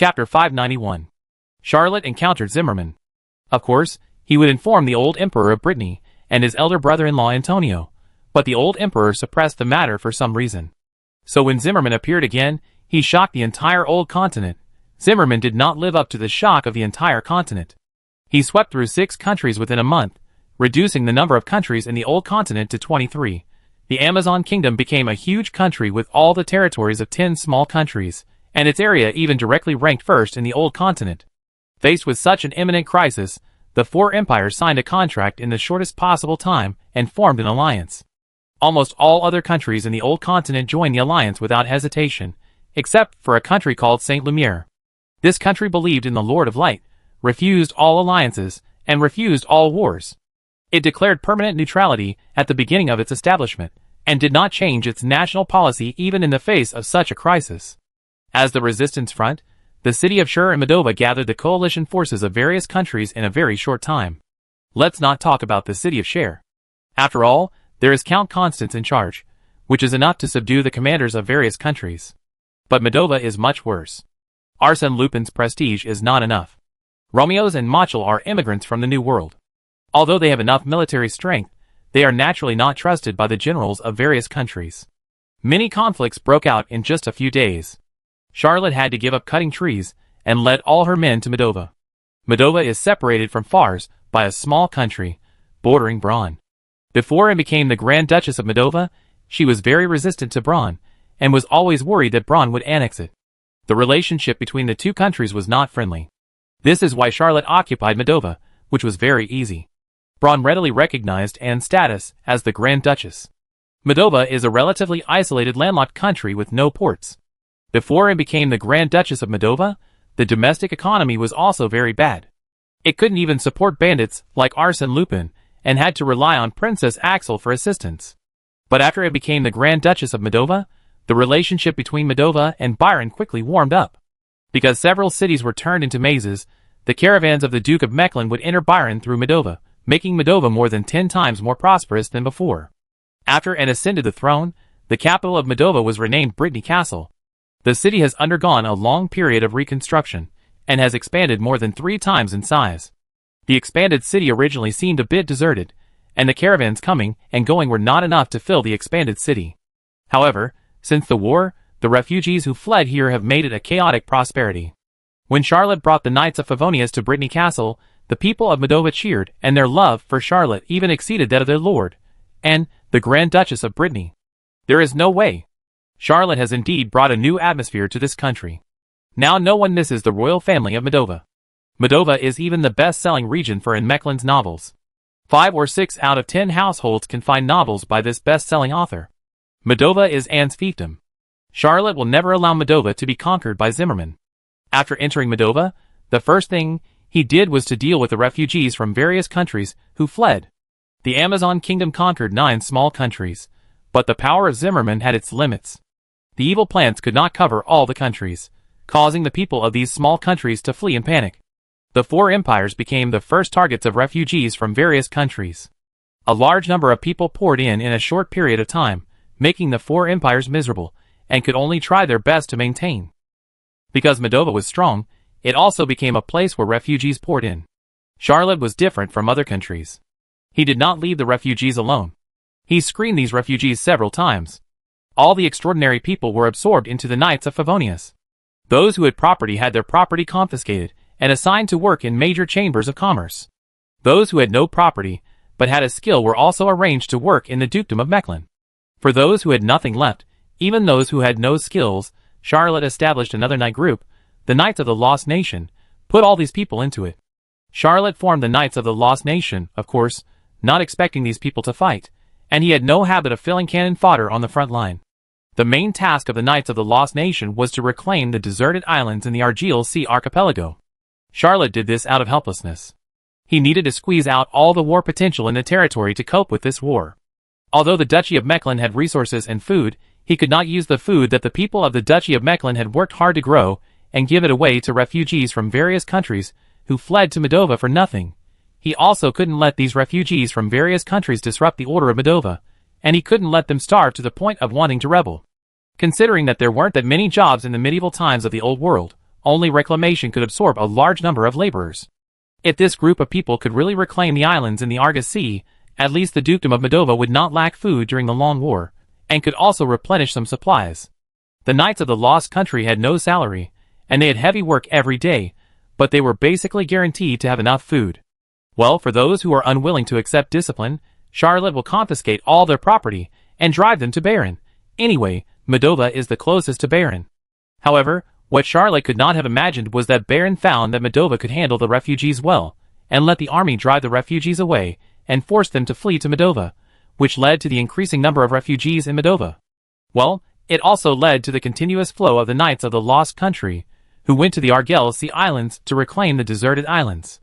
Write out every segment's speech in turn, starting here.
Chapter 591. Charlotte encountered Zimmerman. Of course, he would inform the old emperor of Brittany and his elder brother-in-law Antonio, but the old emperor suppressed the matter for some reason. So when Zimmerman appeared again, he shocked the entire old continent. Zimmerman did not live up to the shock of the entire continent. He swept through 6 countries within a month, reducing the number of countries in the old continent to 23. The Amazon kingdom became a huge country with all the territories of 10 small countries, and its area even directly ranked first in the old continent. Faced with such an imminent crisis, the 4 empires signed a contract in the shortest possible time and formed an alliance. Almost all other countries in the old continent joined the alliance without hesitation, except for a country called Saint Lumiere. This country believed in the Lord of Light, refused all alliances, and refused all wars. It declared permanent neutrality at the beginning of its establishment, and did not change its national policy even in the face of such a crisis. As the resistance front, the city of Shur and Moldova gathered the coalition forces of various countries in a very short time. Let's not talk about the city of Shur. After all, there is Count Constance in charge, which is enough to subdue the commanders of various countries. But Moldova is much worse. Arsène Lupin's prestige is not enough. Romeo's and Mochel are immigrants from the New World. Although they have enough military strength, they are naturally not trusted by the generals of various countries. Many conflicts broke out in just a few days. Charlotte had to give up cutting trees and led all her men to Moldova. Moldova is separated from Fars by a small country, bordering Braun. Before it became the Grand Duchess of Moldova, she was very resistant to Braun, and was always worried that Braun would annex it. The relationship between the two countries was not friendly. This is why Charlotte occupied Moldova, which was very easy. Braun readily recognized Anne's status as the Grand Duchess. Moldova is a relatively isolated landlocked country with no ports. Before it became the Grand Duchess of Moldova, the domestic economy was also very bad. It couldn't even support bandits like Arsène Lupin, and had to rely on Princess Axel for assistance. But after it became the Grand Duchess of Moldova, the relationship between Moldova and Byron quickly warmed up. Because several cities were turned into mazes, the caravans of the Duke of Mechlin would enter Byron through Moldova, making Moldova more than 10 times more prosperous than before. After Anne ascended the throne, the capital of Moldova was renamed Brittany Castle. The city has undergone a long period of reconstruction, and has expanded more than 3 times in size. The expanded city originally seemed a bit deserted, and the caravans coming and going were not enough to fill the expanded city. However, since the war, the refugees who fled here have made it a chaotic prosperity. When Charlotte brought the Knights of Favonius to Brittany Castle, the people of Moldova cheered, and their love for Charlotte even exceeded that of their lord, and the Grand Duchess of Brittany. There is no way. Charlotte has indeed brought a new atmosphere to this country. Now no one misses the royal family of Moldova. Moldova is even the best-selling region for Anne Mechlin's novels. 5 or 6 out of 10 households can find novels by this best-selling author. Moldova is Anne's fiefdom. Charlotte will never allow Moldova to be conquered by Zimmerman. After entering Moldova, the first thing he did was to deal with the refugees from various countries who fled. The Amazon kingdom conquered 9 small countries, but the power of Zimmerman had its limits. The evil plants could not cover all the countries, causing the people of these small countries to flee in panic. The 4 empires became the first targets of refugees from various countries. A large number of people poured in a short period of time, making the 4 empires miserable, and could only try their best to maintain. Because Moldova was strong, it also became a place where refugees poured in. Charlotte was different from other countries. He did not leave the refugees alone. He screened these refugees several times. All the extraordinary people were absorbed into the Knights of Favonius. Those who had property had their property confiscated, and assigned to work in major chambers of commerce. Those who had no property, but had a skill were also arranged to work in the dukedom of Mechlin. For those who had nothing left, even those who had no skills, Charlotte established another knight group, the Knights of the Lost Nation, put all these people into it. Charlotte formed the Knights of the Lost Nation, of course, not expecting these people to fight, and he had no habit of filling cannon fodder on the front line. The main task of the Knights of the Lost Nation was to reclaim the deserted islands in the Argyle Sea archipelago. Charlotte did this out of helplessness. He needed to squeeze out all the war potential in the territory to cope with this war. Although the Duchy of Mechlin had resources and food, he could not use the food that the people of the Duchy of Mechlin had worked hard to grow, and give it away to refugees from various countries who fled to Moldova for nothing. He also couldn't let these refugees from various countries disrupt the order of Moldova, and he couldn't let them starve to the point of wanting to rebel. Considering that there weren't that many jobs in the medieval times of the Old World, only reclamation could absorb a large number of laborers. If this group of people could really reclaim the islands in the Argus Sea, at least the Dukedom of Moldova would not lack food during the long war, and could also replenish some supplies. The Knights of the Lost Country had no salary, and they had heavy work every day, but they were basically guaranteed to have enough food. Well, for those who are unwilling to accept discipline, Charlotte will confiscate all their property and drive them to Baron. Anyway, Moldova is the closest to Baron. However, what Charlotte could not have imagined was that Baron found that Moldova could handle the refugees well, and let the army drive the refugees away, and force them to flee to Moldova, which led to the increasing number of refugees in Moldova. Well, it also led to the continuous flow of the Knights of the Lost Country, who went to the Argel Sea Islands to reclaim the deserted islands.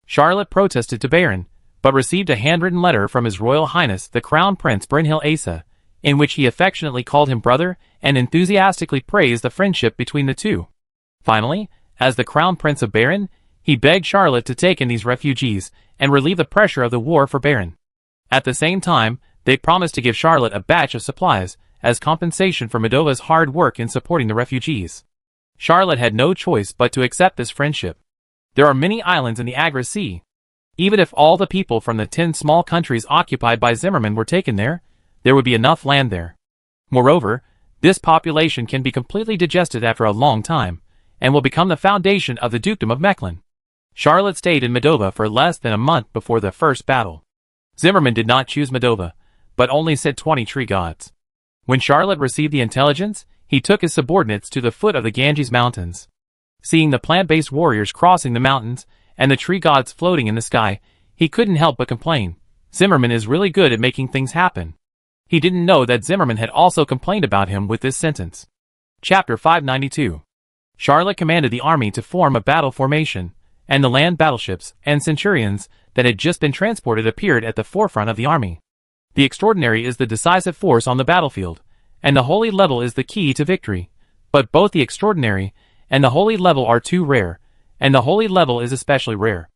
Charlotte protested to Baron, but received a handwritten letter from His Royal Highness the Crown Prince Brynhild Asa, in which he affectionately called him brother and enthusiastically praised the friendship between the two. Finally, as the Crown Prince of Baron, he begged Charlotte to take in these refugees and relieve the pressure of the war for Baron. At the same time, they promised to give Charlotte a batch of supplies as compensation for Moldova's hard work in supporting the refugees. Charlotte had no choice but to accept this friendship. There are many islands in the Argus Sea. Even if all the people from the 10 small countries occupied by Zimmerman were taken there would be enough land there. Moreover, this population can be completely digested after a long time, and will become the foundation of the Dukedom of Mechlin. Charlotte stayed in Moldova for less than a month before the first battle. Zimmerman did not choose Moldova, but only sent 20 tree gods. When Charlotte received the intelligence, he took his subordinates to the foot of the Ganges Mountains. Seeing the plant-based warriors crossing the mountains, and the tree gods floating in the sky, he couldn't help but complain. Zimmerman is really good at making things happen. He didn't know that Zimmerman had also complained about him with this sentence. Chapter 592. Charlotte commanded the army to form a battle formation, and the land battleships and centurions that had just been transported appeared at the forefront of the army. The extraordinary is the decisive force on the battlefield, and the holy level is the key to victory. But both the extraordinary and the holy level are too rare, and the holy level is especially rare.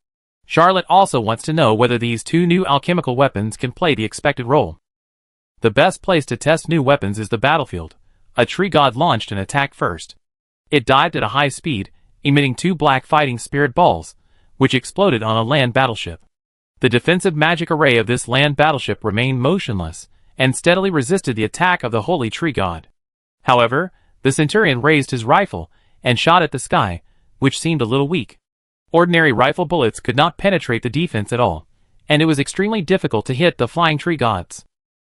Charlotte also wants to know whether these two new alchemical weapons can play the expected role. The best place to test new weapons is the battlefield. A tree god launched an attack first. It dived at a high speed, emitting 2 black fighting spirit balls, which exploded on a land battleship. The defensive magic array of this land battleship remained motionless, and steadily resisted the attack of the holy tree god. However, the centurion raised his rifle, and shot at the sky, which seemed a little weak. Ordinary rifle bullets could not penetrate the defense at all, and it was extremely difficult to hit the flying tree gods.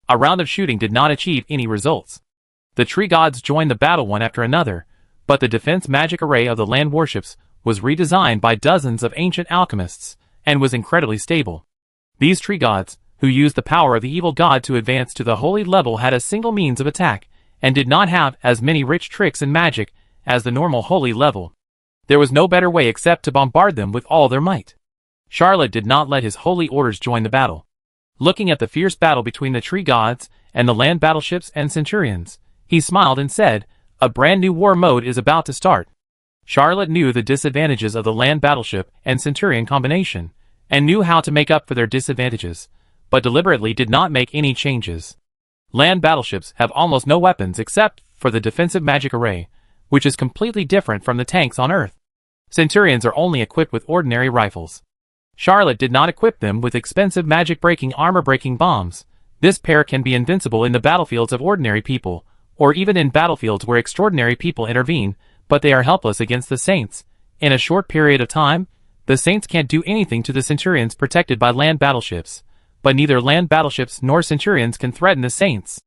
A round of shooting did not achieve any results. The tree gods joined the battle one after another, but the defense magic array of the land warships was redesigned by dozens of ancient alchemists, and was incredibly stable. These tree gods, who used the power of the evil god to advance to the holy level, had a single means of attack, and did not have as many rich tricks and magic as the normal holy level. There was no better way except to bombard them with all their might. Charlotte did not let his holy orders join the battle. Looking at the fierce battle between the tree gods and the land battleships and centurions, he smiled and said, "A brand new war mode is about to start." Charlotte knew the disadvantages of the land battleship and centurion combination, and knew how to make up for their disadvantages, but deliberately did not make any changes. Land battleships have almost no weapons except for the defensive magic array, which is completely different from the tanks on Earth. Centurions are only equipped with ordinary rifles. Charlotte did not equip them with expensive magic-breaking armor-breaking bombs. This pair can be invincible in the battlefields of ordinary people, or even in battlefields where extraordinary people intervene, but they are helpless against the saints. In a short period of time, the saints can't do anything to the centurions protected by land battleships, but neither land battleships nor centurions can threaten the saints.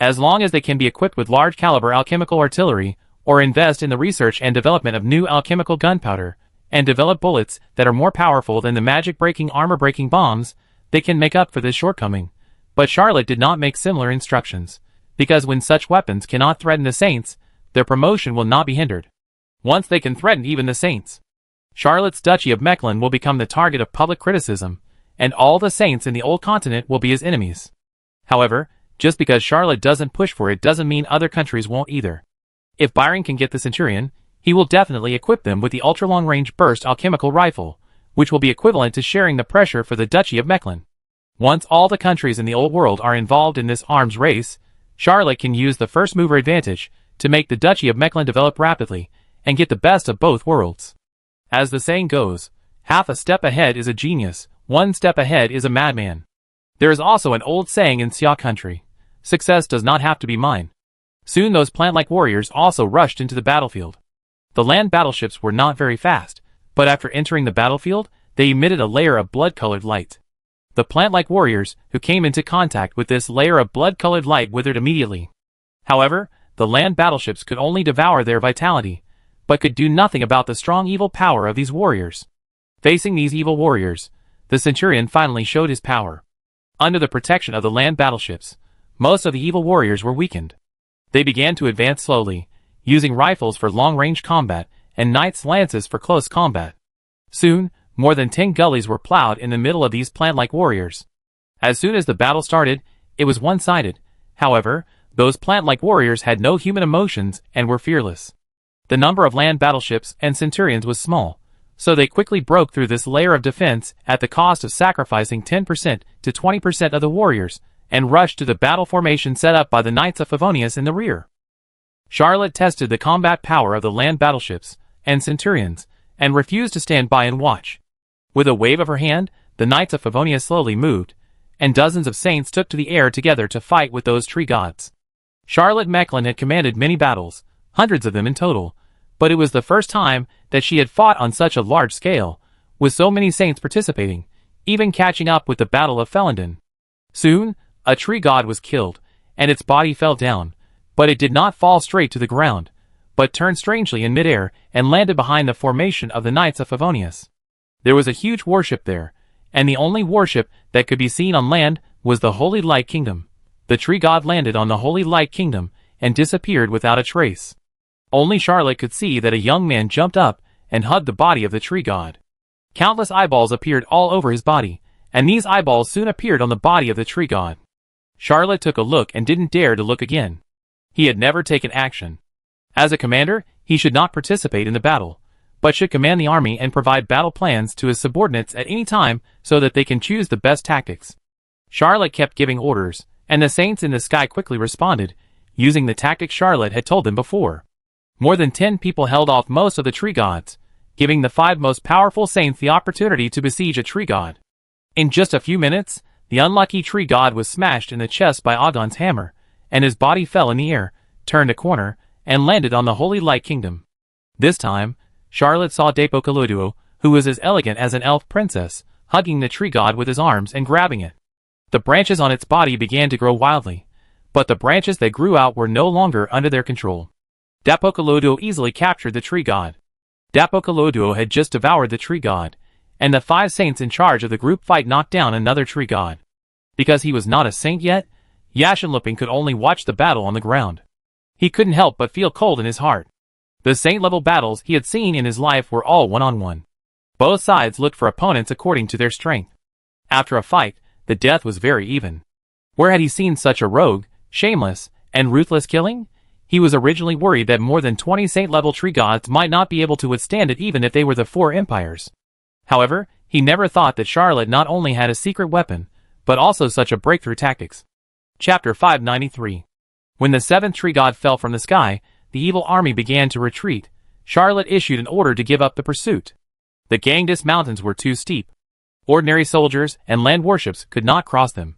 As long as they can be equipped with large-caliber alchemical artillery, or invest in the research and development of new alchemical gunpowder, and develop bullets that are more powerful than the magic-breaking armor-breaking bombs, they can make up for this shortcoming. But Charlotte did not make similar instructions, because when such weapons cannot threaten the saints, their promotion will not be hindered. Once they can threaten even the saints, Charlotte's Duchy of Mechlin will become the target of public criticism, and all the saints in the old continent will be his enemies. However, just because Charlotte doesn't push for it doesn't mean other countries won't either. If Byron can get the centurion, he will definitely equip them with the ultra-long-range burst alchemical rifle, which will be equivalent to sharing the pressure for the Duchy of Mechlin. Once all the countries in the old world are involved in this arms race, Charlotte can use the first mover advantage to make the Duchy of Mechlin develop rapidly, and get the best of both worlds. As the saying goes, half a step ahead is a genius, one step ahead is a madman. There is also an old saying in Xia country, success does not have to be mine. Soon those plant-like warriors also rushed into the battlefield. The land battleships were not very fast, but after entering the battlefield, they emitted a layer of blood-colored light. The plant-like warriors who came into contact with this layer of blood-colored light withered immediately. However, the land battleships could only devour their vitality, but could do nothing about the strong evil power of these warriors. Facing these evil warriors, the Centurion finally showed his power. Under the protection of the land battleships, most of the evil warriors were weakened. They began to advance slowly, using rifles for long-range combat and knights' lances for close combat. Soon, more than 10 gullies were plowed in the middle of these plant-like warriors. As soon as the battle started, it was one-sided. However, those plant-like warriors had no human emotions and were fearless. The number of land battleships and centurions was small, so they quickly broke through this layer of defense at the cost of sacrificing 10% to 20% of the warriors, and rushed to the battle formation set up by the Knights of Favonius in the rear. Charlotte tested the combat power of the land battleships and centurions, and refused to stand by and watch. With a wave of her hand, the Knights of Favonius slowly moved, and dozens of saints took to the air together to fight with those tree gods. Charlotte Mechlin had commanded many battles, hundreds of them in total, but it was the first time that she had fought on such a large scale, with so many saints participating, even catching up with the Battle of Felenden. Soon, a tree god was killed, and its body fell down, but it did not fall straight to the ground, but turned strangely in midair and landed behind the formation of the Knights of Favonius. There was a huge warship there, and the only warship that could be seen on land was the Holy Light Kingdom. The tree god landed on the Holy Light Kingdom and disappeared without a trace. Only Charlotte could see that a young man jumped up and hugged the body of the tree god. Countless eyeballs appeared all over his body, and these eyeballs soon appeared on the body of the tree god. Charlotte took a look and didn't dare to look again. He had never taken action. As a commander, he should not participate in the battle, but should command the army and provide battle plans to his subordinates at any time so that they can choose the best tactics. Charlotte kept giving orders, and the saints in the sky quickly responded, using the tactics Charlotte had told them before. More than 10 people held off most of the tree gods, giving the 5 most powerful saints the opportunity to besiege a tree god. In just a few minutes, the unlucky tree god was smashed in the chest by Agon's hammer, and his body fell in the air, turned a corner, and landed on the Holy Light Kingdom. This time, Charlotte saw Depokaloduo, who was as elegant as an elf princess, hugging the tree god with his arms and grabbing it. The branches on its body began to grow wildly, but the branches that grew out were no longer under their control. Depokaloduo easily captured the tree god. Depokaloduo had just devoured the tree god, and the 5 saints in charge of the group fight knocked down another tree god. Because he was not a saint yet, Yashinluping could only watch the battle on the ground. He couldn't help but feel cold in his heart. The saint-level battles he had seen in his life were all one-on-one. Both sides looked for opponents according to their strength. After a fight, the death was very even. Where had he seen such a rogue, shameless, and ruthless killing? He was originally worried that more than 20 saint-level tree gods might not be able to withstand it even if they were the 4 empires. However, he never thought that Charlotte not only had a secret weapon, but also such a breakthrough tactics. Chapter 593. When the 7th tree god fell from the sky, the evil army began to retreat. Charlotte issued an order to give up the pursuit. The Ganges mountains were too steep. Ordinary soldiers and land warships could not cross them.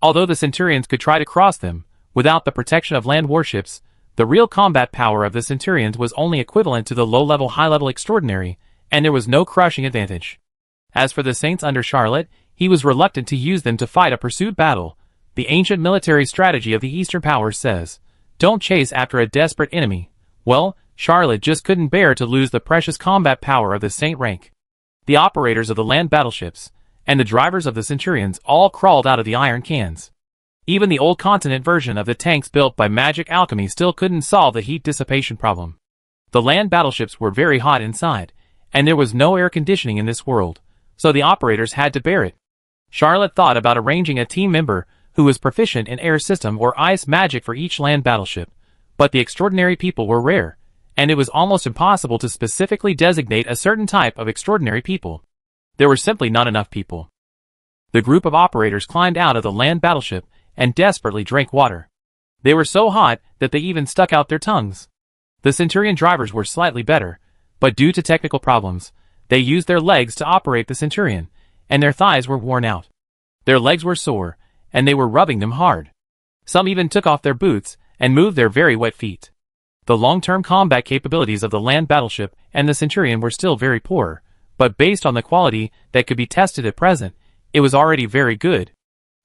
Although the centurions could try to cross them, without the protection of land warships, the real combat power of the centurions was only equivalent to the low-level high-level extraordinary, and there was no crushing advantage. As for the saints under Charlotte, he was reluctant to use them to fight a pursuit battle. The ancient military strategy of the Eastern powers says, don't chase after a desperate enemy. Well, Charlotte just couldn't bear to lose the precious combat power of the saint rank. The operators of the land battleships, and the drivers of the centurions all crawled out of the iron cans. Even the old continent version of the tanks built by magic alchemy still couldn't solve the heat dissipation problem. The land battleships were very hot inside, and there was no air conditioning in this world, so the operators had to bear it. Charlotte thought about arranging a team member who was proficient in air system or ice magic for each land battleship, but the extraordinary people were rare, and it was almost impossible to specifically designate a certain type of extraordinary people. There were simply not enough people. The group of operators climbed out of the land battleship and desperately drank water. They were so hot that they even stuck out their tongues. The Centurion drivers were slightly better, but due to technical problems, they used their legs to operate the Centurion, and their thighs were worn out. Their legs were sore, and they were rubbing them hard. Some even took off their boots and moved their very wet feet. The long-term combat capabilities of the land battleship and the Centurion were still very poor, but based on the quality that could be tested at present, it was already very good.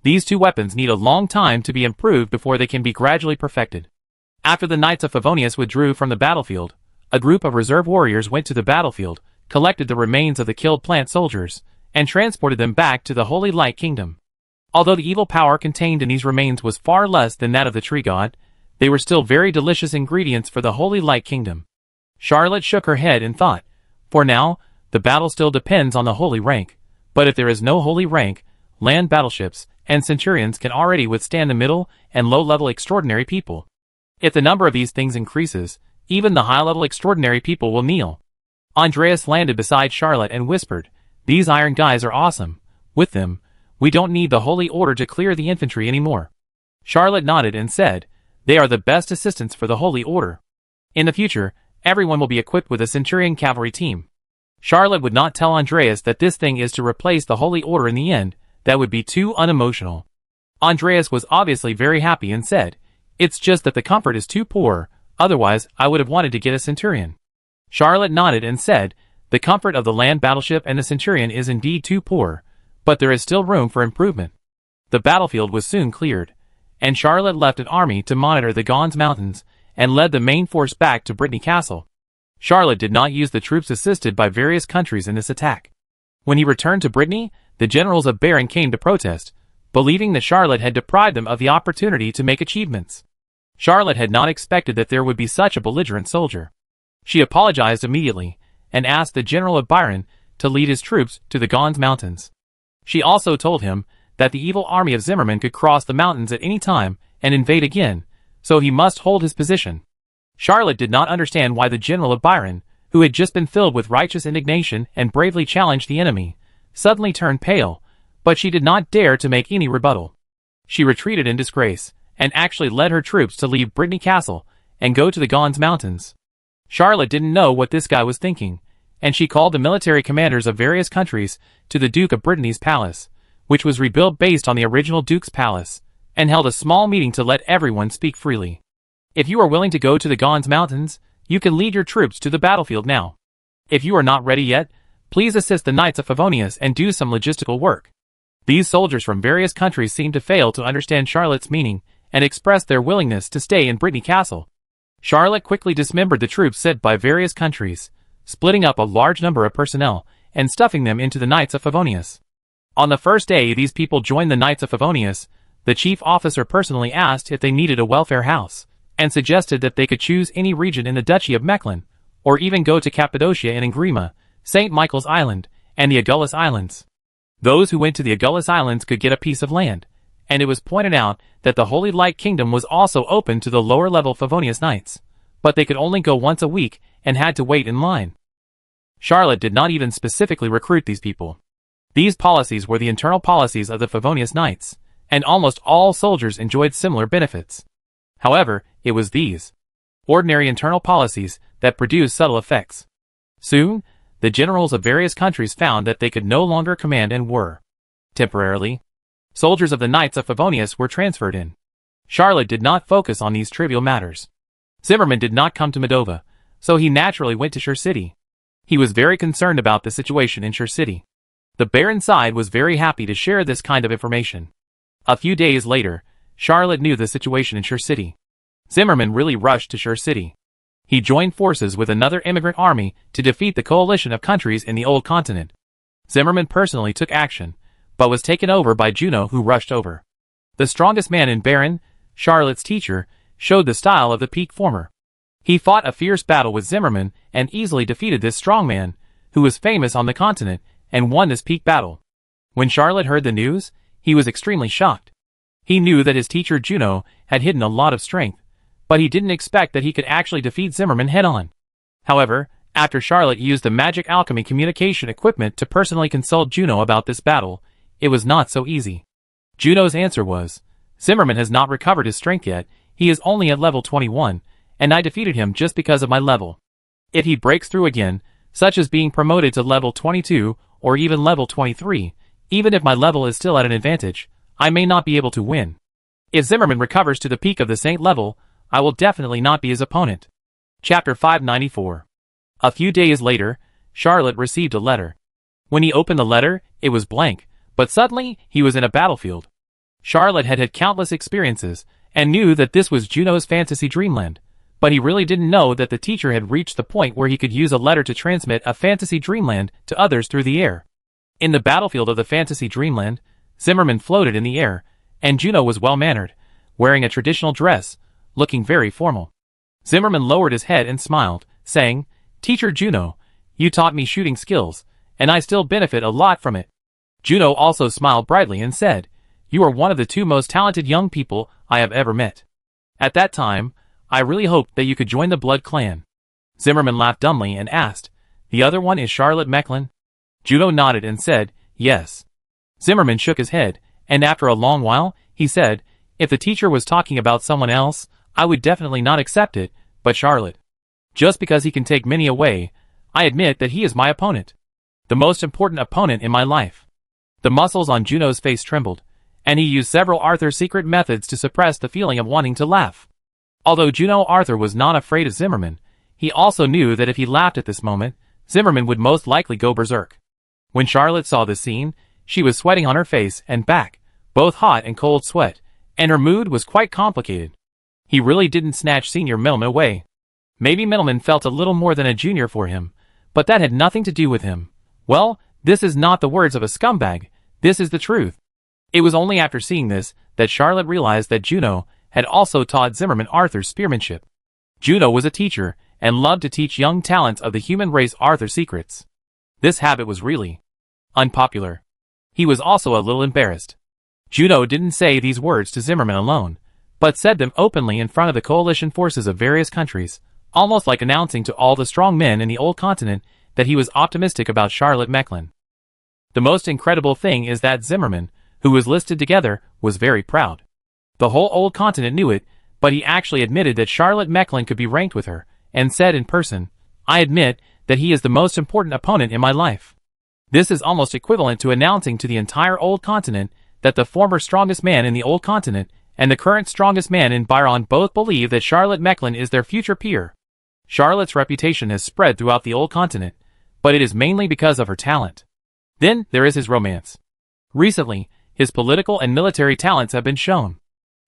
These two weapons need a long time to be improved before they can be gradually perfected. After the Knights of Favonius withdrew from the battlefield, a group of reserve warriors went to the battlefield, collected the remains of the killed plant soldiers, and transported them back to the Holy Light Kingdom. Although the evil power contained in these remains was far less than that of the tree god, they were still very delicious ingredients for the Holy Light Kingdom. Charlotte shook her head and thought, for now, the battle still depends on the holy rank, but if there is no holy rank, land battleships and Centurions can already withstand the middle and low-level extraordinary people. If the number of these things increases, even the high-level extraordinary people will kneel. Andreas landed beside Charlotte and whispered, "These iron guys are awesome. With them, we don't need the Holy Order to clear the infantry anymore." Charlotte nodded and said, "They are the best assistants for the Holy Order. In the future, everyone will be equipped with a Centurion cavalry team." Charlotte would not tell Andreas that this thing is to replace the Holy Order in the end. That would be too unemotional. Andreas was obviously very happy and said, "It's just that the comfort is too poor, otherwise I would have wanted to get a Centurion." Charlotte nodded and said, "The comfort of the land battleship and the Centurion is indeed too poor, but there is still room for improvement." The battlefield was soon cleared, and Charlotte left an army to monitor the Gons Mountains and led the main force back to Brittany Castle. Charlotte did not use the troops assisted by various countries in this attack. When he returned to Brittany, the generals of Baron came to protest, believing that Charlotte had deprived them of the opportunity to make achievements. Charlotte had not expected that there would be such a belligerent soldier. She apologized immediately, and asked the general of Byron to lead his troops to the Gons Mountains. She also told him that the evil army of Zimmerman could cross the mountains at any time and invade again, so he must hold his position. Charlotte did not understand why the general of Byron, who had just been filled with righteous indignation and bravely challenged the enemy, suddenly turned pale, but she did not dare to make any rebuttal. She retreated in disgrace, and actually led her troops to leave Brittany Castle and go to the Gons Mountains. Charlotte didn't know what this guy was thinking, and she called the military commanders of various countries to the Duke of Brittany's palace, which was rebuilt based on the original Duke's palace, and held a small meeting to let everyone speak freely. "If you are willing to go to the Gons Mountains, you can lead your troops to the battlefield now. If you are not ready yet, please assist the Knights of Favonius and do some logistical work." These soldiers from various countries seemed to fail to understand Charlotte's meaning and expressed their willingness to stay in Brittany Castle. Charlotte quickly dismembered the troops sent by various countries, splitting up a large number of personnel and stuffing them into the Knights of Favonius. On the first day these people joined the Knights of Favonius, the chief officer personally asked if they needed a welfare house, and suggested that they could choose any region in the Duchy of Mechlin, or even go to Cappadocia and Angrima, St. Michael's Island, and the Agulhas Islands. Those who went to the Agulhas Islands could get a piece of land, and it was pointed out that the Holy Light Kingdom was also open to the lower-level Favonius Knights, but they could only go once a week and had to wait in line. Charlotte did not even specifically recruit these people. These policies were the internal policies of the Favonius Knights, and almost all soldiers enjoyed similar benefits. However, it was these ordinary internal policies that produced subtle effects. Soon, the generals of various countries found that they could no longer command and were, temporarily, soldiers of the Knights of Favonius were transferred in. Charlotte did not focus on these trivial matters. Zimmerman did not come to Moldova, so he naturally went to Shire City. He was very concerned about the situation in Shire City. The Baron side was very happy to share this kind of information. A few days later, Charlotte knew the situation in Shire City. Zimmerman really rushed to Shire City. He joined forces with another immigrant army to defeat the coalition of countries in the Old Continent. Zimmerman personally took action, but was taken over by Juno, who rushed over. The strongest man in Baron, Charlotte's teacher, showed the style of the peak former. He fought a fierce battle with Zimmerman and easily defeated this strong man, who was famous on the continent, and won this peak battle. When Charlotte heard the news, he was extremely shocked. He knew that his teacher Juno had hidden a lot of strength, but he didn't expect that he could actually defeat Zimmerman head-on. However, after Charlotte used the magic alchemy communication equipment to personally consult Juno about this battle, it was not so easy. Juno's answer was, "Zimmerman has not recovered his strength yet, he is only at level 21, and I defeated him just because of my level. If he breaks through again, such as being promoted to level 22 or even level 23, even if my level is still at an advantage, I may not be able to win. If Zimmerman recovers to the peak of the Saint level, I will definitely not be his opponent. Chapter 594. A few days later, Charlotte received a letter. When he opened the letter, it was blank, but suddenly he was in a battlefield. Charlotte had had countless experiences, and knew that this was Juno's fantasy dreamland, but he really didn't know that the teacher had reached the point where he could use a letter to transmit a fantasy dreamland to others through the air. In the battlefield of the fantasy dreamland, Zimmerman floated in the air, and Juno was well-mannered, wearing a traditional dress, looking very formal. Zimmerman lowered his head and smiled, saying, "Teacher Juno, you taught me shooting skills, and I still benefit a lot from it." Juno also smiled brightly and said, "You are one of the two most talented young people I have ever met. At that time, I really hoped that you could join the Blood Clan." Zimmerman laughed dumbly and asked, "The other one is Charlotte Mecklin?" Juno nodded and said, "Yes." Zimmerman shook his head, and after a long while, he said, "If the teacher was talking about someone else, I would definitely not accept it, but Charlotte. Just because he can take many away, I admit that he is my opponent. The most important opponent in my life." The muscles on Juno's face trembled, and he used several Arthur's secret methods to suppress the feeling of wanting to laugh. Although Juno Arthur was not afraid of Zimmerman, he also knew that if he laughed at this moment, Zimmerman would most likely go berserk. When Charlotte saw this scene, she was sweating on her face and back, both hot and cold sweat, and her mood was quite complicated. He really didn't snatch Senior Middleman away. Maybe Middleman felt a little more than a junior for him, but that had nothing to do with him. Well, this is not the words of a scumbag, this is the truth. It was only after seeing this that Charlotte realized that Juno had also taught Zimmerman Arthur's spearmanship. Juno was a teacher, and loved to teach young talents of the human race Arthur secrets. This habit was really unpopular. He was also a little embarrassed. Juno didn't say these words to Zimmerman alone, but said them openly in front of the coalition forces of various countries, almost like announcing to all the strong men in the old continent that he was optimistic about Charlotte Mecklin. The most incredible thing is that Zimmerman, who was listed together, was very proud. The whole old continent knew it, but he actually admitted that Charlotte Mecklin could be ranked with her, and said in person, "I admit that he is the most important opponent in my life." This is almost equivalent to announcing to the entire old continent that the former strongest man in the old continent and the current strongest man in Byron both believe that Charlotte Mecklin is their future peer. Charlotte's reputation has spread throughout the old continent, but it is mainly because of her talent. Then there is his romance. Recently, his political and military talents have been shown.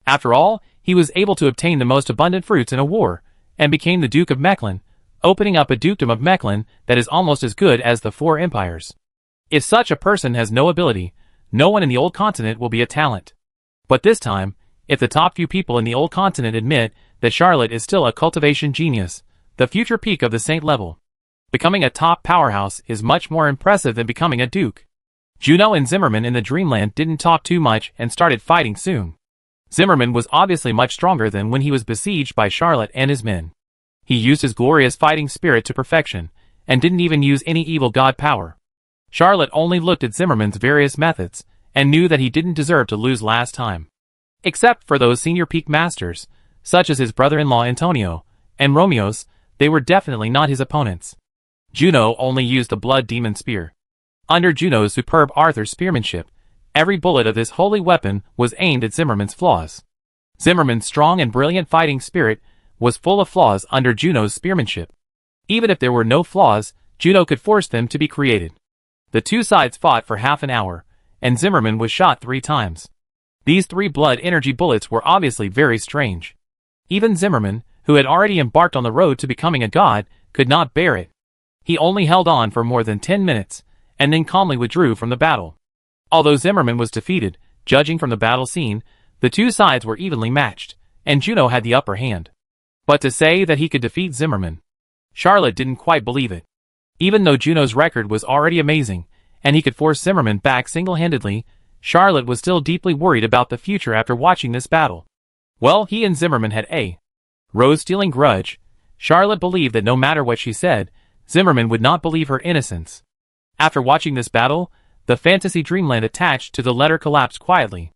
After all, he was able to obtain the most abundant fruits in a war, and became the Duke of Mecklin, opening up a dukedom of Mecklin that is almost as good as the four empires. If such a person has no ability, no one in the old continent will be a talent. But this time, if the top few people in the old continent admit that Charlotte is still a cultivation genius, the future peak of the Saint level, becoming a top powerhouse is much more impressive than becoming a duke. Juno and Zimmerman in the Dreamland didn't talk too much and started fighting soon. Zimmerman was obviously much stronger than when he was besieged by Charlotte and his men. He used his glorious fighting spirit to perfection, and didn't even use any evil god power. Charlotte only looked at Zimmerman's various methods, and knew that he didn't deserve to lose last time. Except for those senior peak masters, such as his brother-in-law Antonio, and Romeo's, they were definitely not his opponents. Juno only used the blood demon spear. Under Juno's superb Arthur spearmanship, every bullet of this holy weapon was aimed at Zimmerman's flaws. Zimmerman's strong and brilliant fighting spirit was full of flaws under Juno's spearmanship. Even if there were no flaws, Juno could force them to be created. The two sides fought for half an hour, and Zimmerman was shot 3 times. These 3 blood energy bullets were obviously very strange. Even Zimmerman, who had already embarked on the road to becoming a god, could not bear it. He only held on for more than 10 minutes, and then calmly withdrew from the battle. Although Zimmerman was defeated, judging from the battle scene, the two sides were evenly matched, and Juno had the upper hand. But to say that he could defeat Zimmerman, Charlotte didn't quite believe it. Even though Juno's record was already amazing, and he could force Zimmerman back single-handedly, Charlotte was still deeply worried about the future after watching this battle. Well, he and Zimmerman had a rose-stealing grudge. Charlotte believed that no matter what she said, Zimmerman would not believe her innocence. After watching this battle, the fantasy dreamland attached to the letter collapsed quietly.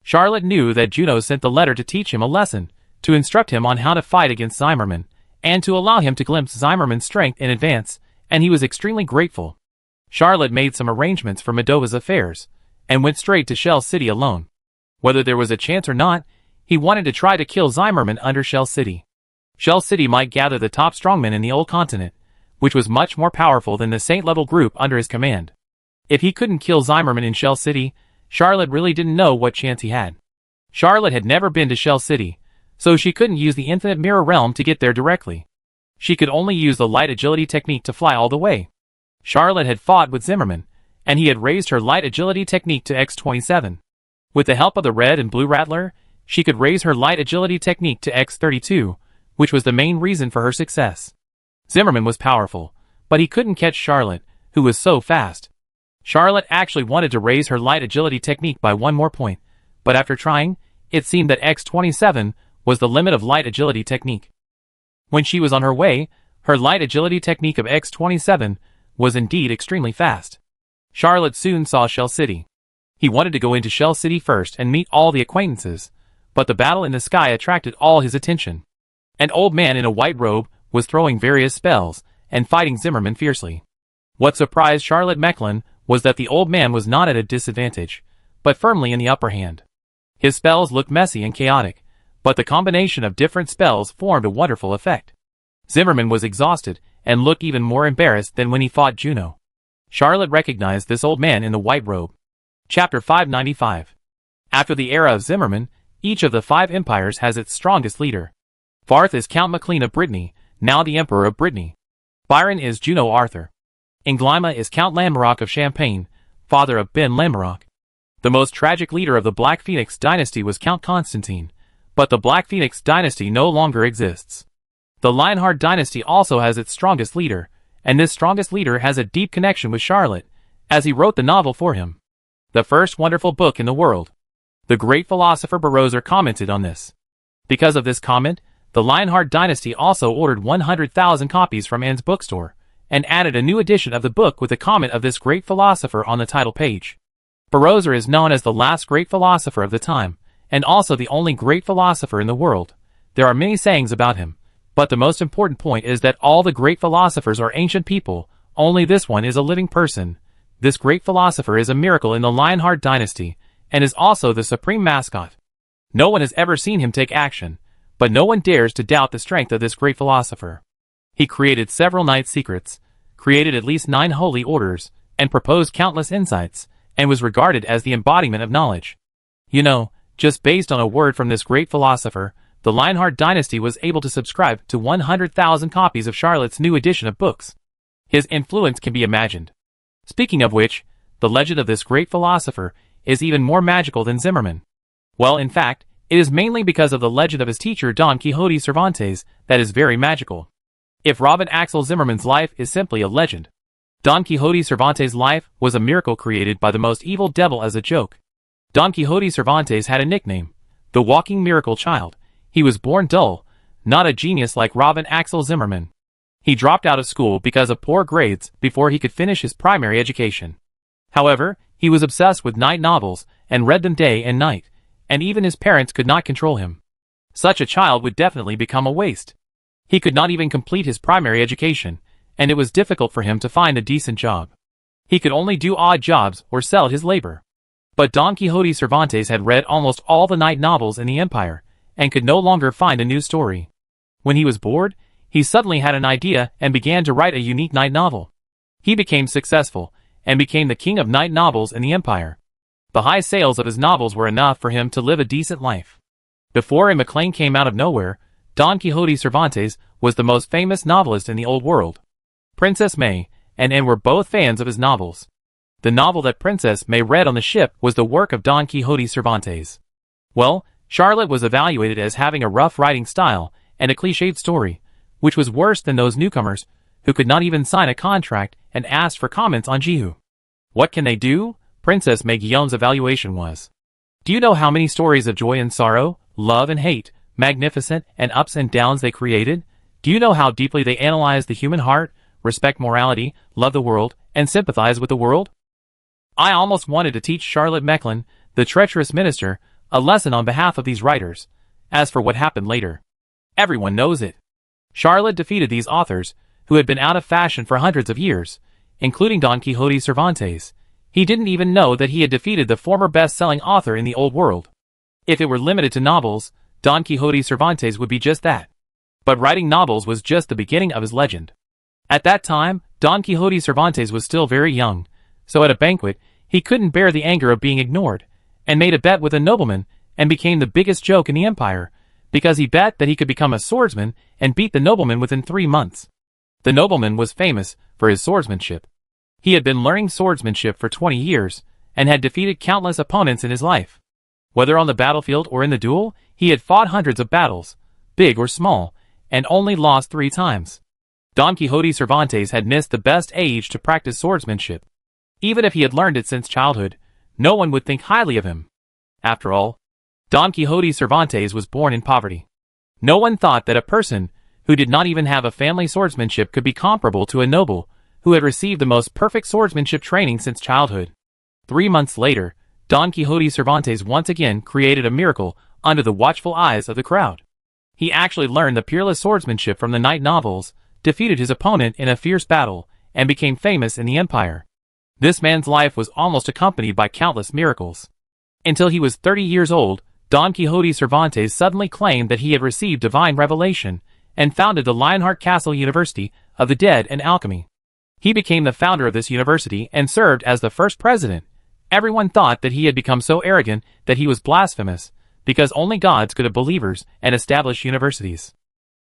Charlotte knew that Juno sent the letter to teach him a lesson, to instruct him on how to fight against Zimmerman, and to allow him to glimpse Zimmerman's strength in advance, and he was extremely grateful. Charlotte made some arrangements for Moldava's affairs, and went straight to Shell City alone. Whether there was a chance or not, he wanted to try to kill Zimmerman under Shell City. Shell City might gather the top strongmen in the old continent, which was much more powerful than the Saint-level group under his command. If he couldn't kill Zimmerman in Shell City, Charlotte really didn't know what chance he had. Charlotte had never been to Shell City, so she couldn't use the Infinite Mirror Realm to get there directly. She could only use the light agility technique to fly all the way. Charlotte had fought with Zimmerman, and he had raised her light agility technique to X27. With the help of the red and blue Rattler, she could raise her light agility technique to X32, which was the main reason for her success. Zimmerman was powerful, but he couldn't catch Charlotte, who was so fast. Charlotte actually wanted to raise her light agility technique by one more point, but after trying, it seemed that X27 was the limit of light agility technique. When she was on her way, her light agility technique of X27 was indeed extremely fast. Charlotte soon saw Shell City. He wanted to go into Shell City first and meet all the acquaintances, but the battle in the sky attracted all his attention. An old man in a white robe was throwing various spells and fighting Zimmerman fiercely. What surprised Charlotte Mecklin was that the old man was not at a disadvantage, but firmly in the upper hand. His spells looked messy and chaotic, but the combination of different spells formed a wonderful effect. Zimmerman was exhausted and looked even more embarrassed than when he fought Juno. Charlotte recognized this old man in the white robe. Chapter 595. After the era of Zimmerman, each of the 5 empires has its strongest leader. Farth is Count MacLean of Brittany, now the Emperor of Brittany. Byron is Juno Arthur. Inglyma is Count Lamorak of Champagne, father of Ben Lamorak. The most tragic leader of the Black Phoenix dynasty was Count Constantine, but the Black Phoenix dynasty no longer exists. The Lionheart dynasty also has its strongest leader, and this strongest leader has a deep connection with Charlotte, as he wrote the novel for him. The first wonderful book in the world. The great philosopher Barroser commented on this. Because of this comment, the Lionheart dynasty also ordered 100,000 copies from Anne's bookstore, and added a new edition of the book with a comment of this great philosopher on the title page. Barroser is known as the last great philosopher of the time, and also the only great philosopher in the world. There are many sayings about him, but the most important point is that all the great philosophers are ancient people, only this one is a living person. This great philosopher is a miracle in the Lionheart dynasty, and is also the supreme mascot. No one has ever seen him take action, but no one dares to doubt the strength of this great philosopher. He created several night secrets, created at least 9 holy orders, and proposed countless insights, and was regarded as the embodiment of knowledge. You know, just based on a word from this great philosopher, the Lionheart dynasty was able to subscribe to 100,000 copies of Charlotte's new edition of books. His influence can be imagined. Speaking of which, the legend of this great philosopher is even more magical than Zimmerman. Well, in fact, it is mainly because of the legend of his teacher Don Quixote Cervantes that is very magical. If Robin Axel Zimmerman's life is simply a legend, Don Quixote Cervantes' life was a miracle created by the most evil devil as a joke. Don Quixote Cervantes had a nickname, the Walking Miracle Child. He was born dull, not a genius like Robin Axel Zimmerman. He dropped out of school because of poor grades before he could finish his primary education. However, he was obsessed with night novels and read them day and night, and even his parents could not control him. Such a child would definitely become a waste. He could not even complete his primary education, and it was difficult for him to find a decent job. He could only do odd jobs or sell his labor. But Don Quixote Cervantes had read almost all the night novels in the empire, and could no longer find a new story. When he was bored, he suddenly had an idea and began to write a unique night novel. He became successful, and became the king of night novels in the empire. The high sales of his novels were enough for him to live a decent life. Before Anne MacLean came out of nowhere, Don Quixote Cervantes was the most famous novelist in the old world. Princess May and Anne were both fans of his novels. The novel that Princess May read on the ship was the work of Don Quixote Cervantes. Well, Charlotte was evaluated as having a rough writing style and a cliched story, which was worse than those newcomers who could not even sign a contract and asked for comments on Jihu. What can they do? Princess May Guillaume's evaluation was. Do you know how many stories of joy and sorrow, love and hate, magnificent and ups and downs they created? Do you know how deeply they analyzed the human heart, respect morality, love the world, and sympathize with the world? I almost wanted to teach Charlotte Mecklin, the treacherous minister, a lesson on behalf of these writers, As for what happened later, everyone knows it. Charlotte defeated these authors, who had been out of fashion for hundreds of years, including Don Quixote Cervantes. He didn't even know that he had defeated the former best-selling author in the Old World. If it were limited to novels, Don Quixote Cervantes would be just that. But writing novels was just the beginning of his legend. At that time, Don Quixote Cervantes was still very young, so at a banquet, he couldn't bear the anger of being ignored, and made a bet with a nobleman, and became the biggest joke in the empire, because he bet that he could become a swordsman and beat the nobleman within 3 months. The nobleman was famous for his swordsmanship. He had been learning swordsmanship for 20 years, and had defeated countless opponents in his life. Whether on the battlefield or in the duel, he had fought hundreds of battles, big or small, and only lost 3 times. Don Quixote Cervantes had missed the best age to practice swordsmanship. Even if he had learned it since childhood, no one would think highly of him. After all, Don Quixote Cervantes was born in poverty. No one thought that a person who did not even have a family swordsmanship could be comparable to a noble who had received the most perfect swordsmanship training since childhood. 3 months later, Don Quixote Cervantes once again created a miracle under the watchful eyes of the crowd. He actually learned the peerless swordsmanship from the night novels, defeated his opponent in a fierce battle, and became famous in the empire. This man's life was almost accompanied by countless miracles. Until he was 30 years old, Don Quixote Cervantes suddenly claimed that he had received divine revelation, and founded the Lionheart Castle University of the Dead and Alchemy. He became the founder of this university and served as the first president. Everyone thought that he had become so arrogant that he was blasphemous, because only gods could have believers and establish universities.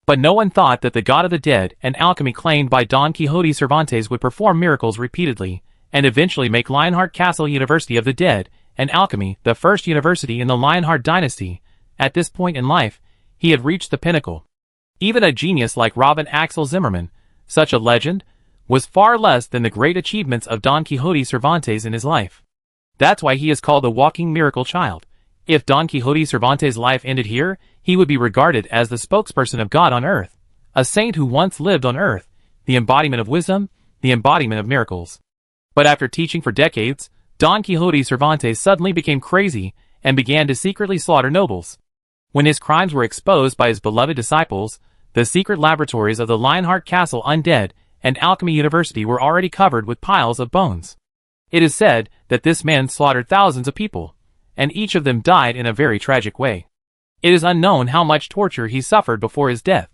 But no one thought that the god of the dead and alchemy claimed by Don Quixote Cervantes would perform miracles repeatedly, and eventually make Lionheart Castle University of the Dead and Alchemy the first university in the Lionheart dynasty. At this point in life, he had reached the pinnacle. Even a genius like Robin Axel Zimmerman, such a legend, was far less than the great achievements of Don Quixote Cervantes in his life. That's why he is called the walking miracle child. If Don Quixote Cervantes' life ended here, he would be regarded as the spokesperson of God on earth, a saint who once lived on earth, the embodiment of wisdom, the embodiment of miracles. But after teaching for decades, Don Quixote Cervantes suddenly became crazy and began to secretly slaughter nobles. When his crimes were exposed by his beloved disciples, the secret laboratories of the Lionheart Castle Undead and Alchemy University were already covered with piles of bones. It is said that this man slaughtered thousands of people, and each of them died in a very tragic way. It is unknown how much torture he suffered before his death.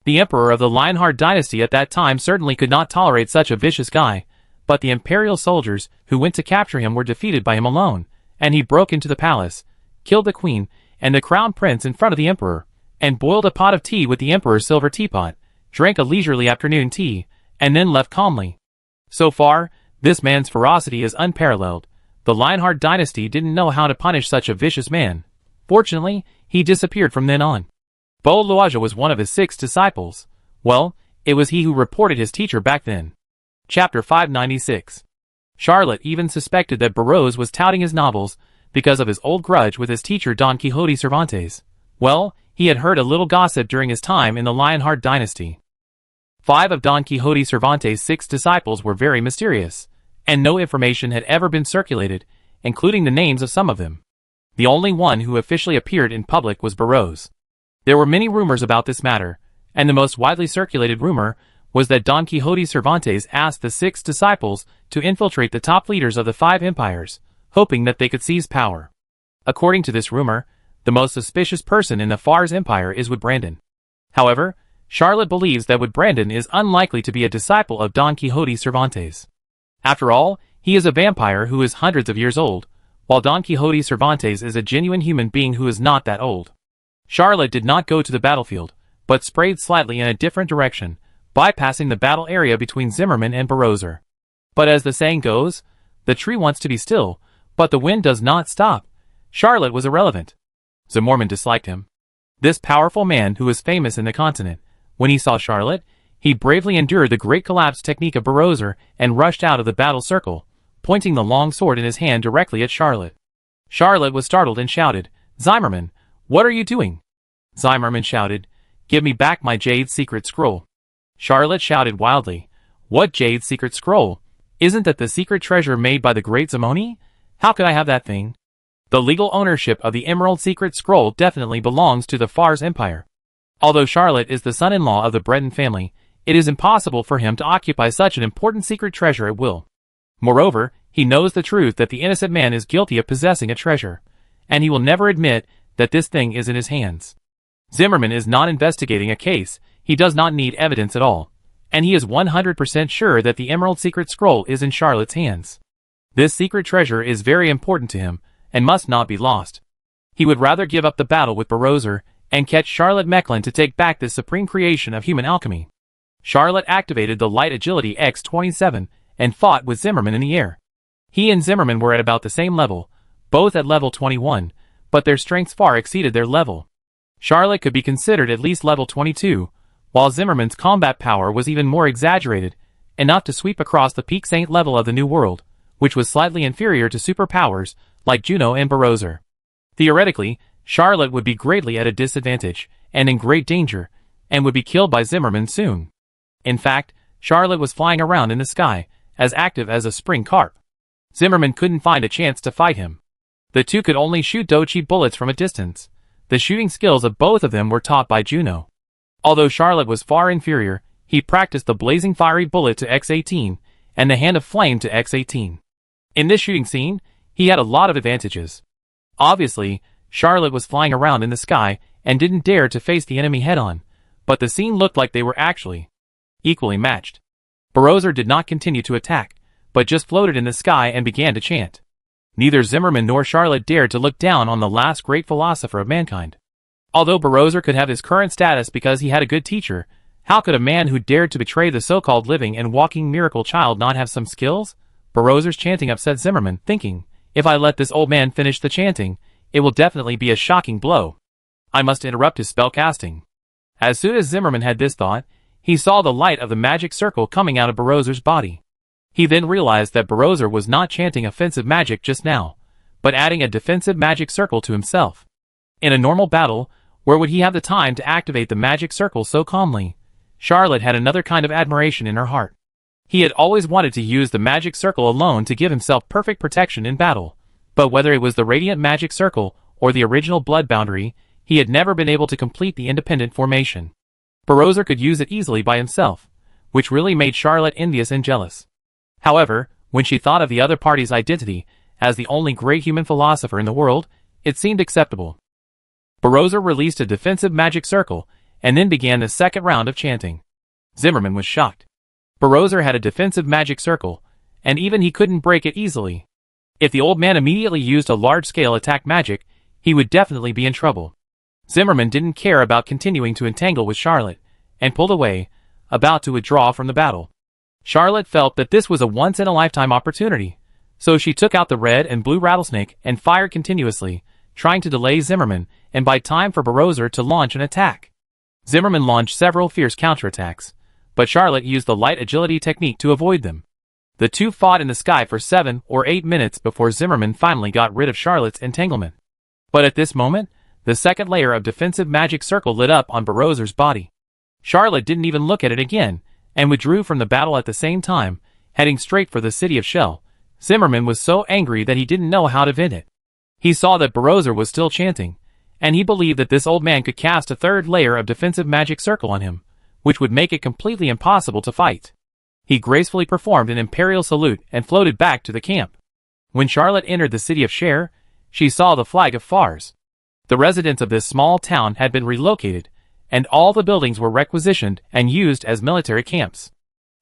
The emperor of the Lionheart dynasty at that time certainly could not tolerate such a vicious guy, but the imperial soldiers who went to capture him were defeated by him alone, and he broke into the palace, killed the queen and the crown prince in front of the emperor, and boiled a pot of tea with the emperor's silver teapot, drank a leisurely afternoon tea, and then left calmly. So far, this man's ferocity is unparalleled. The Lionheart dynasty didn't know how to punish such a vicious man. Fortunately, he disappeared from then on. Beau Loaja was one of his 6 disciples. Well, it was he who reported his teacher back then. Chapter 596. Charlotte even suspected that Burroughs was touting his novels because of his old grudge with his teacher Don Quixote Cervantes. Well, he had heard a little gossip during his time in the Lionheart dynasty. 5 of Don Quixote Cervantes' 6 disciples were very mysterious, and no information had ever been circulated, including the names of some of them. The only one who officially appeared in public was Burroughs. There were many rumors about this matter, and the most widely circulated rumor was that Don Quixote Cervantes asked the 6 disciples to infiltrate the top leaders of the 5 empires, hoping that they could seize power. According to this rumor, the most suspicious person in the Fars Empire is Wood Brandon. However, Charlotte believes that Wood Brandon is unlikely to be a disciple of Don Quixote Cervantes. After all, he is a vampire who is hundreds of years old, while Don Quixote Cervantes is a genuine human being who is not that old. Charlotte did not go to the battlefield, but sprayed slightly in a different direction, bypassing the battle area between Zimmerman and Burroughs. But as the saying goes, the tree wants to be still, but the wind does not stop. Charlotte was irrelevant. Zimmerman disliked him. This powerful man who was famous in the continent, when he saw Charlotte, he bravely endured the great collapse technique of Burroughs and rushed out of the battle circle, pointing the long sword in his hand directly at Charlotte. Charlotte was startled and shouted, "Zimmerman, what are you doing?" Zimmerman shouted, "Give me back my jade secret scroll." Charlotte shouted wildly, "What jade secret scroll? Isn't that the secret treasure made by the great Zimoni? How could I have that thing?" The legal ownership of the Emerald Secret Scroll definitely belongs to the Fars Empire. Although Charlotte is the son-in-law of the Breton family, it is impossible for him to occupy such an important secret treasure at will. Moreover, he knows the truth that the innocent man is guilty of possessing a treasure, and he will never admit that this thing is in his hands. Zimmerman is not investigating a case, he does not need evidence at all, and he is 100% sure that the Emerald Secret Scroll is in Charlotte's hands. This secret treasure is very important to him, and must not be lost. He would rather give up the battle with Barozer, and catch Charlotte Mechlin to take back this supreme creation of human alchemy. Charlotte activated the Light Agility X-27, and fought with Zimmerman in the air. He and Zimmerman were at about the same level, both at level 21, but their strengths far exceeded their level. Charlotte could be considered at least level 22, while Zimmerman's combat power was even more exaggerated, enough to sweep across the peak saint level of the New World, which was slightly inferior to superpowers like Juno and Barozer. Theoretically, Charlotte would be greatly at a disadvantage, and in great danger, and would be killed by Zimmerman soon. In fact, Charlotte was flying around in the sky, as active as a spring carp. Zimmerman couldn't find a chance to fight him. The two could only shoot doji bullets from a distance. The shooting skills of both of them were taught by Juno. Although Charlotte was far inferior, he practiced the blazing fiery bullet to X-18, and the hand of flame to X-18. In this shooting scene, he had a lot of advantages. Obviously, Charlotte was flying around in the sky, and didn't dare to face the enemy head-on, but the scene looked like they were actually equally matched. Barozer did not continue to attack, but just floated in the sky and began to chant. Neither Zimmerman nor Charlotte dared to look down on the last great philosopher of mankind. Although Barozer could have his current status because he had a good teacher, how could a man who dared to betray the so-called living and walking miracle child not have some skills? Barozer's chanting upset Zimmerman, thinking, if I let this old man finish the chanting, it will definitely be a shocking blow. I must interrupt his spell casting. As soon as Zimmerman had this thought, he saw the light of the magic circle coming out of Barozer's body. He then realized that Barozer was not chanting offensive magic just now, but adding a defensive magic circle to himself. In a normal battle, where would he have the time to activate the magic circle so calmly? Charlotte had another kind of admiration in her heart. He had always wanted to use the magic circle alone to give himself perfect protection in battle, but whether it was the radiant magic circle or the original blood boundary, he had never been able to complete the independent formation. Barozer could use it easily by himself, which really made Charlotte envious and jealous. However, when she thought of the other party's identity as the only great human philosopher in the world, it seemed acceptable. Barozer released a defensive magic circle, and then began the second round of chanting. Zimmerman was shocked. Barozer had a defensive magic circle, and even he couldn't break it easily. If the old man immediately used a large-scale attack magic, he would definitely be in trouble. Zimmerman didn't care about continuing to entangle with Charlotte, and pulled away, about to withdraw from the battle. Charlotte felt that this was a once-in-a-lifetime opportunity, so she took out the red and blue rattlesnake and fired continuously, trying to delay Zimmerman and buy time for Barozer to launch an attack. Zimmerman launched several fierce counterattacks, but Charlotte used the light agility technique to avoid them. The two fought in the sky for 7 or 8 minutes before Zimmerman finally got rid of Charlotte's entanglement. But at this moment, the second layer of defensive magic circle lit up on Barozer's body. Charlotte didn't even look at it again, and withdrew from the battle at the same time, heading straight for the city of Shell. Zimmerman was so angry that he didn't know how to vent it. He saw that Barozer was still chanting, and he believed that this old man could cast a third layer of defensive magic circle on him, which would make it completely impossible to fight. He gracefully performed an imperial salute and floated back to the camp. When Charlotte entered the city of Cher, she saw the flag of Fars. The residents of this small town had been relocated, and all the buildings were requisitioned and used as military camps.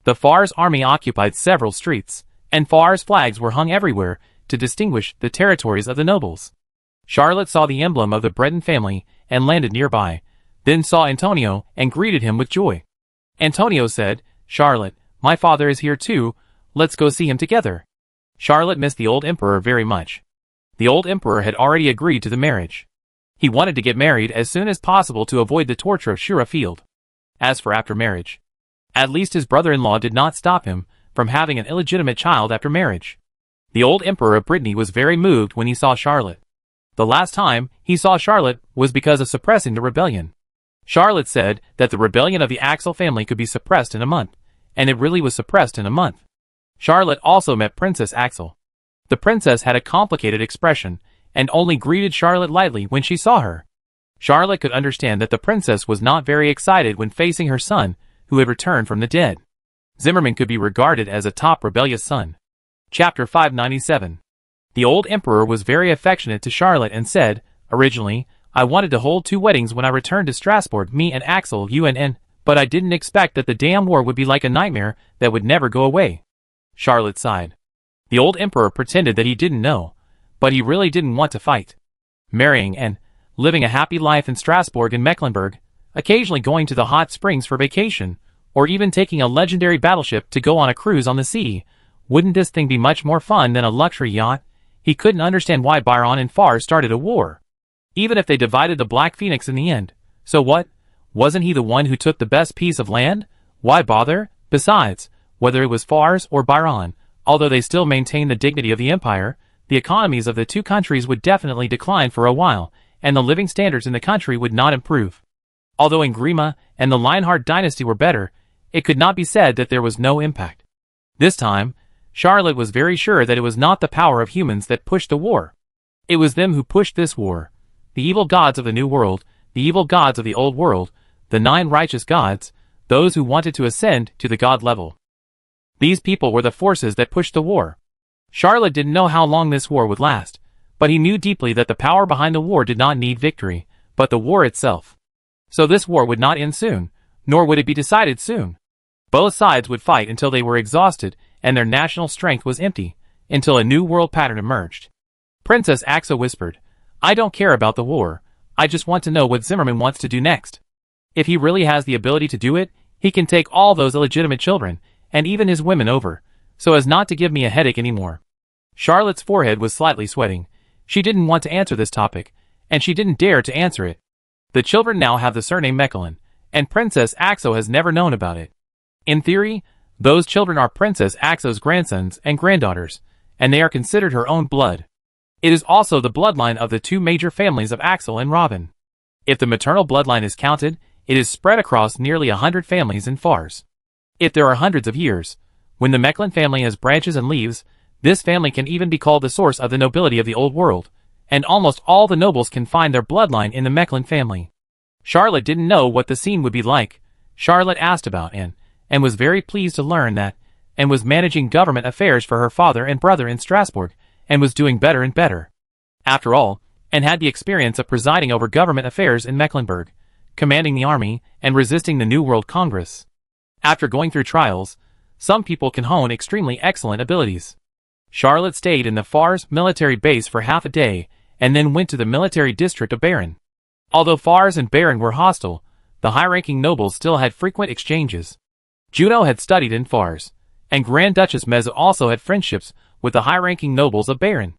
The Fars army occupied several streets, and Fars flags were hung everywhere to distinguish the territories of the nobles. Charlotte saw the emblem of the Breton family and landed nearby, then saw Antonio and greeted him with joy. Antonio said, "Charlotte, my father is here too, let's go see him together." Charlotte missed the old emperor very much. The old emperor had already agreed to the marriage. He wanted to get married as soon as possible to avoid the torture of Shura Field. As for after marriage, at least his brother-in-law did not stop him from having an illegitimate child after marriage. The old emperor of Brittany was very moved when he saw Charlotte. The last time he saw Charlotte was because of suppressing the rebellion. Charlotte said that the rebellion of the Axel family could be suppressed in a month, and it really was suppressed in a month. Charlotte also met Princess Axel. The princess had a complicated expression, and only greeted Charlotte lightly when she saw her. Charlotte could understand that the princess was not very excited when facing her son, who had returned from the dead. Zimmerman could be regarded as a top rebellious son. Chapter 597. The old emperor was very affectionate to Charlotte and said, "Originally, I wanted to hold 2 weddings when I returned to Strasbourg, me and Axel UNN, but I didn't expect that the damn war would be like a nightmare that would never go away." Charlotte sighed. The old emperor pretended that he didn't know, but he really didn't want to fight. Marrying and living a happy life in Strasbourg and Mecklenburg, occasionally going to the hot springs for vacation, or even taking a legendary battleship to go on a cruise on the sea, wouldn't this thing be much more fun than a luxury yacht? He couldn't understand why Byron and Fars started a war. Even if they divided the Black Phoenix in the end, so what? Wasn't he the one who took the best piece of land? Why bother? Besides, whether it was Fars or Byron, although they still maintained the dignity of the empire, the economies of the 2 countries would definitely decline for a while, and the living standards in the country would not improve. Although Ingrima and the Lionheart dynasty were better, it could not be said that there was no impact. This time, Charlotte was very sure that it was not the power of humans that pushed the war. It was them who pushed this war. The evil gods of the New World, the evil gods of the Old World, the 9 righteous gods, those who wanted to ascend to the god level. These people were the forces that pushed the war. Charlotte didn't know how long this war would last, but he knew deeply that the power behind the war did not need victory, but the war itself. So this war would not end soon, nor would it be decided soon. Both sides would fight until they were exhausted and their national strength was empty, until a new world pattern emerged. Princess Axa whispered, "I don't care about the war, I just want to know what Zimmerman wants to do next. If he really has the ability to do it, he can take all those illegitimate children, and even his women over, so as not to give me a headache anymore." Charlotte's forehead was slightly sweating. She didn't want to answer this topic, and she didn't dare to answer it. The children now have the surname Mechelen, and Princess Axo has never known about it. In theory, those children are Princess Axo's grandsons and granddaughters, and they are considered her own blood. It is also the bloodline of the 2 major families of Axel and Robin. If the maternal bloodline is counted, it is spread across nearly 100 families in Fars. If there are hundreds of years, when the Mechelen family has branches and leaves, this family can even be called the source of the nobility of the Old World, and almost all the nobles can find their bloodline in the Mechelen family. Charlotte didn't know what the scene would be like. Charlotte asked about and was very pleased to learn that, and was managing government affairs for her father and brother in Strasbourg, and was doing better and better. After all, and had the experience of presiding over government affairs in Mecklenburg, commanding the army, and resisting the New World Congress. After going through trials, some people can hone extremely excellent abilities. Charlotte stayed in the Fars military base for half a day, and then went to the military district of Baren. Although Fars and Baren were hostile, the high-ranking nobles still had frequent exchanges. Juno had studied in Fars, and Grand Duchess Meza also had friendships with the high-ranking nobles of Baren.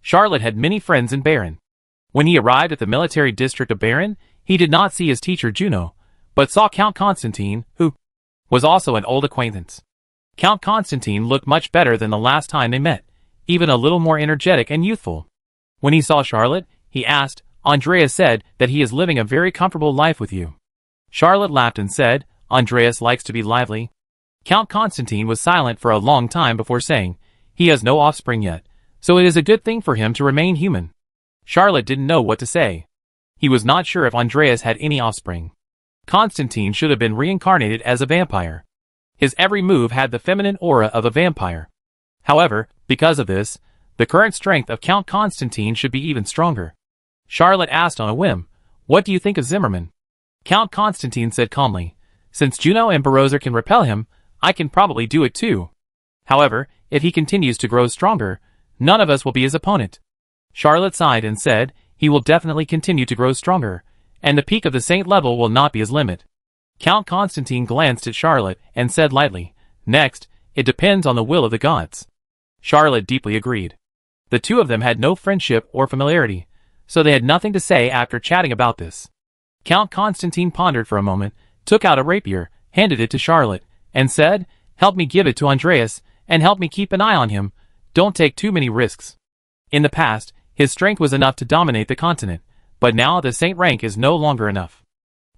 Charlotte had many friends in Baren. When he arrived at the military district of Baren, he did not see his teacher Juno, but saw Count Constantine, who was also an old acquaintance. Count Constantine looked much better than the last time they met, even a little more energetic and youthful. When he saw Charlotte, he asked, "Andreas said that he is living a very comfortable life with you." Charlotte laughed and said, "Andreas likes to be lively." Count Constantine was silent for a long time before saying, "He has no offspring yet, so it is a good thing for him to remain human." Charlotte didn't know what to say. He was not sure if Andreas had any offspring. Constantine should have been reincarnated as a vampire. His every move had the feminine aura of a vampire. However, because of this, the current strength of Count Constantine should be even stronger. Charlotte asked on a whim, "What do you think of Zimmerman?" Count Constantine said calmly, "Since Juno and Barroser can repel him, I can probably do it too. However, if he continues to grow stronger, none of us will be his opponent." Charlotte sighed and said, "He will definitely continue to grow stronger, and the peak of the saint level will not be his limit." Count Constantine glanced at Charlotte and said lightly, "Next, it depends on the will of the gods." Charlotte deeply agreed. The 2 of them had no friendship or familiarity, so they had nothing to say after chatting about this. Count Constantine pondered for a moment, took out a rapier, handed it to Charlotte, and said, "Help me give it to Andreas, and help me keep an eye on him. Don't take too many risks." In the past, his strength was enough to dominate the continent, but now the saint rank is no longer enough.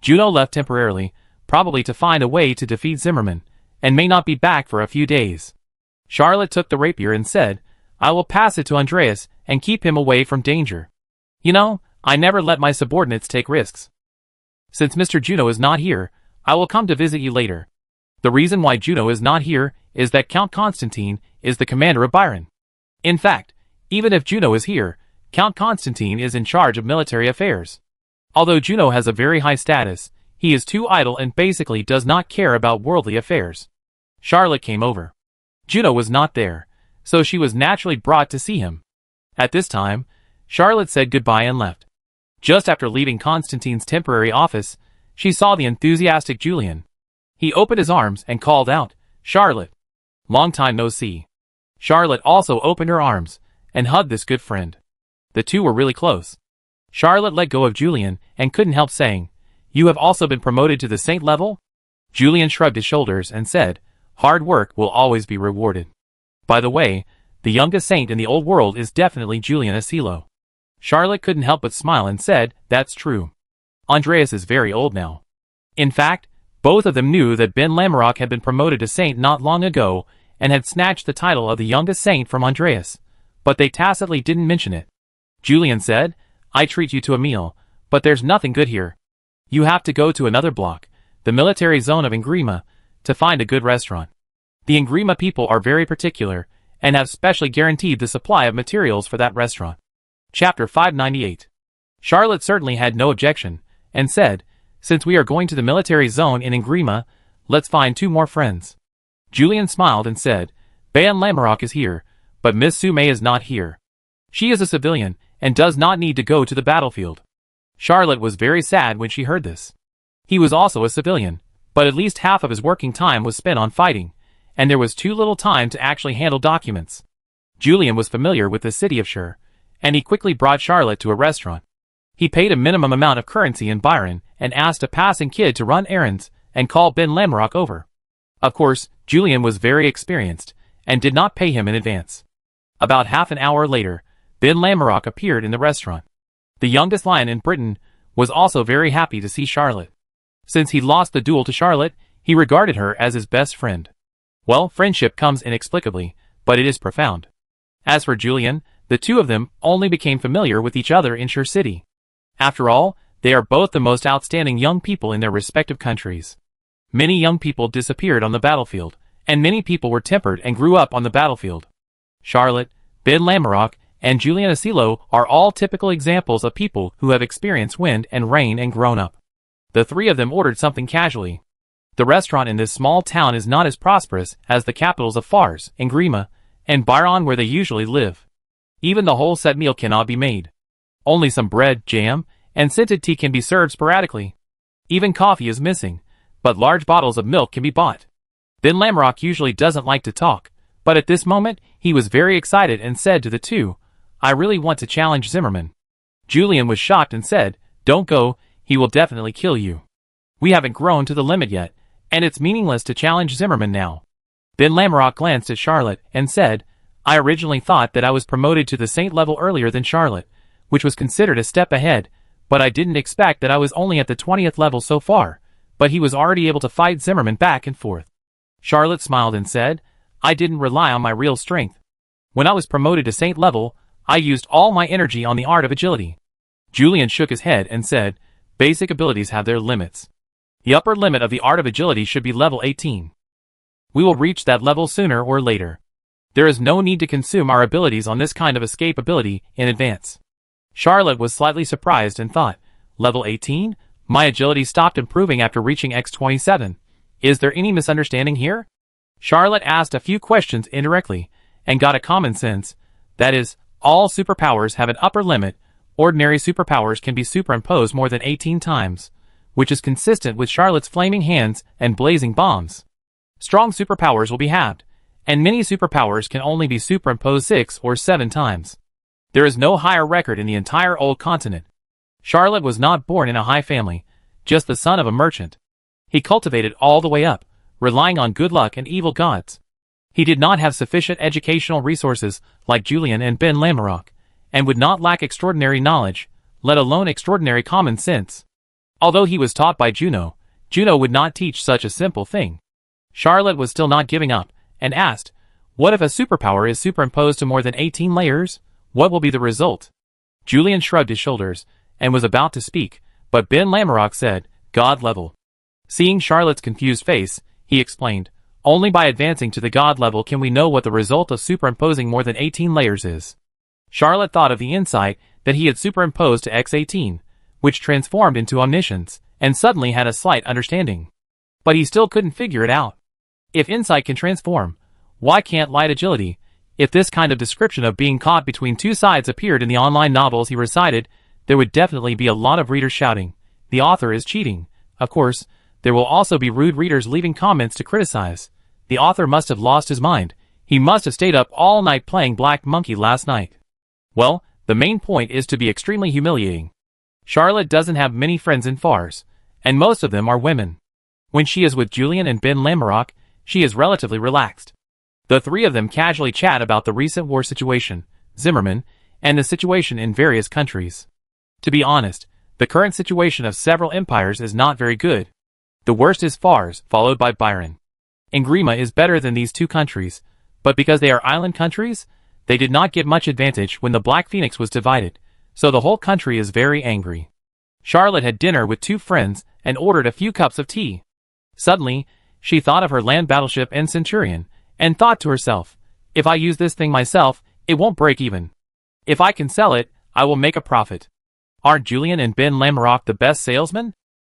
Juno left temporarily, probably to find a way to defeat Zimmerman, and may not be back for a few days. Charlotte took the rapier and said, I will pass it to Andreas and keep him away from danger. You know, I never let my subordinates take risks. Since Mr. Juno is not here, I will come to visit you later. The reason why Juno is not here is that Count Constantine is the commander of Byron. In fact, even if Juno is here, Count Constantine is in charge of military affairs. Although Juno has a very high status, he is too idle and basically does not care about worldly affairs. Charlotte came over. Juno was not there, so she was naturally brought to see him. At this time, Charlotte said goodbye and left. Just after leaving Constantine's temporary office, she saw the enthusiastic Julian. He opened his arms and called out, "Charlotte! Long time no see." Charlotte also opened her arms and hugged this good friend. The two were really close. Charlotte let go of Julian and couldn't help saying, "You have also been promoted to the saint level?" Julian shrugged his shoulders and said, "Hard work will always be rewarded." By the way, the youngest saint in the old world is definitely Julian Asilo. Charlotte couldn't help but smile and said, "That's true. Andreas is very old now." In fact, both of them knew that Ben Lamorak had been promoted to saint not long ago and had snatched the title of the youngest saint from Andreas, but they tacitly didn't mention it. Julian said, "I treat you to a meal, but there's nothing good here. You have to go to another block, the military zone of Ingrima, to find a good restaurant. The Ingrima people are very particular and have specially guaranteed the supply of materials for that restaurant." Chapter 598. Charlotte certainly had no objection, and said, "Since we are going to the military zone in Ingrima, let's find 2 more friends." Julian smiled and said, "Ben Lamorak is here, but Miss Sume is not here. She is a civilian and does not need to go to the battlefield." Charlotte was very sad when she heard this. He was also a civilian, but at least half of his working time was spent on fighting, and there was too little time to actually handle documents. Julian was familiar with the city of Shur, and he quickly brought Charlotte to a restaurant. He paid a minimum amount of currency in Byron and asked a passing kid to run errands and call Ben Lamorak over. Of course, Julian was very experienced and did not pay him in advance. About half an hour later, Ben Lamorak appeared in the restaurant. The youngest lion in Britain was also very happy to see Charlotte. Since he lost the duel to Charlotte, he regarded her as his best friend. Well, friendship comes inexplicably, but it is profound. As for Julian, the two of them only became familiar with each other in Shur City. After all, they are both the most outstanding young people in their respective countries. Many young people disappeared on the battlefield, and many people were tempered and grew up on the battlefield. Charlotte, Ben Lamorak, and Julian Asilo are all typical examples of people who have experienced wind and rain and grown up. The 3 of them ordered something casually. The restaurant in this small town is not as prosperous as the capitals of Fars, Ingrima, and Byron where they usually live. Even the whole set meal cannot be made. Only some bread, jam, and scented tea can be served sporadically. Even coffee is missing, but large bottles of milk can be bought. Ben Lamorak usually doesn't like to talk, but at this moment he was very excited and said to the 2, "I really want to challenge Zimmerman." Julian was shocked and said, "Don't go, he will definitely kill you. We haven't grown to the limit yet, and it's meaningless to challenge Zimmerman now." Ben Lamorak glanced at Charlotte and said, "I originally thought that I was promoted to the saint level earlier than Charlotte, which was considered a step ahead, but I didn't expect that I was only at the 20th level so far, but he was already able to fight Zimmerman back and forth." Charlotte smiled and said, "I didn't rely on my real strength. When I was promoted to saint level, I used all my energy on the art of agility." Julian shook his head and said, "Basic abilities have their limits. The upper limit of the art of agility should be level 18. We will reach that level sooner or later. There is no need to consume our abilities on this kind of escape ability in advance." Charlotte was slightly surprised and thought, "Level 18? My agility stopped improving after reaching X27. Is there any misunderstanding here?" Charlotte asked a few questions indirectly, and got a common sense, that is, all superpowers have an upper limit. Ordinary superpowers can be superimposed more than 18 times, which is consistent with Charlotte's flaming hands and blazing bombs. Strong superpowers will be halved, and many superpowers can only be superimposed 6 or 7 times. There is no higher record in the entire old continent. Charlotte was not born in a high family, just the son of a merchant. He cultivated all the way up, relying on good luck and evil gods. He did not have sufficient educational resources like Julian and Ben Lamorak, and would not lack extraordinary knowledge, let alone extraordinary common sense. Although he was taught by Juno, Juno would not teach such a simple thing. Charlotte was still not giving up, and asked, What if a superpower is superimposed to more than 18 layers? What will be the result? Julian shrugged his shoulders, and was about to speak, but Ben Lamorak said, God level. Seeing Charlotte's confused face, he explained, only by advancing to the God level can we know what the result of superimposing more than 18 layers is. Charlotte thought of the insight that he had superimposed to X18, which transformed into omniscience, and suddenly had a slight understanding. But he still couldn't figure it out. If insight can transform, why can't light agility? If this kind of description of being caught between two sides appeared in the online novels he recited, there would definitely be a lot of readers shouting, the author is cheating. Of course, there will also be rude readers leaving comments to criticize. The author must have lost his mind. He must have stayed up all night playing Black Monkey last night. Well, the main point is to be extremely humiliating. Charlotte doesn't have many friends in Fars, and most of them are women. When she is with Julian and Ben Lamorak, she is relatively relaxed. The three of them casually chat about the recent war situation, Zimmerman, and the situation in various countries. To be honest, the current situation of several empires is not very good. The worst is Fars, followed by Byron. Ingrima is better than these two countries, but because they are island countries, they did not get much advantage when the Black Phoenix was divided, so the whole country is very angry. Charlotte had dinner with two friends and ordered a few cups of tea. Suddenly, she thought of her land battleship and Centurion, and thought to herself, if I use this thing myself, it won't break even. If I can sell it, I will make a profit. Aren't Julian and Ben Lamorak the best salesmen?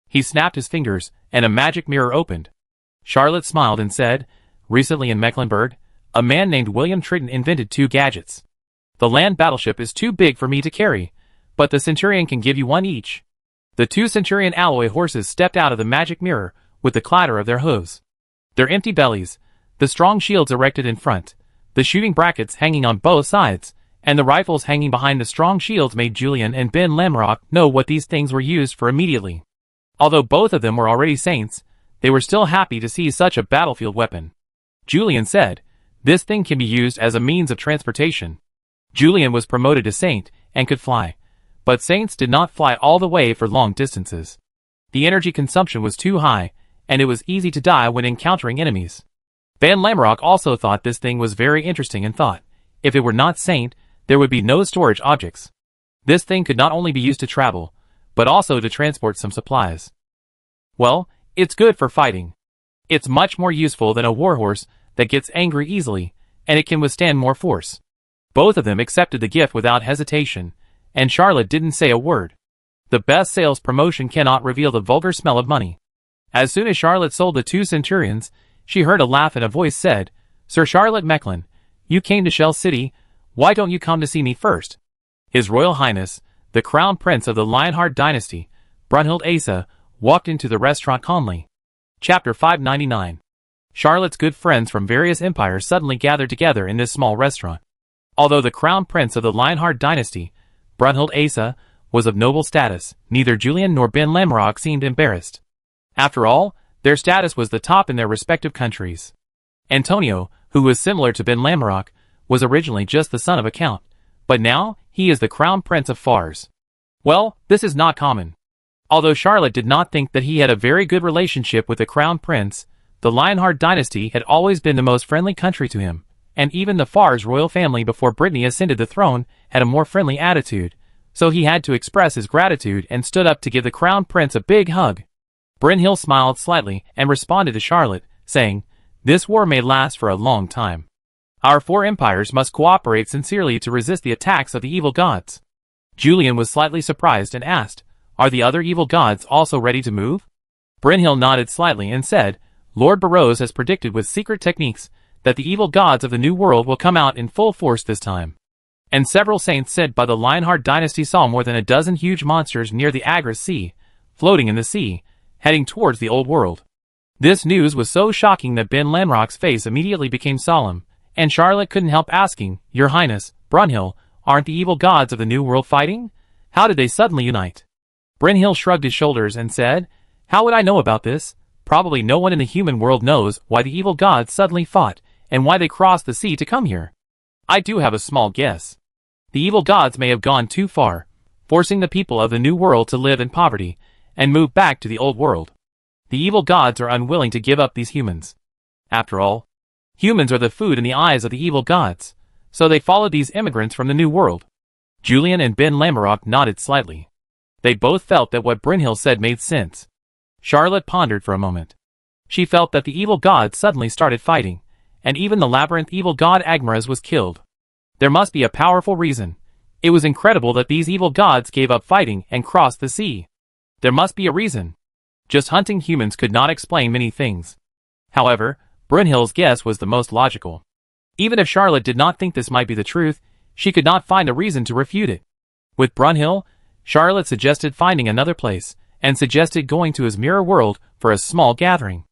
He snapped his fingers, and a magic mirror opened. Charlotte smiled and said, recently in Mecklenburg, a man named William Triton invented two gadgets. The land battleship is too big for me to carry, but the Centurion can give you one each. The two Centurion alloy horses stepped out of the magic mirror with the clatter of their hooves. Their empty bellies, the strong shields erected in front, the shooting brackets hanging on both sides, and the rifles hanging behind the strong shields made Julian and Ben Lamorak know what these things were used for immediately. Although both of them were already saints, they were still happy to see such a battlefield weapon. Julian said, this thing can be used as a means of transportation. Julian was promoted to saint and could fly, but saints did not fly all the way for long distances. The energy consumption was too high, and it was easy to die when encountering enemies. Ben Lamorak also thought this thing was very interesting and thought, if it were not saint, there would be no storage objects. This thing could not only be used to travel, but also to transport some supplies. Well, it's good for fighting. It's much more useful than a warhorse that gets angry easily, and it can withstand more force. Both of them accepted the gift without hesitation, and Charlotte didn't say a word. The best sales promotion cannot reveal the vulgar smell of money. As soon as Charlotte sold the two Centurions, she heard a laugh and a voice said, Sir Charlotte Mecklin, you came to Shell City, why don't you come to see me first? His Royal Highness, the Crown Prince of the Lionheart Dynasty, Brunhild Asa, walked into the restaurant calmly. Chapter 599. Charlotte's good friends from various empires suddenly gathered together in this small restaurant. Although the Crown Prince of the Lionheart Dynasty, Brunhild Asa, was of noble status, neither Julian nor Ben Lamorak seemed embarrassed. After all, their status was the top in their respective countries. Antonio, who was similar to Ben Lamorak, was originally just the son of a count, but now he is the Crown Prince of Fars. Well, this is not common. Although Charlotte did not think that he had a very good relationship with the Crown Prince, the Lionheart Dynasty had always been the most friendly country to him, and even the Fars royal family before Brittany ascended the throne had a more friendly attitude, so he had to express his gratitude and stood up to give the Crown Prince a big hug. Brynhild smiled slightly and responded to Charlotte, saying, this war may last for a long time. Our four empires must cooperate sincerely to resist the attacks of the evil gods. Julian was slightly surprised and asked, are the other evil gods also ready to move? Brynhild nodded slightly and said, Lord Barrows has predicted with secret techniques that the evil gods of the New World will come out in full force this time. And several saints said by the Lionheart Dynasty saw more than a dozen huge monsters near the Agris Sea, floating in the sea, heading towards the Old World. This news was so shocking that Ben Lamorak's face immediately became solemn, and Charlotte couldn't help asking, Your Highness, Brunhild, aren't the evil gods of the New World fighting? How did they suddenly unite? Brynhild shrugged his shoulders and said, How would I know about this? Probably no one in the human world knows why the evil gods suddenly fought, and why they crossed the sea to come here. I do have a small guess. The evil gods may have gone too far, forcing the people of the New World to live in poverty, and move back to the Old World. The evil gods are unwilling to give up these humans. After all, Humans are the food in the eyes of the evil gods, so they followed these immigrants from the New World. Julian and Ben Lamorak nodded slightly. They both felt that what Brynhild said made sense. Charlotte pondered for a moment. She felt that the evil gods suddenly started fighting, and even the labyrinth evil god Agmaras was killed. There must be a powerful reason. It was incredible that these evil gods gave up fighting and crossed the sea. There must be a reason. Just hunting humans could not explain many things. However, Brynhild's guess was the most logical. Even if Charlotte did not think this might be the truth, she could not find a reason to refute it. With Brynhild, Charlotte suggested finding another place, and suggested going to his mirror world for a small gathering.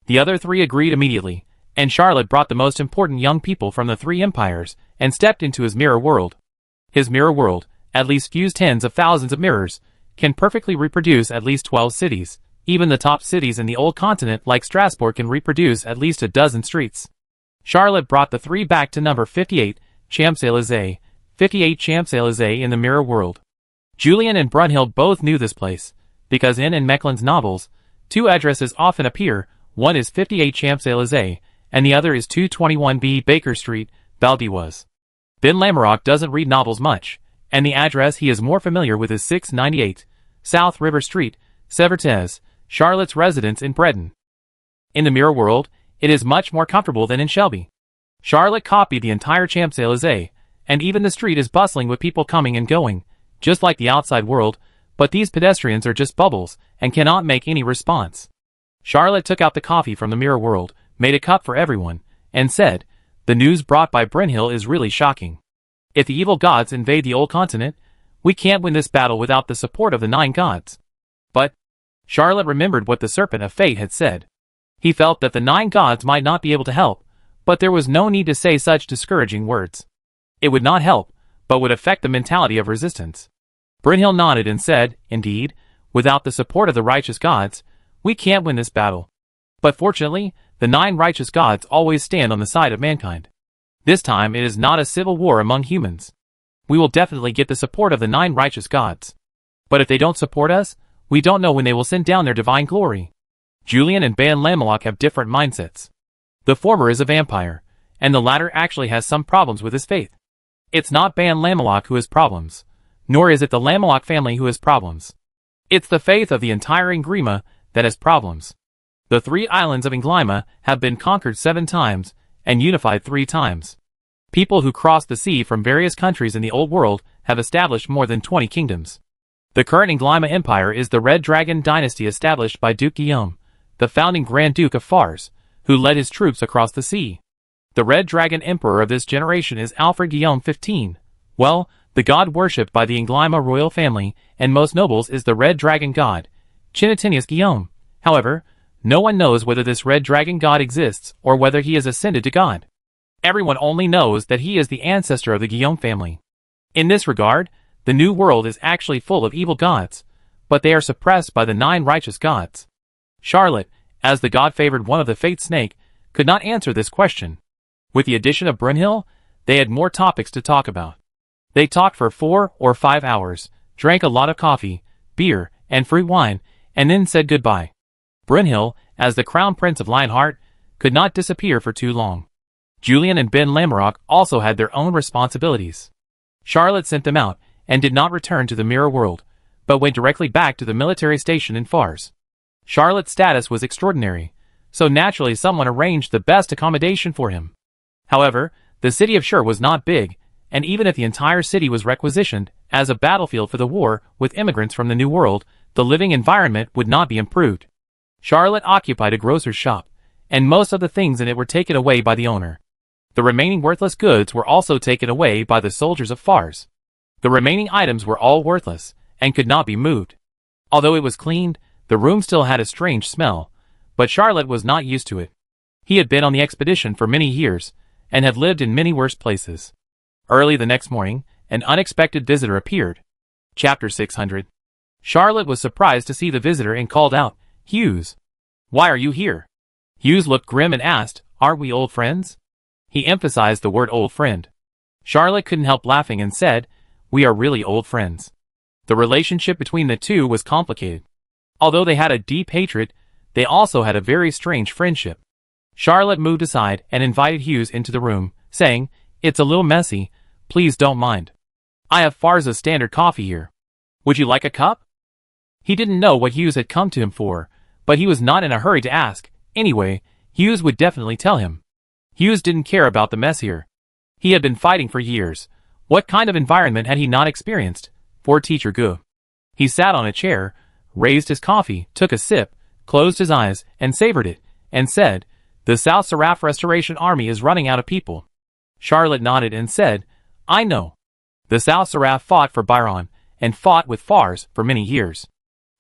The other three agreed immediately, and Charlotte brought the most important young people from the three empires, and stepped into his mirror world. His mirror world, at least fused tens of thousands of mirrors, can perfectly reproduce at least 12 cities. Even the top cities in the old continent like Strasbourg can reproduce at least a dozen streets. Charlotte brought the three back to number 58, Champs-Élysées, 58 Champs-Élysées in the mirror world. Julian and Brynhild both knew this place, because in Mechlin's novels, two addresses often appear. One is 58 Champs-Élysées, and the other is 221B Baker Street, Valdewas. Ben Lamorak doesn't read novels much, and the address he is more familiar with is 698, South River Street, Severtez, Charlotte's residence in Bredon. In the mirror world, it is much more comfortable than in Shelby. Charlotte copied the entire Champs-Élysées, and even the street is bustling with people coming and going, just like the outside world, but these pedestrians are just bubbles, and cannot make any response. Charlotte took out the coffee from the mirror world, made a cup for everyone, and said, "The news brought by Brynhild is really shocking. If the evil gods invade the old continent, we can't win this battle without the support of the 9 gods." But Charlotte remembered what the Serpent of Fate had said. He felt that the 9 gods might not be able to help, but there was no need to say such discouraging words. It would not help, but would affect the mentality of resistance. Brynhild nodded and said, "Indeed, without the support of the righteous gods, we can't win this battle. But fortunately, the 9 righteous gods always stand on the side of mankind. This time it is not a civil war among humans. We will definitely get the support of the 9 righteous gods. But if they don't support us, we don't know when they will send down their divine glory." Julian and Ben Lamorak have different mindsets. The former is a vampire, and the latter actually has some problems with his faith. It's not Ben Lamorak who has problems, nor is it the Lamorak family who has problems. It's the faith of the entire Ingrima that has problems. The 3 islands of Inglima have been conquered 7 times, and unified 3 times. People who crossed the sea from various countries in the Old World have established more than 20 kingdoms. The current Inglima Empire is the Red Dragon dynasty established by Duke Guillaume, the founding Grand Duke of Fars, who led his troops across the sea. The Red Dragon Emperor of this generation is Alfred Guillaume 15. Well, the god worshipped by the Inglima royal family and most nobles is the Red Dragon god, Chinatinius Guillaume. However, no one knows whether this Red Dragon god exists or whether he has ascended to God. Everyone only knows that he is the ancestor of the Guillaume family. In this regard, the New World is actually full of evil gods, but they are suppressed by the 9 righteous gods. Charlotte, as the god-favored one of the Fate Snake, could not answer this question. With the addition of Brynhild, they had more topics to talk about. They talked for 4 or 5 hours, drank a lot of coffee, beer, and fruit wine, and then said goodbye. Brynhild, as the crown prince of Lionheart, could not disappear for too long. Julian and Ben Lamorak also had their own responsibilities. Charlotte sent them out, and did not return to the mirror world, but went directly back to the military station in Fars. Charlotte's status was extraordinary, so naturally someone arranged the best accommodation for him. However, the city of Shur was not big, and even if the entire city was requisitioned as a battlefield for the war with immigrants from the New World, the living environment would not be improved. Charlotte occupied a grocer's shop, and most of the things in it were taken away by the owner. The remaining worthless goods were also taken away by the soldiers of Fars. The remaining items were all worthless, and could not be moved. Although it was cleaned, the room still had a strange smell, but Charlotte was not used to it. He had been on the expedition for many years, and had lived in many worse places. Early the next morning, an unexpected visitor appeared. Chapter 600. Charlotte was surprised to see the visitor and called out, "Hughes, why are you here?" Hughes looked grim and asked, "Aren't we old friends?" He emphasized the word old friend. Charlotte couldn't help laughing and said, "We are really old friends." The relationship between the two was complicated. Although they had a deep hatred, they also had a very strange friendship. Charlotte moved aside and invited Hughes into the room, saying, "It's a little messy, please don't mind. I have Farza's standard coffee here. Would you like a cup?" He didn't know what Hughes had come to him for, but he was not in a hurry to ask. Anyway, Hughes would definitely tell him. Hughes didn't care about the mess here. He had been fighting for years. What kind of environment had he not experienced? For Teacher Gu. He sat on a chair, raised his coffee, took a sip, closed his eyes, and savored it, and said, "The South Seraph Restoration Army is running out of people." Charlotte nodded and said, "I know. The South Seraph fought for Byron, and fought with Fars for many years.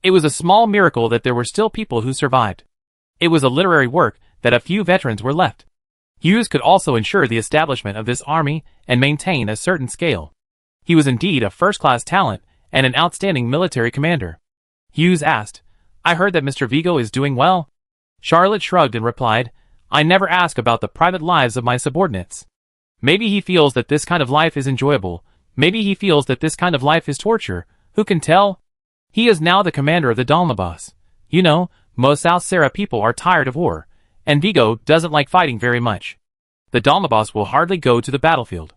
It was a small miracle that there were still people who survived. It was a literary work that a few veterans were left." Hughes could also ensure the establishment of this army and maintain a certain scale. He was indeed a first-class talent and an outstanding military commander. Hughes asked, "I heard that Mr. Vigo is doing well?" Charlotte shrugged and replied, "I never ask about the private lives of my subordinates. Maybe he feels that this kind of life is enjoyable. Maybe he feels that this kind of life is torture. Who can tell? He is now the commander of the Dalmabas. You know, most South Serra people are tired of war, and Vigo doesn't like fighting very much. The Dalmabas will hardly go to the battlefield.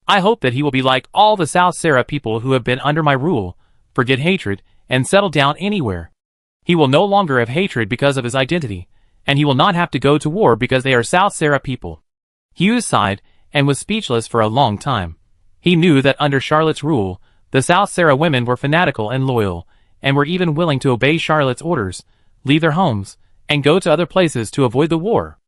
I hope that he will be like all the South Serra people who have been under my rule, forget hatred, and settle down anywhere. He will no longer have hatred because of his identity, and he will not have to go to war because they are South Serra people." Hughes sighed and was speechless for a long time. He knew that under Charlotte's rule, the South Serra women were fanatical and loyal, and were even willing to obey Charlotte's orders, leave their homes, and go to other places to avoid the war.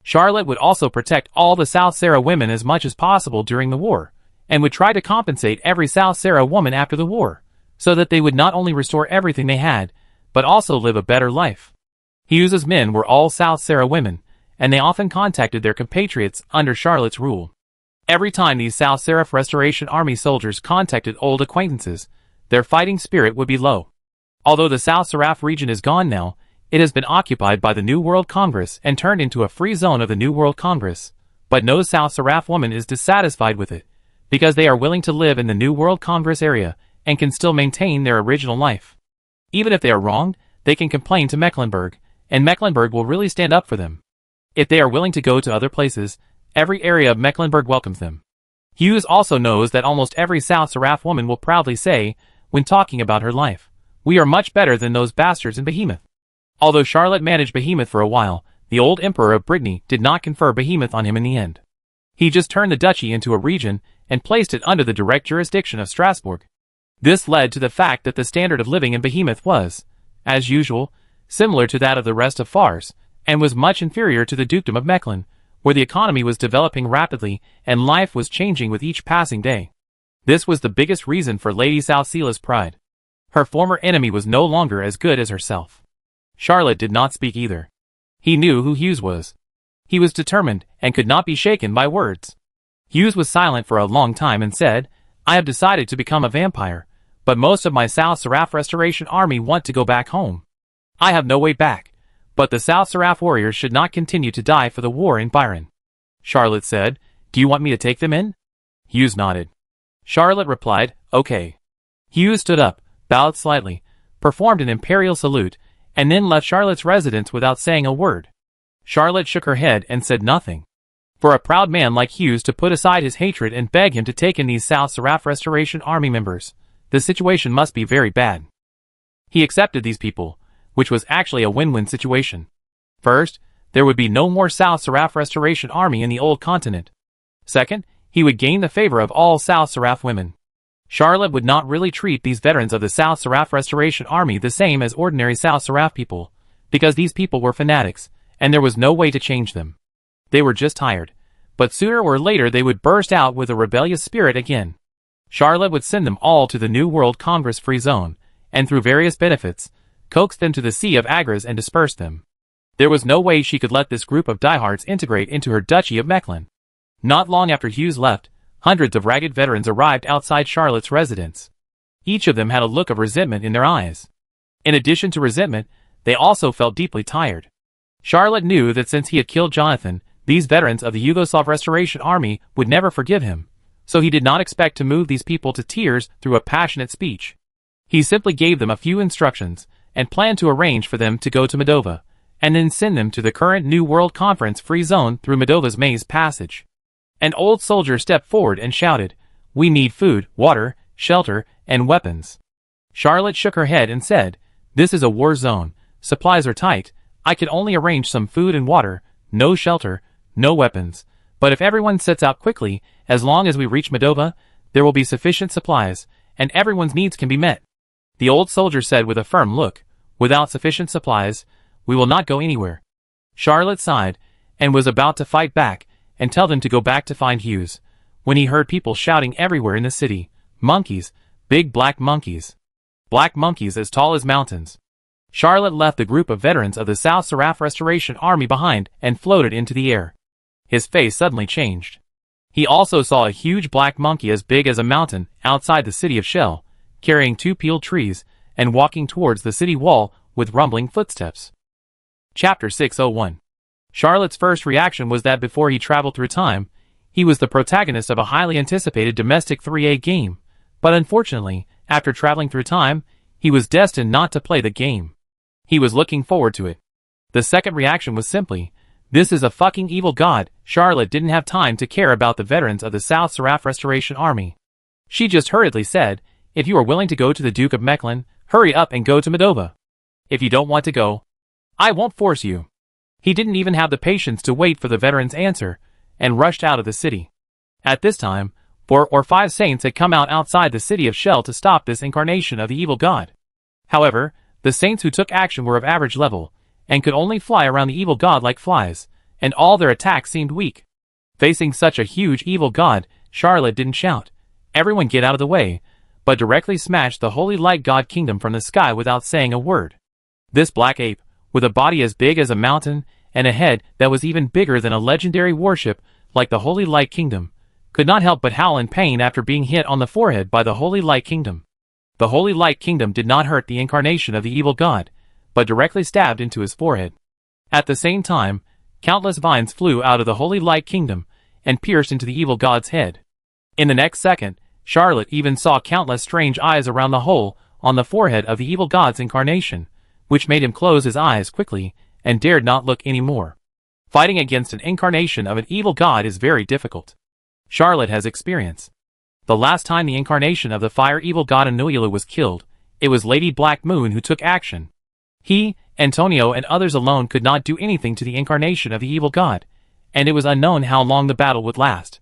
Charlotte would also protect all the South Serra women as much as possible during the war, and would try to compensate every South Serra woman after the war, so that they would not only restore everything they had, but also live a better life. Hughes's men were all South Serra women, and they often contacted their compatriots under Charlotte's rule. Every time these South Seraph Restoration Army soldiers contacted old acquaintances, their fighting spirit would be low. Although the South Seraph region is gone now, it has been occupied by the New World Congress and turned into a free zone of the New World Congress, but no South Seraph woman is dissatisfied with it, because they are willing to live in the New World Congress area and can still maintain their original life. Even if they are wronged, they can complain to Mecklenburg, and Mecklenburg will really stand up for them. If they are willing to go to other places, every area of Mecklenburg welcomes them. Hughes also knows that almost every South Seraph woman will proudly say, when talking about her life, "We are much better than those bastards in Behemoth." Although Charlotte managed Behemoth for a while, the old Emperor of Brittany did not confer Behemoth on him in the end. He just turned the duchy into a region and placed it under the direct jurisdiction of Strasbourg. This led to the fact that the standard of living in Behemoth was, as usual, similar to that of the rest of Fars, and was much inferior to the dukedom of Mechlin, where the economy was developing rapidly and life was changing with each passing day. This was the biggest reason for Lady Southseala's pride. Her former enemy was no longer as good as herself. Charlotte did not speak either. He knew who Hughes was. He was determined and could not be shaken by words. Hughes was silent for a long time and said, "I have decided to become a vampire, but most of my South Seraph Restoration Army want to go back home. I have no way back, but the South Seraph warriors should not continue to die for the war in Byron." Charlotte said, "Do you want me to take them in?" Hughes nodded. Charlotte replied, "Okay." Hughes stood up, bowed slightly, performed an imperial salute, and then left Charlotte's residence without saying a word. Charlotte shook her head and said nothing. For a proud man like Hughes to put aside his hatred and beg him to take in these South Seraph Restoration Army members, the situation must be very bad. He accepted these people, which was actually a win-win situation. First, there would be no more South Seraph Restoration Army in the old continent. Second, he would gain the favor of all South Seraph women. Charlotte would not really treat these veterans of the South Seraph Restoration Army the same as ordinary South Seraph people, because these people were fanatics, and there was no way to change them. They were just tired, but sooner or later they would burst out with a rebellious spirit again. Charlotte would send them all to the New World Congress Free Zone, and through various benefits, coax them to the Sea of Agras and disperse them. There was no way she could let this group of diehards integrate into her Duchy of Mechlin. Not long after Hughes left, hundreds of ragged veterans arrived outside Charlotte's residence. Each of them had a look of resentment in their eyes. In addition to resentment, they also felt deeply tired. Charlotte knew that since he had killed Jonathan, these veterans of the Yugoslav Restoration Army would never forgive him, so he did not expect to move these people to tears through a passionate speech. He simply gave them a few instructions, and planned to arrange for them to go to Moldova, and then send them to the current New World Conference free zone through Modova's maze passage. An old soldier stepped forward and shouted, "We need food, water, shelter, and weapons." Charlotte shook her head and said, "This is a war zone, supplies are tight, I could only arrange some food and water, no shelter, no weapons. But if everyone sets out quickly, as long as we reach Modova, there will be sufficient supplies, and everyone's needs can be met." The old soldier said with a firm look, "Without sufficient supplies, we will not go anywhere." Charlotte sighed, and was about to fight back, and tell them to go back to find Hughes, when he heard people shouting everywhere in the city, "Monkeys, big black monkeys. Black monkeys as tall as mountains." Charlotte left the group of veterans of the South Seraph Restoration Army behind and floated into the air. His face suddenly changed. He also saw a huge black monkey as big as a mountain outside the city of Shell, carrying 2 peeled trees, and walking towards the city wall with rumbling footsteps. Chapter 601. Charlotte's first reaction was that before he traveled through time, he was the protagonist of a highly anticipated domestic 3A game, but unfortunately, after traveling through time, he was destined not to play the game. He was looking forward to it. The second reaction was simply, "This is a fucking evil god." Charlotte didn't have time to care about the veterans of the South Seraph Restoration Army. She just hurriedly said, "If you are willing to go to the Duke of Mechlin, hurry up and go to Modova. If you don't want to go, I won't force you." He didn't even have the patience to wait for the veteran's answer, and rushed out of the city. At this time, 4 or 5 saints had come out outside the city of Shell to stop this incarnation of the evil god. However, the saints who took action were of average level, and could only fly around the evil god like flies, and all their attacks seemed weak. Facing such a huge evil god, Charlotte didn't shout, "Everyone get out of the way," but directly smashed the holy light god kingdom from the sky without saying a word. This black ape, with a body as big as a mountain, and a head that was even bigger than a legendary warship like the Holy Light Kingdom, could not help but howl in pain after being hit on the forehead by the Holy Light Kingdom. The Holy Light Kingdom did not hurt the incarnation of the evil god, but directly stabbed into his forehead. At the same time, countless vines flew out of the Holy Light Kingdom and pierced into the evil god's head. In the next second, Charlotte even saw countless strange eyes around the hole on the forehead of the evil god's incarnation, which made him close his eyes quickly and dared not look any more. Fighting against an incarnation of an evil god is very difficult. Charlotte has experience. The last time the incarnation of the fire evil god Anouilua was killed, it was Lady Black Moon who took action. He, Antonio and others alone could not do anything to the incarnation of the evil god, and it was unknown how long the battle would last.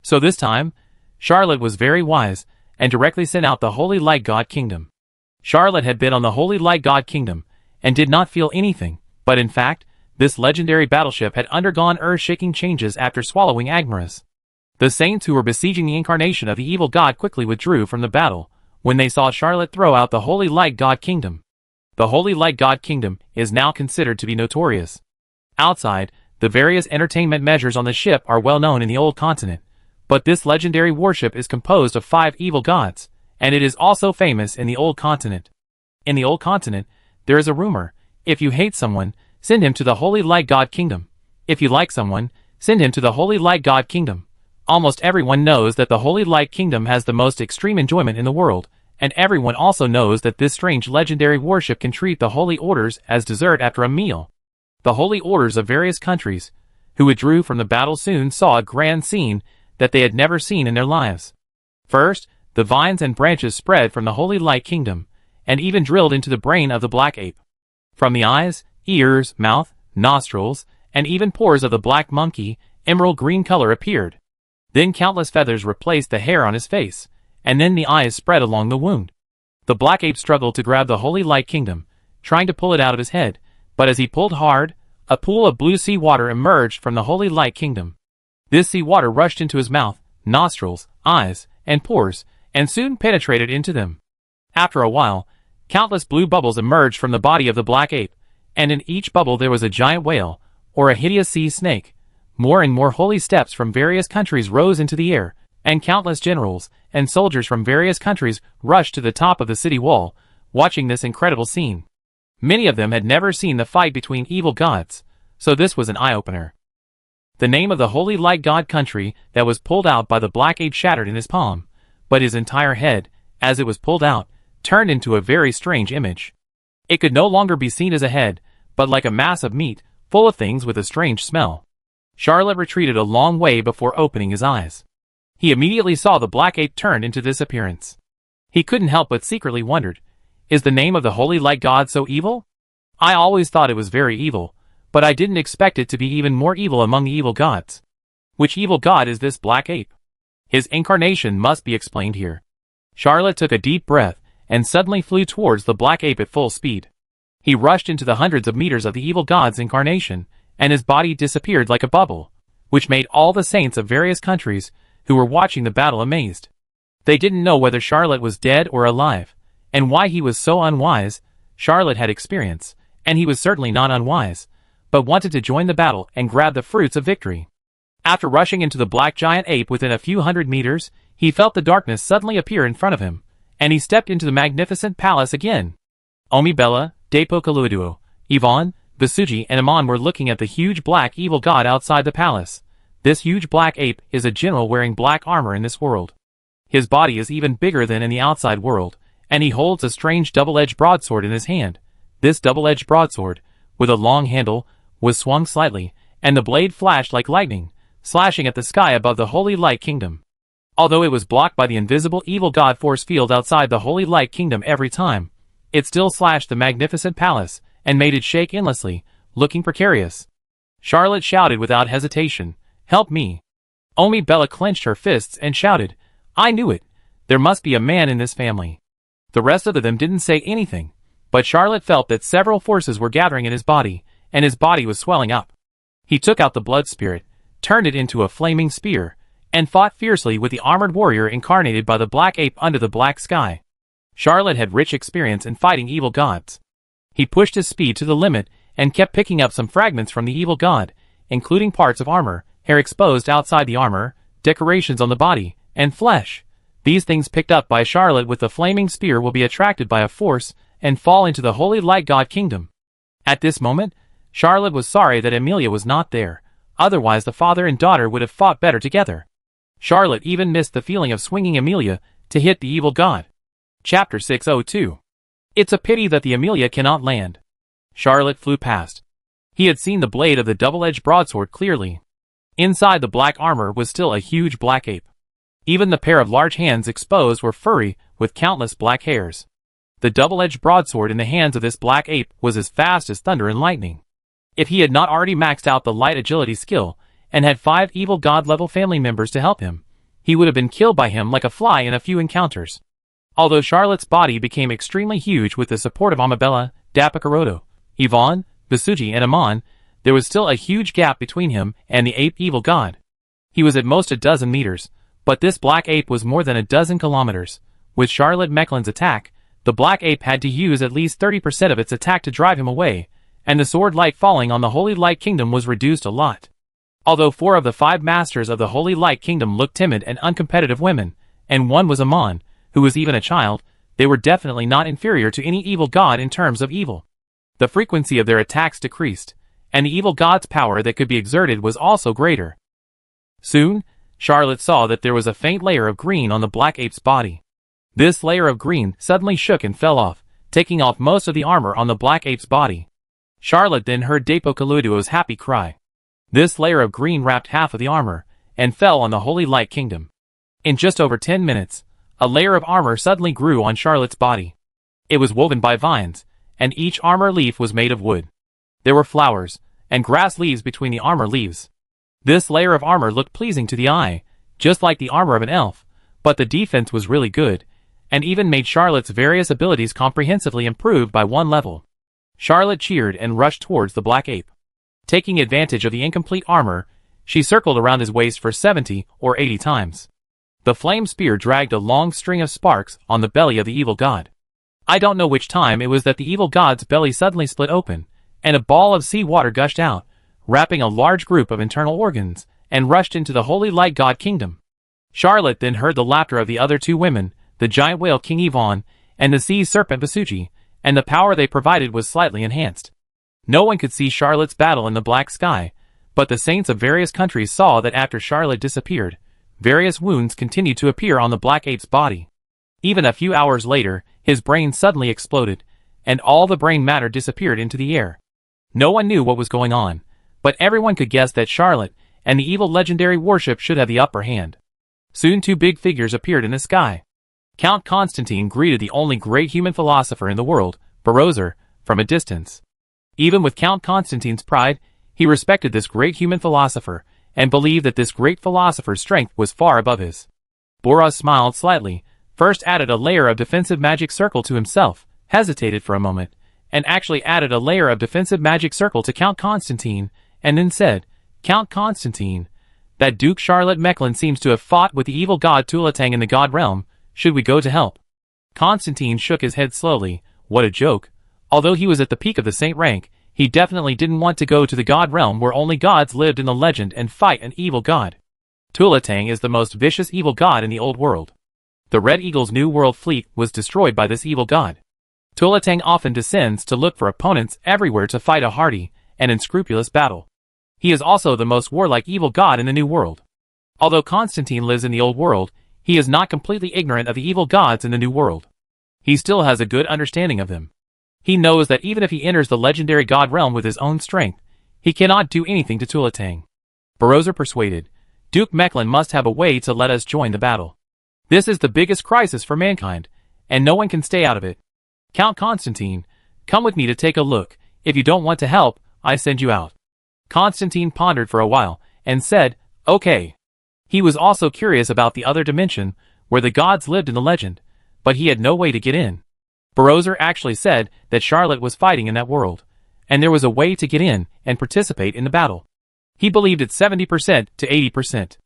So this time, Charlotte was very wise, and directly sent out the Holy Light God Kingdom. Charlotte had been on the Holy Light God Kingdom, and did not feel anything, but in fact, this legendary battleship had undergone earth-shaking changes after swallowing Agmaris. The saints who were besieging the incarnation of the evil god quickly withdrew from the battle, when they saw Charlotte throw out the Holy Light God Kingdom. The Holy Light God Kingdom is now considered to be notorious. Outside, the various entertainment measures on the ship are well known in the Old Continent, but this legendary warship is composed of 5 evil gods, and it is also famous in the Old Continent. In the Old Continent, there is a rumor, if you hate someone, send him to the Holy Light God Kingdom. If you like someone, send him to the Holy Light God Kingdom. Almost everyone knows that the Holy Light Kingdom has the most extreme enjoyment in the world, and everyone also knows that this strange legendary warship can treat the Holy Orders as dessert after a meal. The Holy Orders of various countries, who withdrew from the battle soon saw a grand scene that they had never seen in their lives. First, the vines and branches spread from the Holy Light Kingdom, and even drilled into the brain of the black ape. From the eyes, ears, mouth, nostrils, and even pores of the black monkey, emerald green color appeared. Then countless feathers replaced the hair on his face, and then the eyes spread along the wound. The black ape struggled to grab the Holy Light Kingdom, trying to pull it out of his head, but as he pulled hard, a pool of blue sea water emerged from the Holy Light Kingdom. This sea water rushed into his mouth, nostrils, eyes, and pores, and soon penetrated into them. After a while, countless blue bubbles emerged from the body of the black ape, and in each bubble there was a giant whale, or a hideous sea snake. More and more holy steps from various countries rose into the air, and countless generals and soldiers from various countries rushed to the top of the city wall, watching this incredible scene. Many of them had never seen the fight between evil gods, so this was an eye-opener. The name of the Holy Light God country that was pulled out by the black ape shattered in his palm, but his entire head, as it was pulled out, turned into a very strange image. It could no longer be seen as a head, but like a mass of meat, full of things with a strange smell. Charlotte retreated a long way before opening his eyes. He immediately saw the black ape turned into this appearance. He couldn't help but secretly wondered, is the name of the holy light god so evil? I always thought it was very evil, but I didn't expect it to be even more evil among the evil gods. Which evil god is this black ape? His incarnation must be explained here. Charlotte took a deep breath and suddenly flew towards the black ape at full speed. He rushed into the hundreds of meters of the evil god's incarnation, and his body disappeared like a bubble, which made all the saints of various countries who were watching the battle amazed. They didn't know whether Charlotte was dead or alive, and why he was so unwise. Charlotte had experience, and he was certainly not unwise, but wanted to join the battle and grab the fruits of victory. After rushing into the black giant ape within a few hundred meters, he felt the darkness suddenly appear in front of him, and he stepped into the magnificent palace again. Omibella, Depokoluiduo, Yvonne, Basuji and Amon were looking at the huge black evil god outside the palace. This huge black ape is a general wearing black armor in this world. His body is even bigger than in the outside world, and he holds a strange double-edged broadsword in his hand. This double-edged broadsword, with a long handle, was swung slightly, and the blade flashed like lightning, slashing at the sky above the Holy Light Kingdom. Although it was blocked by the invisible evil god force field outside the Holy Light Kingdom every time, it still slashed the magnificent palace, and made it shake endlessly, looking precarious. Charlotte shouted without hesitation, "Help me!" Omibella clenched her fists and shouted, "I knew it! There must be a man in this family." The rest of them didn't say anything, but Charlotte felt that several forces were gathering in his body, and his body was swelling up. He took out the blood spirit, turned it into a flaming spear, and fought fiercely with the armored warrior incarnated by the black ape under the black sky. Charlotte had rich experience in fighting evil gods. He pushed his speed to the limit and kept picking up some fragments from the evil god, including parts of armor, hair exposed outside the armor, decorations on the body, and flesh. These things picked up by Charlotte with the flaming spear will be attracted by a force and fall into the Holy Light God Kingdom. At this moment, Charlotte was sorry that Amelia was not there, otherwise the father and daughter would have fought better together. Charlotte even missed the feeling of swinging Amelia to hit the evil god. Chapter 602. It's a pity that the Amelia cannot land. Charlotte flew past. He had seen the blade of the double-edged broadsword clearly. Inside the black armor was still a huge black ape. Even the pair of large hands exposed were furry, with countless black hairs. The double-edged broadsword in the hands of this black ape was as fast as thunder and lightning. If he had not already maxed out the light agility skill, and had 5 evil god-level family members to help him, he would have been killed by him like a fly in a few encounters. Although Charlotte's body became extremely huge with the support of Omibella, Dapakaroto, Yvonne, Basuji and Amon, there was still a huge gap between him and the ape evil god. He was at most a dozen meters, but this black ape was more than a dozen kilometers. With Charlotte Mecklen's attack, the black ape had to use at least 30% of its attack to drive him away, and the sword light falling on the Holy Light Kingdom was reduced a lot. Although 4 of the 5 masters of the Holy Light Kingdom looked timid and uncompetitive women, and one was Amon, who was even a child, they were definitely not inferior to any evil god in terms of evil. The frequency of their attacks decreased, and the evil god's power that could be exerted was also greater. Soon, Charlotte saw that there was a faint layer of green on the black ape's body. This layer of green suddenly shook and fell off, taking off most of the armor on the black ape's body. Charlotte then heard Depokoluiduo's happy cry. This layer of green wrapped half of the armor, and fell on the Holy Light Kingdom. In just over 10 minutes, a layer of armor suddenly grew on Charlotte's body. It was woven by vines, and each armor leaf was made of wood. There were flowers, and grass leaves between the armor leaves. This layer of armor looked pleasing to the eye, just like the armor of an elf, but the defense was really good, and even made Charlotte's various abilities comprehensively improved by 1 level. Charlotte cheered and rushed towards the black ape. Taking advantage of the incomplete armor, she circled around his waist for 70 or 80 times. The flame spear dragged a long string of sparks on the belly of the evil god. I don't know which time it was that the evil god's belly suddenly split open, and a ball of sea water gushed out, wrapping a large group of internal organs, and rushed into the Holy Light God Kingdom. Charlotte then heard the laughter of the other 2 women, the giant whale King Yvonne, and the sea serpent Basuji, and the power they provided was slightly enhanced. No one could see Charlotte's battle in the black sky, but the saints of various countries saw that after Charlotte disappeared, various wounds continued to appear on the black ape's body. Even a few hours later, his brain suddenly exploded, and all the brain matter disappeared into the air. No one knew what was going on, but everyone could guess that Charlotte and the evil legendary warship should have the upper hand. Soon two big figures appeared in the sky. Count Constantine greeted the only great human philosopher in the world, Barroser, from a distance. Even with Count Constantine's pride, he respected this great human philosopher, and believed that this great philosopher's strength was far above his. Boros smiled slightly, first added a layer of defensive magic circle to himself, hesitated for a moment, and actually added a layer of defensive magic circle to Count Constantine, and then said, "Count Constantine, that Duke Charlotte Mechlin seems to have fought with the evil god Tulatang in the god realm. Should we go to help?" Constantine shook his head slowly. What a joke. Although he was at the peak of the saint rank, he definitely didn't want to go to the god realm where only gods lived in the legend and fight an evil god. Tulatang is the most vicious evil god in the old world. The Red Eagle's New World fleet was destroyed by this evil god. Tulatang often descends to look for opponents everywhere to fight a hardy and unscrupulous battle. He is also the most warlike evil god in the New World. Although Constantine lives in the Old World, he is not completely ignorant of the evil gods in the New World. He still has a good understanding of them. He knows that even if he enters the legendary god realm with his own strength, he cannot do anything to Tulatang. Barroser persuaded, "Duke Mechlin must have a way to let us join the battle. This is the biggest crisis for mankind, and no one can stay out of it. Count Constantine, come with me to take a look. If you don't want to help, I send you out." Constantine pondered for a while, and said, "Okay." He was also curious about the other dimension, where the gods lived in the legend, but he had no way to get in. Barroser actually said that Charlotte was fighting in that world, and there was a way to get in and participate in the battle. He believed it 70% to 80%.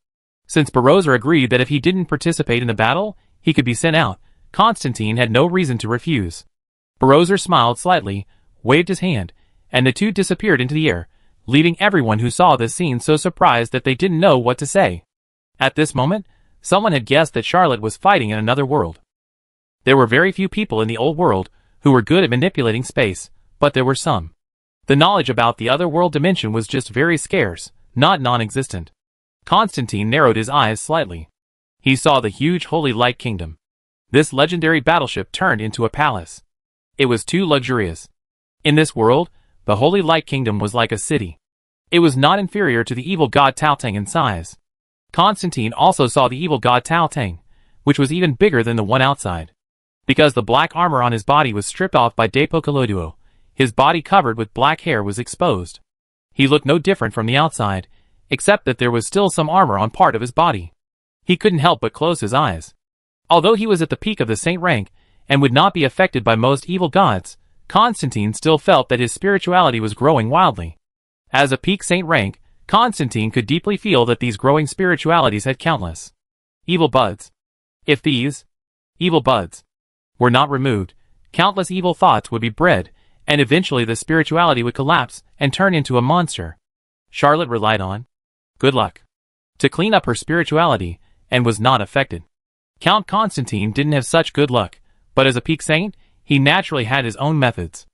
Since Barroser agreed that if he didn't participate in the battle, he could be sent out, Constantine had no reason to refuse. Barroser smiled slightly, waved his hand, and the two disappeared into the air, leaving everyone who saw this scene so surprised that they didn't know what to say. At this moment, someone had guessed that Charlotte was fighting in another world. There were very few people in the old world who were good at manipulating space, but there were some. The knowledge about the other world dimension was just very scarce, not non-existent. Constantine narrowed his eyes slightly. He saw the huge Holy Light Kingdom. This legendary battleship turned into a palace. It was too luxurious. In this world, the Holy Light Kingdom was like a city. It was not inferior to the evil god Taotang in size. Constantine also saw the evil god Taotang, which was even bigger than the one outside. Because the black armor on his body was stripped off by Depokaloduo, his body covered with black hair was exposed. He looked no different from the outside, except that there was still some armor on part of his body. He couldn't help but close his eyes. Although he was at the peak of the saint rank, and would not be affected by most evil gods, Constantine still felt that his spirituality was growing wildly. As a peak saint rank, Constantine could deeply feel that these growing spiritualities had countless evil buds. If these evil buds were not removed, countless evil thoughts would be bred, and eventually the spirituality would collapse and turn into a monster. Charlotte relied on good luck to clean up her spirituality, and was not affected. Count Constantine didn't have such good luck, but as a peak saint, he naturally had his own methods.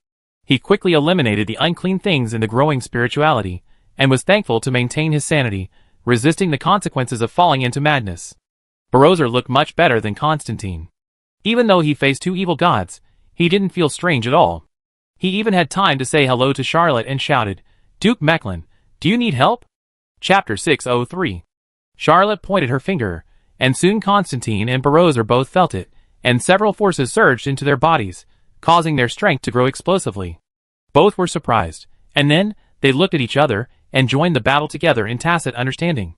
He quickly eliminated the unclean things in the growing spirituality, and was thankful to maintain his sanity, resisting the consequences of falling into madness. Barroser looked much better than Constantine. Even though he faced two evil gods, he didn't feel strange at all. He even had time to say hello to Charlotte and shouted, "Duke Mechlin, do you need help?" Chapter 603. Charlotte pointed her finger, and soon Constantine and Barroser both felt it, and several forces surged into their bodies, causing their strength to grow explosively. Both were surprised, and then they looked at each other and joined the battle together in tacit understanding.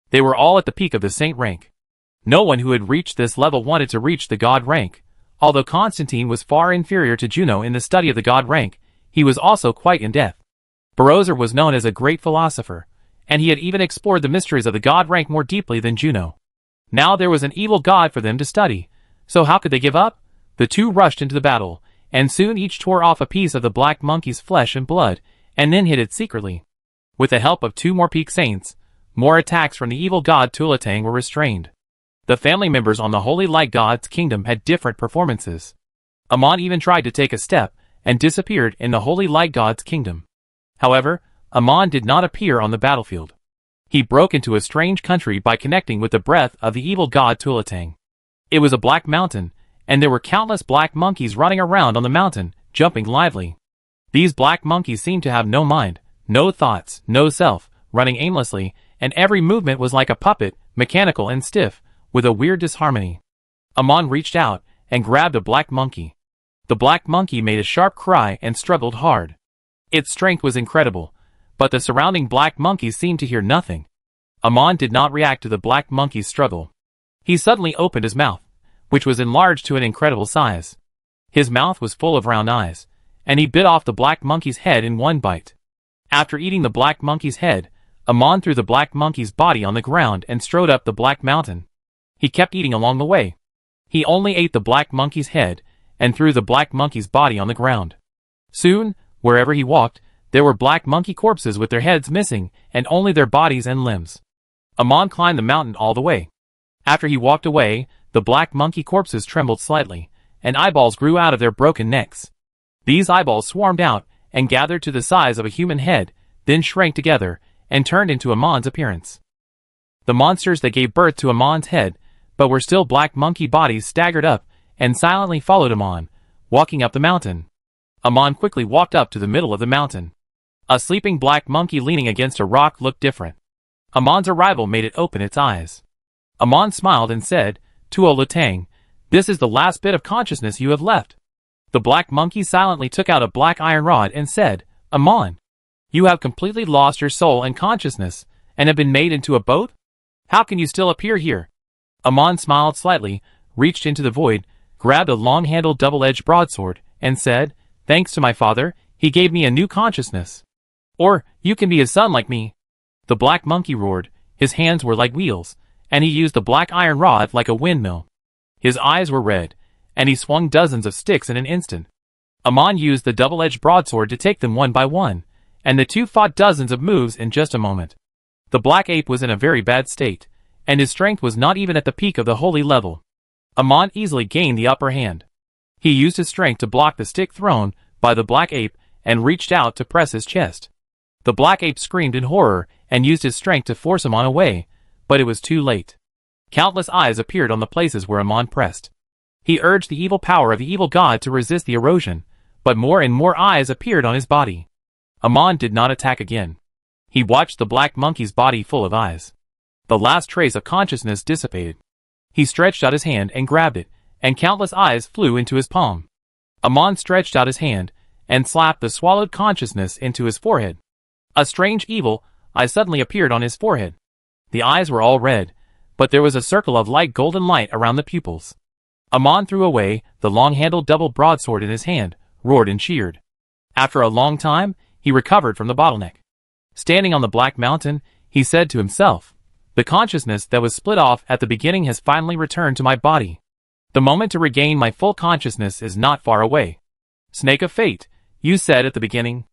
They were all at the peak of the saint rank. No one who had reached this level wanted to reach the god rank. Although Constantine was far inferior to Juno in the study of the god rank, he was also quite in depth. Barroser was known as a great philosopher, and he had even explored the mysteries of the god rank more deeply than Juno. Now there was an evil god for them to study, so how could they give up? The two rushed into the battle, and soon each tore off a piece of the black monkey's flesh and blood, and then hid it secretly. With the help of two more peak saints, more attacks from the evil god Tulatang were restrained. The family members on the Holy Light God's kingdom had different performances. Amon even tried to take a step, and disappeared in the Holy Light God's kingdom. However, Amon did not appear on the battlefield. He broke into a strange country by connecting with the breath of the evil god Tulatang. It was a black mountain, and there were countless black monkeys running around on the mountain, jumping lively. These black monkeys seemed to have no mind, no thoughts, no self, running aimlessly, and every movement was like a puppet, mechanical and stiff, with a weird disharmony. Amon reached out and grabbed a black monkey. The black monkey made a sharp cry and struggled hard. Its strength was incredible, but the surrounding black monkeys seemed to hear nothing. Amon did not react to the black monkey's struggle. He suddenly opened his mouth, which was enlarged to an incredible size. His mouth was full of round eyes, and he bit off the black monkey's head in one bite. After eating the black monkey's head, Amon threw the black monkey's body on the ground and strode up the black mountain. He kept eating along the way. He only ate the black monkey's head and threw the black monkey's body on the ground. Soon, wherever he walked, there were black monkey corpses with their heads missing and only their bodies and limbs. Amon climbed the mountain all the way. After he walked away, the black monkey corpses trembled slightly, and eyeballs grew out of their broken necks. These eyeballs swarmed out and gathered to the size of a human head, then shrank together and turned into Amon's appearance. The monsters that gave birth to Amon's head, but were still black monkey bodies, staggered up and silently followed Amon, walking up the mountain. Amon quickly walked up to the middle of the mountain. A sleeping black monkey leaning against a rock looked different. Amon's arrival made it open its eyes. Amon smiled and said, "Tuo Latang, this is the last bit of consciousness you have left." The black monkey silently took out a black iron rod and said, "Amon, you have completely lost your soul and consciousness, and have been made into a boat? How can you still appear here?" Amon smiled slightly, reached into the void, grabbed a long-handled double-edged broadsword, and said, "Thanks to my father, he gave me a new consciousness. Or, you can be his son like me." The black monkey roared. His hands were like wheels, and he used the black iron rod like a windmill. His eyes were red, and he swung dozens of sticks in an instant. Amon used the double-edged broadsword to take them one by one, and the two fought dozens of moves in just a moment. The black ape was in a very bad state, and his strength was not even at the peak of the holy level. Amon easily gained the upper hand. He used his strength to block the stick thrown by the black ape and reached out to press his chest. The black ape screamed in horror and used his strength to force Amon away, but it was too late. Countless eyes appeared on the places where Amon pressed. He urged the evil power of the evil god to resist the erosion, but more and more eyes appeared on his body. Amon did not attack again. He watched the black monkey's body full of eyes. The last trace of consciousness dissipated. He stretched out his hand and grabbed it, and countless eyes flew into his palm. Amon stretched out his hand and slapped the swallowed consciousness into his forehead. A strange evil eye suddenly appeared on his forehead. The eyes were all red, but there was a circle of light golden light around the pupils. Amon threw away the long-handled double broadsword in his hand, roared and cheered. After a long time, he recovered from the bottleneck. Standing on the black mountain, he said to himself, "The consciousness that was split off at the beginning has finally returned to my body. The moment to regain my full consciousness is not far away. Snake of fate, you said at the beginning."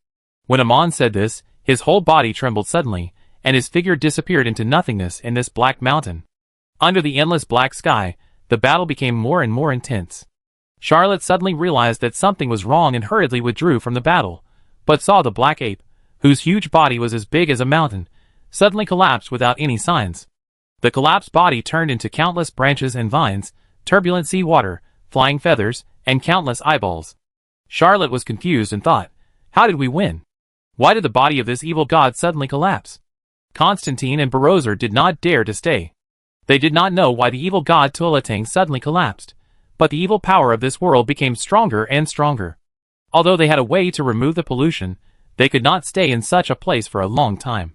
When Amon said this, his whole body trembled suddenly, and his figure disappeared into nothingness in this black mountain. Under the endless black sky, the battle became more and more intense. Charlotte suddenly realized that something was wrong and hurriedly withdrew from the battle, but saw the black ape, whose huge body was as big as a mountain, suddenly collapse without any signs. The collapsed body turned into countless branches and vines, turbulent sea water, flying feathers, and countless eyeballs. Charlotte was confused and thought, "How did we win? Why did the body of this evil god suddenly collapse?" Constantine and Barozer did not dare to stay. They did not know why the evil god Tuolatang suddenly collapsed, but the evil power of this world became stronger and stronger. Although they had a way to remove the pollution, they could not stay in such a place for a long time.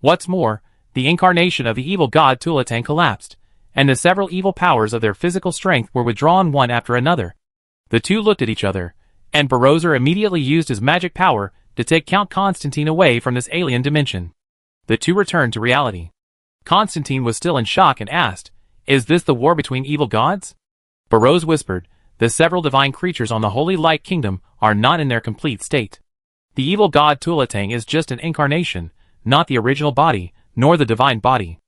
What's more, the incarnation of the evil god Tuolatang collapsed, and the several evil powers of their physical strength were withdrawn one after another. The two looked at each other, and Barozer immediately used his magic power to take Count Constantine away from this alien dimension. The two returned to reality. Constantine was still in shock and asked, "Is this the war between evil gods?" Baroz whispered, "The several divine creatures on the Holy Light Kingdom are not in their complete state. The evil god Tuolatang is just an incarnation, not the original body, nor the divine body.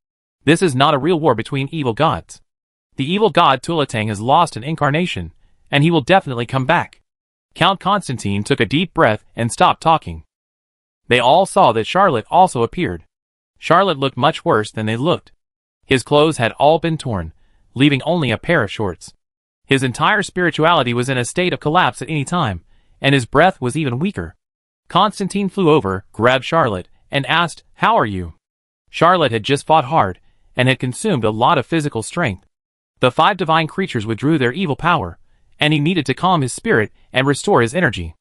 This is not a real war between evil gods. The evil god Tuolatang has lost an incarnation, and he will definitely come back." Count Constantine took a deep breath and stopped talking. They all saw that Charlotte also appeared. Charlotte looked much worse than they looked. His clothes had all been torn, leaving only a pair of shorts. His entire spirituality was in a state of collapse at any time, and his breath was even weaker. Constantine flew over, grabbed Charlotte, and asked, "How are you?" Charlotte had just fought hard, and had consumed a lot of physical strength. The 5 divine creatures withdrew their evil power, and he needed to calm his spirit and restore his energy.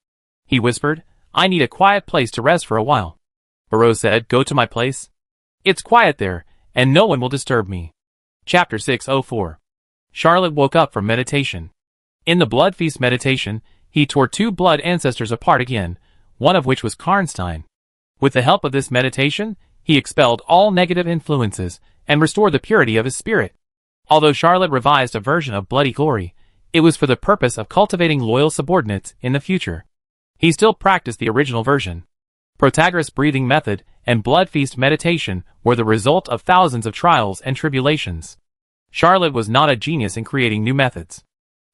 He whispered, "I need a quiet place to rest for a while." Burroughs said, "Go to my place. It's quiet there, and no one will disturb me." Chapter 604. Charlotte woke up from meditation. In the Blood Feast meditation, he tore 2 blood ancestors apart again, one of which was Karnstein. With the help of this meditation, he expelled all negative influences and restored the purity of his spirit. Although Charlotte revised a version of Bloody Glory, it was for the purpose of cultivating loyal subordinates in the future. He still practiced the original version. Protagoras' breathing method and Blood Feast meditation were the result of thousands of trials and tribulations. Charlotte was not a genius in creating new methods.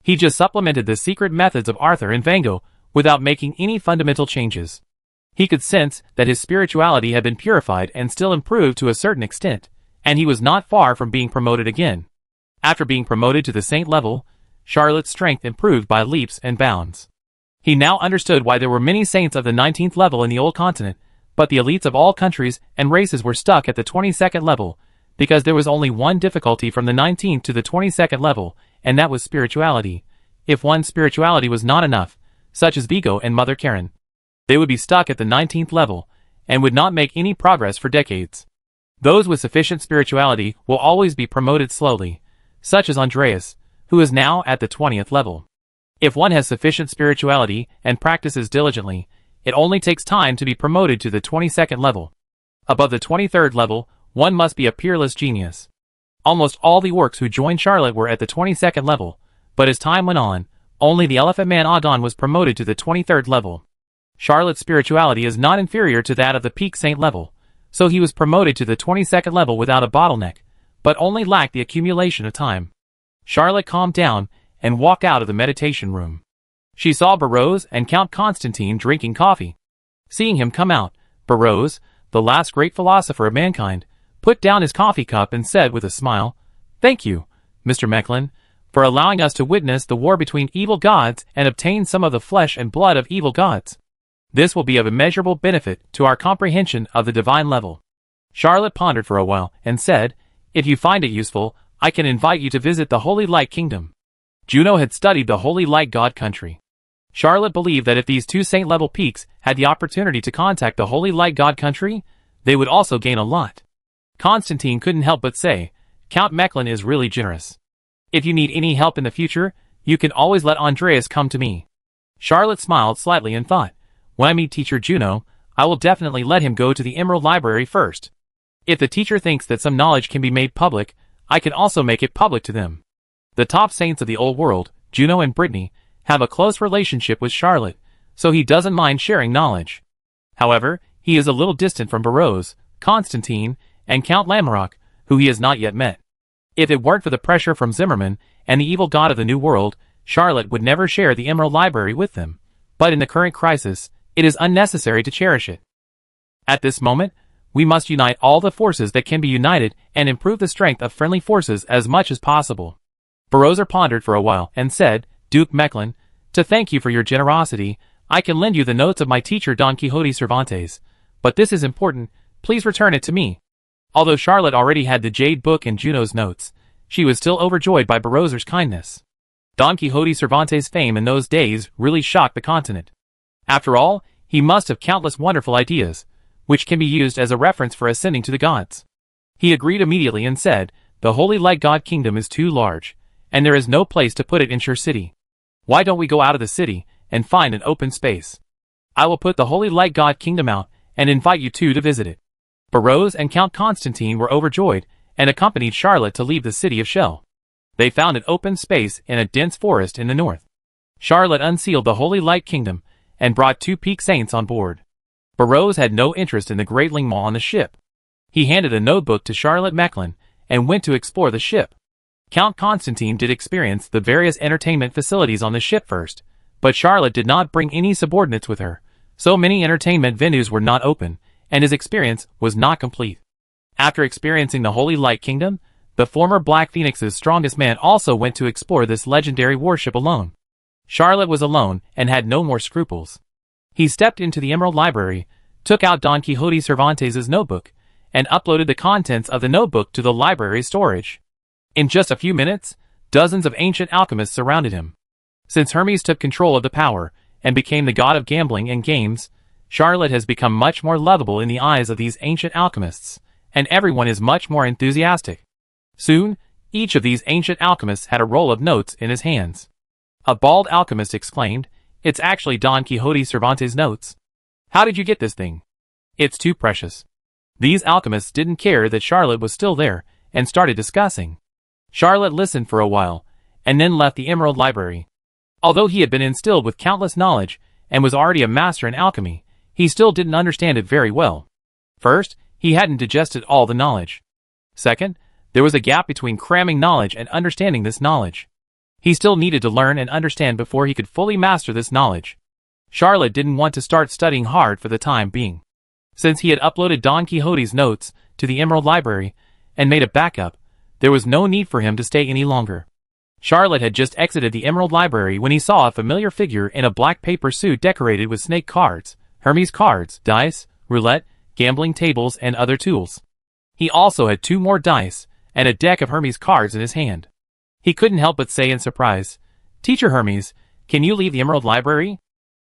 He just supplemented the secret methods of Arthur and Van Gogh without making any fundamental changes. He could sense that his spirituality had been purified and still improved to a certain extent, and he was not far from being promoted again. After being promoted to the saint level, Charlotte's strength improved by leaps and bounds. He now understood why there were many saints of the 19th level in the old continent, but the elites of all countries and races were stuck at the 22nd level, because there was only one difficulty from the 19th to the 22nd level, and that was spirituality. If one's spirituality was not enough, such as Vigo and Mother Karen, they would be stuck at the 19th level, and would not make any progress for decades. Those with sufficient spirituality will always be promoted slowly, such as Andreas, who is now at the 20th level. If one has sufficient spirituality and practices diligently, it only takes time to be promoted to the 22nd level. Above the 23rd level, one must be a peerless genius. Almost all the orcs who joined Charlotte were at the 22nd level, but as time went on, only the Elephant Man Adon was promoted to the 23rd level. Charlotte's spirituality is not inferior to that of the peak saint level, so he was promoted to the 22nd level without a bottleneck, but only lacked the accumulation of time. Charlotte calmed down and walked out of the meditation room. She saw Burroughs and Count Constantine drinking coffee. Seeing him come out, Burroughs, the last great philosopher of mankind, put down his coffee cup and said with a smile, "Thank you, Mr. Mecklin, for allowing us to witness the war between evil gods and obtain some of the flesh and blood of evil gods. This will be of immeasurable benefit to our comprehension of the divine level." Charlotte pondered for a while and said, "If you find it useful, I can invite you to visit the Holy Light Kingdom." Juno had studied the Holy Light God country. Charlotte believed that if these 2 saint-level peaks had the opportunity to contact the Holy Light God country, they would also gain a lot. Constantine couldn't help but say, "Count Mecklin is really generous. If you need any help in the future, you can always let Andreas come to me." Charlotte smiled slightly and thought, "When I meet Teacher Juno, I will definitely let him go to the Emerald Library first. If the teacher thinks that some knowledge can be made public, I can also make it public to them." The top saints of the old world, Juno and Brittany, have a close relationship with Charlotte, so he doesn't mind sharing knowledge. However, he is a little distant from Burroughs, Constantine, and Count Lamorak, who he has not yet met. If it weren't for the pressure from Zimmerman and the evil god of the New World, Charlotte would never share the Emerald Library with them. But in the current crisis, it is unnecessary to cherish it. At this moment, we must unite all the forces that can be united and improve the strength of friendly forces as much as possible. Burroughs pondered for a while and said, "Duke Mecklin, to thank you for your generosity, I can lend you the notes of my teacher Don Quixote Cervantes. But this is important, please return it to me." Although Charlotte already had the Jade Book and Juno's notes, she was still overjoyed by Burroughs' kindness. Don Quixote Cervantes' fame in those days really shocked the continent. After all, he must have countless wonderful ideas, which can be used as a reference for ascending to the gods. He agreed immediately and said, "The Holy Light God Kingdom is too large, and there is no place to put it in Shire City. Why don't we go out of the city and find an open space? I will put the Holy Light God Kingdom out and invite you two to visit it." Burroughs and Count Constantine were overjoyed and accompanied Charlotte to leave the city of Shell. They found an open space in a dense forest in the north. Charlotte unsealed the Holy Light Kingdom and brought 2 peak saints on board. Burroughs had no interest in the Greatling Mall on the ship. He handed a notebook to Charlotte Mecklin and went to explore the ship. Count Constantine did experience the various entertainment facilities on the ship first, but Charlotte did not bring any subordinates with her, so many entertainment venues were not open, and his experience was not complete. After experiencing the Holy Light Kingdom, the former Black Phoenix's strongest man also went to explore this legendary warship alone. Charlotte was alone and had no more scruples. He stepped into the Emerald Library, took out Don Quixote Cervantes' notebook, and uploaded the contents of the notebook to the library's storage. In just a few minutes, dozens of ancient alchemists surrounded him. Since Hermes took control of the power and became the god of gambling and games, Charlotte has become much more lovable in the eyes of these ancient alchemists, and everyone is much more enthusiastic. Soon, each of these ancient alchemists had a roll of notes in his hands. A bald alchemist exclaimed, "It's actually Don Quixote Cervantes' notes. How did you get this thing? It's too precious." These alchemists didn't care that Charlotte was still there, and started discussing. Charlotte listened for a while, and then left the Emerald Library. Although he had been instilled with countless knowledge, and was already a master in alchemy, he still didn't understand it very well. First, he hadn't digested all the knowledge. Second, there was a gap between cramming knowledge and understanding this knowledge. He still needed to learn and understand before he could fully master this knowledge. Charlotte didn't want to start studying hard for the time being. Since he had uploaded Don Quixote's notes to the Emerald Library and made a backup, there was no need for him to stay any longer. Charlotte had just exited the Emerald Library when he saw a familiar figure in a black paper suit decorated with snake cards, Hermes cards, dice, roulette, gambling tables, and other tools. He also had 2 more dice and a deck of Hermes cards in his hand. He couldn't help but say in surprise, "Teacher Hermes, can you leave the Emerald Library?"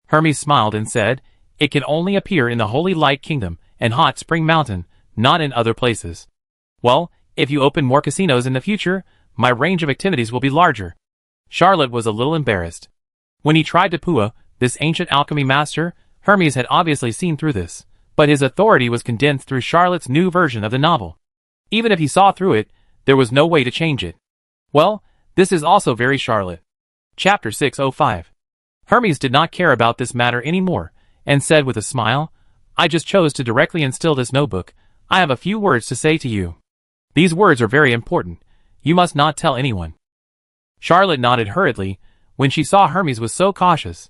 Hermes smiled and said, "It can only appear in the Holy Light Kingdom and Hot Spring Mountain, not in other places." "Well, if you open more casinos in the future, my range of activities will be larger." Charlotte was a little embarrassed. When he tried to pua this ancient alchemy master, Hermes had obviously seen through this, but his authority was condensed through Charlotte's new version of the novel. Even if he saw through it, there was no way to change it. Well, this is also very Charlotte. Chapter 605. Hermes did not care about this matter anymore, and said with a smile, "I just chose to directly instill this notebook. I have a few words to say to you. These words are very important. You must not tell anyone." Charlotte nodded hurriedly when she saw Hermes was so cautious.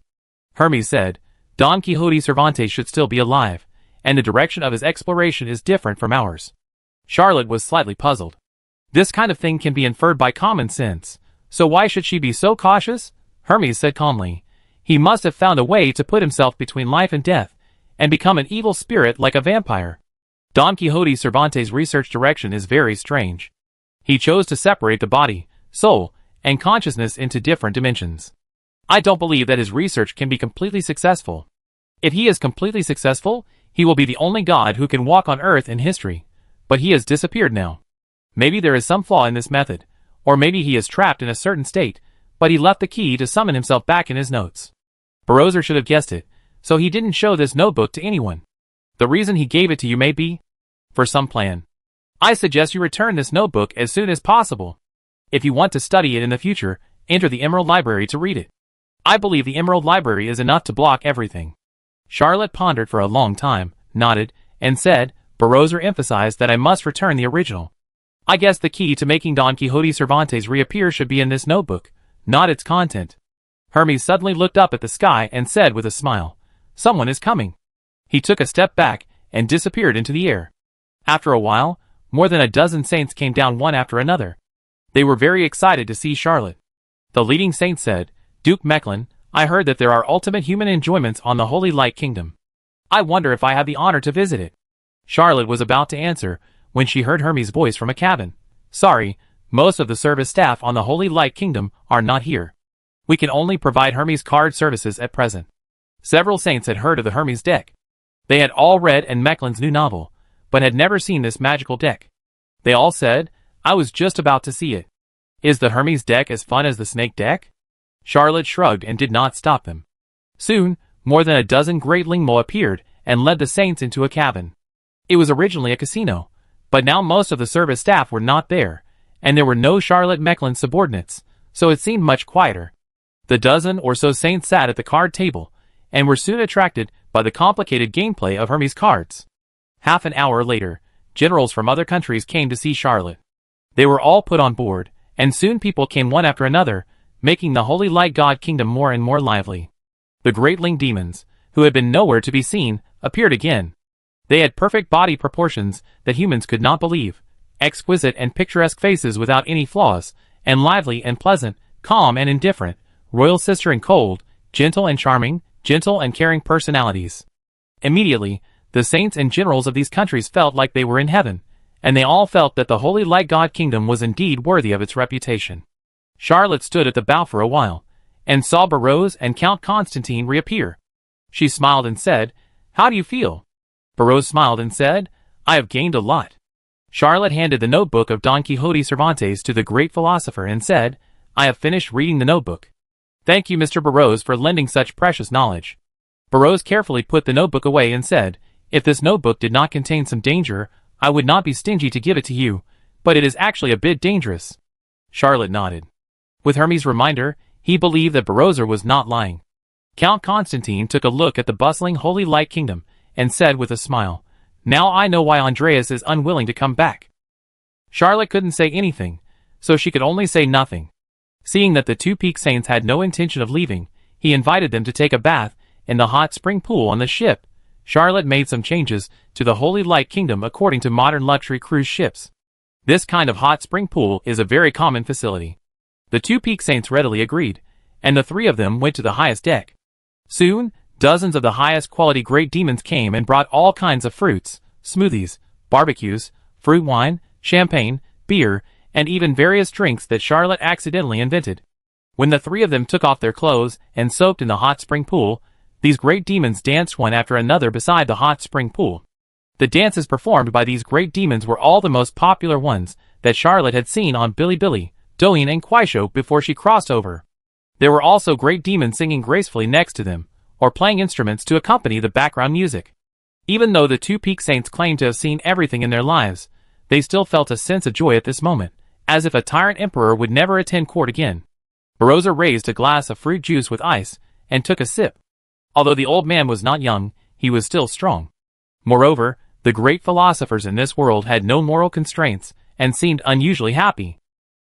Hermes said, "Don Quixote Cervantes should still be alive, and the direction of his exploration is different from ours." Charlotte was slightly puzzled. This kind of thing can be inferred by common sense, so why should she be so cautious? Hermes said calmly, "He must have found a way to put himself between life and death, and become an evil spirit like a vampire. Don Quixote Cervantes' research direction is very strange. He chose to separate the body, soul, and consciousness into different dimensions. I don't believe that his research can be completely successful. If he is completely successful, he will be the only god who can walk on Earth in history. But he has disappeared now. Maybe there is some flaw in this method, or maybe he is trapped in a certain state, but he left the key to summon himself back in his notes. Barroser should have guessed it, so he didn't show this notebook to anyone. The reason he gave it to you may be for some plan. I suggest you return this notebook as soon as possible. If you want to study it in the future, enter the Emerald Library to read it. I believe the Emerald Library is enough to block everything." Charlotte pondered for a long time, nodded, and said, "Barroser emphasized that I must return the original. I guess the key to making Don Quixote Cervantes reappear should be in this notebook, not its content." Hermes suddenly looked up at the sky and said with a smile, "Someone is coming." He took a step back and disappeared into the air. After a while, more than a dozen saints came down one after another. They were very excited to see Charlotte. The leading saint said, "Duke Mechlin, I heard that there are ultimate human enjoyments on the Holy Light Kingdom. I wonder if I have the honor to visit it." Charlotte was about to answer when she heard Hermes' voice from a cabin. "Sorry, most of the service staff on the Holy Light Kingdom are not here. We can only provide Hermes card services at present." Several saints had heard of the Hermes deck. They had all read Anne Mechlin's new novel, but had never seen this magical deck. They all said, "I was just about to see it. Is the Hermes deck as fun as the snake deck?" Charlotte shrugged and did not stop them. Soon, more than a dozen great Lingmo appeared and led the saints into a cabin. It was originally a casino, but now most of the service staff were not there, and there were no Charlotte Mechlin subordinates, so it seemed much quieter. The dozen or so saints sat at the card table, and were soon attracted by the complicated gameplay of Hermes cards. Half an hour later, generals from other countries came to see Charlotte. They were all put on board, and soon people came one after another, making the Holy Light God Kingdom more and more lively. The great Ling demons, who had been nowhere to be seen, appeared again. They had perfect body proportions that humans could not believe, exquisite and picturesque faces without any flaws, and lively and pleasant, calm and indifferent, royal sister and cold, gentle and charming, gentle and caring personalities. Immediately, the saints and generals of these countries felt like they were in heaven, and they all felt that the Holy Light God Kingdom was indeed worthy of its reputation. Charlotte stood at the bow for a while, and saw Barroso and Count Constantine reappear. She smiled and said, "How do you feel?" Barroso smiled and said, "I have gained a lot." Charlotte handed the notebook of Don Quixote Cervantes to the great philosopher and said, "I have finished reading the notebook. Thank you, Mr. Barroso, for lending such precious knowledge." Barroso carefully put the notebook away and said, "If this notebook did not contain some danger, I would not be stingy to give it to you, but it is actually a bit dangerous." Charlotte nodded. With Hermes' reminder, he believed that Barroso was not lying. Count Constantine took a look at the bustling Holy Light Kingdom and said with a smile, "Now I know why Andreas is unwilling to come back." Charlotte couldn't say anything, so she could only say nothing. Seeing that the two Peak Saints had no intention of leaving, he invited them to take a bath in the hot spring pool on the ship. Charlotte made some changes to the Holy Light Kingdom according to modern luxury cruise ships. This kind of hot spring pool is a very common facility. The two Peak Saints readily agreed, and the three of them went to the highest deck. Soon, dozens of the highest quality great demons came and brought all kinds of fruits, smoothies, barbecues, fruit wine, champagne, beer, and even various drinks that Charlotte accidentally invented. When the three of them took off their clothes and soaked in the hot spring pool, these great demons danced one after another beside the hot spring pool. The dances performed by these great demons were all the most popular ones that Charlotte had seen on Bilibili, Douyin and Kuaishou before she crossed over. There were also great demons singing gracefully next to them, or playing instruments to accompany the background music. Even though the two Peak Saints claimed to have seen everything in their lives, they still felt a sense of joy at this moment, as if a tyrant emperor would never attend court again. Barroso raised a glass of fruit juice with ice, and took a sip. Although the old man was not young, he was still strong. Moreover, the great philosophers in this world had no moral constraints, and seemed unusually happy.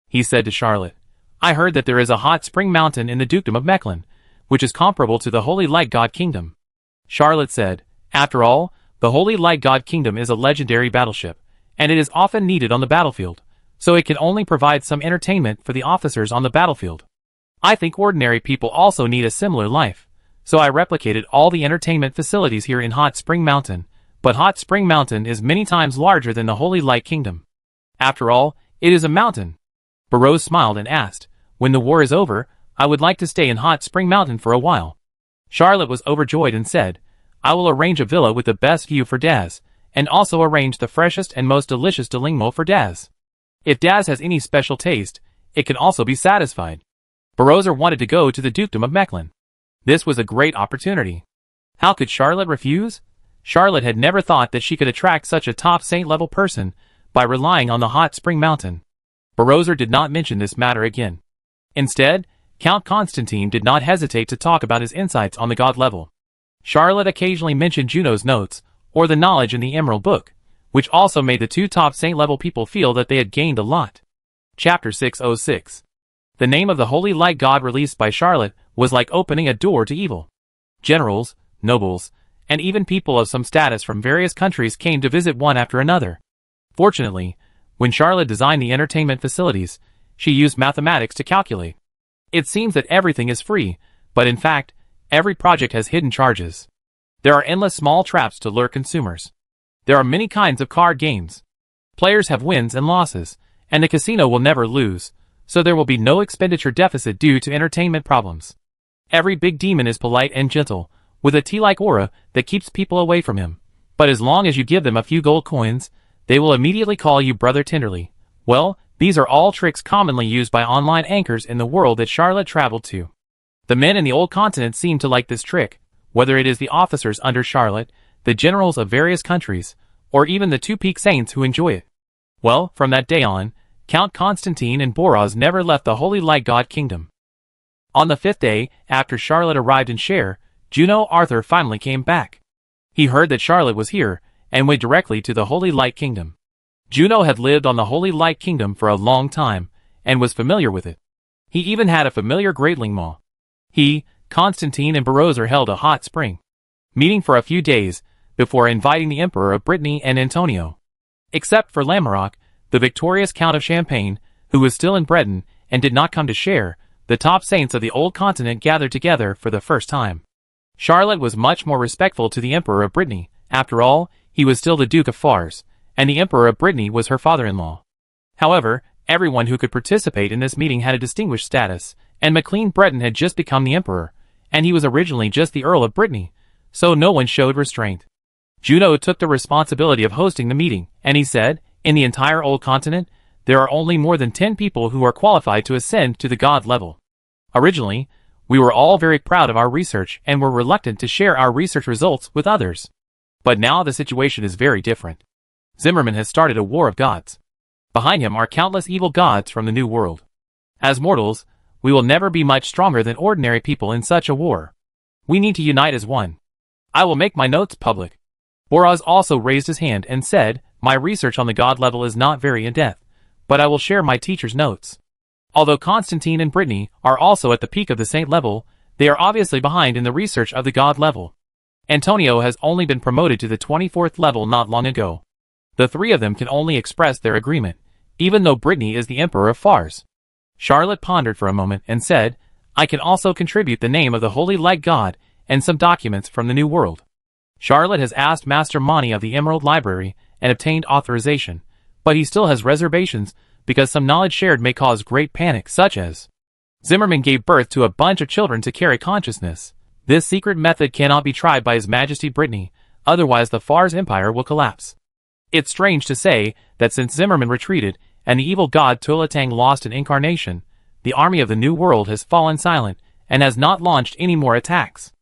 He said to Charlotte, "I heard that there is a hot spring mountain in the Dukedom of Mechlin, which is comparable to the Holy Light God Kingdom." Charlotte said, "After all, the Holy Light God Kingdom is a legendary battleship, and it is often needed on the battlefield, so it can only provide some entertainment for the officers on the battlefield. I think ordinary people also need a similar life, so I replicated all the entertainment facilities here in Hot Spring Mountain, but Hot Spring Mountain is many times larger than the Holy Light Kingdom. After all, it is a mountain." Barroso smiled and asked, "When the war is over, I would like to stay in Hot Spring Mountain for a while." Charlotte was overjoyed and said, "I will arrange a villa with the best view for Daz, and also arrange the freshest and most delicious delingmo for Daz. If Daz has any special taste, it can also be satisfied." Barroso wanted to go to the Dukedom of Mechlin. This was a great opportunity. How could Charlotte refuse? Charlotte had never thought that she could attract such a top saint-level person by relying on the Hot Spring Mountain. Barroso did not mention this matter again. Instead, Count Constantine did not hesitate to talk about his insights on the god level. Charlotte occasionally mentioned Juno's notes, or the knowledge in the Emerald Book, which also made the two top saint-level people feel that they had gained a lot. Chapter 606. The name of the Holy Light God released by Charlotte was like opening a door to evil. Generals, nobles, and even people of some status from various countries came to visit one after another. Fortunately, when Charlotte designed the entertainment facilities, she used mathematics to calculate. It seems that everything is free, but in fact, every project has hidden charges. There are endless small traps to lure consumers. There are many kinds of card games. Players have wins and losses, and the casino will never lose, so there will be no expenditure deficit due to entertainment problems. Every big demon is polite and gentle, with a tea-like aura that keeps people away from him. But as long as you give them a few gold coins, they will immediately call you brother tenderly. Well, these are all tricks commonly used by online anchors in the world that Charlotte traveled to. The men in the old continent seem to like this trick, whether it is the officers under Charlotte, the generals of various countries, or even the two Peak Saints who enjoy it. Well, from that day on, Count Constantine and Barroso never left the Holy Light God Kingdom. On the 5th day, after Charlotte arrived in Cher, Juno Arthur finally came back. He heard that Charlotte was here, and went directly to the Holy Light Kingdom. Juno had lived on the Holy Light Kingdom for a long time, and was familiar with it. He even had a familiar greatling maw. He, Constantine and Barroso held a hot spring meeting for a few days, before inviting the Emperor of Brittany and Antonio. Except for Lamorak, the victorious Count of Champagne, who was still in Breton and did not come to share, the top saints of the old continent gathered together for the first time. Charlotte was much more respectful to the Emperor of Brittany. After all, he was still the Duke of Fars, and the Emperor of Brittany was her father-in-law. However, everyone who could participate in this meeting had a distinguished status, and MacLean Breton had just become the Emperor, and he was originally just the Earl of Brittany, so no one showed restraint. Juno took the responsibility of hosting the meeting, and he said, in the entire Old Continent, there are only more than 10 people who are qualified to ascend to the god level. Originally, we were all very proud of our research and were reluctant to share our research results with others. But now the situation is very different. Zimmerman has started a war of gods. Behind him are countless evil gods from the New World. As mortals, we will never be much stronger than ordinary people in such a war. We need to unite as one. I will make my notes public. Boraz also raised his hand and said, my research on the god level is not very in-depth, but I will share my teacher's notes. Although Constantine and Brittany are also at the peak of the saint level, they are obviously behind in the research of the god level. Antonio has only been promoted to the 24th level not long ago. The three of them can only express their agreement, even though Brittany is the Emperor of Fars. Charlotte pondered for a moment and said, I can also contribute the name of the Holy Light God and some documents from the New World. Charlotte has asked Master Mani of the Emerald Library and obtained authorization, but he still has reservations because some knowledge shared may cause great panic, such as Zimmerman gave birth to a bunch of children to carry consciousness. This secret method cannot be tried by His Majesty Brittany, otherwise the Fars Empire will collapse. It's strange to say that since Zimmerman retreated and the evil god Tulatang lost an incarnation, the army of the New World has fallen silent and has not launched any more attacks.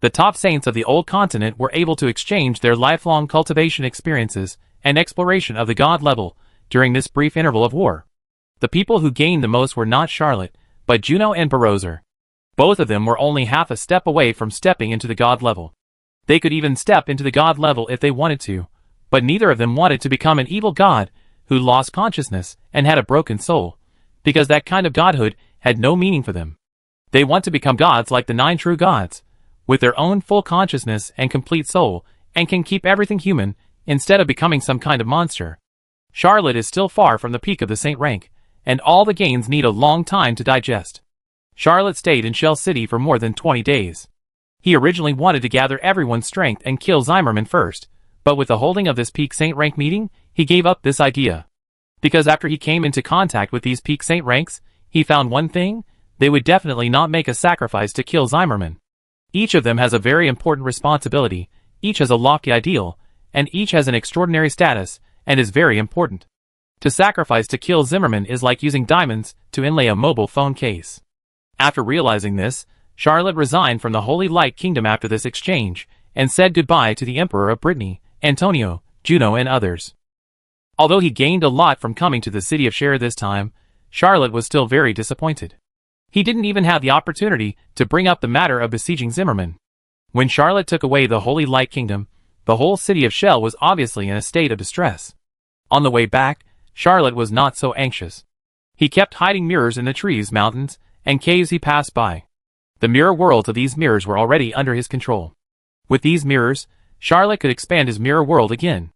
The top saints of the Old Continent were able to exchange their lifelong cultivation experiences and exploration of the god level during this brief interval of war. The people who gained the most were not Charlotte, but Juno and Barozer. Both of them were only half a step away from stepping into the god level. They could even step into the god level if they wanted to, but neither of them wanted to become an evil god who lost consciousness and had a broken soul, because that kind of godhood had no meaning for them. They want to become gods like the 9 true gods, with their own full consciousness and complete soul, and can keep everything human, instead of becoming some kind of monster. Charlotte is still far from the peak of the saint rank, and all the gains need a long time to digest. Charlotte stayed in Shell City for more than 20 days. He originally wanted to gather everyone's strength and kill Zimmerman first, but with the holding of this peak saint rank meeting, he gave up this idea. Because after he came into contact with these peak saint ranks, he found one thing: they would definitely not make a sacrifice to kill Zimmerman. Each of them has a very important responsibility, each has a lofty ideal, and each has an extraordinary status, and is very important. To sacrifice to kill Zimmerman is like using diamonds to inlay a mobile phone case. After realizing this, Charlotte resigned from the Holy Light Kingdom after this exchange, and said goodbye to the Emperor of Brittany, Antonio, Juno and others. Although he gained a lot from coming to the city of Cher this time, Charlotte was still very disappointed. He didn't even have the opportunity to bring up the matter of besieging Zimmerman. When Charlotte took away the Holy Light Kingdom, the whole city of Shell was obviously in a state of distress. On the way back, Charlotte was not so anxious. He kept hiding mirrors in the trees, mountains, and caves he passed by. The mirror worlds of these mirrors were already under his control. With these mirrors, Charlotte could expand his mirror world again.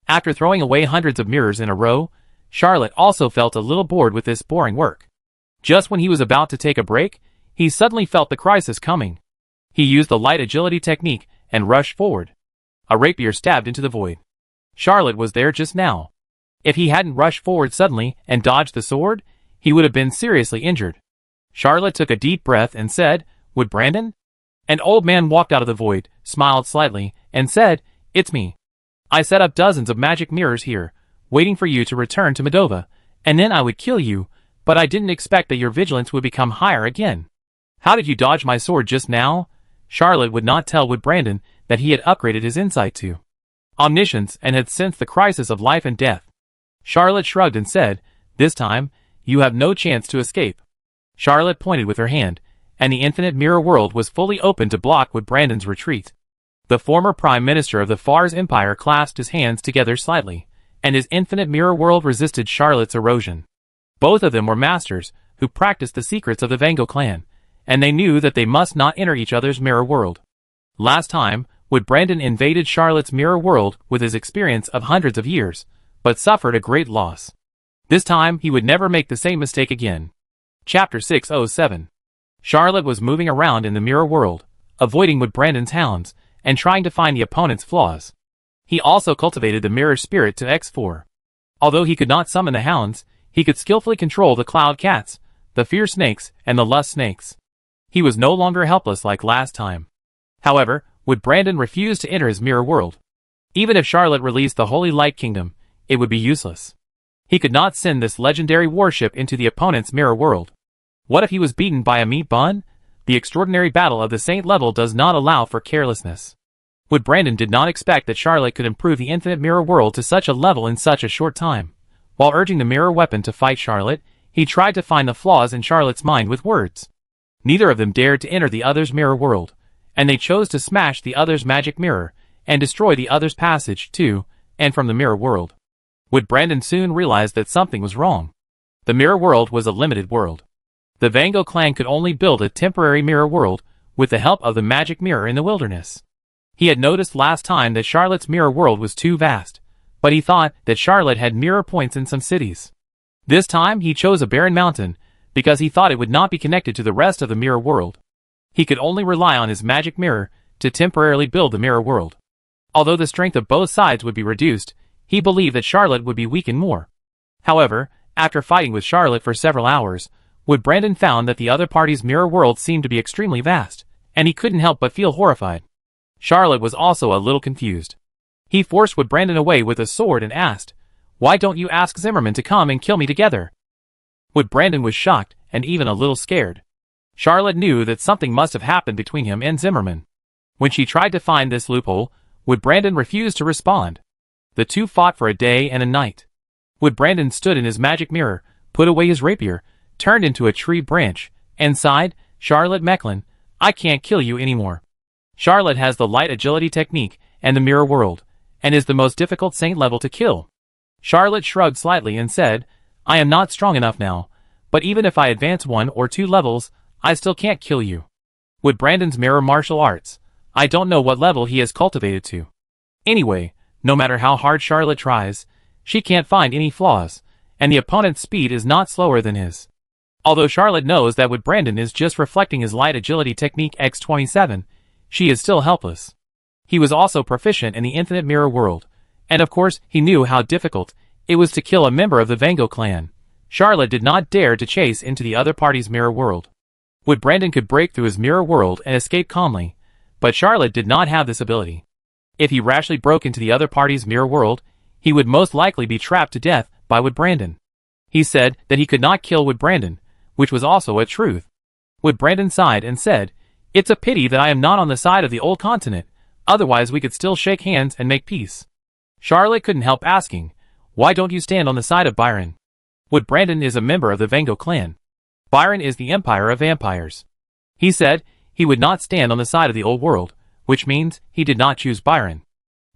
After throwing away hundreds of mirrors in a row, Charlotte also felt a little bored with this boring work. Just when he was about to take a break, he suddenly felt the crisis coming. He used the light agility technique and rushed forward. A rapier stabbed into the void. Charlotte was there just now. If he hadn't rushed forward suddenly and dodged the sword, he would have been seriously injured. Charlotte took a deep breath and said, "Would Brandon?" An old man walked out of the void, smiled slightly, and said, "It's me. I set up dozens of magic mirrors here, waiting for you to return to Medova, and then I would kill you, but I didn't expect that your vigilance would become higher again. How did you dodge my sword just now?" Charlotte would not tell Wood Brandon that he had upgraded his insight to omniscience and had sensed the crisis of life and death. Charlotte shrugged and said, "This time, you have no chance to escape." Charlotte pointed with her hand, and the infinite mirror world was fully open to block Wood Brandon's retreat. The former Prime Minister of the Fars Empire clasped his hands together slightly, and his infinite mirror world resisted Charlotte's erosion. Both of them were masters, who practiced the secrets of the Vango clan, and they knew that they must not enter each other's mirror world. Last time, Wood Brandon invaded Charlotte's mirror world with his experience of hundreds of years, but suffered a great loss. This time, he would never make the same mistake again. Chapter 607. Charlotte was moving around in the mirror world, avoiding Wood Brandon's hounds, and trying to find the opponent's flaws. He also cultivated the mirror spirit to X4. Although he could not summon the hounds, he could skillfully control the cloud cats, the fear snakes, and the lust snakes. He was no longer helpless like last time. However, Wood Brandon refused to enter his mirror world. Even if Charlotte released the Holy Light Kingdom, it would be useless. He could not send this legendary warship into the opponent's mirror world. What if he was beaten by a meat bun? The extraordinary battle of the Saint level does not allow for carelessness. Wood Brandon did not expect that Charlotte could improve the infinite mirror world to such a level in such a short time. While urging the mirror weapon to fight Charlotte, he tried to find the flaws in Charlotte's mind with words. Neither of them dared to enter the other's mirror world, and they chose to smash the other's magic mirror, and destroy the other's passage to, and from the mirror world. Wood Brandon soon realized that something was wrong. The mirror world was a limited world. The Vango clan could only build a temporary mirror world with the help of the magic mirror in the wilderness. He had noticed last time that Charlotte's mirror world was too vast, but he thought that Charlotte had mirror points in some cities. This time he chose a barren mountain, because he thought it would not be connected to the rest of the mirror world. He could only rely on his magic mirror to temporarily build the mirror world. Although the strength of both sides would be reduced, he believed that Charlotte would be weakened more. However, after fighting with Charlotte for several hours, Wood Brandon found that the other party's mirror world seemed to be extremely vast, and he couldn't help but feel horrified. Charlotte was also a little confused. He forced Wood Brandon away with a sword and asked, "Why don't you ask Zimmerman to come and kill me together?" Wood Brandon was shocked and even a little scared. Charlotte knew that something must have happened between him and Zimmerman. When she tried to find this loophole, Wood Brandon refused to respond. The two fought for a day and a night. Wood Brandon stood in his magic mirror, put away his rapier, turned into a tree branch, and sighed, "Charlotte Mecklin, I can't kill you anymore. Charlotte has the light agility technique and the mirror world, and is the most difficult saint level to kill." Charlotte shrugged slightly and said, "I am not strong enough now, but even if I advance 1 or 2 levels, I still can't kill you." Wood Brandon's mirror martial arts, I don't know what level he has cultivated to. Anyway, no matter how hard Charlotte tries, she can't find any flaws, and the opponent's speed is not slower than his. Although Charlotte knows that Wood Brandon is just reflecting his light agility technique X27, she is still helpless. He was also proficient in the infinite mirror world, and of course he knew how difficult it was to kill a member of the Vango clan. Charlotte did not dare to chase into the other party's mirror world. Wood Brandon could break through his mirror world and escape calmly, but Charlotte did not have this ability. If he rashly broke into the other party's mirror world, he would most likely be trapped to death by Wood Brandon. He said that he could not kill Wood Brandon, which was also a truth. Wood Brandon sighed and said, "It's a pity that I am not on the side of the old continent, otherwise we could still shake hands and make peace." Charlotte couldn't help asking, "Why don't you stand on the side of Byron?" Wood Brandon is a member of the Vango clan. Byron is the empire of vampires. He said he would not stand on the side of the old world, which means he did not choose Byron.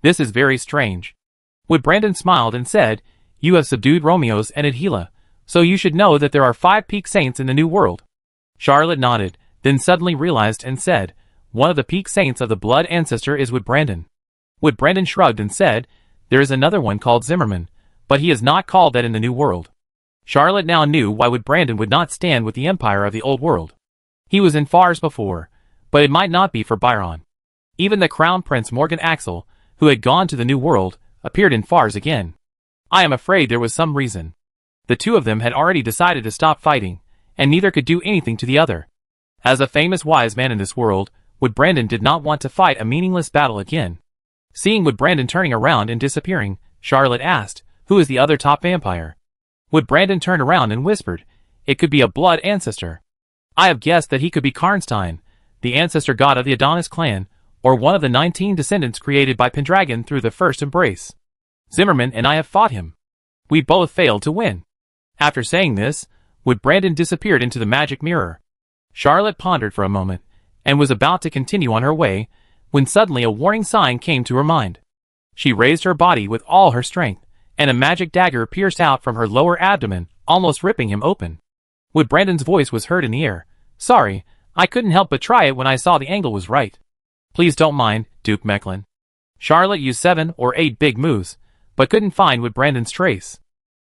This is very strange. Wood Brandon smiled and said, "You have subdued Romeos and Adhila, so you should know that there are 5 peak saints in the new world." Charlotte nodded, then suddenly realized and said, "One of the peak saints of the blood ancestor is Wood Brandon." Wood Brandon shrugged and said, "There is another one called Zimmerman, but he is not called that in the new world." Charlotte now knew why Wood Brandon would not stand with the empire of the old world. He was in Fars before, but it might not be for Byron. Even the Crown Prince Morgan Axel, who had gone to the new world, appeared in Fars again. I am afraid there was some reason. The two of them had already decided to stop fighting, and neither could do anything to the other. As a famous wise man in this world, Wood Brandon did not want to fight a meaningless battle again. Seeing Wood Brandon turning around and disappearing, Charlotte asked, "Who is the other top vampire?" Wood Brandon turned around and whispered, "It could be a blood ancestor. I have guessed that he could be Karnstein, the ancestor god of the Adonis clan, or one of the 19 descendants created by Pendragon through the first embrace. Zimmerman and I have fought him. We both failed to win." After saying this, Wood Brandon disappeared into the magic mirror. Charlotte pondered for a moment, and was about to continue on her way, when suddenly a warning sign came to her mind. She raised her body with all her strength, and a magic dagger pierced out from her lower abdomen, almost ripping him open. Wood Brandon's voice was heard in the air. "Sorry, I couldn't help but try it when I saw the angle was right. Please don't mind, Duke Mecklin." Charlotte used 7 or 8 big moves, but couldn't find Wood Brandon's trace.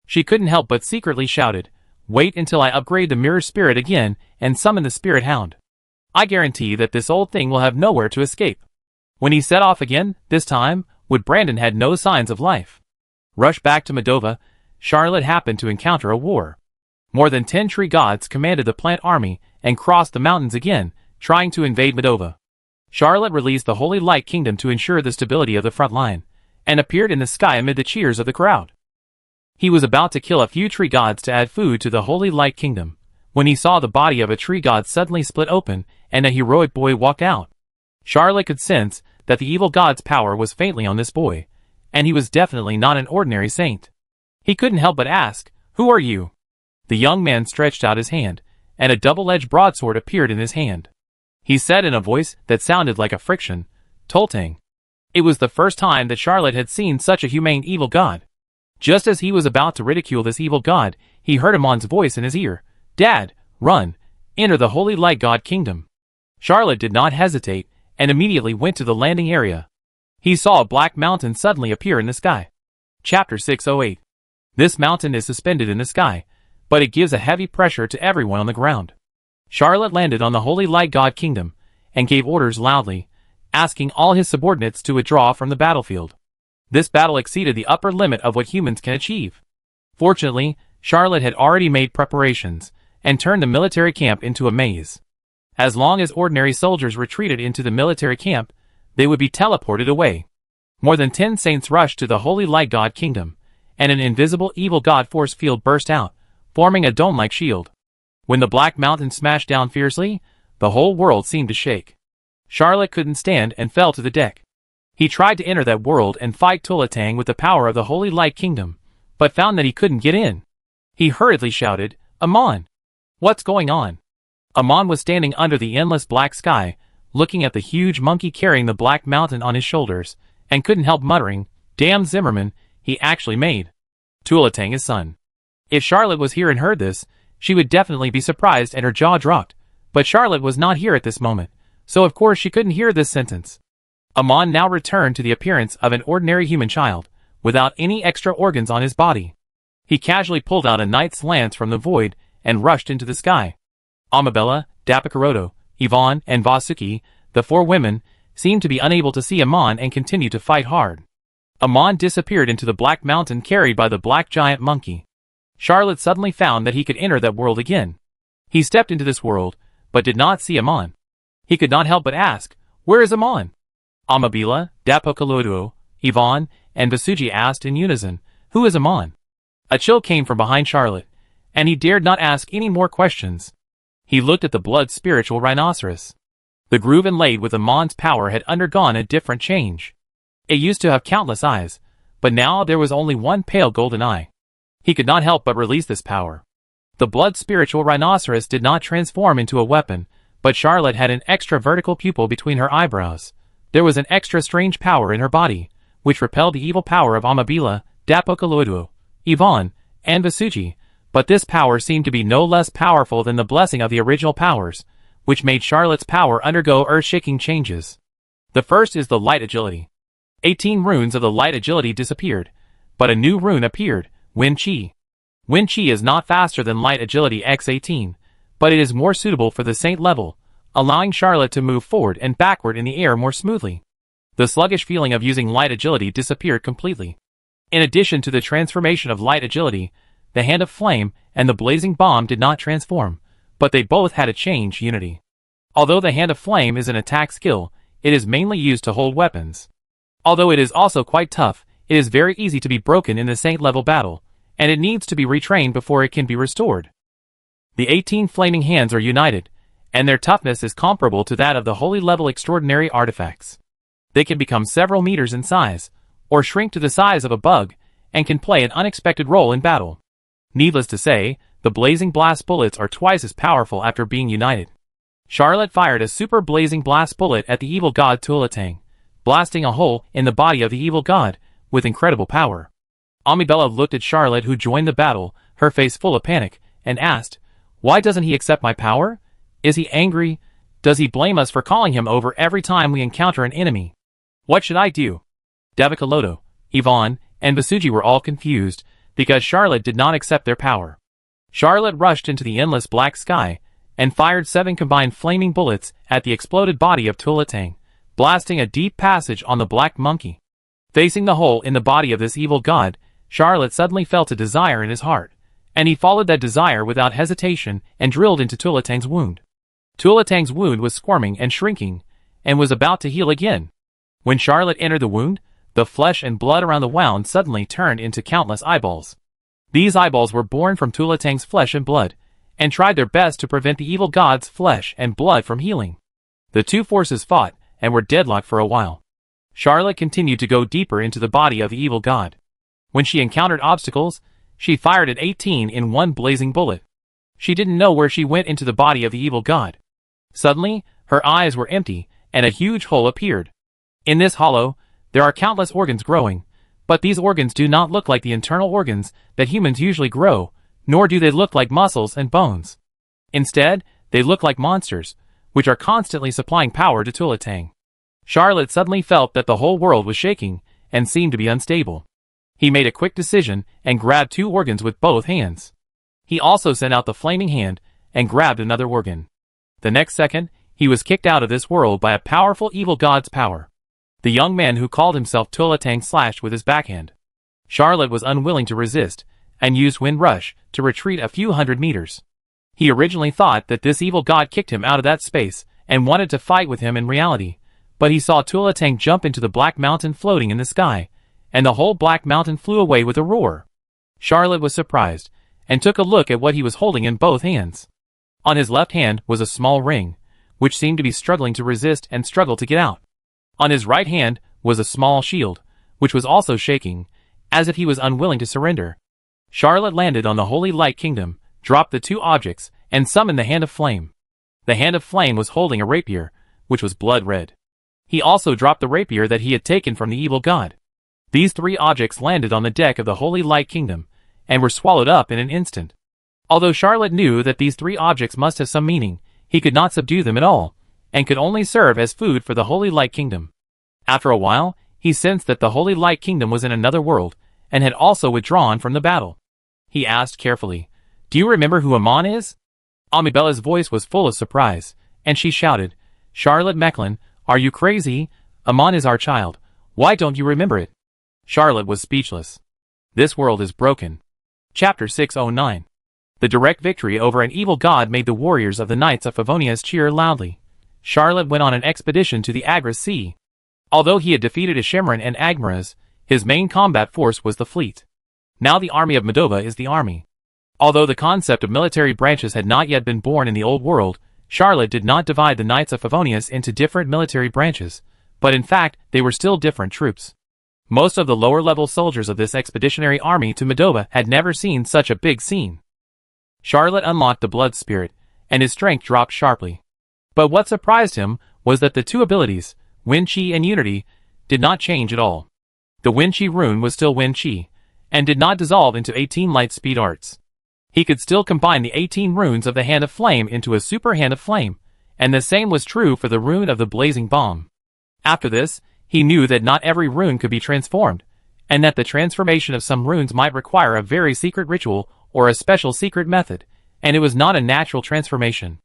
She couldn't help but secretly shouted, "Wait until I upgrade the mirror spirit again and summon the spirit hound." I guarantee that this old thing will have nowhere to escape. When he set off again, this time, Wood Brandon had no signs of life. Rush back to Moldova, Charlotte happened to encounter a war. More than 10 tree gods commanded the plant army and crossed the mountains again, trying to invade Moldova. Charlotte released the Holy Light Kingdom to ensure the stability of the front line, and appeared in the sky amid the cheers of the crowd. He was about to kill a few tree gods to add food to the Holy Light Kingdom, when he saw the body of a tree god suddenly split open and a heroic boy walk out. Charlotte could sense that the evil god's power was faintly on this boy, and he was definitely not an ordinary saint. He couldn't help but ask, "Who are you?" The young man stretched out his hand, and a double-edged broadsword appeared in his hand. He said in a voice that sounded like a friction, "Toltang." It was the first time that Charlotte had seen such a humane evil god. Just as he was about to ridicule this evil god, he heard Amon's voice in his ear, "Dad, run, enter the Holy Light God Kingdom." Charlotte did not hesitate, and immediately went to the landing area. He saw a black mountain suddenly appear in the sky. Chapter 608. This mountain is suspended in the sky, but it gives a heavy pressure to everyone on the ground. Charlotte landed on the Holy Light God Kingdom, and gave orders loudly, asking all his subordinates to withdraw from the battlefield. This battle exceeded the upper limit of what humans can achieve. Fortunately, Charlotte had already made preparations, and turned the military camp into a maze. As long as ordinary soldiers retreated into the military camp, they would be teleported away. More than 10 saints rushed to the Holy Light God Kingdom, and an invisible evil god force field burst out, forming a dome-like shield. When the Black Mountain smashed down fiercely, the whole world seemed to shake. Charlotte couldn't stand and fell to the deck. He tried to enter that world and fight Toltang with the power of the Holy Light Kingdom, but found that he couldn't get in. He hurriedly shouted, "Amon! What's going on?" Amon was standing under the endless black sky, looking at the huge monkey carrying the Black Mountain on his shoulders, and couldn't help muttering, "Damn Zimmerman, he actually made Toltang his son." If Charlotte was here and heard this, she would definitely be surprised and her jaw dropped, but Charlotte was not here at this moment, so of course she couldn't hear this sentence. Amon now returned to the appearance of an ordinary human child, without any extra organs on his body. He casually pulled out a knight's lance from the void and rushed into the sky. Amabella, Dapakaroto, Yvonne, and Vasuki, the 4 women, seemed to be unable to see Amon and continued to fight hard. Amon disappeared into the Black Mountain carried by the black giant monkey. Charlotte suddenly found that he could enter that world again. He stepped into this world, but did not see Amon. He could not help but ask, "Where is Amon?" Amabila, Dapokaloduo, Yvonne, and Vasuji asked in unison, "Who is Amon?" A chill came from behind Charlotte, and he dared not ask any more questions. He looked at the blood-spiritual rhinoceros. The groove inlaid with Amon's power had undergone a different change. It used to have countless eyes, but now there was only one pale golden eye. He could not help but release this power. The blood-spiritual rhinoceros did not transform into a weapon, but Charlotte had an extra vertical pupil between her eyebrows. There was an extra strange power in her body, which repelled the evil power of Amabila, Dapokaloduo, Yvonne, and Vasuji, but this power seemed to be no less powerful than the blessing of the original powers, which made Charlotte's power undergo earth-shaking changes. The first is the light agility. 18 runes of the light agility disappeared, but a new rune appeared, Wind Chi. Wind Chi is not faster than light agility x18, but it is more suitable for the saint level, allowing Charlotte to move forward and backward in the air more smoothly. The sluggish feeling of using light agility disappeared completely. In addition to the transformation of light agility, the Hand of Flame and the Blazing Bomb did not transform, but they both had a change unity. Although the Hand of Flame is an attack skill, it is mainly used to hold weapons. Although it is also quite tough, it is very easy to be broken in the saint-level battle, and it needs to be retrained before it can be restored. The 18 flaming hands are united, and their toughness is comparable to that of the holy-level extraordinary artifacts. They can become several meters in size, or shrink to the size of a bug, and can play an unexpected role in battle. Needless to say, the blazing blast bullets are twice as powerful after being united. Charlotte fired a super blazing blast bullet at the evil god Toltang, blasting a hole in the body of the evil god, with incredible power. Amabella looked at Charlotte, who joined the battle, her face full of panic, and asked, "Why doesn't he accept my power? Is he angry? Does he blame us for calling him over every time we encounter an enemy? What should I do?" Devakaloto, Yvonne, and Vasuji were all confused, because Charlotte did not accept their power. Charlotte rushed into the endless black sky, and fired 7 combined flaming bullets at the exploded body of Tuolatang, blasting a deep passage on the black monkey. Facing the hole in the body of this evil god, Charlotte suddenly felt a desire in his heart, and he followed that desire without hesitation and drilled into Tuolatang's wound. Tuolatang's wound was squirming and shrinking, and was about to heal again. When Charlotte entered the wound, the flesh and blood around the wound suddenly turned into countless eyeballs. These eyeballs were born from Tuolatang's flesh and blood, and tried their best to prevent the evil god's flesh and blood from healing. The two forces fought, and were deadlocked for a while. Charlotte continued to go deeper into the body of the evil god. When she encountered obstacles, she fired at 18 in one blazing bullet. She didn't know where she went into the body of the evil god. Suddenly, her eyes were empty, and a huge hole appeared. In this hollow, there are countless organs growing, but these organs do not look like the internal organs that humans usually grow, nor do they look like muscles and bones. Instead, they look like monsters, which are constantly supplying power to Tuolatang. Charlotte suddenly felt that the whole world was shaking, and seemed to be unstable. He made a quick decision, and grabbed 2 organs with both hands. He also sent out the flaming hand, and grabbed another organ. The next second, he was kicked out of this world by a powerful evil god's power. The young man who called himself Tuolatang slashed with his backhand. Charlotte was unwilling to resist, and used Wind Rush to retreat a few hundred meters. He originally thought that this evil god kicked him out of that space, and wanted to fight with him in reality, but he saw Tuolatang jump into the Black Mountain floating in the sky, and the whole Black Mountain flew away with a roar. Charlotte was surprised, and took a look at what he was holding in both hands. On his left hand was a small ring, which seemed to be struggling to resist and struggle to get out. On his right hand was a small shield, which was also shaking, as if he was unwilling to surrender. Charlotte landed on the Holy Light Kingdom, dropped the 2 objects, and summoned the Hand of Flame. The Hand of Flame was holding a rapier, which was blood red. He also dropped the rapier that he had taken from the evil god. These 3 objects landed on the deck of the Holy Light Kingdom, and were swallowed up in an instant. Although Charlotte knew that these 3 objects must have some meaning, he could not subdue them at all, and could only serve as food for the Holy Light Kingdom. After a while, he sensed that the Holy Light Kingdom was in another world, and had also withdrawn from the battle. He asked carefully, "Do you remember who Amon is?" Amibella's voice was full of surprise, and she shouted, "Charlotte Mecklin, are you crazy? Amon is our child. Why don't you remember it?" Charlotte was speechless. This world is broken. Chapter 609. The direct victory over an evil god made the warriors of the Knights of Favonius cheer loudly. Charlotte went on an expedition to the Agras Sea. Although he had defeated Ishimran and Agmaras, his main combat force was the fleet. Now the army of Moldova is the army. Although the concept of military branches had not yet been born in the Old World, Charlotte did not divide the Knights of Favonius into different military branches, but in fact they were still different troops. Most of the lower-level soldiers of this expeditionary army to Moldova had never seen such a big scene. Charlotte unlocked the blood spirit, and his strength dropped sharply. But what surprised him was that the 2 abilities, Wind Chi and Unity, did not change at all. The Wind Chi rune was still Wind Chi, and did not dissolve into 18 light speed arts. He could still combine the 18 runes of the Hand of Flame into a Super Hand of Flame, and the same was true for the rune of the Blazing Bomb. After this, he knew that not every rune could be transformed, and that the transformation of some runes might require a very secret ritual or a special secret method, and it was not a natural transformation.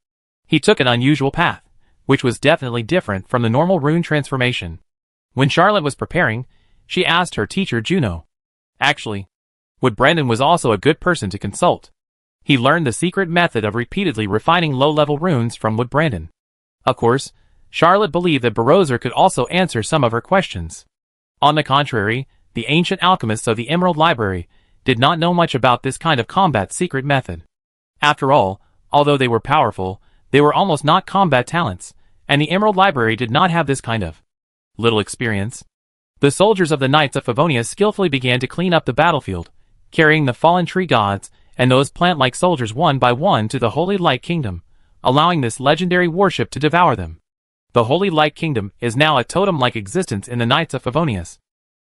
He took an unusual path, which was definitely different from the normal rune transformation. When Charlotte was preparing, she asked her teacher Juno. Actually, Wood Brandon was also a good person to consult. He learned the secret method of repeatedly refining low-level runes from Wood Brandon. Of course, Charlotte believed that Barozer could also answer some of her questions. On the contrary, the ancient alchemists of the Emerald Library did not know much about this kind of combat secret method. After all, although they were powerful, they were almost not combat talents, and the Emerald Library did not have this kind of little experience. The soldiers of the Knights of Favonius skillfully began to clean up the battlefield, carrying the fallen tree gods and those plant-like soldiers one by one to the Holy Light Kingdom, allowing this legendary warship to devour them. The Holy Light Kingdom is now a totem-like existence in the Knights of Favonius.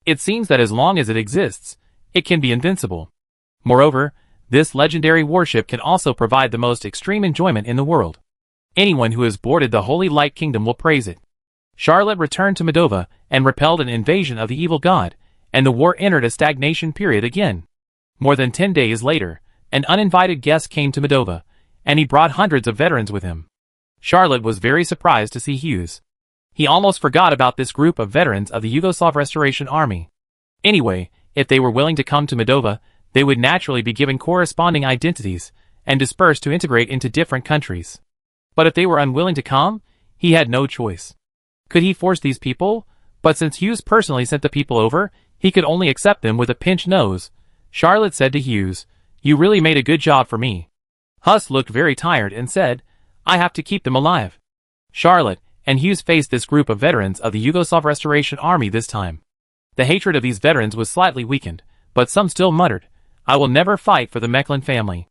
It seems that as long as it exists, it can be invincible. Moreover, this legendary warship can also provide the most extreme enjoyment in the world. Anyone who has boarded the Holy Light Kingdom will praise it. Charlotte returned to Moldova and repelled an invasion of the evil god, and the war entered a stagnation period again. More than 10 days later, an uninvited guest came to Moldova, and he brought hundreds of veterans with him. Charlotte was very surprised to see Hughes. He almost forgot about this group of veterans of the Yugoslav Restoration Army. Anyway, if they were willing to come to Moldova, they would naturally be given corresponding identities and dispersed to integrate into different countries. But if they were unwilling to come, he had no choice. Could he force these people? But since Hughes personally sent the people over, he could only accept them with a pinched nose. Charlotte said to Hughes, "You really made a good job for me." Huss looked very tired and said, "I have to keep them alive." Charlotte and Hughes faced this group of veterans of the Yugoslav Restoration Army this time. The hatred of these veterans was slightly weakened, but some still muttered, "I will never fight for the Mechlin family."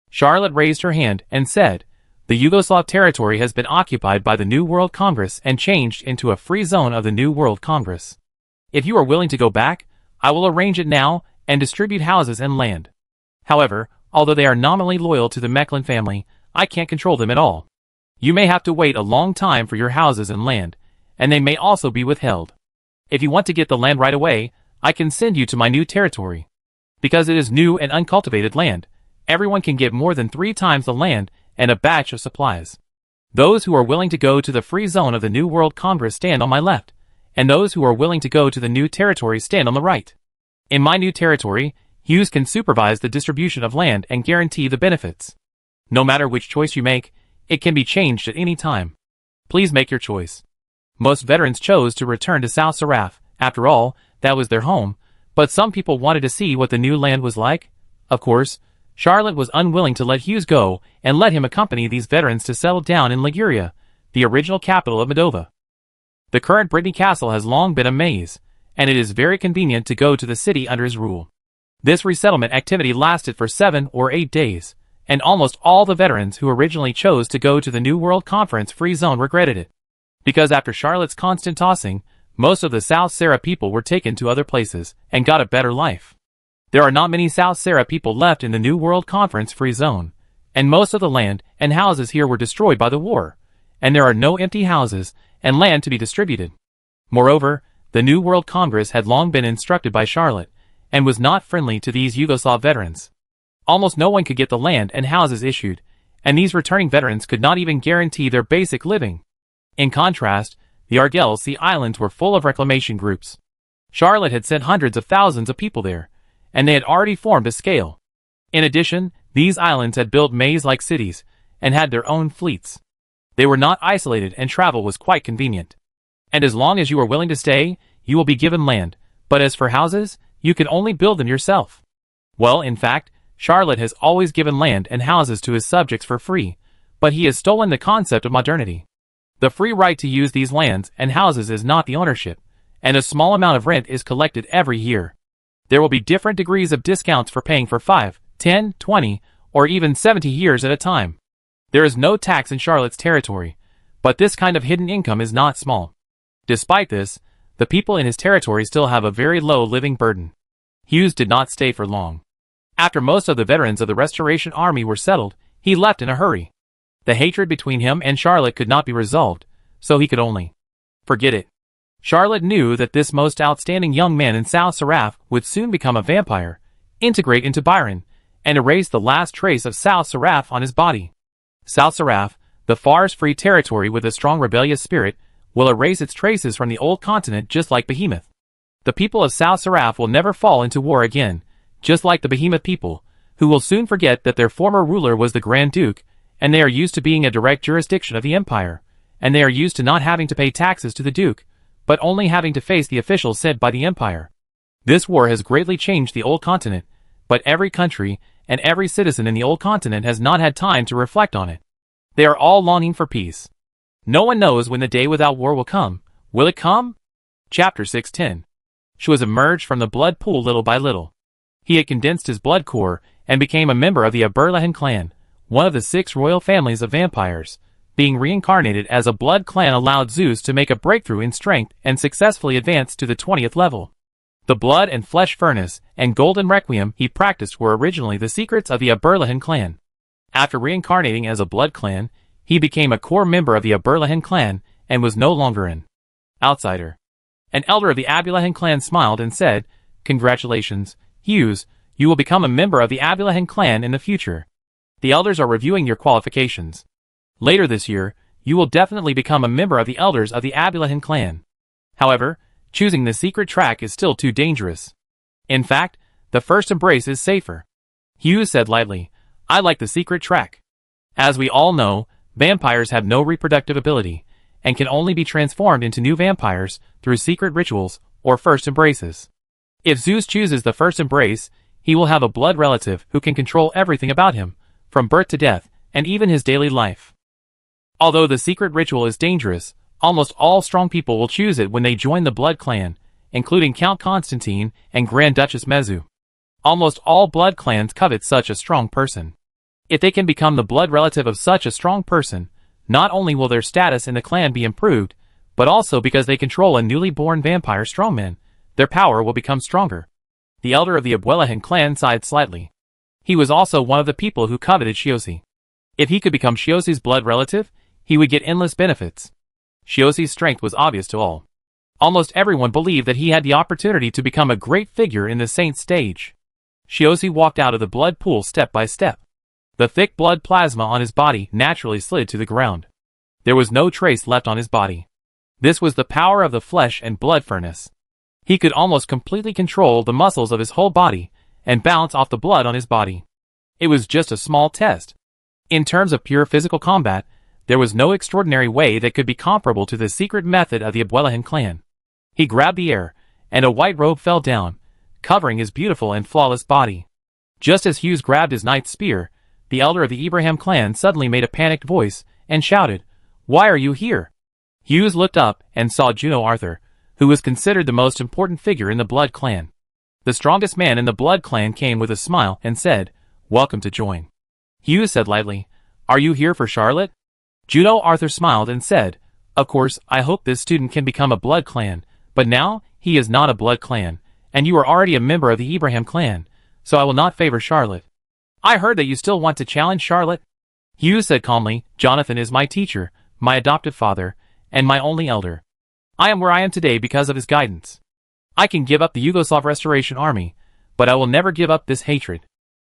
Charlotte raised her hand and said, "The Yugoslav territory has been occupied by the New World Congress and changed into a free zone of the New World Congress. If you are willing to go back, I will arrange it now and distribute houses and land. However, although they are nominally loyal to the Mechlin family, I can't control them at all. You may have to wait a long time for your houses and land, and they may also be withheld. If you want to get the land right away, I can send you to my new territory. Because it is new and uncultivated land, everyone can get more than 3 times the land and a batch of supplies. Those who are willing to go to the free zone of the New World Congress stand on my left, and those who are willing to go to the new territory stand on the right. In my new territory, Hughes can supervise the distribution of land and guarantee the benefits. No matter which choice you make, it can be changed at any time. Please make your choice." Most veterans chose to return to South Saraf. After all, that was their home, but some people wanted to see what the new land was like. Of course, Charlotte was unwilling to let Hughes go and let him accompany these veterans to settle down in Liguria, the original capital of Moldova. The current Brittany Castle has long been a maze, and it is very convenient to go to the city under his rule. This resettlement activity lasted for 7 or 8 days, and almost all the veterans who originally chose to go to the New World Conference Free Zone regretted it. Because after Charlotte's constant tossing, most of the South Sara people were taken to other places and got a better life. There are not many South Sara people left in the New World Conference Free Zone, and most of the land and houses here were destroyed by the war, and there are no empty houses and land to be distributed. Moreover, the New World Congress had long been instructed by Charlotte, and was not friendly to these Yugoslav veterans. Almost no one could get the land and houses issued, and these returning veterans could not even guarantee their basic living. In contrast, the Argel Sea Islands were full of reclamation groups. Charlotte had sent hundreds of thousands of people there, and they had already formed a scale. In addition, these islands had built maze-like cities, and had their own fleets. They were not isolated and travel was quite convenient. And as long as you are willing to stay, you will be given land, but as for houses, you can only build them yourself. Well, in fact, Charlotte has always given land and houses to his subjects for free, but he has stolen the concept of modernity. The free right to use these lands and houses is not the ownership, and a small amount of rent is collected every year. There will be different degrees of discounts for paying for 5, 10, 20, or even 70 years at a time. There is no tax in Charlotte's territory, but this kind of hidden income is not small. Despite this, the people in his territory still have a very low living burden. Hughes did not stay for long. After most of the veterans of the Restoration Army were settled, he left in a hurry. The hatred between him and Charlotte could not be resolved, so he could only forget it. Charlotte knew that this most outstanding young man in South Saraf would soon become a vampire, integrate into Byron, and erase the last trace of South Saraf on his body. South Saraf, the Fars-free territory with a strong rebellious spirit, will erase its traces from the old continent just like Behemoth. The people of South Saraf will never fall into war again, just like the Behemoth people, who will soon forget that their former ruler was the Grand Duke, and they are used to being a direct jurisdiction of the empire, and they are used to not having to pay taxes to the Duke, but only having to face the officials sent by the empire. This war has greatly changed the old continent, but every country and every citizen in the old continent has not had time to reflect on it. They are all longing for peace. No one knows when the day without war will come. Will it come? Chapter 6:10. Schwarz emerged from the blood pool little by little. He had condensed his blood core and became a member of the Aberlahan clan, one of the 6 royal families of vampires. Being reincarnated as a blood clan allowed Zeus to make a breakthrough in strength and successfully advance to the 20th level. The blood and flesh furnace and golden requiem he practiced were originally the secrets of the Aberlahan clan. After reincarnating as a blood clan, he became a core member of the Aberlahan clan and was no longer an outsider. An elder of the Aberlahan clan smiled and said, "Congratulations, Hughes, you will become a member of the Aberlahan clan in the future." The elders are reviewing your qualifications. Later this year, you will definitely become a member of the elders of the Abulahan clan. However, choosing the secret track is still too dangerous. In fact, the first embrace is safer. Hughes said lightly, I like the secret track. As we all know, vampires have no reproductive ability, and can only be transformed into new vampires through secret rituals or first embraces. If Zeus chooses the first embrace, he will have a blood relative who can control everything about him, from birth to death, and even his daily life. Although the secret ritual is dangerous, almost all strong people will choose it when they join the blood clan, including Count Constantine and Grand Duchess Mezu. Almost all blood clans covet such a strong person. If they can become the blood relative of such a strong person, not only will their status in the clan be improved, but also because they control a newly born vampire strongman, their power will become stronger. The elder of the Abulahan clan sighed slightly. He was also one of the people who coveted Shiosi. If he could become Shiosi's blood relative, he would get endless benefits. Shiosi's strength was obvious to all. Almost everyone believed that he had the opportunity to become a great figure in the saint stage. Shiosi walked out of the blood pool step by step. The thick blood plasma on his body naturally slid to the ground. There was no trace left on his body. This was the power of the flesh and blood furnace. He could almost completely control the muscles of his whole body and bounce off the blood on his body. It was just a small test. In terms of pure physical combat, there was no extraordinary way that could be comparable to the secret method of the Abulahan clan. He grabbed the air, and a white robe fell down, covering his beautiful and flawless body. Just as Hughes grabbed his knight's spear, the elder of the Ibrahim clan suddenly made a panicked voice and shouted, "Why are you here?" Hughes looked up and saw Juno Arthur, who was considered the most important figure in the blood clan. The strongest man in the blood clan came with a smile and said, "Welcome to join." Hughes said lightly, "Are you here for Charlotte?" Juno Arthur smiled and said, "Of course, I hope this student can become a blood clan, but now, he is not a blood clan, and you are already a member of the Ibrahim clan, so I will not favor Charlotte." "I heard that you still want to challenge Charlotte." Hughes said calmly, "Jonathan is my teacher, my adoptive father, and my only elder. I am where I am today because of his guidance. I can give up the Yugoslav Restoration Army, but I will never give up this hatred."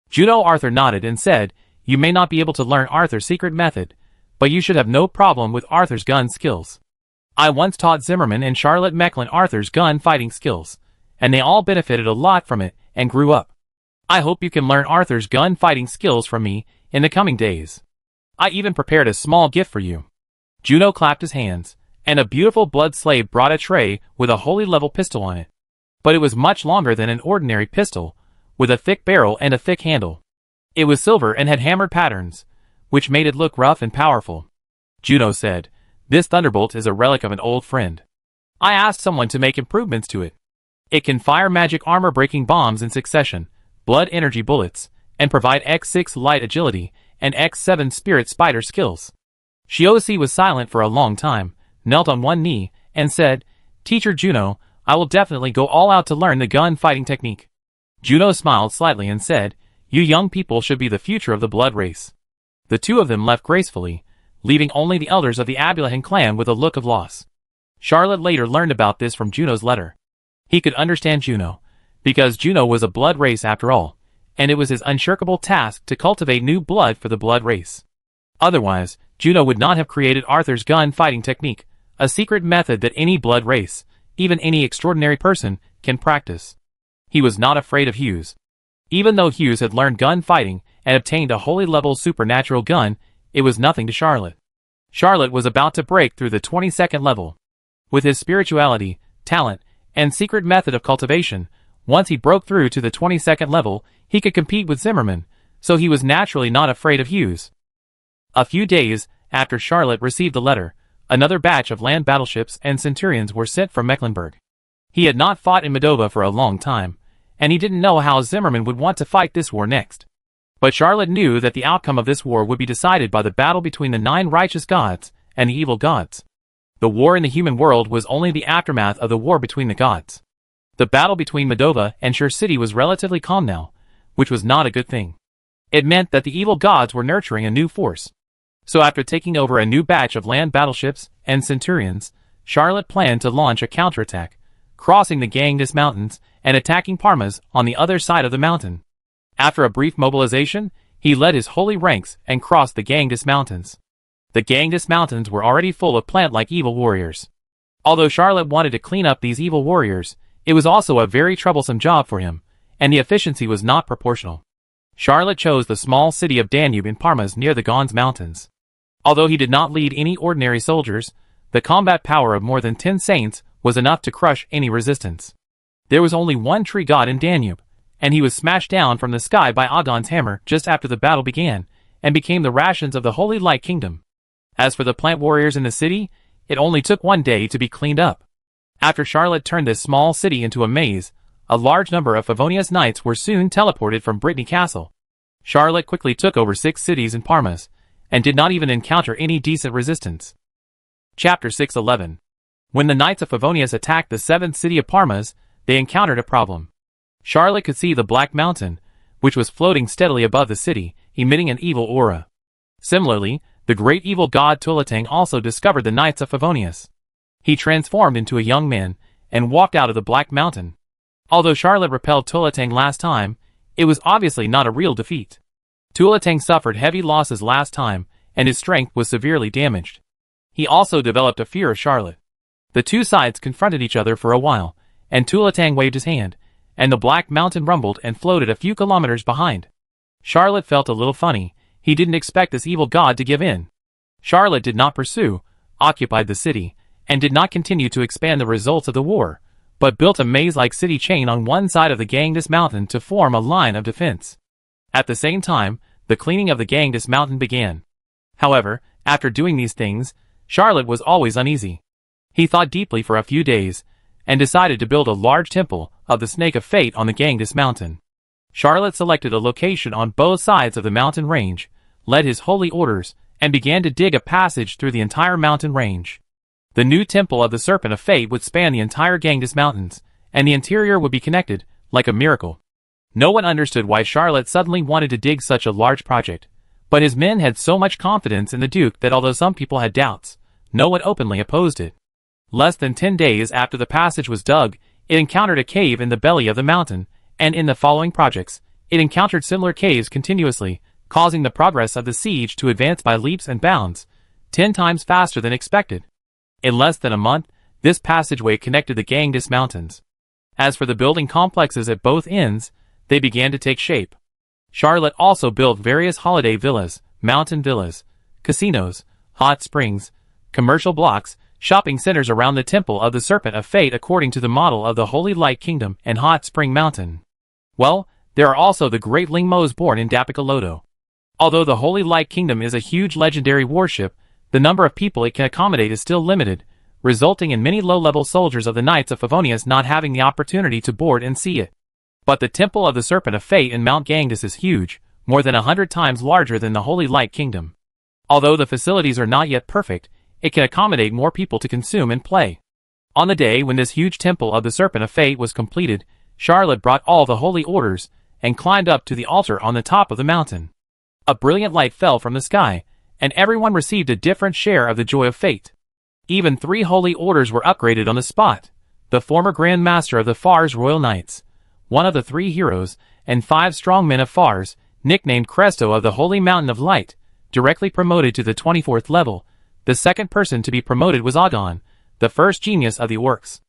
Juno Arthur nodded and said, "You may not be able to learn Arthur's secret method, but you should have no problem with Arthur's gun skills. I once taught Zimmerman and Charlotte Mecklin Arthur's gun fighting skills, and they all benefited a lot from it and grew up. I hope you can learn Arthur's gun fighting skills from me in the coming days. I even prepared a small gift for you." Juno clapped his hands, and a beautiful blood slave brought a tray with a holy level pistol on it. But it was much longer than an ordinary pistol, with a thick barrel and a thick handle. It was silver and had hammered patterns, which made it look rough and powerful. Juno said, "This thunderbolt is a relic of an old friend. I asked someone to make improvements to it. It can fire magic armor-breaking bombs in succession, blood energy bullets, and provide X6 light agility and X7 spirit spider skills." Shiosi was silent for a long time, knelt on one knee, and said, "Teacher Juno, I will definitely go all out to learn the gun fighting technique." Juno smiled slightly and said, "You young people should be the future of the blood race." The two of them left gracefully, leaving only the elders of the Abulahan clan with a look of loss. Charlotte later learned about this from Juno's letter. He could understand Juno, because Juno was a blood race after all, and it was his unshirkable task to cultivate new blood for the blood race. Otherwise, Juno would not have created Arthur's gun fighting technique, a secret method that any blood race, even any extraordinary person, can practice. He was not afraid of Hughes. Even though Hughes had learned gun fighting and obtained a holy level supernatural gun, it was nothing to Charlotte. Charlotte was about to break through the 22nd level. With his spirituality, talent, and secret method of cultivation, once he broke through to the 22nd level, he could compete with Zimmerman, so he was naturally not afraid of Hughes. A few days after Charlotte received the letter, another batch of land battleships and centurions were sent from Mecklenburg. He had not fought in Moldova for a long time, and he didn't know how Zimmerman would want to fight this war next. But Charlotte knew that the outcome of this war would be decided by the battle between the 9 righteous gods and the evil gods. The war in the human world was only the aftermath of the war between the gods. The battle between Moldova and Shur City was relatively calm now, which was not a good thing. It meant that the evil gods were nurturing a new force. So after taking over a new batch of land battleships and centurions, Charlotte planned to launch a counterattack, crossing the Ganges Mountains and attacking Parmas on the other side of the mountain. After a brief mobilization, He led his holy ranks and crossed the Ganges Mountains. The Ganges Mountains were already full of plant-like evil warriors. Although Charlotte wanted to clean up these evil warriors, it was also a very troublesome job for him, and the efficiency was not proportional. Charlotte chose the small city of Danube in Parmas near the Ganges Mountains. Although he did not lead any ordinary soldiers, the combat power of more than 10 saints was enough to crush any resistance. There was only one tree god in Danube, and he was smashed down from the sky by Agon's hammer just after the battle began, and became the rations of the Holy Light Kingdom. As for the plant warriors in the city, it only took one day to be cleaned up. After Charlotte turned this small city into a maze, a large number of Favonius knights were soon teleported from Brittany Castle. Charlotte quickly took over 6 cities in Parmas, and did not even encounter any decent resistance. Chapter 6:11. When the Knights of Favonius attacked the 7th city of Parmas, they encountered a problem. Charlotte could see the Black Mountain, which was floating steadily above the city, emitting an evil aura. Similarly, the great evil god Tulatang also discovered the Knights of Favonius. He transformed into a young man, and walked out of the Black Mountain. Although Charlotte repelled Tulatang last time, it was obviously not a real defeat. Tulatang suffered heavy losses last time, and his strength was severely damaged. He also developed a fear of Charlotte. The two sides confronted each other for a while, and Tulatang waved his hand, and the Black Mountain rumbled and floated a few kilometers behind. Charlotte felt a little funny. He didn't expect this evil god to give in. Charlotte did not pursue, occupied the city, and did not continue to expand the results of the war, but built a maze-like city chain on one side of the Ganges Mountain to form a line of defense. At the same time, the cleaning of the Ganges Mountain began. However, after doing these things, Charlotte was always uneasy. He thought deeply for a few days, and decided to build a large temple of the Snake of Fate on the Ganges Mountain. Charlotte selected a location on both sides of the mountain range, led his holy orders, and began to dig a passage through the entire mountain range. The new temple of the Serpent of Fate would span the entire Ganges Mountains, and the interior would be connected, like a miracle. No one understood why Charlotte suddenly wanted to dig such a large project, but his men had so much confidence in the Duke that although some people had doubts, no one openly opposed it. Less than 10 days after the passage was dug, it encountered a cave in the belly of the mountain, and in the following projects, it encountered similar caves continuously, causing the progress of the siege to advance by leaps and bounds, 10 times faster than expected. In less than a month, this passageway connected the Ganges Mountains. As for the building complexes at both ends, they began to take shape. Charlotte also built various holiday villas, mountain villas, casinos, hot springs, commercial blocks, shopping centers around the Temple of the Serpent of Fate according to the model of the Holy Light Kingdom and Hot Spring Mountain. Well, there are also the great Lingmos born in Dapikaloto. Although the Holy Light Kingdom is a huge legendary warship, the number of people it can accommodate is still limited, resulting in many low-level soldiers of the Knights of Favonius not having the opportunity to board and see it. But the Temple of the Serpent of Fate in Mount Ganges is huge, more than 100 times larger than the Holy Light Kingdom. Although the facilities are not yet perfect, it can accommodate more people to consume and play. On the day when this huge Temple of the Serpent of Fate was completed, Charlotte brought all the holy orders, and climbed up to the altar on the top of the mountain. A brilliant light fell from the sky, and everyone received a different share of the joy of fate. Even 3 holy orders were upgraded on the spot. The former Grand Master of the Fars Royal Knights, one of the 3 heroes, and 5 strong men of Fars, nicknamed Cresto of the Holy Mountain of Light, directly promoted to the 24th level. The second person to be promoted was Agon, the first genius of the orcs.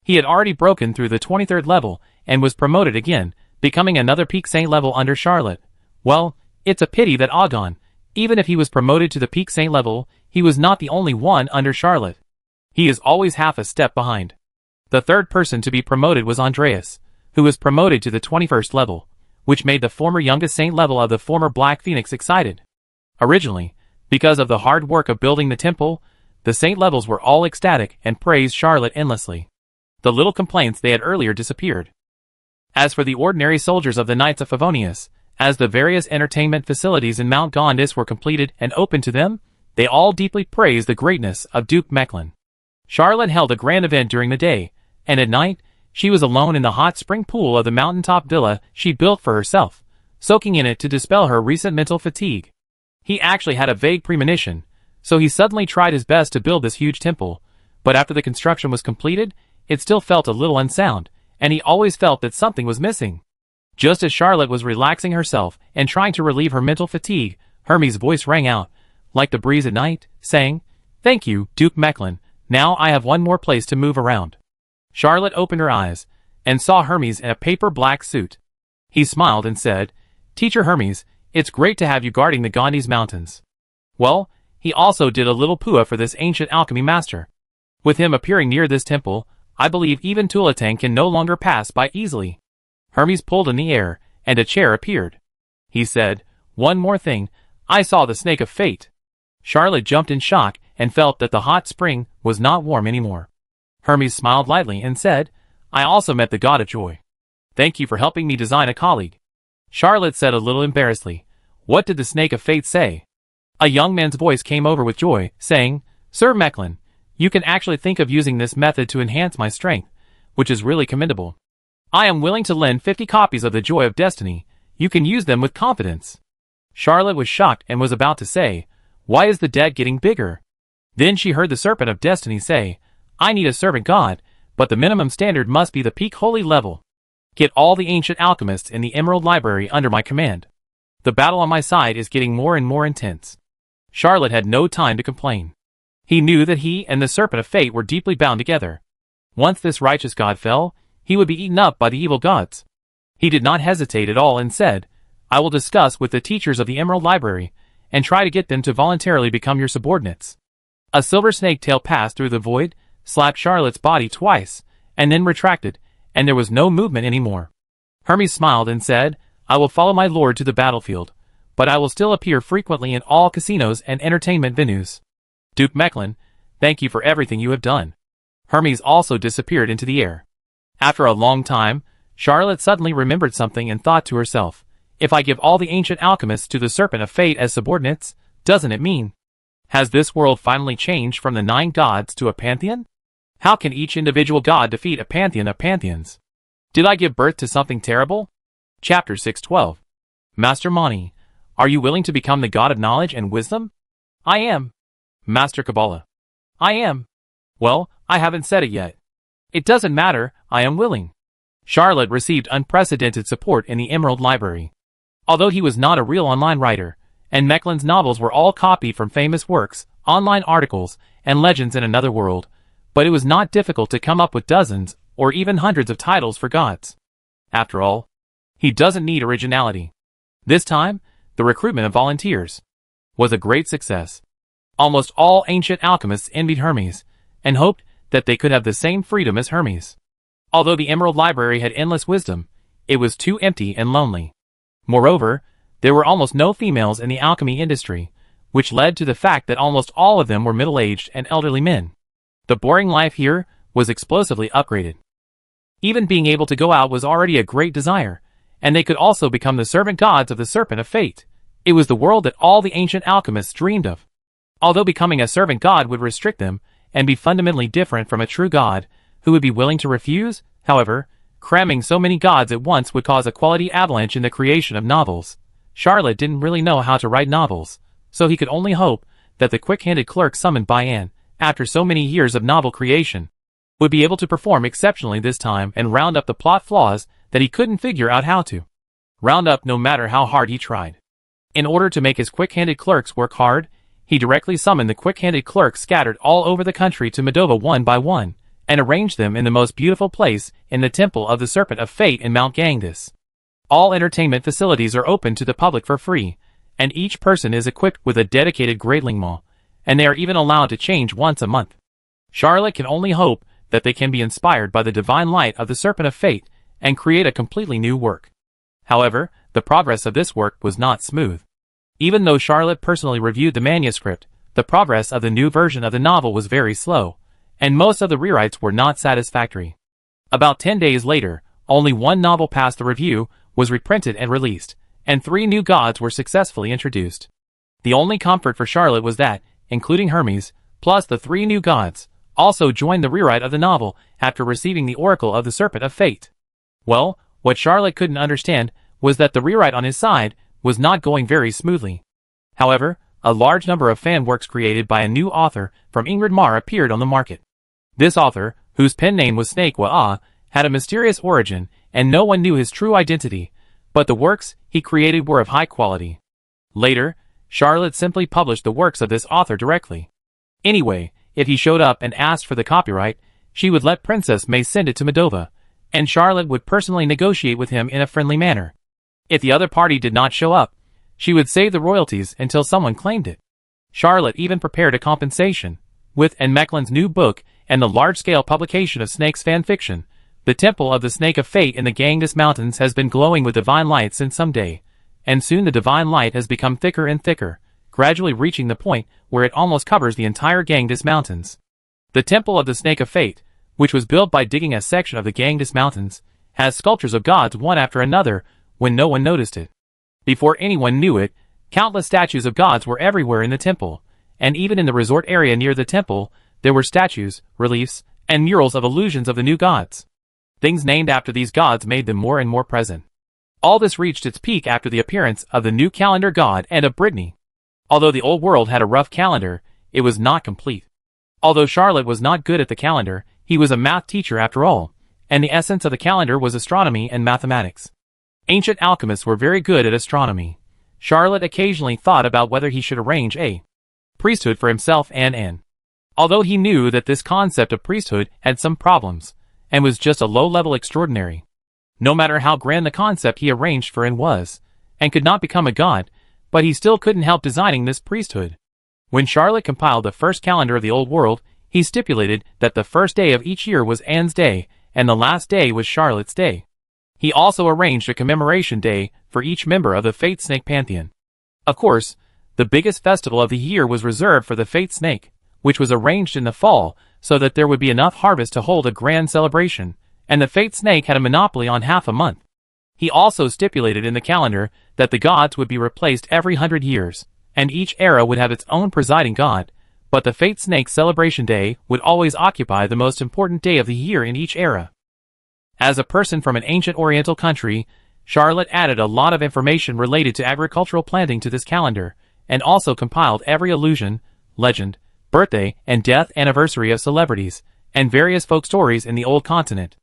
He had already broken through the 23rd level, and was promoted again, becoming another peak saint level under Charlotte. Well, it's a pity that Agon, even if he was promoted to the peak saint level, he was not the only one under Charlotte. He is always half a step behind. The third person to be promoted was Andreas, who was promoted to the 21st level, which made the former youngest saint level of the former Black Phoenix excited. Originally, because of the hard work of building the temple, the saint levels were all ecstatic and praised Charlotte endlessly. The little complaints they had earlier disappeared. As for the ordinary soldiers of the Knights of Favonius, as the various entertainment facilities in Mount Ganges were completed and opened to them, they all deeply praised the greatness of Duke Mechlin. Charlotte held a grand event during the day, and at night, she was alone in the hot spring pool of the mountaintop villa she built for herself, soaking in it to dispel her recent mental fatigue. He actually had a vague premonition, so he suddenly tried his best to build this huge temple, but after the construction was completed, it still felt a little unsound, and he always felt that something was missing. Just as Charlotte was relaxing herself and trying to relieve her mental fatigue, Hermes' voice rang out, like the breeze at night, saying, "Thank you, Duke Mechlin. Now I have one more place to move around." Charlotte opened her eyes and saw Hermes in a paper black suit. He smiled and said, "Teacher Hermes, it's great to have you guarding the Gandes Mountains." Well, he also did a little pua for this ancient alchemy master. With him appearing near this temple, I believe even Tulatang can no longer pass by easily. Hermes pulled in the air, and a chair appeared. He said, "One more thing, I saw the snake of fate." Charlotte jumped in shock and felt that the hot spring was not warm anymore. Hermes smiled lightly and said, "I also met the god of joy. Thank you for helping me design a colleague." Charlotte said a little embarrassedly, "What did the snake of fate say?" A young man's voice came over with joy, saying, "Sir Mechlin, you can actually think of using this method to enhance my strength, which is really commendable. I am willing to lend 50 copies of the Joy of Destiny. You can use them with confidence." Charlotte was shocked and was about to say, "Why is the debt getting bigger?" Then she heard the Serpent of Destiny say, "I need a servant god, but the minimum standard must be the peak holy level. Get all the ancient alchemists in the Emerald Library under my command. The battle on my side is getting more and more intense." Charlotte had no time to complain. He knew that he and the Serpent of Fate were deeply bound together. Once this righteous god fell, he would be eaten up by the evil gods. He did not hesitate at all and said, "I will discuss with the teachers of the Emerald Library and try to get them to voluntarily become your subordinates." A silver snake tail passed through the void, slapped Charlotte's body twice, and then retracted, and there was no movement anymore. Hermes smiled and said, "I will follow my lord to the battlefield, but I will still appear frequently in all casinos and entertainment venues. Duke Mechlin, thank you for everything you have done." Hermes also disappeared into the air. After a long time, Charlotte suddenly remembered something and thought to herself, "If I give all the ancient alchemists to the Serpent of Fate as subordinates, doesn't it mean? Has this world finally changed from the 9 gods to a pantheon? How can each individual god defeat a pantheon of pantheons? Did I give birth to something terrible?" Chapter 612. Master Mani, are you willing to become the god of knowledge and wisdom? "I am." Master Kabbalah, "I am." "Well, I haven't said it yet." "It doesn't matter, I am willing." Charlotte received unprecedented support in the Emerald Library. Although he was not a real online writer, and Mechlin's novels were all copied from famous works, online articles, and legends in another world, but it was not difficult to come up with dozens or even hundreds of titles for gods. After all, he doesn't need originality. This time, the recruitment of volunteers was a great success. Almost all ancient alchemists envied Hermes, and hoped that they could have the same freedom as Hermes. Although the Emerald Library had endless wisdom, it was too empty and lonely. Moreover, there were almost no females in the alchemy industry, which led to the fact that almost all of them were middle-aged and elderly men. The boring life here was explosively upgraded. Even being able to go out was already a great desire, and they could also become the servant gods of the Serpent of Fate. It was the world that all the ancient alchemists dreamed of. Although becoming a servant god would restrict them, and be fundamentally different from a true god, who would be willing to refuse, however, cramming so many gods at once would cause a quality avalanche in the creation of novels. Charlotte didn't really know how to write novels, so he could only hope that the quick-handed clerk summoned by Anne, after so many years of novel creation, would be able to perform exceptionally this time and round up the plot flaws that he couldn't figure out how to round up no matter how hard he tried. In order to make his quick-handed clerks work hard, he directly summoned the quick-handed clerks scattered all over the country to Medova one by one, and arranged them in the most beautiful place in the Temple of the Serpent of Fate in Mount Ganges. All entertainment facilities are open to the public for free, and each person is equipped with a dedicated Greatling Mall, and they are even allowed to change once a month. Charlotte can only hope that they can be inspired by the divine light of the Serpent of Fate and create a completely new work. However, the progress of this work was not smooth. Even though Charlotte personally reviewed the manuscript, the progress of the new version of the novel was very slow, and most of the rewrites were not satisfactory. About 10 days later, only one novel passed the review, was reprinted and released, and 3 new gods were successfully introduced. The only comfort for Charlotte was that, including Hermes, plus the 3 new gods, also joined the rewrite of the novel after receiving the Oracle of the Serpent of Fate. Well, what Charlotte couldn't understand was that the rewrite on his side was not going very smoothly. However, a large number of fan works created by a new author from Ingrid Mar appeared on the market. This author, whose pen name was Snake Wa'a, had a mysterious origin, and no one knew his true identity, but the works he created were of high quality. Later, Charlotte simply published the works of this author directly. Anyway, if he showed up and asked for the copyright, she would let Princess May send it to Moldova, and Charlotte would personally negotiate with him in a friendly manner. If the other party did not show up, she would save the royalties until someone claimed it. Charlotte even prepared a compensation. With Anne Mecklen's new book and the large-scale publication of Snake's fan fiction, the Temple of the Snake of Fate in the Ganges Mountains has been glowing with divine light since some day, and soon the divine light has become thicker and thicker, gradually reaching the point where it almost covers the entire Ganges Mountains. The Temple of the Snake of Fate, which was built by digging a section of the Ganges Mountains, has sculptures of gods one after another when no one noticed it. Before anyone knew it, countless statues of gods were everywhere in the temple, and even in the resort area near the temple, there were statues, reliefs, and murals of illusions of the new gods. Things named after these gods made them more and more present. All this reached its peak after the appearance of the new calendar god and of Brittany. Although the old world had a rough calendar, it was not complete. Although Charlotte was not good at the calendar, he was a math teacher after all, and the essence of the calendar was astronomy and mathematics. Ancient alchemists were very good at astronomy. Charlotte occasionally thought about whether he should arrange a priesthood for himself and Anne. Although he knew that this concept of priesthood had some problems, and was just a low-level extraordinary. No matter how grand the concept he arranged for Anne was, and could not become a god, but he still couldn't help designing this priesthood. When Charlotte compiled the first calendar of the old world, he stipulated that the first day of each year was Anne's day, and the last day was Charlotte's day. He also arranged a commemoration day for each member of the Fate Snake pantheon. Of course, the biggest festival of the year was reserved for the Fate Snake, which was arranged in the fall so that there would be enough harvest to hold a grand celebration, and the Fate Snake had a monopoly on half a month. He also stipulated in the calendar that the gods would be replaced every 100 years, and each era would have its own presiding god, but the Fate Snake's celebration day would always occupy the most important day of the year in each era. As a person from an ancient oriental country, Charlotte added a lot of information related to agricultural planting to this calendar, and also compiled every illusion, legend, birthday and death anniversary of celebrities, and various folk stories in the old continent.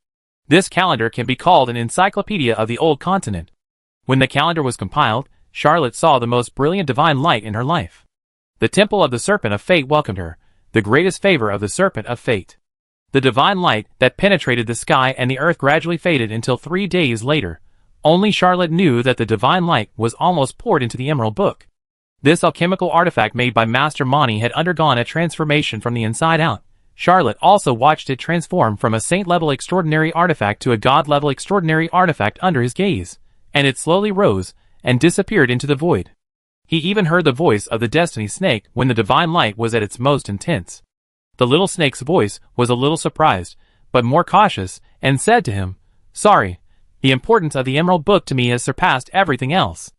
This calendar can be called an encyclopedia of the old continent. When the calendar was compiled, Charlotte saw the most brilliant divine light in her life. The Temple of the Serpent of Fate welcomed her, the greatest favor of the Serpent of Fate. The divine light that penetrated the sky and the earth gradually faded until 3 days later. Only Charlotte knew that the divine light was almost poured into the Emerald Book. This alchemical artifact made by Master Mani had undergone a transformation from the inside out. Charlotte also watched it transform from a saint-level extraordinary artifact to a god-level extraordinary artifact under his gaze, and it slowly rose and disappeared into the void. He even heard the voice of the Destiny Snake when the divine light was at its most intense. The little snake's voice was a little surprised, but more cautious, and said to him, "Sorry, the importance of the Emerald Book to me has surpassed everything else.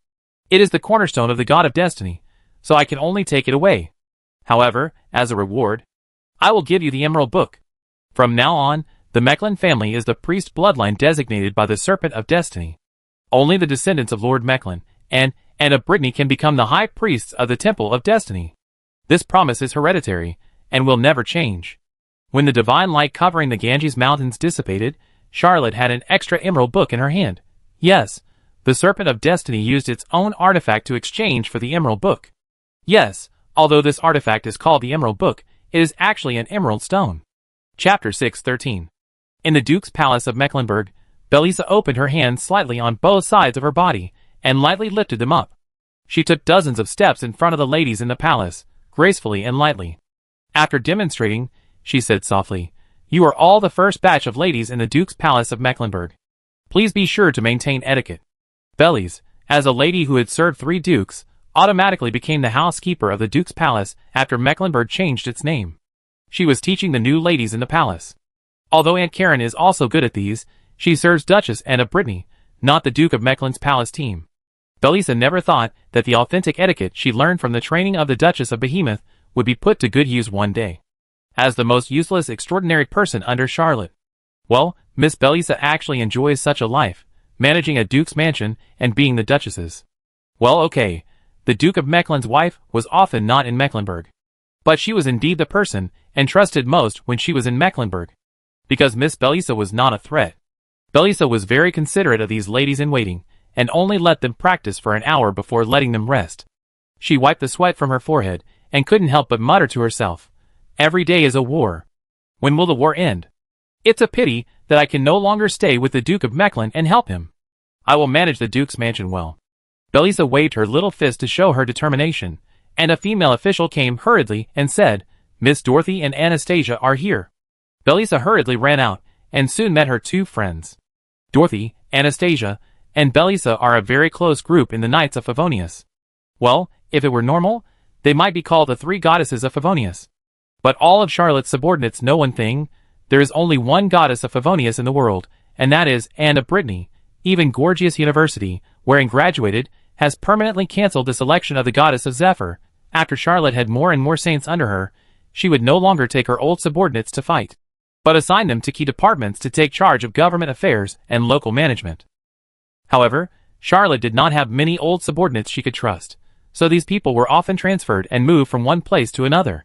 It is the cornerstone of the God of Destiny, so I can only take it away. However, as a reward, I will give you the Emerald Book. From now on, the Mecklen family is the priest bloodline designated by the Serpent of Destiny. Only the descendants of Lord Mecklen and of Brittany can become the high priests of the Temple of Destiny. This promise is hereditary, and will never change." When the divine light covering the Ganges Mountains dissipated, Charlotte had an extra Emerald Book in her hand. Yes, the Serpent of Destiny used its own artifact to exchange for the Emerald Book. Yes, although this artifact is called the Emerald Book, it is actually an emerald stone. Chapter 6:13. In the Duke's Palace of Mecklenburg, Belisa opened her hands slightly on both sides of her body, and lightly lifted them up. She took dozens of steps in front of the ladies in the palace, gracefully and lightly. After demonstrating, she said softly, "You are all the first batch of ladies in the Duke's Palace of Mecklenburg. Please be sure to maintain etiquette." Belise, as a lady who had served 3 dukes, automatically became the housekeeper of the Duke's Palace after Mecklenburg changed its name. She was teaching the new ladies in the palace. Although Aunt Karen is also good at these, she serves Duchess Anne of Brittany, not the Duke of Mecklen's palace team. Belisa never thought that the authentic etiquette she learned from the training of the Duchess of Behemoth would be put to good use one day. As the most useless extraordinary person under Charlotte. Well, Miss Belisa actually enjoys such a life, managing a duke's mansion and being the duchess's. Well, okay, the Duke of Mecklen's wife was often not in Mecklenburg. But she was indeed the person, and trusted most when she was in Mecklenburg. Because Miss Belisa was not a threat. Belisa was very considerate of these ladies in waiting, and only let them practice for an hour before letting them rest. She wiped the sweat from her forehead, and couldn't help but mutter to herself, "Every day is a war. When will the war end? It's a pity that I can no longer stay with the Duke of Mechlin and help him. I will manage the Duke's mansion well." Belisa waved her little fist to show her determination, and a female official came hurriedly and said, "Miss Dorothy and Anastasia are here." Belisa hurriedly ran out, and soon met her two friends. Dorothy, Anastasia, and Belisa are a very close group in the Knights of Favonius. Well, if it were normal, they might be called the three goddesses of Favonius. But all of Charlotte's subordinates know one thing: there is only one goddess of Favonius in the world, and that is Anne of Brittany. Even Gorgias University, wherein graduated, has permanently cancelled the selection of the goddess of Zephyr. After Charlotte had more and more saints under her, she would no longer take her old subordinates to fight, but assign them to key departments to take charge of government affairs and local management. However, Charlotte did not have many old subordinates she could trust, so these people were often transferred and moved from one place to another.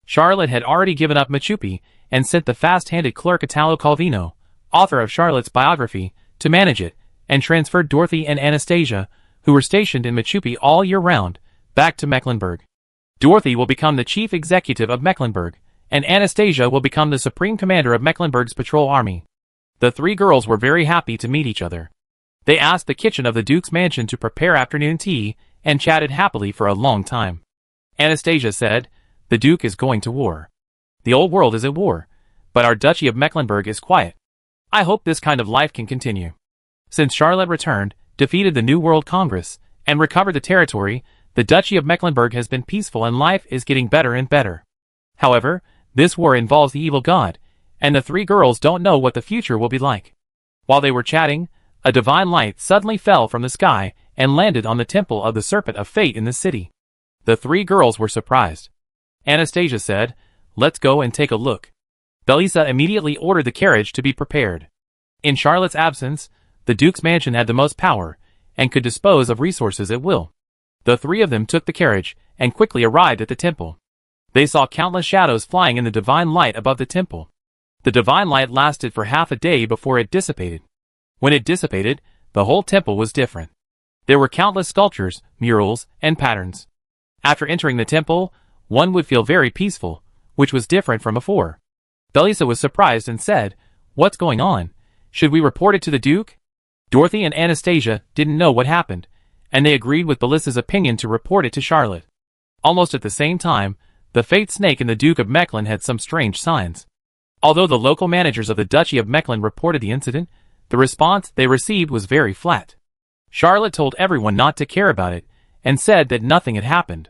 Charlotte had already given up Machupi and sent the fast-handed clerk Italo Calvino, author of Charlotte's biography, to manage it, and transferred Dorothy and Anastasia, who were stationed in Machupi all year round, back to Mecklenburg. Dorothy will become the chief executive of Mecklenburg, and Anastasia will become the supreme commander of Mecklenburg's patrol army. The three girls were very happy to meet each other. They asked the kitchen of the Duke's mansion to prepare afternoon tea, and chatted happily for a long time. Anastasia said, "The Duke is going to war. The old world is at war, but our Duchy of Mecklenburg is quiet. I hope this kind of life can continue." Since Charlotte returned, defeated the New World Congress, and recovered the territory, the Duchy of Mecklenburg has been peaceful and life is getting better and better. However, this war involves the evil god, and the three girls don't know what the future will be like. While they were chatting, a divine light suddenly fell from the sky and landed on the temple of the Serpent of Fate in the city. The three girls were surprised. Anastasia said, "Let's go and take a look." Belisa immediately ordered the carriage to be prepared. In Charlotte's absence, the Duke's mansion had the most power, and could dispose of resources at will. The three of them took the carriage, and quickly arrived at the temple. They saw countless shadows flying in the divine light above the temple. The divine light lasted for half a day before it dissipated. When it dissipated, the whole temple was different. There were countless sculptures, murals, and patterns. After entering the temple, one would feel very peaceful, which was different from before. Belisa was surprised and said, "What's going on? Should we report it to the Duke?" Dorothy and Anastasia didn't know what happened, and they agreed with Belisa's opinion to report it to Charlotte. Almost at the same time, the Fate Snake and the Duke of Mechlin had some strange signs. Although the local managers of the Duchy of Mechlin reported the incident, the response they received was very flat. Charlotte told everyone not to care about it, and said that nothing had happened.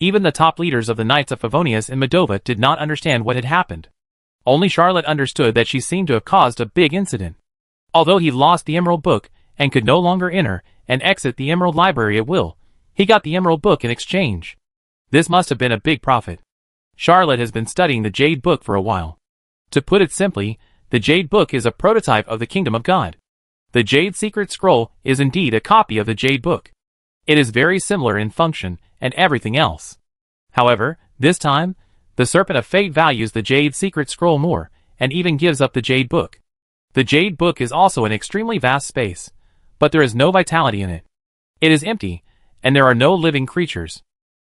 Even the top leaders of the Knights of Favonius in Moldova did not understand what had happened. Only Charlotte understood that she seemed to have caused a big incident. Although he lost the Emerald Book, and could no longer enter and exit the Emerald Library at will, he got the Emerald Book in exchange. This must have been a big profit. Charlotte has been studying the Jade Book for a while. To put it simply, the Jade Book is a prototype of the Kingdom of God. The Jade Secret Scroll is indeed a copy of the Jade Book. It is very similar in function and everything else. However, this time, the Serpent of Fate values the Jade Secret Scroll more, and even gives up the Jade Book. The Jade Book is also an extremely vast space, but there is no vitality in it. It is empty, and there are no living creatures.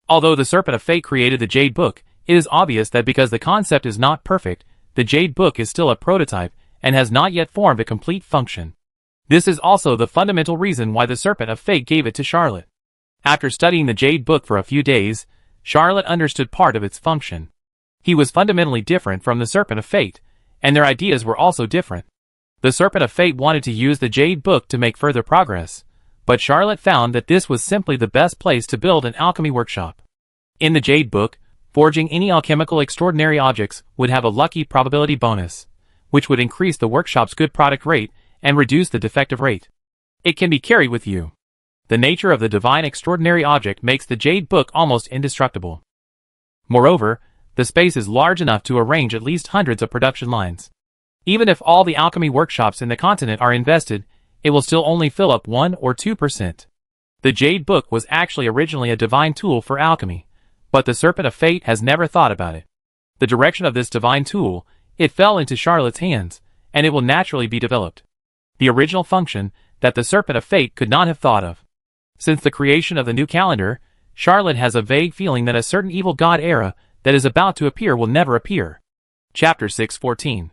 Although the Serpent of Fate created the Jade Book, it is obvious that because the concept is not perfect, the Jade Book is still a prototype and has not yet formed a complete function. This is also the fundamental reason why the Serpent of Fate gave it to Charlotte. After studying the Jade Book for a few days, Charlotte understood part of its function. He was fundamentally different from the Serpent of Fate, and their ideas were also different. The Serpent of Fate wanted to use the Jade Book to make further progress, but Charlotte found that this was simply the best place to build an alchemy workshop. In the Jade Book, forging any alchemical extraordinary objects would have a lucky probability bonus, which would increase the workshop's good product rate and reduce the defective rate. It can be carried with you. The nature of the divine extraordinary object makes the Jade Book almost indestructible. Moreover, the space is large enough to arrange at least hundreds of production lines. Even if all the alchemy workshops in the continent are invested, it will still only fill up 1 or 2%. The Jade Book was actually originally a divine tool for alchemy, but the Serpent of Fate has never thought about it. The direction of this divine tool, it fell into Charlotte's hands, and it will naturally be developed. The original function, that the Serpent of Fate could not have thought of. Since the creation of the new calendar, Charlotte has a vague feeling that a certain evil god era that is about to appear will never appear. Chapter 614.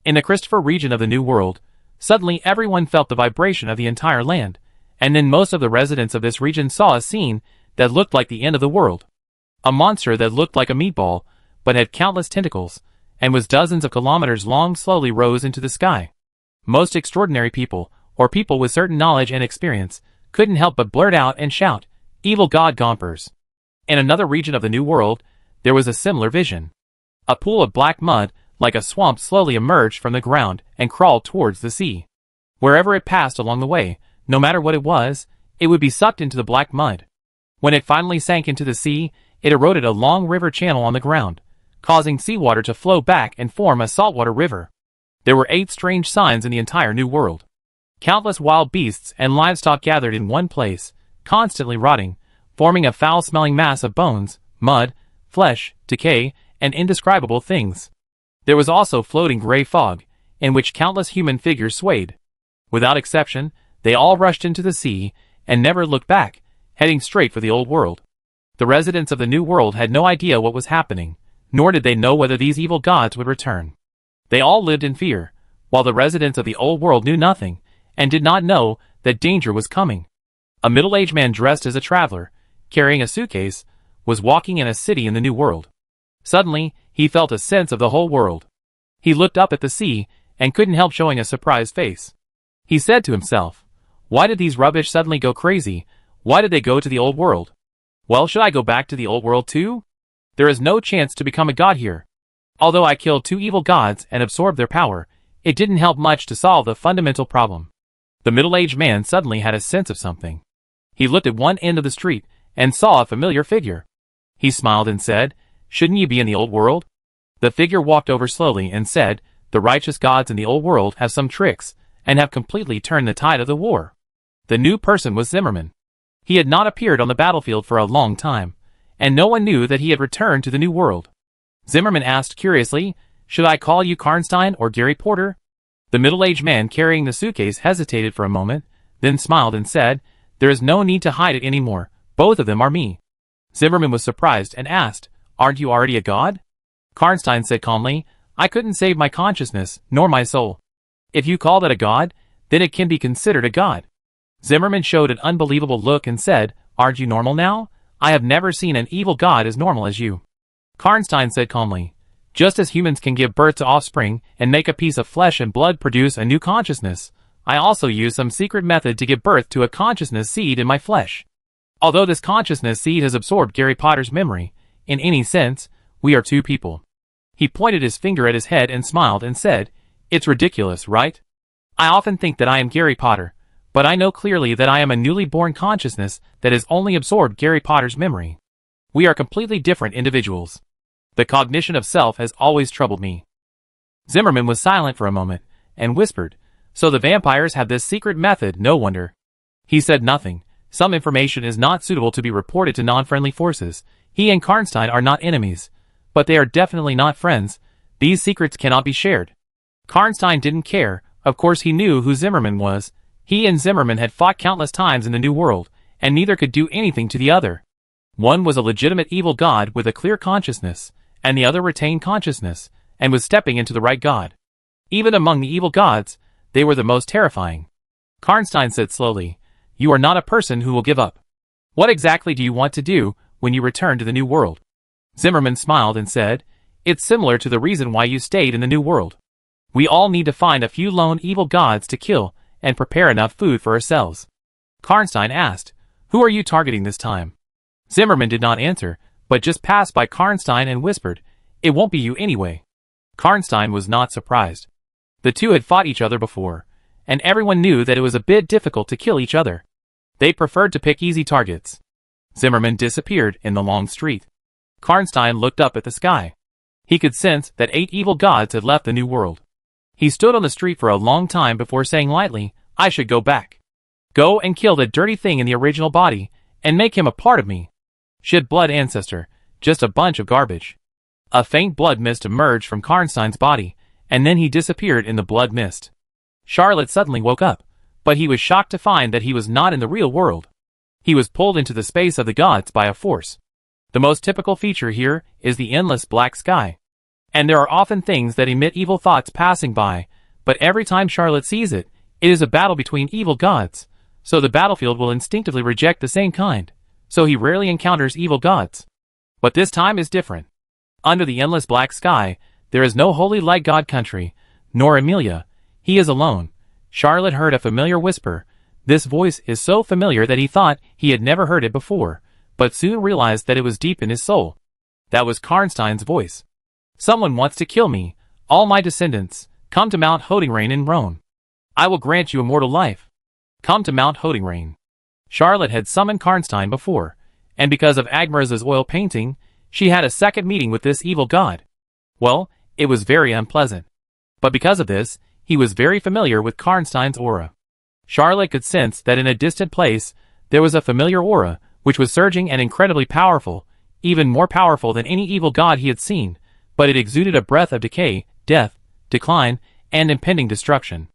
In the Christopher region of the New World, suddenly everyone felt the vibration of the entire land, and then most of the residents of this region saw a scene that looked like the end of the world. A monster that looked like a meatball, but had countless tentacles, and was dozens of kilometers long, slowly rose into the sky. Most extraordinary people, or people with certain knowledge and experience, couldn't help but blurt out and shout, "Evil God Gompers!" In another region of the New World, there was a similar vision. A pool of black mud, like a swamp, slowly emerged from the ground and crawled towards the sea. Wherever it passed along the way, no matter what it was, it would be sucked into the black mud. When it finally sank into the sea, it eroded a long river channel on the ground, causing seawater to flow back and form a saltwater river. There were 8 strange signs in the entire New World. Countless wild beasts and livestock gathered in one place, constantly rotting, forming a foul-smelling mass of bones, mud, flesh, decay, and indescribable things. There was also floating gray fog, in which countless human figures swayed. Without exception, they all rushed into the sea and never looked back, heading straight for the old world. The residents of the New World had no idea what was happening, nor did they know whether these evil gods would return. They all lived in fear, while the residents of the old world knew nothing, and did not know that danger was coming. A middle-aged man dressed as a traveler, carrying a suitcase, was walking in a city in the New World. Suddenly, he felt a sense of the whole world. He looked up at the sea, and couldn't help showing a surprised face. He said to himself, "Why did these rubbish suddenly go crazy? Why did they go to the old world? Well, should I go back to the old world too? There is no chance to become a god here. Although I killed 2 evil gods and absorbed their power, it didn't help much to solve the fundamental problem." The middle-aged man suddenly had a sense of something. He looked at one end of the street and saw a familiar figure. He smiled and said, "Shouldn't you be in the old world?" The figure walked over slowly and said, "The righteous gods in the old world have some tricks, and have completely turned the tide of the war." The new person was Zimmerman. He had not appeared on the battlefield for a long time, and no one knew that he had returned to the New World. Zimmerman asked curiously, "Should I call you Karnstein or Gary Porter?" The middle-aged man carrying the suitcase hesitated for a moment, then smiled and said, "There is no need to hide it anymore. Both of them are me." Zimmerman was surprised and asked, "Aren't you already a god?" Karnstein said calmly, "I couldn't save my consciousness, nor my soul. If you call that a god, then it can be considered a god." Zimmerman showed an unbelievable look and said, "Aren't you normal now? I have never seen an evil god as normal as you." Karnstein said calmly, "Just as humans can give birth to offspring and make a piece of flesh and blood produce a new consciousness, I also use some secret method to give birth to a consciousness seed in my flesh. Although this consciousness seed has absorbed Gary Potter's memory, in any sense, we are 2 people." He pointed his finger at his head and smiled and said, "It's ridiculous, right? I often think that I am Gary Potter, but I know clearly that I am a newly born consciousness that has only absorbed Gary Potter's memory. We are completely different individuals. The cognition of self has always troubled me." Zimmerman was silent for a moment, and whispered, "So the vampires have this secret method, no wonder." He said nothing. Some information is not suitable to be reported to non-friendly forces. He and Karnstein are not enemies, but they are definitely not friends. These secrets cannot be shared. Karnstein didn't care. Of course he knew who Zimmerman was. He and Zimmerman had fought countless times in the New World, and neither could do anything to the other. One was a legitimate evil god with a clear consciousness, and the other retained consciousness, and was stepping into the right god. Even among the evil gods, they were the most terrifying. Karnstein said slowly, "You are not a person who will give up. What exactly do you want to do when you return to the New World?" Zimmerman smiled and said, "It's similar to the reason why you stayed in the New World. We all need to find a few lone evil gods to kill and prepare enough food for ourselves." Karnstein asked, "Who are you targeting this time?" Zimmerman did not answer, but just passed by Karnstein and whispered, "It won't be you anyway." Karnstein was not surprised. The 2 had fought each other before, and everyone knew that it was a bit difficult to kill each other. They preferred to pick easy targets. Zimmerman disappeared in the long street. Karnstein looked up at the sky. He could sense that 8 evil gods had left the New World. He stood on the street for a long time before saying lightly, "I should go back. Go and kill the dirty thing in the original body, and make him a part of me. Shed blood ancestor, just a bunch of garbage." A faint blood mist emerged from Karnstein's body, and then he disappeared in the blood mist. Charlotte suddenly woke up, But he was shocked to find that he was not in the real world. He was pulled into the space of the gods by a force. The most typical feature here is the endless black sky. And there are often things that emit evil thoughts passing by, but every time Charlotte sees it, it is a battle between evil gods, so the battlefield will instinctively reject the same kind, so he rarely encounters evil gods. But this time is different. Under the endless black sky, there is no holy light god country, nor Amelia. He is alone. Charlotte heard a familiar whisper. This voice is so familiar that he thought he had never heard it before, but soon realized that it was deep in his soul. That was Karnstein's voice. Someone wants to kill me, all my descendants. Come to Mount Holdingrain in Rhone. I will grant you immortal life. Come to Mount Holdingrain. Charlotte had summoned Karnstein before, and because of Agmaraz's oil painting, she had a second meeting with this evil god. Well, it was very unpleasant. But because of this, he was very familiar with Karnstein's aura. Charlotte could sense that in a distant place, there was a familiar aura, which was surging and incredibly powerful, even more powerful than any evil god he had seen, but it exuded a breath of decay, death, decline, and impending destruction.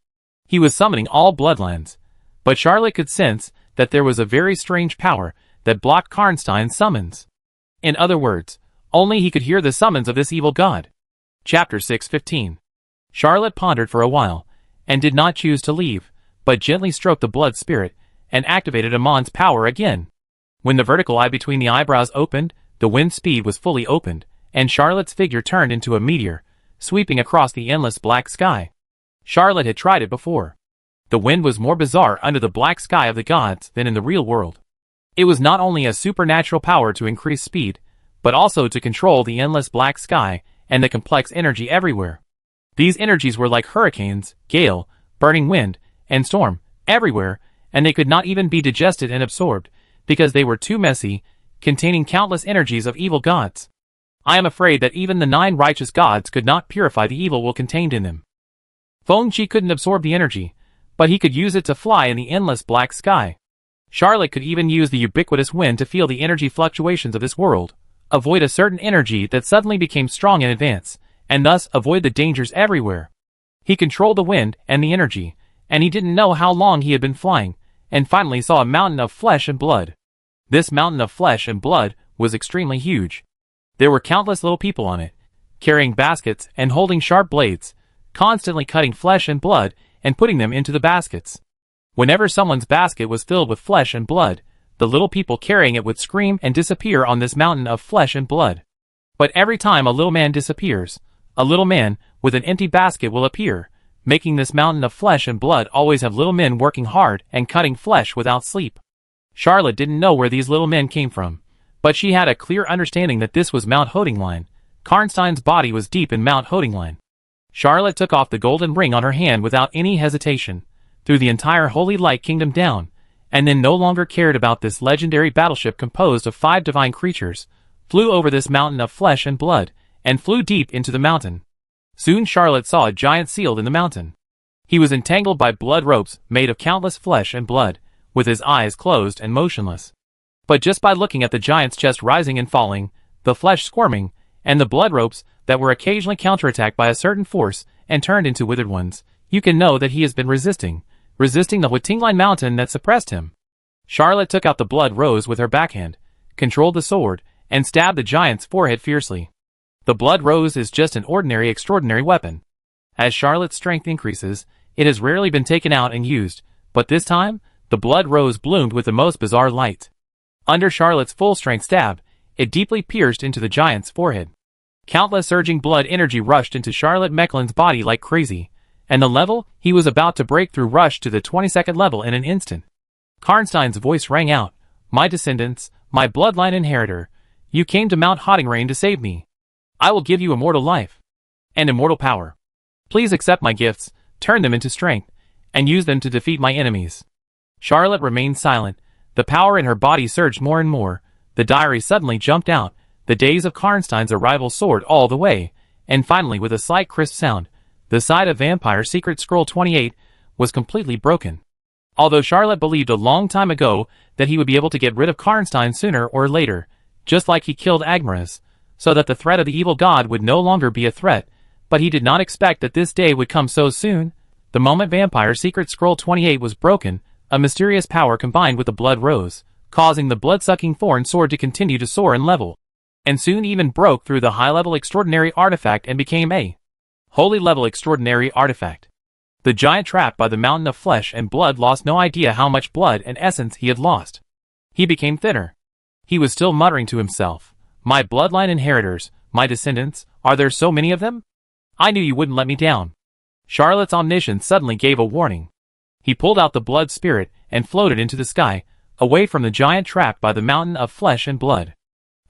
He was summoning all bloodlines, but Charlotte could sense that there was a very strange power that blocked Karnstein's summons. In other words, only he could hear the summons of this evil god. Chapter 6:15. Charlotte pondered for a while, and did not choose to leave, but gently stroked the blood spirit, and activated Amon's power again. When the vertical eye between the eyebrows opened, the wind speed was fully opened, and Charlotte's figure turned into a meteor, sweeping across the endless black sky. Charlotte had tried it before. The wind was more bizarre under the black sky of the gods than in the real world. It was not only a supernatural power to increase speed, but also to control the endless black sky and the complex energy everywhere. These energies were like hurricanes, gale, burning wind, and storm, everywhere, and they could not even be digested and absorbed, because they were too messy, containing countless energies of evil gods. I am afraid that even the 9 righteous gods could not purify the evil will contained in them. Fengchi couldn't absorb the energy, but he could use it to fly in the endless black sky. Charlotte could even use the ubiquitous wind to feel the energy fluctuations of this world, avoid a certain energy that suddenly became strong in advance, and thus avoid the dangers everywhere. He controlled the wind and the energy, and he didn't know how long he had been flying, and finally saw a mountain of flesh and blood. This mountain of flesh and blood was extremely huge. There were countless little people on it, carrying baskets and holding sharp blades, constantly cutting flesh and blood and putting them into the baskets. Whenever someone's basket was filled with flesh and blood, the little people carrying it would scream and disappear on this mountain of flesh and blood. But every time a little man disappears, a little man with an empty basket will appear, making this mountain of flesh and blood always have little men working hard and cutting flesh without sleep. Charlotte didn't know where these little men came from, but she had a clear understanding that this was Mount Holdingrain. Karnstein's body was deep in Mount Holdingrain. Charlotte took off the golden ring on her hand without any hesitation, threw the entire Holy Light Kingdom down, and then no longer cared about this legendary battleship composed of 5 divine creatures, flew over this mountain of flesh and blood, and flew deep into the mountain. Soon Charlotte saw a giant sealed in the mountain. He was entangled by blood ropes made of countless flesh and blood, with his eyes closed and motionless. But just by looking at the giant's chest rising and falling, the flesh squirming, and the blood ropes that were occasionally counterattacked by a certain force and turned into withered ones, you can know that he has been resisting the Holdingrain mountain that suppressed him. Charlotte took out the blood rose with her backhand, controlled the sword, and stabbed the giant's forehead fiercely. The blood rose is just an ordinary extraordinary weapon. As Charlotte's strength increases, it has rarely been taken out and used, but this time, the blood rose bloomed with the most bizarre light. Under Charlotte's full-strength stab, it deeply pierced into the giant's forehead. Countless surging blood energy rushed into Charlotte Mecklen's body like crazy, and the level he was about to break through rushed to the 22nd level in an instant. Karnstein's voice rang out, "My descendants, my bloodline inheritor, you came to Mount Holdingrain to save me. I will give you immortal life and immortal power. Please accept my gifts, turn them into strength, and use them to defeat my enemies." Charlotte remained silent. The power in her body surged more and more. The diary suddenly jumped out. The days of Karnstein's arrival soared all the way, and finally with a slight crisp sound, the side of Vampire Secret Scroll 28 was completely broken. Although Charlotte believed a long time ago that he would be able to get rid of Karnstein sooner or later, just like he killed Agmaraz, so that the threat of the evil god would no longer be a threat, but he did not expect that this day would come so soon. The moment Vampire Secret Scroll 28 was broken, a mysterious power combined with the blood rose, causing the blood-sucking thorn sword to continue to soar in level, and soon even broke through the high-level extraordinary artifact and became a holy level extraordinary artifact. The giant trapped by the mountain of flesh and blood lost no idea how much blood and essence he had lost. He became thinner. He was still muttering to himself, "My bloodline inheritors, my descendants, are there so many of them? I knew you wouldn't let me down." Charlotte's omniscience suddenly gave a warning. He pulled out the blood spirit and floated into the sky, away from the giant trapped by the mountain of flesh and blood.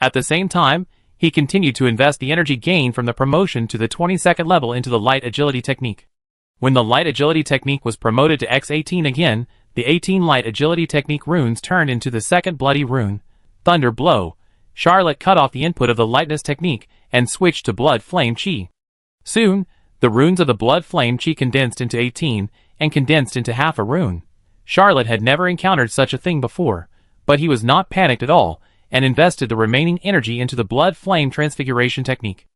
At the same time, he continued to invest the energy gained from the promotion to the 22nd level into the light agility technique. When the light agility technique was promoted to X18 again, the 18 light agility technique runes turned into the second bloody rune, Thunder Blow. Charlotte cut off the input of the lightness technique and switched to Blood Flame Chi. Soon, the runes of the Blood Flame Chi condensed into 18 and condensed into half a rune. Charlotte had never encountered such a thing before, but he was not panicked at all and invested the remaining energy into the Blood Flame Transfiguration technique.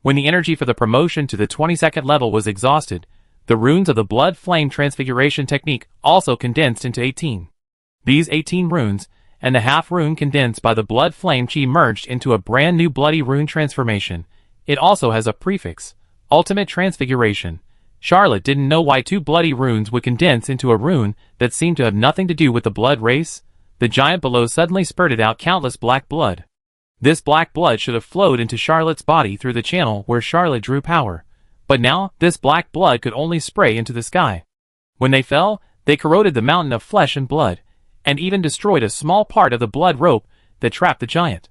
When the energy for the promotion to the 22nd level was exhausted, the runes of the Blood Flame Transfiguration technique also condensed into 18. These 18 runes, and the half rune condensed by the Blood Flame Chi merged into a brand new bloody rune transformation. It also has a prefix, Ultimate Transfiguration. Charlotte didn't know why two bloody runes would condense into a rune that seemed to have nothing to do with the blood race. The giant below suddenly spurted out countless black blood. This black blood should have flowed into Charlotte's body through the channel where Charlotte drew power. But now, this black blood could only spray into the sky. When they fell, they corroded the mountain of flesh and blood, and even destroyed a small part of the blood rope that trapped the giant.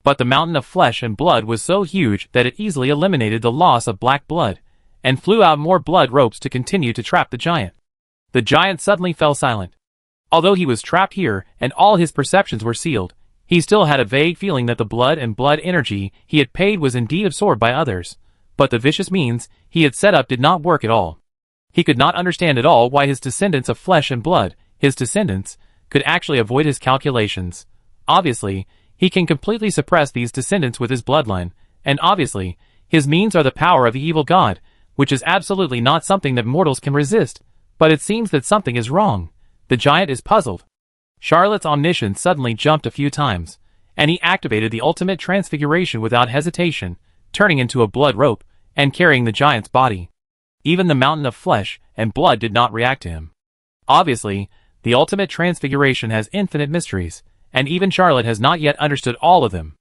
But the mountain of flesh and blood was so huge that it easily eliminated the loss of black blood, and flew out more blood ropes to continue to trap the giant. The giant suddenly fell silent. Although he was trapped here and all his perceptions were sealed, he still had a vague feeling that the blood and blood energy he had paid was indeed absorbed by others. But the vicious means he had set up did not work at all. He could not understand at all why his descendants of flesh and blood, his descendants, could actually avoid his calculations. Obviously, he can completely suppress these descendants with his bloodline, and obviously, his means are the power of the evil god, which is absolutely not something that mortals can resist. But it seems that something is wrong. The giant is puzzled. Charlotte's omniscience suddenly jumped a few times, and he activated the ultimate transfiguration without hesitation, turning into a blood rope, and carrying the giant's body. Even the mountain of flesh and blood did not react to him. Obviously, the ultimate transfiguration has infinite mysteries, and even Charlotte has not yet understood all of them.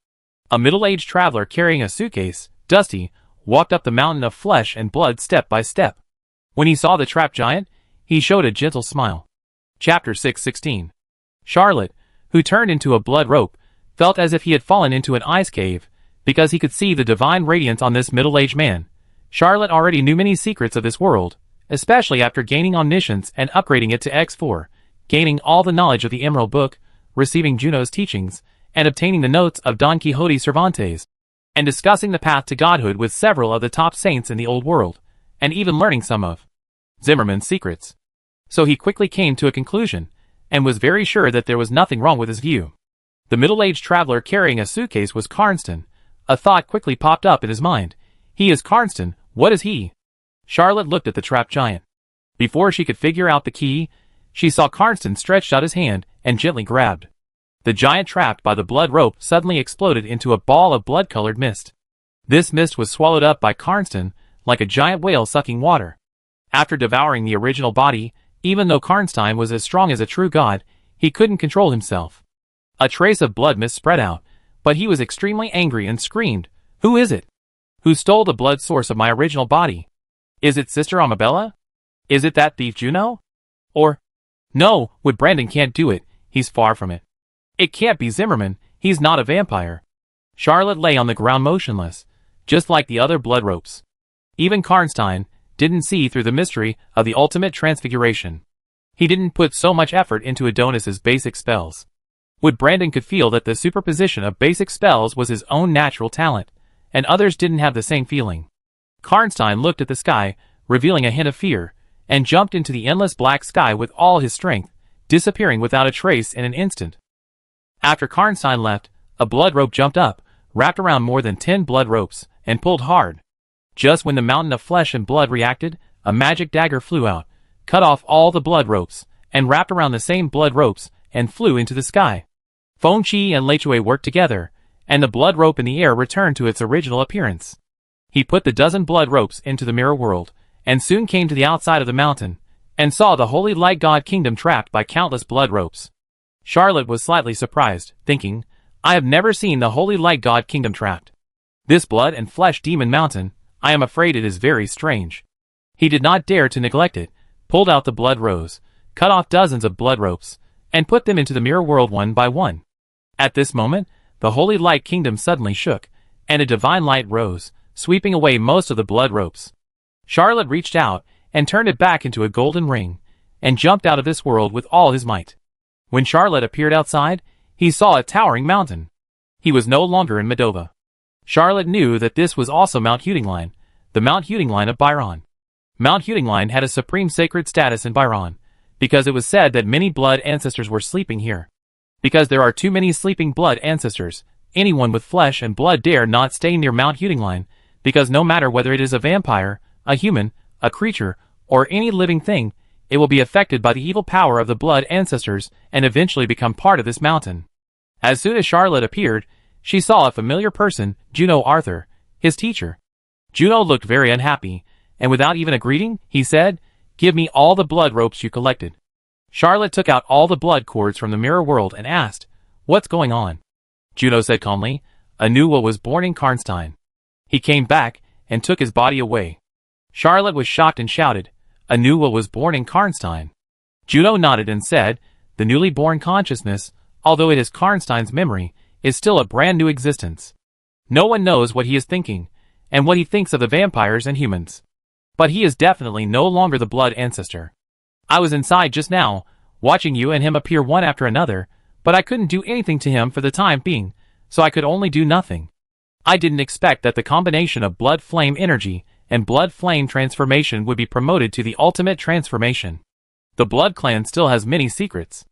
A middle-aged traveler carrying a suitcase, Dusty, walked up the mountain of flesh and blood step by step. When he saw the trapped giant, he showed a gentle smile. Chapter 616. Charlotte, who turned into a blood rope, felt as if he had fallen into an ice cave, because he could see the divine radiance on this middle-aged man. Charlotte already knew many secrets of this world, especially after gaining omniscience and upgrading it to X4, gaining all the knowledge of the Emerald Book, receiving Juno's teachings, and obtaining the notes of Don Quixote Cervantes, and discussing the path to godhood with several of the top saints in the old world, and even learning some of Zimmerman's secrets. So he quickly came to a conclusion, and was very sure that there was nothing wrong with his view. The middle-aged traveler carrying a suitcase was Karnstein. A thought quickly popped up in his mind. He is Karnstein, what is he? Charlotte looked at the trapped giant. Before she could figure out the key, she saw Karnstein stretched out his hand and gently grabbed. The giant trapped by the blood rope suddenly exploded into a ball of blood-colored mist. This mist was swallowed up by Karnstein like a giant whale sucking water. After devouring the original body, even though Karnstein was as strong as a true god, he couldn't control himself. A trace of blood mist spread out, but he was extremely angry and screamed, "Who is it? Who stole the blood source of my original body? Is it Sister Amabella? Is it that thief Juno? Or, no, Wood Brandon can't do it, he's far from it. It can't be Zimmerman, he's not a vampire." Charlotte lay on the ground motionless, just like the other blood ropes. Even Karnstein didn't see through the mystery of the ultimate transfiguration. He didn't put so much effort into Adonis's basic spells. Wood Brandon could feel that the superposition of basic spells was his own natural talent, and others didn't have the same feeling. Karnstein looked at the sky, revealing a hint of fear, and jumped into the endless black sky with all his strength, disappearing without a trace in an instant. After Karnstein left, a blood rope jumped up, wrapped around more than 10 blood ropes, and pulled hard. Just when the mountain of flesh and blood reacted, a magic dagger flew out, cut off all the blood ropes, and wrapped around the same blood ropes, and flew into the sky. Feng Qi and Lei Chui worked together, and the blood rope in the air returned to its original appearance. He put the dozen blood ropes into the mirror world, and soon came to the outside of the mountain, and saw the holy light god kingdom trapped by countless blood ropes. Charlotte was slightly surprised, thinking, I have never seen the holy light god kingdom trapped. This blood and flesh demon mountain, I am afraid it is very strange. He did not dare to neglect it, pulled out the blood rose, cut off dozens of blood ropes, and put them into the mirror world one by one. At this moment, the holy light kingdom suddenly shook, and a divine light rose, sweeping away most of the blood ropes. Charlotte reached out, and turned it back into a golden ring, and jumped out of this world with all his might. When Charlotte appeared outside, he saw a towering mountain. He was no longer in Medova. Charlotte knew that this was also Mount Hütinglein, the Mount Hütinglein of Byron. Mount Hütinglein had a supreme sacred status in Byron, because it was said that many blood ancestors were sleeping here. Because there are too many sleeping blood ancestors, anyone with flesh and blood dare not stay near Mount Hütinglein, because no matter whether it is a vampire, a human, a creature, or any living thing, it will be affected by the evil power of the blood ancestors and eventually become part of this mountain. As soon as Charlotte appeared, she saw a familiar person, Juno Arthur, his teacher. Juno looked very unhappy, and without even a greeting, he said, Give me all the blood ropes you collected. Charlotte took out all the blood cords from the mirror world and asked, What's going on? Juno said calmly, Anuwa was born in Karnstein. He came back, and took his body away. Charlotte was shocked and shouted, Anuwa was born in Karnstein. Juno nodded and said, The newly born consciousness, although it is Karnstein's memory, is still a brand new existence. No one knows what he is thinking, and what he thinks of the vampires and humans. But he is definitely no longer the blood ancestor. I was inside just now, watching you and him appear one after another, but I couldn't do anything to him for the time being, so I could only do nothing. I didn't expect that the combination of blood flame energy and blood flame transformation would be promoted to the ultimate transformation. The blood clan still has many secrets.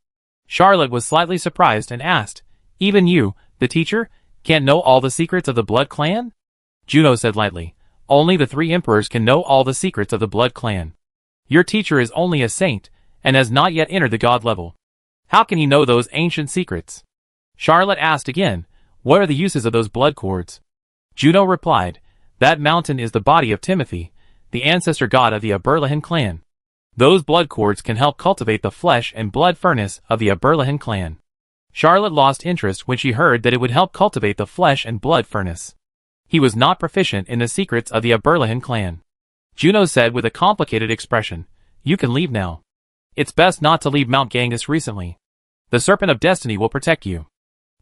Charlotte was slightly surprised and asked, Even you, the teacher, can't know all the secrets of the blood clan? Juno said lightly, Only the 3 emperors can know all the secrets of the blood clan. Your teacher is only a saint, and has not yet entered the god level. How can he know those ancient secrets? Charlotte asked again, What are the uses of those blood cords? Juno replied, That mountain is the body of Timothy, the ancestor god of the Aberlahan clan. Those blood cords can help cultivate the flesh and blood furnace of the Aberlahan clan. Charlotte lost interest when she heard that it would help cultivate the flesh and blood furnace. He was not proficient in the secrets of the Aberlahan clan. Juno said with a complicated expression, You can leave now. It's best not to leave Mount Ganges recently. The Serpent of Destiny will protect you.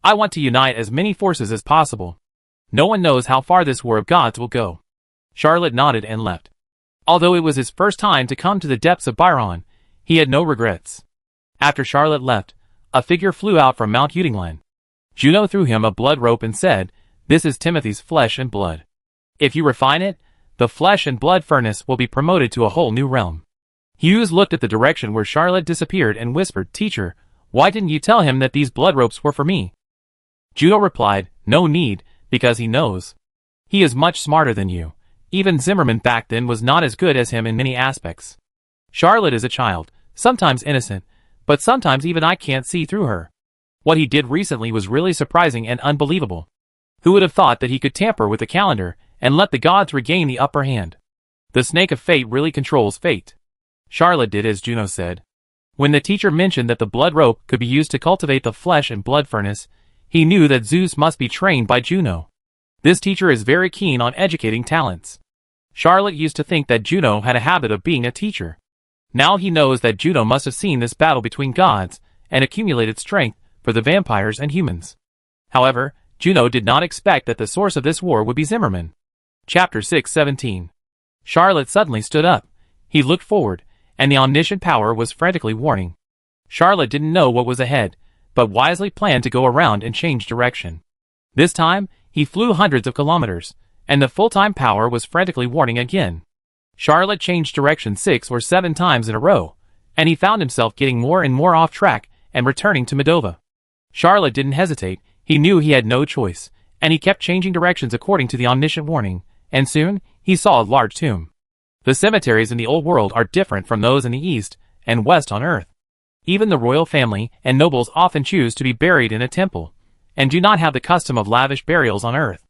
I want to unite as many forces as possible. No one knows how far this war of gods will go. Charlotte nodded and left. Although it was his first time to come to the depths of Byron, he had no regrets. After Charlotte left, a figure flew out from Mount Hütinglein. Juno threw him a blood rope and said, This is Timothy's flesh and blood. If you refine it, the flesh and blood furnace will be promoted to a whole new realm. Hughes looked at the direction where Charlotte disappeared and whispered, Teacher, why didn't you tell him that these blood ropes were for me? Juno replied, No need, because he knows. He is much smarter than you. Even Zimmerman back then was not as good as him in many aspects. Charlotte is a child, sometimes innocent, but sometimes even I can't see through her. What he did recently was really surprising and unbelievable. Who would have thought that he could tamper with the calendar and let the gods regain the upper hand? The snake of fate really controls fate. Charlotte did as Juno said. When the teacher mentioned that the blood rope could be used to cultivate the flesh and blood furnace, he knew that Zeus must be trained by Juno. This teacher is very keen on educating talents. Charlotte used to think that Juno had a habit of being a teacher. Now he knows that Juno must have seen this battle between gods and accumulated strength for the vampires and humans. However, Juno did not expect that the source of this war would be Zimmerman. Chapter 6:17. Charlotte suddenly stood up. He looked forward, and the omniscient power was frantically warning. Charlotte didn't know what was ahead, but wisely planned to go around and change direction. This time, he flew hundreds of kilometers, and the full-time power was frantically warning again. Charlotte changed direction 6 or 7 times in a row, and he found himself getting more and more off track and returning to Medova. Charlotte didn't hesitate. He knew he had no choice, and he kept changing directions according to the omniscient warning, and soon, he saw a large tomb. The cemeteries in the old world are different from those in the east and west on earth. Even the royal family and nobles often choose to be buried in a temple, and do not have the custom of lavish burials on earth.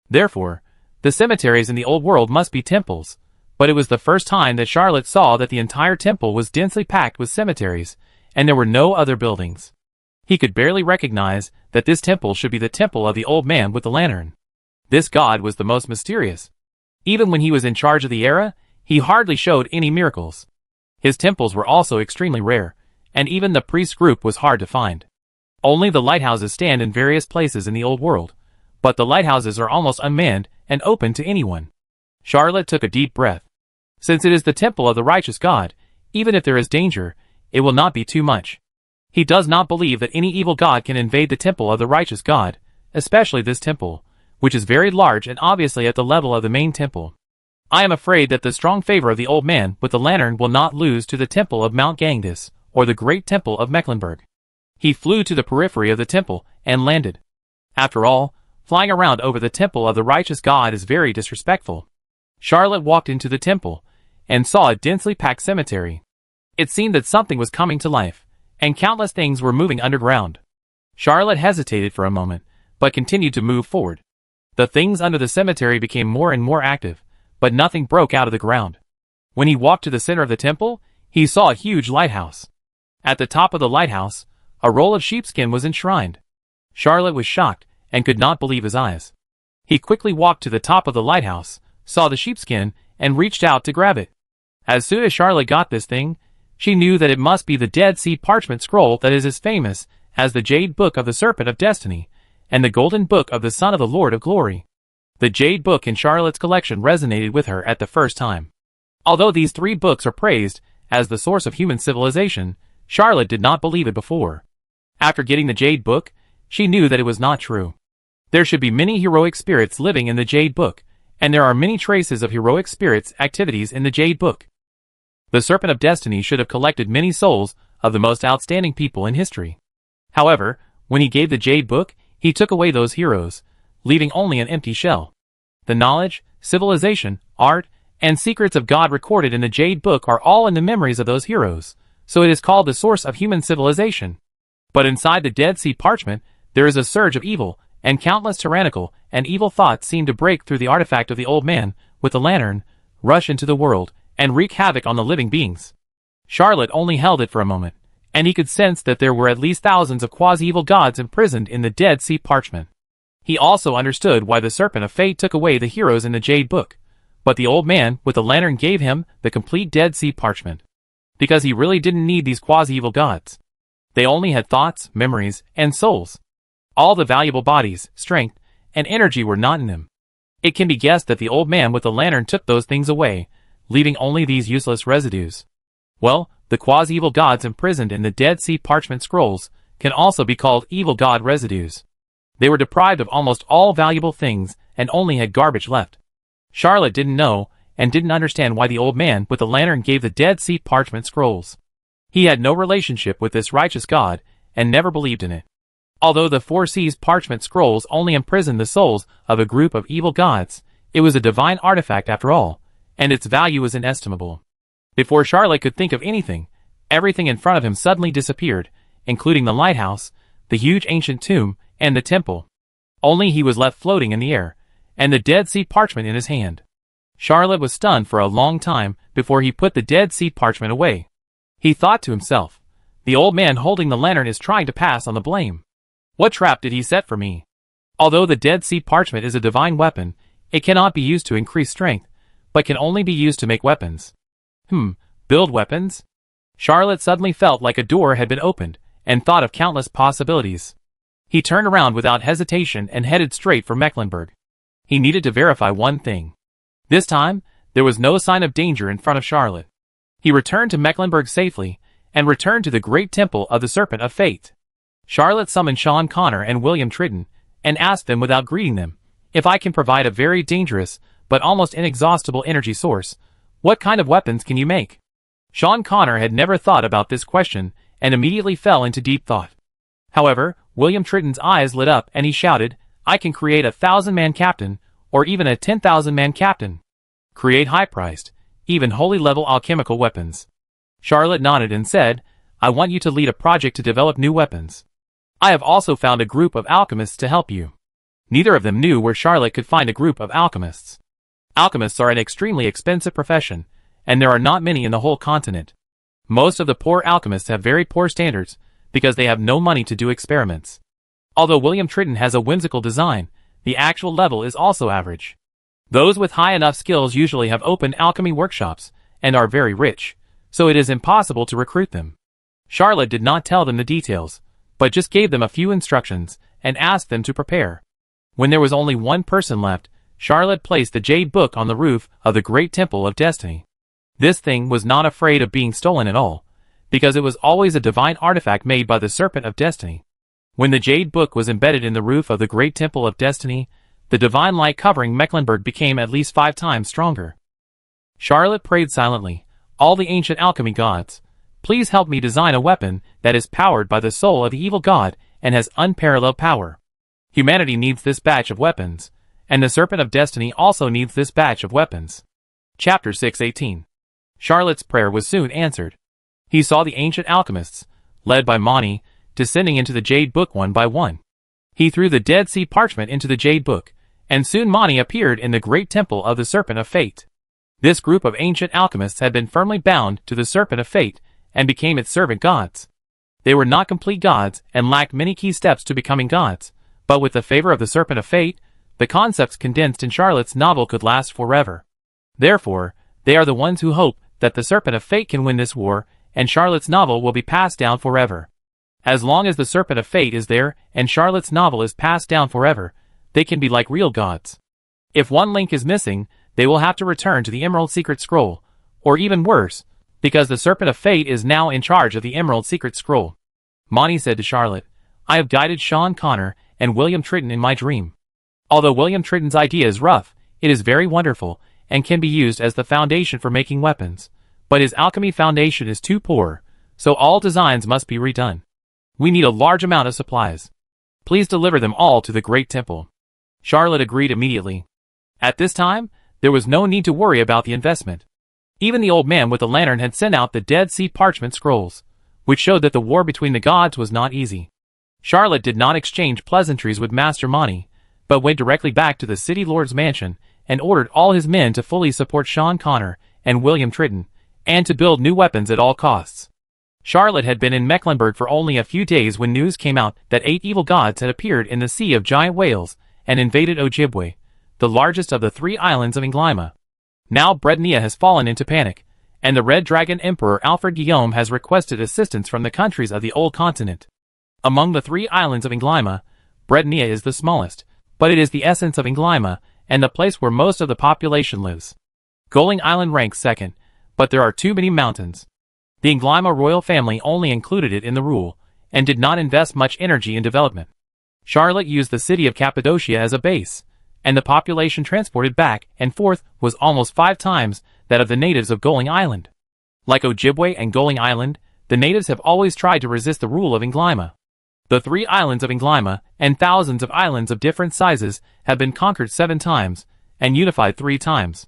Therefore, the cemeteries in the old world must be temples, but it was the first time that Charlotte saw that the entire temple was densely packed with cemeteries, and there were no other buildings. He could barely recognize that this temple should be the temple of the old man with the lantern. This god was the most mysterious. Even when he was in charge of the era, he hardly showed any miracles. His temples were also extremely rare, and even the priest group was hard to find. Only the lighthouses stand in various places in the old world, but the lighthouses are almost unmanned and open to anyone. Charlotte took a deep breath. Since it is the temple of the righteous God, even if there is danger, it will not be too much. He does not believe that any evil god can invade the temple of the righteous God, especially this temple, which is very large and obviously at the level of the main temple. I am afraid that the strong favor of the old man with the lantern will not lose to the temple of Mount Ganges, or the great temple of Mecklenburg. He flew to the periphery of the temple and landed. After all, flying around over the temple of the righteous God is very disrespectful. Charlotte walked into the temple and saw a densely packed cemetery. It seemed that something was coming to life, and countless things were moving underground. Charlotte hesitated for a moment, but continued to move forward. The things under the cemetery became more and more active, but nothing broke out of the ground. When he walked to the center of the temple, he saw a huge lighthouse. At the top of the lighthouse, a roll of sheepskin was enshrined. Charlotte was shocked and could not believe his eyes. He quickly walked to the top of the lighthouse, saw the sheepskin, and reached out to grab it. As soon as Charlotte got this thing, she knew that it must be the Dead Sea parchment scroll that is as famous as the Jade Book of the Serpent of Destiny and the Golden Book of the Son of the Lord of Glory. The Jade Book in Charlotte's collection resonated with her at the first time. Although these three books are praised as the source of human civilization, Charlotte did not believe it before. After getting the Jade Book, she knew that it was not true. There should be many heroic spirits living in the Jade Book, and there are many traces of heroic spirits' activities in the Jade Book. The Serpent of Destiny should have collected many souls of the most outstanding people in history. However, when he gave the Jade Book, he took away those heroes, leaving only an empty shell. The knowledge, civilization, art, and secrets of God recorded in the Jade Book are all in the memories of those heroes, so it is called the source of human civilization. But inside the Dead Sea parchment, there is a surge of evil, and countless tyrannical and evil thoughts seem to break through the artifact of the old man with the lantern, rush into the world, and wreak havoc on the living beings. Charlotte only held it for a moment, and he could sense that there were at least thousands of quasi-evil gods imprisoned in the Dead Sea parchment. He also understood why the Serpent of Fate took away the heroes in the Jade Book, but the old man with the lantern gave him the complete Dead Sea parchment. Because he really didn't need these quasi-evil gods. They only had thoughts, memories, and souls. All the valuable bodies, strength, and energy were not in them. It can be guessed that the old man with the lantern took those things away, leaving only these useless residues. Well, the quasi-evil gods imprisoned in the Dead Sea parchment scrolls can also be called evil god residues. They were deprived of almost all valuable things and only had garbage left. Charlotte didn't know and didn't understand why the old man with the lantern gave the Dead Sea parchment scrolls. He had no relationship with this righteous God and never believed in it. Although the Four Seas parchment scrolls only imprisoned the souls of a group of evil gods, it was a divine artifact after all, and its value was inestimable. Before Charlotte could think of anything, everything in front of him suddenly disappeared, including the lighthouse, the huge ancient tomb, and the temple. Only he was left floating in the air, and the Dead Sea parchment in his hand. Charlotte was stunned for a long time before he put the Dead Sea parchment away. He thought to himself, the old man holding the lantern is trying to pass on the blame. What trap did he set for me? Although the Dead Sea parchment is a divine weapon, it cannot be used to increase strength, but can only be used to make weapons. Build weapons? Charlotte suddenly felt like a door had been opened, and thought of countless possibilities. He turned around without hesitation and headed straight for Mecklenburg. He needed to verify one thing. This time, there was no sign of danger in front of Charlotte. He returned to Mecklenburg safely, and returned to the great temple of the Serpent of Fate. Charlotte summoned Sean Connor and William Tritton, and asked them without greeting them, if I can provide a very dangerous, but almost inexhaustible energy source, what kind of weapons can you make? Sean Connor had never thought about this question, and immediately fell into deep thought. However, William Tritton's eyes lit up and he shouted, I can create a 1,000-man captain, or even a 10,000-man captain. Create high-priced, even holy-level alchemical weapons. Charlotte nodded and said, I want you to lead a project to develop new weapons. I have also found a group of alchemists to help you. Neither of them knew where Charlotte could find a group of alchemists. Alchemists are an extremely expensive profession, and there are not many in the whole continent. Most of the poor alchemists have very poor standards, because they have no money to do experiments. Although William Triton has a whimsical design, the actual level is also average. Those with high enough skills usually have opened alchemy workshops, and are very rich, so it is impossible to recruit them. Charlotte did not tell them the details, but just gave them a few instructions, and asked them to prepare. When there was only one person left, Charlotte placed the Jade Book on the roof of the Great Temple of Destiny. This thing was not afraid of being stolen at all, because it was always a divine artifact made by the Serpent of Destiny. When the Jade Book was embedded in the roof of the Great Temple of Destiny, the divine light covering Mecklenburg became at least 5 times stronger. Charlotte prayed silently, all the ancient alchemy gods, please help me design a weapon that is powered by the soul of the evil god and has unparalleled power. Humanity needs this batch of weapons, and the Serpent of Destiny also needs this batch of weapons. Chapter 6:18. Charlotte's prayer was soon answered. He saw the ancient alchemists, led by Mani, descending into the Jade Book one by one. He threw the Dead Sea parchment into the Jade Book, and soon Mani appeared in the great temple of the Serpent of Fate. This group of ancient alchemists had been firmly bound to the Serpent of Fate, and became its servant gods. They were not complete gods, and lacked many key steps to becoming gods, but with the favor of the Serpent of Fate, the concepts condensed in Charlotte's novel could last forever. Therefore, they are the ones who hope that the Serpent of Fate can win this war, and Charlotte's novel will be passed down forever. As long as the Serpent of Fate is there, and Charlotte's novel is passed down forever, they can be like real gods. If one link is missing, they will have to return to the Emerald Secret Scroll, or even worse, because the Serpent of Fate is now in charge of the Emerald Secret Scroll. Mani said to Charlotte, I have guided Sean Connor and William Triton in my dream. Although William Triton's idea is rough, it is very wonderful, and can be used as the foundation for making weapons. But his alchemy foundation is too poor, so all designs must be redone. We need a large amount of supplies. Please deliver them all to the Great Temple. Charlotte agreed immediately. At this time, there was no need to worry about the investment. Even the old man with the lantern had sent out the Dead Sea parchment scrolls, which showed that the war between the gods was not easy. Charlotte did not exchange pleasantries with Master Mani, but went directly back to the city lord's mansion, and ordered all his men to fully support Sean Connor and William Triton, and to build new weapons at all costs. Charlotte had been in Mecklenburg for only a few days when news came out that 8 evil gods had appeared in the Sea of Giant Whales, and invaded Ojibwe, the largest of the 3 islands of Inglyma. Now Brednia has fallen into panic, and the Red Dragon Emperor Alfred Guillaume has requested assistance from the countries of the Old Continent. Among the 3 islands of Inglyma, Brednia is the smallest, but it is the essence of Inglyma, and the place where most of the population lives. Goling Island ranks second, but there are too many mountains. The Inglyma royal family only included it in the rule, and did not invest much energy in development. Charlotte used the city of Cappadocia as a base, and the population transported back and forth was almost 5 times that of the natives of Goling Island. Like Ojibwe and Goling Island, the natives have always tried to resist the rule of Inglyma. The 3 islands of Inglyma, and thousands of islands of different sizes, have been conquered 7 times, and unified 3 times.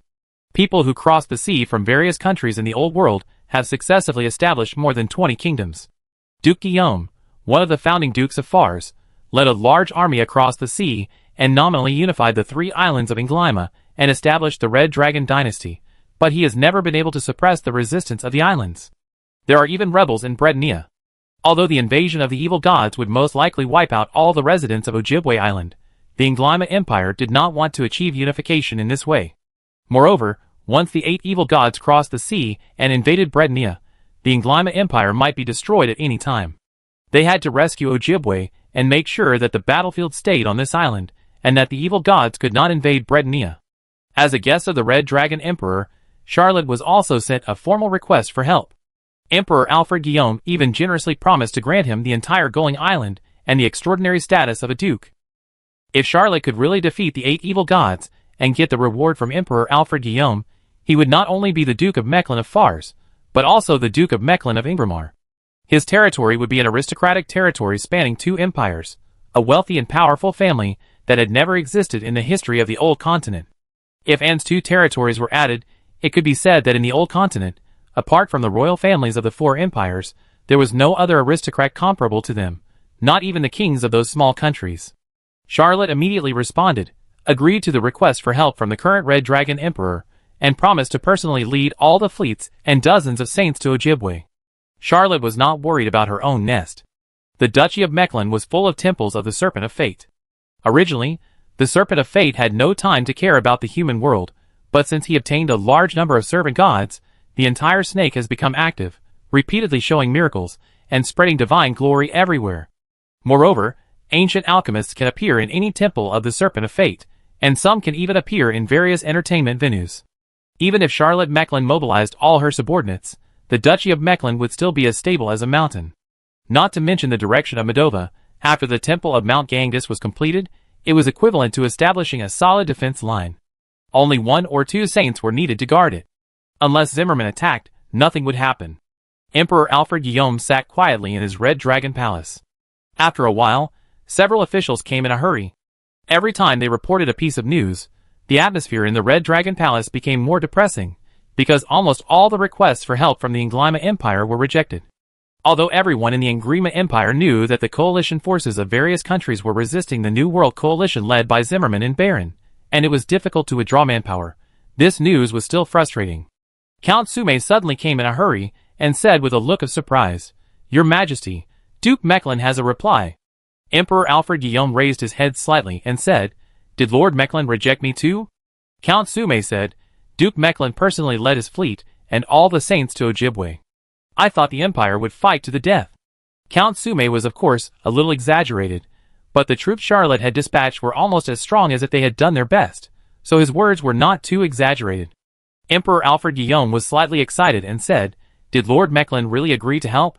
People who crossed the sea from various countries in the Old World have successively established more than 20 kingdoms. Duke Guillaume, one of the founding dukes of Fars, led a large army across the sea, and nominally unified the 3 islands of Inglyma, and established the Red Dragon dynasty, but he has never been able to suppress the resistance of the islands. There are even rebels in Brednia. Although the invasion of the evil gods would most likely wipe out all the residents of Ojibwe Island, the Inglyma Empire did not want to achieve unification in this way. Moreover, once the 8 evil gods crossed the sea and invaded Brednia, the Inglyma Empire might be destroyed at any time. They had to rescue Ojibwe and make sure that the battlefield stayed on this island, and that the evil gods could not invade Brednia. As a guest of the Red Dragon Emperor, Charlotte was also sent a formal request for help. Emperor Alfred Guillaume even generously promised to grant him the entire Goling Island and the extraordinary status of a duke. If Charlotte could really defeat the 8 evil gods and get the reward from Emperor Alfred Guillaume, he would not only be the Duke of Mechlin of Fars, but also the Duke of Mechlin of Ingramar. His territory would be an aristocratic territory spanning 2 empires, a wealthy and powerful family that had never existed in the history of the Old Continent. If Anne's 2 territories were added, It could be said that in the old continent, apart from the royal families of the four empires, there was no other aristocrat comparable to them, not even the kings of those small countries. Charlotte immediately responded, agreed to the request for help from the current Red Dragon Emperor, and promised to personally lead all the fleets and dozens of saints to Ojibwe. Charlotte was not worried about her own nest. The Duchy of Mechlin was full of temples of the Serpent of Fate. Originally, the Serpent of Fate had no time to care about the human world, but since he obtained a large number of servant gods, the entire snake has become active, repeatedly showing miracles, and spreading divine glory everywhere. Moreover, ancient alchemists can appear in any temple of the Serpent of Fate, and some can even appear in various entertainment venues. Even if Charlotte Mechlin mobilized all her subordinates, the Duchy of Mechlin would still be as stable as a mountain. Not to mention the direction of Moldova, after the Temple of Mount Ganges was completed, it was equivalent to establishing a solid defense line. Only 1 or 2 saints were needed to guard it. Unless Zimmerman attacked, nothing would happen. Emperor Alfred Guillaume sat quietly in his Red Dragon Palace. After a while, several officials came in a hurry. Every time they reported a piece of news, the atmosphere in the Red Dragon Palace became more depressing, because almost all the requests for help from the Englima Empire were rejected. Although everyone in the Engrima Empire knew that the coalition forces of various countries were resisting the New World Coalition led by Zimmerman and Baron, and it was difficult to withdraw manpower, this news was still frustrating. Count Sume suddenly came in a hurry, and said with a look of surprise, "Your Majesty, Duke Mechlin has a reply." Emperor Alfred Guillaume raised his head slightly and said, "Did Lord Mechlin reject me too?" Count Sume said, "Duke Mechlin personally led his fleet and all the saints to Ojibwe. I thought the Empire would fight to the death." Count Sume was of course a little exaggerated, but the troops Charlotte had dispatched were almost as strong as if they had done their best, so his words were not too exaggerated. Emperor Alfred Guillaume was slightly excited and said, "Did Lord Mechlin really agree to help?"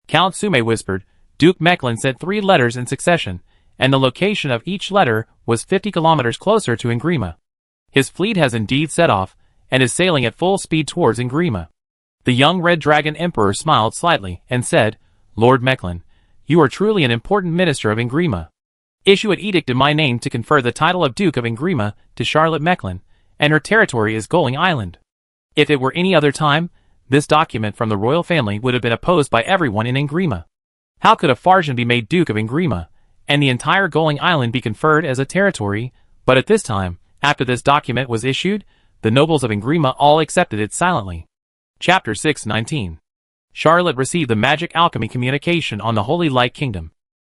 Count Sume whispered, "Duke Mechlin sent 3 letters in succession, and the location of each letter was 50 kilometers closer to Engrima. His fleet has indeed set off, and is sailing at full speed towards Engrima." The young Red Dragon Emperor smiled slightly and said, "Lord Mechlin, you are truly an important minister of Engrima. Issue an edict in my name to confer the title of Duke of Engrima to Charlotte Mechlin, and her territory is Goling Island." If it were any other time, this document from the royal family would have been opposed by everyone in Engrima. How could a Farsian be made Duke of Engrima, and the entire Goling Island be conferred as a territory? But at this time, after this document was issued, the nobles of Engrima all accepted it silently. Chapter 619. Charlotte received the magic alchemy communication on the Holy Light Kingdom.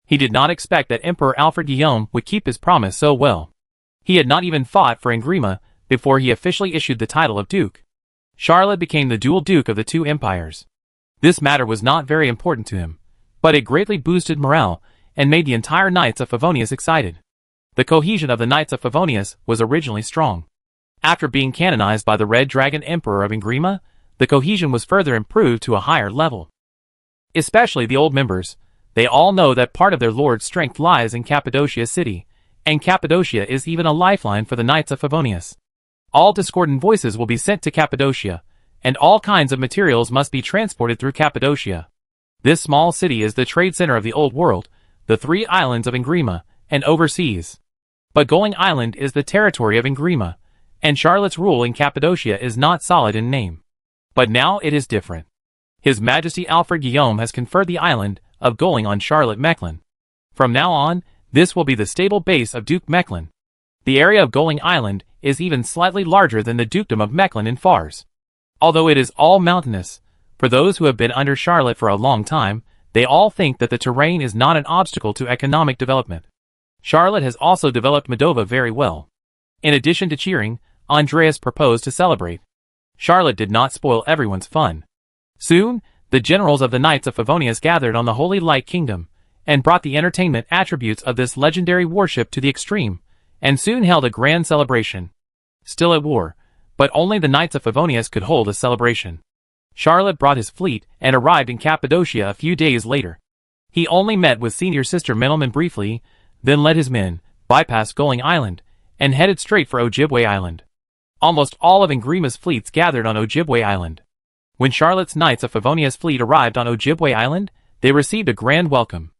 He did not expect that Emperor Alfred Guillaume would keep his promise so well. He had not even fought for Engrima before he officially issued the title of Duke. Charlotte became the dual Duke of the 2 empires. This matter was not very important to him, but it greatly boosted morale and made the entire Knights of Favonius excited. The cohesion of the Knights of Favonius was originally strong. After being canonized by the Red Dragon Emperor of Engrima, the cohesion was further improved to a higher level. Especially the old members, they all know that part of their lord's strength lies in Cappadocia City, and Cappadocia is even a lifeline for the Knights of Favonius. All discordant voices will be sent to Cappadocia, and all kinds of materials must be transported through Cappadocia. This small city is the trade center of the old world, the 3 islands of Engrima, and overseas. But Goling Island is the territory of Engrima, and Charlotte's rule in Cappadocia is not solid in name. But now it is different. His Majesty Alfred Guillaume has conferred the island of Goling on Charlotte Mechlin. From now on, this will be the stable base of Duke Mechlin. The area of Goling Island is even slightly larger than the Dukedom of Mechlin in Fars. Although it is all mountainous, for those who have been under Charlotte for a long time, they all think that the terrain is not an obstacle to economic development. Charlotte has also developed Moldova very well. In addition to cheering, Andreas proposed to celebrate. Charlotte did not spoil everyone's fun. Soon, the generals of the Knights of Favonius gathered on the Holy Light Kingdom, and brought the entertainment attributes of this legendary warship to the extreme, and soon held a grand celebration. Still at war, but only the Knights of Favonius could hold a celebration. Charlotte brought his fleet and arrived in Cappadocia a few days later. He only met with senior sister Menelman briefly, then led his men, bypassed Goling Island, and headed straight for Ojibwe Island. Almost all of Engrima's fleets gathered on Ojibwe Island. When Charlotte's Knights of Favonius fleet arrived on Ojibwe Island, they received a grand welcome.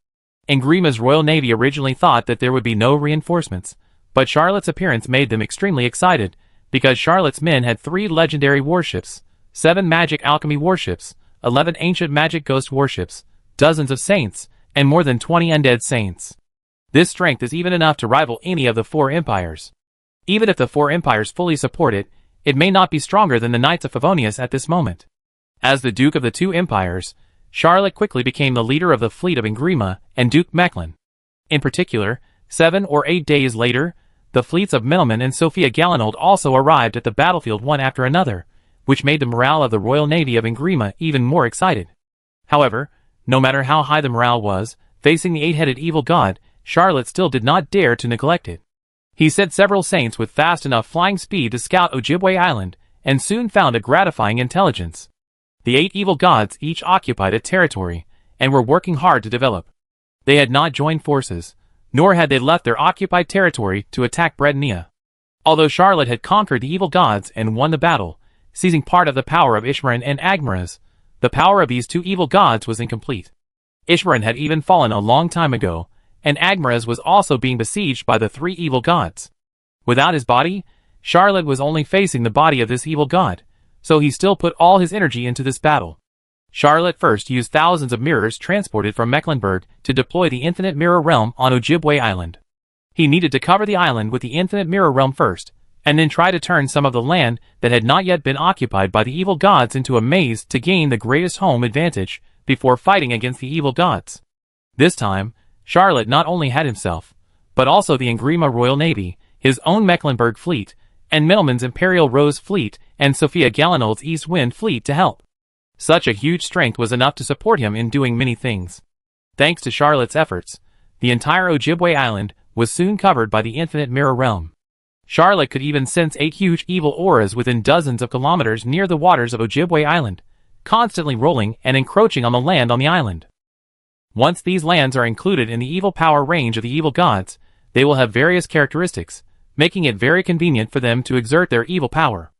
Engrima's Royal Navy originally thought that there would be no reinforcements, but Charlotte's appearance made them extremely excited, because Charlotte's men had 3 legendary warships, 7 magic alchemy warships, 11 ancient magic ghost warships, dozens of saints, and more than 20 undead saints. This strength is even enough to rival any of the 4 empires. Even if the 4 empires fully support it, it may not be stronger than the Knights of Favonius at this moment. As the Duke of the 2 empires, Charlotte quickly became the leader of the fleet of Ingrima and Duke Mechlin. In particular, 7 or 8 days later, the fleets of Middleman and Sophia Galinold also arrived at the battlefield one after another, which made the morale of the Royal Navy of Ingrima even more excited. However, no matter how high the morale was, facing the 8-headed evil god, Charlotte still did not dare to neglect it. He sent several saints with fast enough flying speed to scout Ojibwe Island, and soon found a gratifying intelligence. The 8 evil gods each occupied a territory, and were working hard to develop. They had not joined forces, nor had they left their occupied territory to attack Brednia. Although Charlotte had conquered the evil gods and won the battle, seizing part of the power of Ishmaran and Agmaraz, the power of these 2 evil gods was incomplete. Ishmaran had even fallen a long time ago, and Agmaraz was also being besieged by the 3 evil gods. Without his body, Charlotte was only facing the body of this evil god, so he still put all his energy into this battle. Charlotte first used thousands of mirrors transported from Mecklenburg to deploy the Infinite Mirror Realm on Ojibwe Island. He needed to cover the island with the Infinite Mirror Realm first, and then try to turn some of the land that had not yet been occupied by the evil gods into a maze to gain the greatest home advantage before fighting against the evil gods. This time, Charlotte not only had himself, but also the Ingrima Royal Navy, his own Mecklenburg fleet, and Middleman's Imperial Rose fleet and Sophia Galinold's East Wind fleet to help. Such a huge strength was enough to support him in doing many things. Thanks to Charlotte's efforts, the entire Ojibwe Island was soon covered by the Infinite Mirror Realm. Charlotte could even sense 8 huge evil auras within dozens of kilometers near the waters of Ojibwe Island, constantly rolling and encroaching on the land on the island. Once these lands are included in the evil power range of the evil gods, they will have various characteristics, making it very convenient for them to exert their evil power.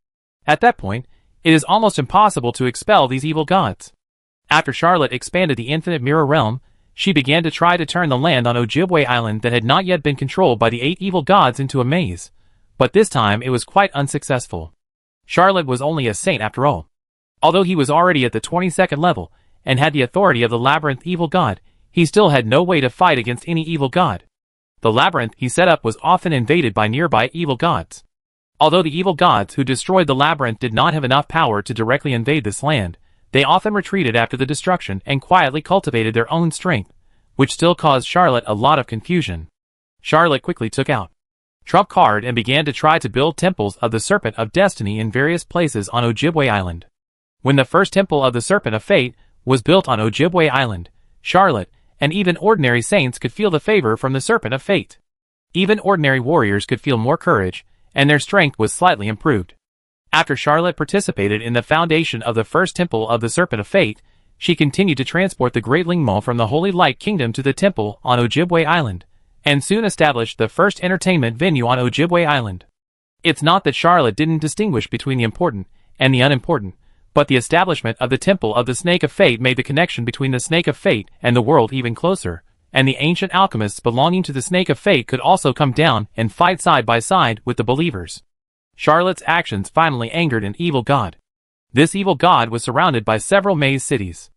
At that point, it is almost impossible to expel these evil gods. After Charlotte expanded the Infinite Mirror Realm, she began to try to turn the land on Ojibwe Island that had not yet been controlled by the 8 evil gods into a maze, but this time it was quite unsuccessful. Charlotte was only a saint after all. Although he was already at the 22nd level, and had the authority of the Labyrinth evil god, he still had no way to fight against any evil god. The labyrinth he set up was often invaded by nearby evil gods. Although the evil gods who destroyed the labyrinth did not have enough power to directly invade this land, they often retreated after the destruction and quietly cultivated their own strength, which still caused Charlotte a lot of confusion. Charlotte quickly took out trump card and began to try to build temples of the Serpent of Destiny in various places on Ojibwe Island. When the first temple of the Serpent of Fate was built on Ojibwe Island, Charlotte, and even ordinary saints could feel the favor from the Serpent of Fate. Even ordinary warriors could feel more courage, and their strength was slightly improved. After Charlotte participated in the foundation of the first temple of the Serpent of Fate, she continued to transport the Great Lingmo from the Holy Light Kingdom to the temple on Ojibwe Island, and soon established the first entertainment venue on Ojibwe Island. It's not that Charlotte didn't distinguish between the important and the unimportant, but the establishment of the Temple of the Snake of Fate made the connection between the Snake of Fate and the world even closer, and the ancient alchemists belonging to the Snake of Fate could also come down and fight side by side with the believers. Charlotte's actions finally angered an evil god. This evil god was surrounded by several maze cities.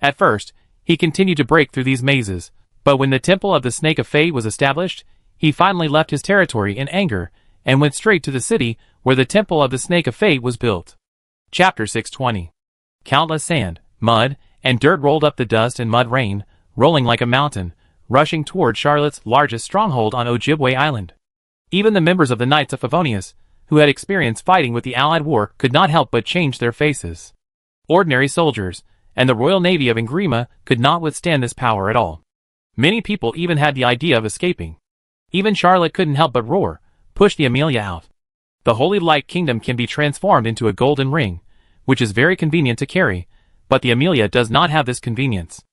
At first, he continued to break through these mazes, but when the Temple of the Snake of Fate was established, he finally left his territory in anger, and went straight to the city where the Temple of the Snake of Fate was built. Chapter 620. Countless sand, mud, and dirt rolled up the dust and mud rain, rolling like a mountain, rushing toward Charlotte's largest stronghold on Ojibwe Island. Even the members of the Knights of Favonius, who had experienced fighting with the Allied war, could not help but change their faces. Ordinary soldiers, and the Royal Navy of Ingrima could not withstand this power at all. Many people even had the idea of escaping. Even Charlotte couldn't help but roar, "Push the Amelia out." The Holy Light Kingdom can be transformed into a golden ring, which is very convenient to carry, but the Amelia does not have this convenience.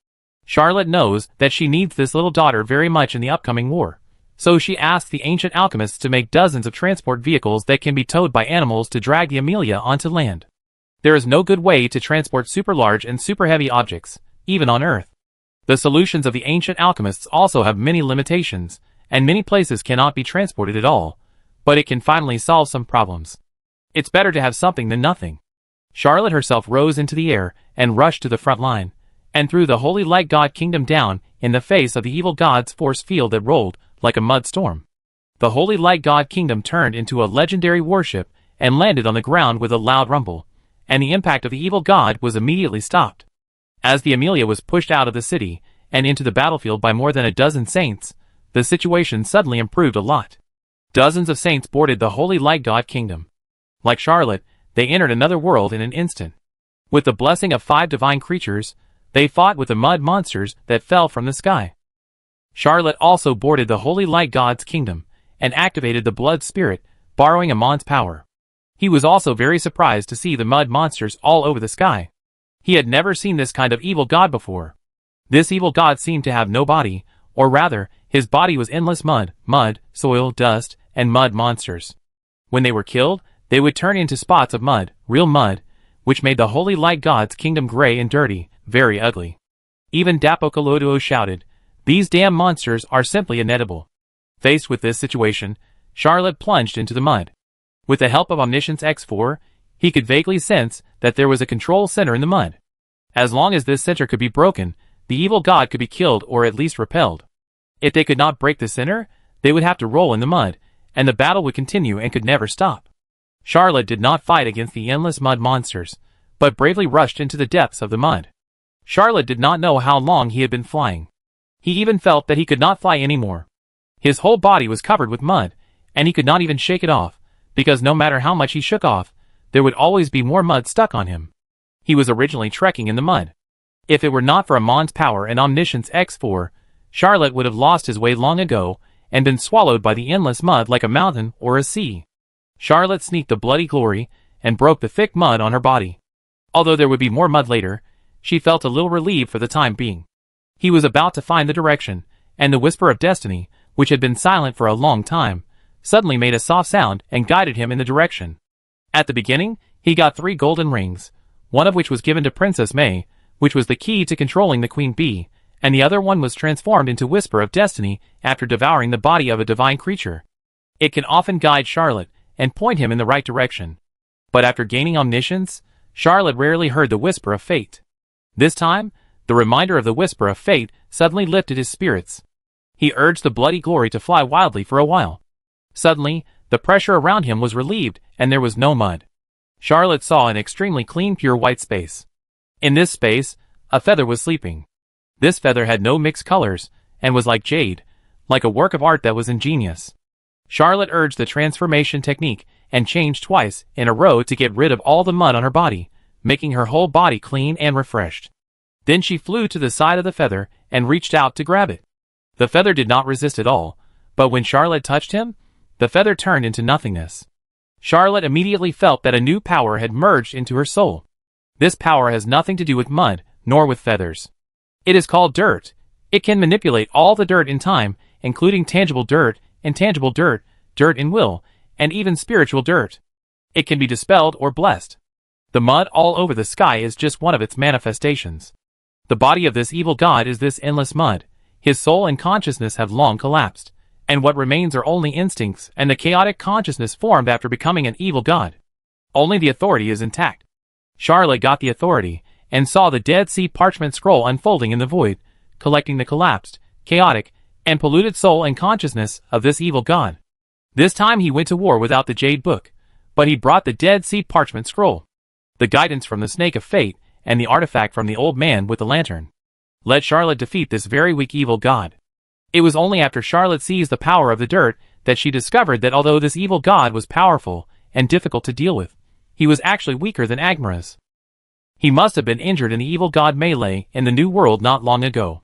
Charlotte knows that she needs this little daughter very much in the upcoming war, so she asks the ancient alchemists to make dozens of transport vehicles that can be towed by animals to drag the Amelia onto land. There is no good way to transport super large and super heavy objects, even on Earth. The solutions of the ancient alchemists also have many limitations, and many places cannot be transported at all, but it can finally solve some problems. It's better to have something than nothing. Charlotte herself rose into the air and rushed to the front line, and threw the Holy Light God Kingdom down in the face of the evil god's force field that rolled like a mud storm. The Holy Light God Kingdom turned into a legendary warship and landed on the ground with a loud rumble, and the impact of the evil god was immediately stopped. As the Amelia was pushed out of the city and into the battlefield by more than a dozen saints, the situation suddenly improved a lot. Dozens of saints boarded the Holy Light God Kingdom. Like Charlotte, they entered another world in an instant. With the blessing of 5 divine creatures, they fought with the mud monsters that fell from the sky. Charlotte also boarded the Holy Light God's Kingdom and activated the Blood Spirit, borrowing Amon's power. He was also very surprised to see the mud monsters all over the sky. He had never seen this kind of evil god before. This evil god seemed to have no body, or rather, his body was endless mud, soil, dust, and mud monsters. When they were killed, they would turn into spots of mud, real mud, which made the Holy Light God's Kingdom gray and dirty, very ugly. Even Dapokoloduo shouted, "These damn monsters are simply inedible." Faced with this situation, Charlotte plunged into the mud. With the help of Omniscience X4, he could vaguely sense that there was a control center in the mud. As long as this center could be broken, the evil god could be killed or at least repelled. If they could not break the center, they would have to roll in the mud, and the battle would continue and could never stop. Charlotte did not fight against the endless mud monsters, but bravely rushed into the depths of the mud. Charlotte did not know how long he had been flying. He even felt that he could not fly anymore. His whole body was covered with mud, and he could not even shake it off, because no matter how much he shook off, there would always be more mud stuck on him. He was originally trekking in the mud. If it were not for Amon's power and Omniscience X4, Charlotte would have lost his way long ago and been swallowed by the endless mud like a mountain or a sea. Charlotte sneaked the bloody glory and broke the thick mud on her body. Although there would be more mud later, she felt a little relieved for the time being. He was about to find the direction, and the whisper of destiny, which had been silent for a long time, suddenly made a soft sound and guided him in the direction. At the beginning, he got 3 golden rings, one of which was given to Princess May, which was the key to controlling the Queen Bee, and the other one was transformed into Whisper of Destiny after devouring the body of a divine creature. It can often guide Charlotte and point him in the right direction. But after gaining omniscience, Charlotte rarely heard the whisper of fate. This time, the reminder of the whisper of fate suddenly lifted his spirits. He urged the bloody glory to fly wildly for a while. Suddenly, the pressure around him was relieved and there was no mud. Charlotte saw an extremely clean, pure white space. In this space, a feather was sleeping. This feather had no mixed colors and was like jade, like a work of art that was ingenious. Charlotte urged the transformation technique and changed twice in a row to get rid of all the mud on her body, making her whole body clean and refreshed. Then she flew to the side of the feather and reached out to grab it. The feather did not resist at all, but when Charlotte touched him, the feather turned into nothingness. Charlotte immediately felt that a new power had merged into her soul. This power has nothing to do with mud, nor with feathers. It is called dirt. It can manipulate all the dirt in time, including tangible dirt, intangible dirt, dirt in will, and even spiritual dirt. It can be dispelled or blessed. The mud all over the sky is just one of its manifestations. The body of this evil god is this endless mud. His soul and consciousness have long collapsed, and what remains are only instincts and the chaotic consciousness formed after becoming an evil god. Only the authority is intact. Charlotte got the authority, and saw the Dead Sea parchment scroll unfolding in the void, collecting the collapsed, chaotic, and polluted soul and consciousness of this evil god. This time he went to war without the Jade Book, but he brought the Dead Sea parchment scroll, the guidance from the Snake of Fate, and the artifact from the old man with the lantern. Let Charlotte defeat this very weak evil god. It was only after Charlotte seized the power of the dirt that she discovered that although this evil god was powerful and difficult to deal with, he was actually weaker than Agmaras. He must have been injured in the evil god melee in the New World not long ago.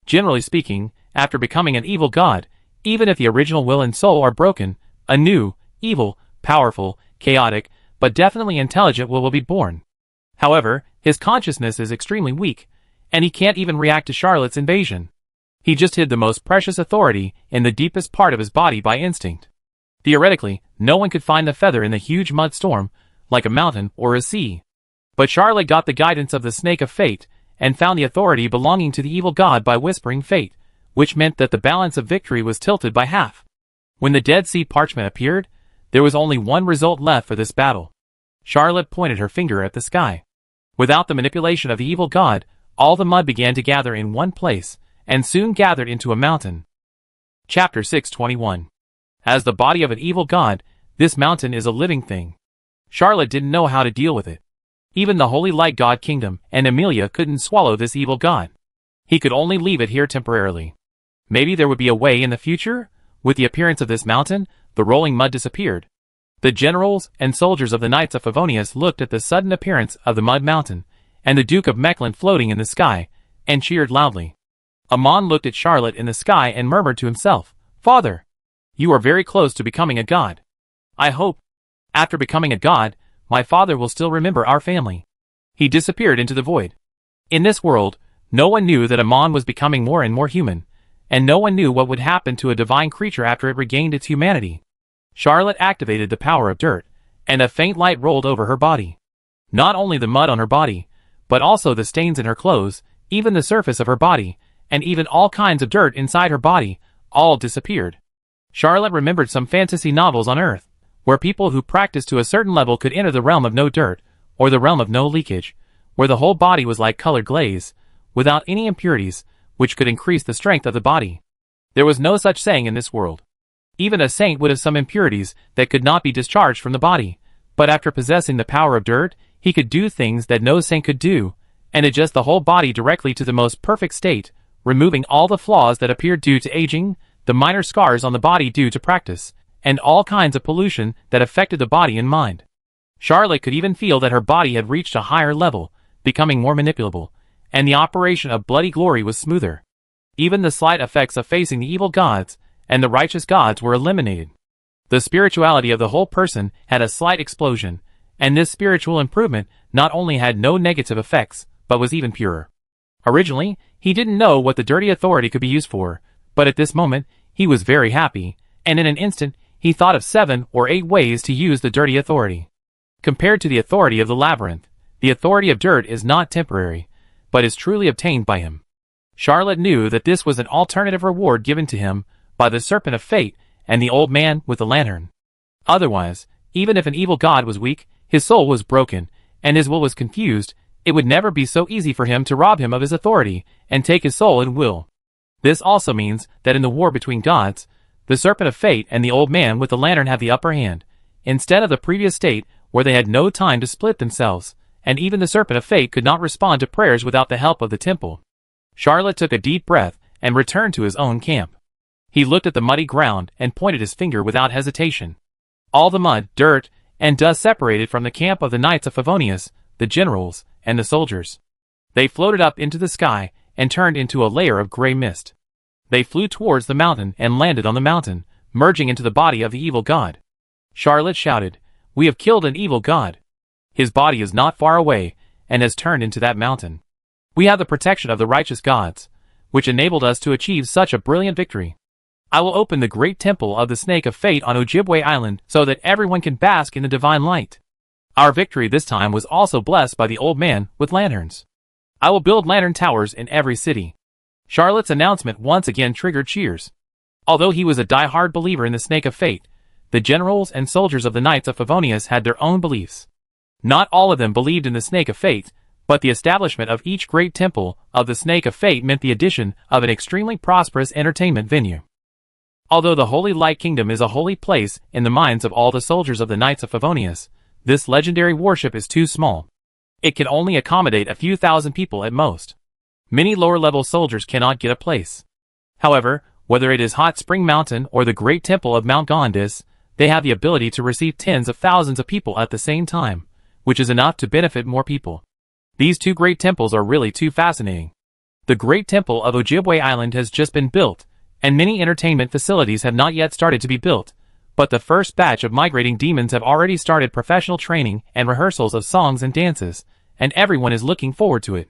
Generally speaking, after becoming an evil god, even if the original will and soul are broken, a new, evil, powerful, chaotic, but definitely intelligent will be born. However, his consciousness is extremely weak, and he can't even react to Charlotte's invasion. He just hid the most precious authority in the deepest part of his body by instinct. Theoretically, no one could find the feather in the huge mud storm, like a mountain or a sea. But Charlotte got the guidance of the Snake of Fate, and found the authority belonging to the evil god by whispering fate, which meant that the balance of victory was tilted by half. When the Dead Sea parchment appeared, there was only one result left for this battle. Charlotte pointed her finger at the sky. Without the manipulation of the evil god, all the mud began to gather in one place, and soon gathered into a mountain. Chapter 621. As the body of an evil god, this mountain is a living thing. Charlotte didn't know how to deal with it. Even the Holy Light God Kingdom and Amelia couldn't swallow this evil god. He could only leave it here temporarily. Maybe there would be a way in the future? With the appearance of this mountain, the rolling mud disappeared. The generals and soldiers of the Knights of Favonius looked at the sudden appearance of the mud mountain, and the Duke of Mechlin floating in the sky, and cheered loudly. Amon looked at Charlotte in the sky and murmured to himself, "Father, you are very close to becoming a god. I hope, after becoming a god, my father will still remember our family." He disappeared into the void. In this world, no one knew that Amon was becoming more and more human, and no one knew what would happen to a divine creature after it regained its humanity. Charlotte activated the power of dirt, and a faint light rolled over her body. Not only the mud on her body, but also the stains in her clothes, even the surface of her body, and even all kinds of dirt inside her body, all disappeared. Charlotte remembered some fantasy novels on Earth, where people who practiced to a certain level could enter the realm of no dirt, or the realm of no leakage, where the whole body was like colored glaze, without any impurities, which could increase the strength of the body. There was no such saying in this world. Even a saint would have some impurities that could not be discharged from the body, but after possessing the power of dirt, he could do things that no saint could do, and adjust the whole body directly to the most perfect state, removing all the flaws that appeared due to aging, the minor scars on the body due to practice, and all kinds of pollution that affected the body and mind. Charlotte could even feel that her body had reached a higher level, becoming more manipulable, and the operation of bloody glory was smoother. Even the slight effects of facing the evil gods and the righteous gods were eliminated. The spirituality of the whole person had a slight explosion, and this spiritual improvement not only had no negative effects, but was even purer. Originally, he didn't know what the dirty authority could be used for, but at this moment, he was very happy, and in an instant, he thought of 7 or 8 ways to use the dirty authority. Compared to the authority of the labyrinth, the authority of dirt is not temporary, but is truly obtained by him. Charlotte knew that this was an alternative reward given to him by the Serpent of Fate and the old man with the lantern. Otherwise, even if an evil god was weak, his soul was broken, and his will was confused, it would never be so easy for him to rob him of his authority and take his soul and will. This also means that in the war between gods, the Serpent of Fate and the old man with the lantern have the upper hand, instead of the previous state where they had no time to split themselves, and even the Serpent of Fate could not respond to prayers without the help of the temple. Charlotte took a deep breath and returned to his own camp. He looked at the muddy ground and pointed his finger without hesitation. All the mud, dirt, and dust separated from the camp of the Knights of Favonius, the generals, and the soldiers. They floated up into the sky and turned into a layer of gray mist. They flew towards the mountain and landed on the mountain, merging into the body of the evil god. Charlotte shouted, "We have killed an evil god. His body is not far away and has turned into that mountain. We have the protection of the righteous gods, which enabled us to achieve such a brilliant victory. I will open the great temple of the Snake of Fate on Ojibwe Island so that everyone can bask in the divine light." Our victory this time was also blessed by the old man with lanterns. I will build lantern towers in every city. Charlotte's announcement once again triggered cheers. Although he was a die-hard believer in the Snake of Fate, the generals and soldiers of the Knights of Favonius had their own beliefs. Not all of them believed in the Snake of Fate, but the establishment of each great temple of the Snake of Fate meant the addition of an extremely prosperous entertainment venue. Although the Holy Light Kingdom is a holy place in the minds of all the soldiers of the Knights of Favonius, this legendary worship is too small. It can only accommodate a few thousand people at most. Many lower-level soldiers cannot get a place. However, whether it is Hot Spring Mountain or the Great Temple of Mount Gondis, they have the ability to receive tens of thousands of people at the same time, which is enough to benefit more people. These two great temples are really too fascinating. The Great Temple of Ojibwe Island has just been built, and many entertainment facilities have not yet started to be built, but the first batch of migrating demons have already started professional training and rehearsals of songs and dances, and everyone is looking forward to it.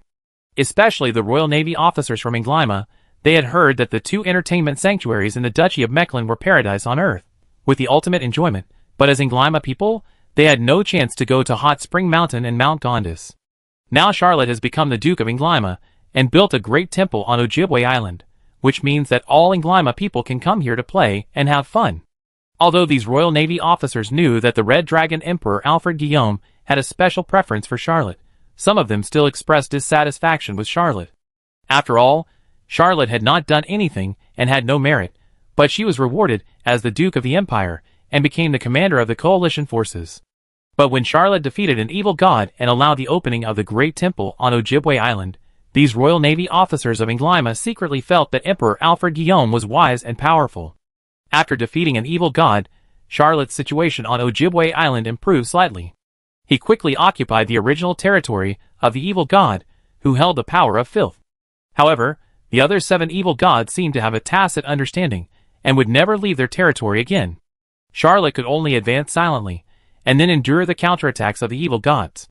Especially the Royal Navy officers from Inglyma. They had heard that the 2 entertainment sanctuaries in the Duchy of Mechlin were paradise on earth, with the ultimate enjoyment, but as Inglyma people, they had no chance to go to Hot Spring Mountain and Mount Gondis. Now Charlotte has become the Duke of Inglyma, and built a great temple on Ojibwe Island, which means that all Inglyma people can come here to play and have fun. Although these Royal Navy officers knew that the Red Dragon Emperor Alfred Guillaume had a special preference for Charlotte. Some of them still expressed dissatisfaction with Charlotte. After all, Charlotte had not done anything and had no merit, but she was rewarded as the Duke of the Empire and became the commander of the coalition forces. But when Charlotte defeated an evil god and allowed the opening of the Great Temple on Ojibwe Island, these Royal Navy officers of Nglyma secretly felt that Emperor Alfred Guillaume was wise and powerful. After defeating an evil god, Charlotte's situation on Ojibwe Island improved slightly. He quickly occupied the original territory of the evil god, who held the power of filth. However, the other 7 evil gods seemed to have a tacit understanding and would never leave their territory again. Charlotte could only advance silently, and then endure the counterattacks of the evil gods.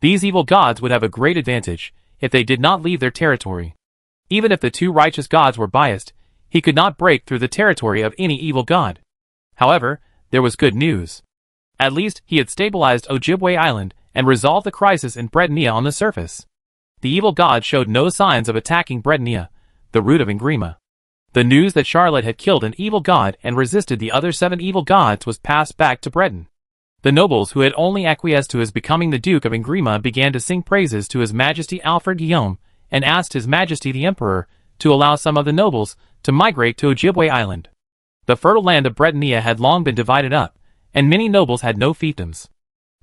These evil gods would have a great advantage if they did not leave their territory. Even if the 2 righteous gods were biased, he could not break through the territory of any evil god. However, there was good news. At least he had stabilized Ojibwe Island and resolved the crisis in Britannia on the surface. The evil god showed no signs of attacking Britannia, the root of Nglyma. The news that Charlotte had killed an evil god and resisted the other 7 evil gods was passed back to Breton. The nobles who had only acquiesced to his becoming the Duke of Nglyma began to sing praises to His Majesty Alfred Guillaume and asked His Majesty the Emperor to allow some of the nobles to migrate to Ojibwe Island. The fertile land of Britannia had long been divided up, and many nobles had no fiefdoms.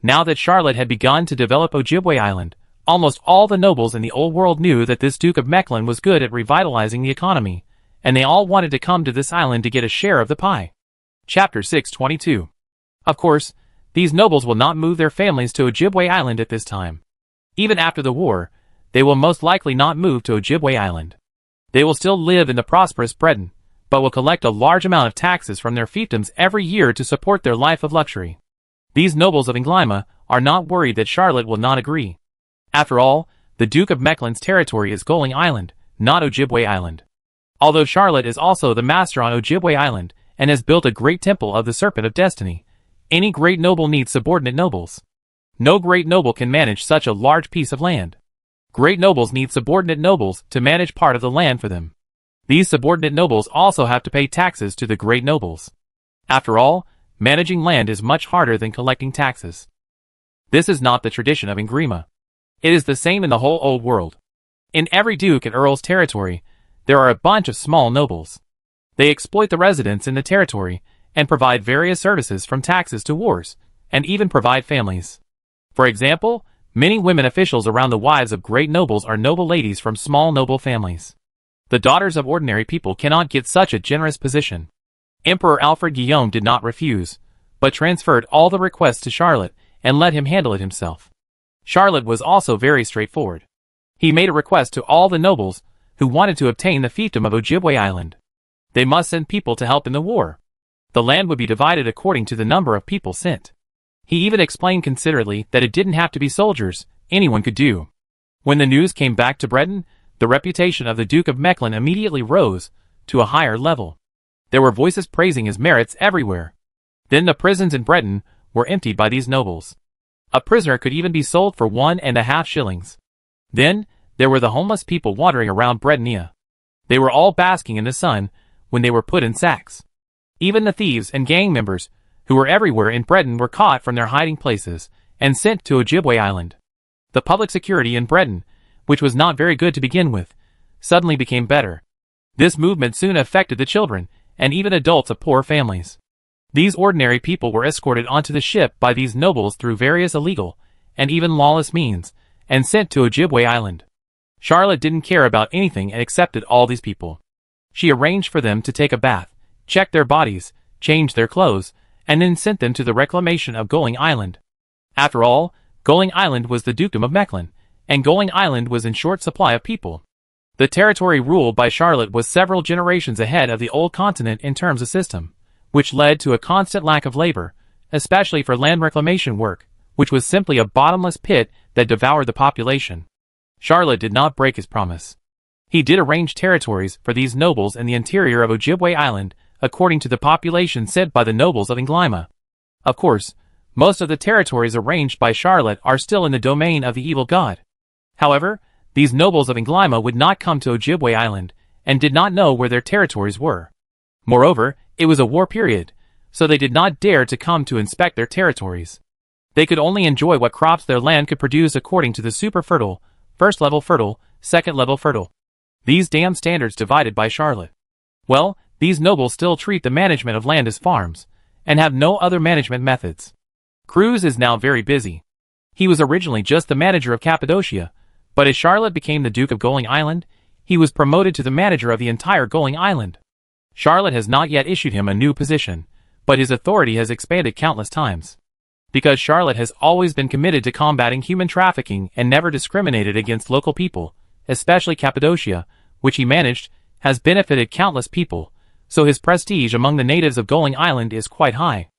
Now that Charlotte had begun to develop Ojibwe Island, almost all the nobles in the old world knew that this Duke of Mechlin was good at revitalizing the economy, and they all wanted to come to this island to get a share of the pie. Chapter 622. Of course, these nobles will not move their families to Ojibwe Island at this time. Even after the war, they will most likely not move to Ojibwe Island. They will still live in the prosperous Breton, but will collect a large amount of taxes from their fiefdoms every year to support their life of luxury. These nobles of Nglyma are not worried that Charlotte will not agree. After all, the Duke of Mechlin's territory is Goling Island, not Ojibwe Island. Although Charlotte is also the master on Ojibwe Island and has built a great temple of the Serpent of Destiny, any great noble needs subordinate nobles. No great noble can manage such a large piece of land. Great nobles need subordinate nobles to manage part of the land for them. These subordinate nobles also have to pay taxes to the great nobles. After all, managing land is much harder than collecting taxes. This is not the tradition of Nglyma. It is the same in the whole old world. In every duke and earl's territory, there are a bunch of small nobles. They exploit the residents in the territory and provide various services from taxes to wars, and even provide families. For example, many women officials around the wives of great nobles are noble ladies from small noble families. The daughters of ordinary people cannot get such a generous position. Emperor Alfred Guillaume did not refuse, but transferred all the requests to Charlotte and let him handle it himself. Charlotte was also very straightforward. He made a request to all the nobles who wanted to obtain the fiefdom of Ojibwe Island. They must send people to help in the war. The land would be divided according to the number of people sent. He even explained considerately that it didn't have to be soldiers, anyone could do. When the news came back to Breton, the reputation of the Duke of Mechlin immediately rose to a higher level. There were voices praising his merits everywhere. Then the prisons in Breton were emptied by these nobles. A prisoner could even be sold for 1.5 shillings. Then, there were the homeless people wandering around Britannia. They were all basking in the sun when they were put in sacks. Even the thieves and gang members, who were everywhere in Breton, were caught from their hiding places and sent to Ojibwe Island. The public security in Breton, which was not very good to begin with, suddenly became better. This movement soon affected the children and even adults of poor families. These ordinary people were escorted onto the ship by these nobles through various illegal and even lawless means and sent to Ojibwe Island. Charlotte didn't care about anything and accepted all these people. She arranged for them to take a bath, check their bodies, change their clothes, and then sent them to the reclamation of Goling Island. After all, Goling Island was the dukedom of Mechlin, and Goling Island was in short supply of people. The territory ruled by Charlotte was several generations ahead of the old continent in terms of system, which led to a constant lack of labor, especially for land reclamation work, which was simply a bottomless pit that devoured the population. Charlotte did not break his promise. He did arrange territories for these nobles in the interior of Ojibwe Island according to the population set by the nobles of Nglyma. Of course, most of the territories arranged by Charlotte are still in the domain of the evil god. However, these nobles of Nglyma would not come to Ojibwe Island and did not know where their territories were. Moreover, it was a war period, so they did not dare to come to inspect their territories. They could only enjoy what crops their land could produce according to the super fertile, first level fertile, second level fertile. These damn standards divided by Charlotte. Well, these nobles still treat the management of land as farms, and have no other management methods. Cruz is now very busy. He was originally just the manager of Cappadocia, but as Charlotte became the Duke of Goling Island, he was promoted to the manager of the entire Goling Island. Charlotte has not yet issued him a new position, but his authority has expanded countless times. Because Charlotte has always been committed to combating human trafficking and never discriminated against local people, especially Cappadocia, which he managed, has benefited countless people, so his prestige among the natives of Goling Island is quite high.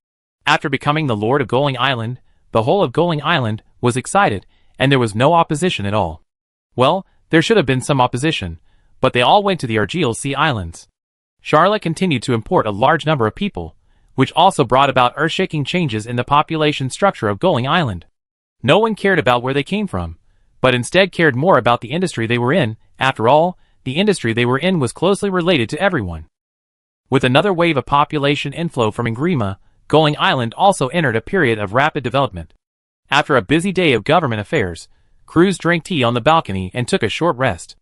After becoming the Lord of Goling Island, the whole of Goling Island was excited, and there was no opposition at all. Well, there should have been some opposition, but they all went to the Argyle Sea Islands. Charlotte continued to import a large number of people, which also brought about earth-shaking changes in the population structure of Goling Island. No one cared about where they came from, but instead cared more about the industry they were in. After all, the industry they were in was closely related to everyone. With another wave of population inflow from Ingrima, Goling Island also entered a period of rapid development. After a busy day of government affairs, Cruz drank tea on the balcony and took a short rest.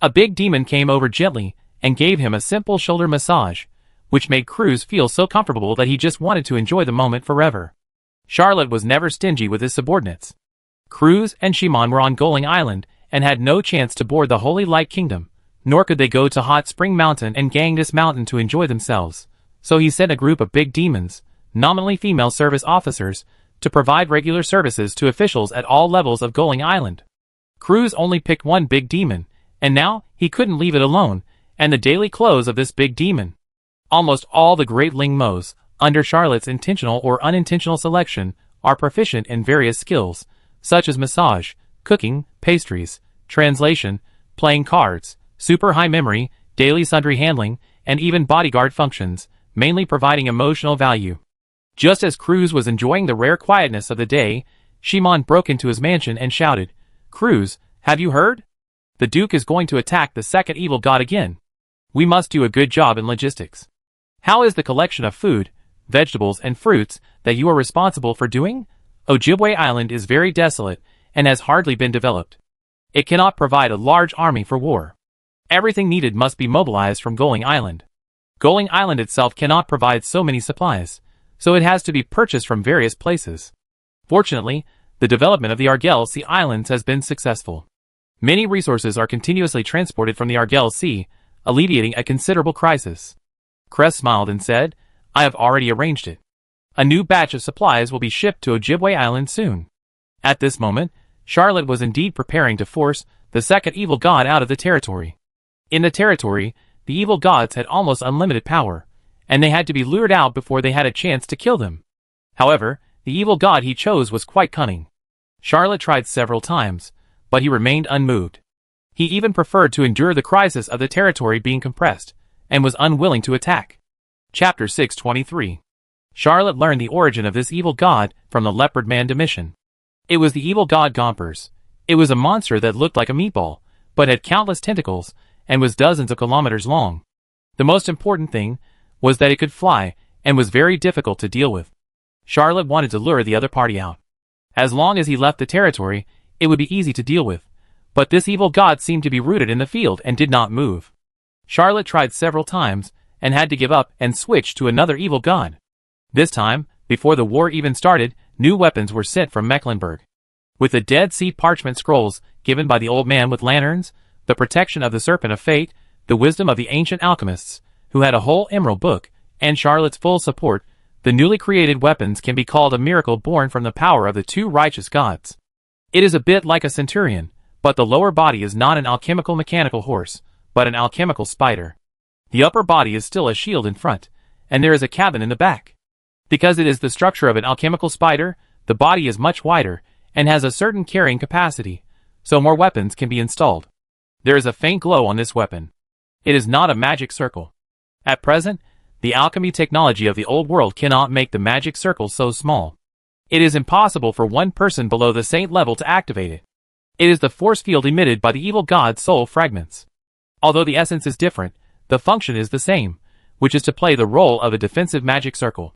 A big demon came over gently and gave him a simple shoulder massage, which made Cruz feel so comfortable that he just wanted to enjoy the moment forever. Charlotte was never stingy with his subordinates. Cruz and Shimon were on Goling Island and had no chance to board the Holy Light Kingdom, nor could they go to Hot Spring Mountain and Ganges Mountain to enjoy themselves, so he sent a group of big demons, nominally female service officers, to provide regular services to officials at all levels of Goling Island. Cruz only picked one big demon, and now he couldn't leave it alone, and the daily clothes of this big demon. Almost all the Great Ling Mos, under Charlotte's intentional or unintentional selection, are proficient in various skills, such as massage, cooking, pastries, translation, playing cards, super high memory, daily sundry handling, and even bodyguard functions, mainly providing emotional value. Just as Cruz was enjoying the rare quietness of the day, Shimon broke into his mansion and shouted, "Cruz, have you heard? The Duke is going to attack the second evil god again. We must do a good job in logistics. How is the collection of food, vegetables, and fruits that you are responsible for doing? Ojibwe Island is very desolate and has hardly been developed. It cannot provide a large army for war. Everything needed must be mobilized from Goling Island. Goling Island itself cannot provide so many supplies, so it has to be purchased from various places. Fortunately, the development of the Argyle Sea Islands has been successful. Many resources are continuously transported from the Argyle Sea, alleviating a considerable crisis." Cress smiled and said, "I have already arranged it. A new batch of supplies will be shipped to Ojibwe Island soon." At this moment, Charlotte was indeed preparing to force the second evil god out of the territory. In the territory, the evil gods had almost unlimited power, and they had to be lured out before they had a chance to kill them. However, the evil god he chose was quite cunning. Charlotte tried several times, but he remained unmoved. He even preferred to endure the crisis of the territory being compressed, and was unwilling to attack. Chapter 623. Charlotte learned the origin of this evil god from the leopard man Domitian. It was the evil god Gompers. It was a monster that looked like a meatball, but had countless tentacles, and was dozens of kilometers long. The most important thing was that it could fly, and was very difficult to deal with. Charlotte wanted to lure the other party out. As long as he left the territory, it would be easy to deal with, but this evil god seemed to be rooted in the field and did not move. Charlotte tried several times, and had to give up and switch to another evil god. This time, before the war even started, new weapons were sent from Mecklenburg. With the Dead Sea parchment scrolls given by the old man with lanterns, the protection of the Serpent of Fate, the wisdom of the ancient alchemists, who had a whole emerald book, and Charlotte's full support, the newly created weapons can be called a miracle born from the power of the two righteous gods. It is a bit like a centurion, but the lower body is not an alchemical mechanical horse, but an alchemical spider. The upper body is still a shield in front, and there is a cabin in the back. Because it is the structure of an alchemical spider, the body is much wider, and has a certain carrying capacity, so more weapons can be installed. There is a faint glow on this weapon. It is not a magic circle. At present, the alchemy technology of the old world cannot make the magic circle so small. It is impossible for one person below the saint level to activate it. It is the force field emitted by the evil god's soul fragments. Although the essence is different, the function is the same, which is to play the role of a defensive magic circle.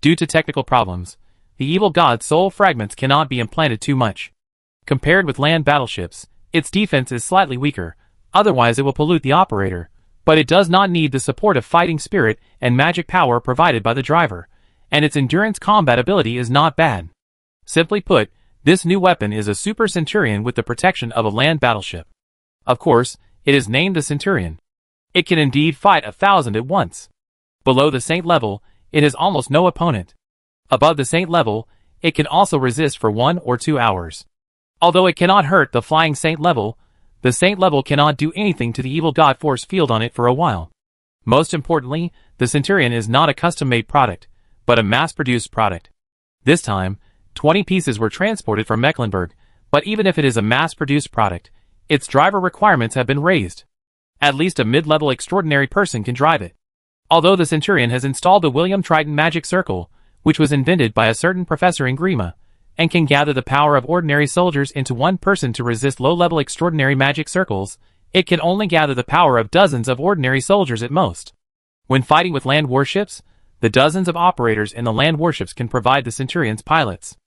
Due to technical problems, the evil god's soul fragments cannot be implanted too much. Compared with land battleships, its defense is slightly weaker, otherwise it will pollute the operator, but it does not need the support of fighting spirit and magic power provided by the driver, and its endurance combat ability is not bad. Simply put, this new weapon is a Super Centurion with the protection of a land battleship. Of course, it is named the Centurion. It can indeed fight 1,000 at once. Below the Saint level, it has almost no opponent. Above the Saint level, it can also resist for 1 or 2 hours. Although it cannot hurt the flying Saint level, the Saint level cannot do anything to the evil god force field on it for a while. Most importantly, the Centurion is not a custom-made product, but a mass-produced product. This time, 20 pieces were transported from Mecklenburg, but even if it is a mass-produced product, its driver requirements have been raised. At least a mid-level extraordinary person can drive it. Although the Centurion has installed the William Triton Magic Circle, which was invented by a certain professor in Grima, and can gather the power of ordinary soldiers into one person to resist low-level extraordinary magic circles, it can only gather the power of dozens of ordinary soldiers at most. When fighting with land warships, the dozens of operators in the land warships can provide the Centurion's pilots.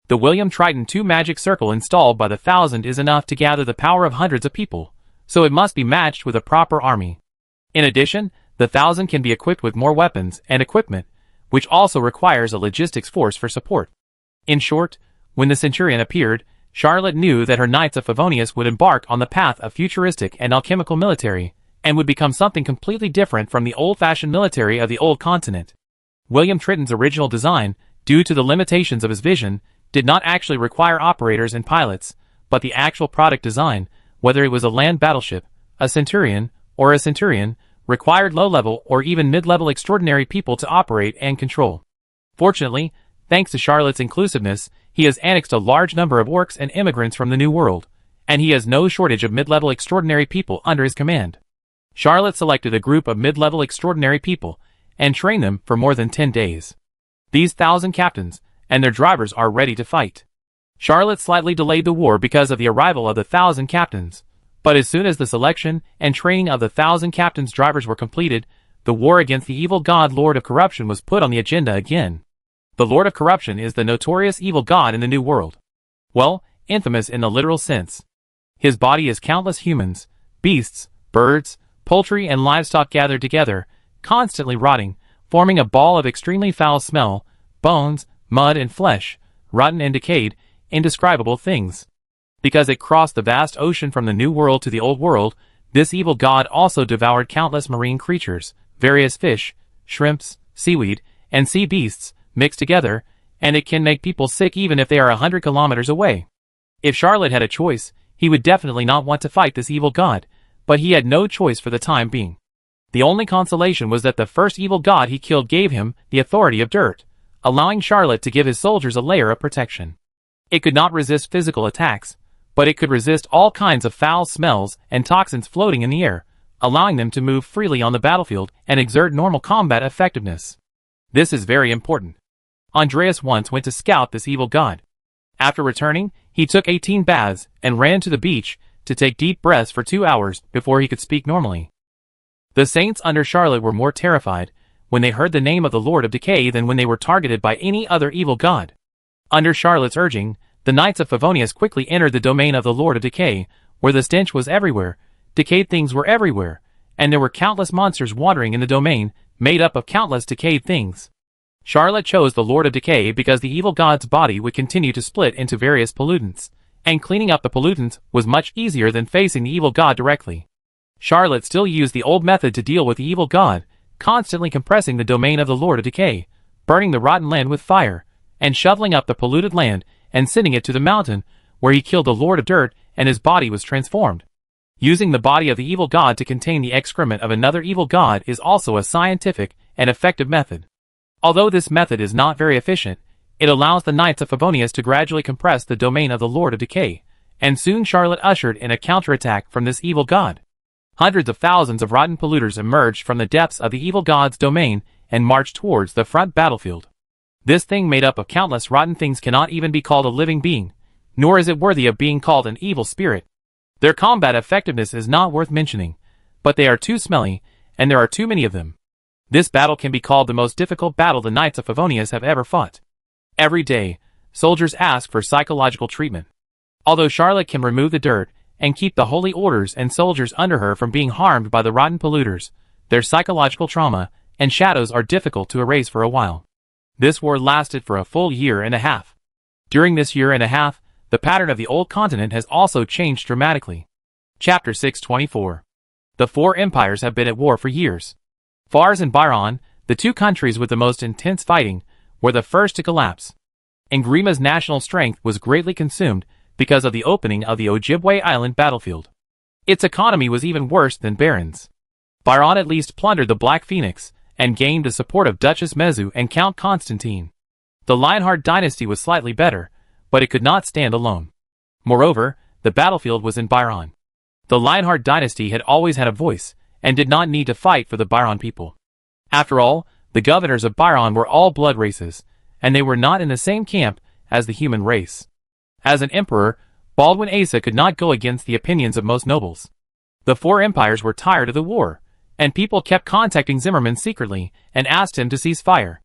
The William Triton 2 magic circle installed by the 1,000 is enough to gather the power of hundreds of people, so it must be matched with a proper army. In addition, the 1,000 can be equipped with more weapons and equipment, which also requires a logistics force for support. In short, when the Centurion appeared, Charlotte knew that her Knights of Favonius would embark on the path of futuristic and alchemical military, and would become something completely different from the old-fashioned military of the old continent. William Triton's original design, due to the limitations of his vision, did not actually require operators and pilots, but the actual product design, whether it was a land battleship, a Centurion, or a Centurion, required low-level or even mid-level extraordinary people to operate and control. Fortunately, thanks to Charlotte's inclusiveness, he has annexed a large number of orcs and immigrants from the New World, and he has no shortage of mid-level extraordinary people under his command. Charlotte selected a group of mid-level extraordinary people, and trained them for more than 10 days. These 1,000 captains and their drivers are ready to fight. Charlotte slightly delayed the war because of the arrival of the 1,000 captains, but as soon as the selection and training of the 1,000 captains' drivers were completed, the war against the evil god Lord of Corruption was put on the agenda again. The Lord of Corruption is the notorious evil god in the New World. Well, infamous in the literal sense. His body is countless humans, beasts, birds, poultry and livestock gathered together, constantly rotting, forming a ball of extremely foul smell, bones, mud and flesh, rotten and decayed, indescribable things. Because it crossed the vast ocean from the New World to the Old World, this evil god also devoured countless marine creatures, various fish, shrimps, seaweed, and sea beasts, mixed together, and it can make people sick even if they are 100 kilometers away. If Charlotte had a choice, he would definitely not want to fight this evil god, but he had no choice for the time being. The only consolation was that the first evil god he killed gave him the authority of dirt, allowing Charlotte to give his soldiers a layer of protection. It could not resist physical attacks, but it could resist all kinds of foul smells and toxins floating in the air, allowing them to move freely on the battlefield and exert normal combat effectiveness. This is very important. Andreas once went to scout this evil god. After returning, he took 18 baths and ran to the beach to take deep breaths for 2 hours before he could speak normally. The saints under Charlotte were more terrified when they heard the name of the Lord of Decay than when they were targeted by any other evil god. Under Charlotte's urging, the Knights of Favonius quickly entered the domain of the Lord of Decay, where the stench was everywhere, decayed things were everywhere, and there were countless monsters wandering in the domain, made up of countless decayed things. Charlotte chose the Lord of Decay because the evil god's body would continue to split into various pollutants, and cleaning up the pollutants was much easier than facing the evil god directly. Charlotte still used the old method to deal with the evil god, constantly compressing the domain of the Lord of Decay, burning the rotten land with fire, and shoveling up the polluted land and sending it to the mountain, where he killed the Lord of Dirt and his body was transformed. Using the body of the evil god to contain the excrement of another evil god is also a scientific and effective method. Although this method is not very efficient, it allows the Knights of Favonius to gradually compress the domain of the Lord of Decay, and soon Charlotte ushered in a counterattack from this evil god. Hundreds of thousands of rotten polluters emerged from the depths of the evil god's domain and marched towards the front battlefield. This thing made up of countless rotten things cannot even be called a living being, nor is it worthy of being called an evil spirit. Their combat effectiveness is not worth mentioning, but they are too smelly, and there are too many of them. This battle can be called the most difficult battle the Knights of Favonius have ever fought. Every day, soldiers ask for psychological treatment. Although Charlotte can remove the dirt and keep the holy orders and soldiers under her from being harmed by the rotten polluters, their psychological trauma and shadows are difficult to erase for a while. This war lasted for a full year and a half. During this year and a half, the pattern of the old continent has also changed dramatically. Chapter 624. The four empires have been at war for years. Fars and Byron, the two countries with the most intense fighting, were the first to collapse. Ngrima's national strength was greatly consumed because of the opening of the Ojibwe Island battlefield. Its economy was even worse than Baron's. Byron at least plundered the Black Phoenix and gained the support of Duchess Mezu and Count Constantine. The Lionheart dynasty was slightly better, but it could not stand alone. Moreover, the battlefield was in Byron. The Lionheart dynasty had always had a voice, and did not need to fight for the Byron people. After all, the governors of Byron were all blood races, and they were not in the same camp as the human race. As an emperor, Baldwin Asa could not go against the opinions of most nobles. The four empires were tired of the war, and people kept contacting Zimmerman secretly and asked him to cease fire.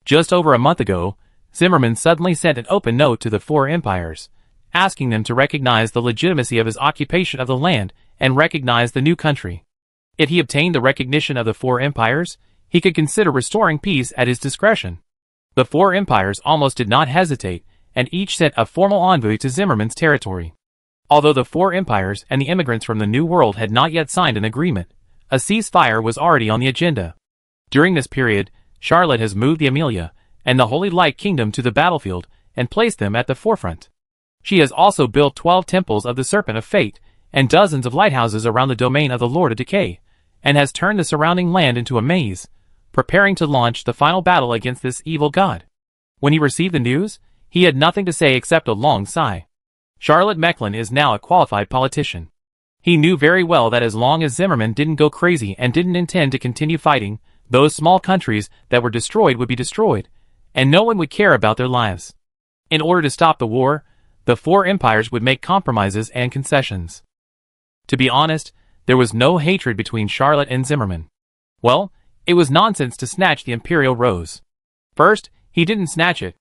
Just over a month ago, Zimmerman suddenly sent an open note to the four empires, asking them to recognize the legitimacy of his occupation of the land and recognize the new country. If he obtained the recognition of the four empires, he could consider restoring peace at his discretion. The four empires almost did not hesitate, and each sent a formal envoy to Zimmerman's territory. Although the four empires and the immigrants from the New World had not yet signed an agreement, a ceasefire was already on the agenda. During this period, Charlotte has moved the Amelia and the Holy Light Kingdom to the battlefield and placed them at the forefront. She has also built 12 temples of the Serpent of Fate and dozens of lighthouses around the domain of the Lord of Decay, and has turned the surrounding land into a maze, preparing to launch the final battle against this evil god. When he received the news, he had nothing to say except a long sigh. Charlotte Mecklen is now a qualified politician. He knew very well that as long as Zimmerman didn't go crazy and didn't intend to continue fighting, those small countries that were destroyed would be destroyed, and no one would care about their lives. In order to stop the war, the four empires would make compromises and concessions. To be honest, there was no hatred between Charlotte and Zimmerman. Well, it was nonsense to snatch the imperial rose. First, he didn't snatch it.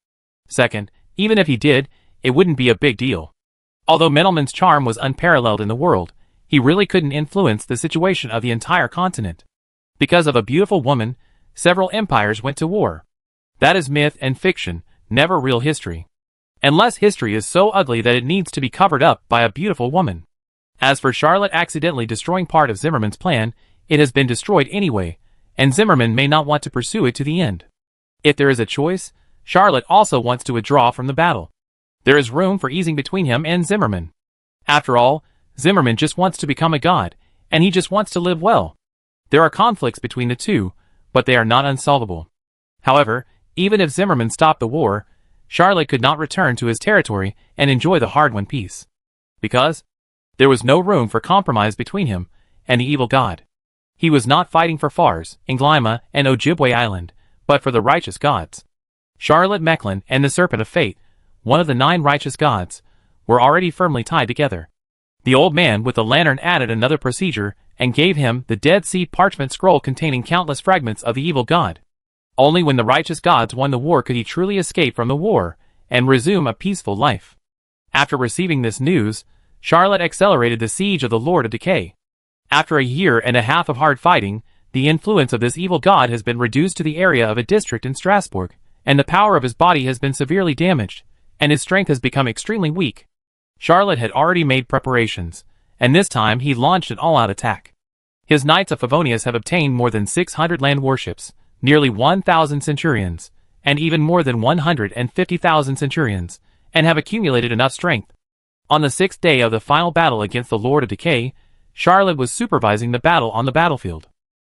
Second, even if he did, it wouldn't be a big deal. Although Mendelman's charm was unparalleled in the world, he really couldn't influence the situation of the entire continent. Because of a beautiful woman, several empires went to war. That is myth and fiction, never real history. Unless history is so ugly that it needs to be covered up by a beautiful woman. As for Charlotte accidentally destroying part of Zimmerman's plan, it has been destroyed anyway, and Zimmerman may not want to pursue it to the end. If there is a choice, Charlotte also wants to withdraw from the battle. There is room for easing between him and Zimmerman. After all, Zimmerman just wants to become a god, and he just wants to live well. There are conflicts between the two, but they are not unsolvable. However, even if Zimmerman stopped the war, Charlotte could not return to his territory and enjoy the hard-won peace. Because there was no room for compromise between him and the evil god. He was not fighting for Fars, Ngriima, and Ojibwe Island, but for the righteous gods. Charlotte Mecklen and the Serpent of Fate, one of the 9 righteous gods, were already firmly tied together. The old man with the lantern added another procedure and gave him the Dead Sea parchment scroll containing countless fragments of the evil god. Only when the righteous gods won the war could he truly escape from the war and resume a peaceful life. After receiving this news, Charlotte accelerated the siege of the Lord of Decay. After a year and a half of hard fighting, the influence of this evil god has been reduced to the area of a district in Strasbourg, and the power of his body has been severely damaged, and his strength has become extremely weak. Charlotte had already made preparations, and this time he launched an all-out attack. His Knights of Favonius have obtained more than 600 land warships, nearly 1,000 centurions, and even more than 150,000 centurions, and have accumulated enough strength. On the 6th day of the final battle against the Lord of Decay, Charlotte was supervising the battle on the battlefield.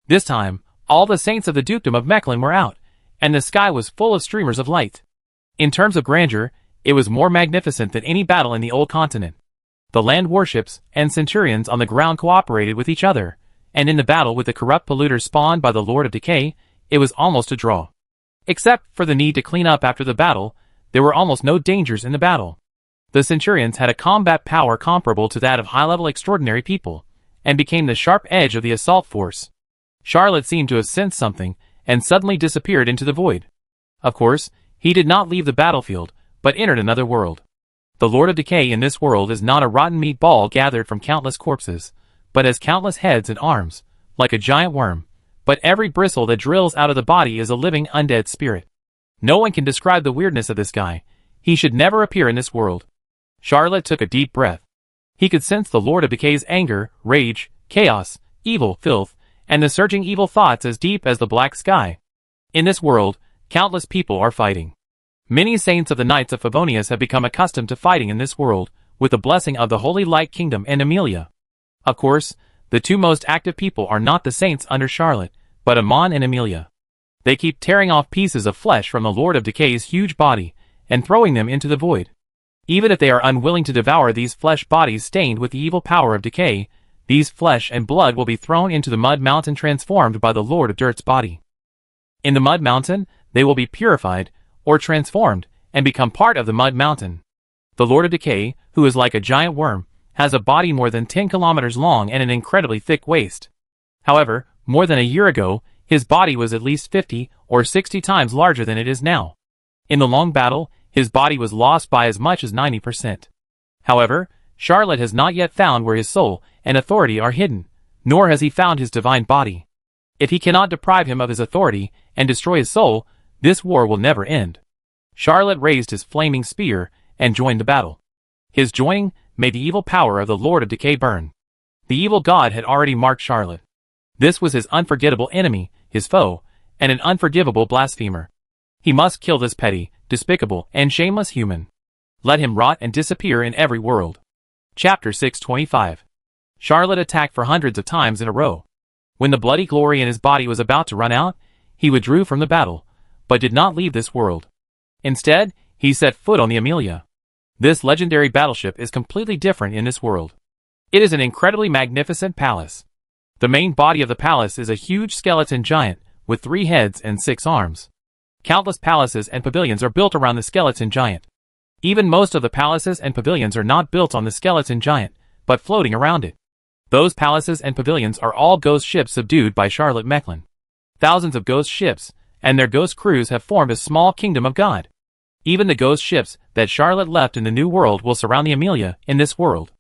This time, all the saints of the Dukedom of Mecklen were out, and the sky was full of streamers of light. In terms of grandeur, it was more magnificent than any battle in the old continent. The land warships and centurions on the ground cooperated with each other, and in the battle with the corrupt polluters spawned by the Lord of Decay, it was almost a draw. Except for the need to clean up after the battle, there were almost no dangers in the battle. The centurions had a combat power comparable to that of high-level extraordinary people, and became the sharp edge of the assault force. Charlotte seemed to have sensed something, and suddenly disappeared into the void. Of course, He did not leave the battlefield, but entered another world. The Lord of Decay in this world is not a rotten meat ball gathered from countless corpses, but has countless heads and arms, like a giant worm, but every bristle that drills out of the body is a living undead spirit. No one can describe the weirdness of this guy. He should never appear in this world. Charlotte took a deep breath. He could sense the Lord of Decay's anger, rage, chaos, evil, filth, and the surging evil thoughts as deep as the black sky. In this world, countless people are fighting. Many saints of the Knights of Favonius have become accustomed to fighting in this world, with the blessing of the Holy Light Kingdom and Amelia. Of course, the two most active people are not the saints under Charlotte, but Amon and Amelia. They keep tearing off pieces of flesh from the Lord of Decay's huge body, and throwing them into the void. Even if they are unwilling to devour these flesh bodies stained with the evil power of decay, these flesh and blood will be thrown into the mud mountain transformed by the Lord of Dirt's body. In the mud mountain, they will be purified, or transformed, and become part of the mud mountain. The Lord of Decay, who is like a giant worm, has a body more than 10 kilometers long and an incredibly thick waist. However, more than a year ago, his body was at least 50 or 60 times larger than it is now. In the long battle, his body was lost by as much as 90%. However, Charlotte has not yet found where his soul and authority are hidden, nor has he found his divine body. If he cannot deprive him of his authority and destroy his soul, this war will never end. Charlotte raised his flaming spear and joined the battle. His joining made the evil power of the Lord of Decay burn. The evil god had already marked Charlotte. This was his unforgettable enemy, his foe, and an unforgivable blasphemer. He must kill this petty, despicable, and shameless human. Let him rot and disappear in every world. Chapter 625. Charlotte attacked for hundreds of times in a row. When the bloody glory in his body was about to run out, he withdrew from the battle, but did not leave this world. Instead, he set foot on the Amelia. This legendary battleship is completely different in this world. It is an incredibly magnificent palace. The main body of the palace is a huge skeleton giant with 3 heads and 6 arms. Countless palaces and pavilions are built around the skeleton giant. Even most of the palaces and pavilions are not built on the skeleton giant, but floating around it. Those palaces and pavilions are all ghost ships subdued by Charlotte Mechlin. Thousands of ghost ships and their ghost crews have formed a small kingdom of God. Even the ghost ships that Charlotte left in the New World will surround the Amelia in this world.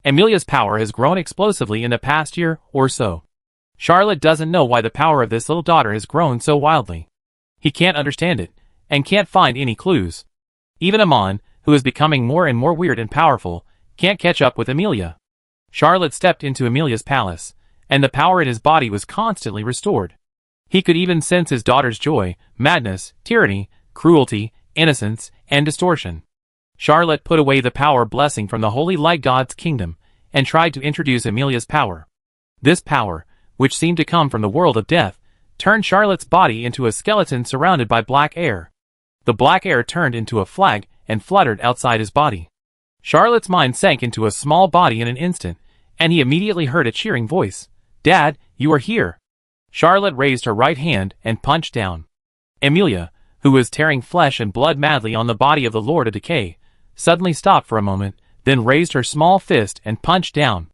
Amelia's power has grown explosively in the past year or so. Charlotte doesn't know why the power of this little daughter has grown so wildly. He can't understand it, and can't find any clues. Even Amon, who is becoming more and more weird and powerful, can't catch up with Amelia. Charlotte stepped into Amelia's palace, and the power in his body was constantly restored. He could even sense his daughter's joy, madness, tyranny, cruelty, innocence, and distortion. Charlotte put away the power blessing from the Holy Light God's kingdom, and tried to introduce Amelia's power. This power, which seemed to come from the world of death, turned Charlotte's body into a skeleton surrounded by black air. The black air turned into a flag and fluttered outside his body. Charlotte's mind sank into a small body in an instant, and he immediately heard a cheering voice. "Dad, you are here." Charlotte raised her right hand and punched down. Amelia, who was tearing flesh and blood madly on the body of the Lord of Decay, suddenly stopped for a moment, then raised her small fist and punched down.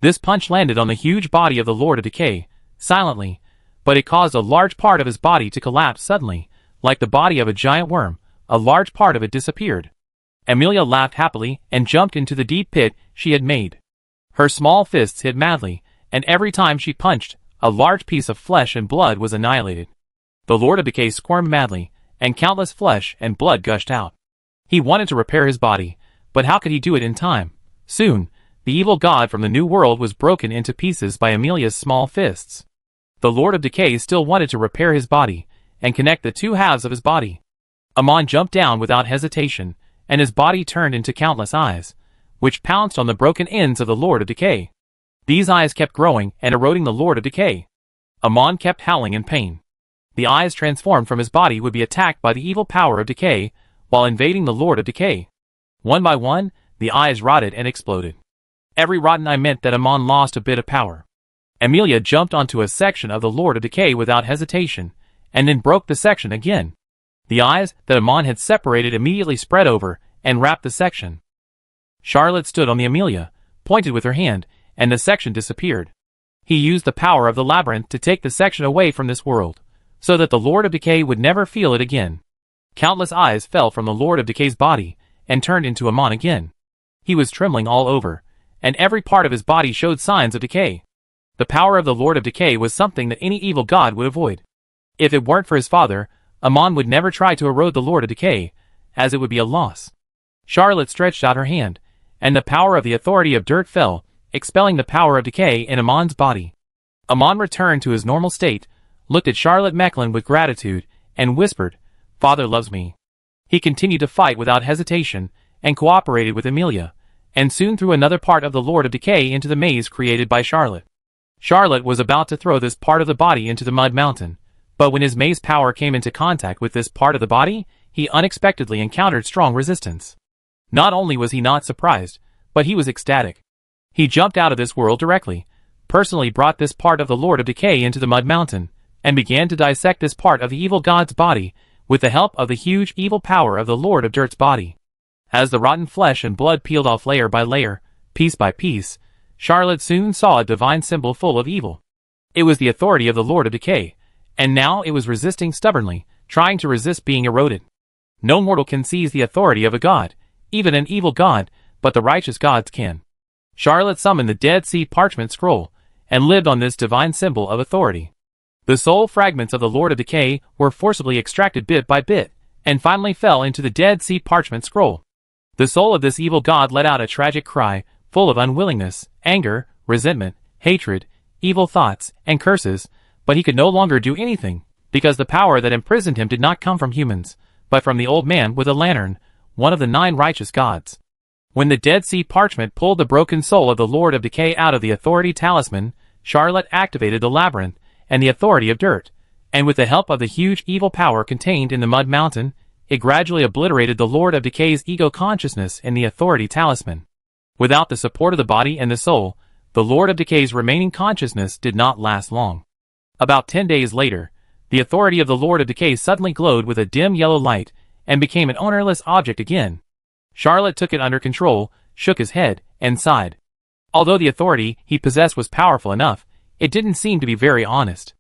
This punch landed on the huge body of the Lord of Decay, silently, but it caused a large part of his body to collapse suddenly, like the body of a giant worm. A large part of it disappeared. Amelia laughed happily and jumped into the deep pit she had made. Her small fists hit madly, and every time she punched, a large piece of flesh and blood was annihilated. The Lord of Decay squirmed madly, and countless flesh and blood gushed out. He wanted to repair his body, but how could he do it in time? Soon, the evil god from the New World was broken into pieces by Amelia's small fists. The Lord of Decay still wanted to repair his body, and connect the two halves of his body. Amon jumped down without hesitation, and his body turned into countless eyes, which pounced on the broken ends of the Lord of Decay. These eyes kept growing and eroding the Lord of Decay. Amon kept howling in pain. The eyes transformed from his body would be attacked by the evil power of decay, while invading the Lord of Decay. One by one, the eyes rotted and exploded. Every rotten eye meant that Amon lost a bit of power. Amelia jumped onto a section of the Lord of Decay without hesitation, and then broke the section again. The eyes that Amon had separated immediately spread over and wrapped the section. Charlotte stood on the Amelia, pointed with her hand, and the section disappeared. He used the power of the labyrinth to take the section away from this world, so that the Lord of Decay would never feel it again. Countless eyes fell from the Lord of Decay's body, and turned into Amon again. He was trembling all over, and every part of his body showed signs of decay. The power of the Lord of Decay was something that any evil god would avoid. If it weren't for his father, Amon would never try to erode the Lord of Decay, as it would be a loss. Charlotte stretched out her hand, and the power of the authority of dirt fell, expelling the power of decay in Amon's body. Amon returned to his normal state, looked at Charlotte Mecklin with gratitude, and whispered, "Father loves me." He continued to fight without hesitation, and cooperated with Emilia, and soon threw another part of the Lord of Decay into the maze created by Charlotte. Charlotte was about to throw this part of the body into the mud mountain, but when his maze power came into contact with this part of the body, he unexpectedly encountered strong resistance. Not only was he not surprised, but he was ecstatic. He jumped out of this world directly, personally brought this part of the Lord of Decay into the mud mountain, and began to dissect this part of the evil god's body with the help of the huge evil power of the Lord of Dirt's body. As the rotten flesh and blood peeled off layer by layer, piece by piece, Charlotte soon saw a divine symbol full of evil. It was the authority of the Lord of Decay, and now it was resisting stubbornly, trying to resist being eroded. No mortal can seize the authority of a god, even an evil god, but the righteous gods can. Charlotte summoned the Dead Sea parchment scroll, and lived on this divine symbol of authority. The soul fragments of the Lord of Decay were forcibly extracted bit by bit, and finally fell into the Dead Sea parchment scroll. The soul of this evil god let out a tragic cry, full of unwillingness, anger, resentment, hatred, evil thoughts, and curses, but he could no longer do anything, because the power that imprisoned him did not come from humans, but from the old man with a lantern, one of the 9 righteous gods. When the Dead Sea parchment pulled the broken soul of the Lord of Decay out of the authority talisman, Charlotte activated the labyrinth and the authority of dirt, and with the help of the huge evil power contained in the mud mountain, it gradually obliterated the Lord of Decay's ego consciousness in the authority talisman. Without the support of the body and the soul, the Lord of Decay's remaining consciousness did not last long. About 10 days later, the authority of the Lord of Decay suddenly glowed with a dim yellow light, and became an ownerless object again. Charlotte took it under control, shook his head, and sighed. Although the authority he possessed was powerful enough, it didn't seem to be very honest.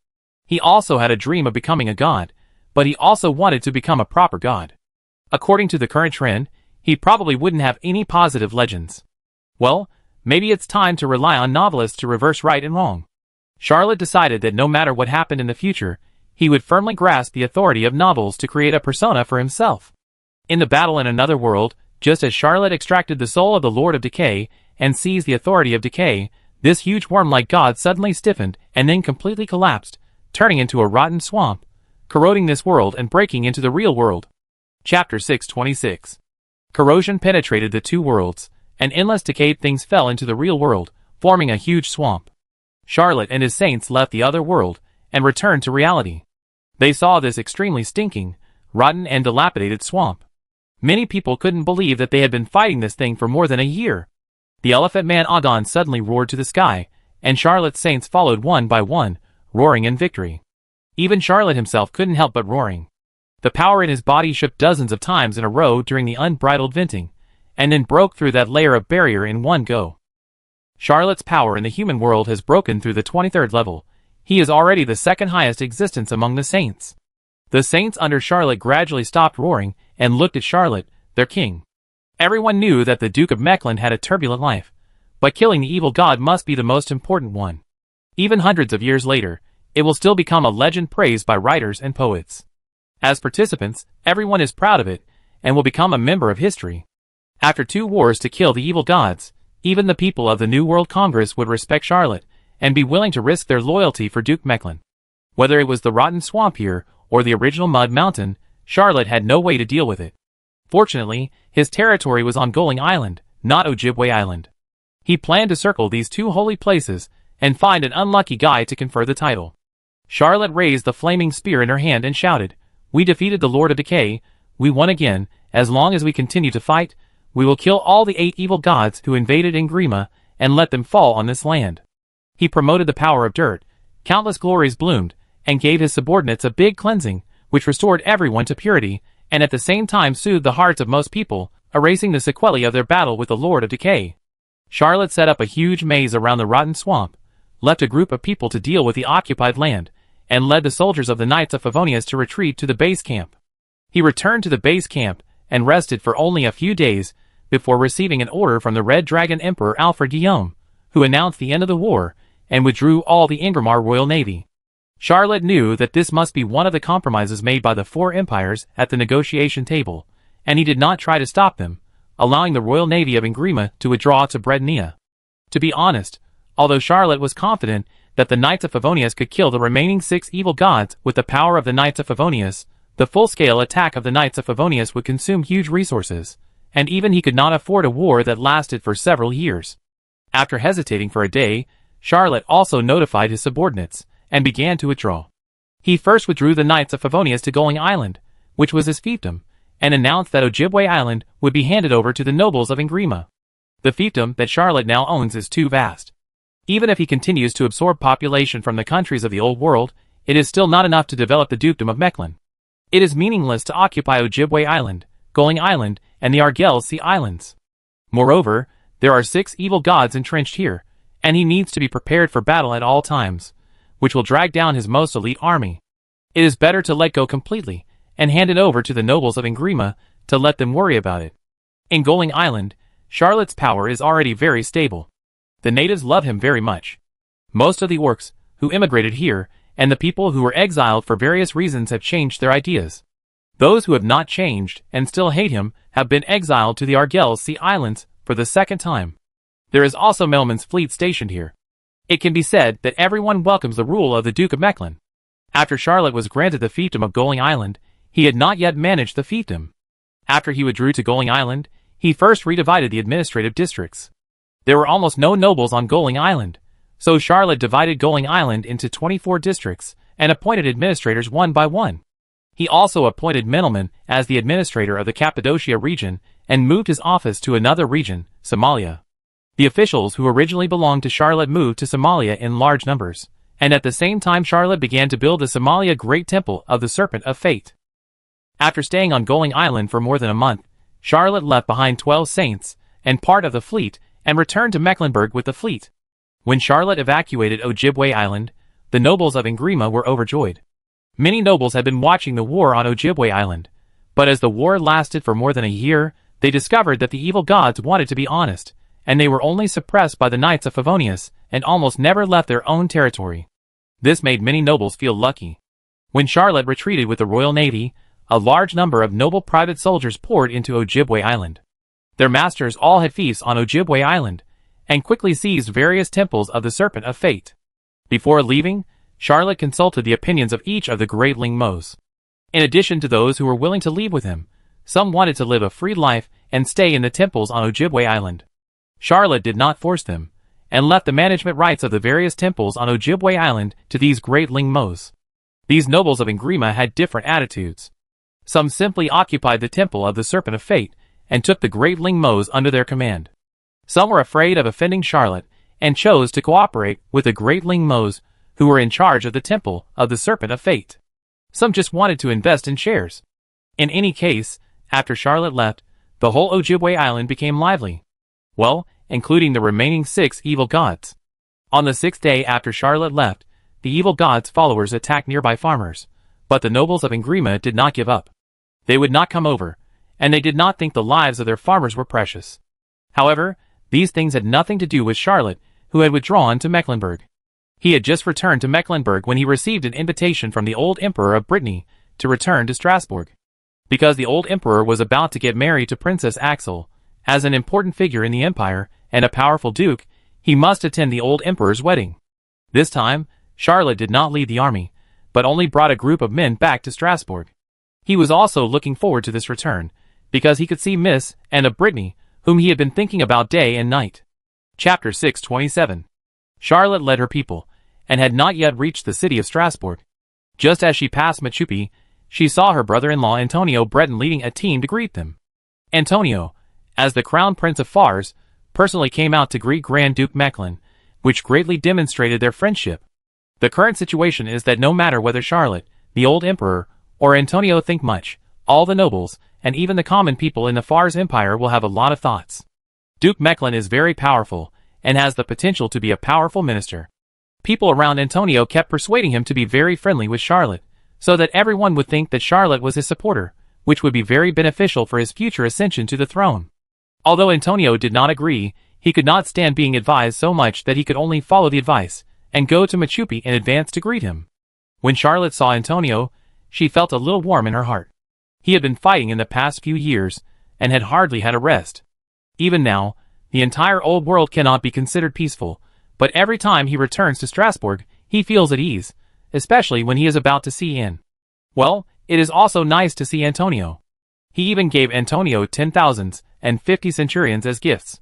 He also had a dream of becoming a god, but he also wanted to become a proper god. According to the current trend, he probably wouldn't have any positive legends. Well, maybe it's time to rely on novelists to reverse right and wrong. Charlotte decided that no matter what happened in the future, he would firmly grasp the authority of novels to create a persona for himself. In the battle in another world, just as Charlotte extracted the soul of the Lord of Decay and seized the authority of decay, this huge worm-like god suddenly stiffened and then completely collapsed, turning into a rotten swamp, corroding this world and breaking into the real world. Chapter 626. Corrosion penetrated the 2 worlds, and endless decayed things fell into the real world, forming a huge swamp. Charlotte and his saints left the other world and returned to reality. They saw this extremely stinking, rotten and dilapidated swamp. Many people couldn't believe that they had been fighting this thing for more than a year. The Elephant Man Adon suddenly roared to the sky, and Charlotte's saints followed one by one, roaring in victory. Even Charlotte himself couldn't help but roaring. The power in his body shook dozens of times in a row during the unbridled venting, and then broke through that layer of barrier in one go. Charlotte's power in the human world has broken through the 23rd level. He is already the second highest existence among the saints. The saints under Charlotte gradually stopped roaring and looked at Charlotte, their king. Everyone knew that the Duke of Mecklin had a turbulent life, but killing the evil god must be the most important one. Even hundreds of years later, it will still become a legend praised by writers and poets. As participants, everyone is proud of it, and will become a member of history. After 2 wars to kill the evil gods, even the people of the New World Congress would respect Charlotte, and be willing to risk their loyalty for Duke Mecklin. Whether it was the rotten swamp here, or the original mud mountain, Charlotte had no way to deal with it. Fortunately, his territory was on Goling Island, not Ojibwe Island. He planned to circle these 2 holy places, and find an unlucky guy to confer the title. Charlotte raised the flaming spear in her hand and shouted, "We defeated the Lord of Decay, we won again. As long as we continue to fight, we will kill all the 8 evil gods who invaded Ingrima, and let them fall on this land." He promoted the power of dirt, countless glories bloomed, and gave his subordinates a big cleansing, which restored everyone to purity, and at the same time soothed the hearts of most people, erasing the sequelae of their battle with the Lord of Decay. Charlotte set up a huge maze around the rotten swamp, left a group of people to deal with the occupied land, and led the soldiers of the Knights of Favonius to retreat to the base camp. He returned to the base camp and rested for only a few days before receiving an order from the Red Dragon Emperor Alfred Guillaume, who announced the end of the war and withdrew all the Ingramar Royal Navy. Charlotte knew that this must be one of the compromises made by the four empires at the negotiation table, and he did not try to stop them, allowing the Royal Navy of Ingrima to withdraw to Bretonnia. To be honest, although Charlotte was confident that the Knights of Favonius could kill the remaining 6 evil gods with the power of the Knights of Favonius, the full-scale attack of the Knights of Favonius would consume huge resources, and even he could not afford a war that lasted for several years. After hesitating for a day, Charlotte also notified his subordinates, and began to withdraw. He first withdrew the Knights of Favonius to Going Island, which was his fiefdom, and announced that Ojibwe Island would be handed over to the nobles of Ingrima. The fiefdom that Charlotte now owns is too vast. Even if he continues to absorb population from the countries of the Old World, it is still not enough to develop the dukedom of Mechlin. It is meaningless to occupy Ojibwe Island, Going Island, and the Argel Sea Islands. Moreover, there are 6 evil gods entrenched here, and he needs to be prepared for battle at all times, which will drag down his most elite army. It is better to let go completely, and hand it over to the nobles of Ingrima to let them worry about it. In Going Island, Charlotte's power is already very stable. The natives love him very much. Most of the orcs who immigrated here and the people who were exiled for various reasons have changed their ideas. Those who have not changed and still hate him have been exiled to the Argel Sea Islands for the second time. There is also Melman's fleet stationed here. It can be said that everyone welcomes the rule of the Duke of Mechlin. After Charlotte was granted the fiefdom of Going Island, he had not yet managed the fiefdom. After he withdrew to Going Island, he first redivided the administrative districts. There were almost no nobles on Going Island, so Charlotte divided Going Island into 24 districts and appointed administrators one by one. He also appointed Menelman as the administrator of the Cappadocia region and moved his office to another region, Somalia. The officials who originally belonged to Charlotte moved to Somalia in large numbers, and at the same time Charlotte began to build the Somalia Great Temple of the Serpent of Fate. After staying on Going Island for more than a month, Charlotte left behind 12 saints and part of the fleet and returned to Mecklenburg with the fleet. When Charlotte evacuated Ojibwe Island, the nobles of Ingrima were overjoyed. Many nobles had been watching the war on Ojibwe Island, but as the war lasted for more than a year, they discovered that the evil gods wanted to be honest, and they were only suppressed by the Knights of Favonius and almost never left their own territory. This made many nobles feel lucky. When Charlotte retreated with the Royal Navy, a large number of noble private soldiers poured into Ojibwe Island. Their masters all had feasts on Ojibwe Island, and quickly seized various temples of the Serpent of Fate. Before leaving, Charlotte consulted the opinions of each of the great Lingmos. In addition to those who were willing to leave with him, some wanted to live a free life and stay in the temples on Ojibwe Island. Charlotte did not force them, and left the management rights of the various temples on Ojibwe Island to these great Lingmos. These nobles of Ingrima had different attitudes. Some simply occupied the temple of the Serpent of Fate, and took the great Lingmos under their command. Some were afraid of offending Charlotte, and chose to cooperate with the great Lingmos, who were in charge of the temple of the Serpent of Fate. Some just wanted to invest in shares. In any case, after Charlotte left, the whole Ojibwe Island became lively. Well, including the remaining 6 evil gods. On the 6th day after Charlotte left, the evil gods' followers attacked nearby farmers, but the nobles of Ingrima did not give up. They would not come over, and they did not think the lives of their farmers were precious. However, these things had nothing to do with Charlotte, who had withdrawn to Mecklenburg. He had just returned to Mecklenburg when he received an invitation from the old emperor of Brittany to return to Strasbourg. Because the old emperor was about to get married to Princess Axel, as an important figure in the empire and a powerful duke, he must attend the old emperor's wedding. This time, Charlotte did not lead the army, but only brought a group of men back to Strasbourg. He was also looking forward to this return, because he could see Miss Anne of Brittany, whom he had been thinking about day and night. Chapter 627. Charlotte led her people, and had not yet reached the city of Strasbourg. Just as she passed Machupi, she saw her brother-in-law Antonio Breton leading a team to greet them. Antonio, as the Crown Prince of Fars, personally came out to greet Grand Duke Mechlin, which greatly demonstrated their friendship. The current situation is that no matter whether Charlotte, the old emperor, or Antonio think much, all the nobles, and even the common people in the Fars Empire will have a lot of thoughts. Duke Mechlin is very powerful, and has the potential to be a powerful minister. People around Antonio kept persuading him to be very friendly with Charlotte, so that everyone would think that Charlotte was his supporter, which would be very beneficial for his future ascension to the throne. Although Antonio did not agree, he could not stand being advised so much that he could only follow the advice and go to Machupi in advance to greet him. When Charlotte saw Antonio, she felt a little warm in her heart. He had been fighting in the past few years and had hardly had a rest. Even now, the entire old world cannot be considered peaceful, but every time he returns to Strasbourg, he feels at ease, especially when he is about to see in. Well, it is also nice to see Antonio. He even gave Antonio 10,000 and 50 centurions as gifts.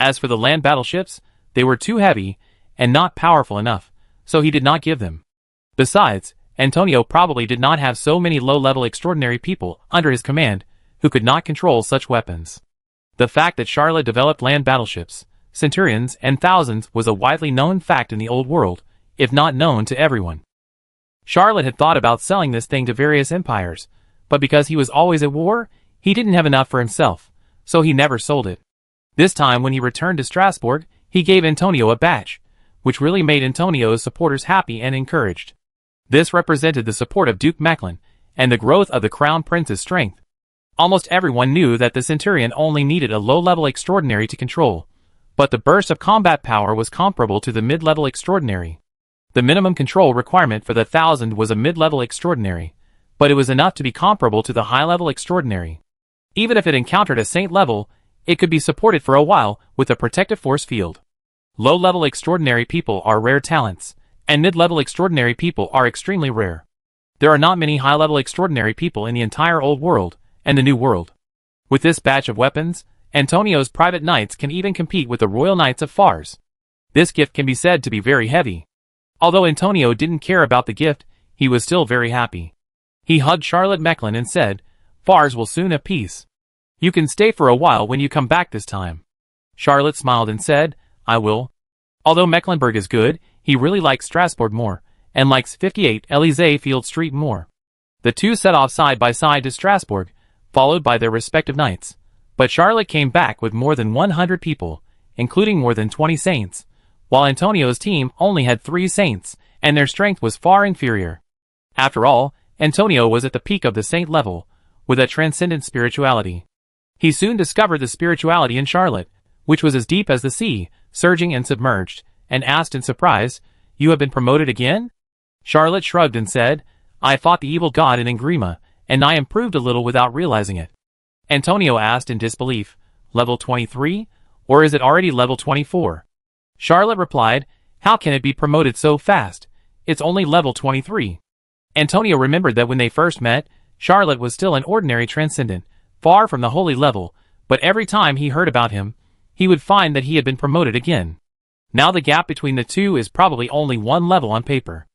As for the land battleships, they were too heavy and not powerful enough, so he did not give them. Besides, Antonio probably did not have so many low-level extraordinary people under his command who could not control such weapons. The fact that Charlotte developed land battleships, centurions, and thousands was a widely known fact in the old world, if not known to everyone. Charlotte had thought about selling this thing to various empires, but because he was always at war, he didn't have enough for himself, so he never sold it. This time when he returned to Strasbourg, he gave Antonio a badge, which really made Antonio's supporters happy and encouraged. This represented the support of Duke Mechlin and the growth of the Crown Prince's strength. Almost everyone knew that the Centurion only needed a low-level extraordinary to control, but the burst of combat power was comparable to the mid-level extraordinary. The minimum control requirement for the 1,000 was a mid-level extraordinary, but it was enough to be comparable to the high-level extraordinary. Even if it encountered a saint level, it could be supported for a while with a protective force field. Low-level extraordinary people are rare talents, and mid-level extraordinary people are extremely rare. There are not many high-level extraordinary people in the entire old world and the new world. With this batch of weapons, Antonio's private knights can even compete with the royal knights of Fars. This gift can be said to be very heavy. Although Antonio didn't care about the gift, he was still very happy. He hugged Charlotte Mechlin and said, "Fars will soon have peace. You can stay for a while when you come back this time." Charlotte smiled and said, "I will." Although Mecklenburg is good, he really likes Strasbourg more, and likes 58 Élysée Field Street more. The two set off side by side to Strasbourg, followed by their respective knights. But Charlotte came back with more than 100 people, including more than 20 saints, while Antonio's team only had 3 saints, and their strength was far inferior. After all, Antonio was at the peak of the saint level, with a transcendent spirituality. He soon discovered the spirituality in Charlotte, which was as deep as the sea, surging and submerged, and asked in surprise, "You have been promoted again?" Charlotte shrugged and said, "I fought the evil god in Engrima, and I improved a little without realizing it." Antonio asked in disbelief, "Level 23? Or is it already level 24? Charlotte replied, "How can it be promoted so fast? It's only level 23. Antonio remembered that when they first met, Charlotte was still an ordinary transcendent, far from the holy level, but every time he heard about him, he would find that he had been promoted again. Now the gap between the two is probably only 1 level on paper.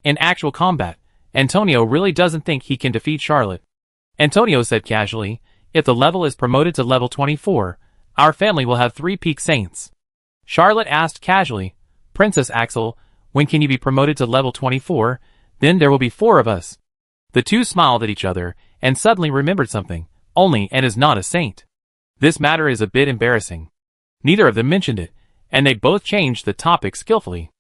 In actual combat, Antonio really doesn't think he can defeat Charlotte. Antonio said casually, "If the level is promoted to level 24, our family will have 3 peak saints." Charlotte asked casually, "Princess Axel, when can you be promoted to level 24? Then there will be 4 of us." The two smiled at each other, and suddenly remembered something, only and is not a saint. This matter is a bit embarrassing. Neither of them mentioned it, and they both changed the topic skillfully.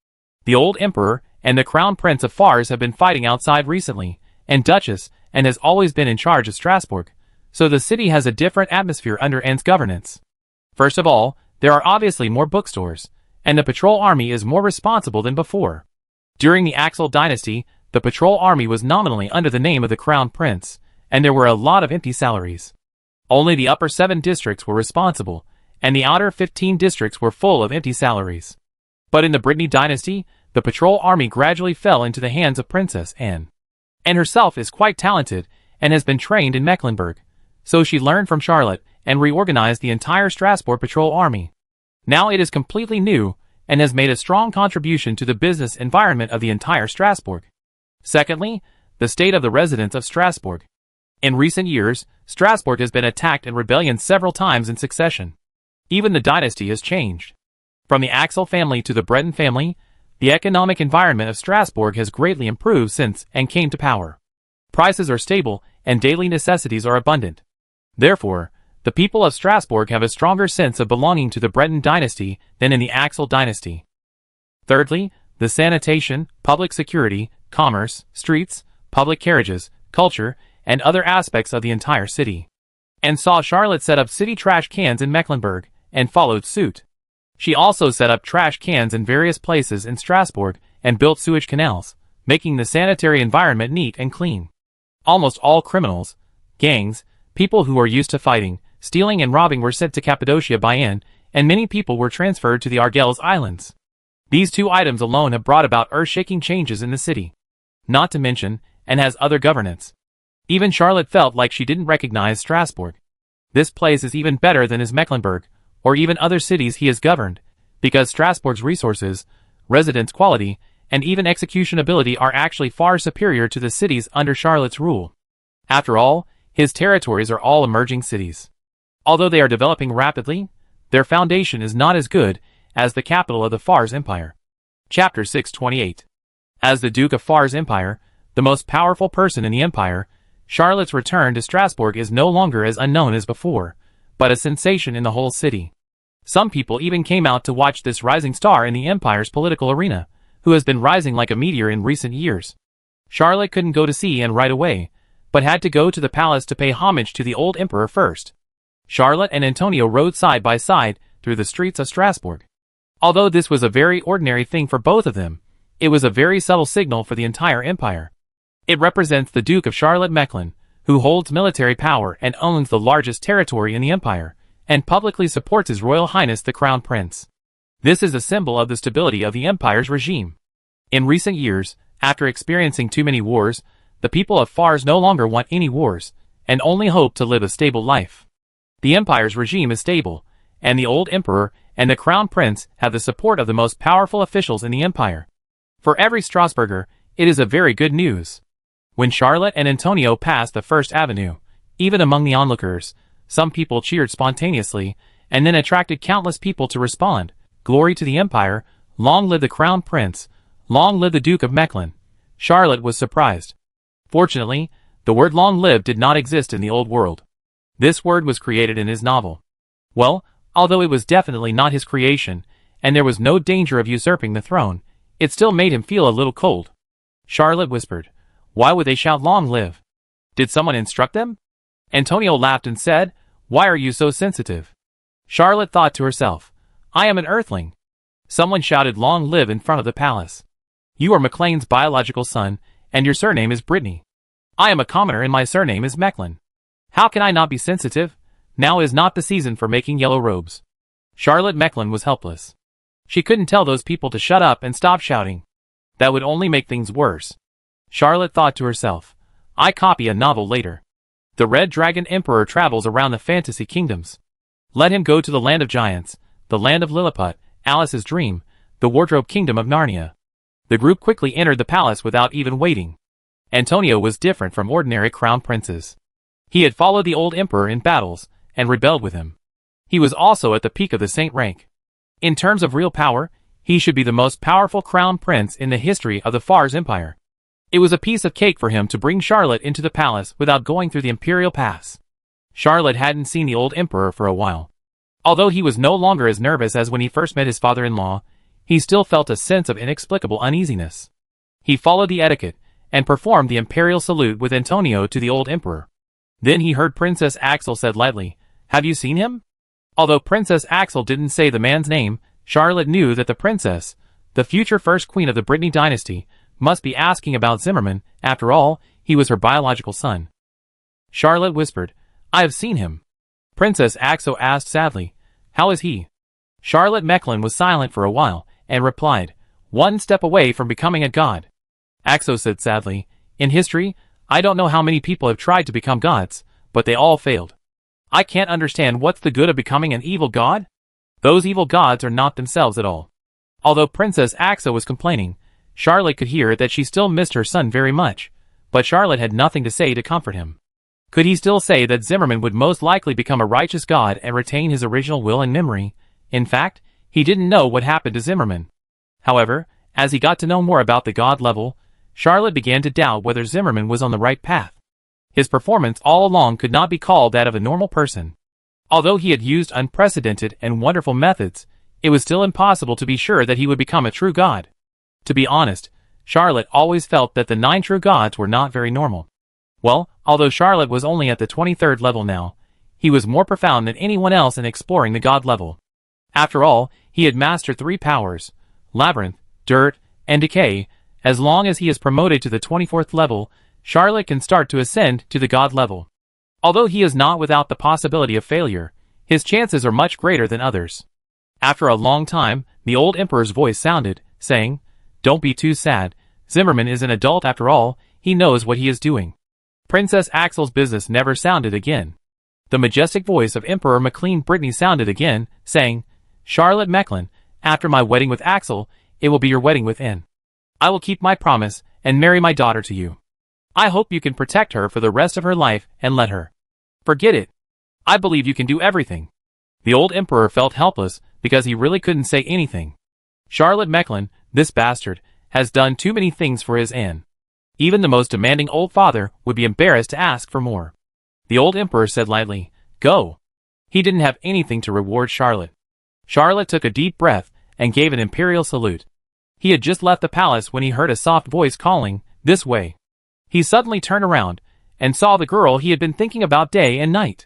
The old emperor and the crown prince of Fars have been fighting outside recently, and Duchess and has always been in charge of Strasbourg, so the city has a different atmosphere under Anne's governance. First of all, there are obviously more bookstores, and the patrol army is more responsible than before. During the Axel dynasty, the patrol army was nominally under the name of the crown prince, and there were a lot of empty salaries. Only the upper 7 districts were responsible, and the outer 15 districts were full of empty salaries. But in the Brittany dynasty, the patrol army gradually fell into the hands of Princess Anne. Anne herself is quite talented, and has been trained in Mecklenburg, so she learned from Charlotte and reorganized the entire Strasbourg patrol army. Now it is completely new, and has made a strong contribution to the business environment of the entire Strasbourg. Secondly, the state of the residents of Strasbourg. In recent years, Strasbourg has been attacked in rebellion several times in succession. Even the dynasty has changed. From the Axel family to the Breton family, the economic environment of Strasbourg has greatly improved since Anne came to power. Prices are stable, and daily necessities are abundant. Therefore, the people of Strasbourg have a stronger sense of belonging to the Breton dynasty than in the Axel dynasty. Thirdly, the sanitation, public security, commerce, streets, public carriages, culture, and other aspects of the entire city, and saw Charlotte set up city trash cans in Mecklenburg, and followed suit. She also set up trash cans in various places in Strasbourg and built sewage canals, making the sanitary environment neat and clean. Almost all criminals, gangs, people who were used to fighting, stealing and robbing were sent to Cappadocia by Anne, and many people were transferred to the Argels Islands. These two items alone have brought about earth-shaking changes in the city. Not to mention, Anne has other governance. Even Charlotte felt like she didn't recognize Strasbourg. This place is even better than his Mecklenburg, or even other cities he has governed, because Strasbourg's resources, residence quality, and even execution ability are actually far superior to the cities under Charlotte's rule. After all, his territories are all emerging cities. Although they are developing rapidly, their foundation is not as good as the capital of the Fars Empire. Chapter 628. As the Duke of Fars Empire, the most powerful person in the empire, Charlotte's return to Strasbourg is no longer as unknown as before, but a sensation in the whole city. Some people even came out to watch this rising star in the empire's political arena, who has been rising like a meteor in recent years. Charlotte couldn't go to see Anne right away, but had to go to the palace to pay homage to the old emperor first. Charlotte and Antonio rode side by side through the streets of Strasbourg. Although this was a very ordinary thing for both of them, it was a very subtle signal for the entire empire. It represents the Duke of Charlotte Mechlin, who holds military power and owns the largest territory in the empire, and publicly supports His Royal Highness the Crown Prince. This is a symbol of the stability of the empire's regime. In recent years, after experiencing too many wars, the people of Fars no longer want any wars, and only hope to live a stable life. The empire's regime is stable, and the old emperor and the Crown Prince have the support of the most powerful officials in the empire. For every Strasburger, it is a very good news. When Charlotte and Antonio passed the First Avenue, even among the onlookers, some people cheered spontaneously, and then attracted countless people to respond, "Glory to the Empire, long live the Crown Prince, long live the Duke of Mechlin." Charlotte was surprised. Fortunately, the word "long live" did not exist in the old world. This word was created in his novel. Well, although it was definitely not his creation, and there was no danger of usurping the throne, it still made him feel a little cold. Charlotte whispered, "Why would they shout 'long live'? Did someone instruct them?" Antonio laughed and said, "Why are you so sensitive?" Charlotte thought to herself, "I am an earthling. Someone shouted 'long live' in front of the palace. You are McLean's biological son, and your surname is Brittany. I am a commoner and my surname is Mechlin. How can I not be sensitive? Now is not the season for making yellow robes." Charlotte Mechlin was helpless. She couldn't tell those people to shut up and stop shouting. That would only make things worse. Charlotte thought to herself, "I copy a novel later. The Red Dragon Emperor travels around the fantasy kingdoms. Let him go to the land of giants, the land of Lilliput, Alice's dream, the wardrobe kingdom of Narnia." The group quickly entered the palace without even waiting. Antonio was different from ordinary crown princes. He had followed the old emperor in battles, and rebelled with him. He was also at the peak of the saint rank. In terms of real power, he should be the most powerful crown prince in the history of the Fars Empire. It was a piece of cake for him to bring Charlotte into the palace without going through the imperial pass. Charlotte hadn't seen the old emperor for a while. Although he was no longer as nervous as when he first met his father-in-law, he still felt a sense of inexplicable uneasiness. He followed the etiquette, and performed the imperial salute with Antonio to the old emperor. Then he heard Princess Axel said lightly, "Have you seen him?" Although Princess Axel didn't say the man's name, Charlotte knew that the princess, the future first queen of the Brittany dynasty, must be asking about Zimmerman. After all, he was her biological son. Charlotte whispered, "I have seen him." Princess Axel asked sadly, "How is he?" Charlotte Mechlin was silent for a while, and replied, "One step away from becoming a god." Axel said sadly, "In history, I don't know how many people have tried to become gods, but they all failed. I can't understand what's the good of becoming an evil god? Those evil gods are not themselves at all." Although Princess Axel was complaining, Charlotte could hear that she still missed her son very much, but Charlotte had nothing to say to comfort him. Could he still say that Zimmerman would most likely become a righteous god and retain his original will and memory? In fact, he didn't know what happened to Zimmerman. However, as he got to know more about the god level, Charlotte began to doubt whether Zimmerman was on the right path. His performance all along could not be called that of a normal person. Although he had used unprecedented and wonderful methods, it was still impossible to be sure that he would become a true god. To be honest, Charlotte always felt that the 9 true gods were not very normal. Well, Although Charlotte was only at the 23rd level now, he was more profound than anyone else in exploring the god level. After all, he had mastered 3 powers: Labyrinth, Dirt, and Decay. As long as he is promoted to the 24th level, Charlotte can start to ascend to the god level. Although he is not without the possibility of failure, his chances are much greater than others. After a long time, the old emperor's voice sounded, saying, "Don't be too sad. Zimmerman is an adult after all, he knows what he is doing." Princess Axel's business never sounded again. The majestic voice of Emperor McLean Brittany sounded again, saying, "Charlotte Mecklin, after my wedding with Axel, it will be your wedding with N. I will keep my promise and marry my daughter to you. I hope you can protect her for the rest of her life and let her forget it. I believe you can do everything." The old emperor felt helpless because he really couldn't say anything. Charlotte Mecklin, this bastard, has done too many things for his Anne. Even the most demanding old father would be embarrassed to ask for more. The old emperor said lightly, "Go." He didn't have anything to reward Charlotte. Charlotte took a deep breath and gave an imperial salute. He had just left the palace when he heard a soft voice calling, "This way." He suddenly turned around and saw the girl he had been thinking about day and night.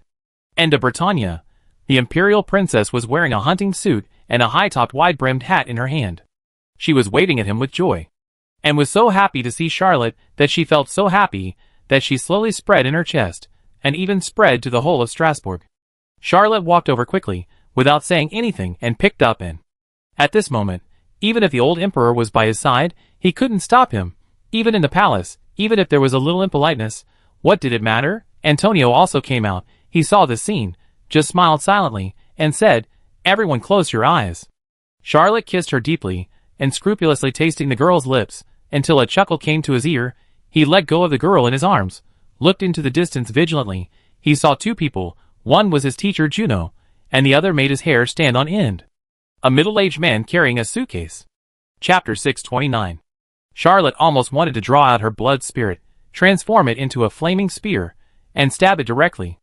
And de Bretagne, the imperial princess, was wearing a hunting suit and a high-topped wide-brimmed hat in her hand. She was waving at him with joy, and was so happy to see Charlotte that she felt so happy that she slowly spread in her chest, and even spread to the whole of Strasbourg. Charlotte walked over quickly, without saying anything, and picked up Anne. At this moment, even if the old emperor was by his side, he couldn't stop him. Even in the palace, even if there was a little impoliteness, what did it matter? Antonio also came out. He saw the scene, just smiled silently, and said, "Everyone close your eyes." Charlotte kissed her deeply, and scrupulously tasting the girl's lips, until a chuckle came to his ear. He let go of the girl in his arms, looked into the distance vigilantly. He saw 2 people. One was his teacher Juno, and the other made his hair stand on end. A middle-aged man carrying a suitcase. Chapter 629. Charlotte almost wanted to draw out her blood spirit, transform it into a flaming spear, and stab it directly.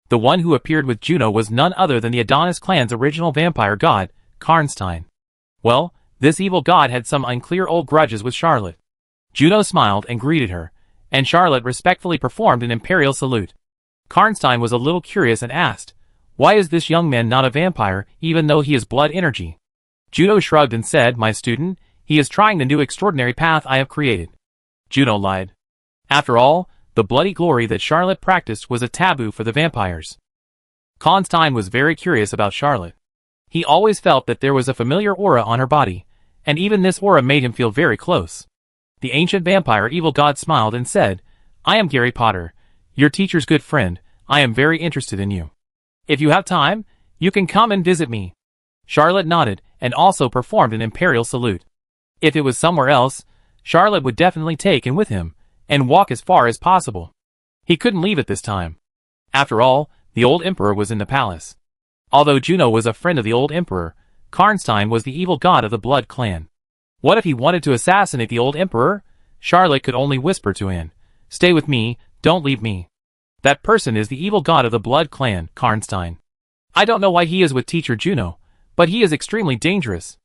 The one who appeared with Juno was none other than the Adonis clan's original vampire god, Karnstein. Well, this evil god had some unclear old grudges with Charlotte. Juno smiled and greeted her, and Charlotte respectfully performed an imperial salute. Karnstein was a little curious and asked, "Why is this young man not a vampire, even though he is blood energy?" Juno shrugged and said, "My student, he is trying the new extraordinary path I have created." Juno lied. After all, the bloody glory that Charlotte practiced was a taboo for the vampires. Karnstein was very curious about Charlotte. He always felt that there was a familiar aura on her body, and even this aura made him feel very close. The ancient vampire evil god smiled and said, "I am Gary Potter, your teacher's good friend. I am very interested in you. If you have time, you can come and visit me." Charlotte nodded and also performed an imperial salute. If it was somewhere else, Charlotte would definitely take him with him, and walk as far as possible. He couldn't leave at this time. After all, the old emperor was in the palace. Although Juno was a friend of the old emperor, Karnstein was the evil god of the blood clan. What if he wanted to assassinate the old emperor? Charlotte could only whisper to Anne, "Stay with me, don't leave me. That person is the evil god of the blood clan, Karnstein. I don't know why he is with teacher Juno, but he is extremely dangerous."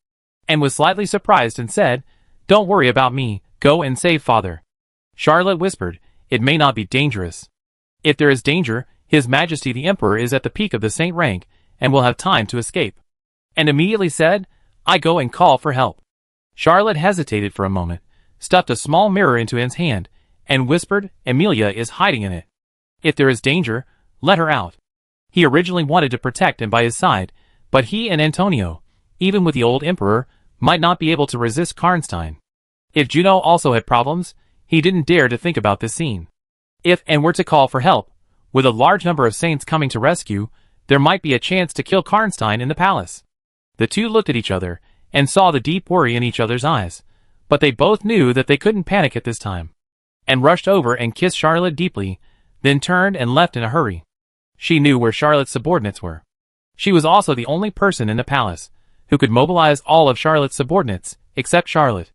Anne was slightly surprised and said, "Don't worry about me, go and save father." Charlotte whispered, "It may not be dangerous. If there is danger, His Majesty the Emperor is at the peak of the saint rank, and will have time to escape." And immediately said, "I go and call for help." Charlotte hesitated for a moment, stuffed a small mirror into Anne's hand, and whispered, "Emilia is hiding in it. If there is danger, let her out." He originally wanted to protect Anne by his side, but he and Antonio, even with the old emperor, might not be able to resist Karnstein. If Juno also had problems, he didn't dare to think about this scene. If Anne were to call for help, with a large number of saints coming to rescue, there might be a chance to kill Karnstein in the palace. The two looked at each other, and saw the deep worry in each other's eyes, but they both knew that they couldn't panic at this time. Anne rushed over and kissed Charlotte deeply, then turned and left in a hurry. She knew where Charlotte's subordinates were. She was also the only person in the palace who could mobilize all of Charlotte's subordinates, except Charlotte.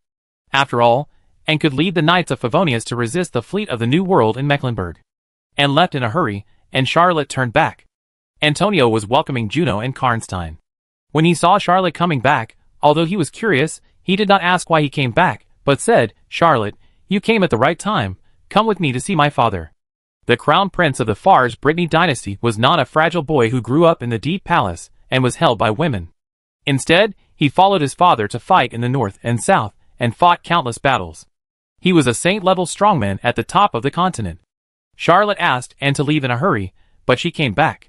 After all, Anne could lead the Knights of Favonius to resist the fleet of the New World in Mecklenburg. Anne left in a hurry, and Charlotte turned back. Antonio was welcoming Juno and Karnstein. When he saw Charlotte coming back, although he was curious, he did not ask why he came back, but said, "Charlotte, you came at the right time. Come with me to see my father." The crown prince of the Far's Brittany dynasty was not a fragile boy who grew up in the deep palace and was held by women. Instead, he followed his father to fight in the north and south and fought countless battles. He was a saint-level strongman at the top of the continent. Charlotte asked Anne to leave in a hurry, but she came back.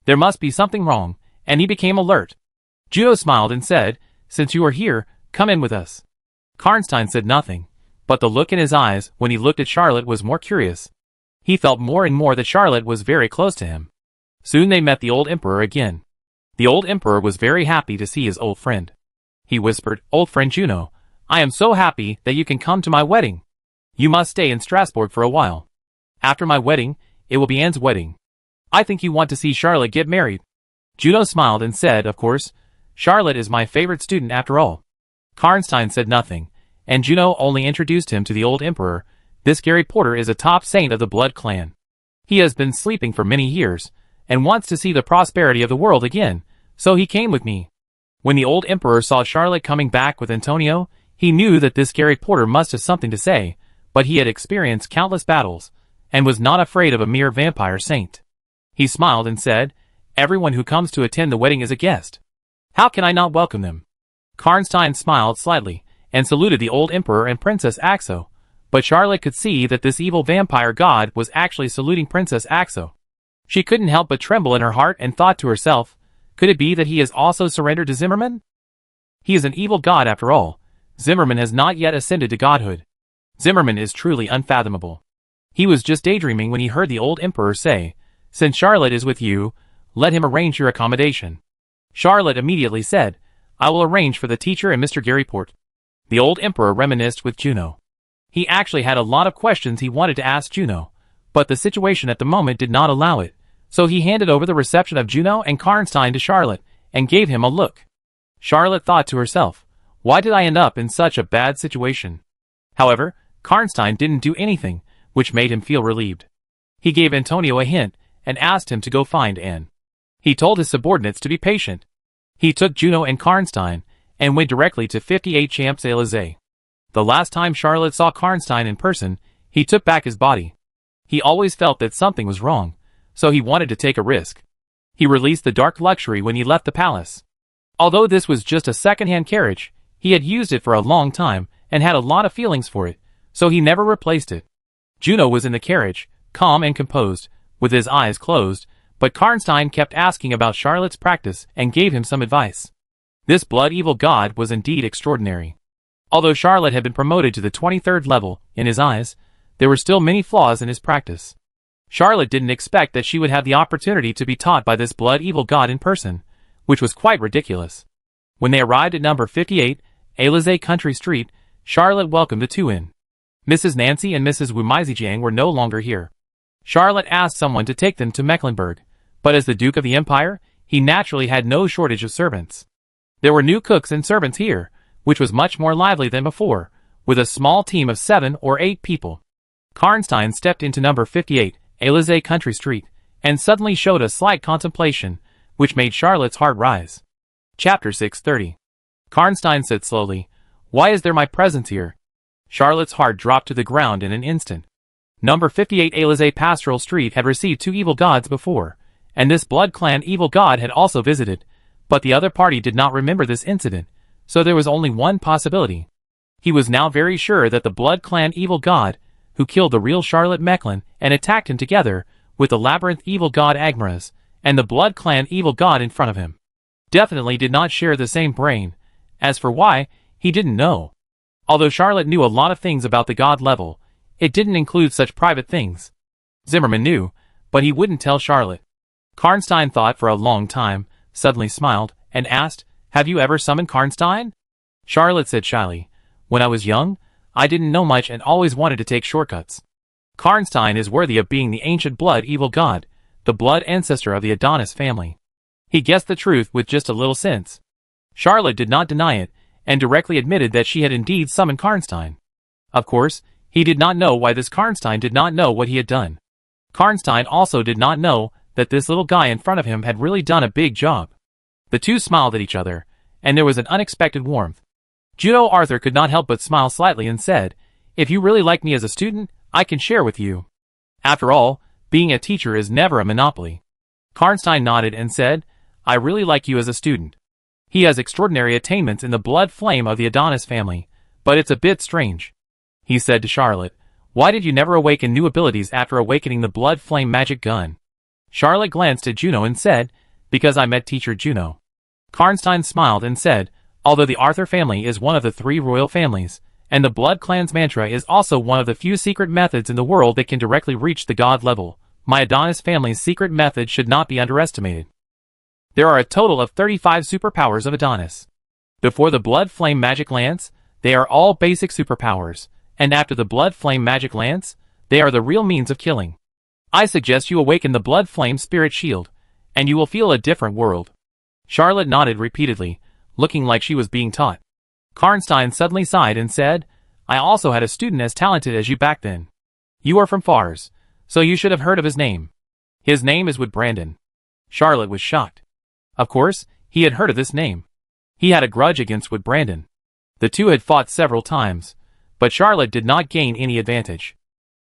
There must be something wrong, and he became alert. Juno smiled and said, "Since you are here, come in with us." Karnstein said nothing, but the look in his eyes when he looked at Charlotte was more curious. He felt more and more that Charlotte was very close to him. Soon they met the old emperor again. The old emperor was very happy to see his old friend. He whispered, "Old friend Juno, I am so happy that you can come to my wedding. You must stay in Strasbourg for a while. After my wedding, it will be Anne's wedding. I think you want to see Charlotte get married." Juno smiled and said, "Of course, Charlotte is my favorite student after all." Karnstein said nothing, and Juno only introduced him to the old emperor. "This Gary Porter is a top saint of the Blood clan. He has been sleeping for many years, and wants to see the prosperity of the world again, so he came with me." When the old emperor saw Charlotte coming back with Antonio, he knew that this Gary Porter must have something to say, but he had experienced countless battles, and was not afraid of a mere vampire saint. He smiled and said, "Everyone who comes to attend the wedding is a guest. How can I not welcome them?" Karnstein smiled slightly, and saluted the old emperor and Princess Axo, but Charlotte could see that this evil vampire god was actually saluting Princess Axo. She couldn't help but tremble in her heart and thought to herself, could it be that he has also surrendered to Zimmerman? He is an evil god after all. Zimmerman has not yet ascended to godhood. Zimmerman is truly unfathomable. He was just daydreaming when he heard the old emperor say, "Since Charlotte is with you, let him arrange your accommodation." Charlotte immediately said, "I will arrange for the teacher and Mr. Garyport." The old emperor reminisced with Juno. He actually had a lot of questions he wanted to ask Juno, but the situation at the moment did not allow it, so he handed over the reception of Juno and Karnstein to Charlotte, and gave him a look. Charlotte thought to herself, why did I end up in such a bad situation? However, Karnstein didn't do anything, which made him feel relieved. He gave Antonio a hint, and asked him to go find Anne. He told his subordinates to be patient. He took Juno and Karnstein, and went directly to 58 Champs-Élysées. The last time Charlotte saw Karnstein in person, he took back his body. He always felt that something was wrong, so he wanted to take a risk. He released the dark luxury when he left the palace. Although this was just a second-hand carriage, he had used it for a long time, and had a lot of feelings for it, so he never replaced it. Juno was in the carriage, calm and composed, with his eyes closed, but Karnstein kept asking about Charlotte's practice and gave him some advice. This blood-evil god was indeed extraordinary. Although Charlotte had been promoted to the 23rd level, in his eyes, there were still many flaws in his practice. Charlotte didn't expect that she would have the opportunity to be taught by this blood-evil god in person, which was quite ridiculous. When they arrived at number 58, Élysée Country Street, Charlotte welcomed the two in. Mrs. Nancy and Mrs. Wumeizijang were no longer here. Charlotte asked someone to take them to Mecklenburg, but as the Duke of the Empire, he naturally had no shortage of servants. There were new cooks and servants here, which was much more lively than before, with a small team of 7 or 8 people. Karnstein stepped into number 58, Élysée Country Street, and suddenly showed a slight contemplation, which made Charlotte's heart rise. Chapter 630. Karnstein said slowly, "Why is there my presence here?" Charlotte's heart dropped to the ground in an instant. Number 58 Élysée Pastoral Street had received 2 evil gods before, and this Blood Clan evil god had also visited, but the other party did not remember this incident, so there was only one possibility. He was now very sure that the Blood Clan evil god, who killed the real Charlotte Mecklin and attacked him together with the Labyrinth evil god Agmaras, and the Blood Clan evil god in front of him, definitely did not share the same brain. As for why, he didn't know. Although Charlotte knew a lot of things about the god level, it didn't include such private things. Zimmerman knew, but he wouldn't tell Charlotte. Karnstein thought for a long time, suddenly smiled, and asked, "Have you ever summoned Karnstein?" Charlotte said shyly, "When I was young, I didn't know much and always wanted to take shortcuts. Karnstein is worthy of being the ancient blood evil god, the blood ancestor of the Adonis family." He guessed the truth with just a little sense. Charlotte did not deny it, and directly admitted that she had indeed summoned Karnstein. Of course, he did not know why this Karnstein did not know what he had done. Karnstein also did not know that this little guy in front of him had really done a big job. The two smiled at each other, and there was an unexpected warmth. Juno Arthur could not help but smile slightly and said, "If you really like me as a student, I can share with you. After all, Being a teacher is never a monopoly. Karnstein nodded and said, I really like you as a student. He has extraordinary attainments in the blood flame of the Adonis family, but it's a bit strange. He said to Charlotte, why did you never awaken new abilities after awakening the blood flame magic gun? Charlotte glanced at Juno and said, because I met teacher Juno. Karnstein smiled and said, although the Arthur family is one of the 3 royal families, and the blood clan's mantra is also one of the few secret methods in the world that can directly reach the god level, my Adonis family's secret method should not be underestimated. There are a total of 35 superpowers of Adonis. Before the blood flame magic lance, they are all basic superpowers, and after the blood flame magic lance, they are the real means of killing. I suggest you awaken the blood flame spirit shield, and you will feel a different world. Charlotte nodded repeatedly, looking like she was being taught. Karnstein suddenly sighed and said, I also had a student as talented as you back then. You are from Fars, so you should have heard of his name. His name is Wood Brandon. Charlotte was shocked. Of course, he had heard of this name. He had a grudge against Wood Brandon. The two had fought several times, but Charlotte did not gain any advantage.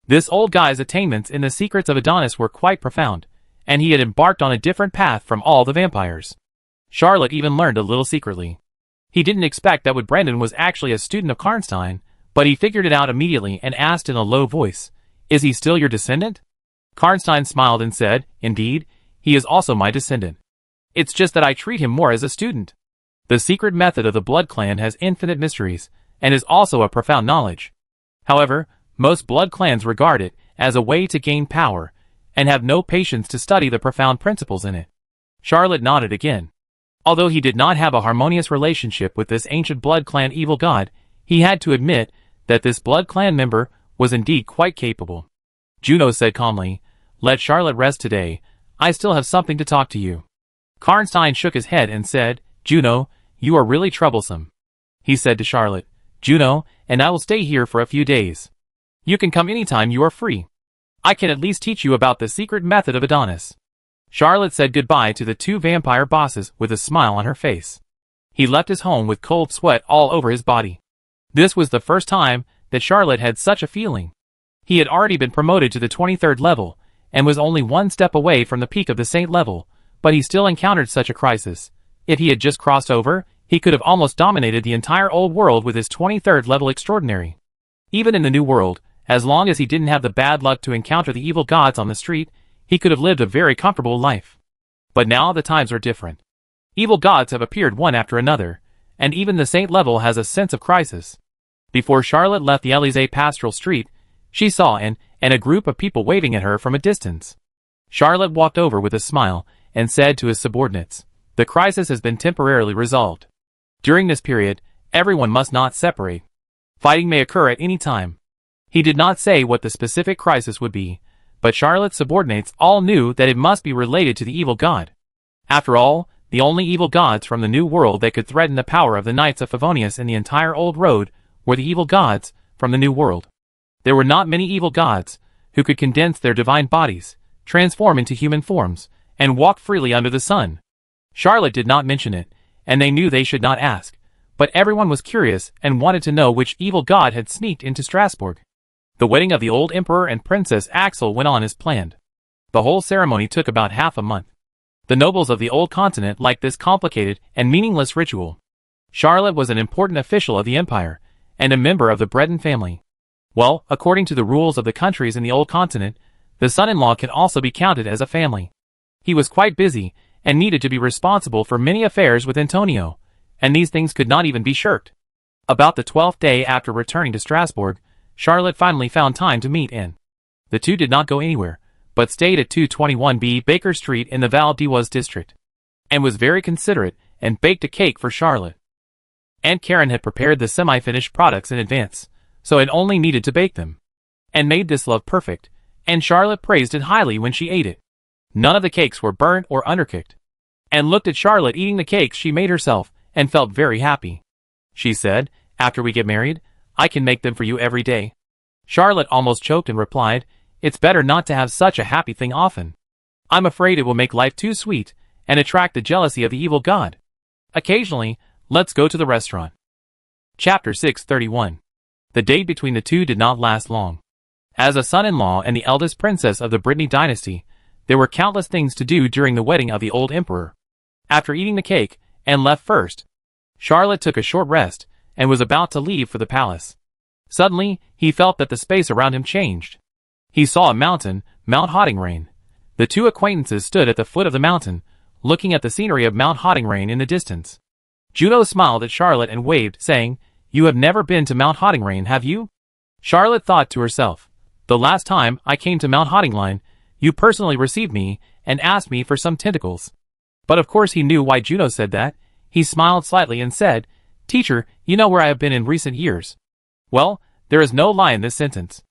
This old guy's attainments in the secrets of Adonis were quite profound, and he had embarked on a different path from all the vampires. Charlotte even learned a little secretly. He didn't expect that Wood Brandon was actually a student of Karnstein, but he figured it out immediately and asked in a low voice, is he still your descendant? Karnstein smiled and said, indeed, he is also my descendant. It's just that I treat him more as a student. The secret method of the Blood Clan has infinite mysteries, and is also a profound knowledge. However, most blood clans regard it as a way to gain power, and have no patience to study the profound principles in it. Charlotte nodded again. Although he did not have a harmonious relationship with this ancient blood clan evil god, he had to admit that this blood clan member was indeed quite capable. Juno said calmly, let Charlotte rest today, I still have something to talk to you. Karnstein shook his head and said, Juno, you are really troublesome. He said to Charlotte, Juno, and I will stay here for a few days. You can come anytime you are free. I can at least teach you about the secret method of Adonis. Charlotte said goodbye to the 2 vampire bosses with a smile on her face. He left his home with cold sweat all over his body. This was the first time that Charlotte had such a feeling. He had already been promoted to the 23rd level, and was only 1 step away from the peak of the Saint level, but he still encountered such a crisis. If he had just crossed over, he could have almost dominated the entire old world with his 23rd level extraordinary. Even in the new world, as long as he didn't have the bad luck to encounter the evil gods on the street, he could have lived a very comfortable life. But now the times are different. Evil gods have appeared one after another, and even the Saint level has a sense of crisis. Before Charlotte left the Élysée pastoral street, she saw a group of people waving at her from a distance. Charlotte walked over with a smile and said to his subordinates, the crisis has been temporarily resolved. During this period, everyone must not separate. Fighting may occur at any time. He did not say what the specific crisis would be, but Charlotte's subordinates all knew that it must be related to the evil god. After all, the only evil gods from the new world that could threaten the power of the Knights of Favonius in the entire old road were the evil gods from the new world. There were not many evil gods who could condense their divine bodies, transform into human forms, and walk freely under the sun. Charlotte did not mention it, and they knew they should not ask, but everyone was curious and wanted to know which evil god had sneaked into Strasbourg. The wedding of the old emperor and Princess Axel went on as planned. The whole ceremony took about half a month. The nobles of the old continent liked this complicated and meaningless ritual. Charlotte was an important official of the empire, and a member of the Breton family. Well, according to the rules of the countries in the old continent, the son-in-law can also be counted as a family. He was quite busy, and needed to be responsible for many affairs with Antonio, and these things could not even be shirked. About the 12th day after returning to Strasbourg, Charlotte finally found time to meet Anne. The two did not go anywhere, but stayed at 221B Baker Street in the Val d'Oise district. Anne was very considerate, and baked a cake for Charlotte. Aunt Karen had prepared the semi-finished products in advance, so it only needed to bake them. And made this love perfect, and Charlotte praised it highly when she ate it. None of the cakes were burnt or undercooked. Anne looked at Charlotte eating the cakes she made herself, and felt very happy. She said, after we get married, I can make them for you every day. Charlotte almost choked and replied, it's better not to have such a happy thing often. I'm afraid it will make life too sweet, and attract the jealousy of the evil god. Occasionally, let's go to the restaurant. Chapter 631. The date between the two did not last long. As a son-in-law and the eldest princess of the Brittany dynasty, there were countless things to do during the wedding of the old emperor. After eating the cake, and left first, Charlotte took a short rest, and was about to leave for the palace. Suddenly, he felt that the space around him changed. He saw a mountain, Mount Hottingrain. The two acquaintances stood at the foot of the mountain, looking at the scenery of Mount Hottingrain in the distance. Juno smiled at Charlotte and waved, saying, "You have never been to Mount Hottingrain, have you?" Charlotte thought to herself, "The last time I came to Mount Hottingrain, you personally received me and asked me for some tentacles." But of course he knew why Juno said that. He smiled slightly and said, "Teacher, you know where I have been in recent years." Well, there is no lie in this sentence.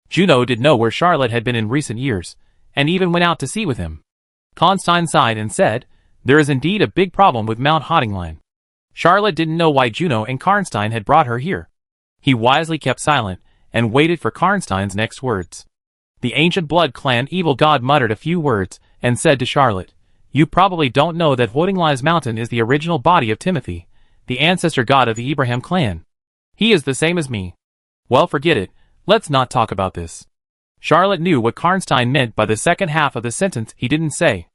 Juno did know where Charlotte had been in recent years, and even went out to sea with him. Constine sighed and said, "There is indeed a big problem with Mount Hottingrain." Charlotte didn't know why Juno and Karnstein had brought her here. He wisely kept silent, and waited for Karnstein's next words. The ancient blood clan evil god muttered a few words, and said to Charlotte, "You probably don't know that Hottinglai's mountain is the original body of Timothy, the ancestor god of the Abraham clan. He is the same as me." "Well, forget it, let's not talk about this." Charlotte knew what Karnstein meant by the second half of the sentence he didn't say.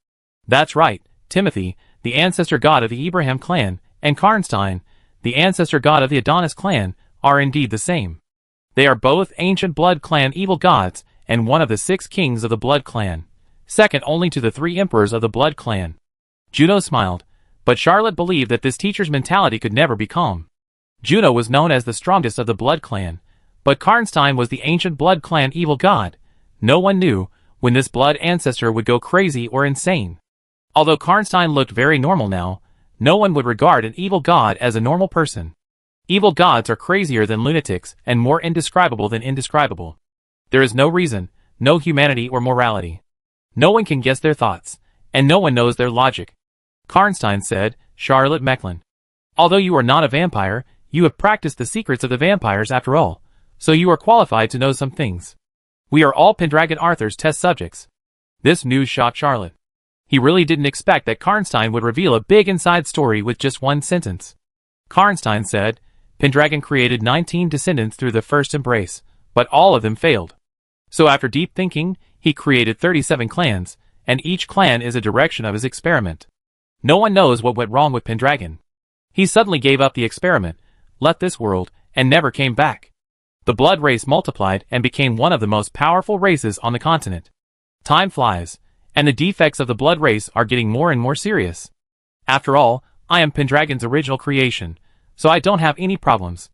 That's right, Timothy, the ancestor god of the Abraham clan, and Karnstein, the ancestor god of the Adonis clan, are indeed the same. They are both ancient blood clan evil gods, and one of the 6 kings of the blood clan, second only to the 3 emperors of the blood clan. Juno smiled, but Charlotte believed that this teacher's mentality could never be calm. Juno was known as the strongest of the blood clan, but Karnstein was the ancient blood clan evil god. No one knew when this blood ancestor would go crazy or insane. Although Karnstein looked very normal now, no one would regard an evil god as a normal person. Evil gods are crazier than lunatics and more indescribable than indescribable. There is no reason, no humanity or morality. No one can guess their thoughts, and no one knows their logic. Karnstein said, "Charlotte Mecklin, although you are not a vampire, you have practiced the secrets of the vampires after all, so you are qualified to know some things. We are all Pendragon Arthur's test subjects." This news shocked Charlotte. He really didn't expect that Karnstein would reveal a big inside story with just one sentence. Karnstein said, "Pendragon created 19 descendants through the first embrace, but all of them failed. So after deep thinking, he created 37 clans, and each clan is a direction of his experiment. No one knows what went wrong with Pendragon. He suddenly gave up the experiment, left this world, and never came back. The blood race multiplied and became one of the most powerful races on the continent. Time flies, and the defects of the blood race are getting more and more serious. After all, I am Pendragon's original creation, so I don't have any problems.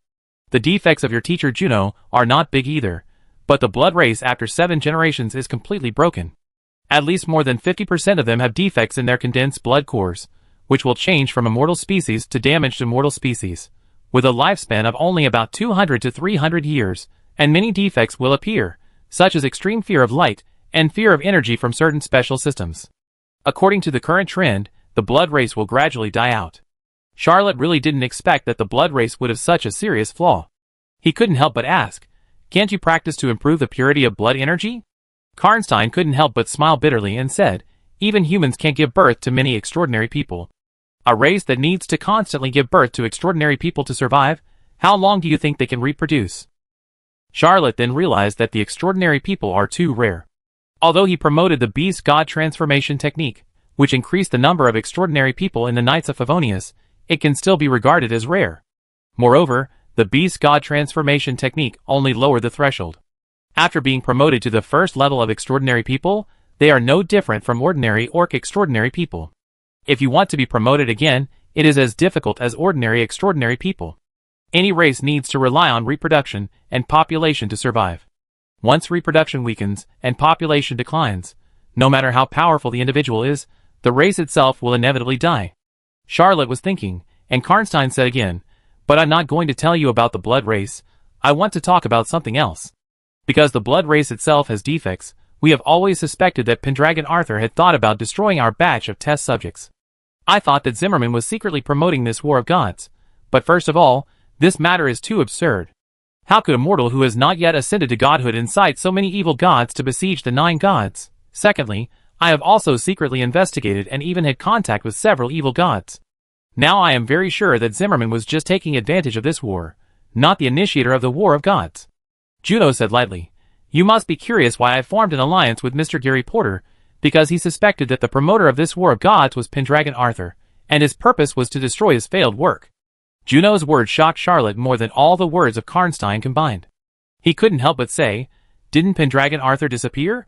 The defects of your teacher Juno are not big either, but the blood race after 7 generations is completely broken. At least more than 50% of them have defects in their condensed blood cores, which will change from immortal species to damaged immortal species, with a lifespan of only about 200 to 300 years, and many defects will appear, such as extreme fear of light, and fear of energy from certain special systems. According to the current trend, the blood race will gradually die out. Charlotte really didn't expect that the blood race would have such a serious flaw. He couldn't help but ask, "Can't you practice to improve the purity of blood energy?" Karnstein couldn't help but smile bitterly and said, "Even humans can't give birth to many extraordinary people. A race that needs to constantly give birth to extraordinary people to survive, how long do you think they can reproduce?" Charlotte then realized that the extraordinary people are too rare. Although he promoted the beast god transformation technique, which increased the number of extraordinary people in the Knights of Favonius, it can still be regarded as rare. Moreover, the beast god transformation technique only lowered the threshold. After being promoted to the first level of extraordinary people, they are no different from ordinary orc extraordinary people. If you want to be promoted again, it is as difficult as ordinary extraordinary people. Any race needs to rely on reproduction and population to survive. Once reproduction weakens and population declines, no matter how powerful the individual is, the race itself will inevitably die. Charlotte was thinking, and Karnstein said again, "But I'm not going to tell you about the blood race. I want to talk about something else. Because the blood race itself has defects, we have always suspected that Pendragon Arthur had thought about destroying our batch of test subjects. I thought that Zimmerman was secretly promoting this war of gods. But first of all, this matter is too absurd. How could a mortal who has not yet ascended to godhood incite so many evil gods to besiege the 9 gods? Secondly, I have also secretly investigated and even had contact with several evil gods. Now I am very sure that Zimmerman was just taking advantage of this war, not the initiator of the war of gods." Juno said lightly, You must be curious why I formed an alliance with Mr. Gary Porter, because he suspected that the promoter of this war of gods was Pendragon Arthur, and his purpose was to destroy his failed work. Juno's words shocked Charlotte more than all the words of Karnstein combined. He couldn't help but say, "Didn't Pendragon Arthur disappear?"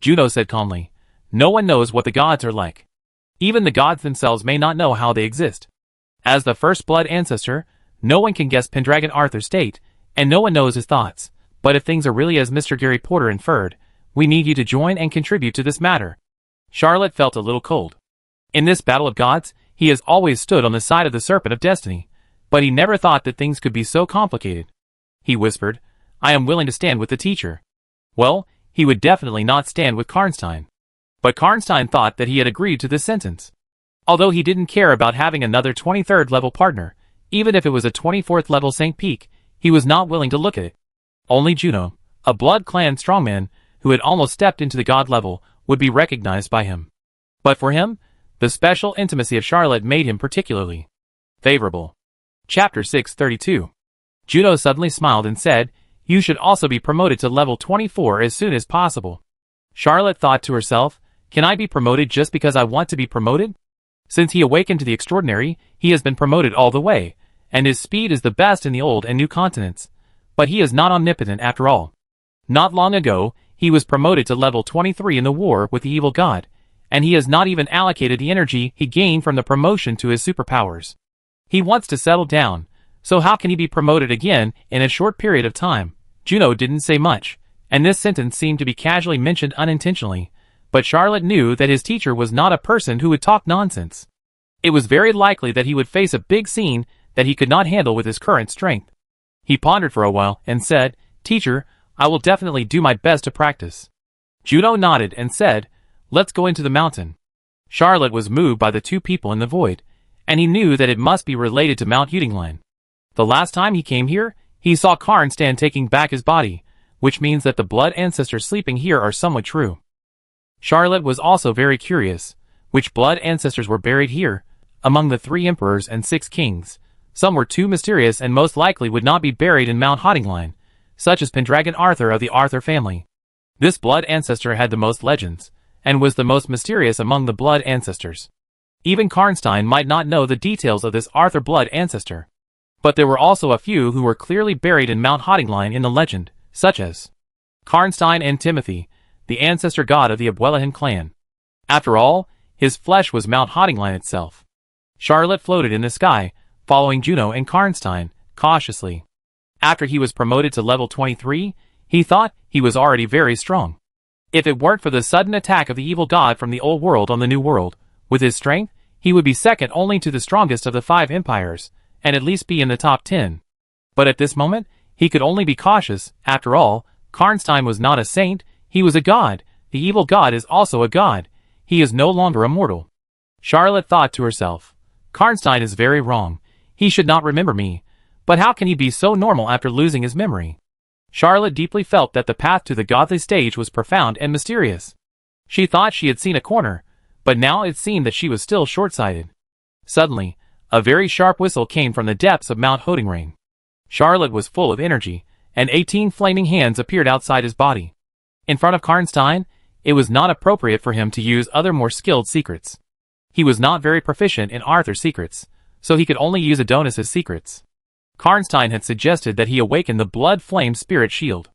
Juno said calmly, "No one knows what the gods are like. Even the gods themselves may not know how they exist. As the first blood ancestor, no one can guess Pendragon Arthur's state, and no one knows his thoughts. But if things are really as Mr. Gary Porter inferred, we need you to join and contribute to this matter." Charlotte felt a little cold. In this battle of gods, he has always stood on the side of the Serpent of Destiny, but he never thought that things could be so complicated. He whispered, "I am willing to stand with the teacher." Well, he would definitely not stand with Karnstein. But Karnstein thought that he had agreed to this sentence. Although he didn't care about having another 23rd level partner, even if it was a 24th level St. Peak, he was not willing to look at it. Only Juno, a blood clan strongman who had almost stepped into the god level, would be recognized by him. But for him, the special intimacy of Charlotte made him particularly favorable. Chapter 632. Juno suddenly smiled and said, "You should also be promoted to level 24 as soon as possible." Charlotte thought to herself, "Can I be promoted just because I want to be promoted?" Since he awakened to the extraordinary, he has been promoted all the way, and his speed is the best in the old and new continents. But he is not omnipotent after all. Not long ago, he was promoted to level 23 in the war with the evil god, and he has not even allocated the energy he gained from the promotion to his superpowers. He wants to settle down, so how can he be promoted again in a short period of time? Juno didn't say much, and this sentence seemed to be casually mentioned unintentionally, but Charlotte knew that his teacher was not a person who would talk nonsense. It was very likely that he would face a big scene that he could not handle with his current strength. He pondered for a while and said, "Teacher, I will definitely do my best to practice." Juno nodded and said, "Let's go into the mountain." Charlotte was moved by the two people in the void, and he knew that it must be related to Mount Utingline. The last time he came here, he saw Karnstein taking back his body, which means that the blood ancestors sleeping here are somewhat true. Charlotte was also very curious, which blood ancestors were buried here, among the 3 emperors and 6 kings. Some were too mysterious and most likely would not be buried in Mount Utingline, such as Pendragon Arthur of the Arthur family. This blood ancestor had the most legends, and was the most mysterious among the blood ancestors. Even Karnstein might not know the details of this Arthur blood ancestor. But there were also a few who were clearly buried in Mount Utingline in the legend, such as Karnstein and Timothy, the ancestor god of the Abuelahan clan. After all, his flesh was Mount Utingline itself. Charlotte floated in the sky, following Juno and Karnstein, cautiously. After he was promoted to level 23, he thought he was already very strong. If it weren't for the sudden attack of the evil god from the old world on the new world, with his strength, he would be second only to the strongest of the 5 empires, and at least be in the top 10. But at this moment, he could only be cautious. After all, Karnstein was not a saint, he was a god. The evil god is also a god. He is no longer a mortal. Charlotte thought to herself, "Karnstein is very wrong. He should not remember me. But how can he be so normal after losing his memory?" Charlotte deeply felt that the path to the godly stage was profound and mysterious. She thought she had seen a corner, but now it seemed that she was still short-sighted. Suddenly, a very sharp whistle came from the depths of Mount Utingline. Charlotte was full of energy, and 18 flaming hands appeared outside his body. In front of Karnstein, it was not appropriate for him to use other more skilled secrets. He was not very proficient in Arthur's secrets, so he could only use Adonis's secrets. Karnstein had suggested that he awaken the blood flame spirit shield.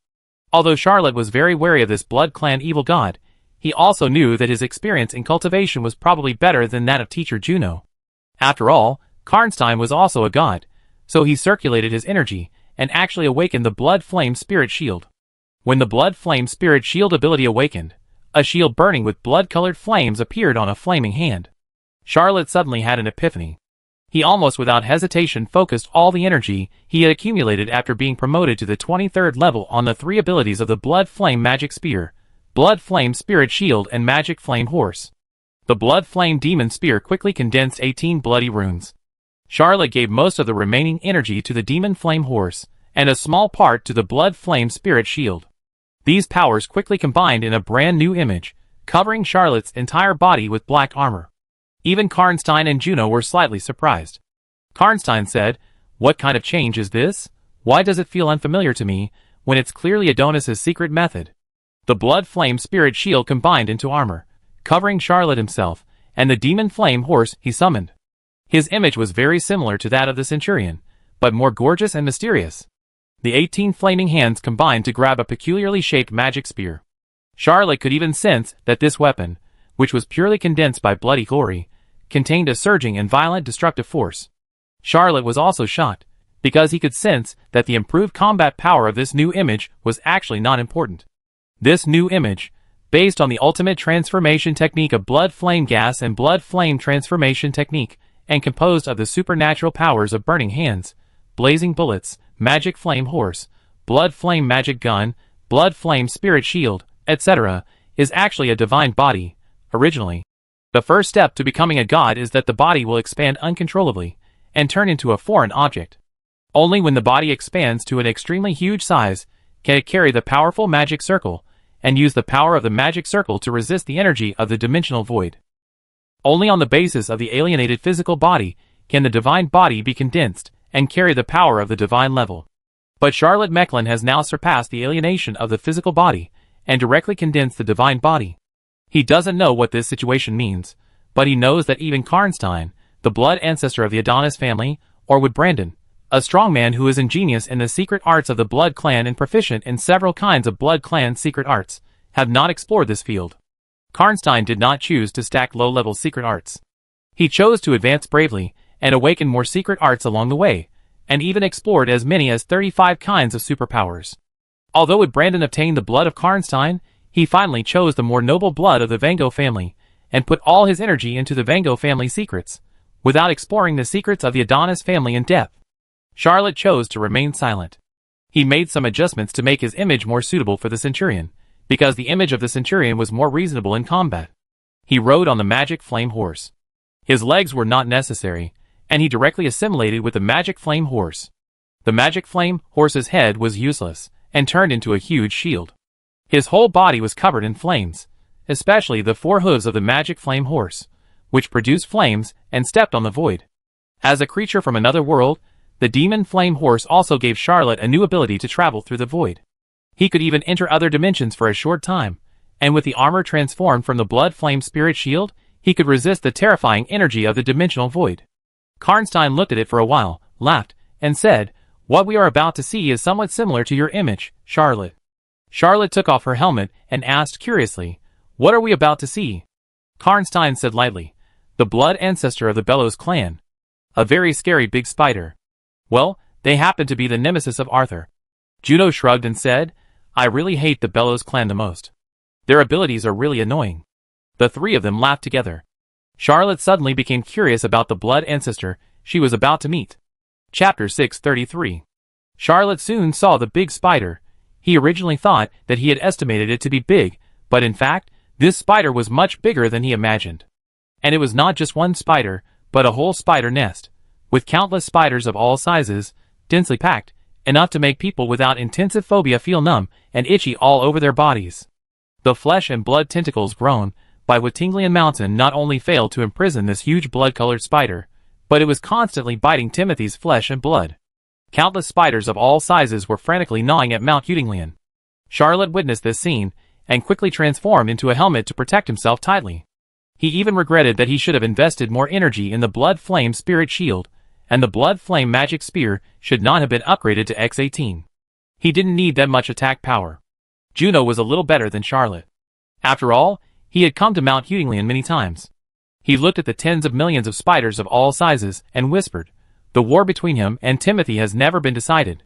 Although Charlotte was very wary of this blood clan evil god, he also knew that his experience in cultivation was probably better than that of teacher Juno. After all, Karnstein was also a god, so he circulated his energy, and actually awakened the blood flame spirit shield. When the blood flame spirit shield ability awakened, a shield burning with blood-colored flames appeared on a flaming hand. Charlotte suddenly had an epiphany. He almost without hesitation focused all the energy he had accumulated after being promoted to the 23rd level on the 3 abilities of the Blood Flame Magic Spear, Blood Flame Spirit Shield and Magic Flame Horse. The Blood Flame Demon Spear quickly condensed 18 bloody runes. Charlotte gave most of the remaining energy to the Demon Flame Horse, and a small part to the Blood Flame Spirit Shield. These powers quickly combined in a brand new image, covering Charlotte's entire body with black armor. Even Karnstein and Juno were slightly surprised. Karnstein said, "What kind of change is this? Why does it feel unfamiliar to me? when it's clearly Adonis's secret method. The blood flame spirit shield combined into armor, covering Charlotte himself, and the demon flame horse he summoned. His image was very similar to that of the centurion, but more gorgeous and mysterious. The 18 flaming hands combined to grab a peculiarly shaped magic spear. Charlotte could even sense that this weapon, which was purely condensed by bloody glory, contained a surging and violent destructive force. Charlotte was also shocked, because he could sense that the improved combat power of this new image was actually not important. This new image, based on the ultimate transformation technique of blood flame gas and blood flame transformation technique, and composed of the supernatural powers of burning hands, blazing bullets, magic flame horse, blood flame magic gun, blood flame spirit shield, etc., is actually a divine body, originally. The first step to becoming a god is that the body will expand uncontrollably, and turn into a foreign object. Only when the body expands to an extremely huge size can it carry the powerful magic circle, and use the power of the magic circle to resist the energy of the dimensional void. Only on the basis of the alienated physical body can the divine body be condensed and carry the power of the divine level. But Charlotte Mechlin has now surpassed the alienation of the physical body and directly condensed the divine body. He doesn't know what this situation means, but he knows that even Karnstein, the blood ancestor of the Adonis family, or Wood Brandon, a strong man who is ingenious in the secret arts of the blood clan and proficient in several kinds of blood clan secret arts, have not explored this field. Karnstein did not choose to stack low-level secret arts. He chose to advance bravely and awaken more secret arts along the way, and even explored as many as 35 kinds of superpowers. Although Wood Brandon obtained the blood of Karnstein, he finally chose the more noble blood of the Van Gogh family, and put all his energy into the Van Gogh family secrets, without exploring the secrets of the Adonis family in depth. Charlotte chose to remain silent. He made some adjustments to make his image more suitable for the centurion, because the image of the centurion was more reasonable in combat. He rode on the magic flame horse. His legs were not necessary, and he directly assimilated with the magic flame horse. The magic flame horse's head was useless, and turned into a huge shield. His whole body was covered in flames, especially the 4 hooves of the magic flame horse, which produced flames and stepped on the void. As a creature from another world, the demon flame horse also gave Charlotte a new ability to travel through the void. He could even enter other dimensions for a short time, and with the armor transformed from the blood flame spirit shield, he could resist the terrifying energy of the dimensional void. Karnstein looked at it for a while, laughed, and said, "What we are about to see is somewhat similar to your image, Charlotte." Charlotte took off her helmet and asked curiously, "What are we about to see?" Karnstein said lightly, "The blood ancestor of the Bellows clan. A very scary big spider. Well, they happen to be the nemesis of Arthur." Juno shrugged and said, "I really hate the Bellows clan the most. Their abilities are really annoying." The 3 of them laughed together. Charlotte suddenly became curious about the blood ancestor she was about to meet. Chapter 633. Charlotte soon saw the big spider. He originally thought that he had estimated it to be big, but in fact, this spider was much bigger than he imagined. And it was not just one spider, but a whole spider nest, with countless spiders of all sizes, densely packed, enough to make people without intensive phobia feel numb and itchy all over their bodies. The flesh and blood tentacles grown by Wittinglian Mountain not only failed to imprison this huge blood-colored spider, but it was constantly biting Timothy's flesh and blood. Countless spiders of all sizes were frantically gnawing at Mount Wittinglian. Charlotte witnessed this scene, and quickly transformed into a helmet to protect himself tightly. He even regretted that he should have invested more energy in the blood flame spirit shield, and the blood flame magic spear should not have been upgraded to X18. He didn't need that much attack power. Juno was a little better than Charlotte. After all, he had come to Mount Wittinglian many times. He looked at the tens of millions of spiders of all sizes and whispered, "The war between him and Timothy has never been decided."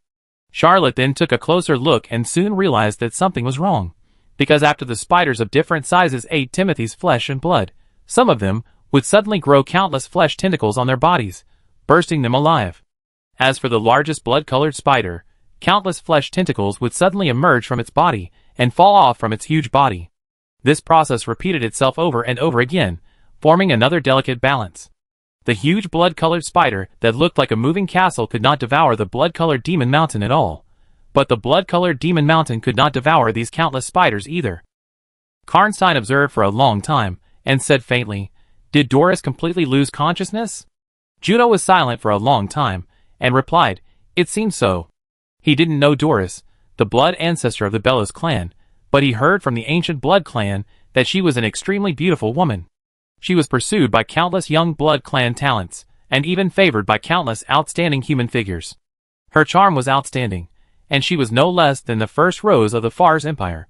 Charlotte then took a closer look and soon realized that something was wrong, because after the spiders of different sizes ate Timothy's flesh and blood, some of them would suddenly grow countless flesh tentacles on their bodies, bursting them alive. As for the largest blood-colored spider, countless flesh tentacles would suddenly emerge from its body and fall off from its huge body. This process repeated itself over and over again, forming another delicate balance. The huge blood-colored spider that looked like a moving castle could not devour the blood-colored demon mountain at all, but the blood-colored demon mountain could not devour these countless spiders either. Karnstein observed for a long time, and said faintly, "Did Doris completely lose consciousness?" Juno was silent for a long time, and replied, "It seems so." He didn't know Doris, the blood ancestor of the Bellows clan, but he heard from the ancient blood clan that she was an extremely beautiful woman. She was pursued by countless young blood clan talents, and even favored by countless outstanding human figures. Her charm was outstanding, and she was no less than the first rose of the Fars Empire.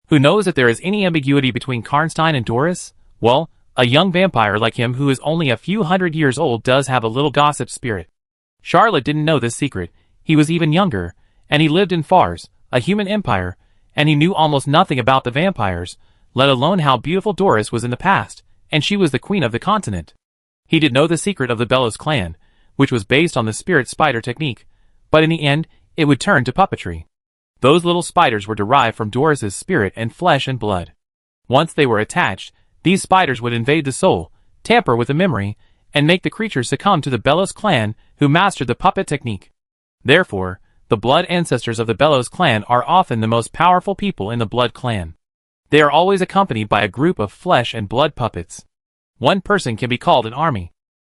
Who knows if there is any ambiguity between Karnstein and Doris? Well, a young vampire like him who is only a few hundred years old does have a little gossip spirit. Charlotte didn't know this secret. He was even younger, and he lived in Fars, a human empire, and he knew almost nothing about the vampires, let alone how beautiful Doris was in the past, and she was the queen of the continent. He did know the secret of the Bellows clan, which was based on the spirit spider technique, but in the end, it would turn to puppetry. Those little spiders were derived from Doris's spirit and flesh and blood. Once they were attached, these spiders would invade the soul, tamper with the memory, and make the creature succumb to the Bellows clan who mastered the puppet technique. Therefore, the blood ancestors of the Bellows clan are often the most powerful people in the blood clan. They are always accompanied by a group of flesh and blood puppets. One person can be called an army.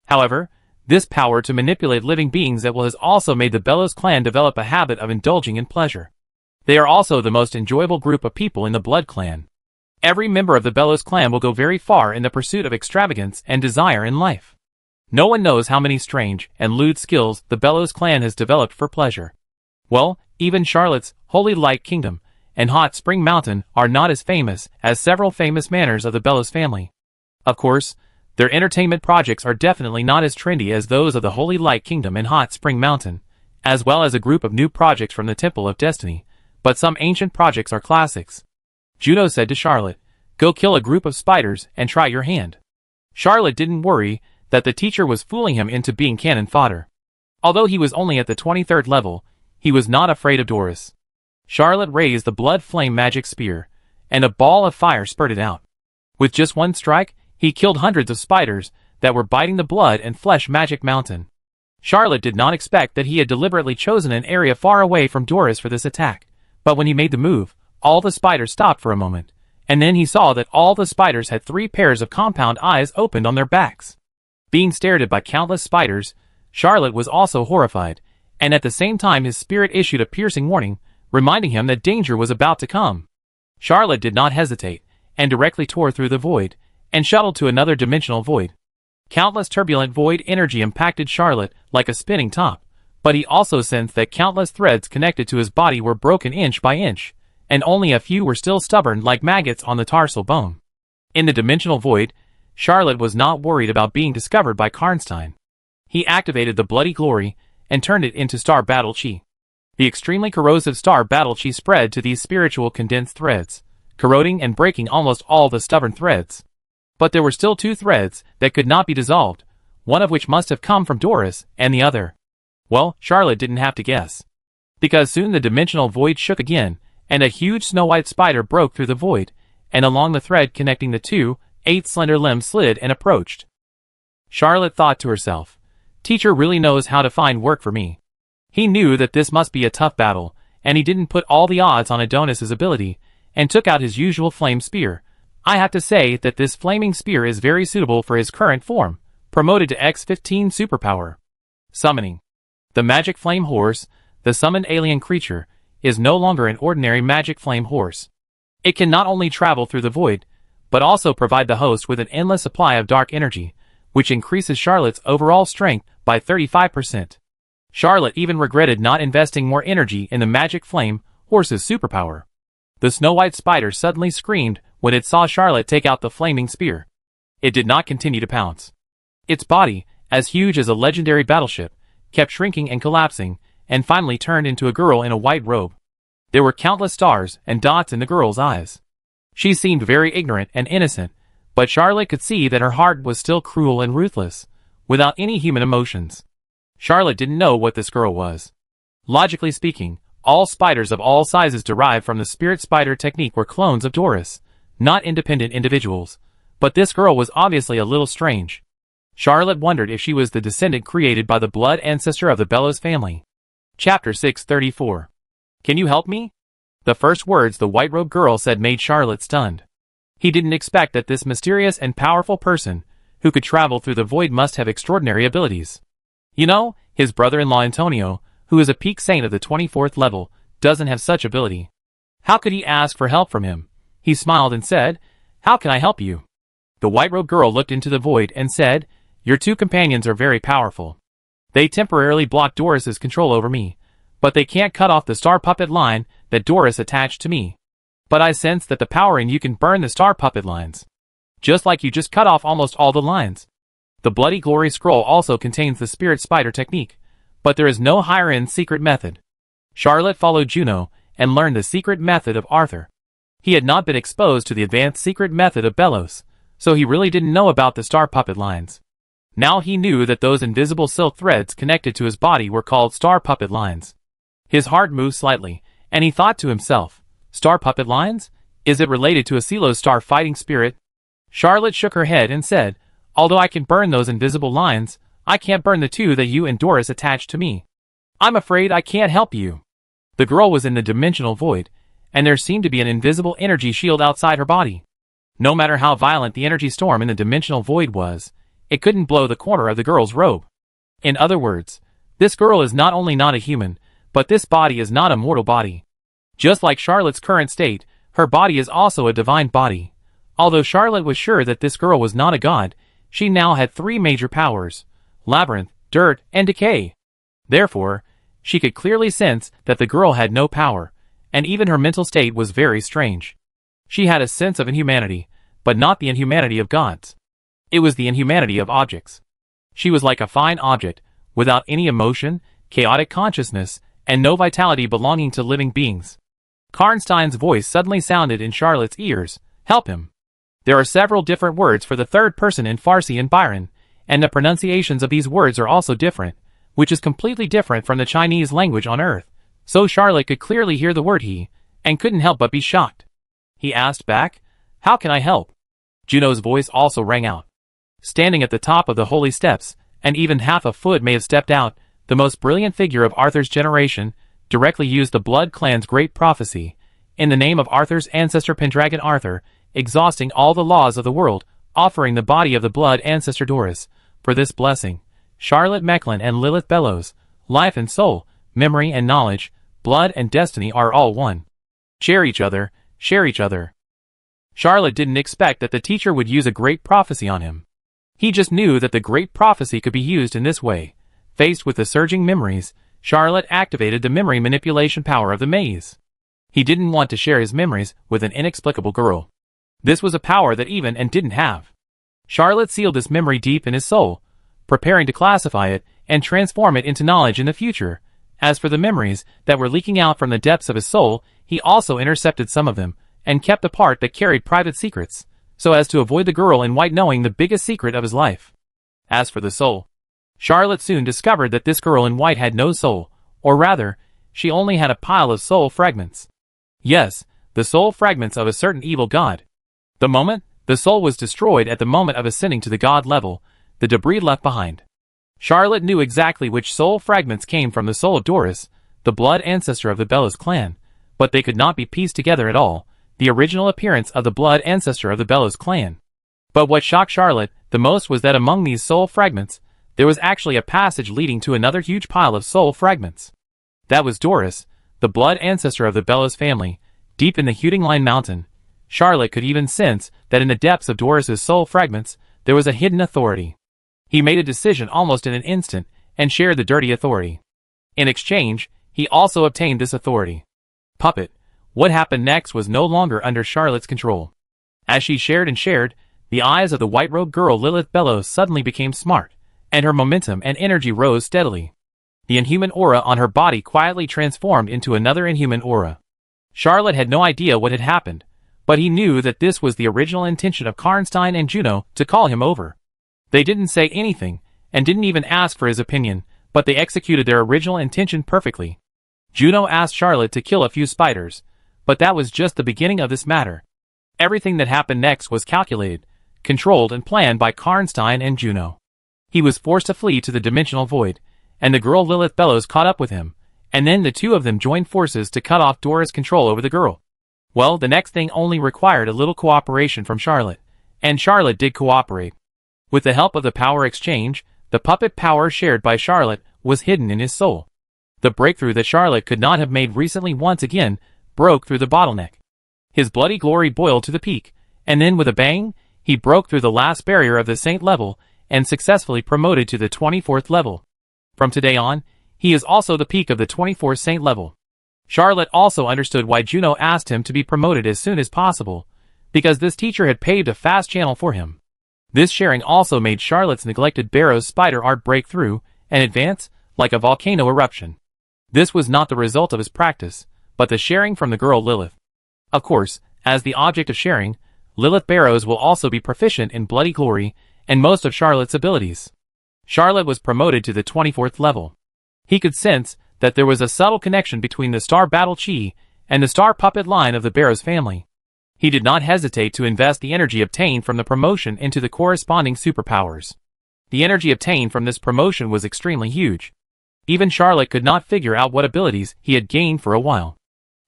However, this power to manipulate living beings has also made the Bellows clan develop a habit of indulging in pleasure. They are also the most enjoyable group of people in the blood clan. Every member of the Bellows clan will go very far in the pursuit of extravagance and desire in life. No one knows how many strange and lewd skills the Bellows clan has developed for pleasure. Well, even Charlotte's Holy Light Kingdom and Hot Spring Mountain are not as famous as several famous manors of the Bellows family. Of course, their entertainment projects are definitely not as trendy as those of the Holy Light Kingdom and Hot Spring Mountain, as well as a group of new projects from the Temple of Destiny, but some ancient projects are classics. Juno said to Charlotte, "Go kill a group of spiders and try your hand." Charlotte didn't worry that the teacher was fooling him into being cannon fodder. Although he was only at the 23rd level, he was not afraid of Doris. Charlotte raised the blood flame magic spear, and a ball of fire spurted out. With just one strike, he killed hundreds of spiders that were biting the blood and flesh magic mountain. Charlotte did not expect that he had deliberately chosen an area far away from Doris for this attack, but when he made the move, all the spiders stopped for a moment, and then he saw that all the spiders had 3 pairs of compound eyes opened on their backs. Being stared at by countless spiders, Charlotte was also horrified, and at the same time his spirit issued a piercing warning, reminding him that danger was about to come. Charlotte did not hesitate, and directly tore through the void, and shuttled to another dimensional void. Countless turbulent void energy impacted Charlotte like a spinning top, but he also sensed that countless threads connected to his body were broken inch by inch, and only a few were still stubborn like maggots on the tarsal bone. In the dimensional void, Charlotte was not worried about being discovered by Karnstein. He activated the Bloody Glory and turned it into Star Battle Chi. The extremely corrosive Star Battle Chi spread to these spiritual condensed threads, corroding and breaking almost all the stubborn threads. But there were still 2 threads that could not be dissolved, one of which must have come from Doris, and the other. Well, Charlotte didn't have to guess. Because soon the dimensional void shook again, and a huge snow-white spider broke through the void, and along the thread connecting the 2, 8 slender limbs slid and approached. Charlotte thought to herself, "Teacher really knows how to find work for me." He knew that this must be a tough battle, and he didn't put all the odds on Adonis's ability, and took out his usual flame spear. I have to say that this flaming spear is very suitable for his current form, promoted to X15 superpower. Summoning. The magic flame horse, the summoned alien creature, is no longer an ordinary magic flame horse. It can not only travel through the void, but also provide the host with an endless supply of dark energy, which increases Charlotte's overall strength by 35%. Charlotte even regretted not investing more energy in the magic flame horse's superpower. The snow-white spider suddenly screamed when it saw Charlotte take out the flaming spear. It did not continue to pounce. Its body, as huge as a legendary battleship, kept shrinking and collapsing, and finally turned into a girl in a white robe. There were countless stars and dots in the girl's eyes. She seemed very ignorant and innocent, but Charlotte could see that her heart was still cruel and ruthless, without any human emotions. Charlotte didn't know what this girl was. Logically speaking, all spiders of all sizes derived from the spirit spider technique were clones of Doris, not independent individuals, but this girl was obviously a little strange. Charlotte wondered if she was the descendant created by the blood ancestor of the Bellows family. Chapter 634. Can you help me? The first words the white-robed girl said made Charlotte stunned. He didn't expect that this mysterious and powerful person, who could travel through the void, must have extraordinary abilities. You know, his brother-in-law Antonio, who is a peak saint of the 24th level, doesn't have such ability. How could he ask for help from him? He smiled and said, "How can I help you?" The white-robed girl looked into the void and said, "Your two companions are very powerful. They temporarily block Doris's control over me, but they can't cut off the star puppet line that Doris attached to me. But I sense that the power in you can burn the star puppet lines. Just like you just cut off almost all the lines. The Bloody Glory Scroll also contains the Spirit Spider technique, but there is no higher-end secret method." Charlotte followed Juno and learned the secret method of Arthur. He had not been exposed to the advanced secret method of Belos, so he really didn't know about the star puppet lines. Now he knew that those invisible silk threads connected to his body were called star puppet lines. His heart moved slightly, and he thought to himself, "Star puppet lines? Is it related to a Celos star fighting spirit?" Charlotte shook her head and said, "Although I can burn those invisible lines, I can't burn the two that you and Doris attached to me. I'm afraid I can't help you." The girl was in the dimensional void, and there seemed to be an invisible energy shield outside her body. No matter how violent the energy storm in the dimensional void was, it couldn't blow the corner of the girl's robe. In other words, this girl is not only not a human, but this body is not a mortal body. Just like Charlotte's current state, her body is also a divine body. Although Charlotte was sure that this girl was not a god, she now had three major powers: labyrinth, dirt, and decay. Therefore, she could clearly sense that the girl had no power, and even her mental state was very strange. She had a sense of inhumanity, but not the inhumanity of gods. It was the inhumanity of objects. She was like a fine object, without any emotion, chaotic consciousness, and no vitality belonging to living beings. Karnstein's voice suddenly sounded in Charlotte's ears, "Help him." There are several different words for the third person in Farsi and Byron, and the pronunciations of these words are also different, which is completely different from the Chinese language on Earth, so Charlotte could clearly hear the word he, and couldn't help but be shocked. He asked back, "How can I help?" Juno's voice also rang out. Standing at the top of the holy steps, and even half a foot may have stepped out, the most brilliant figure of Arthur's generation, directly used the Blood Clan's great prophecy, in the name of Arthur's ancestor Pendragon Arthur, exhausting all the laws of the world, offering the body of the blood ancestor Doris, for this blessing. Charlotte Mechlin and Lilith Bellows, life and soul, memory and knowledge, blood and destiny are all one. Share each other, share each other. Charlotte didn't expect that the teacher would use a great prophecy on him. He just knew that the great prophecy could be used in this way. Faced with the surging memories, Charlotte activated the memory manipulation power of the maze. He didn't want to share his memories with an inexplicable girl. This was a power that even and didn't have. Charlotte sealed this memory deep in his soul, preparing to classify it and transform it into knowledge in the future. As for the memories that were leaking out from the depths of his soul, he also intercepted some of them, and kept the part that carried private secrets, so as to avoid the girl in white knowing the biggest secret of his life. As for the soul, Charlotte soon discovered that this girl in white had no soul, or rather, she only had a pile of soul fragments. Yes, the soul fragments of a certain evil god. The moment the soul was destroyed at the moment of ascending to the god level, the debris left behind. Charlotte knew exactly which soul fragments came from the soul of Doris, the blood ancestor of the Bellows clan, but they could not be pieced together at all, the original appearance of the blood ancestor of the Bellows clan. But what shocked Charlotte the most was that among these soul fragments, there was actually a passage leading to another huge pile of soul fragments. That was Doris, the blood ancestor of the Bellows family, deep in the Hudingline mountain. Charlotte could even sense that in the depths of Doris's soul fragments, there was a hidden authority. He made a decision almost in an instant, and shared the dirty authority. In exchange, he also obtained this authority. Puppet. What happened next was no longer under Charlotte's control. As she shared and shared, the eyes of the white-robed girl Lilith Bellows suddenly became smart, and her momentum and energy rose steadily. The inhuman aura on her body quietly transformed into another inhuman aura. Charlotte had no idea what had happened, but he knew that this was the original intention of Karnstein and Juno to call him over. They didn't say anything, and didn't even ask for his opinion, but they executed their original intention perfectly. Juno asked Charlotte to kill a few spiders, but that was just the beginning of this matter. Everything that happened next was calculated, controlled and planned by Karnstein and Juno. He was forced to flee to the dimensional void, and the girl Lilith Bellows caught up with him, and then the two of them joined forces to cut off Dora's control over the girl. Well, the next thing only required a little cooperation from Charlotte, and Charlotte did cooperate. With the help of the power exchange, the puppet power shared by Charlotte was hidden in his soul. The breakthrough that Charlotte could not have made recently once again broke through the bottleneck. His bloody glory boiled to the peak, and then with a bang, he broke through the last barrier of the saint level and successfully promoted to the 24th level. From today on, he is also the peak of the 24th saint level. Charlotte also understood why Juno asked him to be promoted as soon as possible, because this teacher had paved a fast channel for him. This sharing also made Charlotte's neglected Barrow's spider art break through and advance like a volcano eruption. This was not the result of his practice, but the sharing from the girl Lilith. Of course, as the object of sharing, Lilith Barrows will also be proficient in bloody glory and most of Charlotte's abilities. Charlotte was promoted to the 24th level. He could sense that there was a subtle connection between the Star Battle Chi and the Star Puppet line of the Barrows family. He did not hesitate to invest the energy obtained from the promotion into the corresponding superpowers. The energy obtained from this promotion was extremely huge. Even Charlotte could not figure out what abilities he had gained for a while.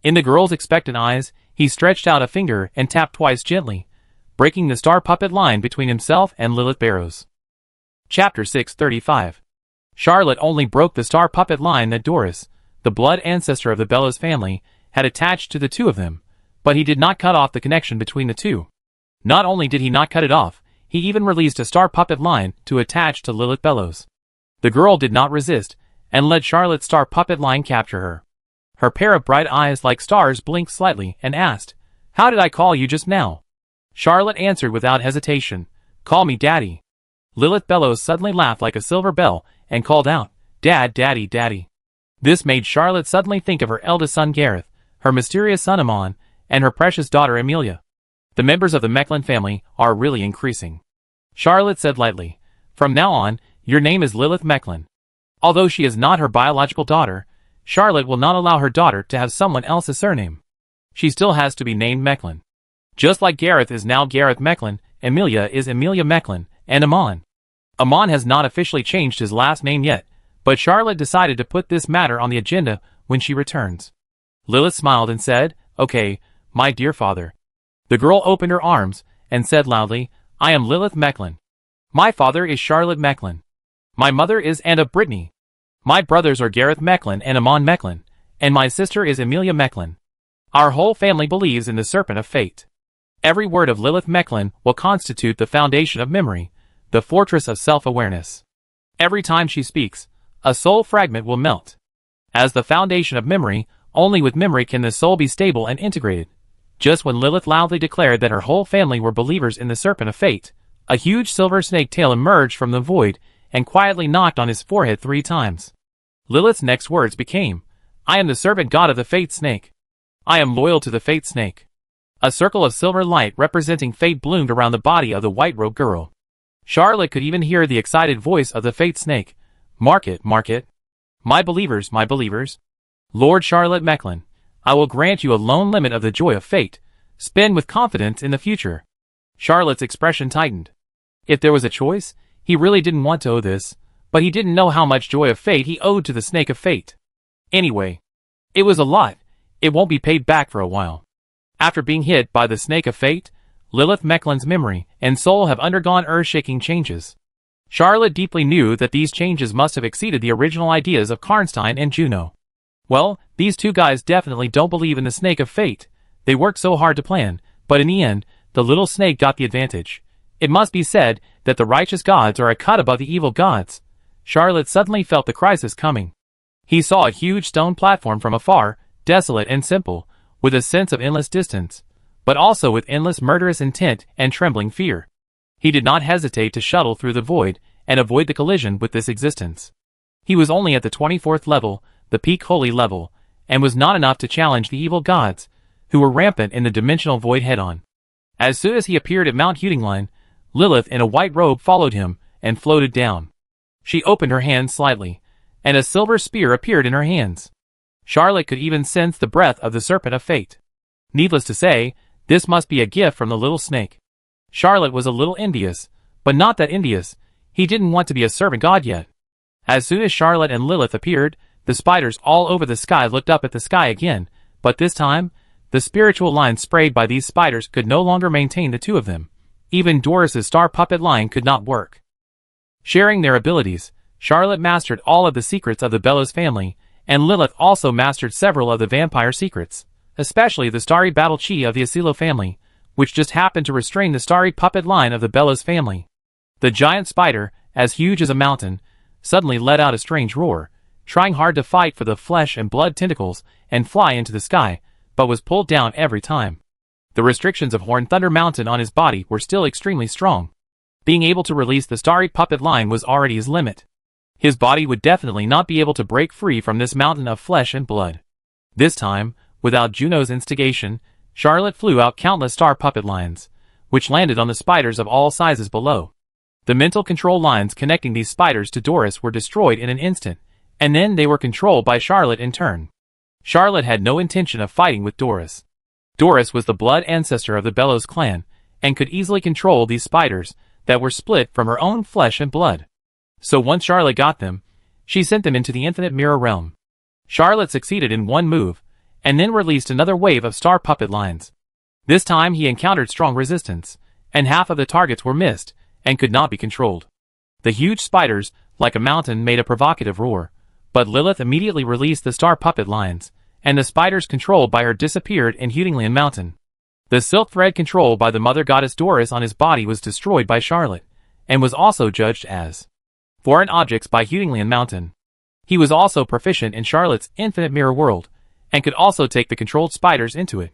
In the girl's expectant eyes, he stretched out a finger and tapped twice gently, breaking the Star Puppet line between himself and Lilith Barrows. Chapter 635. Charlotte only broke the Star Puppet line that Doris, the blood ancestor of the Bellows family, had attached to the two of them, but he did not cut off the connection between the two. Not only did he not cut it off, he even released a Star Puppet line to attach to Lilith Bellows. The girl did not resist, and let Charlotte's Star Puppet line capture her. Her pair of bright eyes like stars blinked slightly and asked, "How did I call you just now?" Charlotte answered without hesitation, "Call me Daddy." Lilith Bellows suddenly laughed like a silver bell and called out, "Dad, Daddy, Daddy." This made Charlotte suddenly think of her eldest son Gareth, her mysterious son Amon, and her precious daughter Amelia. The members of the Mecklin family are really increasing. Charlotte said lightly, "From now on, your name is Lilith Mecklin." Although she is not her biological daughter, Charlotte will not allow her daughter to have someone else's surname. She still has to be named Mecklin. Just like Gareth is now Gareth Mecklin, Amelia is Amelia Mecklin, and Amon. Amon has not officially changed his last name yet, but Charlotte decided to put this matter on the agenda when she returns. Lilith smiled and said, "Okay, my dear father." The girl opened her arms and said loudly, "I am Lilith Mecklin. My father is Charlotte Mecklin. My mother is Anna Brittany. My brothers are Gareth Mecklin and Amon Mecklin, and my sister is Amelia Mecklin. Our whole family believes in the Serpent of Fate. Every word of Lilith Mecklin will constitute the foundation of memory, the fortress of self-awareness. Every time she speaks, a soul fragment will melt. As the foundation of memory, only with memory can the soul be stable and integrated." Just when Lilith loudly declared that her whole family were believers in the Serpent of Fate, a huge silver snake tail emerged from the void and quietly knocked on his forehead 3 times. Lilith's next words became, "I am the servant god of the Fate Snake. I am loyal to the Fate Snake." A circle of silver light representing fate bloomed around the body of the white-robed girl. Charlotte could even hear the excited voice of the Fate Snake. Mark it, mark it. My believers, my believers. Lord Charlotte Mecklin, I will grant you a lone limit of the joy of fate. Spend with confidence in the future." Charlotte's expression tightened. If there was a choice, he really didn't want to owe this, but he didn't know how much joy of fate he owed to the Snake of Fate. Anyway, it was a lot. It won't be paid back for a while. After being hit by the Snake of Fate, Lilith Mecklin's memory and soul have undergone earth-shaking changes. Charlotte deeply knew that these changes must have exceeded the original ideas of Karnstein and Juno. Well, these two guys definitely don't believe in the Snake of Fate. They worked so hard to plan, but in the end, the little snake got the advantage. It must be said that the righteous gods are a cut above the evil gods. Charlotte suddenly felt the crisis coming. He saw a huge stone platform from afar, desolate and simple, with a sense of endless distance, but also with endless murderous intent and trembling fear. He did not hesitate to shuttle through the void and avoid the collision with this existence. He was only at the 24th level, the peak holy level, and was not enough to challenge the evil gods, who were rampant in the dimensional void head-on. As soon as he appeared at Mount Hütinglein, Lilith in a white robe followed him and floated down. She opened her hands slightly, and a silver spear appeared in her hands. Charlotte could even sense the breath of the Serpent of Fate. Needless to say, this must be a gift from the little snake. Charlotte was a little envious, but not that envious. He didn't want to be a servant god yet. As soon as Charlotte and Lilith appeared, the spiders all over the sky looked up at the sky again, but this time, the spiritual line sprayed by these spiders could no longer maintain the two of them. Even Doris's star puppet line could not work. Sharing their abilities, Charlotte mastered all of the secrets of the Bellows family, and Lilith also mastered several of the vampire secrets, especially the starry battle chi of the Asilo family, which just happened to restrain the starry puppet line of the Bellows family. The giant spider, as huge as a mountain, suddenly let out a strange roar, trying hard to fight for the flesh and blood tentacles and fly into the sky, but was pulled down every time. The restrictions of Horned Thunder Mountain on his body were still extremely strong. Being able to release the starry puppet line was already his limit. His body would definitely not be able to break free from this mountain of flesh and blood. This time, without Juno's instigation, Charlotte flew out countless star puppet lines, which landed on the spiders of all sizes below. The mental control lines connecting these spiders to Doris were destroyed in an instant, and then they were controlled by Charlotte in turn. Charlotte had no intention of fighting with Doris. Doris was the blood ancestor of the Bellows clan, and could easily control these spiders that were split from her own flesh and blood. So once Charlotte got them, she sent them into the infinite mirror realm. Charlotte succeeded in one move, and then released another wave of star puppet lines. This time he encountered strong resistance, and half of the targets were missed, and could not be controlled. The huge spiders, like a mountain, made a provocative roar, but Lilith immediately released the star puppet lines, and the spiders controlled by her disappeared in Hudinglian Mountain. The silk thread controlled by the mother goddess Doris on his body was destroyed by Charlotte, and was also judged as foreign objects by Hudinglian Mountain. He was also proficient in Charlotte's infinite mirror world, and could also take the controlled spiders into it.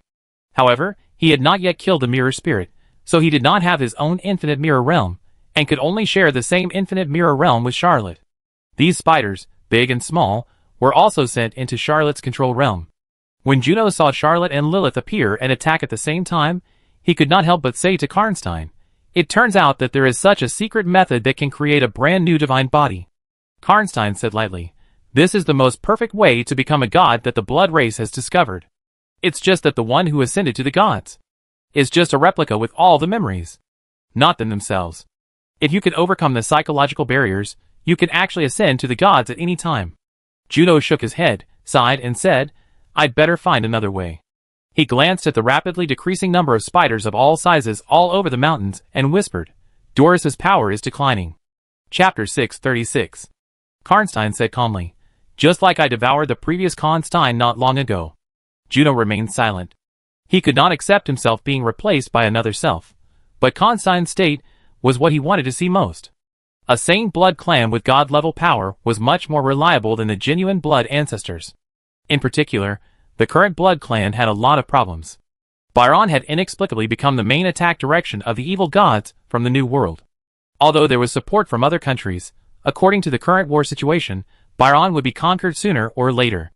However, he had not yet killed the mirror spirit, so he did not have his own infinite mirror realm, and could only share the same infinite mirror realm with Charlotte. These spiders, big and small, were also sent into Charlotte's control realm. When Juno saw Charlotte and Lilith appear and attack at the same time, he could not help but say to Karnstein, "It turns out that there is such a secret method that can create a brand new divine body." Karnstein said lightly, "This is the most perfect way to become a god that the blood race has discovered. It's just that the one who ascended to the gods is just a replica with all the memories, not them themselves. If you can overcome the psychological barriers, you can actually ascend to the gods at any time." Juno shook his head, sighed, and said, "I'd better find another way." He glanced at the rapidly decreasing number of spiders of all sizes all over the mountains and whispered, "Doris's power is declining." Chapter 636. Karnstein said calmly, "Just like I devoured the previous Karnstein not long ago." Juno remained silent. He could not accept himself being replaced by another self, but Karnstein's state was what he wanted to see most. A sane blood clan with god-level power was much more reliable than the genuine blood ancestors. In particular, the current blood clan had a lot of problems. Byron had inexplicably become the main attack direction of the evil gods from the New World. Although there was support from other countries, according to the current war situation, Byron would be conquered sooner or later.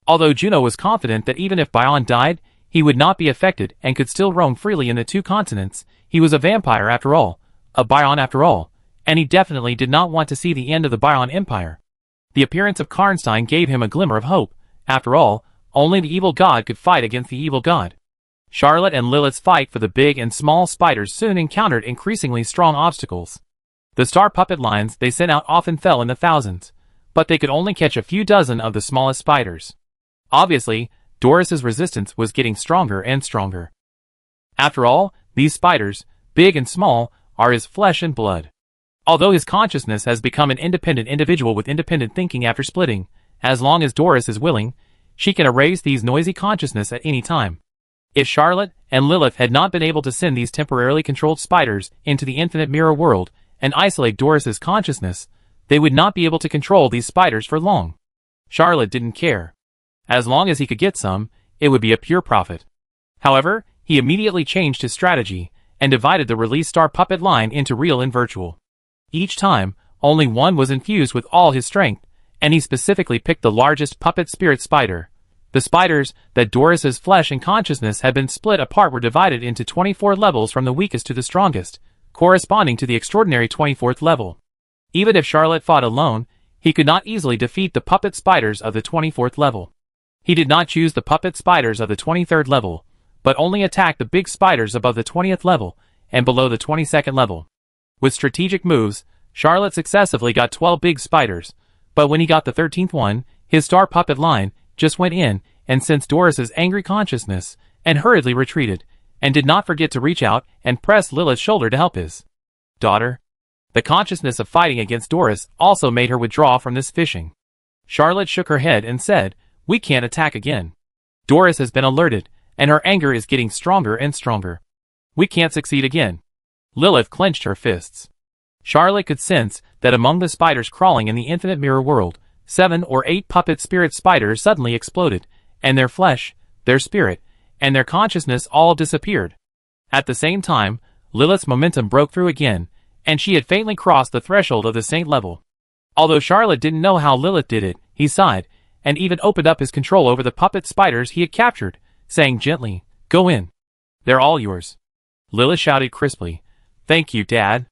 Although Juno was confident that even if Byron died, he would not be affected and could still roam freely in the two continents, he was a vampire after all, a Byron after all, and he definitely did not want to see the end of the Byron Empire. The appearance of Karnstein gave him a glimmer of hope. After all, only the evil god could fight against the evil god. Charlotte and Lilith's fight for the big and small spiders soon encountered increasingly strong obstacles. The star puppet lines they sent out often fell in the thousands, but they could only catch a few dozen of the smallest spiders. Obviously, Doris's resistance was getting stronger and stronger. After all, these spiders, big and small, are his flesh and blood. Although his consciousness has become an independent individual with independent thinking after splitting, as long as Doris is willing, she can erase these noisy consciousness at any time. If Charlotte and Lilith had not been able to send these temporarily controlled spiders into the infinite mirror world and isolate Doris's consciousness, they would not be able to control these spiders for long. Charlotte didn't care. As long as he could get some, it would be a pure profit. However, he immediately changed his strategy and divided the release star puppet line into real and virtual. Each time, only one was infused with all his strength, and he specifically picked the largest puppet spirit spider. The spiders that Doris's flesh and consciousness had been split apart were divided into 24 levels from the weakest to the strongest, corresponding to the extraordinary 24th level. Even if Charlotte fought alone, he could not easily defeat the puppet spiders of the 24th level. He did not choose the puppet spiders of the 23rd level, but only attacked the big spiders above the 20th level and below the 22nd level. With strategic moves, Charlotte successively got 12 big spiders, but when he got the 13th one, his star puppet line just went in and sensed Doris's angry consciousness and hurriedly retreated, and did not forget to reach out and press Lilith's shoulder to help his daughter. The consciousness of fighting against Doris also made her withdraw from this fishing. Charlotte shook her head and said, "We can't attack again. Doris has been alerted, and her anger is getting stronger and stronger. We can't succeed again." Lilith clenched her fists. Charlotte could sense that among the spiders crawling in the infinite mirror world, 7 or 8 puppet spirit spiders suddenly exploded, and their flesh, their spirit, and their consciousness all disappeared. At the same time, Lilith's momentum broke through again, and she had faintly crossed the threshold of the saint level. Although Charlotte didn't know how Lilith did it, he sighed, and even opened up his control over the puppet spiders he had captured, saying gently, "Go in. They're all yours." Lilith shouted crisply, "Thank you, Dad."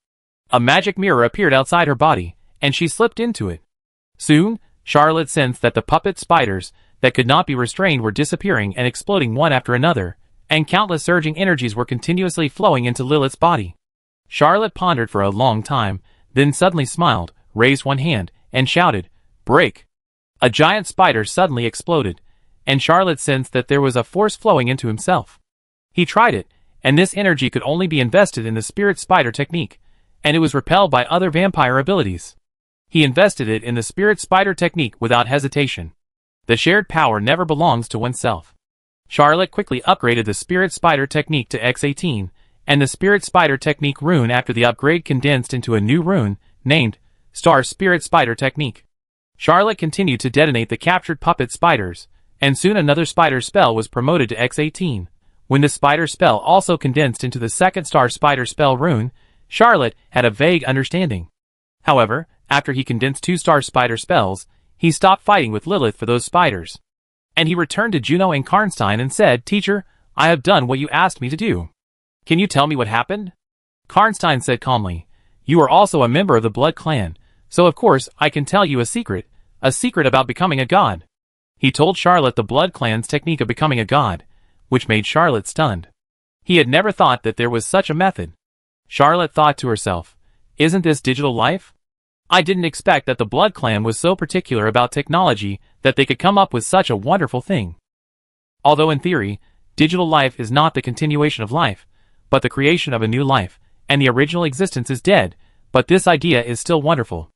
A magic mirror appeared outside her body, and she slipped into it. Soon, Charlotte sensed that the puppet spiders that could not be restrained were disappearing and exploding one after another, and countless surging energies were continuously flowing into Lilith's body. Charlotte pondered for a long time, then suddenly smiled, raised one hand, and shouted, "Break!" A giant spider suddenly exploded, and Charlotte sensed that there was a force flowing into himself. He tried it, and this energy could only be invested in the spirit spider technique, and it was repelled by other vampire abilities. He invested it in the spirit spider technique without hesitation. The shared power never belongs to oneself. Charlotte quickly upgraded the spirit spider technique to X18, and the spirit spider technique rune after the upgrade condensed into a new rune, named Star Spirit Spider Technique. Charlotte continued to detonate the captured puppet spiders, and soon another spider spell was promoted to X18. When the spider spell also condensed into the second Star Spider spell rune, Charlotte had a vague understanding. However, after he condensed 2 Star Spider spells, he stopped fighting with Lilith for those spiders. And he returned to Juno and Karnstein and said, "Teacher, I have done what you asked me to do. Can you tell me what happened?" Karnstein said calmly, "You are also a member of the Blood Clan, so of course I can tell you a secret about becoming a god." He told Charlotte the Blood Clan's technique of becoming a god, which made Charlotte stunned. He had never thought that there was such a method. Charlotte thought to herself, "Isn't this digital life? I didn't expect that the Blood Clan was so particular about technology that they could come up with such a wonderful thing." Although in theory, digital life is not the continuation of life, but the creation of a new life, and the original existence is dead, but this idea is still wonderful.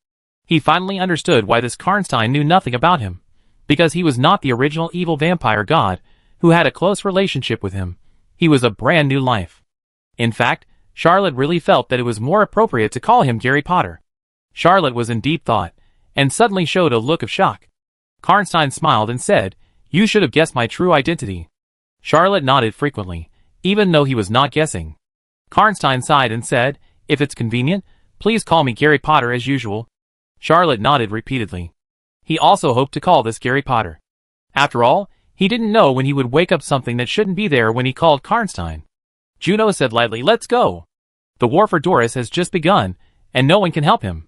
He finally understood why this Karnstein knew nothing about him, because he was not the original evil vampire god who had a close relationship with him. He was a brand new life. In fact, Charlotte really felt that it was more appropriate to call him Gary Potter. Charlotte was in deep thought, and suddenly showed a look of shock. Karnstein smiled and said, "You should have guessed my true identity." Charlotte nodded frequently, even though he was not guessing. Karnstein sighed and said, "If it's convenient, please call me Gary Potter as usual." Charlotte nodded repeatedly. He also hoped to call this Gary Potter. After all, he didn't know when he would wake up something that shouldn't be there when he called Karnstein. Juno said lightly, "Let's go. The war for Doris has just begun, and no one can help him.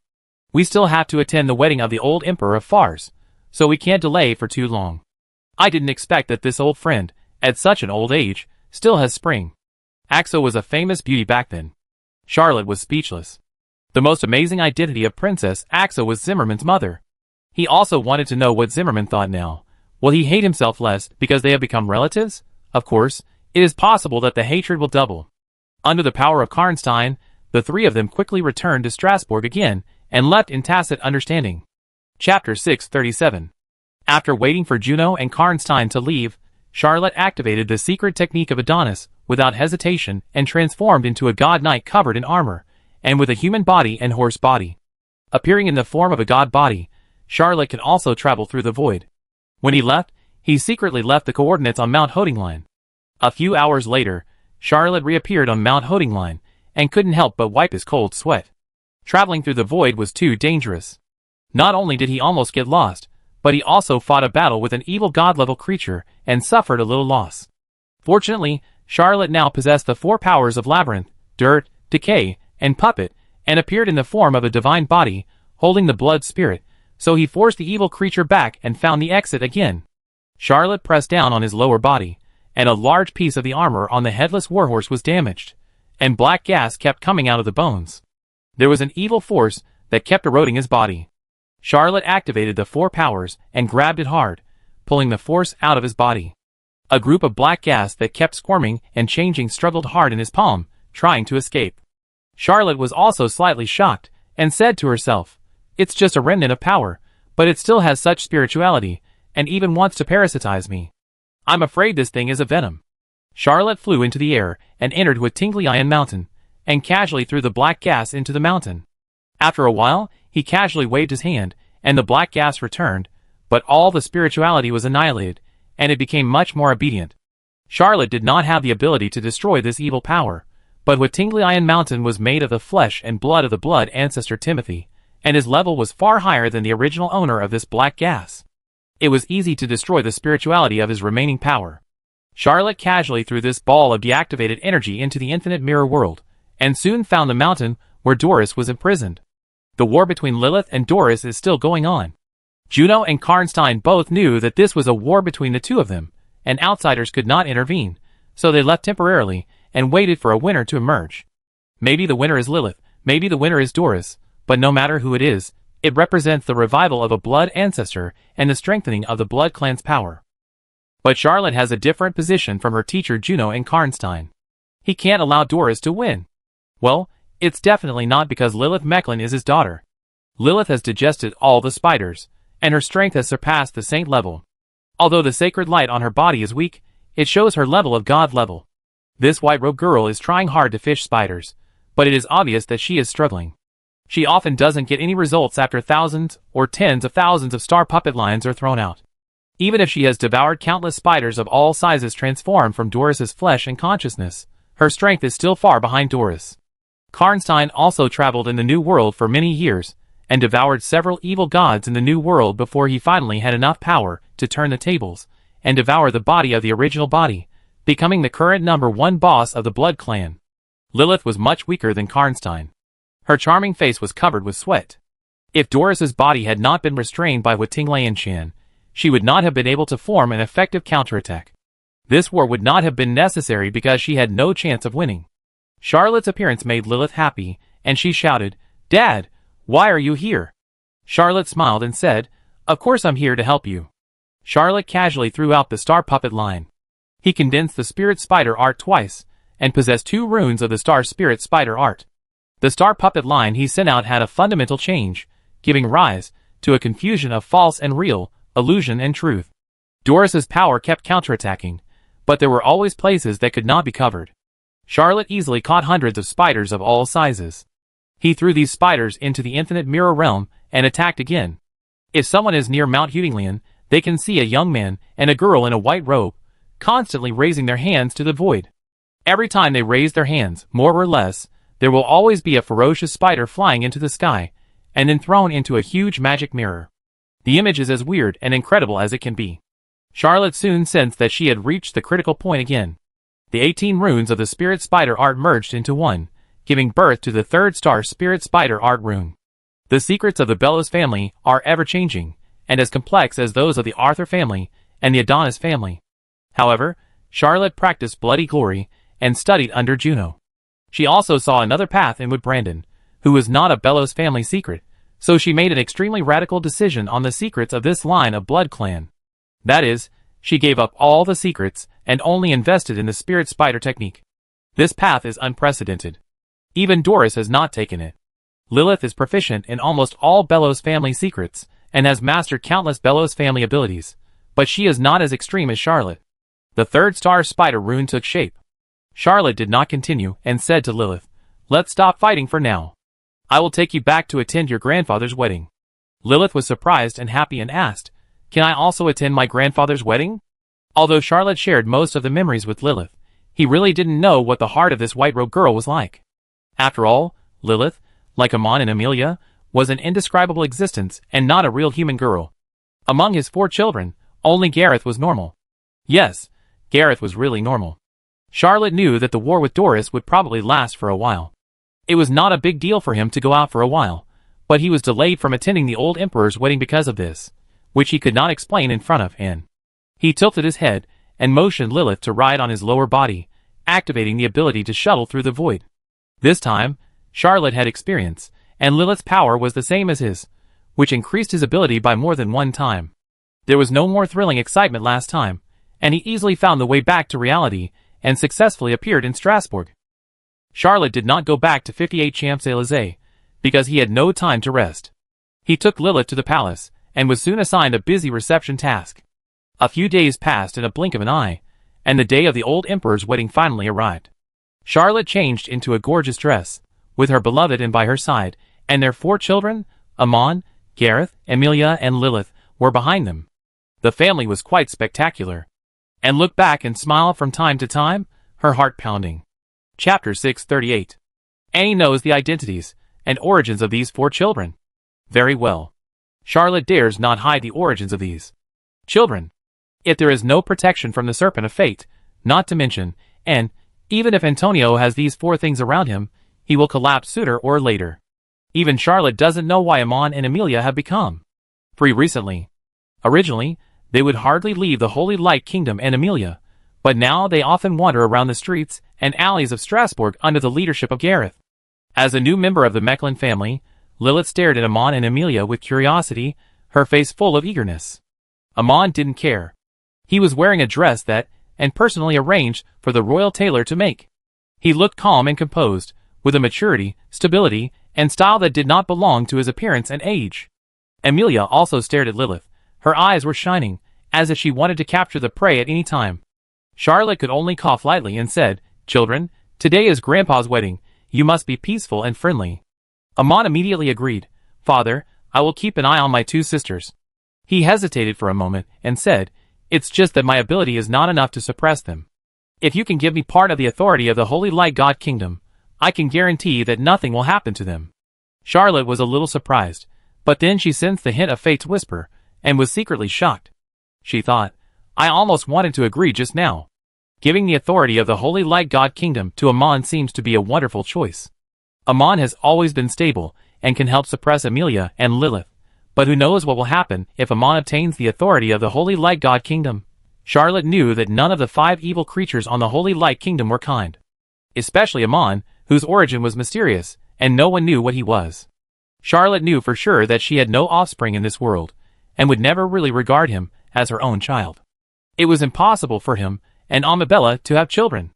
We still have to attend the wedding of the old Emperor of Fars, so we can't delay for too long. I didn't expect that this old friend, at such an old age, still has spring." Axo was a famous beauty back then. Charlotte was speechless. The most amazing identity of Princess Axo was Zimmerman's mother. He also wanted to know what Zimmerman thought now. Will he hate himself less because they have become relatives? Of course, it is possible that the hatred will double. Under the power of Karnstein, the 3 of them quickly returned to Strasbourg again, and left in tacit understanding. Chapter 637. After waiting for Juno and Karnstein to leave, Charlotte activated the secret technique of Adonis without hesitation and transformed into a god knight covered in armor, and with a human body and horse body. Appearing in the form of a god body, Charlotte could also travel through the void. When he left, he secretly left the coordinates on Mount Hodingline. A few hours later, Charlotte reappeared on Mount Hodingline, and couldn't help but wipe his cold sweat. Traveling through the void was too dangerous. Not only did he almost get lost, but he also fought a battle with an evil god-level creature and suffered a little loss. Fortunately, Charlotte now possessed the 4 powers of Labyrinth, Dirt, Decay, and Puppet, and appeared in the form of a divine body, holding the blood spirit, so he forced the evil creature back and found the exit again. Charlotte pressed down on his lower body, and a large piece of the armor on the headless warhorse was damaged, and black gas kept coming out of the bones. There was an evil force that kept eroding his body. Charlotte activated the 4 powers and grabbed it hard, pulling the force out of his body. A group of black gas that kept squirming and changing struggled hard in his palm, trying to escape. Charlotte was also slightly shocked, and said to herself, "It's just a remnant of power, but it still has such spirituality, and even wants to parasitize me. I'm afraid this thing is a venom. Charlotte flew into the air and entered with Tingly Iron Mountain, and casually threw the black gas into the mountain. After a while, he casually waved his hand, and the black gas returned, but all the spirituality was annihilated, and it became much more obedient. Charlotte did not have the ability to destroy this evil power, but with Tingly Iron Mountain was made of the flesh and blood of the blood ancestor Timothy, and his level was far higher than the original owner of this black gas. It was easy to destroy the spirituality of his remaining power. Charlotte casually threw this ball of deactivated energy into the infinite mirror world, and soon found the mountain where Doris was imprisoned. The war between Lilith and Doris is still going on. Juno and Karnstein both knew that this was a war between the two of them, and outsiders could not intervene, so they left temporarily and waited for a winner to emerge. Maybe the winner is Lilith, maybe the winner is Doris, but no matter who it is, it represents the revival of a blood ancestor and the strengthening of the blood clan's power. But Charlotte has a different position from her teacher Juno and Karnstein. He can't allow Doris to win. Well, it's definitely not because Lilith Mechlin is his daughter. Lilith has digested all the spiders, and her strength has surpassed the saint level. Although the sacred light on her body is weak, it shows her level of God level. This white-robed girl is trying hard to fish spiders, but it is obvious that she is struggling. She often doesn't get any results after thousands or tens of thousands of star puppet lines are thrown out. Even if she has devoured countless spiders of all sizes transformed from Doris's flesh and consciousness, her strength is still far behind Doris. Karnstein also traveled in the New World for many years, and devoured several evil gods in the New World before he finally had enough power to turn the tables, and devour the body of the original body, becoming the current #1 boss of the Blood Clan. Lilith was much weaker than Karnstein. Her charming face was covered with sweat. If Doris's body had not been restrained by Huatinglanshan, she would not have been able to form an effective counterattack. This war would not have been necessary because she had no chance of winning. Charlotte's appearance made Lilith happy, and she shouted, "Dad, why are you here?" Charlotte smiled and said, "Of course I'm here to help you." Charlotte casually threw out the star puppet line. He condensed the spirit spider art twice, and possessed 2 runes of the star spirit spider art. The star puppet line he sent out had a fundamental change, giving rise to a confusion of false and real, illusion and truth. Doris's power kept counterattacking, but there were always places that could not be covered. Charlotte easily caught hundreds of spiders of all sizes. He threw these spiders into the infinite mirror realm and attacked again. If someone is near Mount Hutinglian, they can see a young man and a girl in a white robe, constantly raising their hands to the void. Every time they raise their hands, more or less, there will always be a ferocious spider flying into the sky, and then thrown into a huge magic mirror. The image is as weird and incredible as it can be. Charlotte soon sensed that she had reached the critical point again. The 18 runes of the spirit spider art merged into one, giving birth to the 3rd star spirit spider art rune. The secrets of the Bellows family are ever-changing, and as complex as those of the Arthur family and the Adonis family. However, Charlotte practiced bloody glory and studied under Juno. She also saw another path in with Brandon, who was not a Bellows family secret, so she made an extremely radical decision on the secrets of this line of blood clan. That is, she gave up all the secrets and only invested in the spirit spider technique. This path is unprecedented. Even Doris has not taken it. Lilith is proficient in almost all Bellows family secrets, and has mastered countless Bellows family abilities, but she is not as extreme as Charlotte. The 3rd star spider rune took shape. Charlotte did not continue and said to Lilith, "Let's stop fighting for now. I will take you back to attend your grandfather's wedding." Lilith was surprised and happy and asked, "Can I also attend my grandfather's wedding?" Although Charlotte shared most of the memories with Lilith, he really didn't know what the heart of this white-robed girl was like. After all, Lilith, like Amon and Amelia, was an indescribable existence and not a real human girl. Among his 4 children, only Gareth was normal. Yes, Gareth was really normal. Charlotte knew that the war with Doris would probably last for a while. It was not a big deal for him to go out for a while, but he was delayed from attending the old emperor's wedding because of this, which he could not explain in front of Anne. He tilted his head and motioned Lilith to ride on his lower body, activating the ability to shuttle through the void. This time, Charlotte had experience, and Lilith's power was the same as his, which increased his ability by more than 1 time. There was no more thrilling excitement last time, and he easily found the way back to reality and successfully appeared in Strasbourg. Charlotte did not go back to 58 Champs-Élysées, because he had no time to rest. He took Lilith to the palace, and was soon assigned a busy reception task. A few days passed in a blink of an eye, and the day of the old emperor's wedding finally arrived. Charlotte changed into a gorgeous dress, with her beloved and by her side, and their 4 children, Amon, Gareth, Emilia, and Lilith, were behind them. The family was quite spectacular. And looked back and smiled from time to time, her heart pounding. Chapter 638. Annie knows the identities and origins of these 4 children. Very well. Charlotte dares not hide the origins of these children. If there is no protection from the serpent of fate, not to mention, and even if Antonio has these 4 things around him, he will collapse sooner or later. Even Charlotte doesn't know why Amon and Emilia have become free recently. Originally, they would hardly leave the Holy Light Kingdom and Emilia, but now they often wander around the streets and alleys of Strasbourg under the leadership of Gareth. As a new member of the Mechlin family, Lilith stared at Amon and Emilia with curiosity, her face full of eagerness. Amon didn't care. He was wearing a dress that, and personally arranged for the royal tailor to make. He looked calm and composed, with a maturity, stability, and style that did not belong to his appearance and age. Emilia also stared at Lilith. Her eyes were shining, as if she wanted to capture the prey at any time. Charlotte could only cough lightly and said, "Children, today is Grandpa's wedding. You must be peaceful and friendly." Amon immediately agreed. "Father, I will keep an eye on my 2 sisters." He hesitated for a moment and said, "It's just that my ability is not enough to suppress them. If you can give me part of the authority of the Holy Light God Kingdom, I can guarantee that nothing will happen to them." Charlotte was a little surprised, but then she sensed the hint of fate's whisper, and was secretly shocked. She thought, "I almost wanted to agree just now. Giving the authority of the Holy Light God Kingdom to Amon seems to be a wonderful choice. Amon has always been stable, and can help suppress Emilia and Lilith, but who knows what will happen if Amon obtains the authority of the Holy Light God Kingdom." Charlotte knew that none of the 5 evil creatures on the Holy Light Kingdom were kind. Especially Amon, whose origin was mysterious, and no one knew what he was. Charlotte knew for sure that she had no offspring in this world, and would never really regard him as her own child. It was impossible for him and Amabella to have children.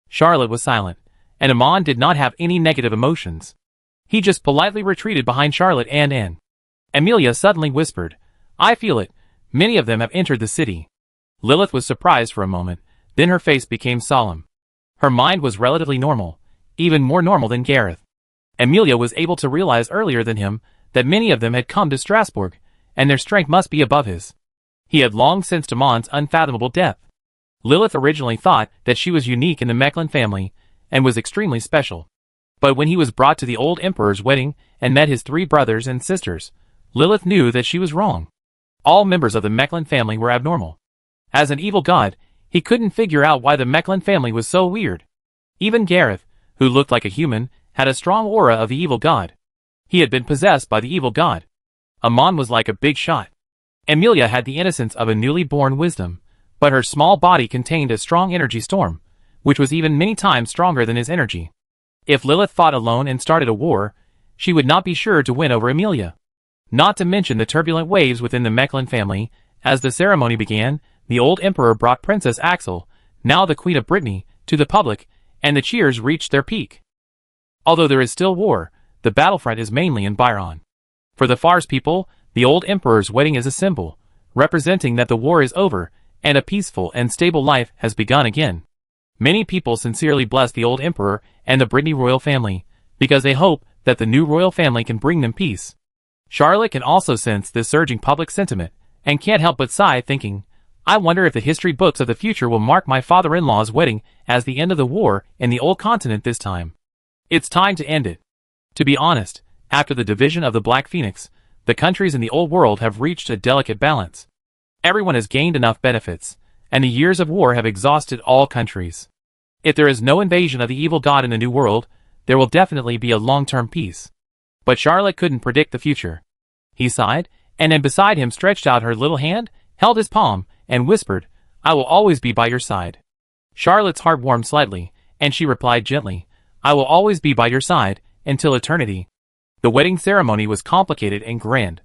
Charlotte was silent, and Amon did not have any negative emotions. He just politely retreated behind Charlotte and Anne. Emilia suddenly whispered, "I feel it. Many of them have entered the city." Lilith was surprised for a moment, then her face became solemn. Her mind was relatively normal, even more normal than Gareth. Emilia was able to realize earlier than him that many of them had come to Strasbourg, and their strength must be above his. He had long sensed Amon's unfathomable depth. Lilith originally thought that she was unique in the Mechlin family, and was extremely special. But when he was brought to the old emperor's wedding and met his 3 brothers and sisters, Lilith knew that she was wrong. All members of the Mechlin family were abnormal. As an evil god, he couldn't figure out why the Mechlin family was so weird. Even Gareth, who looked like a human, had a strong aura of the evil god. He had been possessed by the evil god. Amon was like a big shot. Emilia had the innocence of a newly born wisdom, but her small body contained a strong energy storm, which was even many times stronger than his energy. If Lilith fought alone and started a war, she would not be sure to win over Emilia. Not to mention the turbulent waves within the Mechlin family. As the ceremony began, the old emperor brought Princess Axel, now the Queen of Brittany, to the public, and the cheers reached their peak. Although there is still war, the battlefront is mainly in Byron. For the Fars people, the old emperor's wedding is a symbol, representing that the war is over, and a peaceful and stable life has begun again. Many people sincerely bless the old emperor and the Brittany royal family, because they hope that the new royal family can bring them peace. Charlotte can also sense this surging public sentiment, and can't help but sigh, thinking, "I wonder if the history books of the future will mark my father-in-law's wedding as the end of the war in the old continent this time. It's time to end it." To be honest, after the division of the Black Phoenix, the countries in the old world have reached a delicate balance. Everyone has gained enough benefits, and the years of war have exhausted all countries. If there is no invasion of the evil god in the new world, there will definitely be a long-term peace. But Charlotte couldn't predict the future. He sighed, and then beside him stretched out her little hand, held his palm, and whispered, "I will always be by your side." Charlotte's heart warmed slightly, and she replied gently, "I will always be by your side, until eternity." The wedding ceremony was complicated and grand.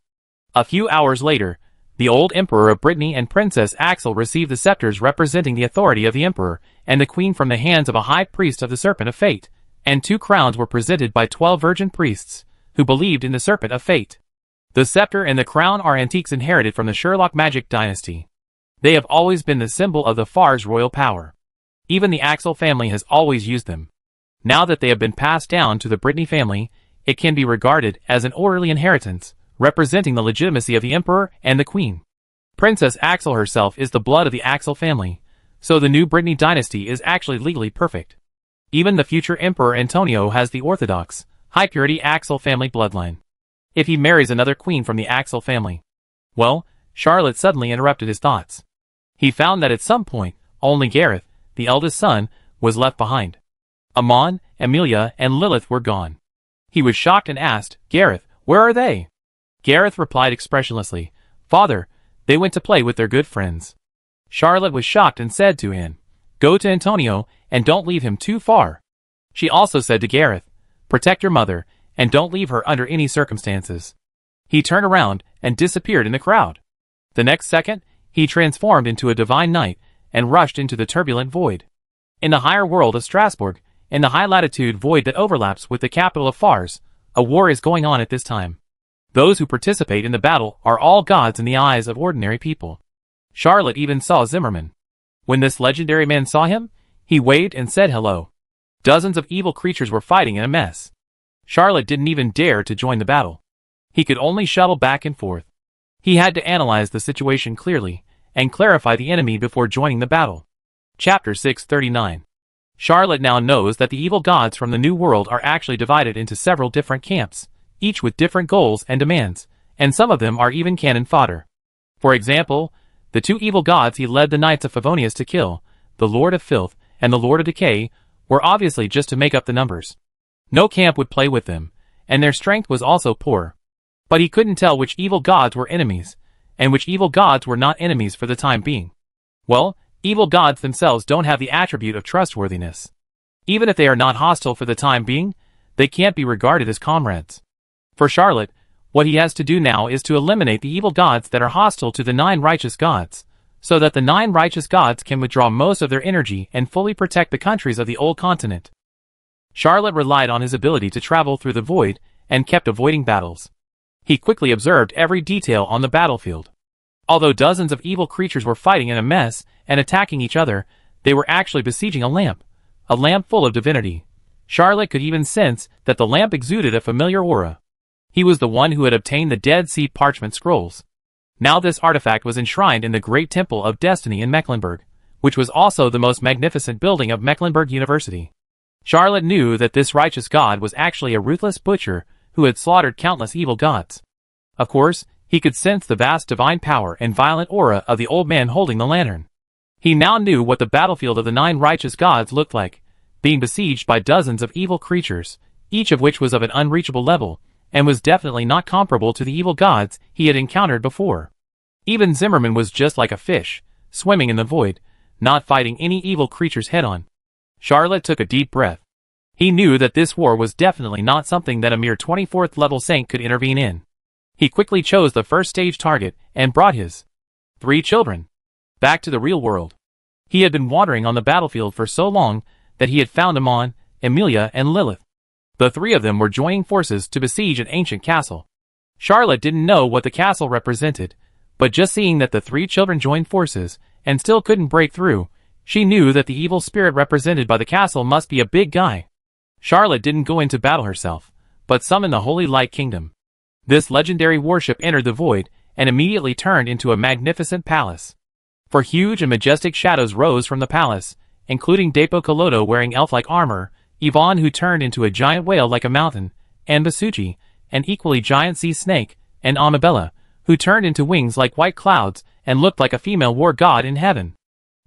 A few hours later, the old emperor of Brittany and Princess Axel received the scepters representing the authority of the emperor and the queen from the hands of a high priest of the Serpent of Fate, and 2 crowns were presented by 12 virgin priests, who believed in the Serpent of Fate. The scepter and the crown are antiques inherited from the Sherlock magic dynasty. They have always been the symbol of the Far's royal power. Even the Axel family has always used them. Now that they have been passed down to the Brittany family, it can be regarded as an orderly inheritance, representing the legitimacy of the Emperor and the Queen. Princess Axel herself is the blood of the Axel family, so the new Brittany dynasty is actually legally perfect. Even the future Emperor Antonio has the orthodox, high-purity Axel family bloodline. If he marries another queen from the Axel family, well, Charlotte suddenly interrupted his thoughts. He found that at some point, only Gareth, the eldest son, was left behind. Amon, Emilia, and Lilith were gone. He was shocked and asked, "Gareth, where are they?" Gareth replied expressionlessly, "Father, they went to play with their good friends." Charlotte was shocked and said to him, "Go to Antonio, and don't leave him too far." She also said to Gareth, "Protect your mother, and don't leave her under any circumstances." He turned around and disappeared in the crowd. The next second, he transformed into a divine knight and rushed into the turbulent void. In the higher world of Strasbourg, in the high-latitude void that overlaps with the capital of Fars, a war is going on at this time. Those who participate in the battle are all gods in the eyes of ordinary people. Charlotte even saw Zimmerman. When this legendary man saw him, he waved and said hello. Dozens of evil creatures were fighting in a mess. Charlotte didn't even dare to join the battle. He could only shuttle back and forth. He had to analyze the situation clearly and clarify the enemy before joining the battle. Chapter 639. Charlotte now knows that the evil gods from the New World are actually divided into several different camps, each with different goals and demands, and some of them are even cannon fodder. For example, the two evil gods he led the Knights of Favonius to kill, the Lord of Filth and the Lord of Decay, were obviously just to make up the numbers. No camp would play with them, and their strength was also poor. But he couldn't tell which evil gods were enemies, and which evil gods were not enemies for the time being. Well, evil gods themselves don't have the attribute of trustworthiness. Even if they are not hostile for the time being, they can't be regarded as comrades. For Charlotte, what he has to do now is to eliminate the evil gods that are hostile to the 9 righteous gods, so that the 9 righteous gods can withdraw most of their energy and fully protect the countries of the old continent. Charlotte relied on his ability to travel through the void and kept avoiding battles. He quickly observed every detail on the battlefield. Although dozens of evil creatures were fighting in a mess and attacking each other, they were actually besieging a lamp full of divinity. Charlotte could even sense that the lamp exuded a familiar aura. He was the one who had obtained the Dead Sea parchment scrolls. Now this artifact was enshrined in the Great Temple of Destiny in Mecklenburg, which was also the most magnificent building of Mecklenburg University. Charlotte knew that this righteous god was actually a ruthless butcher who had slaughtered countless evil gods. Of course, he could sense the vast divine power and violent aura of the old man holding the lantern. He now knew what the battlefield of the 9 righteous gods looked like, being besieged by dozens of evil creatures, each of which was of an unreachable level, and was definitely not comparable to the evil gods he had encountered before. Even Zimmerman was just like a fish, swimming in the void, not fighting any evil creatures head-on. Charlotte took a deep breath. He knew that this war was definitely not something that a mere 24th level saint could intervene in. He quickly chose the first stage target and brought his 3 children back to the real world. He had been wandering on the battlefield for so long that he had found Amon, Emilia, and Lilith. The 3 of them were joining forces to besiege an ancient castle. Charlotte didn't know what the castle represented, but just seeing that the 3 children joined forces and still couldn't break through, she knew that the evil spirit represented by the castle must be a big guy. Charlotte didn't go into battle herself, but summoned the Holy Light Kingdom. This legendary warship entered the void and immediately turned into a magnificent palace. For huge and majestic shadows rose from the palace, including Depo Colodo wearing elf-like armor, Yvonne who turned into a giant whale like a mountain, and Basuchi, an equally giant sea snake, and Amabella, who turned into wings like white clouds and looked like a female war god in heaven.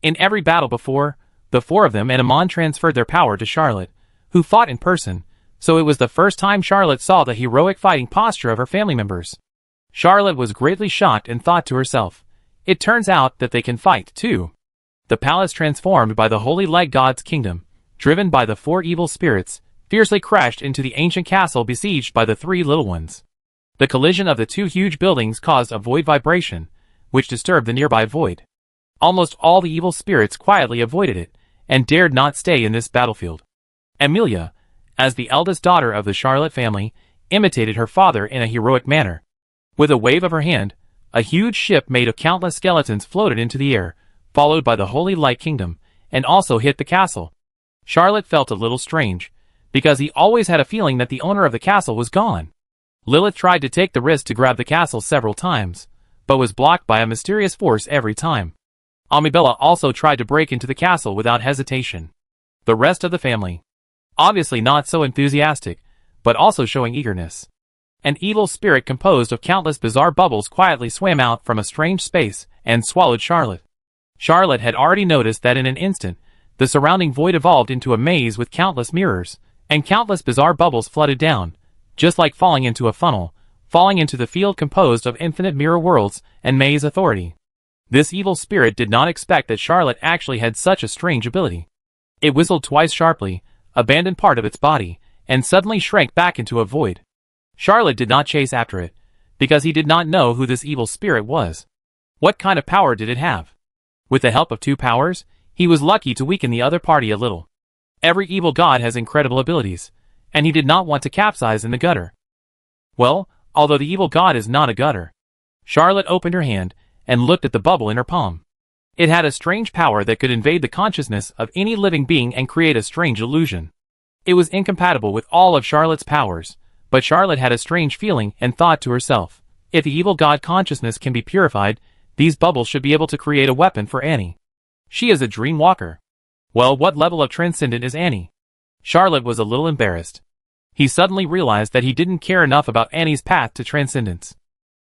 In every battle before, the 4 of them and Amon transferred their power to Charlotte, who fought in person, so it was the first time Charlotte saw the heroic fighting posture of her family members. Charlotte was greatly shocked and thought to herself, it turns out that they can fight, too. The palace transformed by the Holy Light God's kingdom, driven by the 4 evil spirits, fiercely crashed into the ancient castle besieged by the 3 little ones. The collision of the 2 huge buildings caused a void vibration, which disturbed the nearby void. Almost all the evil spirits quietly avoided it, and dared not stay in this battlefield. Emilia, as the eldest daughter of the Charlotte family, imitated her father in a heroic manner. With a wave of her hand, a huge ship made of countless skeletons floated into the air, followed by the Holy Light Kingdom, and also hit the castle. Charlotte felt a little strange, because he always had a feeling that the owner of the castle was gone. Lilith tried to take the risk to grab the castle several times, but was blocked by a mysterious force every time. Amabella also tried to break into the castle without hesitation. The rest of the family, obviously not so enthusiastic, but also showing eagerness. An evil spirit composed of countless bizarre bubbles quietly swam out from a strange space and swallowed Charlotte. Charlotte had already noticed that in an instant, the surrounding void evolved into a maze with countless mirrors, and countless bizarre bubbles flooded down, just like falling into a funnel, falling into the field composed of infinite mirror worlds and maze authority. This evil spirit did not expect that Charlotte actually had such a strange ability. It whistled twice sharply, abandoned part of its body, and suddenly shrank back into a void. Charlotte did not chase after it, because he did not know who this evil spirit was. What kind of power did it have? With the help of two powers, he was lucky to weaken the other party a little. Every evil god has incredible abilities, and he did not want to capsize in the gutter. Well, although the evil god is not a gutter. Charlotte opened her hand and looked at the bubble in her palm. It had a strange power that could invade the consciousness of any living being and create a strange illusion. It was incompatible with all of Charlotte's powers, but Charlotte had a strange feeling and thought to herself, if the evil god consciousness can be purified, these bubbles should be able to create a weapon for Annie. She is a dream walker. Well, what level of transcendent is Annie? Charlotte was a little embarrassed. He suddenly realized that he didn't care enough about Annie's path to transcendence.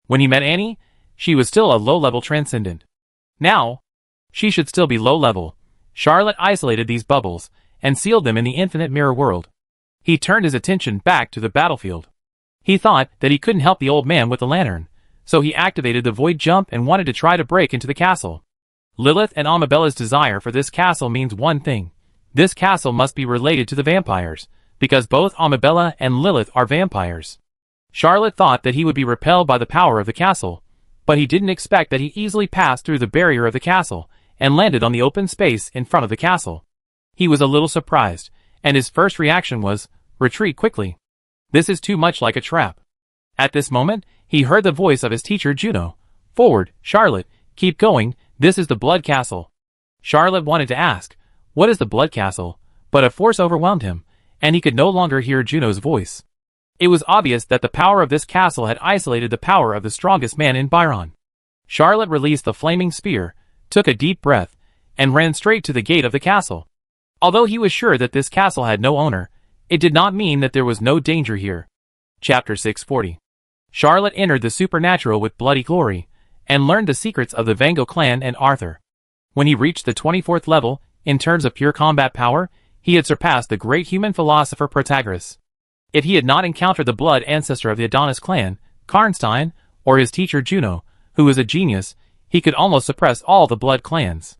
When he met Annie, she was still a low-level transcendent. Now, she should still be low-level. Charlotte isolated these bubbles and sealed them in the infinite mirror world. He turned his attention back to the battlefield. He thought that he couldn't help the old man with the lantern, so he activated the void jump and wanted to try to break into the castle. Lilith and Amabella's desire for this castle means one thing. This castle must be related to the vampires, because both Amabella and Lilith are vampires. Charlotte thought that he would be repelled by the power of the castle, but he didn't expect that he easily passed through the barrier of the castle and landed on the open space in front of the castle. He was a little surprised, and his first reaction was, retreat quickly. This is too much like a trap. At this moment, he heard the voice of his teacher Juno. Forward, Charlotte, keep going, this is the Blood Castle. Charlotte wanted to ask, what is the Blood Castle? But a force overwhelmed him, and he could no longer hear Juno's voice. It was obvious that the power of this castle had isolated the power of the strongest man in Byron. Charlotte released the flaming spear, took a deep breath, and ran straight to the gate of the castle. Although he was sure that this castle had no owner, it did not mean that there was no danger here. Chapter 640. Charlotte entered the supernatural with bloody glory, and learned the secrets of the Vango clan and Arthur. When he reached the 24th level, in terms of pure combat power, he had surpassed the great human philosopher Protagoras. If he had not encountered the blood ancestor of the Adonis clan, Karnstein, or his teacher Juno, who was a genius, he could almost suppress all the blood clans.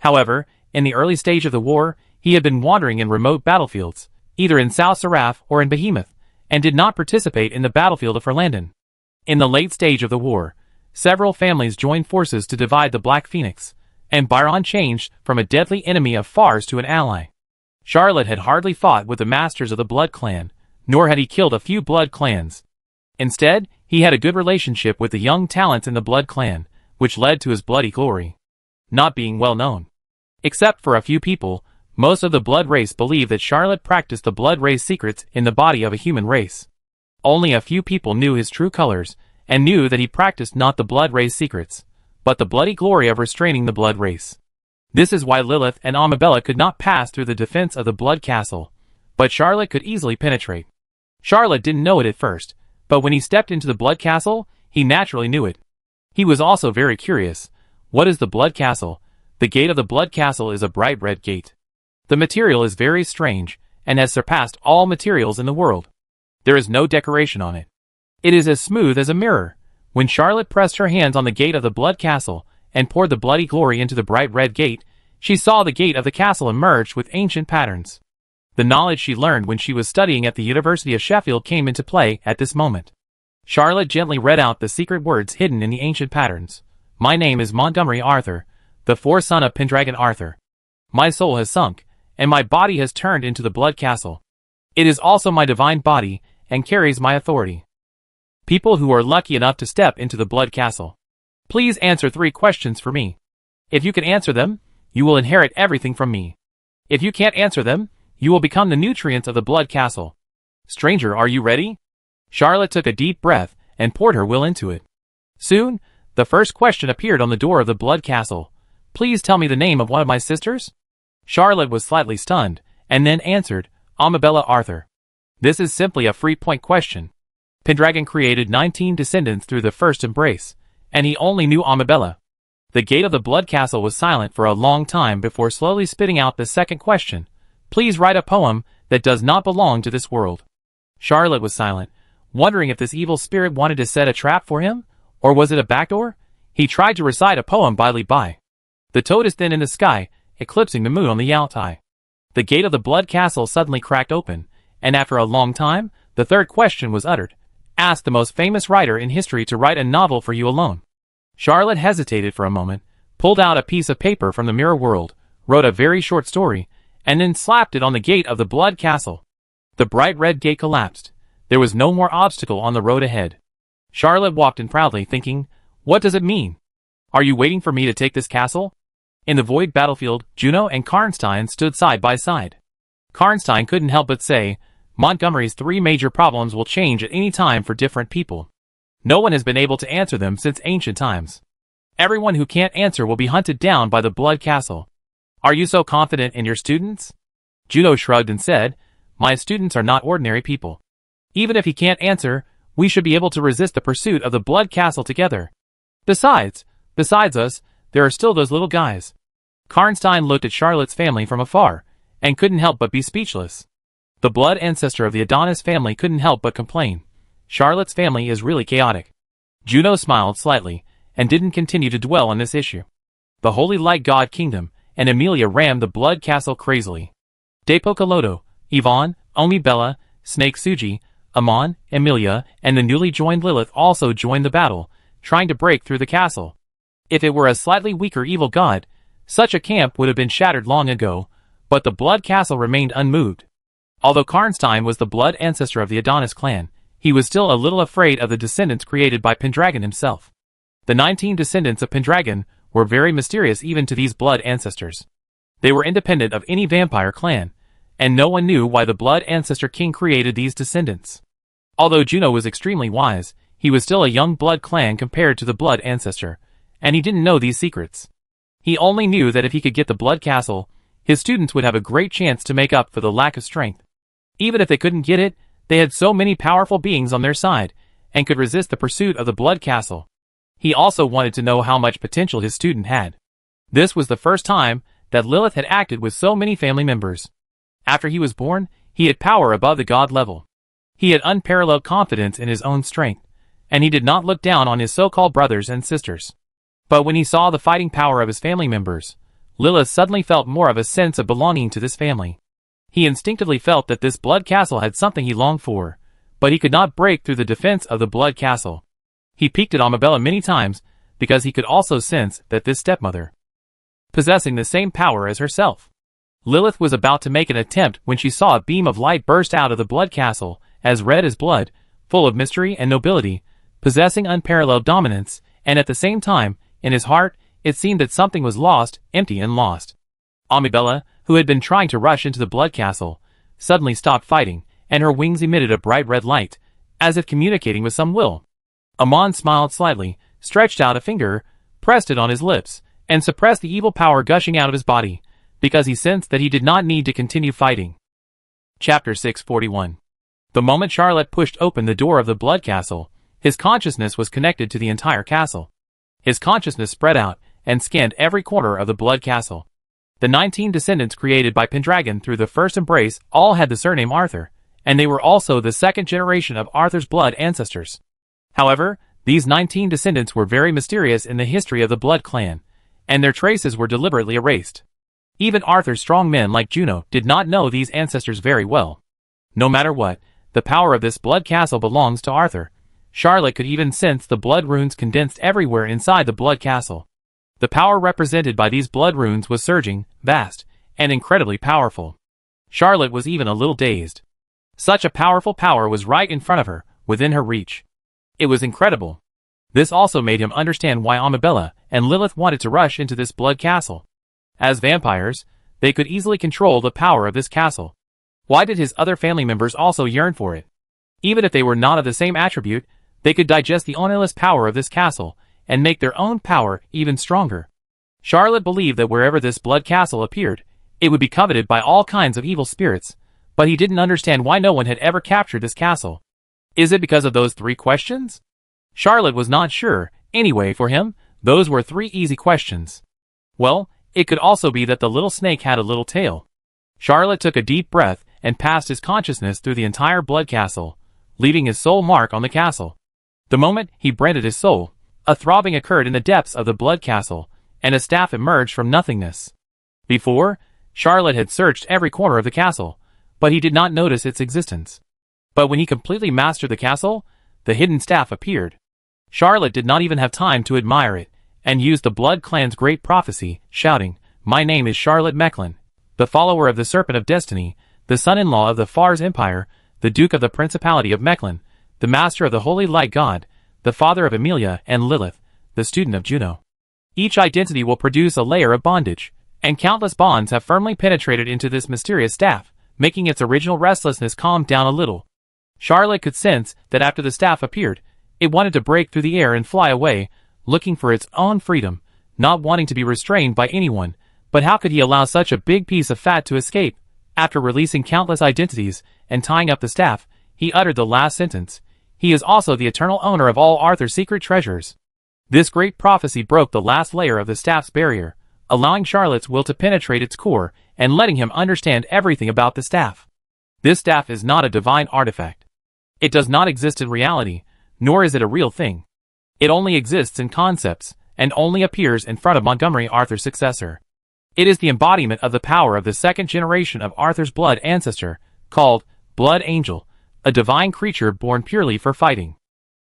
However, in the early stage of the war, he had been wandering in remote battlefields, either in South Seraph or in Behemoth, and did not participate in the battlefield of Ferlandon. In the late stage of the war, several families joined forces to divide the Black Phoenix, and Byron changed from a deadly enemy of Fars to an ally. Charlotte had hardly fought with the masters of the Blood Clan, nor had he killed a few Blood Clans. Instead, he had a good relationship with the young talents in the Blood Clan, which led to his bloody glory not being well known. Except for a few people, most of the Blood race believed that Charlotte practiced the Blood race secrets in the body of a human race. Only a few people knew his true colors, and knew that he practiced not the Blood race secrets, but the bloody glory of restraining the Blood race. This is why Lilith and Amabella could not pass through the defense of the Blood Castle, but Charlotte could easily penetrate. Charlotte didn't know it at first, but when he stepped into the Blood Castle, he naturally knew it. He was also very curious. What is the Blood Castle? The gate of the Blood Castle is a bright red gate. The material is very strange, and has surpassed all materials in the world. There is no decoration on it. It is as smooth as a mirror. When Charlotte pressed her hands on the gate of the Blood Castle, and poured the bloody glory into the bright red gate, she saw the gate of the castle emerge with ancient patterns. The knowledge she learned when she was studying at the University of Sheffield came into play at this moment. Charlotte gently read out the secret words hidden in the ancient patterns. My name is Montgomery Arthur, the foreson of Pendragon Arthur. My soul has sunk, and my body has turned into the Blood Castle. It is also my divine body, and carries my authority. People who are lucky enough to step into the Blood Castle. Please answer 3 questions for me. If you can answer them, you will inherit everything from me. If you can't answer them, you will become the nutrients of the Blood Castle. Stranger, are you ready? Charlotte took a deep breath and poured her will into it. Soon, the first question appeared on the door of the Blood Castle. Please tell me the name of one of my sisters? Charlotte was slightly stunned, and then answered, Amabella Arthur. This is simply a free point question. Pendragon created 19 descendants through the first embrace, and he only knew Amabella. The gate of the Blood Castle was silent for a long time before slowly spitting out the second question. Please write a poem that does not belong to this world. Charlotte was silent, wondering if this evil spirit wanted to set a trap for him, or was it a backdoor? He tried to recite a poem by Li Bai. The toad is thin in the sky, eclipsing the moon on the Yaltai. The gate of the Blood Castle suddenly cracked open, and after a long time, the third question was uttered. Ask the most famous writer in history to write a novel for you alone. Charlotte hesitated for a moment, pulled out a piece of paper from the mirror world, wrote a very short story, and then slapped it on the gate of the Blood Castle. The bright red gate collapsed. There was no more obstacle on the road ahead. Charlotte walked in proudly, thinking, what does it mean? Are you waiting for me to take this castle? In the void battlefield, Juno and Karnstein stood side by side. Karnstein couldn't help but say, Montgomery's 3 major problems will change at any time for different people. No one has been able to answer them since ancient times. Everyone who can't answer will be hunted down by the Blood Castle. Are you so confident in your students? Juno shrugged and said, my students are not ordinary people. Even if he can't answer, we should be able to resist the pursuit of the Blood Castle together. Besides us, there are still those little guys. Karnstein looked at Charlotte's family from afar, and couldn't help but be speechless. The blood ancestor of the Adonis family couldn't help but complain. Charlotte's family is really chaotic. Juno smiled slightly, and didn't continue to dwell on this issue. The Holy Light God Kingdom, and Emilia rammed the Blood Castle crazily. Depokaloto, Yvonne, Omi Bella, Snake Suji, Amon, Emilia, and the newly joined Lilith also joined the battle, trying to break through the castle. If it were a slightly weaker evil god, such a camp would have been shattered long ago, but the Blood Castle remained unmoved. Although Karnstein was the blood ancestor of the Adonis clan, he was still a little afraid of the descendants created by Pendragon himself. The 19 descendants of Pendragon were very mysterious even to these blood ancestors. They were independent of any vampire clan, and no one knew why the blood ancestor king created these descendants. Although Juno was extremely wise, he was still a young blood clan compared to the blood ancestor, and he didn't know these secrets. He only knew that if he could get the Blood Castle, his students would have a great chance to make up for the lack of strength. Even if they couldn't get it, they had so many powerful beings on their side, and could resist the pursuit of the Blood Castle. He also wanted to know how much potential his student had. This was the first time that Lilith had acted with so many family members. After he was born, he had power above the god level. He had unparalleled confidence in his own strength, and he did not look down on his so-called brothers and sisters. But when he saw the fighting power of his family members, Lilith suddenly felt more of a sense of belonging to this family. He instinctively felt that this Blood Castle had something he longed for, but he could not break through the defense of the Blood Castle. He peeked at Amabella many times, because he could also sense that this stepmother, possessing the same power as herself. Lilith was about to make an attempt when she saw a beam of light burst out of the Blood Castle, as red as blood, full of mystery and nobility, possessing unparalleled dominance, and at the same time, in his heart, it seemed that something was lost, empty and lost. Amabella, who had been trying to rush into the Blood Castle, suddenly stopped fighting, and her wings emitted a bright red light, as if communicating with some will. Amon smiled slightly, stretched out a finger, pressed it on his lips, and suppressed the evil power gushing out of his body, because he sensed that he did not need to continue fighting. Chapter 641. The moment Charlotte pushed open the door of the Blood Castle, his consciousness was connected to the entire castle. His consciousness spread out, and scanned every corner of the Blood Castle. The 19 descendants created by Pendragon through the first embrace all had the surname Arthur, and they were also the second generation of Arthur's blood ancestors. However, these 19 descendants were very mysterious in the history of the Blood clan, and their traces were deliberately erased. Even Arthur's strong men like Juno did not know these ancestors very well. No matter what, the power of this Blood Castle belongs to Arthur. Charlotte could even sense the blood runes condensed everywhere inside the Blood Castle. The power represented by these blood runes was surging, vast, and incredibly powerful. Charlotte was even a little dazed. Such a powerful power was right in front of her, within her reach. It was incredible. This also made him understand why Amabella and Lilith wanted to rush into this blood castle. As vampires, they could easily control the power of this castle. Why did his other family members also yearn for it? Even if they were not of the same attribute, they could digest the endless power of this castle and make their own power even stronger. Charlotte believed that wherever this blood castle appeared, it would be coveted by all kinds of evil spirits, but he didn't understand why no one had ever captured this castle. Is it because of those 3 questions? Charlotte was not sure. Anyway, for him, those were 3 easy questions. Well, it could also be that the little snake had a little tail. Charlotte took a deep breath and passed his consciousness through the entire blood castle, leaving his soul mark on the castle. The moment he branded his soul, a throbbing occurred in the depths of the blood castle, and a staff emerged from nothingness. Before, Charlotte had searched every corner of the castle, but he did not notice its existence. But when he completely mastered the castle, the hidden staff appeared. Charlotte did not even have time to admire it, and used the Blood Clan's great prophecy, shouting, "My name is Charlotte Mechlin, the follower of the Serpent of Destiny, the son-in-law of the Fars Empire, the Duke of the Principality of Mechlin, the Master of the Holy Light God, the father of Emilia and Lilith, the student of Juno." Each identity will produce a layer of bondage, and countless bonds have firmly penetrated into this mysterious staff, making its original restlessness calm down a little. Charlotte could sense that after the staff appeared, it wanted to break through the air and fly away, looking for its own freedom, not wanting to be restrained by anyone. But how could he allow such a big piece of fat to escape? After releasing countless identities and tying up the staff, he uttered the last sentence. He is also the eternal owner of all Arthur's secret treasures. This great prophecy broke the last layer of the staff's barrier, allowing Charlotte's will to penetrate its core and letting him understand everything about the staff. This staff is not a divine artifact. It does not exist in reality, nor is it a real thing. It only exists in concepts, and only appears in front of Montgomery Arthur's successor. It is the embodiment of the power of the 2nd generation of Arthur's blood ancestor, called Blood Angel, a divine creature born purely for fighting.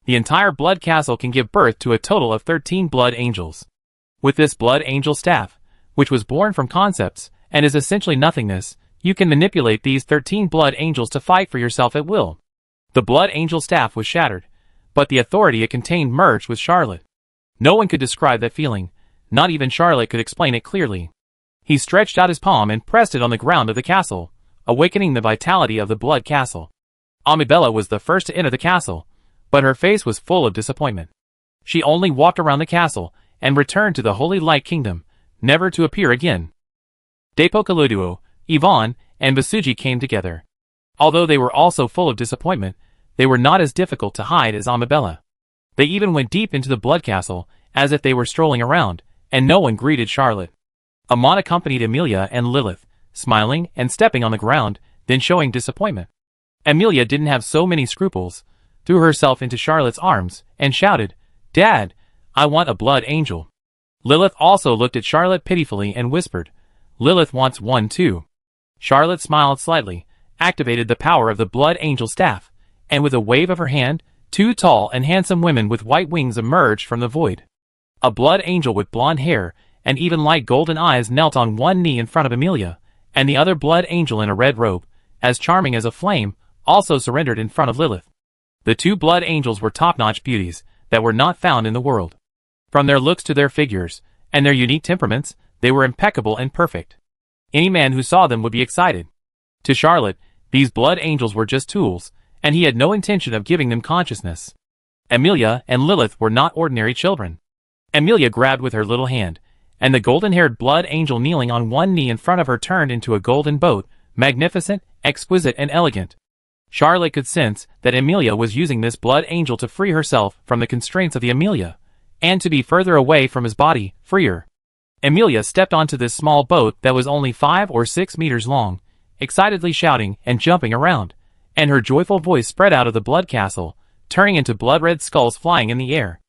The entire blood castle can give birth to a total of 13 blood angels. With this blood angel staff, which was born from concepts, and is essentially nothingness, you can manipulate these 13 blood angels to fight for yourself at will. The blood angel staff was shattered, but the authority it contained merged with Charlotte. No one could describe that feeling, not even Charlotte could explain it clearly. He stretched out his palm and pressed it on the ground of the castle, awakening the vitality of the blood castle. Amabella was the first to enter the castle, but her face was full of disappointment. She only walked around the castle and returned to the Holy Light Kingdom, never to appear again. Depokoluduo, Yvonne, and Basuji came together. Although they were also full of disappointment, they were not as difficult to hide as Amabella. They even went deep into the blood castle, as if they were strolling around, and no one greeted Charlotte. Amon accompanied Emilia and Lilith, smiling and stepping on the ground, then showing disappointment. Emilia didn't have so many scruples, threw herself into Charlotte's arms, and shouted, "Dad, I want a blood angel." Lilith also looked at Charlotte pitifully and whispered, "Lilith wants one too." Charlotte smiled slightly, activated the power of the blood angel staff, and with a wave of her hand, 2 tall and handsome women with white wings emerged from the void. A blood angel with blonde hair and even light golden eyes knelt on one knee in front of Emilia, and the other blood angel in a red robe, as charming as a flame, also surrendered in front of Lilith. The 2 blood angels were top-notch beauties that were not found in the world. From their looks to their figures, and their unique temperaments, they were impeccable and perfect. Any man who saw them would be excited. To Charlotte, these blood angels were just tools, and he had no intention of giving them consciousness. Emilia and Lilith were not ordinary children. Emilia grabbed with her little hand, and the golden-haired blood angel kneeling on one knee in front of her turned into a golden boat, magnificent, exquisite, and elegant. Charlotte could sense that Emilia was using this blood angel to free herself from the constraints of the Emilia, and to be further away from his body, freer. Emilia stepped onto this small boat that was only 5 or 6 meters long, excitedly shouting and jumping around, and her joyful voice spread out of the blood castle, turning into blood-red skulls flying in the air.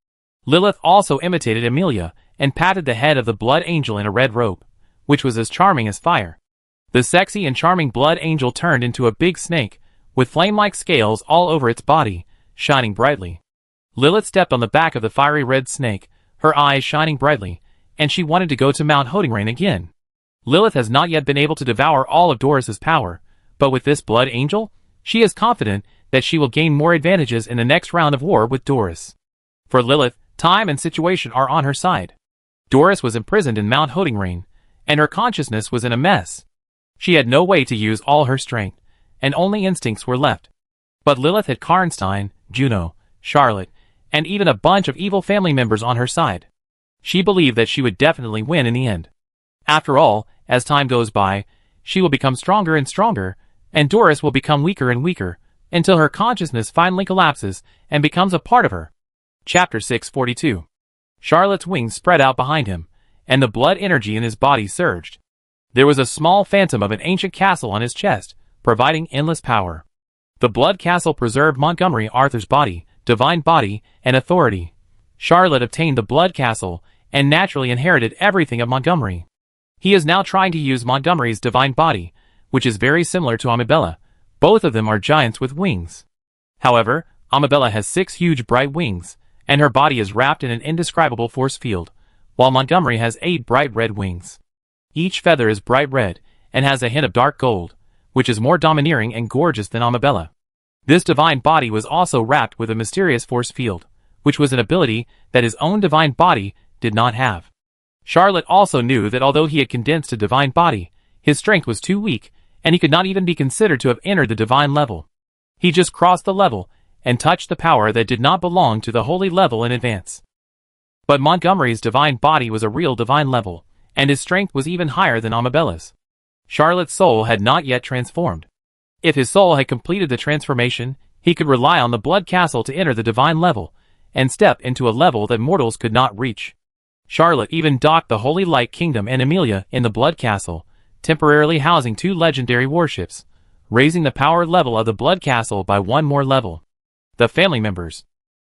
Lilith also imitated Emilia, and patted the head of the blood angel in a red robe, which was as charming as fire. The sexy and charming blood angel turned into a big snake, with flame-like scales all over its body, shining brightly. Lilith stepped on the back of the fiery red snake, her eyes shining brightly, and she wanted to go to Mount Holdingrain again. Lilith has not yet been able to devour all of Doris's power, but with this blood angel, she is confident that she will gain more advantages in the next round of war with Doris. For Lilith, time and situation are on her side. Doris was imprisoned in Mount Holdingrain, and her consciousness was in a mess. She had no way to use all her strength, and only instincts were left. But Lilith had Karnstein, Juno, Charlotte, and even a bunch of evil family members on her side. She believed that she would definitely win in the end. After all, as time goes by, she will become stronger and stronger, and Doris will become weaker and weaker, until her consciousness finally collapses and becomes a part of her. Chapter 642. Charlotte's wings spread out behind him, and the blood energy in his body surged. There was a small phantom of an ancient castle on his chest, providing endless power. The blood castle preserved Montgomery Arthur's body, divine body, and authority. Charlotte obtained the blood castle, and naturally inherited everything of Montgomery. He is now trying to use Montgomery's divine body, which is very similar to Amabella. Both of them are giants with wings. However, Amabella has 6 huge bright wings, and her body is wrapped in an indescribable force field, while Montgomery has 8 bright red wings. Each feather is bright red, and has a hint of dark gold, which is more domineering and gorgeous than Amabella. This divine body was also wrapped with a mysterious force field, which was an ability that his own divine body did not have. Charlotte also knew that although he had condensed a divine body, his strength was too weak, and he could not even be considered to have entered the divine level. He just crossed the level, and touched the power that did not belong to the holy level in advance. But Montgomery's divine body was a real divine level, and his strength was even higher than Amabella's. Charlotte's soul had not yet transformed. If his soul had completed the transformation, he could rely on the blood castle to enter the divine level, and step into a level that mortals could not reach. Charlotte even docked the Holy Light Kingdom and Emilia in the blood castle, temporarily housing 2 legendary warships, raising the power level of the blood castle by 1 more level. The family members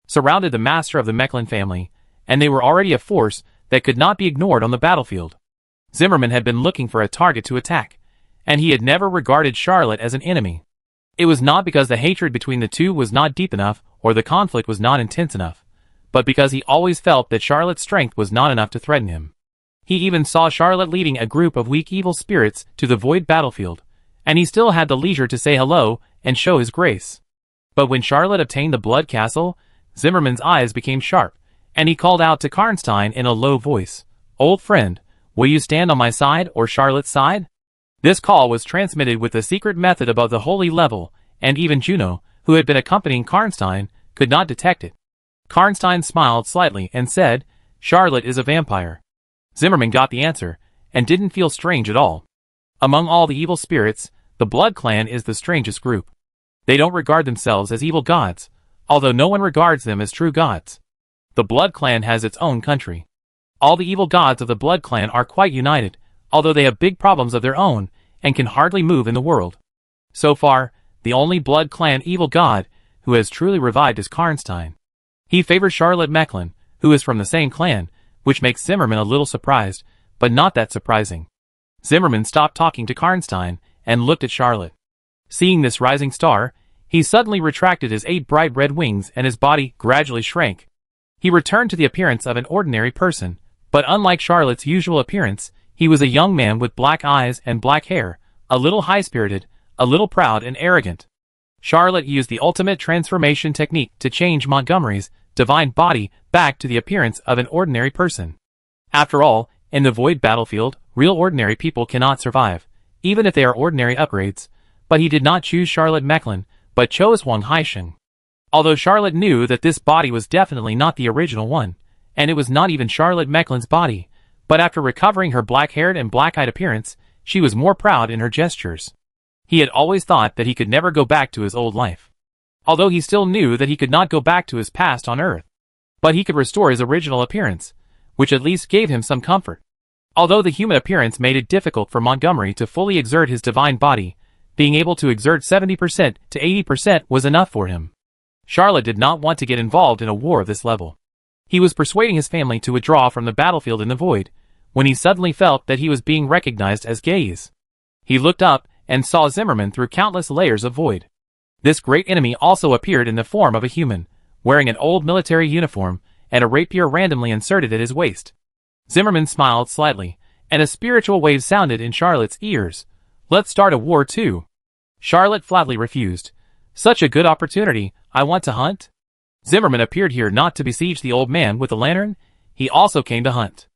surrounded the master of the Mechlin family, and they were already a force that could not be ignored on the battlefield. Zimmerman had been looking for a target to attack, and he had never regarded Charlotte as an enemy. It was not because the hatred between the two was not deep enough or the conflict was not intense enough, but because he always felt that Charlotte's strength was not enough to threaten him. He even saw Charlotte leading a group of weak evil spirits to the void battlefield, and he still had the leisure to say hello and show his grace. But when Charlotte obtained the blood castle, Zimmerman's eyes became sharp, and he called out to Karnstein in a low voice, "Old friend, will you stand on my side or Charlotte's side?" This call was transmitted with a secret method above the holy level, and even Juno, who had been accompanying Karnstein, could not detect it. Karnstein smiled slightly and said, "Charlotte is a vampire." Zimmerman got the answer, and didn't feel strange at all. Among all the evil spirits, the Blood Clan is the strangest group. They don't regard themselves as evil gods, although no one regards them as true gods. The Blood Clan has its own country. All the evil gods of the Blood Clan are quite united, although they have big problems of their own, and can hardly move in the world. So far, the only Blood Clan evil god who has truly revived is Karnstein. He favors Charlotte Mechlin, who is from the same clan, which makes Zimmerman a little surprised, but not that surprising. Zimmerman stopped talking to Karnstein, and looked at Charlotte. Seeing this rising star, he suddenly retracted his 8 bright red wings and his body gradually shrank. He returned to the appearance of an ordinary person, but unlike Charlotte's usual appearance, he was a young man with black eyes and black hair, a little high-spirited, a little proud and arrogant. Charlotte used the ultimate transformation technique to change Montgomery's divine body back to the appearance of an ordinary person. After all, in the void battlefield, real ordinary people cannot survive, even if they are ordinary upgrades, but he did not choose Charlotte Mechlin, but chose Wang Haisheng. Although Charlotte knew that this body was definitely not the original one, and it was not even Charlotte Mechlin's body, but after recovering her black-haired and black-eyed appearance, she was more proud in her gestures. He had always thought that he could never go back to his old life. Although he still knew that he could not go back to his past on Earth. But he could restore his original appearance, which at least gave him some comfort. Although the human appearance made it difficult for Montgomery to fully exert his divine body, being able to exert 70% to 80% was enough for him. Charlotte did not want to get involved in a war of this level. He was persuading his family to withdraw from the battlefield in the void, when he suddenly felt that he was being recognized as gaze. He looked up and saw Zimmerman through countless layers of void. This great enemy also appeared in the form of a human, wearing an old military uniform and a rapier randomly inserted at his waist. Zimmerman smiled slightly, and a spiritual wave sounded in Charlotte's ears. "Let's start a war too." Charlotte flatly refused. Such a good opportunity, I want to hunt. Zimmerman appeared here not to besiege the old man with the lantern, he also came to hunt.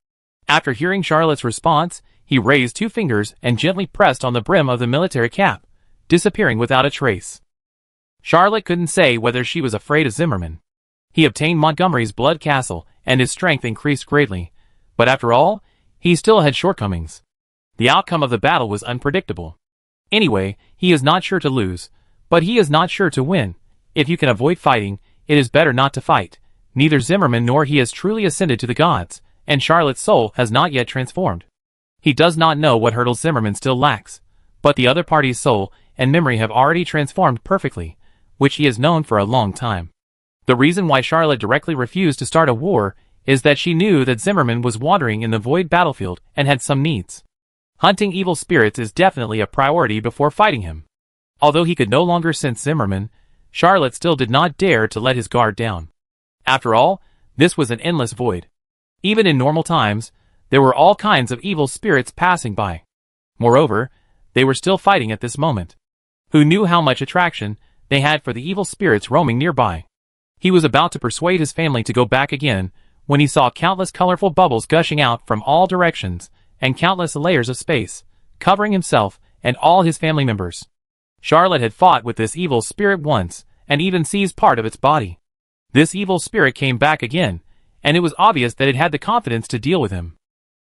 After hearing Charlotte's response, he raised 2 fingers and gently pressed on the brim of the military cap, disappearing without a trace. Charlotte couldn't say whether she was afraid of Zimmerman. He obtained Montgomery's blood castle, and his strength increased greatly, but after all, he still had shortcomings. The outcome of the battle was unpredictable. Anyway, he is not sure to lose, but he is not sure to win. If you can avoid fighting, it is better not to fight. Neither Zimmerman nor he has truly ascended to the gods, and Charlotte's soul has not yet transformed. He does not know what hurdles Zimmerman still lacks, but the other party's soul and memory have already transformed perfectly, which he has known for a long time. The reason why Charlotte directly refused to start a war is that she knew that Zimmerman was wandering in the void battlefield and had some needs. Hunting evil spirits is definitely a priority before fighting him. Although he could no longer sense Zimmerman, Charlotte still did not dare to let his guard down. After all, this was an endless void. Even in normal times, there were all kinds of evil spirits passing by. Moreover, they were still fighting at this moment. Who knew how much attraction they had for the evil spirits roaming nearby? He was about to persuade his family to go back again when he saw countless colorful bubbles gushing out from all directions and countless layers of space, covering himself and all his family members. Charlotte had fought with this evil spirit once and even seized part of its body. This evil spirit came back again, and it was obvious that it had the confidence to deal with him.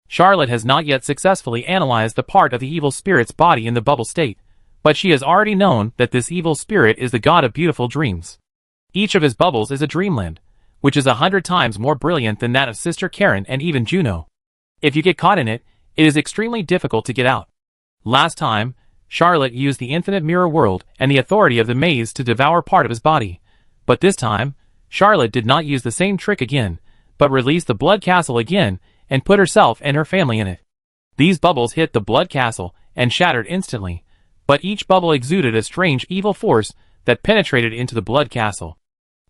Charlotte has not yet successfully analyzed the part of the evil spirit's body in the bubble state, but she has already known that this evil spirit is the god of beautiful dreams. Each of his bubbles is a dreamland, which is 100 times more brilliant than that of Sister Karen and even Juno. If you get caught in it, it is extremely difficult to get out. Last time, Charlotte used the infinite mirror world and the authority of the maze to devour part of his body, but this time, Charlotte did not use the same trick again, but released the blood castle again and put herself and her family in it. These bubbles hit the blood castle and shattered instantly, but each bubble exuded a strange evil force that penetrated into the blood castle.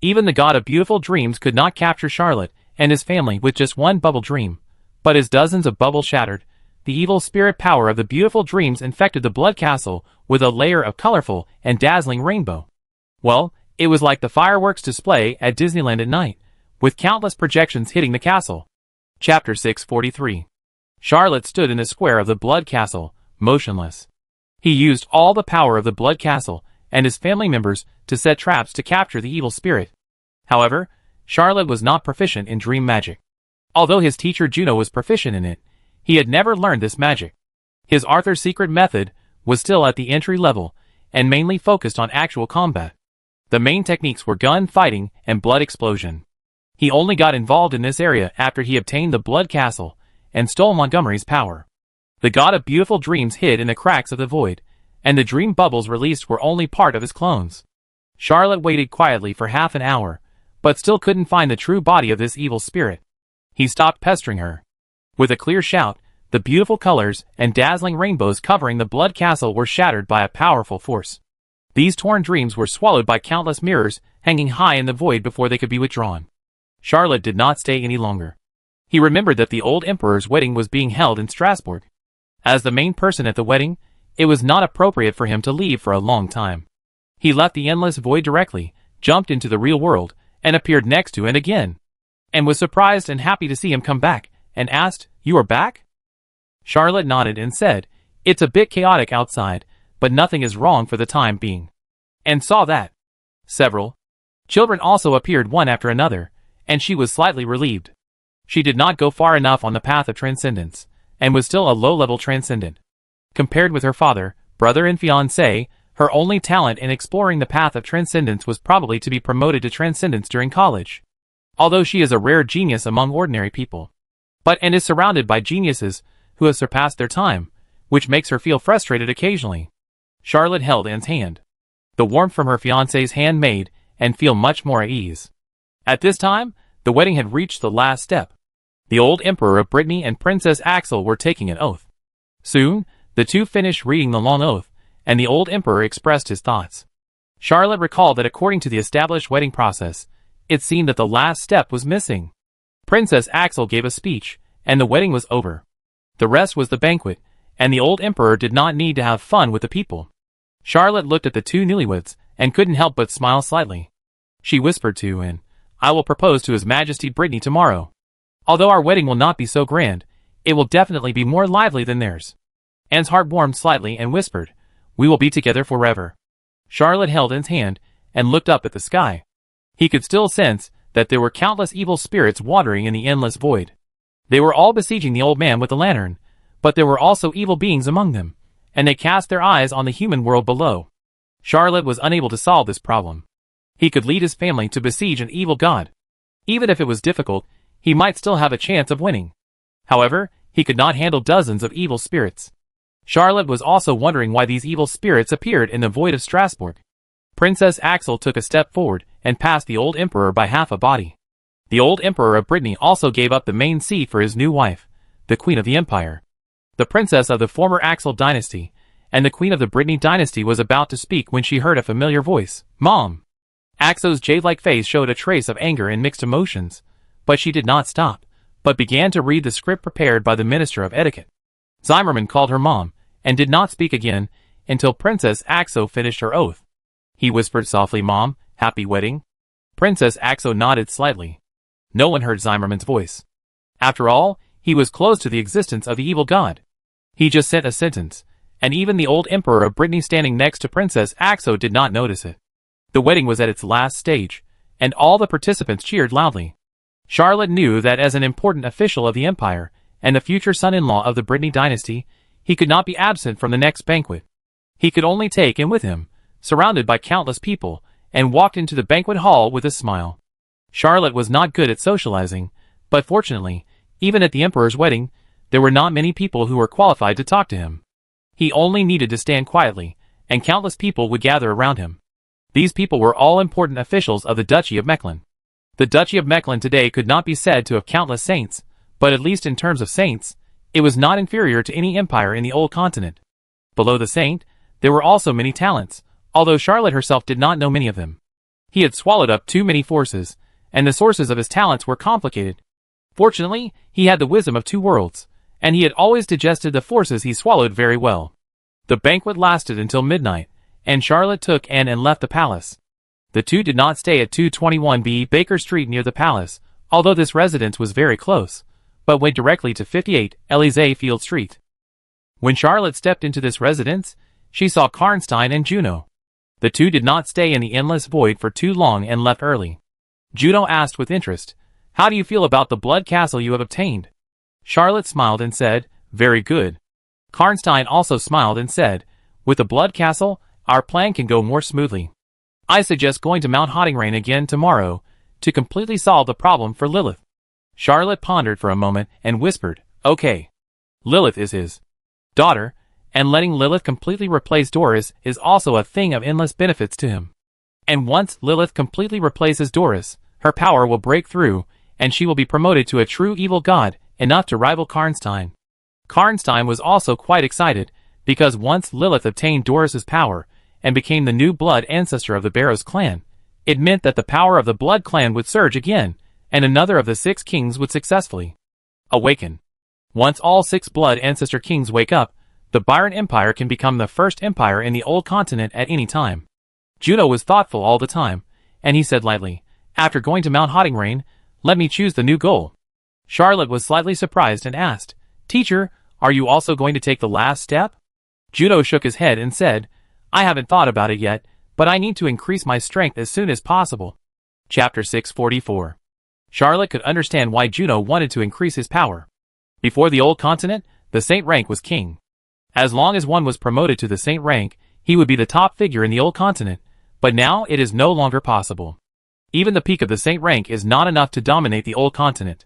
Even the god of beautiful dreams could not capture Charlotte and his family with just one bubble dream, but as dozens of bubbles shattered, the evil spirit power of the beautiful dreams infected the blood castle with a layer of colorful and dazzling rainbow. Well, it was like the fireworks display at Disneyland at night, with countless projections hitting the castle. Chapter 643. Charlotte stood in the square of the blood castle, motionless. He used all the power of the blood castle and his family members to set traps to capture the evil spirit. However, Charlotte was not proficient in dream magic. Although his teacher Juno was proficient in it, he had never learned this magic. His Arthur's secret method was still at the entry level and mainly focused on actual combat. The main techniques were gun fighting and blood explosion. He only got involved in this area after he obtained the blood castle and stole Montgomery's power. The god of beautiful dreams hid in the cracks of the void, and the dream bubbles released were only part of his clones. Charlotte waited quietly for half an hour, but still couldn't find the true body of this evil spirit. He stopped pestering her. With a clear shout, the beautiful colors and dazzling rainbows covering the blood castle were shattered by a powerful force. These torn dreams were swallowed by countless mirrors hanging high in the void before they could be withdrawn. Charlotte did not stay any longer. He remembered that the old emperor's wedding was being held in Strasbourg. As the main person at the wedding, it was not appropriate for him to leave for a long time. He left the endless void directly, jumped into the real world, and appeared next to it again, and was surprised and happy to see him come back, and asked, "You are back?" Charlotte nodded and said, "It's a bit chaotic outside, but nothing is wrong for the time being." And saw that several children also appeared one after another, and she was slightly relieved. She did not go far enough on the path of transcendence, and was still a low-level transcendent. Compared with her father, brother and fiancé, her only talent in exploring the path of transcendence was probably to be promoted to transcendence during college. Although she is a rare genius among ordinary people, and is surrounded by geniuses who have surpassed their time, which makes her feel frustrated occasionally. Charlotte held Anne's hand. The warmth from her fiancé's hand made Anne feel much more at ease. At this time, the wedding had reached the last step. The old Emperor of Brittany and Princess Axel were taking an oath. Soon, the two finished reading the long oath, and the old Emperor expressed his thoughts. Charlotte recalled that according to the established wedding process, it seemed that the last step was missing. Princess Axel gave a speech, and the wedding was over. The rest was the banquet, and the old Emperor did not need to have fun with the people. Charlotte looked at the two newlyweds and couldn't help but smile slightly. She whispered to Anne, "I will propose to His Majesty Brittany tomorrow. Although our wedding will not be so grand, it will definitely be more lively than theirs." Anne's heart warmed slightly and whispered, "We will be together forever." Charlotte held Anne's hand and looked up at the sky. He could still sense that there were countless evil spirits wandering in the endless void. They were all besieging the old man with the lantern, but there were also evil beings among them, and they cast their eyes on the human world below. Charlotte was unable to solve this problem. He could lead his family to besiege an evil god. Even if it was difficult, he might still have a chance of winning. However, he could not handle dozens of evil spirits. Charlotte was also wondering why these evil spirits appeared in the void of Strasbourg. Princess Axel took a step forward and passed the old emperor by half a body. The old emperor of Brittany also gave up the main seat for his new wife, the queen of the empire. The princess of the former Axel dynasty and the queen of the Brittany dynasty was about to speak when she heard a familiar voice, "Mom." Axel's jade-like face showed a trace of anger and mixed emotions, but she did not stop, but began to read the script prepared by the Minister of Etiquette. Zimmerman called her mom, and did not speak again until Princess Axel finished her oath. He whispered softly, "Mom, happy wedding?" Princess Axel nodded slightly. No one heard Zimmerman's voice. After all, he was close to the existence of the evil god. He just sent a sentence, and even the old emperor of Brittany standing next to Princess Axel did not notice it. The wedding was at its last stage, and all the participants cheered loudly. Charlotte knew that as an important official of the empire, and the future son-in-law of the Brittany dynasty, he could not be absent from the next banquet. He could only take him with him, surrounded by countless people, and walked into the banquet hall with a smile. Charlotte was not good at socializing, but fortunately, even at the emperor's wedding, there were not many people who were qualified to talk to him. He only needed to stand quietly, and countless people would gather around him. These people were all important officials of the Duchy of Mechlin. The Duchy of Mechlin today could not be said to have countless saints, but at least in terms of saints, it was not inferior to any empire in the old continent. Below the saint, there were also many talents, although Charlotte herself did not know many of them. He had swallowed up too many forces, and the sources of his talents were complicated. Fortunately, he had the wisdom of two worlds, and he had always digested the forces he swallowed very well. The banquet lasted until midnight, and Charlotte took Anne and left the palace. The two did not stay at 221B Baker Street near the palace, although this residence was very close, but went directly to 58 Élysée Field Street. When Charlotte stepped into this residence, she saw Karnstein and Juno. The two did not stay in the endless void for too long and left early. Juno asked with interest, "How do you feel about the blood castle you have obtained?" Charlotte smiled and said, "Very good." Karnstein also smiled and said, "With the blood castle, our plan can go more smoothly. I suggest going to Mount Hottingrain again tomorrow to completely solve the problem for Lilith." Charlotte pondered for a moment and whispered, "Okay. Lilith is his daughter, and letting Lilith completely replace Doris is also a thing of endless benefits to him. And once Lilith completely replaces Doris, her power will break through, and she will be promoted to a true evil god, enough to rival Karnstein." Karnstein was also quite excited, because once Lilith obtained Doris's power, and became the new blood ancestor of the Barrows clan, it meant that the power of the Blood clan would surge again, and another of the 6 kings would successfully awaken. Once all 6 blood ancestor kings wake up, the Byron Empire can become the first empire in the old continent at any time. Juno was thoughtful all the time, and he said lightly, "After going to Mount Hottingrain, let me choose the new goal." Charlotte was slightly surprised and asked, "Teacher, are you also going to take the last step?" Juno shook his head and said, "I haven't thought about it yet, but I need to increase my strength as soon as possible." Chapter 644. Charlotte could understand why Juno wanted to increase his power. Before the old continent, the saint rank was king. As long as one was promoted to the saint rank, he would be the top figure in the old continent, but now it is no longer possible. Even the peak of the saint rank is not enough to dominate the old continent.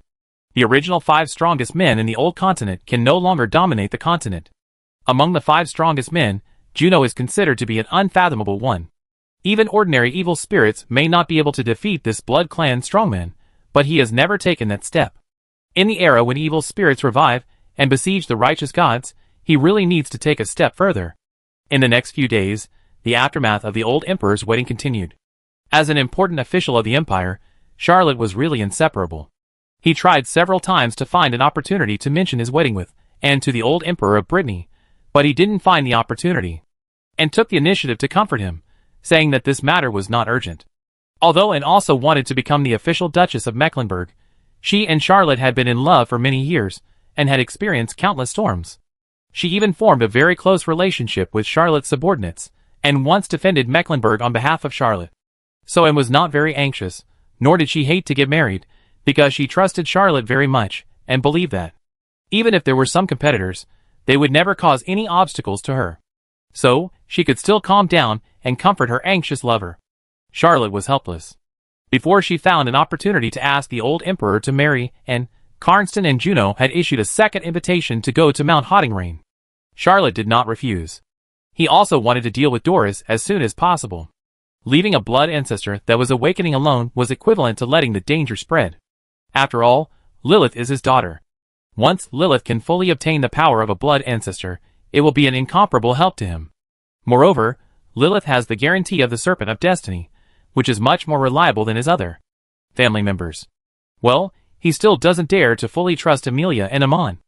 The original 5 strongest men in the old continent can no longer dominate the continent. Among the 5 strongest men, Juno is considered to be an unfathomable one. Even ordinary evil spirits may not be able to defeat this blood clan strongman, but he has never taken that step. In the era when evil spirits revive and besiege the righteous gods, he really needs to take a step further. In the next few days, the aftermath of the old emperor's wedding continued. As an important official of the empire, Charlotte was really inseparable. He tried several times to find an opportunity to mention his wedding with, and to the old emperor of Brittany, but he didn't find the opportunity, and took the initiative to comfort him, saying that this matter was not urgent. Although Anne also wanted to become the official Duchess of Mecklenburg, she and Charlotte had been in love for many years, and had experienced countless storms. She even formed a very close relationship with Charlotte's subordinates, and once defended Mecklenburg on behalf of Charlotte. So Anne was not very anxious, nor did she hate to get married, because she trusted Charlotte very much, and believed that, even if there were some competitors, they would never cause any obstacles to her. So, she could still calm down and comfort her anxious lover. Charlotte was helpless. Before she found an opportunity to ask the old emperor to marry, and Karnstein and Juno had issued a second invitation to go to Mount Hottingrain. Charlotte did not refuse. He also wanted to deal with Doris as soon as possible. Leaving a blood ancestor that was awakening alone was equivalent to letting the danger spread. After all, Lilith is his daughter. Once Lilith can fully obtain the power of a blood ancestor, it will be an incomparable help to him. Moreover, Lilith has the guarantee of the Serpent of Destiny, which is much more reliable than his other family members. Well, he still doesn't dare to fully trust Emilia and Amon.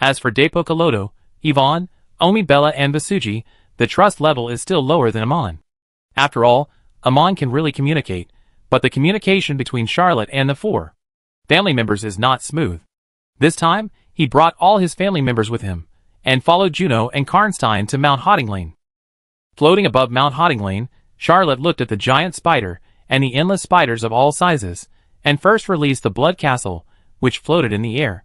As for Depocoloto, Yvonne, Omi Bella and Basuji, the trust level is still lower than Amon. After all, Amon can really communicate, but the communication between Charlotte and the four family members is not smooth. This time, he brought all his family members with him, and followed Juno and Karnstein to Mount Hottingrain. Floating above Mount Hottingrain, Charlotte looked at the giant spider, and the endless spiders of all sizes, and first released the blood castle, which floated in the air.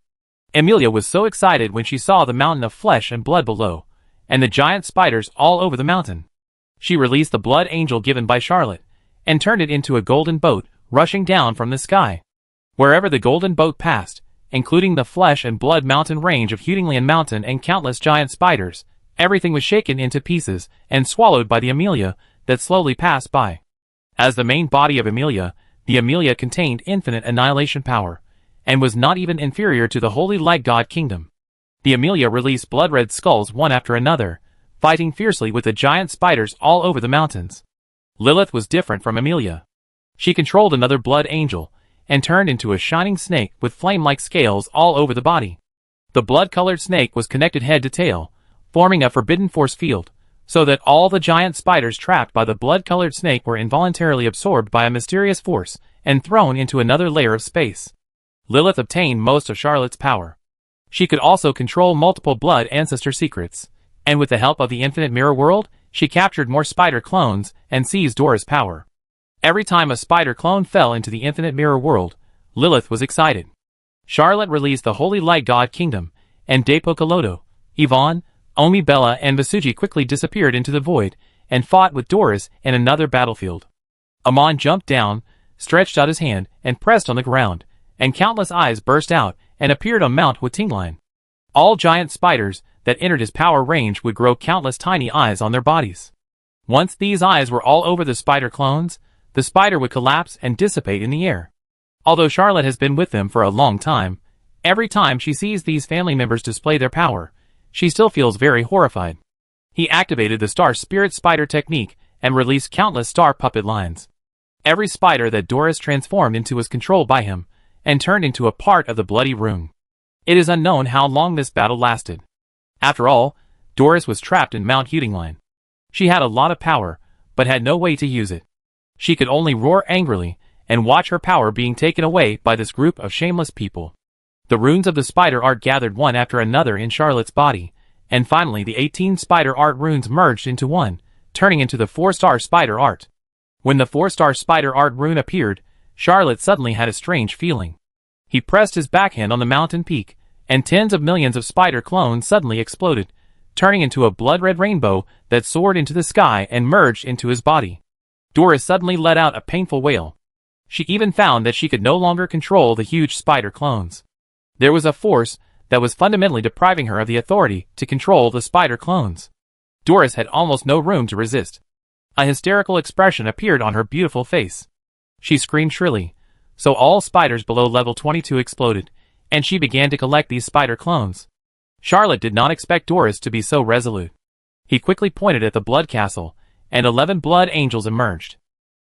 Emilia was so excited when she saw the mountain of flesh and blood below, and the giant spiders all over the mountain. She released the blood angel given by Charlotte, and turned it into a golden boat, rushing down from the sky. Wherever the golden boat passed, including the flesh and blood mountain range of Hütinglian Mountain and countless giant spiders, everything was shaken into pieces and swallowed by the Emilia that slowly passed by. As the main body of Emilia, the Emilia contained infinite annihilation power, and was not even inferior to the Holy Light God Kingdom. The Emilia released blood-red skulls one after another, fighting fiercely with the giant spiders all over the mountains. Lilith was different from Emilia. She controlled another blood angel, and turned into a shining snake with flame-like scales all over the body. The blood-colored snake was connected head to tail, forming a forbidden force field, so that all the giant spiders trapped by the blood-colored snake were involuntarily absorbed by a mysterious force, and thrown into another layer of space. Lilith obtained most of Charlotte's power. She could also control multiple blood ancestor secrets, and with the help of the infinite mirror world, she captured more spider clones and seized Dora's power. Every time a spider clone fell into the infinite mirror world, Lilith was excited. Charlotte released the Holy Light God Kingdom, and Depocoloto, Yvonne, Omi Bella and Basuji quickly disappeared into the void, and fought with Doris in another battlefield. Amon jumped down, stretched out his hand, and pressed on the ground, and countless eyes burst out, and appeared on Mount Hottingrain. All giant spiders that entered his power range would grow countless tiny eyes on their bodies. Once these eyes were all over the spider clones, the spider would collapse and dissipate in the air. Although Charlotte has been with them for a long time, every time she sees these family members display their power, she still feels very horrified. He activated the Star Spirit Spider technique and released countless star puppet lines. Every spider that Doris transformed into was controlled by him, and turned into a part of the bloody room. It is unknown how long this battle lasted. After all, Doris was trapped in Mount Hottingrain. She had a lot of power, but had no way to use it. She could only roar angrily, and watch her power being taken away by this group of shameless people. The runes of the spider art gathered one after another in Charlotte's body, and finally the 18 spider art runes merged into one, turning into the 4-star spider art. When the 4-star spider art rune appeared, Charlotte suddenly had a strange feeling. He pressed his backhand on the mountain peak, and tens of millions of spider clones suddenly exploded, turning into a blood-red rainbow that soared into the sky and merged into his body. Doris suddenly let out a painful wail. She even found that she could no longer control the huge spider clones. There was a force that was fundamentally depriving her of the authority to control the spider clones. Doris had almost no room to resist. A hysterical expression appeared on her beautiful face. She screamed shrilly, so all spiders below level 22 exploded, and she began to collect these spider clones. Charlotte did not expect Doris to be so resolute. He quickly pointed at the blood castle, and 11 blood angels emerged.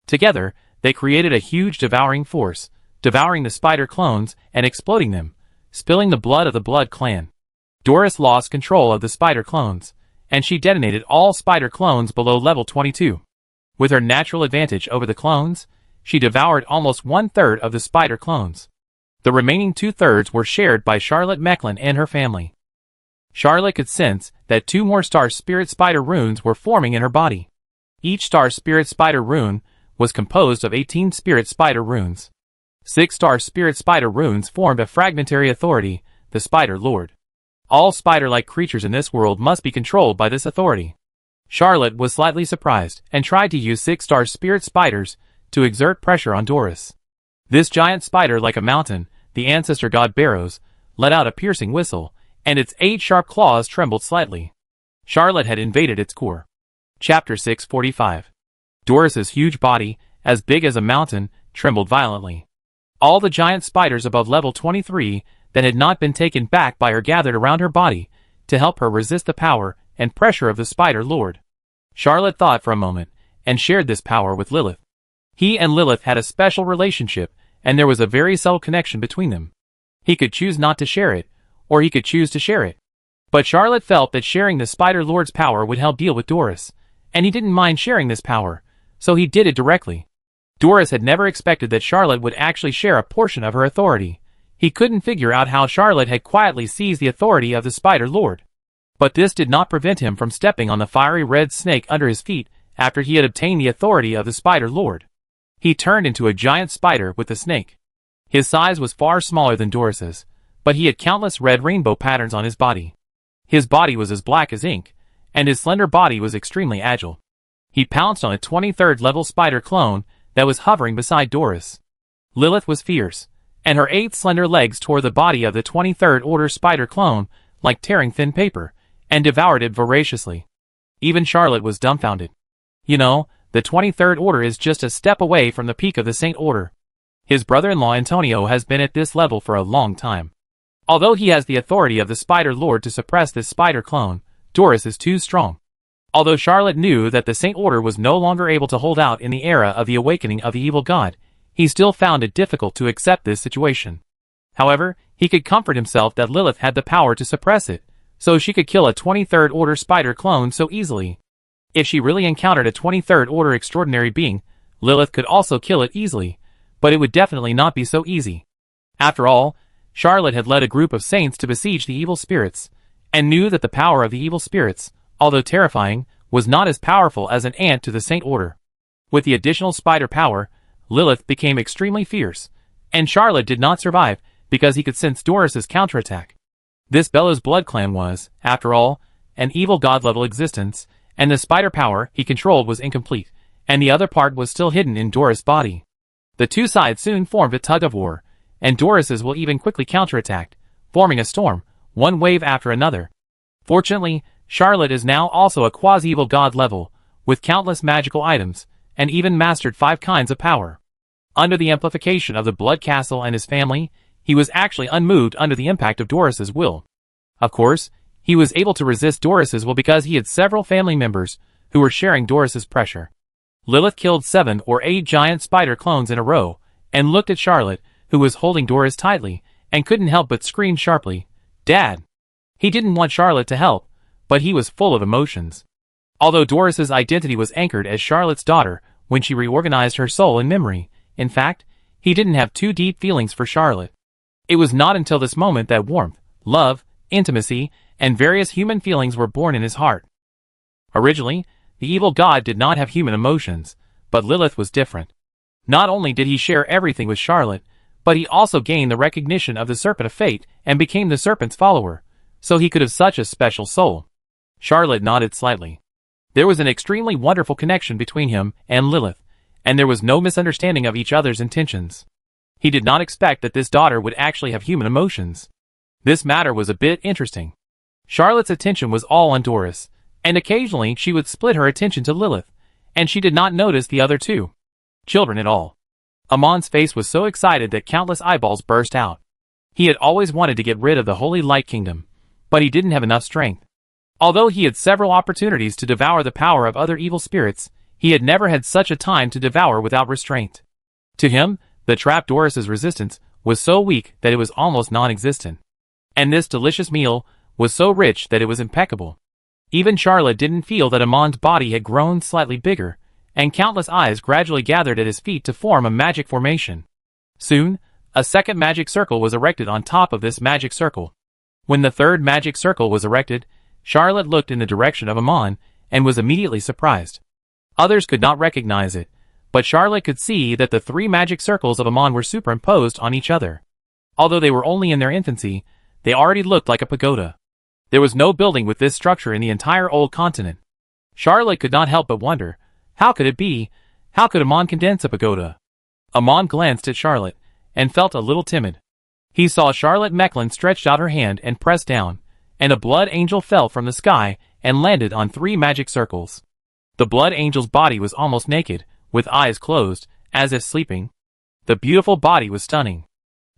Together, they created a huge devouring force, devouring the spider clones and exploding them, spilling the blood of the blood clan. Doris lost control of the spider clones, and she detonated all spider clones below level 22. With her natural advantage over the clones, she devoured almost 1/3 of the spider clones. The remaining 2/3 were shared by Charlotte Mecklin and her family. Charlotte could sense that 2 more star spirit spider runes were forming in her body. Each star spirit spider rune was composed of 18 spirit spider runes. 6 star spirit spider runes formed a fragmentary authority, the Spider Lord. All spider-like creatures in this world must be controlled by this authority. Charlotte was slightly surprised and tried to use 6 star spirit spiders to exert pressure on Doris. This giant spider, like a mountain, the ancestor god Barrows, let out a piercing whistle, and its 8 sharp claws trembled slightly. Charlotte had invaded its core. Chapter 645. Doris's huge body, as big as a mountain, trembled violently. All the giant spiders above level 23 that had not been taken back by her gathered around her body to help her resist the power and pressure of the Spider Lord. Charlotte thought for a moment and shared this power with Lilith. He and Lilith had a special relationship, and there was a very subtle connection between them. He could choose not to share it, or he could choose to share it. But Charlotte felt that sharing the Spider Lord's power would help deal with Doris, and he didn't mind sharing this power, so he did it directly. Doris had never expected that Charlotte would actually share a portion of her authority. He couldn't figure out how Charlotte had quietly seized the authority of the Spider Lord. But this did not prevent him from stepping on the fiery red snake under his feet after he had obtained the authority of the Spider Lord. He turned into a giant spider with the snake. His size was far smaller than Doris's, but he had countless red rainbow patterns on his body. His body was as black as ink, and his slender body was extremely agile. He pounced on a 23rd level spider clone that was hovering beside Doris. Lilith was fierce, and her 8 slender legs tore the body of the 23rd order spider clone like tearing thin paper, and devoured it voraciously. Even Charlotte was dumbfounded. You know, the 23rd order is just a step away from the peak of the Saint Order. His brother-in-law Antonio has been at this level for a long time. Although he has the authority of the Spider Lord to suppress this spider clone, Doris is too strong. Although Charlotte knew that the Saint Order was no longer able to hold out in the era of the awakening of the evil god, he still found it difficult to accept this situation. However, he could comfort himself that Lilith had the power to suppress it, so she could kill a 23rd order spider clone so easily. If she really encountered a 23rd order extraordinary being, Lilith could also kill it easily, but it would definitely not be so easy. After all, Charlotte had led a group of saints to besiege the evil spirits, and knew that the power of the evil spirits, although terrifying, was not as powerful as an ant to the Saint Order. With the additional spider power, Lilith became extremely fierce, and Charlotte did not survive because he could sense Doris's counterattack. This Bellows blood clan was, after all, an evil god-level existence, and the spider power he controlled was incomplete, and the other part was still hidden in Doris' body. The two sides soon formed a tug-of-war, and Doris's will even quickly counterattacked, forming a storm, one wave after another. Fortunately, Charlotte is now also a quasi-evil god level, with countless magical items, and even mastered 5 kinds of power. Under the amplification of the Blood Castle and his family, he was actually unmoved under the impact of Doris's will. Of course, he was able to resist Doris's will because he had several family members who were sharing Doris's pressure. Lilith killed 7 or 8 giant spider clones in a row, and looked at Charlotte, who was holding Doris tightly, and couldn't help but scream sharply, "Dad!" He didn't want Charlotte to help, but he was full of emotions. Although Doris's identity was anchored as Charlotte's daughter when she reorganized her soul and memory, in fact, he didn't have too deep feelings for Charlotte. It was not until this moment that warmth, love, intimacy, and various human feelings were born in his heart. Originally, the evil god did not have human emotions, but Lilith was different. Not only did he share everything with Charlotte, but he also gained the recognition of the Serpent of Fate and became the Serpent's follower, so he could have such a special soul. Charlotte nodded slightly. There was an extremely wonderful connection between him and Lilith, and there was no misunderstanding of each other's intentions. He did not expect that this daughter would actually have human emotions. This matter was a bit interesting. Charlotte's attention was all on Doris, and occasionally she would split her attention to Lilith, and she did not notice the other two children at all. Amon's face was so excited that countless eyeballs burst out. He had always wanted to get rid of the Holy Light Kingdom, but he didn't have enough strength. Although he had several opportunities to devour the power of other evil spirits, he had never had such a time to devour without restraint. To him, the trap Doris's resistance was so weak that it was almost non-existent. And this delicious meal was so rich that it was impeccable. Even Charlotte didn't feel that Amon's body had grown slightly bigger, and countless eyes gradually gathered at his feet to form a magic formation. Soon, a second magic circle was erected on top of this magic circle. When the third magic circle was erected, Charlotte looked in the direction of Amon and was immediately surprised. Others could not recognize it, but Charlotte could see that the three magic circles of Amon were superimposed on each other. Although they were only in their infancy, they already looked like a pagoda. There was no building with this structure in the entire old continent. Charlotte could not help but wonder, how could it be? How could Amon condense a pagoda? Amon glanced at Charlotte, and felt a little timid. He saw Charlotte Mecklin stretched out her hand and pressed down, and a blood angel fell from the sky and landed on three magic circles. The blood angel's body was almost naked, with eyes closed, as if sleeping. The beautiful body was stunning.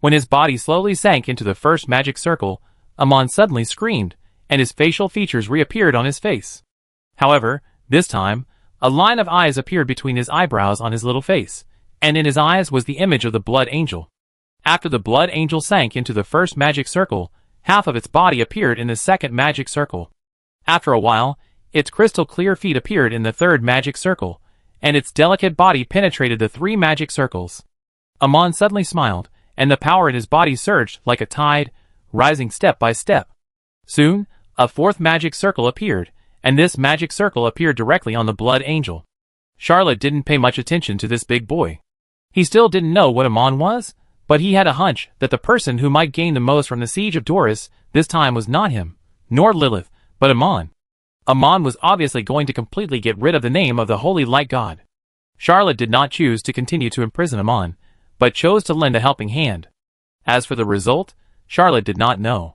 When his body slowly sank into the first magic circle, Amon suddenly screamed, and his facial features reappeared on his face. However, this time, a line of eyes appeared between his eyebrows on his little face, and in his eyes was the image of the blood angel. After the blood angel sank into the first magic circle, half of its body appeared in the second magic circle. After a while, its crystal clear feet appeared in the third magic circle, and its delicate body penetrated the three magic circles. Amon suddenly smiled, and the power in his body surged like a tide, rising step by step. Soon, a fourth magic circle appeared, and this magic circle appeared directly on the blood angel. Charlotte didn't pay much attention to this big boy. He still didn't know what Amon was, but he had a hunch that the person who might gain the most from the siege of Doris this time was not him, nor Lilith, but Amon. Amon was obviously going to completely get rid of the name of the Holy Light God. Charlotte did not choose to continue to imprison Amon, but chose to lend a helping hand. As for the result, Charlotte did not know.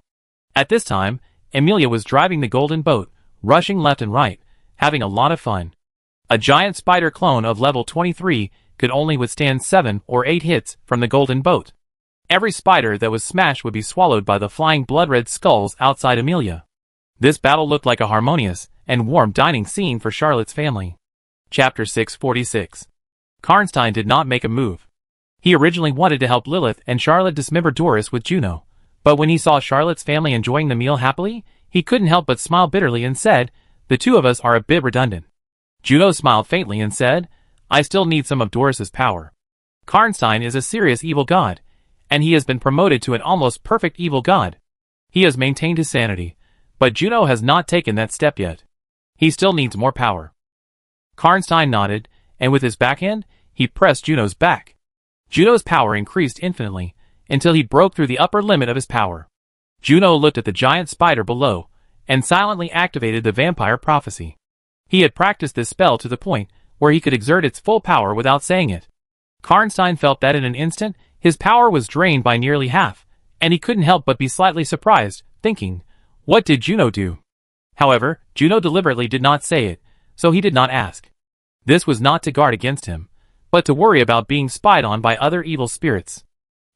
At this time, Emilia was driving the golden boat, rushing left and right, having a lot of fun. A giant spider clone of level 23 could only withstand 7 or 8 hits from the golden boat. Every spider that was smashed would be swallowed by the flying blood-red skulls outside Emilia. This battle looked like a harmonious and warm dining scene for Charlotte's family. Chapter 646. Karnstein did not make a move. He originally wanted to help Lilith and Charlotte dismember Doris with Juno, but when he saw Charlotte's family enjoying the meal happily, he couldn't help but smile bitterly and said, "The two of us are a bit redundant." Juno smiled faintly and said, "I still need some of Doris's power. Karnstein is a serious evil god, and he has been promoted to an almost perfect evil god. He has maintained his sanity, but Juno has not taken that step yet. He still needs more power." Karnstein nodded, and with his backhand, he pressed Juno's back. Juno's power increased infinitely, until he broke through the upper limit of his power. Juno looked at the giant spider below, and silently activated the vampire prophecy. He had practiced this spell to the point where he could exert its full power without saying it. Karnstein felt that in an instant, his power was drained by nearly half, and he couldn't help but be slightly surprised, thinking, what did Juno do? However, Juno deliberately did not say it, so he did not ask. This was not to guard against him, but to worry about being spied on by other evil spirits.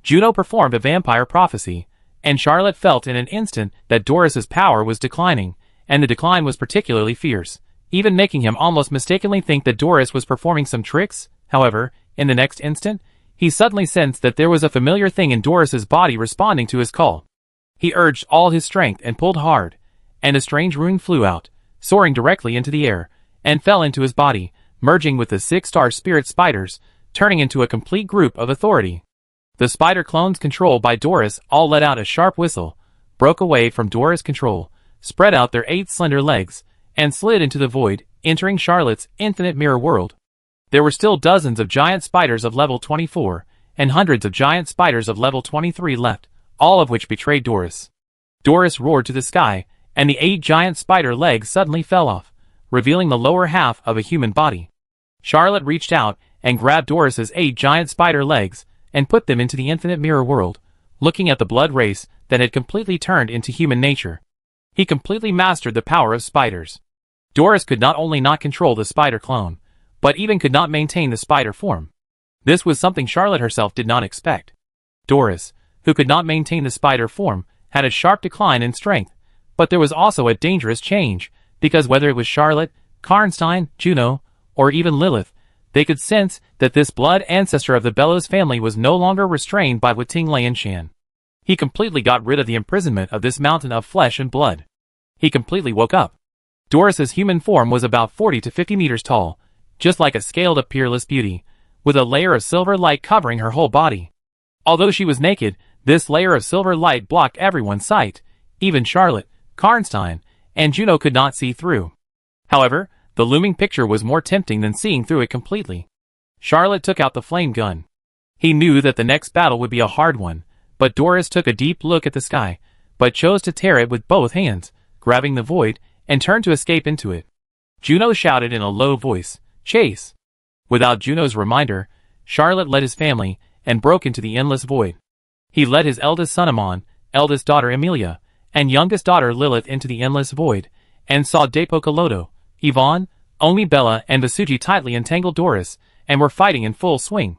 Juno performed a vampire prophecy, and Charlotte felt in an instant that Doris's power was declining, and the decline was particularly fierce, even making him almost mistakenly think that Doris was performing some tricks. However, in the next instant, he suddenly sensed that there was a familiar thing in Doris's body responding to his call. He urged all his strength and pulled hard, and a strange rune flew out, soaring directly into the air, and fell into his body, merging with the 6-star spirit spiders, turning into a complete group of authority. The spider clones controlled by Doris all let out a sharp whistle, broke away from Doris' control, spread out their 8 slender legs, and slid into the void, entering Charlotte's infinite mirror world. There were still dozens of giant spiders of level 24, and hundreds of giant spiders of level 23 left, all of which betrayed Doris. Doris roared to the sky, and the 8 giant spider legs suddenly fell off, revealing the lower half of a human body. Charlotte reached out and grabbed Doris's 8 giant spider legs and put them into the infinite mirror world, looking at the blood race that had completely turned into human nature. He completely mastered the power of spiders. Doris could not only not control the spider clone, but even could not maintain the spider form. This was something Charlotte herself did not expect. Doris, who could not maintain the spider form, had a sharp decline in strength, but there was also a dangerous change, because whether it was Charlotte, Karnstein, Juno, or even Lilith, they could sense that this blood ancestor of the Bellows family was no longer restrained by Wating Lian Shan. He completely got rid of the imprisonment of this mountain of flesh and blood. He completely woke up. Doris's human form was about 40 to 50 meters tall, just like a scaled-up peerless beauty, with a layer of silver light covering her whole body. Although she was naked, this layer of silver light blocked everyone's sight. Even Charlotte, Karnstein, and Juno could not see through. However, the looming picture was more tempting than seeing through it completely. Charlotte took out the flame gun. He knew that the next battle would be a hard one, but Doris took a deep look at the sky, but chose to tear it with both hands, grabbing the void, and turned to escape into it. Juno shouted in a low voice, "Chase!" Without Juno's reminder, Charlotte led his family, and broke into the endless void. He led his eldest son Amon, eldest daughter Emilia, and youngest daughter Lilith into the endless void, and saw Depokaloto, Yvonne, Omi Bella and Vasuji tightly entangled Doris, and were fighting in full swing.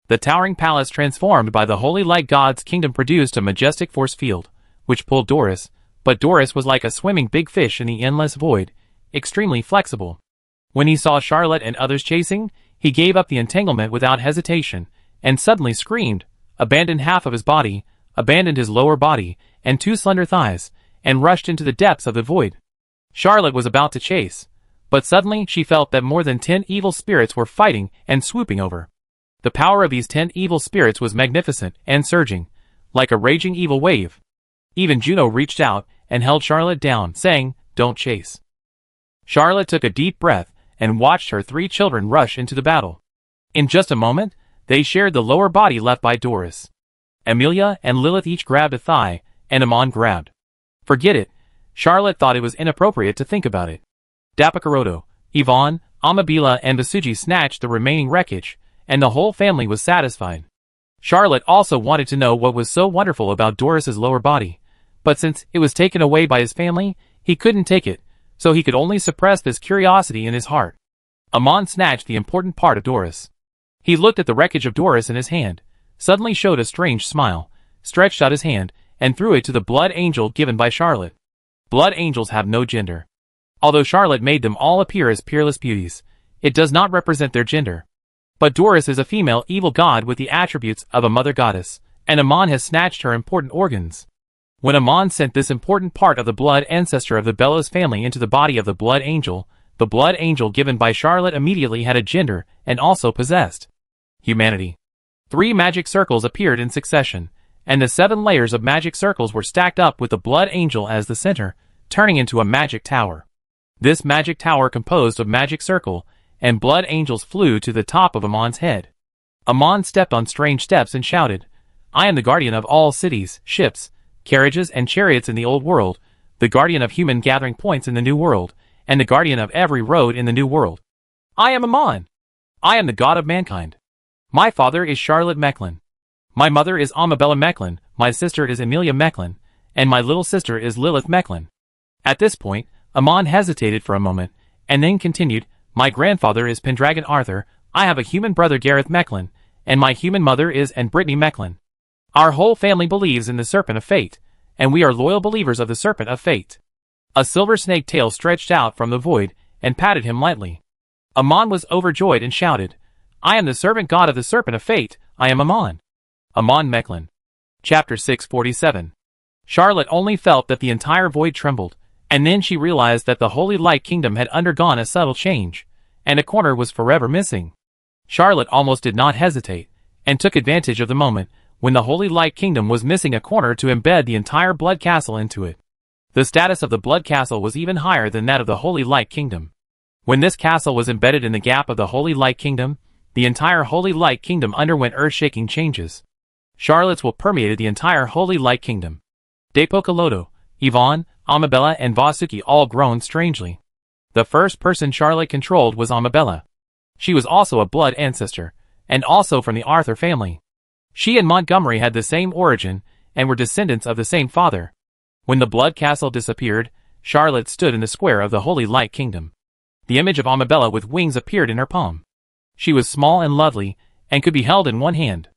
The towering palace transformed by the holy light god's kingdom produced a majestic force field, which pulled Doris, but Doris was like a swimming big fish in the endless void, extremely flexible. When he saw Charlotte and others chasing, he gave up the entanglement without hesitation, and suddenly screamed, abandoned half of his body, abandoned his lower body, and 2 slender thighs, and rushed into the depths of the void. Charlotte was about to chase, but suddenly she felt that more than 10 evil spirits were fighting and swooping over. The power of these 10 evil spirits was magnificent and surging, like a raging evil wave. Even Juno reached out and held Charlotte down, saying, "Don't chase." Charlotte took a deep breath and watched her 3 children rush into the battle. In just a moment, they shared the lower body left by Doris. Emilia and Lilith each grabbed a thigh, and Amon grabbed. Forget it. Charlotte thought it was inappropriate to think about it. Dapakaroto, Yvonne, Amabila and Vasuji snatched the remaining wreckage, and the whole family was satisfied. Charlotte also wanted to know what was so wonderful about Doris's lower body, but since it was taken away by his family, he couldn't take it, so he could only suppress this curiosity in his heart. Amon snatched the important part of Doris. He looked at the wreckage of Doris in his hand, suddenly showed a strange smile, stretched out his hand, and threw it to the blood angel given by Charlotte. Blood angels have no gender. Although Charlotte made them all appear as peerless beauties, it does not represent their gender. But Doris is a female evil god with the attributes of a mother goddess, and Amon has snatched her important organs. When Amon sent this important part of the blood ancestor of the Bellows family into the body of the blood angel given by Charlotte immediately had a gender and also possessed humanity. 3 magic circles appeared in succession, and the 7 layers of magic circles were stacked up with the blood angel as the center, turning into a magic tower. This magic tower composed of magic circle, and blood angels flew to the top of Amon's head. Amon stepped on strange steps and shouted, "I am the guardian of all cities, ships, carriages and chariots in the old world, the guardian of human gathering points in the new world, and the guardian of every road in the new world. I am Amon. I am the god of mankind. My father is Charlotte Mechlin. My mother is Amabella Mechlin, my sister is Emilia Mechlin, and my little sister is Lilith Mechlin." At this point, Amon hesitated for a moment, and then continued, "My grandfather is Pendragon Arthur, I have a human brother Gareth Mechlin, and my human mother is Brittany Mechlin. Our whole family believes in the Serpent of Fate, and we are loyal believers of the Serpent of Fate." A silver snake tail stretched out from the void, and patted him lightly. Amon was overjoyed and shouted, "I am the servant god of the Serpent of Fate, I am Amon." Amon Mechlin. Chapter 647. Charlotte only felt that the entire void trembled, and then she realized that the Holy Light Kingdom had undergone a subtle change, and a corner was forever missing. Charlotte almost did not hesitate, and took advantage of the moment when the Holy Light Kingdom was missing a corner to embed the entire Blood Castle into it. The status of the Blood Castle was even higher than that of the Holy Light Kingdom. When this castle was embedded in the gap of the Holy Light Kingdom, the entire Holy Light Kingdom underwent earth-shaking changes. Charlotte's will permeated the entire Holy Light Kingdom. Depokaloto, Yvonne, Amabella and Vasuki all groaned strangely. The first person Charlotte controlled was Amabella. She was also a blood ancestor, and also from the Arthur family. She and Montgomery had the same origin, and were descendants of the same father. When the Blood Castle disappeared, Charlotte stood in the square of the Holy Light Kingdom. The image of Amabella with wings appeared in her palm. She was small and lovely, and could be held in one hand.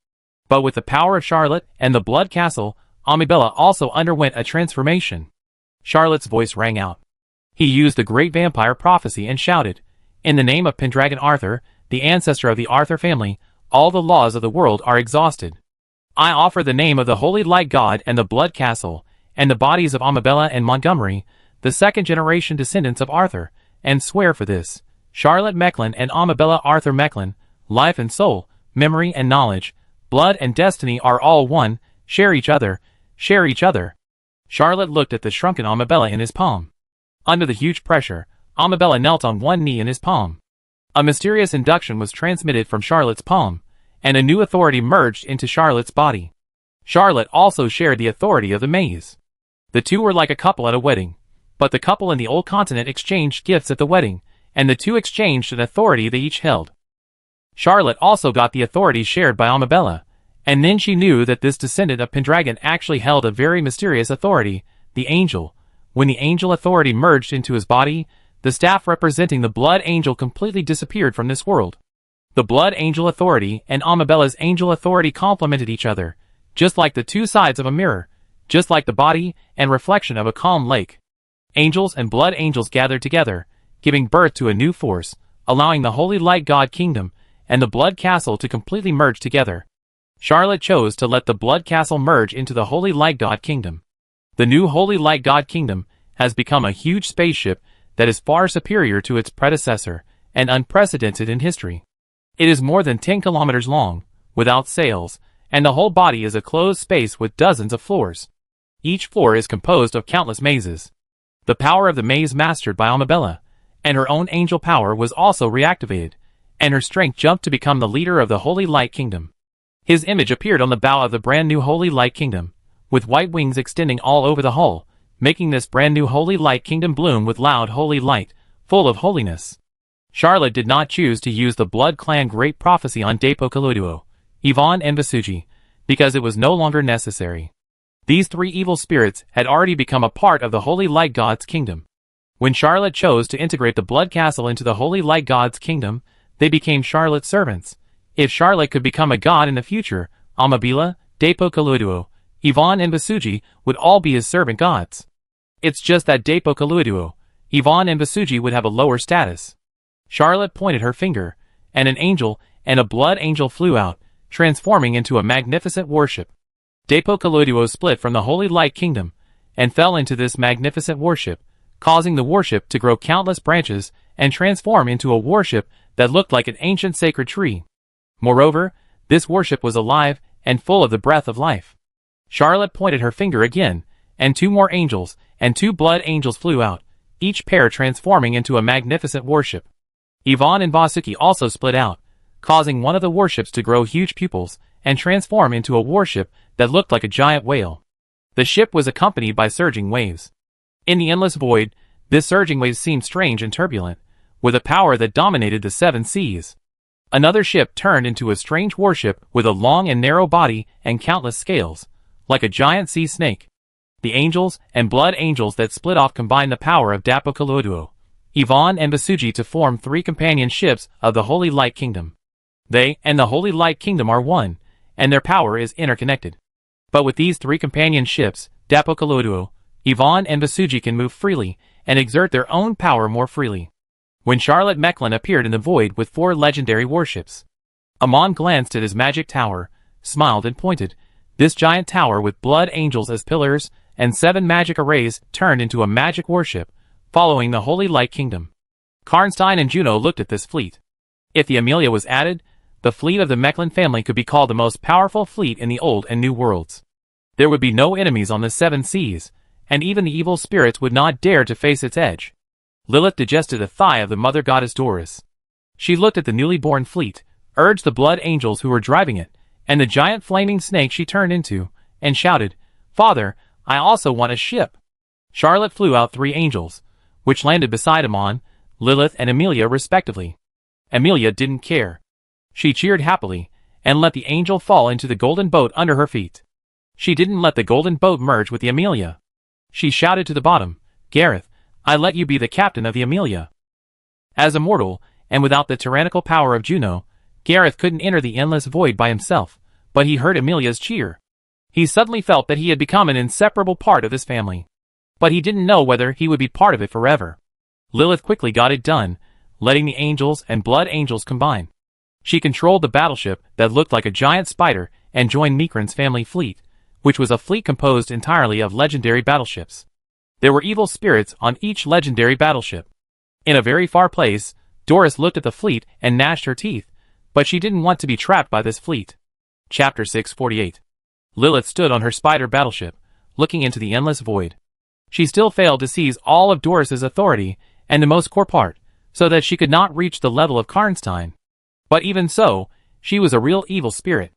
But with the power of Charlotte and the Blood Castle, Amabella also underwent a transformation. Charlotte's voice rang out. He used the great vampire prophecy and shouted, "In the name of Pendragon Arthur, the ancestor of the Arthur family, all the laws of the world are exhausted. I offer the name of the Holy Light God and the Blood Castle, and the bodies of Amabella and Montgomery, the second-generation descendants of Arthur, and swear for this, Charlotte Mecklin and Amabella Arthur Mecklin, life and soul, memory and knowledge, blood and destiny are all one, share each other, share each other. Charlotte looked at the shrunken Amabella in his palm. Under the huge pressure, Amabella knelt on one knee in his palm. A mysterious induction was transmitted from Charlotte's palm, and a new authority merged into Charlotte's body. Charlotte also shared the authority of the maze. The two were like a couple at a wedding, but the couple in the old continent exchanged gifts at the wedding, and the two exchanged an authority they each held. Charlotte also got the authority shared by Amabella, and then she knew that this descendant of Pendragon actually held a very mysterious authority, the angel. When the angel authority merged into his body, the staff representing the blood angel completely disappeared from this world. The blood angel authority and Amabella's angel authority complemented each other, just like the two sides of a mirror, just like the body and reflection of a calm lake. Angels and blood angels gathered together, giving birth to a new force, allowing the Holy Light God Kingdom and the Blood Castle to completely merge together. Charlotte chose to let the Blood Castle merge into the Holy Light God Kingdom. The new Holy Light God Kingdom has become a huge spaceship that is far superior to its predecessor and unprecedented in history. It is more than 10 kilometers long, without sails, and the whole body is a closed space with dozens of floors. Each floor is composed of countless mazes. The power of the maze mastered by Amabella, and her own angel power was also reactivated, and her strength jumped to become the leader of the Holy Light Kingdom. His image appeared on the bow of the brand new Holy Light Kingdom, with white wings extending all over the hull, making this brand new Holy Light Kingdom bloom with loud holy light, full of holiness. Charlotte did not choose to use the Blood Clan Great Prophecy on Depo Kaluduo, Yvonne and Basuji, because it was no longer necessary. These three evil spirits had already become a part of the Holy Light God's kingdom. When Charlotte chose to integrate the Blood Castle into the Holy Light God's kingdom, they became Charlotte's servants. If Charlotte could become a god in the future, Amabila, Depo Kaluduo, Yvonne and Basuji would all be his servant gods. It's just that Depo Kaluduo, Yvonne and Basuji would have a lower status. Charlotte pointed her finger, and an angel and a blood angel flew out, transforming into a magnificent warship. Depo Kaluduo split from the Holy Light Kingdom, and fell into this magnificent warship, causing the warship to grow countless branches and transform into a warship that looked like an ancient sacred tree. Moreover, this warship was alive and full of the breath of life. Charlotte pointed her finger again, and two more angels and two blood angels flew out, each pair transforming into a magnificent warship. Yvonne and Vasuki also split out, causing one of the warships to grow huge pupils and transform into a warship that looked like a giant whale. The ship was accompanied by surging waves. In the endless void, this surging wave seemed strange and turbulent, with a power that dominated the seven seas. Another ship turned into a strange warship with a long and narrow body and countless scales, like a giant sea snake. The angels and blood angels that split off combined the power of Depo Kaluduo, Yvonne and Basuji to form three companion ships of the Holy Light Kingdom. They and the Holy Light Kingdom are one, and their power is interconnected. But with these three companion ships, Depo Kaluduo, Yvonne and Basuji can move freely and exert their own power more freely. When Charlotte Mecklin appeared in the void with four legendary warships, Amon glanced at his magic tower, smiled and pointed. This giant tower with blood angels as pillars and seven magic arrays turned into a magic warship, following the Holy Light Kingdom. Karnstein and Juno looked at this fleet. If the Amelia was added, the fleet of the Mecklin family could be called the most powerful fleet in the Old and New Worlds. There would be no enemies on the seven seas, and even the evil spirits would not dare to face its edge. Lilith digested the thigh of the mother goddess Doris. She looked at the newly born fleet, urged the blood angels who were driving it, and the giant flaming snake she turned into, and shouted, "Father, I also want a ship." Charlotte flew out three angels, which landed beside Amon, Lilith and Amelia respectively. Amelia didn't care. She cheered happily, and let the angel fall into the golden boat under her feet. She didn't let the golden boat merge with the Amelia. She shouted to the bottom, "Gareth, I let you be the captain of the Amelia." As a mortal, and without the tyrannical power of Juno, Gareth couldn't enter the endless void by himself, but he heard Amelia's cheer. He suddenly felt that he had become an inseparable part of this family. But he didn't know whether he would be part of it forever. Lilith quickly got it done, letting the angels and blood angels combine. She controlled the battleship that looked like a giant spider and joined Mikran's family fleet, which was a fleet composed entirely of legendary battleships. There were evil spirits on each legendary battleship. In a very far place, Doris looked at the fleet and gnashed her teeth, but she didn't want to be trapped by this fleet. Chapter 648. Lilith stood on her spider battleship, looking into the endless void. She still failed to seize all of Doris's authority and the most core part, so that she could not reach the level of Karnstein. But even so, she was a real evil spirit.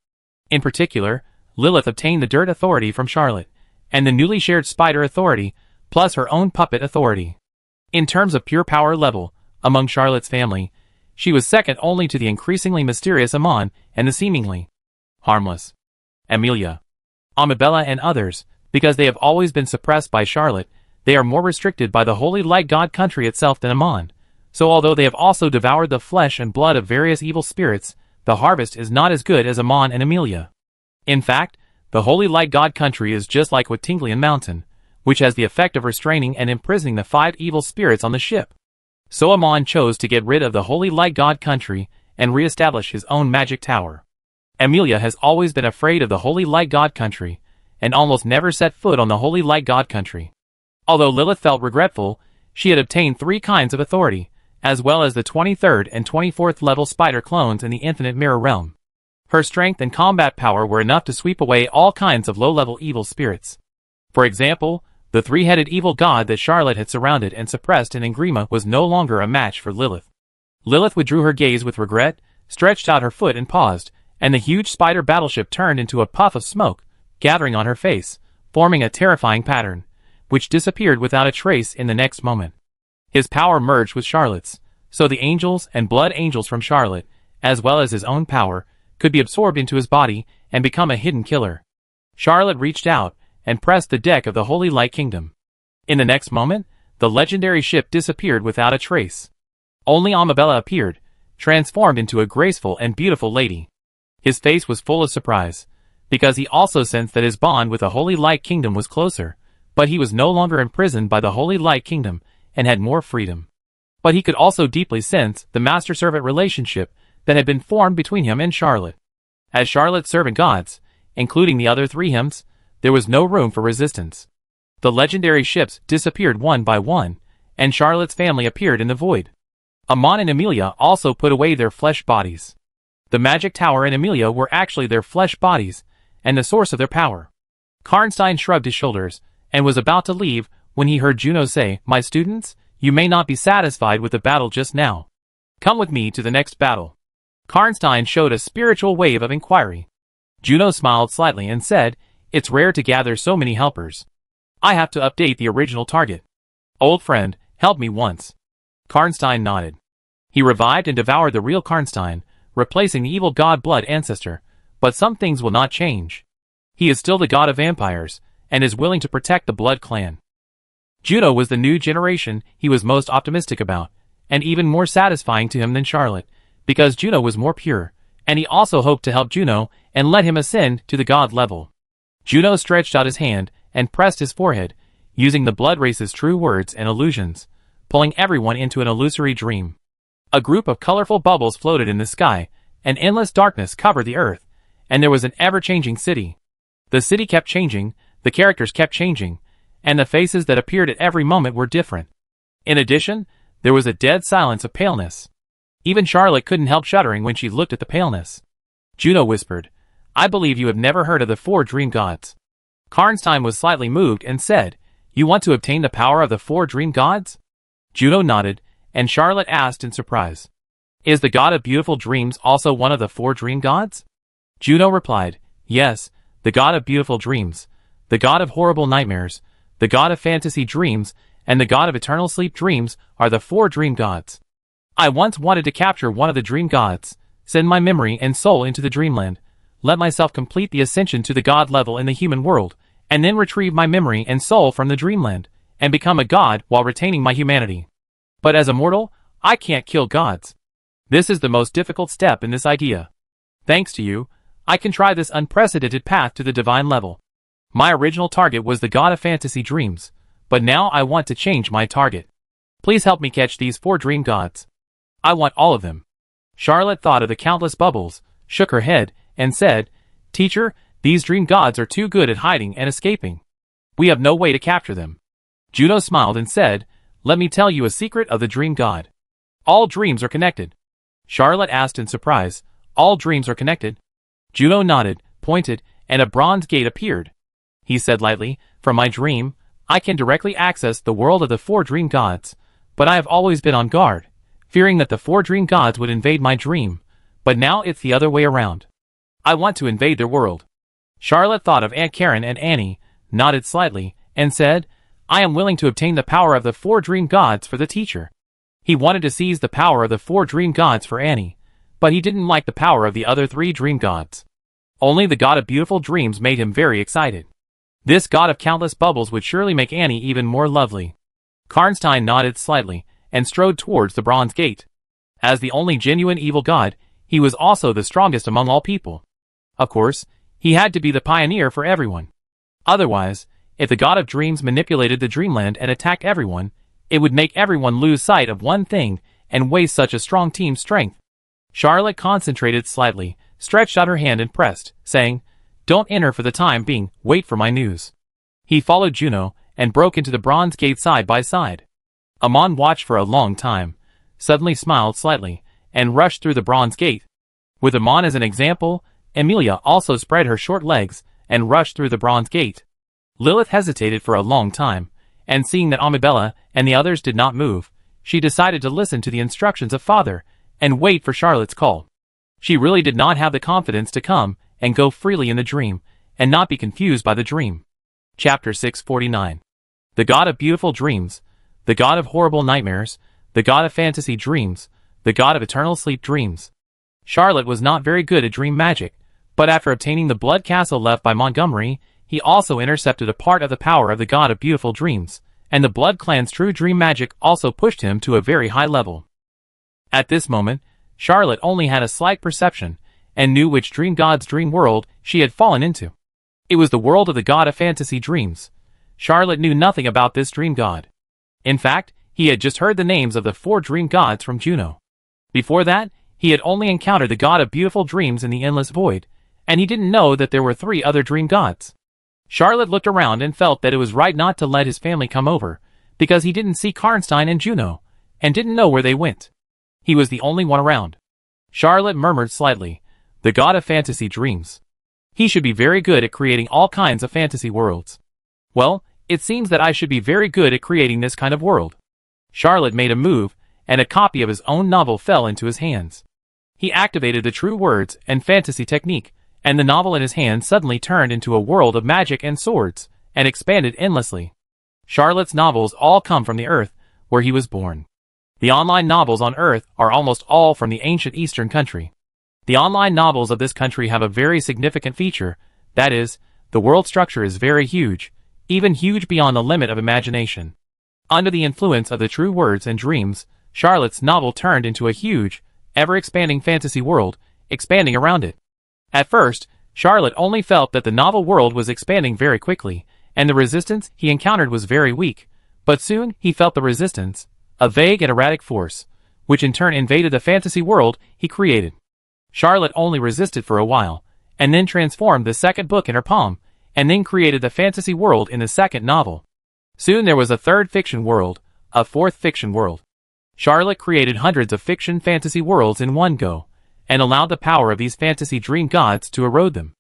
In particular, Lilith obtained the dirt authority from Charlotte, and the newly shared spider authority, plus her own puppet authority. In terms of pure power level, among Charlotte's family, she was second only to the increasingly mysterious Amon and the seemingly harmless Amelia, Amabella and others. Because they have always been suppressed by Charlotte, they are more restricted by the holy light god country itself than Amon. So although they have also devoured the flesh and blood of various evil spirits, the harvest is not as good as Amon and Amelia. In fact, the holy light god country is just like Watinglian Mountain, which has the effect of restraining and imprisoning the 5 evil spirits on the ship. So Amon chose to get rid of the holy light god country and re-establish his own magic tower. Amelia has always been afraid of the holy light god country, and almost never set foot on the holy light god country. Although Lilith felt regretful, she had obtained 3 kinds of authority, as well as the 23rd and 24th level spider clones in the infinite mirror realm. Her strength and combat power were enough to sweep away all kinds of low-level evil spirits. For example, the 3-headed evil god that Charlotte had surrounded and suppressed in Engrima was no longer a match for Lilith. Lilith withdrew her gaze with regret, stretched out her foot and paused, and the huge spider battleship turned into a puff of smoke, gathering on her face, forming a terrifying pattern, which disappeared without a trace in the next moment. His power merged with Charlotte's, so the angels and blood angels from Charlotte, as well as his own power, could be absorbed into his body and become a hidden killer. Charlotte reached out and pressed the deck of the Holy Light Kingdom. In the next moment, the legendary ship disappeared without a trace. Only Amabella appeared, transformed into a graceful and beautiful lady. His face was full of surprise, because he also sensed that his bond with the Holy Light Kingdom was closer, but he was no longer imprisoned by the Holy Light Kingdom and had more freedom. But he could also deeply sense the master-servant relationship that had been formed between him and Charlotte. As Charlotte's servant gods, including the other 3 hymns, there was no room for resistance. The legendary ships disappeared one by one, and Charlotte's family appeared in the void. Amon and Amelia also put away their flesh bodies. The magic tower and Amelia were actually their flesh bodies, and the source of their power. Karnstein shrugged his shoulders, and was about to leave, when he heard Juno say, "My students, you may not be satisfied with the battle just now. Come with me to the next battle." Karnstein showed a spiritual wave of inquiry. Juno smiled slightly and said, "It's rare to gather so many helpers. I have to update the original target. Old friend, help me once." Karnstein nodded. He revived and devoured the real Karnstein, replacing the evil god blood ancestor, but some things will not change. He is still the god of vampires, and is willing to protect the blood clan. Juno was the new generation he was most optimistic about, and even more satisfying to him than Charlotte, because Juno was more pure, and he also hoped to help Juno and let him ascend to the god level. Juno stretched out his hand and pressed his forehead, using the blood race's true words and illusions, pulling everyone into an illusory dream. A group of colorful bubbles floated in the sky, and endless darkness covered the earth, and there was an ever-changing city. The city kept changing, the characters kept changing, and the faces that appeared at every moment were different. In addition, there was a dead silence of paleness. Even Charlotte couldn't help shuddering when she looked at the paleness. Juno whispered, "I believe you have never heard of the 4 dream gods." Karnstein was slightly moved and said, "You want to obtain the power of the 4 dream gods?" Juno nodded, and Charlotte asked in surprise, "Is the god of beautiful dreams also one of the 4 dream gods?" Juno replied, "Yes, the god of beautiful dreams, the god of horrible nightmares, the god of fantasy dreams, and the god of eternal sleep dreams are the 4 dream gods. I once wanted to capture one of the dream gods, send my memory and soul into the dreamland, let myself complete the ascension to the god level in the human world, and then retrieve my memory and soul from the dreamland, and become a god while retaining my humanity. But as a mortal, I can't kill gods. This is the most difficult step in this idea. Thanks to you, I can try this unprecedented path to the divine level. My original target was the god of fantasy dreams, but now I want to change my target. Please help me catch these 4 dream gods. I want all of them." Charlotte thought of the countless bubbles, shook her head, and said, "Teacher, these dream gods are too good at hiding and escaping. We have no way to capture them." Juno smiled and said, "Let me tell you a secret of the dream god. All dreams are connected. Charlotte asked in surprise. All dreams are connected? Juno nodded, pointed, and a bronze gate appeared. He said lightly, from my dream, I can directly access the world of the 4 dream gods, but I have always been on guard, fearing that the 4 dream gods would invade my dream, but now it's the other way around. I want to invade their world. Charlotte thought of Aunt Karen and Annie, nodded slightly, and said, I am willing to obtain the power of the 4 dream gods for the teacher. He wanted to seize the power of the 4 dream gods for Annie, but he didn't like the power of the other 3 dream gods. Only the god of beautiful dreams made him very excited. This god of countless bubbles would surely make Annie even more lovely. Karnstein nodded slightly, and strode towards the bronze gate. As the only genuine evil god, he was also the strongest among all people. Of course, he had to be the pioneer for everyone. Otherwise, if the god of dreams manipulated the dreamland and attacked everyone, it would make everyone lose sight of one thing and waste such a strong team's strength. Charlotte concentrated slightly, stretched out her hand and pressed, saying, Don't enter for the time being, wait for my news. He followed Juno, and broke into the bronze gate side by side. Amon watched for a long time, suddenly smiled slightly, and rushed through the bronze gate. With Amon as an example, Emilia also spread her short legs, and rushed through the bronze gate. Lilith hesitated for a long time, and seeing that Amabella and the others did not move, she decided to listen to the instructions of Father, and wait for Charlotte's call. She really did not have the confidence to come and go freely in the dream, and not be confused by the dream. Chapter 649. The god of beautiful dreams, the god of horrible nightmares, the god of fantasy dreams, the god of eternal sleep dreams. Charlotte was not very good at dream magic, but after obtaining the blood castle left by Montgomery, he also intercepted a part of the power of the god of beautiful dreams, and the Blood Clan's true dream magic also pushed him to a very high level. At this moment, Charlotte only had a slight perception, and knew which dream god's dream world she had fallen into. It was the world of the god of fantasy dreams. Charlotte knew nothing about this dream god. In fact, he had just heard the names of the 4 dream gods from Juno. Before that, he had only encountered the god of beautiful dreams in the endless void, and he didn't know that there were 3 other dream gods. Charlotte looked around and felt that it was right not to let his family come over, because he didn't see Karnstein and Juno, and didn't know where they went. He was the only one around. Charlotte murmured slightly, the god of fantasy dreams. He should be very good at creating all kinds of fantasy worlds. Well, it seems that I should be very good at creating this kind of world. Charlotte made a move, and a copy of his own novel fell into his hands. He activated the true words and fantasy technique, and the novel in his hand suddenly turned into a world of magic and swords, and expanded endlessly. Charlotte's novels all come from the Earth, where he was born. The online novels on Earth are almost all from the ancient Eastern country. The online novels of this country have a very significant feature, that is, the world structure is very huge, even huge beyond the limit of imagination. Under the influence of the true words and dreams, Charlotte's novel turned into a huge, ever-expanding fantasy world, expanding around it. At first, Charlotte only felt that the novel world was expanding very quickly, and the resistance he encountered was very weak, but soon he felt the resistance, a vague and erratic force, which in turn invaded the fantasy world he created. Charlotte only resisted for a while, and then transformed the second book in her palm, and then created the fantasy world in the second novel. Soon there was a third fiction world, a fourth fiction world. Charlotte created hundreds of fiction fantasy worlds in one go, and allowed the power of these fantasy dream gods to erode them.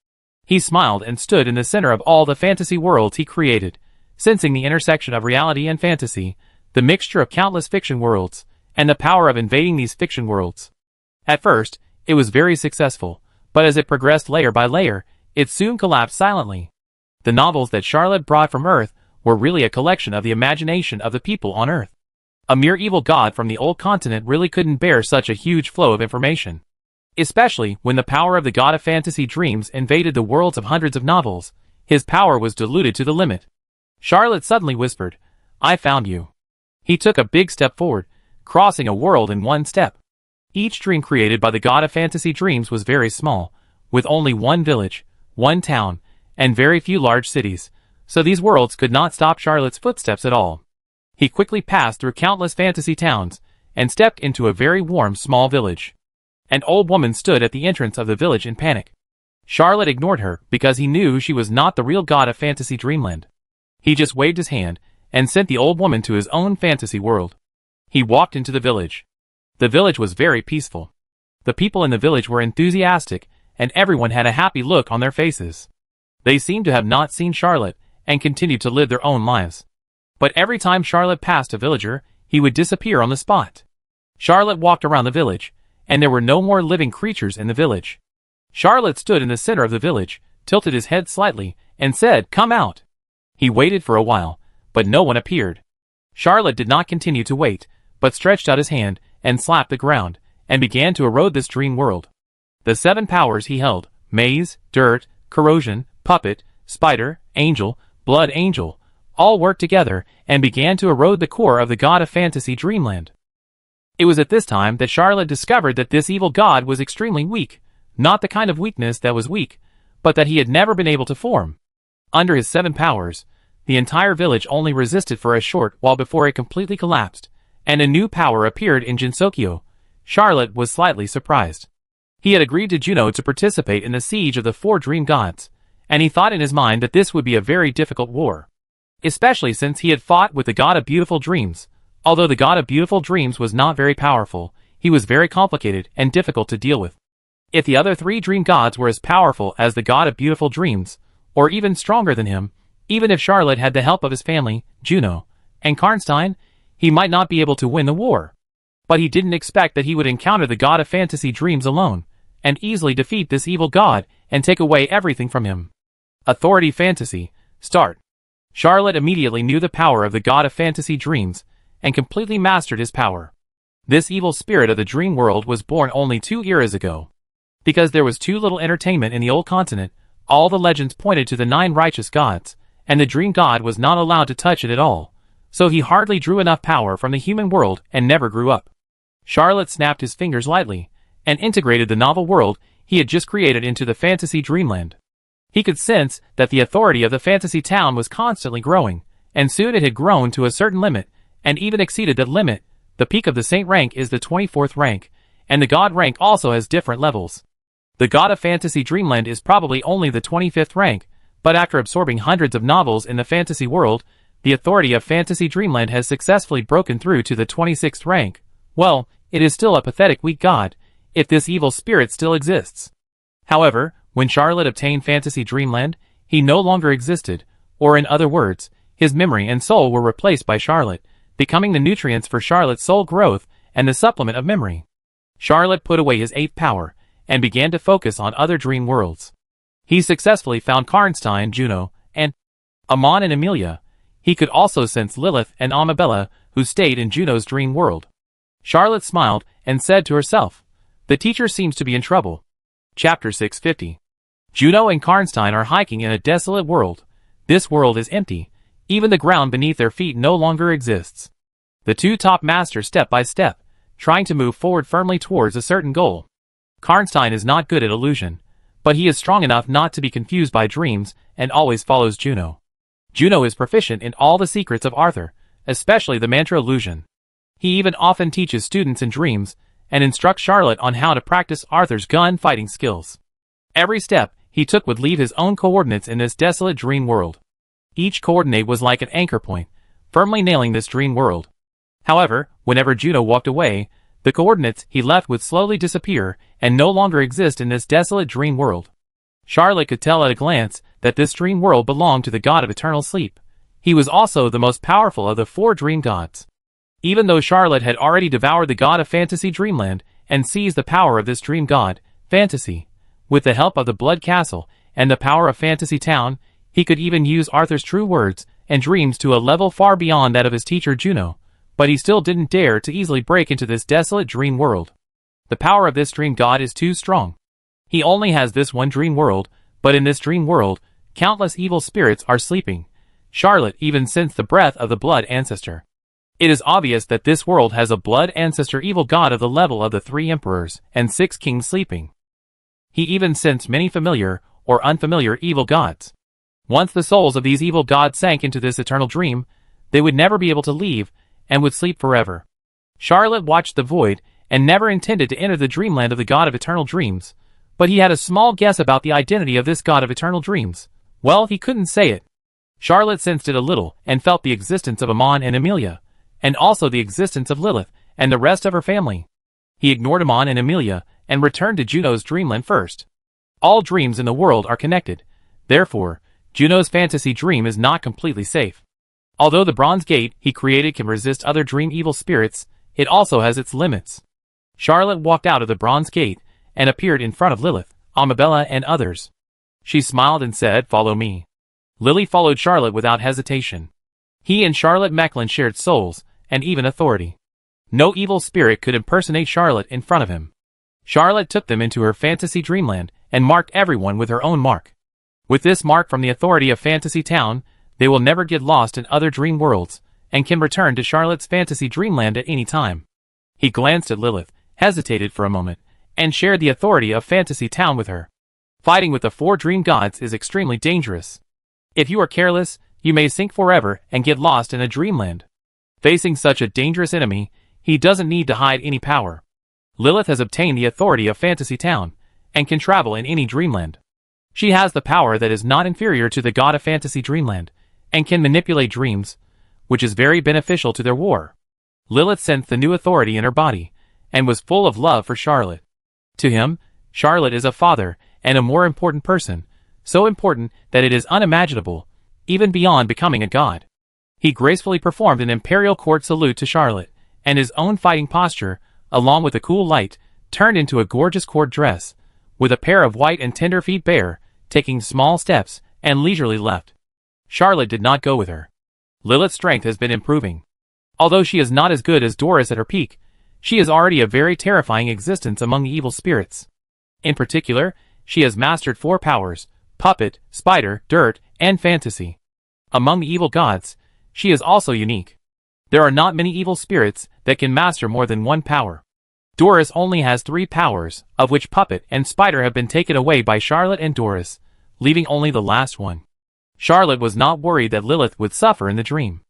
He smiled and stood in the center of all the fantasy worlds he created, sensing the intersection of reality and fantasy, the mixture of countless fiction worlds, and the power of invading these fiction worlds. At first, it was very successful, but as it progressed layer by layer, it soon collapsed silently. The novels that Charlotte brought from Earth were really a collection of the imagination of the people on Earth. A mere evil god from the old continent really couldn't bear such a huge flow of information. Especially when the power of the god of fantasy dreams invaded the worlds of hundreds of novels, his power was diluted to the limit. Charlotte suddenly whispered, I found you. He took a big step forward, crossing a world in one step. Each dream created by the god of fantasy dreams was very small, with only one village, one town, and very few large cities, so these worlds could not stop Charlotte's footsteps at all. He quickly passed through countless fantasy towns, and stepped into a very warm small village. An old woman stood at the entrance of the village in panic. Charlotte ignored her because he knew she was not the real god of fantasy dreamland. He just waved his hand, and sent the old woman to his own fantasy world. He walked into the village. The village was very peaceful. The people in the village were enthusiastic, and everyone had a happy look on their faces. They seemed to have not seen Charlotte, and continued to live their own lives. But every time Charlotte passed a villager, he would disappear on the spot. Charlotte walked around the village, and there were no more living creatures in the village. Charlotte stood in the center of the village, tilted his head slightly, and said, "Come out." He waited for a while, but no one appeared. Charlotte did not continue to wait, but stretched out his hand, and slapped the ground, and began to erode this dream world. The 7 powers he held, maze, dirt, corrosion, puppet, spider, angel, blood angel, all worked together, and began to erode the core of the god of fantasy dreamland. It was at this time that Charlotte discovered that this evil god was extremely weak, not the kind of weakness that was weak, but that he had never been able to form. Under his 7 powers, the entire village only resisted for a short while before it completely collapsed, and a new power appeared in Jinsokyo. Charlotte was slightly surprised. He had agreed to Juno to participate in the siege of the 4 dream gods, and he thought in his mind that this would be a very difficult war. Especially since he had fought with the god of beautiful dreams. Although the god of beautiful dreams was not very powerful, he was very complicated and difficult to deal with. If the other 3 dream gods were as powerful as the god of beautiful dreams, or even stronger than him, even if Charlotte had the help of his family, Juno, and Karnstein, he might not be able to win the war. But he didn't expect that he would encounter the god of fantasy dreams alone, and easily defeat this evil god and take away everything from him. Authority Fantasy, Start. Charlotte immediately knew the power of the god of fantasy dreams, and completely mastered his power. This evil spirit of the dream world was born only 2 eras ago. Because there was too little entertainment in the old continent, all the legends pointed to the 9 righteous gods, and the dream god was not allowed to touch it at all, so he hardly drew enough power from the human world and never grew up. Charlotte snapped his fingers lightly, and integrated the novel world he had just created into the fantasy dreamland. He could sense that the authority of the fantasy town was constantly growing, and soon it had grown to a certain limit, and even exceeded that limit. The peak of the saint rank is the 24th rank, and the god rank also has different levels. The god of fantasy dreamland is probably only the 25th rank, but after absorbing hundreds of novels in the fantasy world, the authority of fantasy dreamland has successfully broken through to the 26th rank. Well, it is still a pathetic weak god, if this evil spirit still exists. However, when Charlotte obtained fantasy dreamland, he no longer existed, or in other words, his memory and soul were replaced by Charlotte, becoming the nutrients for Charlotte's soul growth and the supplement of memory. Charlotte put away his 8th power, and began to focus on other dream worlds. He successfully found Karnstein, Juno, and Amon and Amelia. He could also sense Lilith and Amabella, who stayed in Juno's dream world. Charlotte smiled and said to herself, "The teacher seems to be in trouble." Chapter 650. Juno and Karnstein are hiking in a desolate world. This world is empty. Even the ground beneath their feet no longer exists. The 2 top masters step by step, trying to move forward firmly towards a certain goal. Karnstein is not good at illusion, but he is strong enough not to be confused by dreams and always follows Juno. Juno is proficient in all the secrets of Arthur, especially the mantra illusion. He even often teaches students in dreams, and instructs Charlotte on how to practice Arthur's gun-fighting skills. Every step he took would leave his own coordinates in this desolate dream world. Each coordinate was like an anchor point, firmly nailing this dream world. However, whenever Juno walked away, the coordinates he left would slowly disappear and no longer exist in this desolate dream world. Charlotte could tell at a glance that this dream world belonged to the god of eternal sleep. He was also the most powerful of the 4 dream gods. Even though Charlotte had already devoured the god of fantasy dreamland and seized the power of this dream god, fantasy, with the help of the blood castle and the power of fantasy town, he could even use Arthur's true words and dreams to a level far beyond that of his teacher Juno, but he still didn't dare to easily break into this desolate dream world. The power of this dream god is too strong. He only has this one dream world, but in this dream world, countless evil spirits are sleeping. Charlotte even sensed the breath of the blood ancestor. It is obvious that this world has a blood ancestor evil god of the level of the 3 emperors and 6 kings sleeping. He even sensed many familiar or unfamiliar evil gods. Once the souls of these evil gods sank into this eternal dream, they would never be able to leave and would sleep forever. Charlotte watched the void and never intended to enter the dreamland of the god of eternal dreams, but he had a small guess about the identity of this god of eternal dreams. Well, he couldn't say it. Charlotte sensed it a little and felt the existence of Amon and Amelia, and also the existence of Lilith and the rest of her family. He ignored Amon and Amelia, and returned to Juno's dreamland first. All dreams in the world are connected. Therefore, Juno's fantasy dream is not completely safe. Although the bronze gate he created can resist other dream evil spirits, it also has its limits. Charlotte walked out of the bronze gate, and appeared in front of Lilith, Amabella and others. She smiled and said, "Follow me." Lily followed Charlotte without hesitation. He and Charlotte Mecklin shared souls, and even authority. No evil spirit could impersonate Charlotte in front of him. Charlotte took them into her fantasy dreamland, and marked everyone with her own mark. With this mark from the authority of Fantasy Town, they will never get lost in other dream worlds, and can return to Charlotte's fantasy dreamland at any time. He glanced at Lilith, hesitated for a moment, and shared the authority of Fantasy Town with her. Fighting with the 4 dream gods is extremely dangerous. If you are careless, you may sink forever and get lost in a dreamland. Facing such a dangerous enemy, he doesn't need to hide any power. Lilith has obtained the authority of Fantasy Town, and can travel in any dreamland. She has the power that is not inferior to the god of Fantasy Dreamland, and can manipulate dreams, which is very beneficial to their war. Lilith sensed the new authority in her body, and was full of love for Charlotte. To him, Charlotte is a father, and a more important person, so important that it is unimaginable, even beyond becoming a god. He gracefully performed an imperial court salute to Charlotte, and his own fighting posture, along with a cool light, turned into a gorgeous court dress, with a pair of white and tender feet bare, taking small steps, and leisurely left. Charlotte did not go with her. Lilith's strength has been improving. Although she is not as good as Doris at her peak, she is already a very terrifying existence among the evil spirits. In particular, she has mastered 4 powers: puppet, spider, dirt, and fantasy. Among the evil gods, she is also unique. There are not many evil spirits that can master more than 1 power. Doris only has 3 powers, of which puppet and spider have been taken away by Charlotte and Doris, leaving only the last one. Charlotte was not worried that Lilith would suffer in the dream.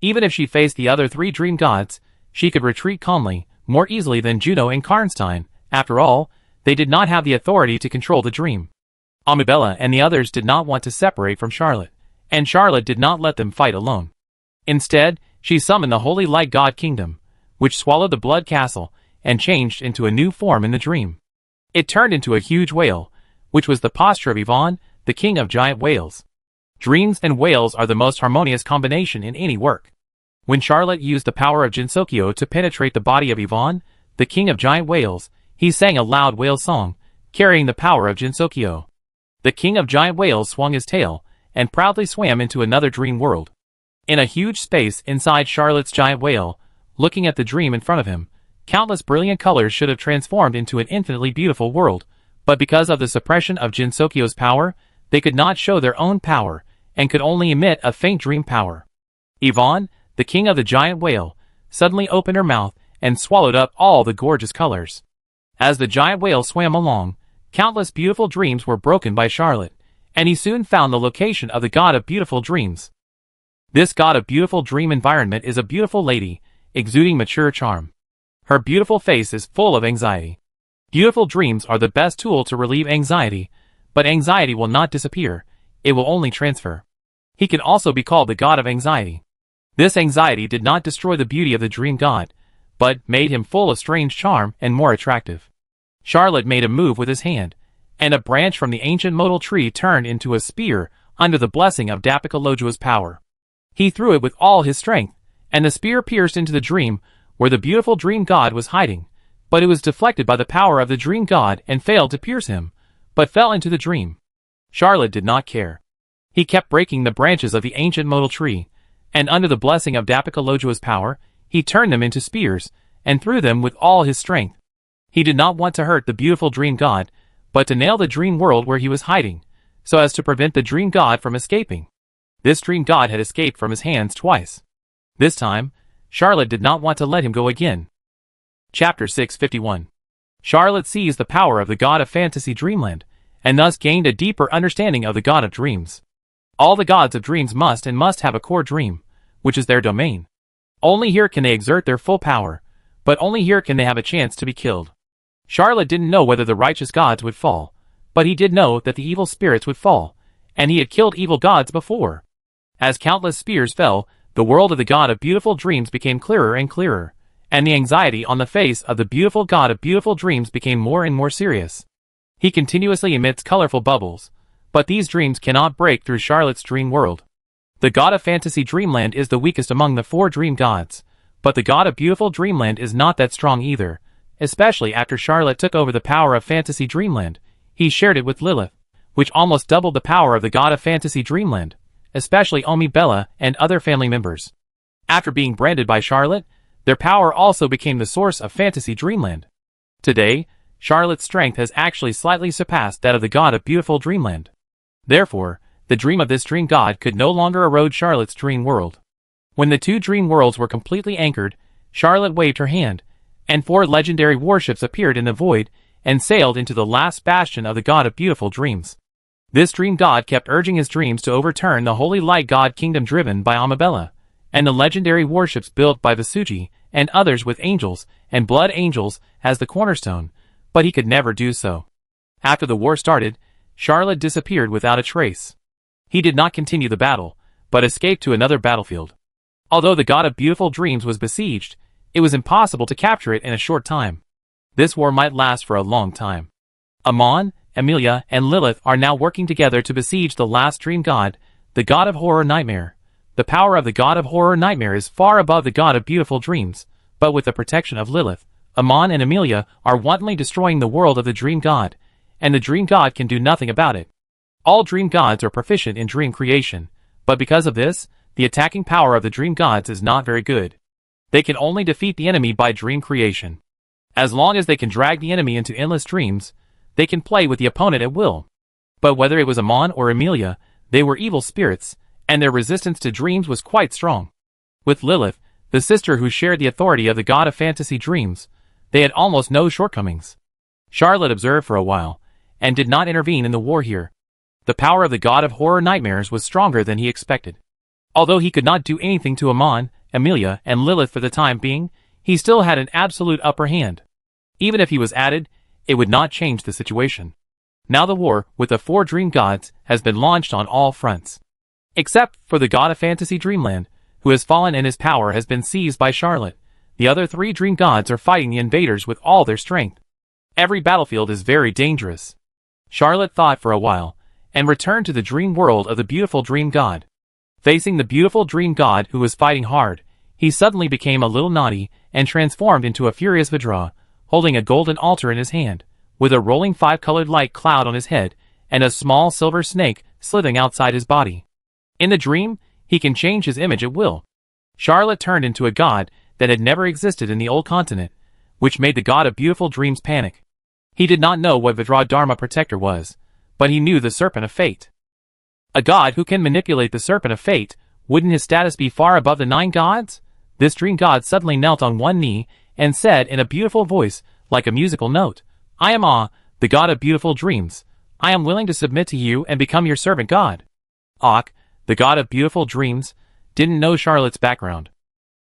Even if she faced the other 3 dream gods, she could retreat calmly, more easily than Juno and Karnstein. After all, they did not have the authority to control the dream. Amabella and the others did not want to separate from Charlotte, and Charlotte did not let them fight alone. Instead, she summoned the Holy Light God Kingdom, which swallowed the Blood Castle, and changed into a new form in the dream. It turned into a huge whale, which was the posture of Yvonne, the king of giant whales. Dreams and whales are the most harmonious combination in any work. When Charlotte used the power of Jinsokyo to penetrate the body of Yvonne, the king of giant whales, he sang a loud whale song, carrying the power of Jinsokyo. The king of giant whales swung his tail, and proudly swam into another dream world. In a huge space inside Charlotte's giant whale, looking at the dream in front of him, countless brilliant colors should have transformed into an infinitely beautiful world, but because of the suppression of Jinsokyo's power, they could not show their own power, and could only emit a faint dream power. Yvonne, the king of the giant whale, suddenly opened her mouth, and swallowed up all the gorgeous colors. As the giant whale swam along, countless beautiful dreams were broken by Charlotte, and he soon found the location of the god of beautiful dreams. This god of beautiful dream environment is a beautiful lady, exuding mature charm. Her beautiful face is full of anxiety. Beautiful dreams are the best tool to relieve anxiety, but anxiety will not disappear, it will only transfer. He can also be called the god of anxiety. This anxiety did not destroy the beauty of the dream god, but made him full of strange charm and more attractive. Charlotte made a move with his hand, and a branch from the ancient modal tree turned into a spear under the blessing of Dapikalojua's power. He threw it with all his strength, and the spear pierced into the dream where the beautiful dream god was hiding, but it was deflected by the power of the dream god and failed to pierce him, but fell into the dream. Charlotte did not care. He kept breaking the branches of the ancient modal tree, and under the blessing of Dapikalojua's power, he turned them into spears, and threw them with all his strength. He did not want to hurt the beautiful dream god, but to nail the dream world where he was hiding, so as to prevent the dream god from escaping. This dream god had escaped from his hands twice. This time, Charlotte did not want to let him go again. Chapter 651. Charlotte seized the power of the god of fantasy dreamland, and thus gained a deeper understanding of the god of dreams. All the gods of dreams must have a core dream, which is their domain. Only here can they exert their full power, but only here can they have a chance to be killed. Charlotte didn't know whether the righteous gods would fall, but he did know that the evil spirits would fall, and he had killed evil gods before. As countless spears fell, the world of the god of beautiful dreams became clearer and clearer, and the anxiety on the face of the beautiful god of beautiful dreams became more and more serious. He continuously emits colorful bubbles, but these dreams cannot break through Charlotte's dream world. The god of fantasy dreamland is the weakest among the 4 dream gods, but the god of beautiful dreamland is not that strong either, especially after Charlotte took over the power of fantasy dreamland. He shared it with Lilith, which almost doubled the power of the god of fantasy dreamland, especially Omi Bella and other family members. After being branded by Charlotte, their power also became the source of fantasy dreamland. Today, Charlotte's strength has actually slightly surpassed that of the god of beautiful dreamland. Therefore, the dream of this dream god could no longer erode Charlotte's dream world. When the 2 dream worlds were completely anchored, Charlotte waved her hand, and 4 legendary warships appeared in the void and sailed into the last bastion of the god of beautiful dreams. This dream god kept urging his dreams to overturn the holy light god kingdom driven by Amabella, and the legendary warships built by Visuji and others with angels and blood angels as the cornerstone, but he could never do so. After the war started, Charlotte disappeared without a trace. He did not continue the battle, but escaped to another battlefield. Although the god of beautiful dreams was besieged, it was impossible to capture it in a short time. This war might last for a long time. Amon, Emilia, and Lilith are now working together to besiege the last dream god, the god of horror nightmare. The power of the god of horror nightmare is far above the god of beautiful dreams, but with the protection of Lilith, Amon and Emilia are wantonly destroying the world of the dream god, and the dream god can do nothing about it. All dream gods are proficient in dream creation, but because of this, the attacking power of the dream gods is not very good. They can only defeat the enemy by dream creation. As long as they can drag the enemy into endless dreams, they can play with the opponent at will. But whether it was Amon or Emilia, they were evil spirits, and their resistance to dreams was quite strong. With Lilith, the sister who shared the authority of the god of fantasy dreams, they had almost no shortcomings. Charlotte observed for a while, and did not intervene in the war here. The power of the god of horror nightmares was stronger than he expected. Although he could not do anything to Amon, Emilia, and Lilith for the time being, he still had an absolute upper hand. Even if he was added, it would not change the situation. Now the war with the 4 dream gods has been launched on all fronts. Except for the god of fantasy dreamland, who has fallen and his power has been seized by Charlotte, the other 3 dream gods are fighting the invaders with all their strength. Every battlefield is very dangerous. Charlotte thought for a while, and returned to the dream world of the beautiful dream god. Facing the beautiful dream god who was fighting hard, he suddenly became a little naughty and transformed into a furious Vidra, holding a golden altar in his hand, with a rolling 5-colored light cloud on his head, and a small silver snake slithering outside his body. In the dream, he can change his image at will. Charlotte turned into a god that had never existed in the old continent, which made the god of beautiful dreams panic. He did not know what Vidra Dharma Protector was, but he knew the Serpent of Fate. A god who can manipulate the Serpent of Fate, wouldn't his status be far above the 9 gods? This dream god suddenly knelt on one knee, and said in a beautiful voice, like a musical note, "I am Ah, the god of beautiful dreams. I am willing to submit to you and become your servant god." Ak, the god of beautiful dreams, didn't know Charlotte's background.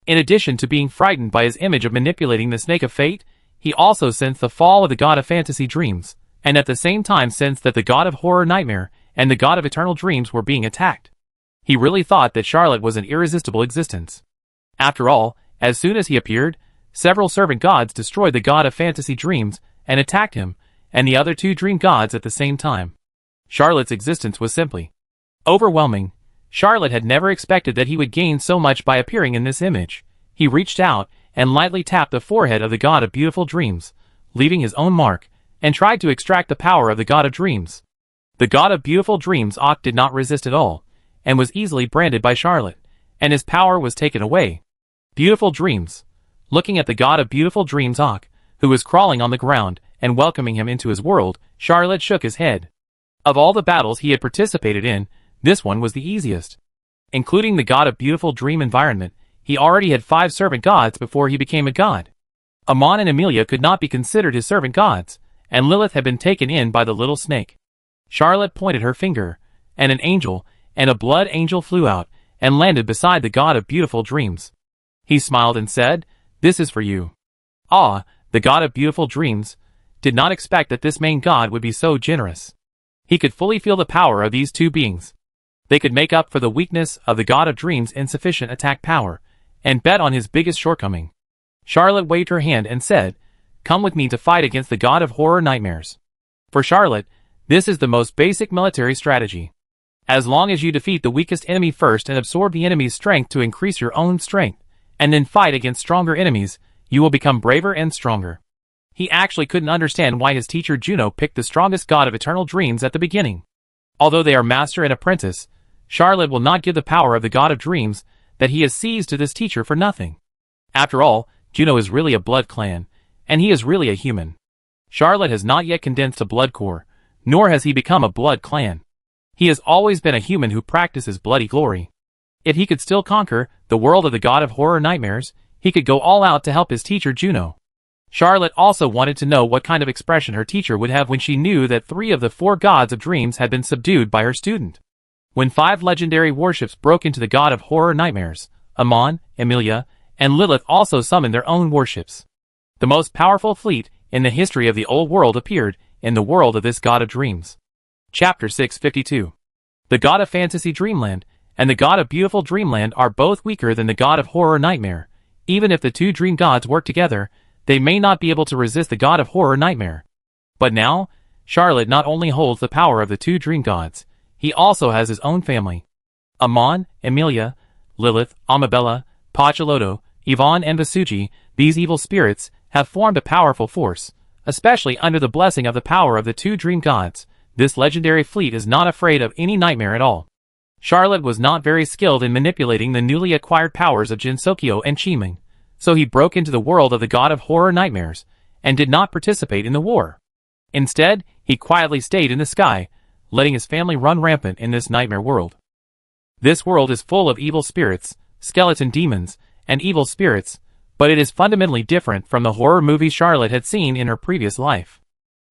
In addition to being frightened by his image of manipulating the snake of fate, he also sensed the fall of the god of fantasy dreams, and at the same time sensed that the god of horror nightmare and the god of eternal dreams were being attacked. He really thought that Charlotte was an irresistible existence. After all, as soon as he appeared, several servant gods destroyed the god of fantasy dreams and attacked him, and the other 2 dream gods at the same time. Charlotte's existence was simply overwhelming. Charlotte had never expected that he would gain so much by appearing in this image. He reached out and lightly tapped the forehead of the god of beautiful dreams, leaving his own mark, and tried to extract the power of the god of dreams. The god of beautiful dreams Ak did not resist at all, and was easily branded by Charlotte, and his power was taken away. Beautiful dreams. Looking at the god of beautiful dreams Ak, who was crawling on the ground and welcoming him into his world, Charlotte shook his head. Of all the battles he had participated in, this one was the easiest. Including the god of beautiful dream environment, he already had 5 servant gods before he became a god. Amon and Emilia could not be considered his servant gods, and Lilith had been taken in by the little snake. Charlotte pointed her finger, and an angel, and a blood angel flew out, and landed beside the god of beautiful dreams. He smiled and said, "This is for you." Ah, the god of beautiful dreams, did not expect that this main god would be so generous. He could fully feel the power of these 2 beings. They could make up for the weakness of the god of dreams' insufficient attack power, and bet on his biggest shortcoming. Charlotte waved her hand and said, "Come with me to fight against the god of horror nightmares." For Charlotte, this is the most basic military strategy. As long as you defeat the weakest enemy first and absorb the enemy's strength to increase your own strength, and then fight against stronger enemies, you will become braver and stronger. He actually couldn't understand why his teacher Juno picked the strongest god of eternal dreams at the beginning. Although they are master and apprentice, Charlotte will not give the power of the god of dreams that he has seized to this teacher for nothing. After all, Juno is really a blood clan, and he is really a human. Charlotte has not yet condensed a blood core, nor has he become a blood clan. He has always been a human who practices bloody glory. If he could still conquer the world of the god of horror nightmares, he could go all out to help his teacher Juno. Charlotte also wanted to know what kind of expression her teacher would have when she knew that 3 of the 4 gods of dreams had been subdued by her student. When 5 legendary warships broke into the god of horror nightmares, Amon, Emilia, and Lilith also summoned their own warships. The most powerful fleet in the history of the old world appeared in the world of this god of dreams. Chapter 652. The god of fantasy dreamland and the god of beautiful dreamland are both weaker than the god of horror nightmare. Even if the 2 dream gods work together, they may not be able to resist the god of horror nightmare. But now, Charlotte not only holds the power of the 2 dream gods, he also has his own family. Amon, Emilia, Lilith, Amabella, Pachaloto, Yvonne and Vasuji, these evil spirits, have formed a powerful force, especially under the blessing of the power of the 2 dream gods. This legendary fleet is not afraid of any nightmare at all. Charlotte was not very skilled in manipulating the newly acquired powers of Jinsokyo and Chiming, so he broke into the world of the god of horror nightmares, and did not participate in the war. Instead, he quietly stayed in the sky, letting his family run rampant in this nightmare world. This world is full of evil spirits, skeleton demons, and evil spirits, but it is fundamentally different from the horror movies Charlotte had seen in her previous life.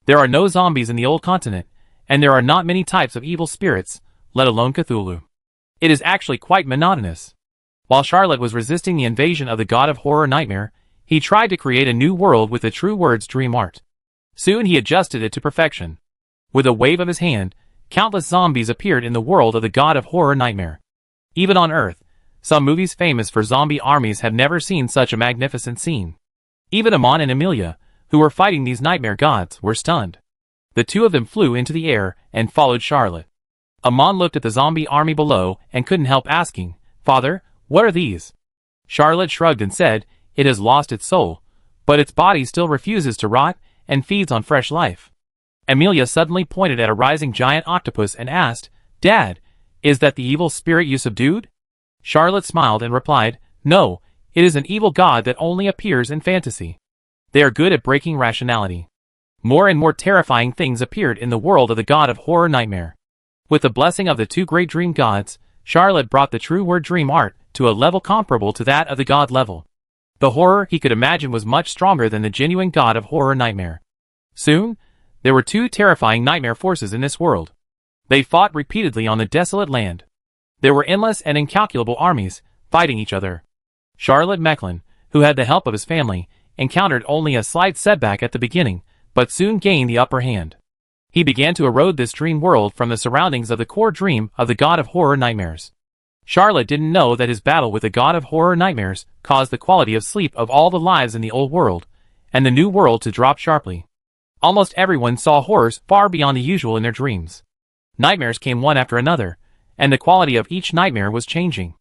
There are no zombies in the old continent, and there are not many types of evil spirits, let alone Cthulhu. It is actually quite monotonous. While Charlotte was resisting the invasion of the god of horror nightmare, he tried to create a new world with the true words dream art. Soon he adjusted it to perfection. With a wave of his hand, countless zombies appeared in the world of the god of horror nightmare. Even on Earth, some movies famous for zombie armies have never seen such a magnificent scene. Even Amon and Emilia, who were fighting these nightmare gods, were stunned. The 2 of them flew into the air and followed Charlotte. Amon looked at the zombie army below and couldn't help asking, "Father, what are these?" Charlotte shrugged and said, "It has lost its soul, but its body still refuses to rot and feeds on fresh life." Emilia suddenly pointed at a rising giant octopus and asked, "Dad, is that the evil spirit you subdued?" Charlotte smiled and replied, "No, it is an evil god that only appears in fantasy. They are good at breaking rationality." More and more terrifying things appeared in the world of the god of horror nightmare. With the blessing of the 2 great dream gods, Charlotte brought the true word dream art to a level comparable to that of the god level. The horror he could imagine was much stronger than the genuine god of horror nightmare. Soon, there were 2 terrifying nightmare forces in this world. They fought repeatedly on the desolate land. There were endless and incalculable armies, fighting each other. Charlotte Mecklin, who had the help of his family, encountered only a slight setback at the beginning, but soon gained the upper hand. He began to erode this dream world from the surroundings of the core dream of the god of horror nightmares. Charlotte didn't know that his battle with the god of horror nightmares caused the quality of sleep of all the lives in the old world, and the new world to drop sharply. Almost everyone saw horrors far beyond the usual in their dreams. Nightmares came one after another, and the quality of each nightmare was changing.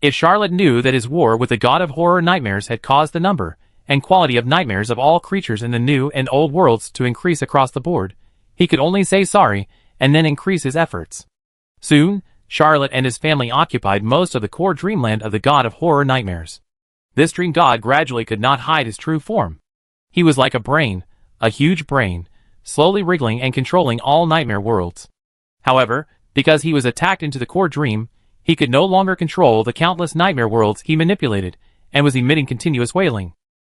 If Charlotte knew that his war with the god of horror nightmares had caused the number and quality of nightmares of all creatures in the new and old worlds to increase across the board, he could only say sorry and then increase his efforts. Soon, Charlotte and his family occupied most of the core dreamland of the god of horror nightmares. This dream god gradually could not hide his true form. He was like a huge brain, slowly wriggling and controlling all nightmare worlds. However, because he was attacked into the core dream, he could no longer control the countless nightmare worlds he manipulated, and was emitting continuous wailing.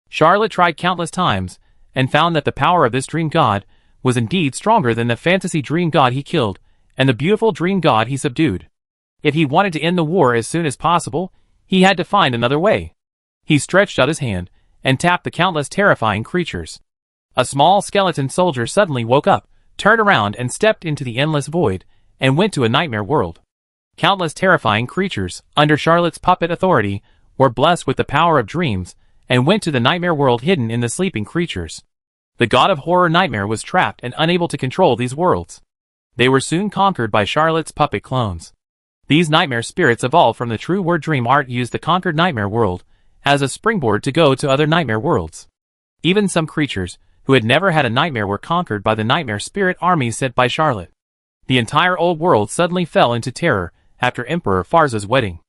Charlotte tried countless times, and found that the power of this dream god was indeed stronger than the fantasy dream god he killed, and the beautiful dream god he subdued. If he wanted to end the war as soon as possible, he had to find another way. He stretched out his hand, and tapped the countless terrifying creatures. A small skeleton soldier suddenly woke up, turned around and stepped into the endless void, and went to a nightmare world. Countless terrifying creatures, under Charlotte's puppet authority, were blessed with the power of dreams, and went to the nightmare world hidden in the sleeping creatures. The god of horror Nightmare was trapped and unable to control these worlds. They were soon conquered by Charlotte's puppet clones. These nightmare spirits evolved from the true word dream art used the conquered nightmare world as a springboard to go to other nightmare worlds. Even some creatures who had never had a nightmare were conquered by the nightmare spirit army sent by Charlotte. The entire old world suddenly fell into terror after Emperor Farza's wedding.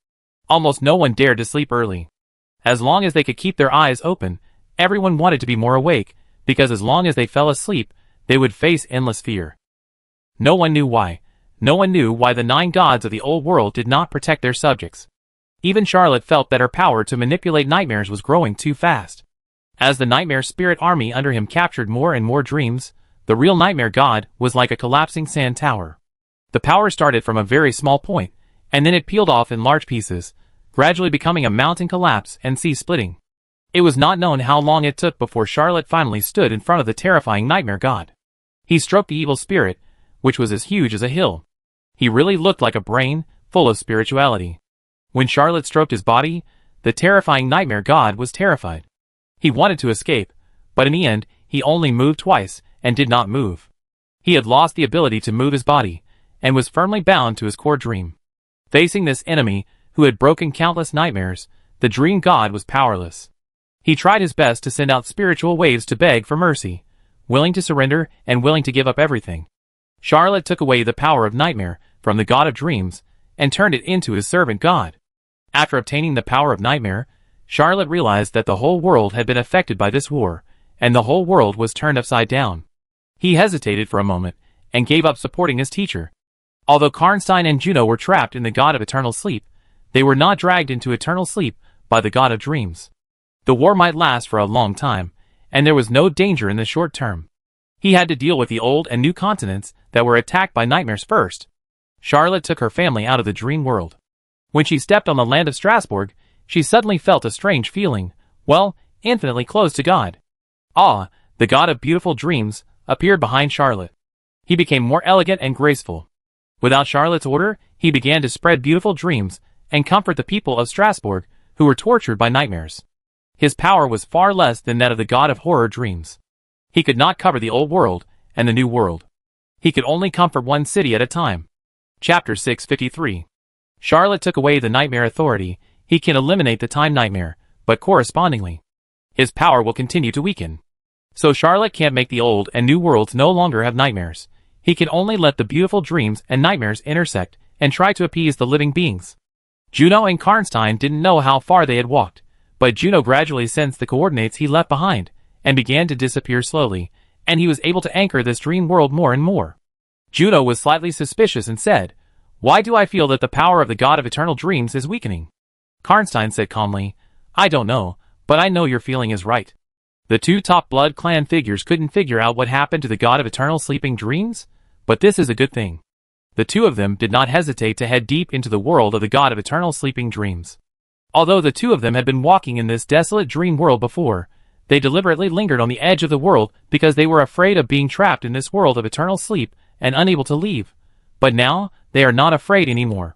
Almost no one dared to sleep early. As long as they could keep their eyes open, everyone wanted to be more awake, because as long as they fell asleep, they would face endless fear. No one knew why. No one knew why the 9 gods of the old world did not protect their subjects. Even Charlotte felt that her power to manipulate nightmares was growing too fast. As the nightmare spirit army under him captured more and more dreams, the real nightmare god was like a collapsing sand tower. The power started from a very small point, and then it peeled off in large pieces, gradually becoming a mountain collapse and sea splitting. It was not known how long it took before Charlotte finally stood in front of the terrifying nightmare god. He stroked the evil spirit, which was as huge as a hill. He really looked like a brain, full of spirituality. When Charlotte stroked his body, the terrifying nightmare god was terrified. He wanted to escape, but in the end, he only moved twice and did not move. He had lost the ability to move his body, and was firmly bound to his core dream. Facing this enemy, who had broken countless nightmares, the dream god was powerless. He tried his best to send out spiritual waves to beg for mercy, willing to surrender and willing to give up everything. Charlotte took away the power of nightmare from the god of dreams and turned it into his servant god. After obtaining the power of nightmare, Charlotte realized that the whole world had been affected by this war, and the whole world was turned upside down. He hesitated for a moment and gave up supporting his teacher. Although Karnstein and Juno were trapped in the god of eternal sleep, they were not dragged into eternal sleep by the god of dreams. The war might last for a long time, and there was no danger in the short term. He had to deal with the old and new continents that were attacked by nightmares first. Charlotte took her family out of the dream world. When she stepped on the land of Strasbourg, she suddenly felt a strange feeling, well, infinitely close to God. Ah, the god of beautiful dreams, appeared behind Charlotte. He became more elegant and graceful. Without Charlotte's order, he began to spread beautiful dreams and comfort the people of Strasbourg, who were tortured by nightmares. His power was far less than that of the god of horror dreams. He could not cover the old world and the new world. He could only comfort one city at a time. Chapter 653. Charlotte took away the nightmare authority. He can eliminate the time nightmare, but correspondingly, his power will continue to weaken. So Charlotte can't make the old and new worlds no longer have nightmares. He can only let the beautiful dreams and nightmares intersect and try to appease the living beings. Juno and Karnstein didn't know how far they had walked, but Juno gradually sensed the coordinates he left behind and began to disappear slowly, and he was able to anchor this dream world more and more. Juno was slightly suspicious and said, "Why do I feel that the power of the god of eternal dreams is weakening?" Karnstein said calmly, "I don't know, but I know your feeling is right." The two top blood clan figures couldn't figure out what happened to the god of eternal sleeping dreams, but this is a good thing. The two of them did not hesitate to head deep into the world of the god of eternal sleeping dreams. Although the two of them had been walking in this desolate dream world before, they deliberately lingered on the edge of the world because they were afraid of being trapped in this world of eternal sleep and unable to leave. But now, they are not afraid anymore.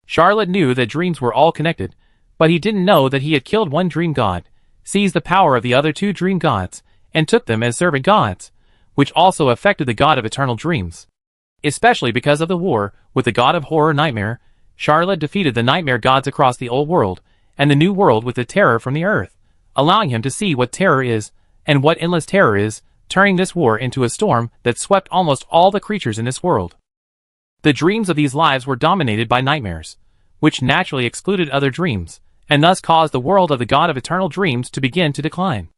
Charlotte knew that dreams were all connected, but he didn't know that he had killed one dream god, seized the power of the other two dream gods, and took them as servant gods, which also affected the god of eternal dreams. Especially because of the war with the god of horror Nightmare, Charlotte defeated the nightmare gods across the old world and the new world with the terror from the earth, allowing him to see what terror is and what endless terror is, turning this war into a storm that swept almost all the creatures in this world. The dreams of these lives were dominated by nightmares, which naturally excluded other dreams, and thus caused the world of the god of eternal dreams to begin to decline.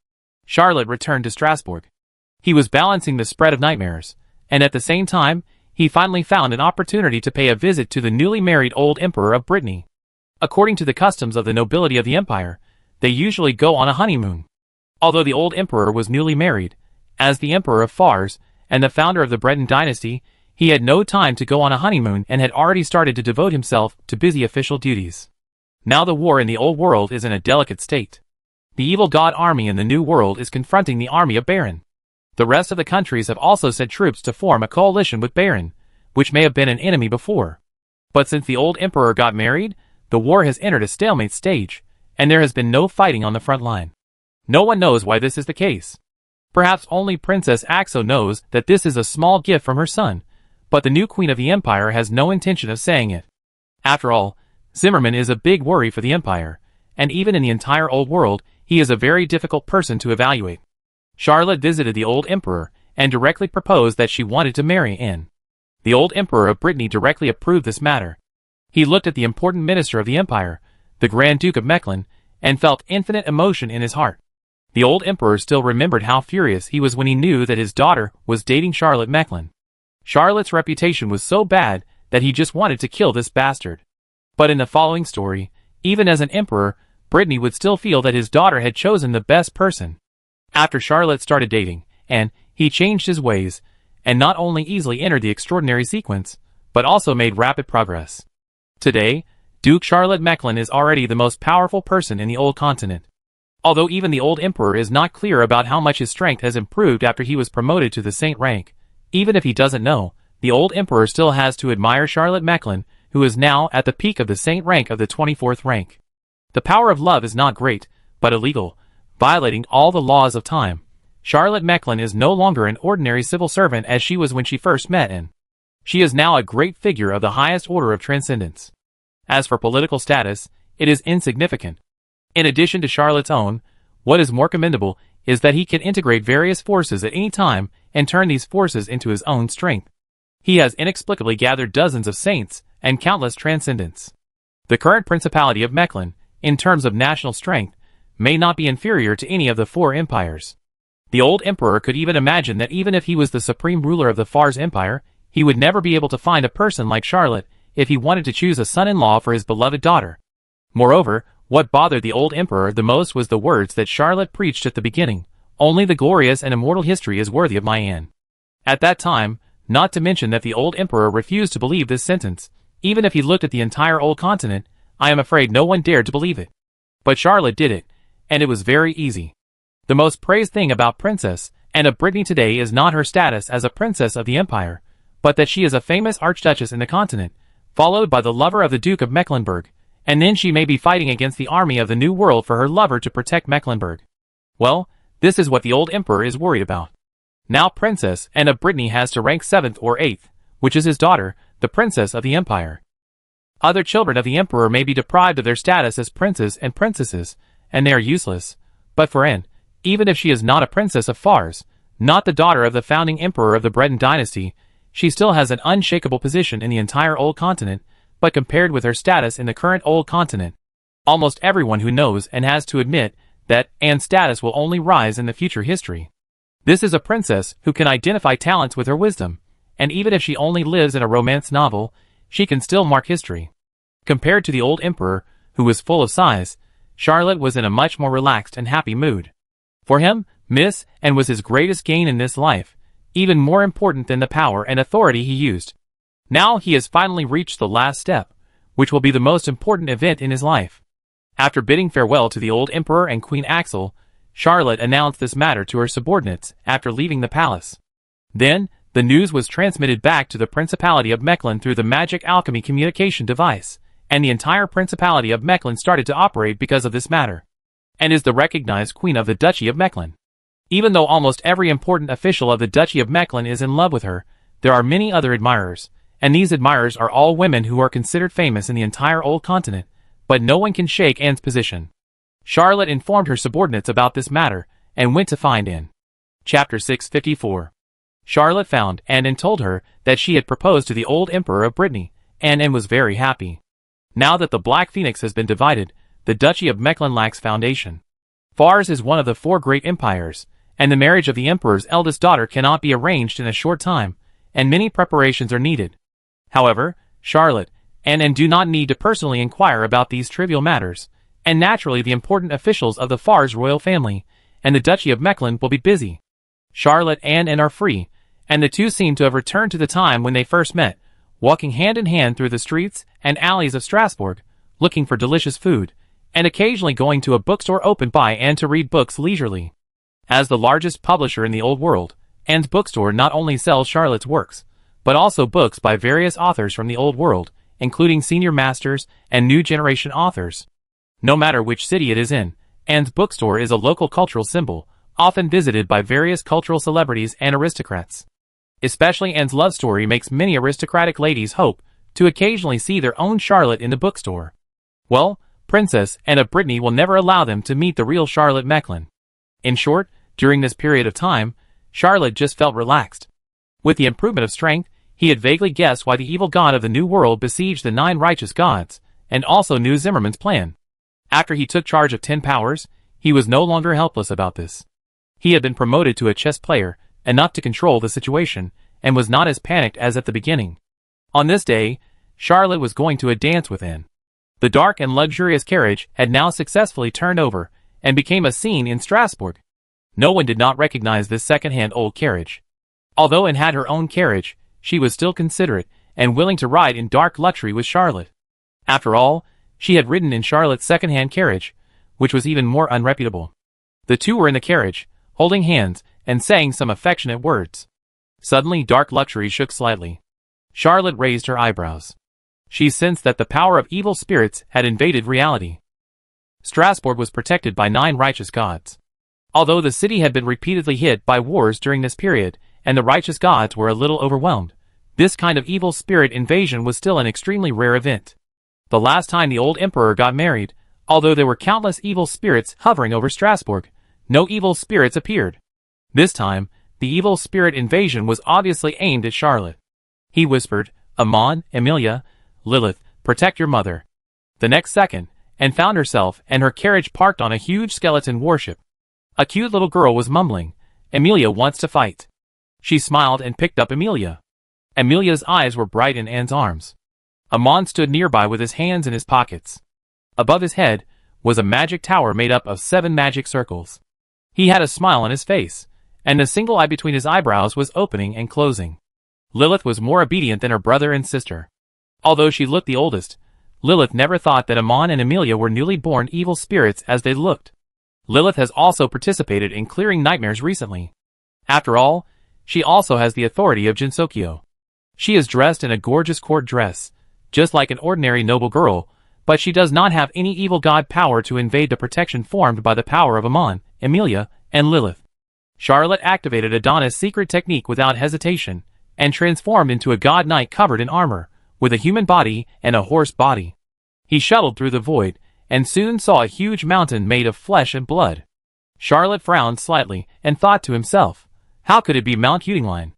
Charlotte returned to Strasbourg. He was balancing the spread of nightmares, and at the same time, he finally found an opportunity to pay a visit to the newly married old emperor of Brittany. According to the customs of the nobility of the empire, they usually go on a honeymoon. Although the old emperor was newly married, as the emperor of Fars and the founder of the Breton dynasty, he had no time to go on a honeymoon and had already started to devote himself to busy official duties. Now the war in the old world is in a delicate state. The evil god army in the new world is confronting the army of Baron. The rest of the countries have also sent troops to form a coalition with Baron, which may have been an enemy before. But since the old emperor got married, the war has entered a stalemate stage, and there has been no fighting on the front line. No one knows why this is the case. Perhaps only Princess Axo knows that this is a small gift from her son, but the new queen of the empire has no intention of saying it. After all, Zimmerman is a big worry for the empire, and even in the entire old world, he is a very difficult person to evaluate. Charlotte visited the old emperor and directly proposed that she wanted to marry Anne. The old emperor of Brittany directly approved this matter. He looked at the important minister of the empire, the Grand Duke of Mechlin, and felt infinite emotion in his heart. The old emperor still remembered how furious he was when he knew that his daughter was dating Charlotte Mechlin. Charlotte's reputation was so bad that he just wanted to kill this bastard. But in the following story, even as an emperor, Brittany would still feel that his daughter had chosen the best person. After Charlotte started dating, and he changed his ways, and not only easily entered the extraordinary sequence, but also made rapid progress. Today, Duke Charlotte Mechlin is already the most powerful person in the old continent. Although even the old emperor is not clear about how much his strength has improved after he was promoted to the saint rank, even if he doesn't know, the old emperor still has to admire Charlotte Mechlin, who is now at the peak of the saint rank of the 24th rank. The power of love is not great, but illegal, violating all the laws of time. Charlotte Mechlin is no longer an ordinary civil servant as she was when she first met Anne. She is now a great figure of the highest order of transcendence. As for political status, it is insignificant. In addition to Charlotte's own, what is more commendable is that he can integrate various forces at any time and turn these forces into his own strength. He has inexplicably gathered dozens of saints and countless transcendents. The current Principality of Mechlin, in terms of national strength, may not be inferior to any of the four empires. The old emperor could even imagine that even if he was the supreme ruler of the Fars Empire, he would never be able to find a person like Charlotte if he wanted to choose a son-in-law for his beloved daughter. Moreover, what bothered the old emperor the most was the words that Charlotte preached at the beginning: "Only the glorious and immortal history is worthy of my Anne." At that time, not to mention that the old emperor refused to believe this sentence, even if he looked at the entire old continent, I am afraid no one dared to believe it. But Charlotte did it, and it was very easy. The most praised thing about Princess Anne of Brittany today is not her status as a princess of the empire, but that she is a famous archduchess in the continent, followed by the lover of the Duke of Mecklenburg, and then she may be fighting against the army of the New World for her lover to protect Mecklenburg. Well, this is what the old emperor is worried about. Now Princess Anne of Brittany has to rank 7th or 8th, which is his daughter, the princess of the empire. Other children of the emperor may be deprived of their status as princes and princesses, and they are useless. But for Anne, even if she is not a princess of Fars, not the daughter of the founding emperor of the Breton dynasty, she still has an unshakable position in the entire old continent, but compared with her status in the current old continent, almost everyone who knows and has to admit that Anne's status will only rise in the future history. This is a princess who can identify talents with her wisdom, and even if she only lives in a romance novel, she can still mark history. Compared to the old emperor, who was full of sighs, Charlotte was in a much more relaxed and happy mood. For him, Miss Anne was his greatest gain in this life, even more important than the power and authority he used. Now he has finally reached the last step, which will be the most important event in his life. After bidding farewell to the old emperor and Queen Axel, Charlotte announced this matter to her subordinates after leaving the palace. Then, the news was transmitted back to the Principality of Mechlin through the magic alchemy communication device, and the entire Principality of Mechlin started to operate because of this matter, and is the recognized queen of the Duchy of Mechlin. Even though almost every important official of the Duchy of Mechlin is in love with her, there are many other admirers, and these admirers are all women who are considered famous in the entire old continent, but no one can shake Anne's position. Charlotte informed her subordinates about this matter, and went to find Anne. Chapter 654. Charlotte found Anne and told her that she had proposed to the old emperor of Brittany, and Anne was very happy. Now that the Black Phoenix has been divided, the Duchy of Mechlin lacks foundation. Fars is one of the 4 great empires, and the marriage of the emperor's eldest daughter cannot be arranged in a short time, and many preparations are needed. However, Charlotte and Anne do not need to personally inquire about these trivial matters, and naturally the important officials of the Fars royal family and the Duchy of Mechlin will be busy. Charlotte and Anne are free, and the two seem to have returned to the time when they first met, walking hand in hand through the streets and alleys of Strasbourg, looking for delicious food, and occasionally going to a bookstore opened by Anne to read books leisurely. As the largest publisher in the old world, Anne's bookstore not only sells Charlotte's works, but also books by various authors from the old world, including senior masters and new generation authors. No matter which city it is in, Anne's bookstore is a local cultural symbol, often visited by various cultural celebrities and aristocrats. Especially Anne's love story makes many aristocratic ladies hope to occasionally see their own Charlotte in the bookstore. Well, Princess Anne of Brittany will never allow them to meet the real Charlotte Mecklin. In short, during this period of time, Charlotte just felt relaxed. With the improvement of strength, he had vaguely guessed why the evil god of the New World besieged the 9 righteous gods, and also knew Zimmerman's plan. After he took charge of 10 powers, he was no longer helpless about this. He had been promoted to a chess player, enough to control the situation, and was not as panicked as at the beginning. On this day, Charlotte was going to a dance with Anne. The dark and luxurious carriage had now successfully turned over, and became a scene in Strasbourg. No one did not recognize this second-hand old carriage. Although Anne had her own carriage, she was still considerate, and willing to ride in dark luxury with Charlotte. After all, she had ridden in Charlotte's second-hand carriage, which was even more unreputable. The two were in the carriage, holding hands, and saying some affectionate words. Suddenly dark luxury shook slightly. Charlotte raised her eyebrows. She sensed that the power of evil spirits had invaded reality. Strasbourg was protected by 9 righteous gods. Although the city had been repeatedly hit by wars during this period, and the righteous gods were a little overwhelmed, this kind of evil spirit invasion was still an extremely rare event. The last time the old emperor got married, although there were countless evil spirits hovering over Strasbourg, no evil spirits appeared. This time, the evil spirit invasion was obviously aimed at Charlotte. He whispered, "Amon, Emilia, Lilith, protect your mother." The next second, Anne found herself and her carriage parked on a huge skeleton warship. A cute little girl was mumbling, "Emilia wants to fight." She smiled and picked up Emilia. Emilia's eyes were bright in Anne's arms. Amon stood nearby with his hands in his pockets. Above his head was a magic tower made up of 7 magic circles. He had a smile on his face, and the single eye between his eyebrows was opening and closing. Lilith was more obedient than her brother and sister. Although she looked the oldest, Lilith never thought that Amon and Emilia were newly born evil spirits as they looked. Lilith has also participated in clearing nightmares recently. After all, she also has the authority of Jinsokyo. She is dressed in a gorgeous court dress, just like an ordinary noble girl, but she does not have any evil god power to invade the protection formed by the power of Amon, Emilia, and Lilith. Charlotte activated Adonis' secret technique without hesitation, and transformed into a god knight covered in armor, with a human body and a horse body. He shuttled through the void, and soon saw a huge mountain made of flesh and blood. Charlotte frowned slightly, and thought to himself, how could it be Mount Hütinglein?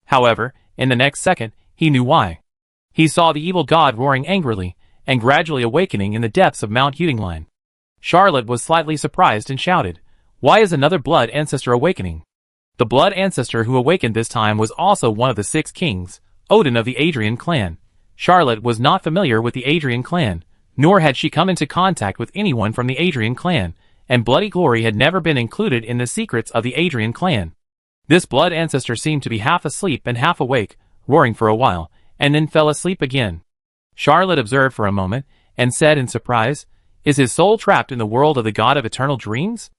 However, in the next second, he knew why. He saw the evil god roaring angrily, and gradually awakening in the depths of Mount Hütinglein. Charlotte was slightly surprised and shouted, "Why is another blood ancestor awakening?" The blood ancestor who awakened this time was also one of the 6 kings, Odin of the Adrian clan. Charlotte was not familiar with the Adrian clan, nor had she come into contact with anyone from the Adrian clan, and bloody glory had never been included in the secrets of the Adrian clan. This blood ancestor seemed to be half asleep and half awake, roaring for a while, and then fell asleep again. Charlotte observed for a moment, and said in surprise, "Is his soul trapped in the world of the god of eternal dreams?"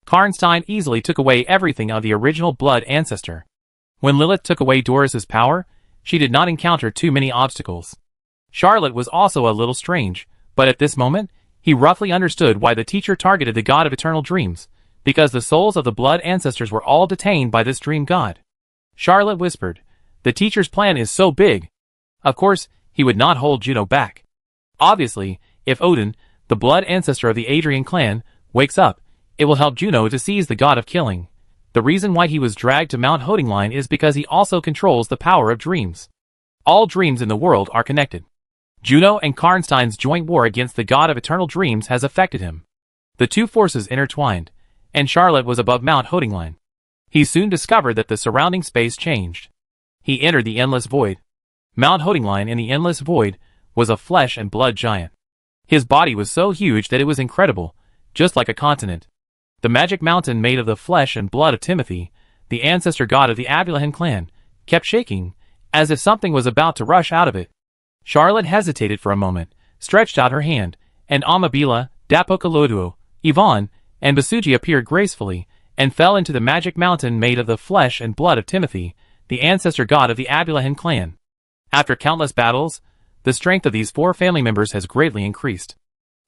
Karnstein easily took away everything of the original blood ancestor. When Lilith took away Doris's power, she did not encounter too many obstacles. Charlotte was also a little strange, but at this moment, he roughly understood why the teacher targeted the god of eternal dreams, because the souls of the blood ancestors were all detained by this dream god. Charlotte whispered, "The teacher's plan is so big." Of course, he would not hold Juno back. Obviously, if Odin, the blood ancestor of the Adrian clan, wakes up, it will help Juno to seize the god of killing. The reason why he was dragged to Mount Hütinglein is because he also controls the power of dreams. All dreams in the world are connected. Juno and Karnstein's joint war against the god of eternal dreams has affected him. The two forces intertwined, and Charlotte was above Mount Hütinglein. He soon discovered that the surrounding space changed. He entered the endless void. Mount Hütinglein in the endless void was a flesh and blood giant. His body was so huge that it was incredible, just like a continent. The magic mountain made of the flesh and blood of Timothy, the ancestor god of the Abulahan clan, kept shaking, as if something was about to rush out of it. Charlotte hesitated for a moment, stretched out her hand, and Amabila, Dapokaloduo, Yvonne, and Basuji appeared gracefully, and fell into the magic mountain made of the flesh and blood of Timothy, the ancestor god of the Abulahan clan. After countless battles, the strength of these 4 family members has greatly increased.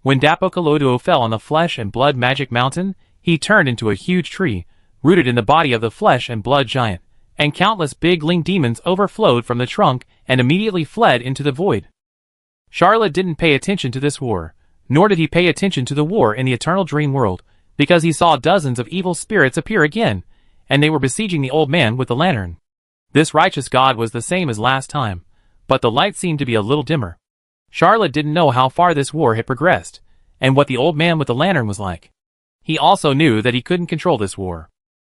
When Dapokaloduo fell on the flesh and blood magic mountain, he turned into a huge tree, rooted in the body of the flesh and blood giant, and countless big ling demons overflowed from the trunk and immediately fled into the void. Charlotte didn't pay attention to this war, nor did he pay attention to the war in the eternal dream world, because he saw dozens of evil spirits appear again, and they were besieging the old man with the lantern. This righteous god was the same as last time, but the light seemed to be a little dimmer. Charlotte didn't know how far this war had progressed, and what the old man with the lantern was like. He also knew that he couldn't control this war.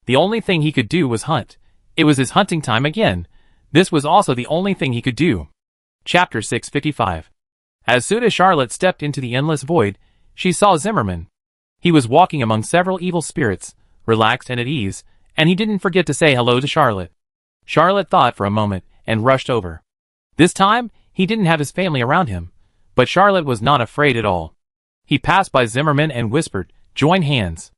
The only thing he could do was hunt. It was his hunting time again. This was also the only thing he could do. Chapter 655. As soon as Charlotte stepped into the endless void, she saw Zimmerman. He was walking among several evil spirits, relaxed and at ease, and he didn't forget to say hello to Charlotte. Charlotte thought for a moment and rushed over. This time, he didn't have his family around him, but Charlotte was not afraid at all. He passed by Zimmerman and whispered, "Join hands."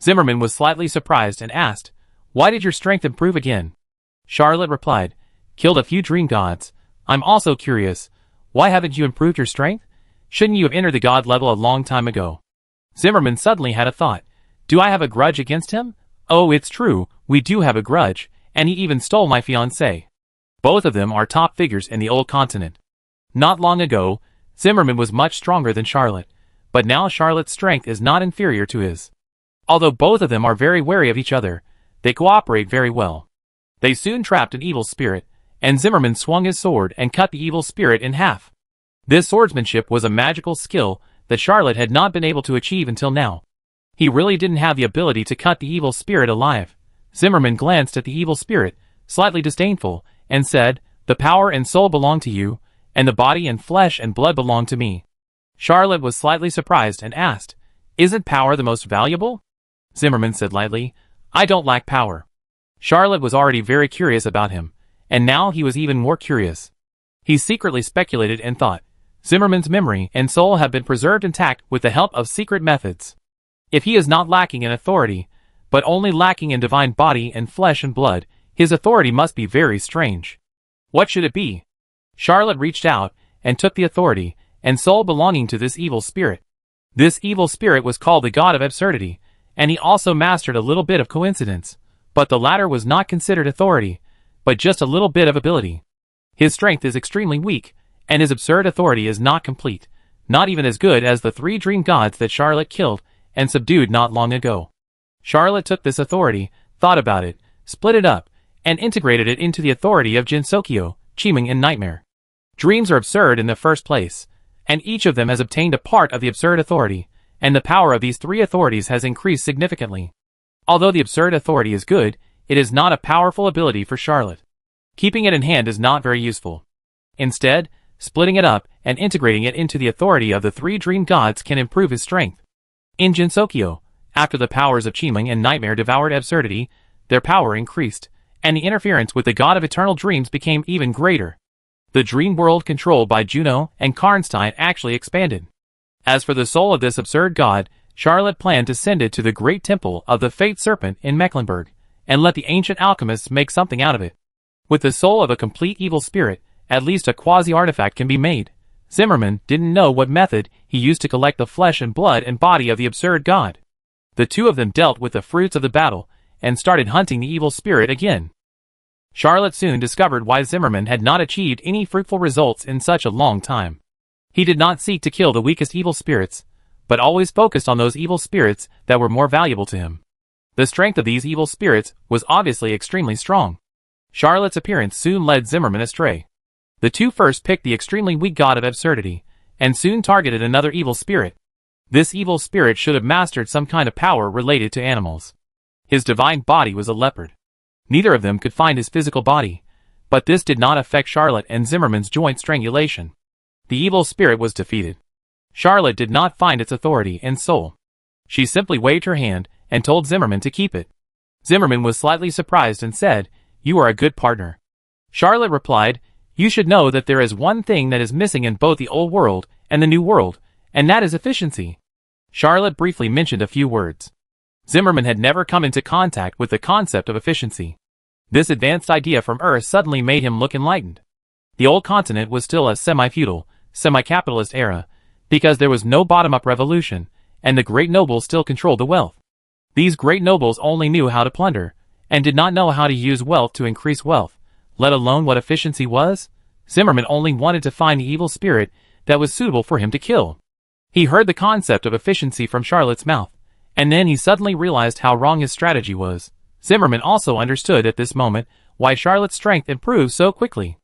Zimmerman was slightly surprised and asked, "Why did your strength improve again?" Charlotte replied, "Killed a few dream gods. I'm also curious. Why haven't you improved your strength? Shouldn't you have entered the god level a long time ago?" Zimmerman suddenly had a thought. "Do I have a grudge against him? Oh, it's true, we do have a grudge, and he even stole my fiancée. Both of them are top figures in the old continent." Not long ago, Zimmerman was much stronger than Charlotte, but now Charlotte's strength is not inferior to his. Although both of them are very wary of each other, they cooperate very well. They soon trapped an evil spirit, and Zimmerman swung his sword and cut the evil spirit in half. This swordsmanship was a magical skill that Charlotte had not been able to achieve until now. He really didn't have the ability to cut the evil spirit alive. Zimmerman glanced at the evil spirit, slightly disdainful, and said, "The power and soul belong to you, and the body and flesh and blood belong to me." Charlotte was slightly surprised and asked, "Isn't power the most valuable?" Zimmerman said lightly, "I don't lack power." Charlotte was already very curious about him, and now he was even more curious. He secretly speculated and thought, Zimmerman's memory and soul have been preserved intact with the help of secret methods. If he is not lacking in authority, but only lacking in divine body and flesh and blood, his authority must be very strange. What should it be? Charlotte reached out and took the authority and soul belonging to this evil spirit. This evil spirit was called the god of absurdity, and he also mastered a little bit of coincidence, but the latter was not considered authority, but just a little bit of ability. His strength is extremely weak, and his absurd authority is not complete, not even as good as the 3 dream gods that Charlotte killed and subdued not long ago. Charlotte took this authority, thought about it, split it up, and integrated it into the authority of Jinsokyo, Chiming and Nightmare. Dreams are absurd in the first place, and each of them has obtained a part of the absurd authority, and the power of these 3 authorities has increased significantly. Although the absurd authority is good, it is not a powerful ability for Charlotte. Keeping it in hand is not very useful. Instead, splitting it up and integrating it into the authority of the 3 dream gods can improve his strength. In Jinsokyo, after the powers of Chiming and Nightmare devoured absurdity, their power increased, and the interference with the god of eternal dreams became even greater. The dream world controlled by Juno and Karnstein actually expanded. As for the soul of this absurd god, Charlotte planned to send it to the great temple of the Fate Serpent in Mecklenburg, and let the ancient alchemists make something out of it. With the soul of a complete evil spirit, at least a quasi-artifact can be made. Zimmerman didn't know what method he used to collect the flesh and blood and body of the absurd god. The two of them dealt with the fruits of the battle, and started hunting the evil spirit again. Charlotte soon discovered why Zimmerman had not achieved any fruitful results in such a long time. He did not seek to kill the weakest evil spirits, but always focused on those evil spirits that were more valuable to him. The strength of these evil spirits was obviously extremely strong. Charlotte's appearance soon led Zimmerman astray. The two first picked the extremely weak god of absurdity, and soon targeted another evil spirit. This evil spirit should have mastered some kind of power related to animals. His divine body was a leopard. Neither of them could find his physical body, but this did not affect Charlotte and Zimmerman's joint strangulation. The evil spirit was defeated. Charlotte did not find its authority and soul. She simply waved her hand and told Zimmerman to keep it. Zimmerman was slightly surprised and said, "You are a good partner." Charlotte replied, "You should know that there is one thing that is missing in both the old world and the new world, and that is efficiency." Charlotte briefly mentioned a few words. Zimmerman had never come into contact with the concept of efficiency. This advanced idea from Earth suddenly made him look enlightened. The old continent was still a semi-feudal, semi-capitalist era, because there was no bottom-up revolution, and the great nobles still controlled the wealth. These great nobles only knew how to plunder, and did not know how to use wealth to increase wealth, let alone what efficiency was. Zimmerman only wanted to find the evil spirit that was suitable for him to kill. He heard the concept of efficiency from Charlotte's mouth, and then he suddenly realized how wrong his strategy was. Zimmerman also understood at this moment why Charlotte's strength improved so quickly.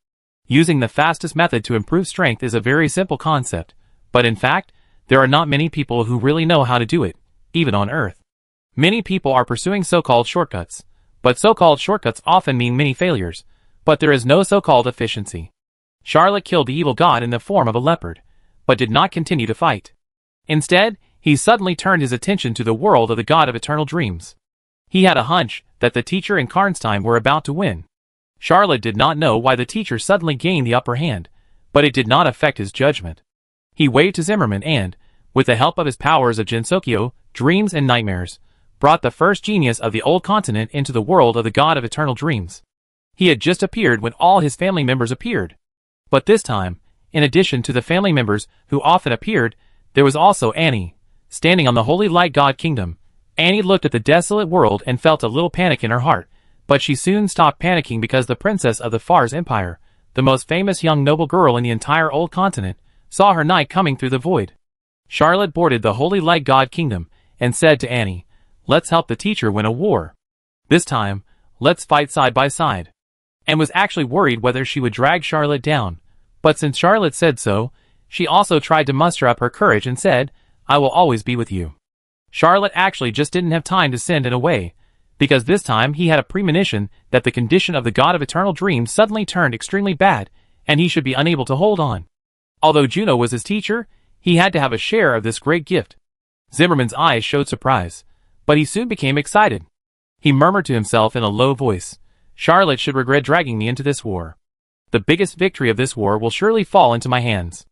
Using the fastest method to improve strength is a very simple concept, but in fact, there are not many people who really know how to do it, even on Earth. Many people are pursuing so-called shortcuts, but so-called shortcuts often mean many failures, but there is no so-called efficiency. Charlotte killed the evil god in the form of a leopard, but did not continue to fight. Instead, he suddenly turned his attention to the world of the god of eternal dreams. He had a hunch that the teacher and Karnstein were about to win. Charlotte did not know why the teacher suddenly gained the upper hand, but it did not affect his judgment. He waved to Zimmerman and, with the help of his powers of Jinsokyo, dreams and nightmares, brought the first genius of the old continent into the world of the god of eternal dreams. He had just appeared when all his family members appeared. But this time, in addition to the family members who often appeared, there was also Annie, standing on the holy light god kingdom. Annie looked at the desolate world and felt a little panic in her heart, but she soon stopped panicking because the princess of the Fars Empire, the most famous young noble girl in the entire old continent, saw her knight coming through the void. Charlotte boarded the holy light god kingdom and said to Annie, "Let's help the teacher win a war. This time, let's fight side by side," and was actually worried whether she would drag Charlotte down. But since Charlotte said so, she also tried to muster up her courage and said, "I will always be with you." Charlotte actually just didn't have time to send it away, because this time he had a premonition that the condition of the god of eternal dreams suddenly turned extremely bad, and he should be unable to hold on. Although Juno was his teacher, he had to have a share of this great gift. Zimmerman's eyes showed surprise, but he soon became excited. He murmured to himself in a low voice, "Charlotte should regret dragging me into this war. The biggest victory of this war will surely fall into my hands."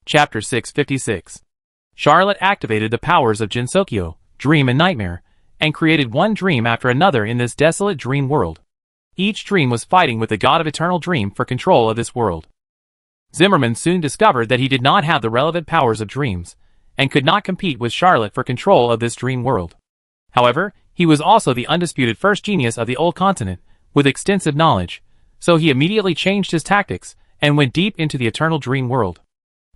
Chapter 656. Charlotte activated the powers of Jinsokyo, dream and nightmare, and created one dream after another in this desolate dream world. Each dream was fighting with the god of eternal dream for control of this world. Zimmerman soon discovered that he did not have the relevant powers of dreams, and could not compete with Charlotte for control of this dream world. However, he was also the undisputed first genius of the old continent, with extensive knowledge, so he immediately changed his tactics and went deep into the eternal dream world.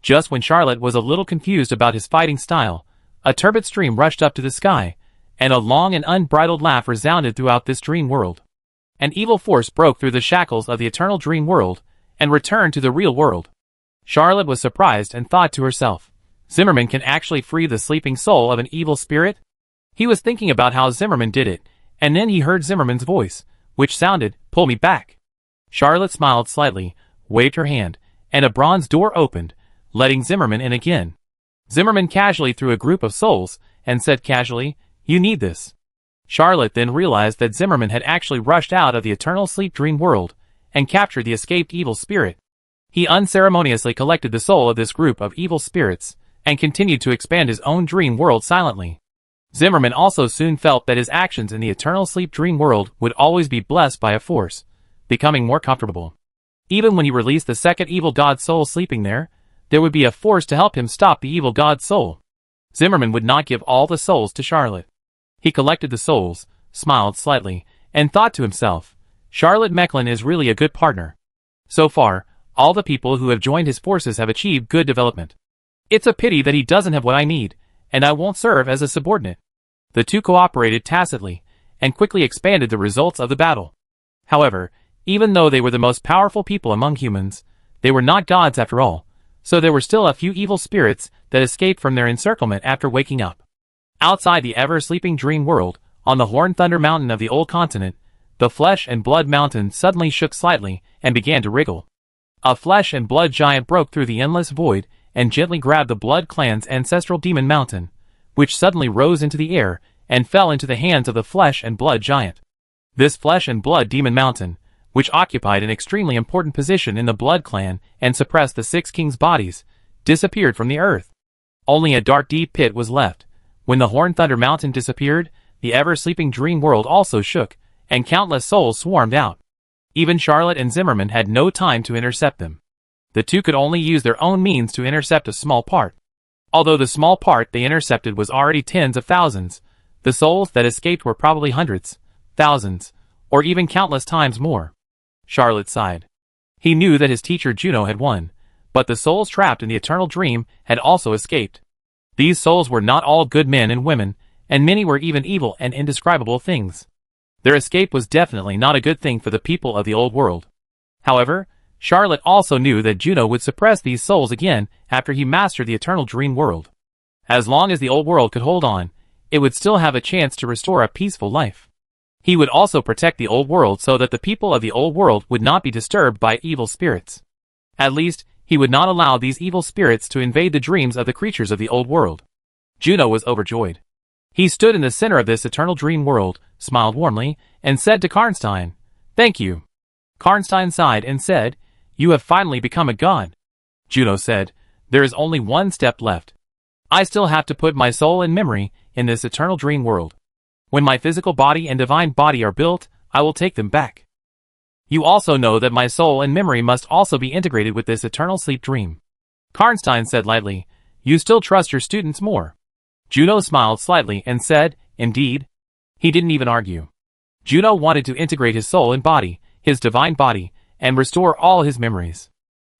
Just when Charlotte was a little confused about his fighting style, a turbid stream rushed up to the sky, and a long and unbridled laugh resounded throughout this dream world. An evil force broke through the shackles of the eternal dream world, and returned to the real world. Charlotte was surprised and thought to herself, "Zimmerman can actually free the sleeping soul of an evil spirit?" He was thinking about how Zimmerman did it, and then he heard Zimmerman's voice, which sounded, "Pull me back." Charlotte smiled slightly, waved her hand, and a bronze door opened, letting Zimmerman in again. Zimmerman casually threw a group of souls, and said casually, "You need this." Charlotte then realized that Zimmerman had actually rushed out of the eternal sleep dream world, and captured the escaped evil spirit. He unceremoniously collected the soul of this group of evil spirits, and continued to expand his own dream world silently. Zimmerman also soon felt that his actions in the eternal sleep dream world would always be blessed by a force, becoming more comfortable. Even when he released the second evil god soul sleeping there would be a force to help him stop the evil god soul. Zimmerman would not give all the souls to Charlotte. He collected the souls, smiled slightly, and thought to himself, "Charlotte Mecklin is really a good partner. So far, all the people who have joined his forces have achieved good development. It's a pity that he doesn't have what I need, and I won't serve as a subordinate." The two cooperated tacitly, and quickly expanded the results of the battle. However, even though they were the most powerful people among humans, they were not gods after all, so there were still a few evil spirits that escaped from their encirclement after waking up. Outside the ever-sleeping dream world, on the Horn Thunder Mountain of the old continent, the Flesh and Blood Mountain suddenly shook slightly and began to wriggle. A flesh and blood giant broke through the endless void and gently grabbed the Blood Clan's ancestral demon mountain, which suddenly rose into the air and fell into the hands of the Flesh and Blood giant. This Flesh and Blood demon mountain, which occupied an extremely important position in the Blood Clan and suppressed the six kings' bodies, disappeared from the earth. Only a dark deep pit was left. When the Horn Thunder Mountain disappeared, the ever-sleeping dream world also shook, and countless souls swarmed out. Even Charlotte and Zimmerman had no time to intercept them. The two could only use their own means to intercept a small part. Although the small part they intercepted was already tens of thousands, the souls that escaped were probably hundreds, thousands, or even countless times more. Charlotte sighed. He knew that his teacher Juno had won, but the souls trapped in the eternal dream had also escaped. These souls were not all good men and women, and many were even evil and indescribable things. Their escape was definitely not a good thing for the people of the old world. However, Charlotte also knew that Juno would suppress these souls again after he mastered the eternal dream world. As long as the old world could hold on, it would still have a chance to restore a peaceful life. He would also protect the old world so that the people of the old world would not be disturbed by evil spirits. At least, he would not allow these evil spirits to invade the dreams of the creatures of the old world. Juno was overjoyed. He stood in the center of this eternal dream world, smiled warmly, and said to Karnstein, "Thank you." Karnstein sighed and said, "You have finally become a god." Juno said, "There is only one step left. I still have to put my soul and memory in this eternal dream world. When my physical body and divine body are built, I will take them back. You also know that my soul and memory must also be integrated with this eternal sleep dream." Karnstein said lightly, "You still trust your students more." Juno smiled slightly and said, "Indeed." He didn't even argue. Juno wanted to integrate his soul and body, his divine body, and restore all his memories.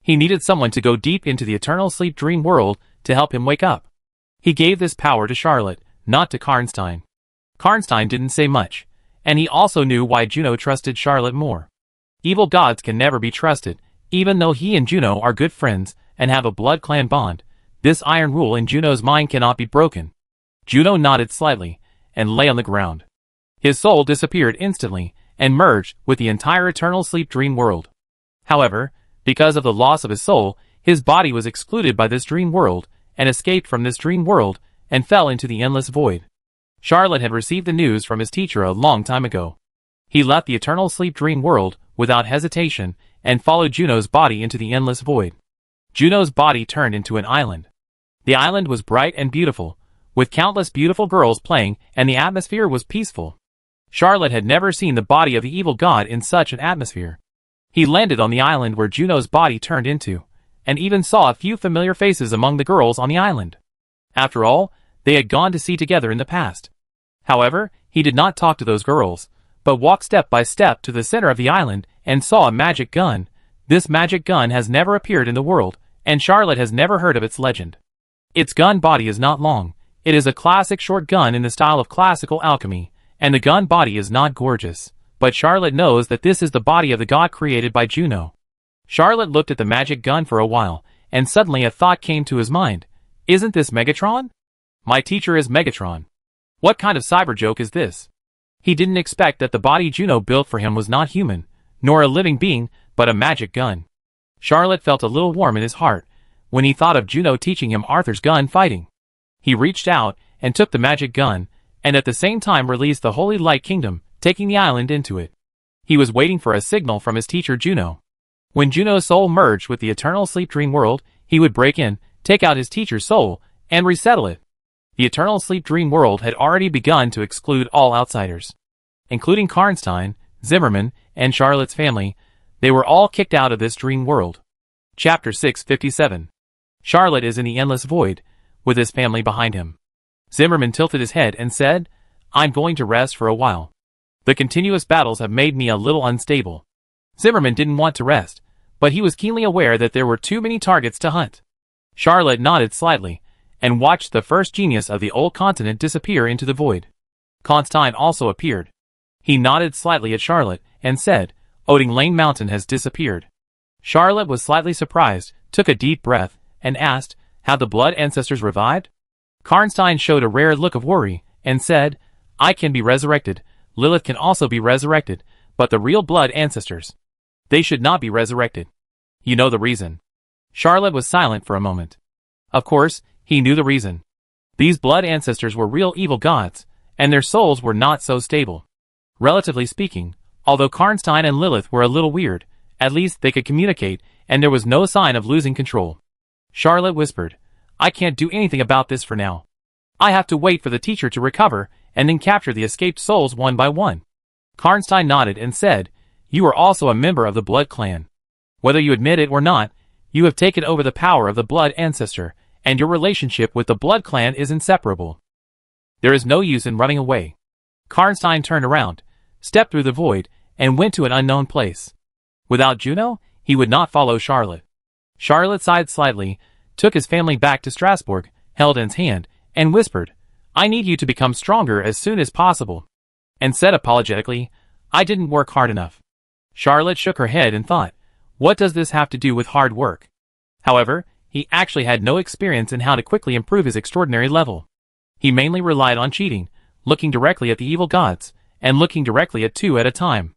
He needed someone to go deep into the eternal sleep dream world to help him wake up. He gave this power to Charlotte, not to Karnstein. Karnstein didn't say much, and he also knew why Juno trusted Charlotte more. Evil gods can never be trusted, even though he and Juno are good friends and have a blood clan bond. This iron rule in Juno's mind cannot be broken. Juno nodded slightly, and lay on the ground. His soul disappeared instantly, and merged with the entire eternal sleep dream world. However, because of the loss of his soul, his body was excluded by this dream world, and escaped from this dream world, and fell into the endless void. Charlotte had received the news from his teacher a long time ago. He left the eternal sleep dream world without hesitation, and followed Juno's body into the endless void. Juno's body turned into an island. The island was bright and beautiful, with countless beautiful girls playing, and the atmosphere was peaceful. Charlotte had never seen the body of the evil god in such an atmosphere. He landed on the island where Juno's body turned into, and even saw a few familiar faces among the girls on the island. After all, they had gone to sea together in the past. However, he did not talk to those girls, but walked step by step to the center of the island and saw a magic gun. This magic gun has never appeared in the world, and Charlotte has never heard of its legend. Its gun body is not long. It is a classic short gun in the style of classical alchemy, and the gun body is not gorgeous, but Charlotte knows that this is the body of the god created by Juno. Charlotte looked at the magic gun for a while, and suddenly a thought came to his mind. Isn't this Megatron? My teacher is Megatron. What kind of cyber joke is this? He didn't expect that the body Juno built for him was not human, nor a living being, but a magic gun. Charlotte felt a little warm in his heart when he thought of Juno teaching him Arthur's gun fighting. He reached out and took the magic gun, and at the same time released the Holy Light Kingdom, taking the island into it. He was waiting for a signal from his teacher Juno. When Juno's soul merged with the eternal sleep dream world, he would break in, take out his teacher's soul, and resettle it. The eternal sleep dream world had already begun to exclude all outsiders. Including Karnstein, Zimmerman, and Charlotte's family, they were all kicked out of this dream world. Chapter 657. Charlotte is in the endless void, with his family behind him. Zimmerman tilted his head and said, "I'm going to rest for a while. The continuous battles have made me a little unstable." Zimmerman didn't want to rest, but he was keenly aware that there were too many targets to hunt. Charlotte nodded slightly, and watched the first genius of the old continent disappear into the void. Karnstein also appeared. He nodded slightly at Charlotte, and said, "Oding Lane Mountain has disappeared." Charlotte was slightly surprised, took a deep breath, and asked, "Have the blood ancestors revived?" Karnstein showed a rare look of worry, and said, "I can be resurrected, Lilith can also be resurrected, but the real blood ancestors, they should not be resurrected. You know the reason." Charlotte was silent for a moment. Of course, he knew the reason. These blood ancestors were real evil gods, and their souls were not so stable. Relatively speaking, although Karnstein and Lilith were a little weird, at least they could communicate, and there was no sign of losing control. Charlotte whispered, "I can't do anything about this for now. I have to wait for the teacher to recover, and then capture the escaped souls one by one." Karnstein nodded and said, "You are also a member of the Blood Clan. Whether you admit it or not, you have taken over the power of the Blood Ancestor, and your relationship with the blood clan is inseparable. There is no use in running away. Karnstein turned around, stepped through the void, and went to an unknown place. Without Juno, he would not follow Charlotte. Charlotte sighed slightly, took his family back to Strasbourg, held Anne's hand, and whispered, "I need you to become stronger as soon as possible," and said apologetically, "I didn't work hard enough." Charlotte shook her head and thought, what does this have to do with hard work? However, he actually had no experience in how to quickly improve his extraordinary level. He mainly relied on cheating, looking directly at the evil gods, and looking directly at two at a time.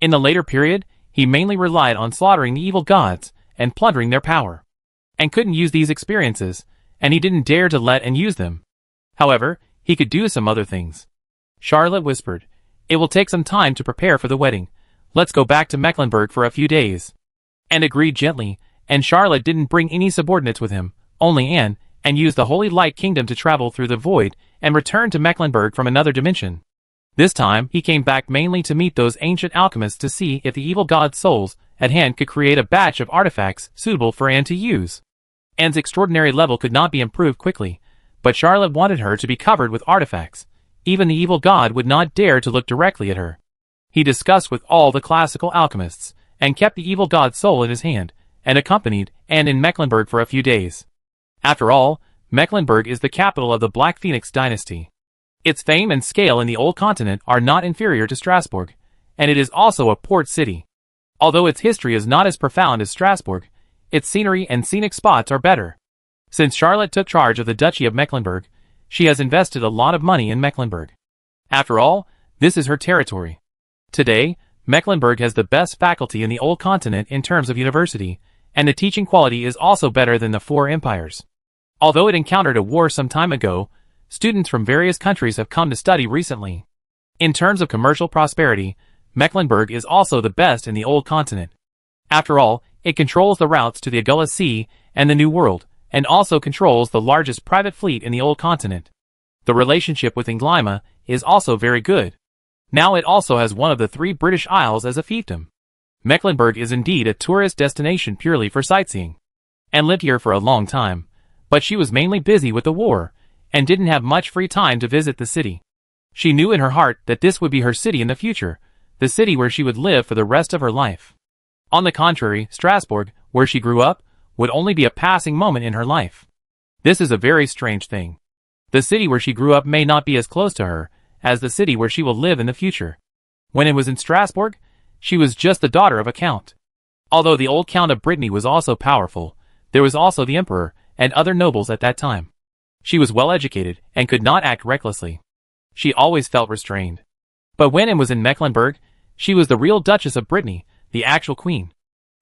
In the later period, he mainly relied on slaughtering the evil gods and plundering their power, and couldn't use these experiences, and he didn't dare to let and use them. However, he could do some other things. Charlotte whispered, "It will take some time to prepare for the wedding. Let's go back to Mecklenburg for a few days." And agreed gently, and Charlotte didn't bring any subordinates with him, only Anne, and used the Holy Light Kingdom to travel through the void and return to Mecklenburg from another dimension. This time, he came back mainly to meet those ancient alchemists to see if the evil god's souls at hand could create a batch of artifacts suitable for Anne to use. Anne's extraordinary level could not be improved quickly, but Charlotte wanted her to be covered with artifacts. Even the evil god would not dare to look directly at her. He discussed with all the classical alchemists, and kept the evil god's soul in his hand, and accompanied Anne in Mecklenburg for a few days. After all, Mecklenburg is the capital of the Black Phoenix dynasty. Its fame and scale in the old continent are not inferior to Strasbourg, and it is also a port city. Although its history is not as profound as Strasbourg, its scenery and scenic spots are better. Since Charlotte took charge of the Duchy of Mecklenburg, she has invested a lot of money in Mecklenburg. After all, this is her territory. Today, Mecklenburg has the best faculty in the old continent in terms of university, and the teaching quality is also better than the four empires. Although it encountered a war some time ago, students from various countries have come to study recently. In terms of commercial prosperity, Mecklenburg is also the best in the old continent. After all, it controls the routes to the Agulhas Sea and the New World, and also controls the largest private fleet in the old continent. The relationship with Engleima is also very good. Now it also has one of the 3 British Isles as a fiefdom. Mecklenburg is indeed a tourist destination purely for sightseeing. Anne lived here for a long time, but she was mainly busy with the war, and didn't have much free time to visit the city. She knew in her heart that this would be her city in the future, the city where she would live for the rest of her life. On the contrary, Strasbourg, where she grew up, would only be a passing moment in her life. This is a very strange thing. The city where she grew up may not be as close to her as the city where she will live in the future. When it was in Strasbourg, she was just the daughter of a count. Although the old Count of Brittany was also powerful, there was also the emperor and other nobles at that time. She was well educated and could not act recklessly. She always felt restrained. But when Anne was in Mecklenburg, she was the real Duchess of Brittany, the actual queen.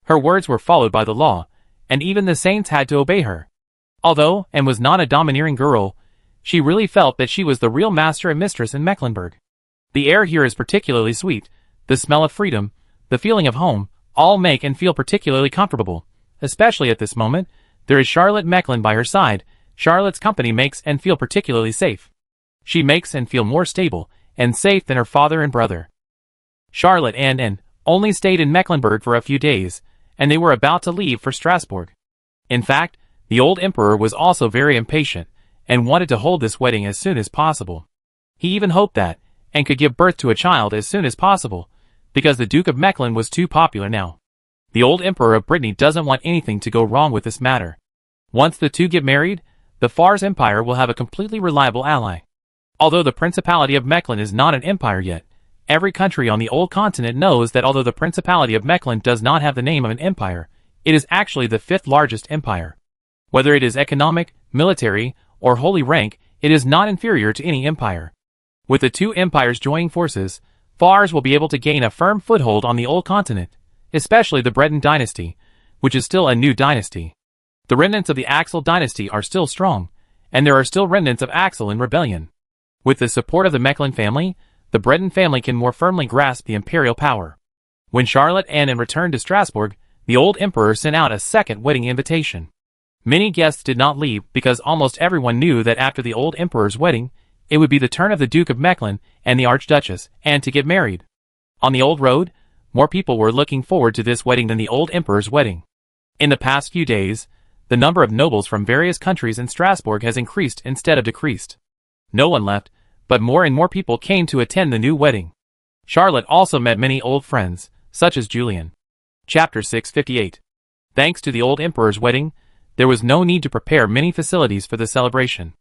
Her words were followed by the law, and even the saints had to obey her. Although Anne was not a domineering girl, she really felt that she was the real master and mistress in Mecklenburg. The air here is particularly sweet, the smell of freedom, the feeling of home, all make Anne feel particularly comfortable. Especially at this moment, there is Charlotte Mecklen by her side. Charlotte's company makes Anne feel particularly safe. She makes Anne feel more stable and safe than her father and brother. Charlotte and Anne only stayed in Mecklenburg for a few days, and they were about to leave for Strasbourg. In fact, the old emperor was also very impatient, and wanted to hold this wedding as soon as possible. He even hoped that Anne could give birth to a child as soon as possible, because the Duke of Mechlin was too popular now. The old Emperor of Brittany doesn't want anything to go wrong with this matter. Once the two get married, the Fars Empire will have a completely reliable ally. Although the Principality of Mechlin is not an empire yet, every country on the old continent knows that although the Principality of Mechlin does not have the name of an empire, it is actually the 5th largest empire. Whether it is economic, military, or holy rank, it is not inferior to any empire. With the two empires joining forces, Fars will be able to gain a firm foothold on the old continent, especially the Breton dynasty, which is still a new dynasty. The remnants of the Axel dynasty are still strong, and there are still remnants of Axel in rebellion. With the support of the Mechlin family, the Breton family can more firmly grasp the imperial power. When Charlotte and Anne returned to Strasbourg, the old emperor sent out a second wedding invitation. Many guests did not leave because almost everyone knew that after the old emperor's wedding, it would be the turn of the Duke of Mechlin and the Archduchess Anne to get married. On the old road, more people were looking forward to this wedding than the old emperor's wedding. In the past few days, the number of nobles from various countries in Strasbourg has increased instead of decreased. No one left, but more and more people came to attend the new wedding. Charlotte also met many old friends, such as Julian. Chapter 658. Thanks to the old emperor's wedding, there was no need to prepare many facilities for the celebration.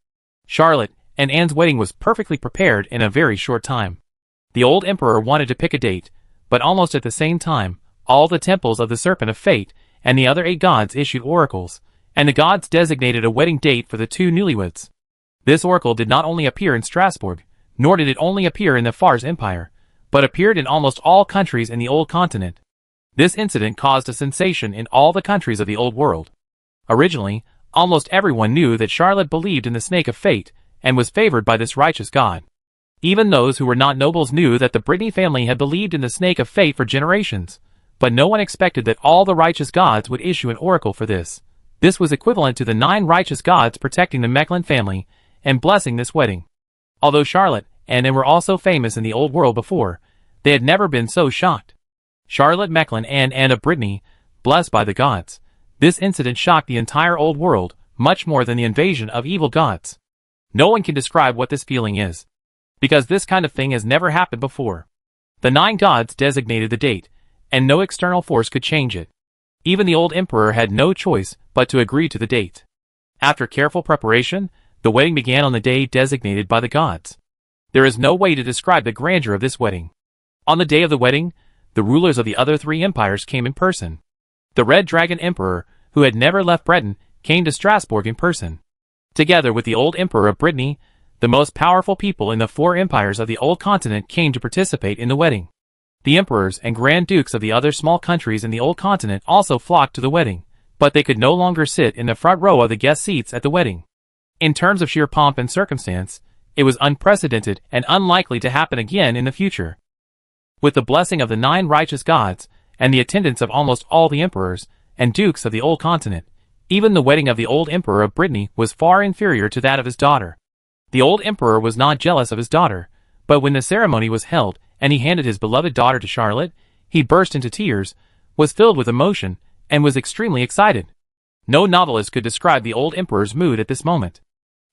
Charlotte and Anne's wedding was perfectly prepared in a very short time. The old emperor wanted to pick a date, but almost at the same time, all the temples of the Serpent of Fate and the other 8 gods issued oracles, and the gods designated a wedding date for the 2 newlyweds. This oracle did not only appear in Strasbourg, nor did it only appear in the Fars Empire, but appeared in almost all countries in the Old Continent. This incident caused a sensation in all the countries of the Old World. Originally, almost everyone knew that Charlotte believed in the Snake of Fate and was favored by this righteous god. Even those who were not nobles knew that the Brittany family had believed in the Snake of Fate for generations, but no one expected that all the righteous gods would issue an oracle for this. This was equivalent to the 9 righteous gods protecting the Mechlin family and blessing this wedding. Although Charlotte and Anne were also famous in the Old World before, they had never been so shocked. Charlotte Mechlin and Anne of Brittany, blessed by the gods. This incident shocked the entire Old World, much more than the invasion of evil gods. No one can describe what this feeling is, because this kind of thing has never happened before. The 9 gods designated the date, and no external force could change it. Even the old emperor had no choice but to agree to the date. After careful preparation, the wedding began on the day designated by the gods. There is no way to describe the grandeur of this wedding. On the day of the wedding, the rulers of the other 3 empires came in person. The Red Dragon Emperor, who had never left Breton, came to Strasbourg in person. Together with the old emperor of Brittany, the most powerful people in the 4 empires of the Old Continent came to participate in the wedding. The emperors and grand dukes of the other small countries in the Old Continent also flocked to the wedding, but they could no longer sit in the front row of the guest seats at the wedding. In terms of sheer pomp and circumstance, it was unprecedented and unlikely to happen again in the future. With the blessing of the 9 righteous gods, and the attendance of almost all the emperors and dukes of the Old Continent, even the wedding of the old emperor of Brittany was far inferior to that of his daughter. The old emperor was not jealous of his daughter, but when the ceremony was held and he handed his beloved daughter to Charlotte, he burst into tears, was filled with emotion, and was extremely excited. No novelist could describe the old emperor's mood at this moment.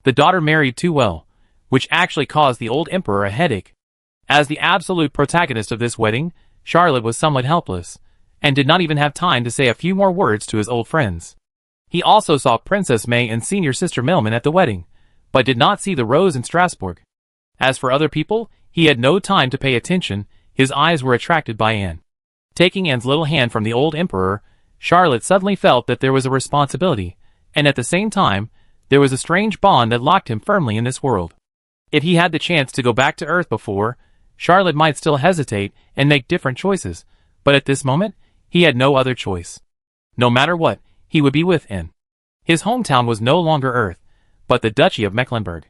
The daughter married too well, which actually caused the old emperor a headache. As the absolute protagonist of this wedding, Charlotte was somewhat helpless, and did not even have time to say a few more words to his old friends. He also saw Princess May and senior sister Melman at the wedding, but did not see the Rose in Strasbourg. As for other people, he had no time to pay attention, his eyes were attracted by Anne. Taking Anne's little hand from the old emperor, Charlotte suddenly felt that there was a responsibility, and at the same time, there was a strange bond that locked him firmly in this world. If he had the chance to go back to Earth before, Charlotte might still hesitate and make different choices, but at this moment, he had no other choice. No matter what, he would be with Anne. His hometown was no longer Earth, but the Duchy of Mecklenburg.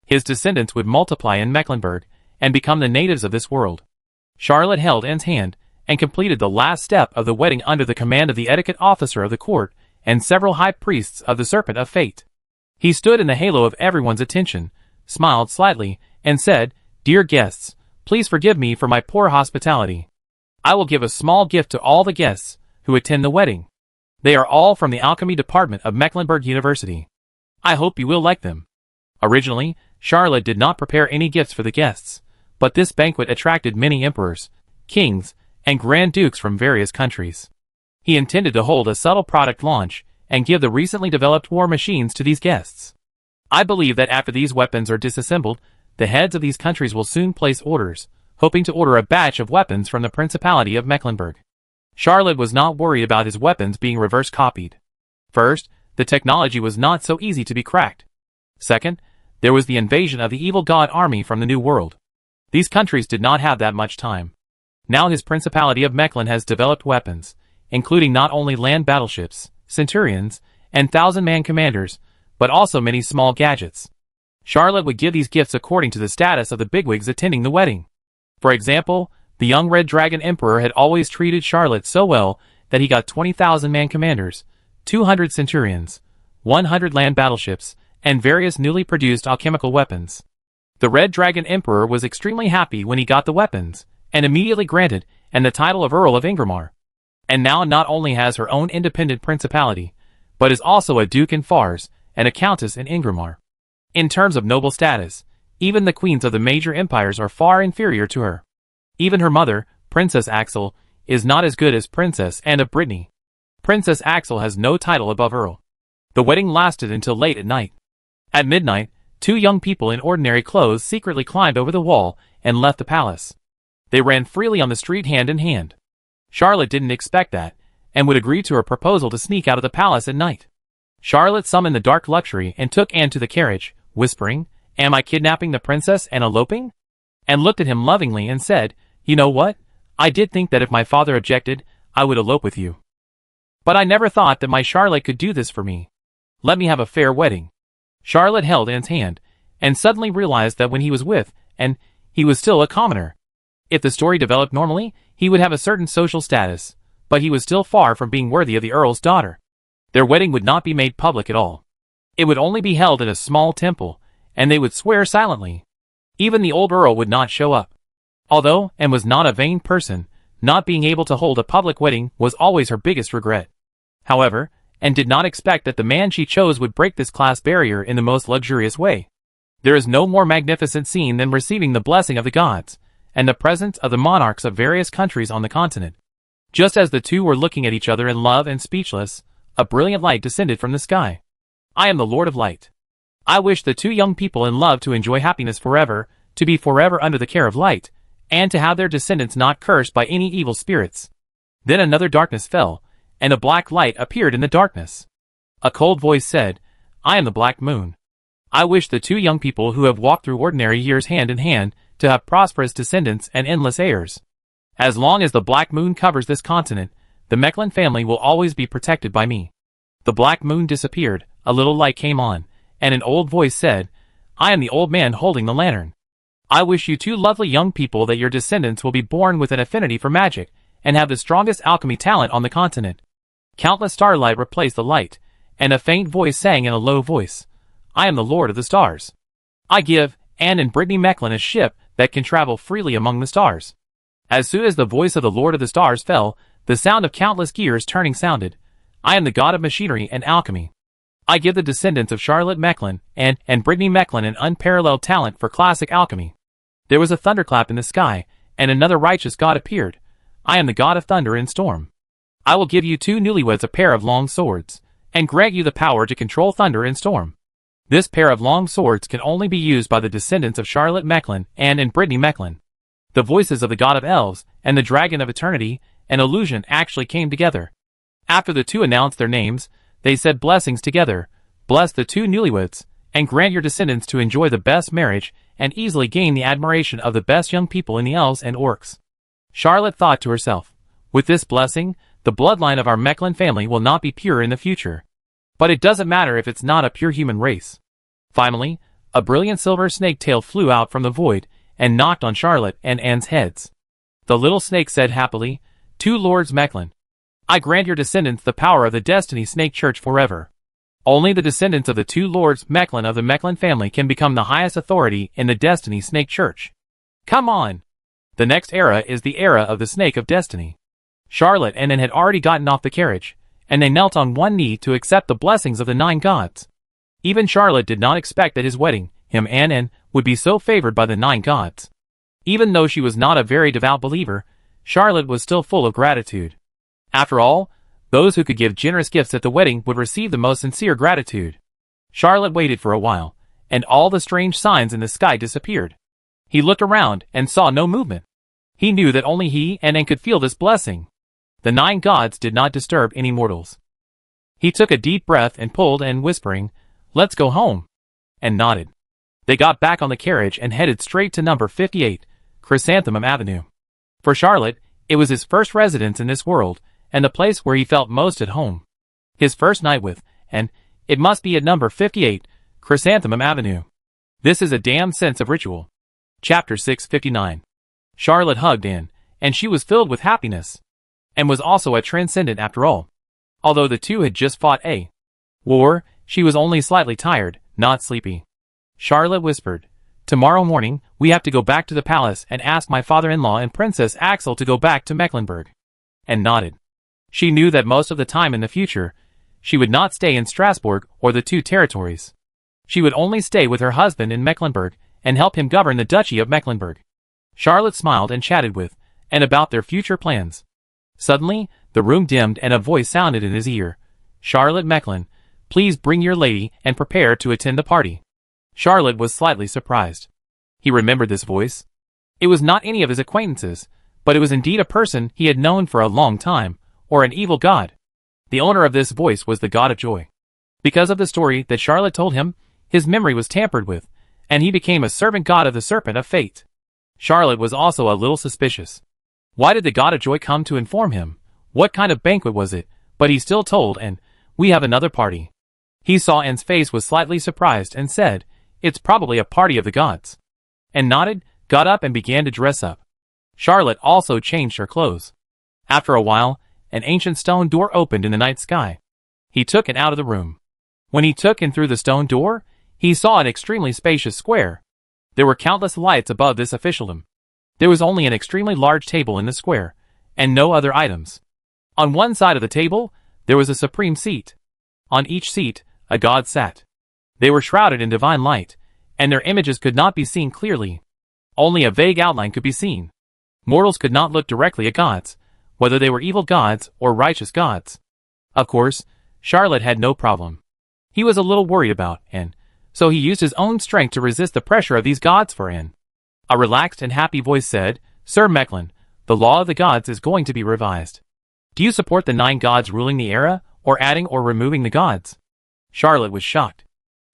His descendants would multiply in Mecklenburg, and become the natives of this world. Charlotte held Anne's hand, and completed the last step of the wedding under the command of the etiquette officer of the court, and several high priests of the Serpent of Fate. He stood in the halo of everyone's attention, smiled slightly, and said, "Dear guests, please forgive me for my poor hospitality. I will give a small gift to all the guests who attend the wedding. They are all from the alchemy department of Mecklenburg University. I hope you will like them." Originally, Charlotte did not prepare any gifts for the guests, but this banquet attracted many emperors, kings, and grand dukes from various countries. He intended to hold a subtle product launch and give the recently developed war machines to these guests. I believe that after these weapons are disassembled, the heads of these countries will soon place orders, hoping to order a batch of weapons from the Principality of Mecklenburg. Charlotte was not worried about his weapons being reverse copied. First, the technology was not so easy to be cracked. Second, there was the invasion of the evil god army from the New World. These countries did not have that much time. Now his Principality of Mechlin has developed weapons, including not only land battleships, centurions, and 1,000-man commanders, but also many small gadgets. Charlotte would give these gifts according to the status of the bigwigs attending the wedding. For example, the young Red Dragon Emperor had always treated Charlotte so well that he got 20,000-man commanders, 200 centurions, 100 land battleships, and various newly produced alchemical weapons. The Red Dragon Emperor was extremely happy when he got the weapons, and immediately granted Anne the title of Earl of Ingramar. And now not only has her own independent principality, but is also a duke in Fars and a countess in Ingramar. In terms of noble status, even the queens of the major empires are far inferior to her. Even her mother, Princess Axel, is not as good as Princess Anne of Brittany. Princess Axel has no title above Earl. The wedding lasted until late at night. At midnight, two young people in ordinary clothes secretly climbed over the wall and left the palace. They ran freely on the street hand in hand. Charlotte didn't expect that, and would agree to her proposal to sneak out of the palace at night. Charlotte summoned the dark luxury and took Anne to the carriage, whispering, "Am I kidnapping the princess and eloping?" Anne looked at him lovingly and said, "You know what? I did think that if my father objected, I would elope with you. But I never thought that my Charlotte could do this for me. Let me have a fair wedding." Charlotte held Anne's hand, and suddenly realized that when he was with Anne, he was still a commoner. If the story developed normally, he would have a certain social status, but he was still far from being worthy of the Earl's daughter. Their wedding would not be made public at all. It would only be held at a small temple, and they would swear silently. Even the old Earl would not show up. Although Anne was not a vain person, not being able to hold a public wedding was always her biggest regret. However, Anne did not expect that the man she chose would break this class barrier in the most luxurious way. There is no more magnificent scene than receiving the blessing of the gods, and the presence of the monarchs of various countries on the continent. Just as the two were looking at each other in love and speechless, a brilliant light descended from the sky. "I am the Lord of Light. I wish the two young people in love to enjoy happiness forever, to be forever under the care of light, and to have their descendants not cursed by any evil spirits." Then another darkness fell, and a black light appeared in the darkness. A cold voice said, "I am the Black Moon. I wish the two young people who have walked through ordinary years hand in hand to have prosperous descendants and endless heirs. As long as the Black Moon covers this continent, the Mechlin family will always be protected by me." The Black Moon disappeared, a little light came on, and an old voice said, "I am the old man holding the lantern. I wish you two lovely young people that your descendants will be born with an affinity for magic, and have the strongest alchemy talent on the continent." Countless starlight replaced the light, and a faint voice sang in a low voice, "I am the Lord of the Stars. I give Anne and Brittany Mechlin a ship that can travel freely among the stars." As soon as the voice of the Lord of the Stars fell, the sound of countless gears turning sounded, "I am the god of machinery and alchemy. I give the descendants of Charlotte Mechlin and Brittany Mechlin an unparalleled talent for classic alchemy." There was a thunderclap in the sky, and another righteous god appeared. "I am the god of thunder and storm. I will give you two newlyweds a pair of long swords, and grant you the power to control thunder and storm. This pair of long swords can only be used by the descendants of Charlotte Mechlin and Brittany Mechlin." The voices of the god of elves and the dragon of eternity and illusion actually came together. After the two announced their names, they said blessings together, "Bless the two newlyweds, and grant your descendants to enjoy the best marriage and easily gain the admiration of the best young people in the elves and orcs." Charlotte thought to herself, "With this blessing, the bloodline of our Mechlin family will not be pure in the future. But it doesn't matter if it's not a pure human race." Finally, a brilliant silver snake tail flew out from the void and knocked on Charlotte and Anne's heads. The little snake said happily, "Two Lords Mechlin, I grant your descendants the power of the Destiny Snake Church forever. Only the descendants of the two Lords Mechlin of the Mechlin family can become the highest authority in the Destiny Snake Church. Come on! The next era is the era of the Snake of Destiny." Charlotte and Anne had already gotten off the carriage, and they knelt on one knee to accept the blessings of the 9 gods. Even Charlotte did not expect that his wedding, him and Anne, would be so favored by the 9 gods. Even though she was not a very devout believer, Charlotte was still full of gratitude. After all, those who could give generous gifts at the wedding would receive the most sincere gratitude. Charlotte waited for a while, and all the strange signs in the sky disappeared. He looked around and saw no movement. He knew that only he and Anne could feel this blessing. The 9 gods did not disturb any mortals. He took a deep breath and pulled and whispering, "Let's go home," and nodded. They got back on the carriage and headed straight to number 58, Chrysanthemum Avenue. For Charlotte, it was his first residence in this world, and the place where he felt most at home. His first night with, and it must be at number 58, Chrysanthemum Avenue. This is a damn sense of ritual. Chapter 659. Charlotte hugged Anne, and she was filled with happiness. And was also a transcendent after all. Although the two had just fought a war, she was only slightly tired, not sleepy. Charlotte whispered, "Tomorrow morning, we have to go back to the palace and ask my father-in-law and Princess Axel to go back to Mecklenburg." And nodded. She knew that most of the time in the future, she would not stay in Strasbourg or the two territories. She would only stay with her husband in Mecklenburg and help him govern the Duchy of Mecklenburg. Charlotte smiled and chatted with, and about their future plans. Suddenly, the room dimmed and a voice sounded in his ear. Charlotte Mecklin, please bring your lady and prepare to attend the party. Charlotte was slightly surprised. He remembered this voice. It was not any of his acquaintances, but it was indeed a person he had known for a long time, or an evil god. The owner of this voice was the god of joy. Because of the story that Charlotte told him, his memory was tampered with, and he became a servant god of the serpent of fate. Charlotte was also a little suspicious. Why did the god of joy come to inform him? What kind of banquet was it? But he still told Anne, we have another party. He saw Anne's face was slightly surprised and said, it's probably a party of the gods. Anne nodded, got up and began to dress up. Charlotte also changed her clothes. After a while, an ancient stone door opened in the night sky. He took Anne out of the room. When he took Anne through the stone door, he saw an extremely spacious square. There were countless lights above this officialdom. There was only an extremely large table in the square, and no other items. On one side of the table, there was a supreme seat. On each seat, a god sat. They were shrouded in divine light, and their images could not be seen clearly. Only a vague outline could be seen. Mortals could not look directly at gods, whether they were evil gods or righteous gods. Of course, Charlotte had no problem. He was a little worried about Anne, so he used his own strength to resist the pressure of these gods for Anne. A relaxed and happy voice said, Sir Mecklin, the law of the gods is going to be revised. Do you support the 9 gods ruling the era, or adding or removing the gods? Charlotte was shocked.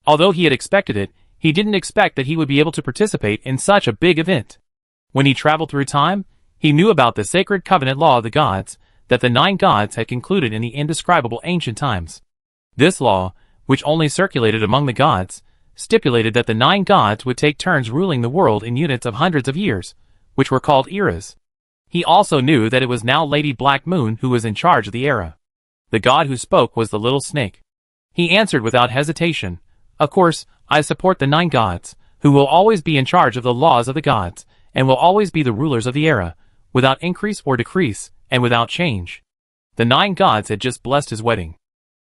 Although he had expected it, he didn't expect that he would be able to participate in such a big event. When he traveled through time, he knew about the sacred covenant law of the gods that the 9 gods had concluded in the indescribable ancient times. This law, which only circulated among the gods, stipulated that the 9 gods would take turns ruling the world in units of hundreds of years, which were called eras. He also knew that it was now Lady Black Moon who was in charge of the era. The god who spoke was the little snake. He answered without hesitation, of course, I support the 9 gods, who will always be in charge of the laws of the gods, and will always be the rulers of the era, without increase or decrease, and without change. The 9 gods had just blessed his wedding.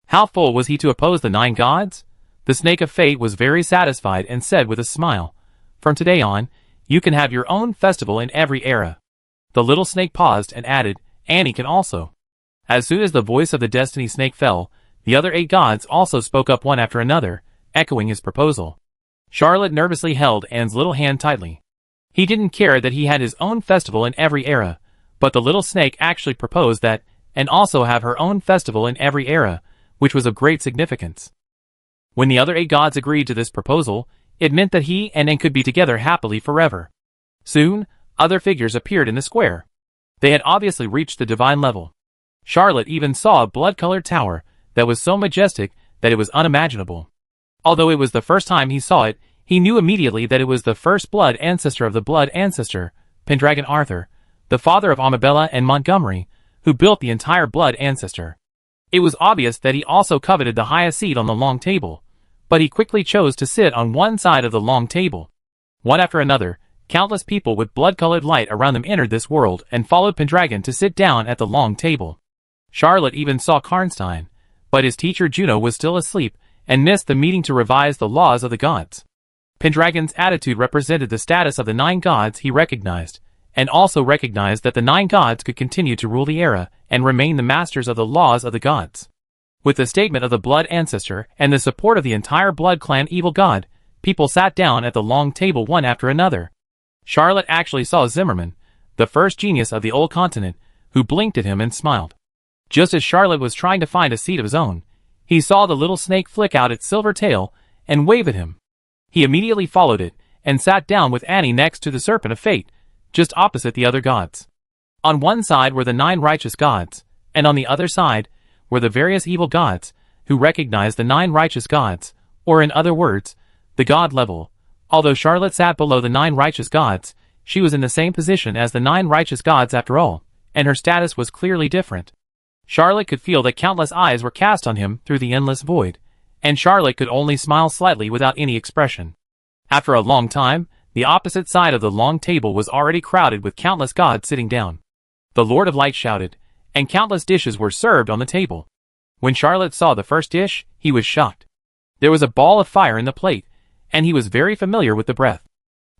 How full was he to oppose the 9 gods? The snake of fate was very satisfied and said with a smile, from today on, you can have your own festival in every era. The little snake paused and added, Annie can also. As soon as the voice of the destiny snake fell, the other 8 gods also spoke up one after another, echoing his proposal. Charlotte nervously held Anne's little hand tightly. He didn't care that he had his own festival in every era, but the little snake actually proposed that, and also have her own festival in every era, which was of great significance. When the other 8 gods agreed to this proposal, it meant that he and Anne could be together happily forever. Soon, other figures appeared in the square. They had obviously reached the divine level. Charlotte even saw a blood-colored tower that was so majestic that it was unimaginable. Although it was the first time he saw it, he knew immediately that it was the first blood ancestor of the blood ancestor, Pendragon Arthur, the father of Amabella and Montgomery, who built the entire blood ancestor. It was obvious that he also coveted the highest seat on the long table, but he quickly chose to sit on one side of the long table. One after another, countless people with blood-colored light around them entered this world and followed Pendragon to sit down at the long table. Charlotte even saw Karnstein, but his teacher Juno was still asleep and missed the meeting to revise the laws of the gods. Pendragon's attitude represented the status of the 9 gods he recognized, and also recognized that the 9 gods could continue to rule the era and remain the masters of the laws of the gods. With the statement of the blood ancestor and the support of the entire blood clan evil god, people sat down at the long table one after another. Charlotte actually saw Zimmerman, the first genius of the old continent, who blinked at him and smiled. Just as Charlotte was trying to find a seat of his own, he saw the little snake flick out its silver tail and wave at him. He immediately followed it and sat down with Annie next to the serpent of fate, just opposite the other gods. On one side were the 9 righteous gods, and on the other side were the various evil gods, who recognized the 9 righteous gods, or in other words, the god level. Although Charlotte sat below the 9 righteous gods, she was in the same position as the 9 righteous gods after all, and her status was clearly different. Charlotte could feel that countless eyes were cast on him through the endless void, and Charlotte could only smile slightly without any expression. After a long time, the opposite side of the long table was already crowded with countless gods sitting down. The Lord of Light shouted, and countless dishes were served on the table. When Charlotte saw the first dish, he was shocked. There was a ball of fire in the plate, and he was very familiar with the breath.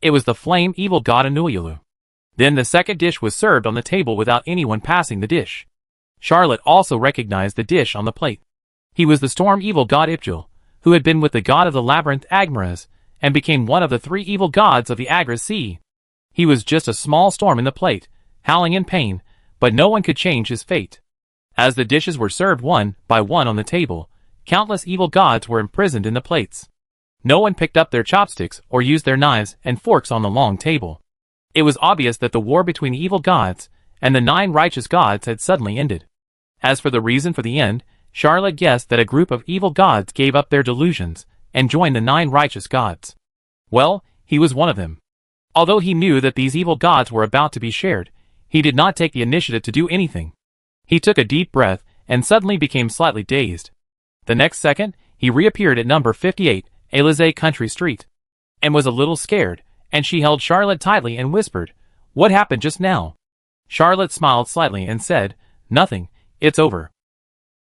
It was the flame evil god Anuyulu. Then the second dish was served on the table without anyone passing the dish. Charlotte also recognized the dish on the plate. He was the storm evil god Ipjil, who had been with the god of the labyrinth Agmaraz, and became one of the 3 evil gods of the Agras Sea. He was just a small storm in the plate, howling in pain, but no one could change his fate. As the dishes were served one by one on the table, countless evil gods were imprisoned in the plates. No one picked up their chopsticks or used their knives and forks on the long table. It was obvious that the war between evil gods and the 9 righteous gods had suddenly ended. As for the reason for the end, Charlotte guessed that a group of evil gods gave up their delusions and joined the 9 righteous gods. Well, he was one of them. Although he knew that these evil gods were about to be shared, he did not take the initiative to do anything. He took a deep breath and suddenly became slightly dazed. The next second, he reappeared at number 58, Élysée Country Street, and was a little scared, and she held Charlotte tightly and whispered, "What happened just now?" Charlotte smiled slightly and said, "Nothing, it's over."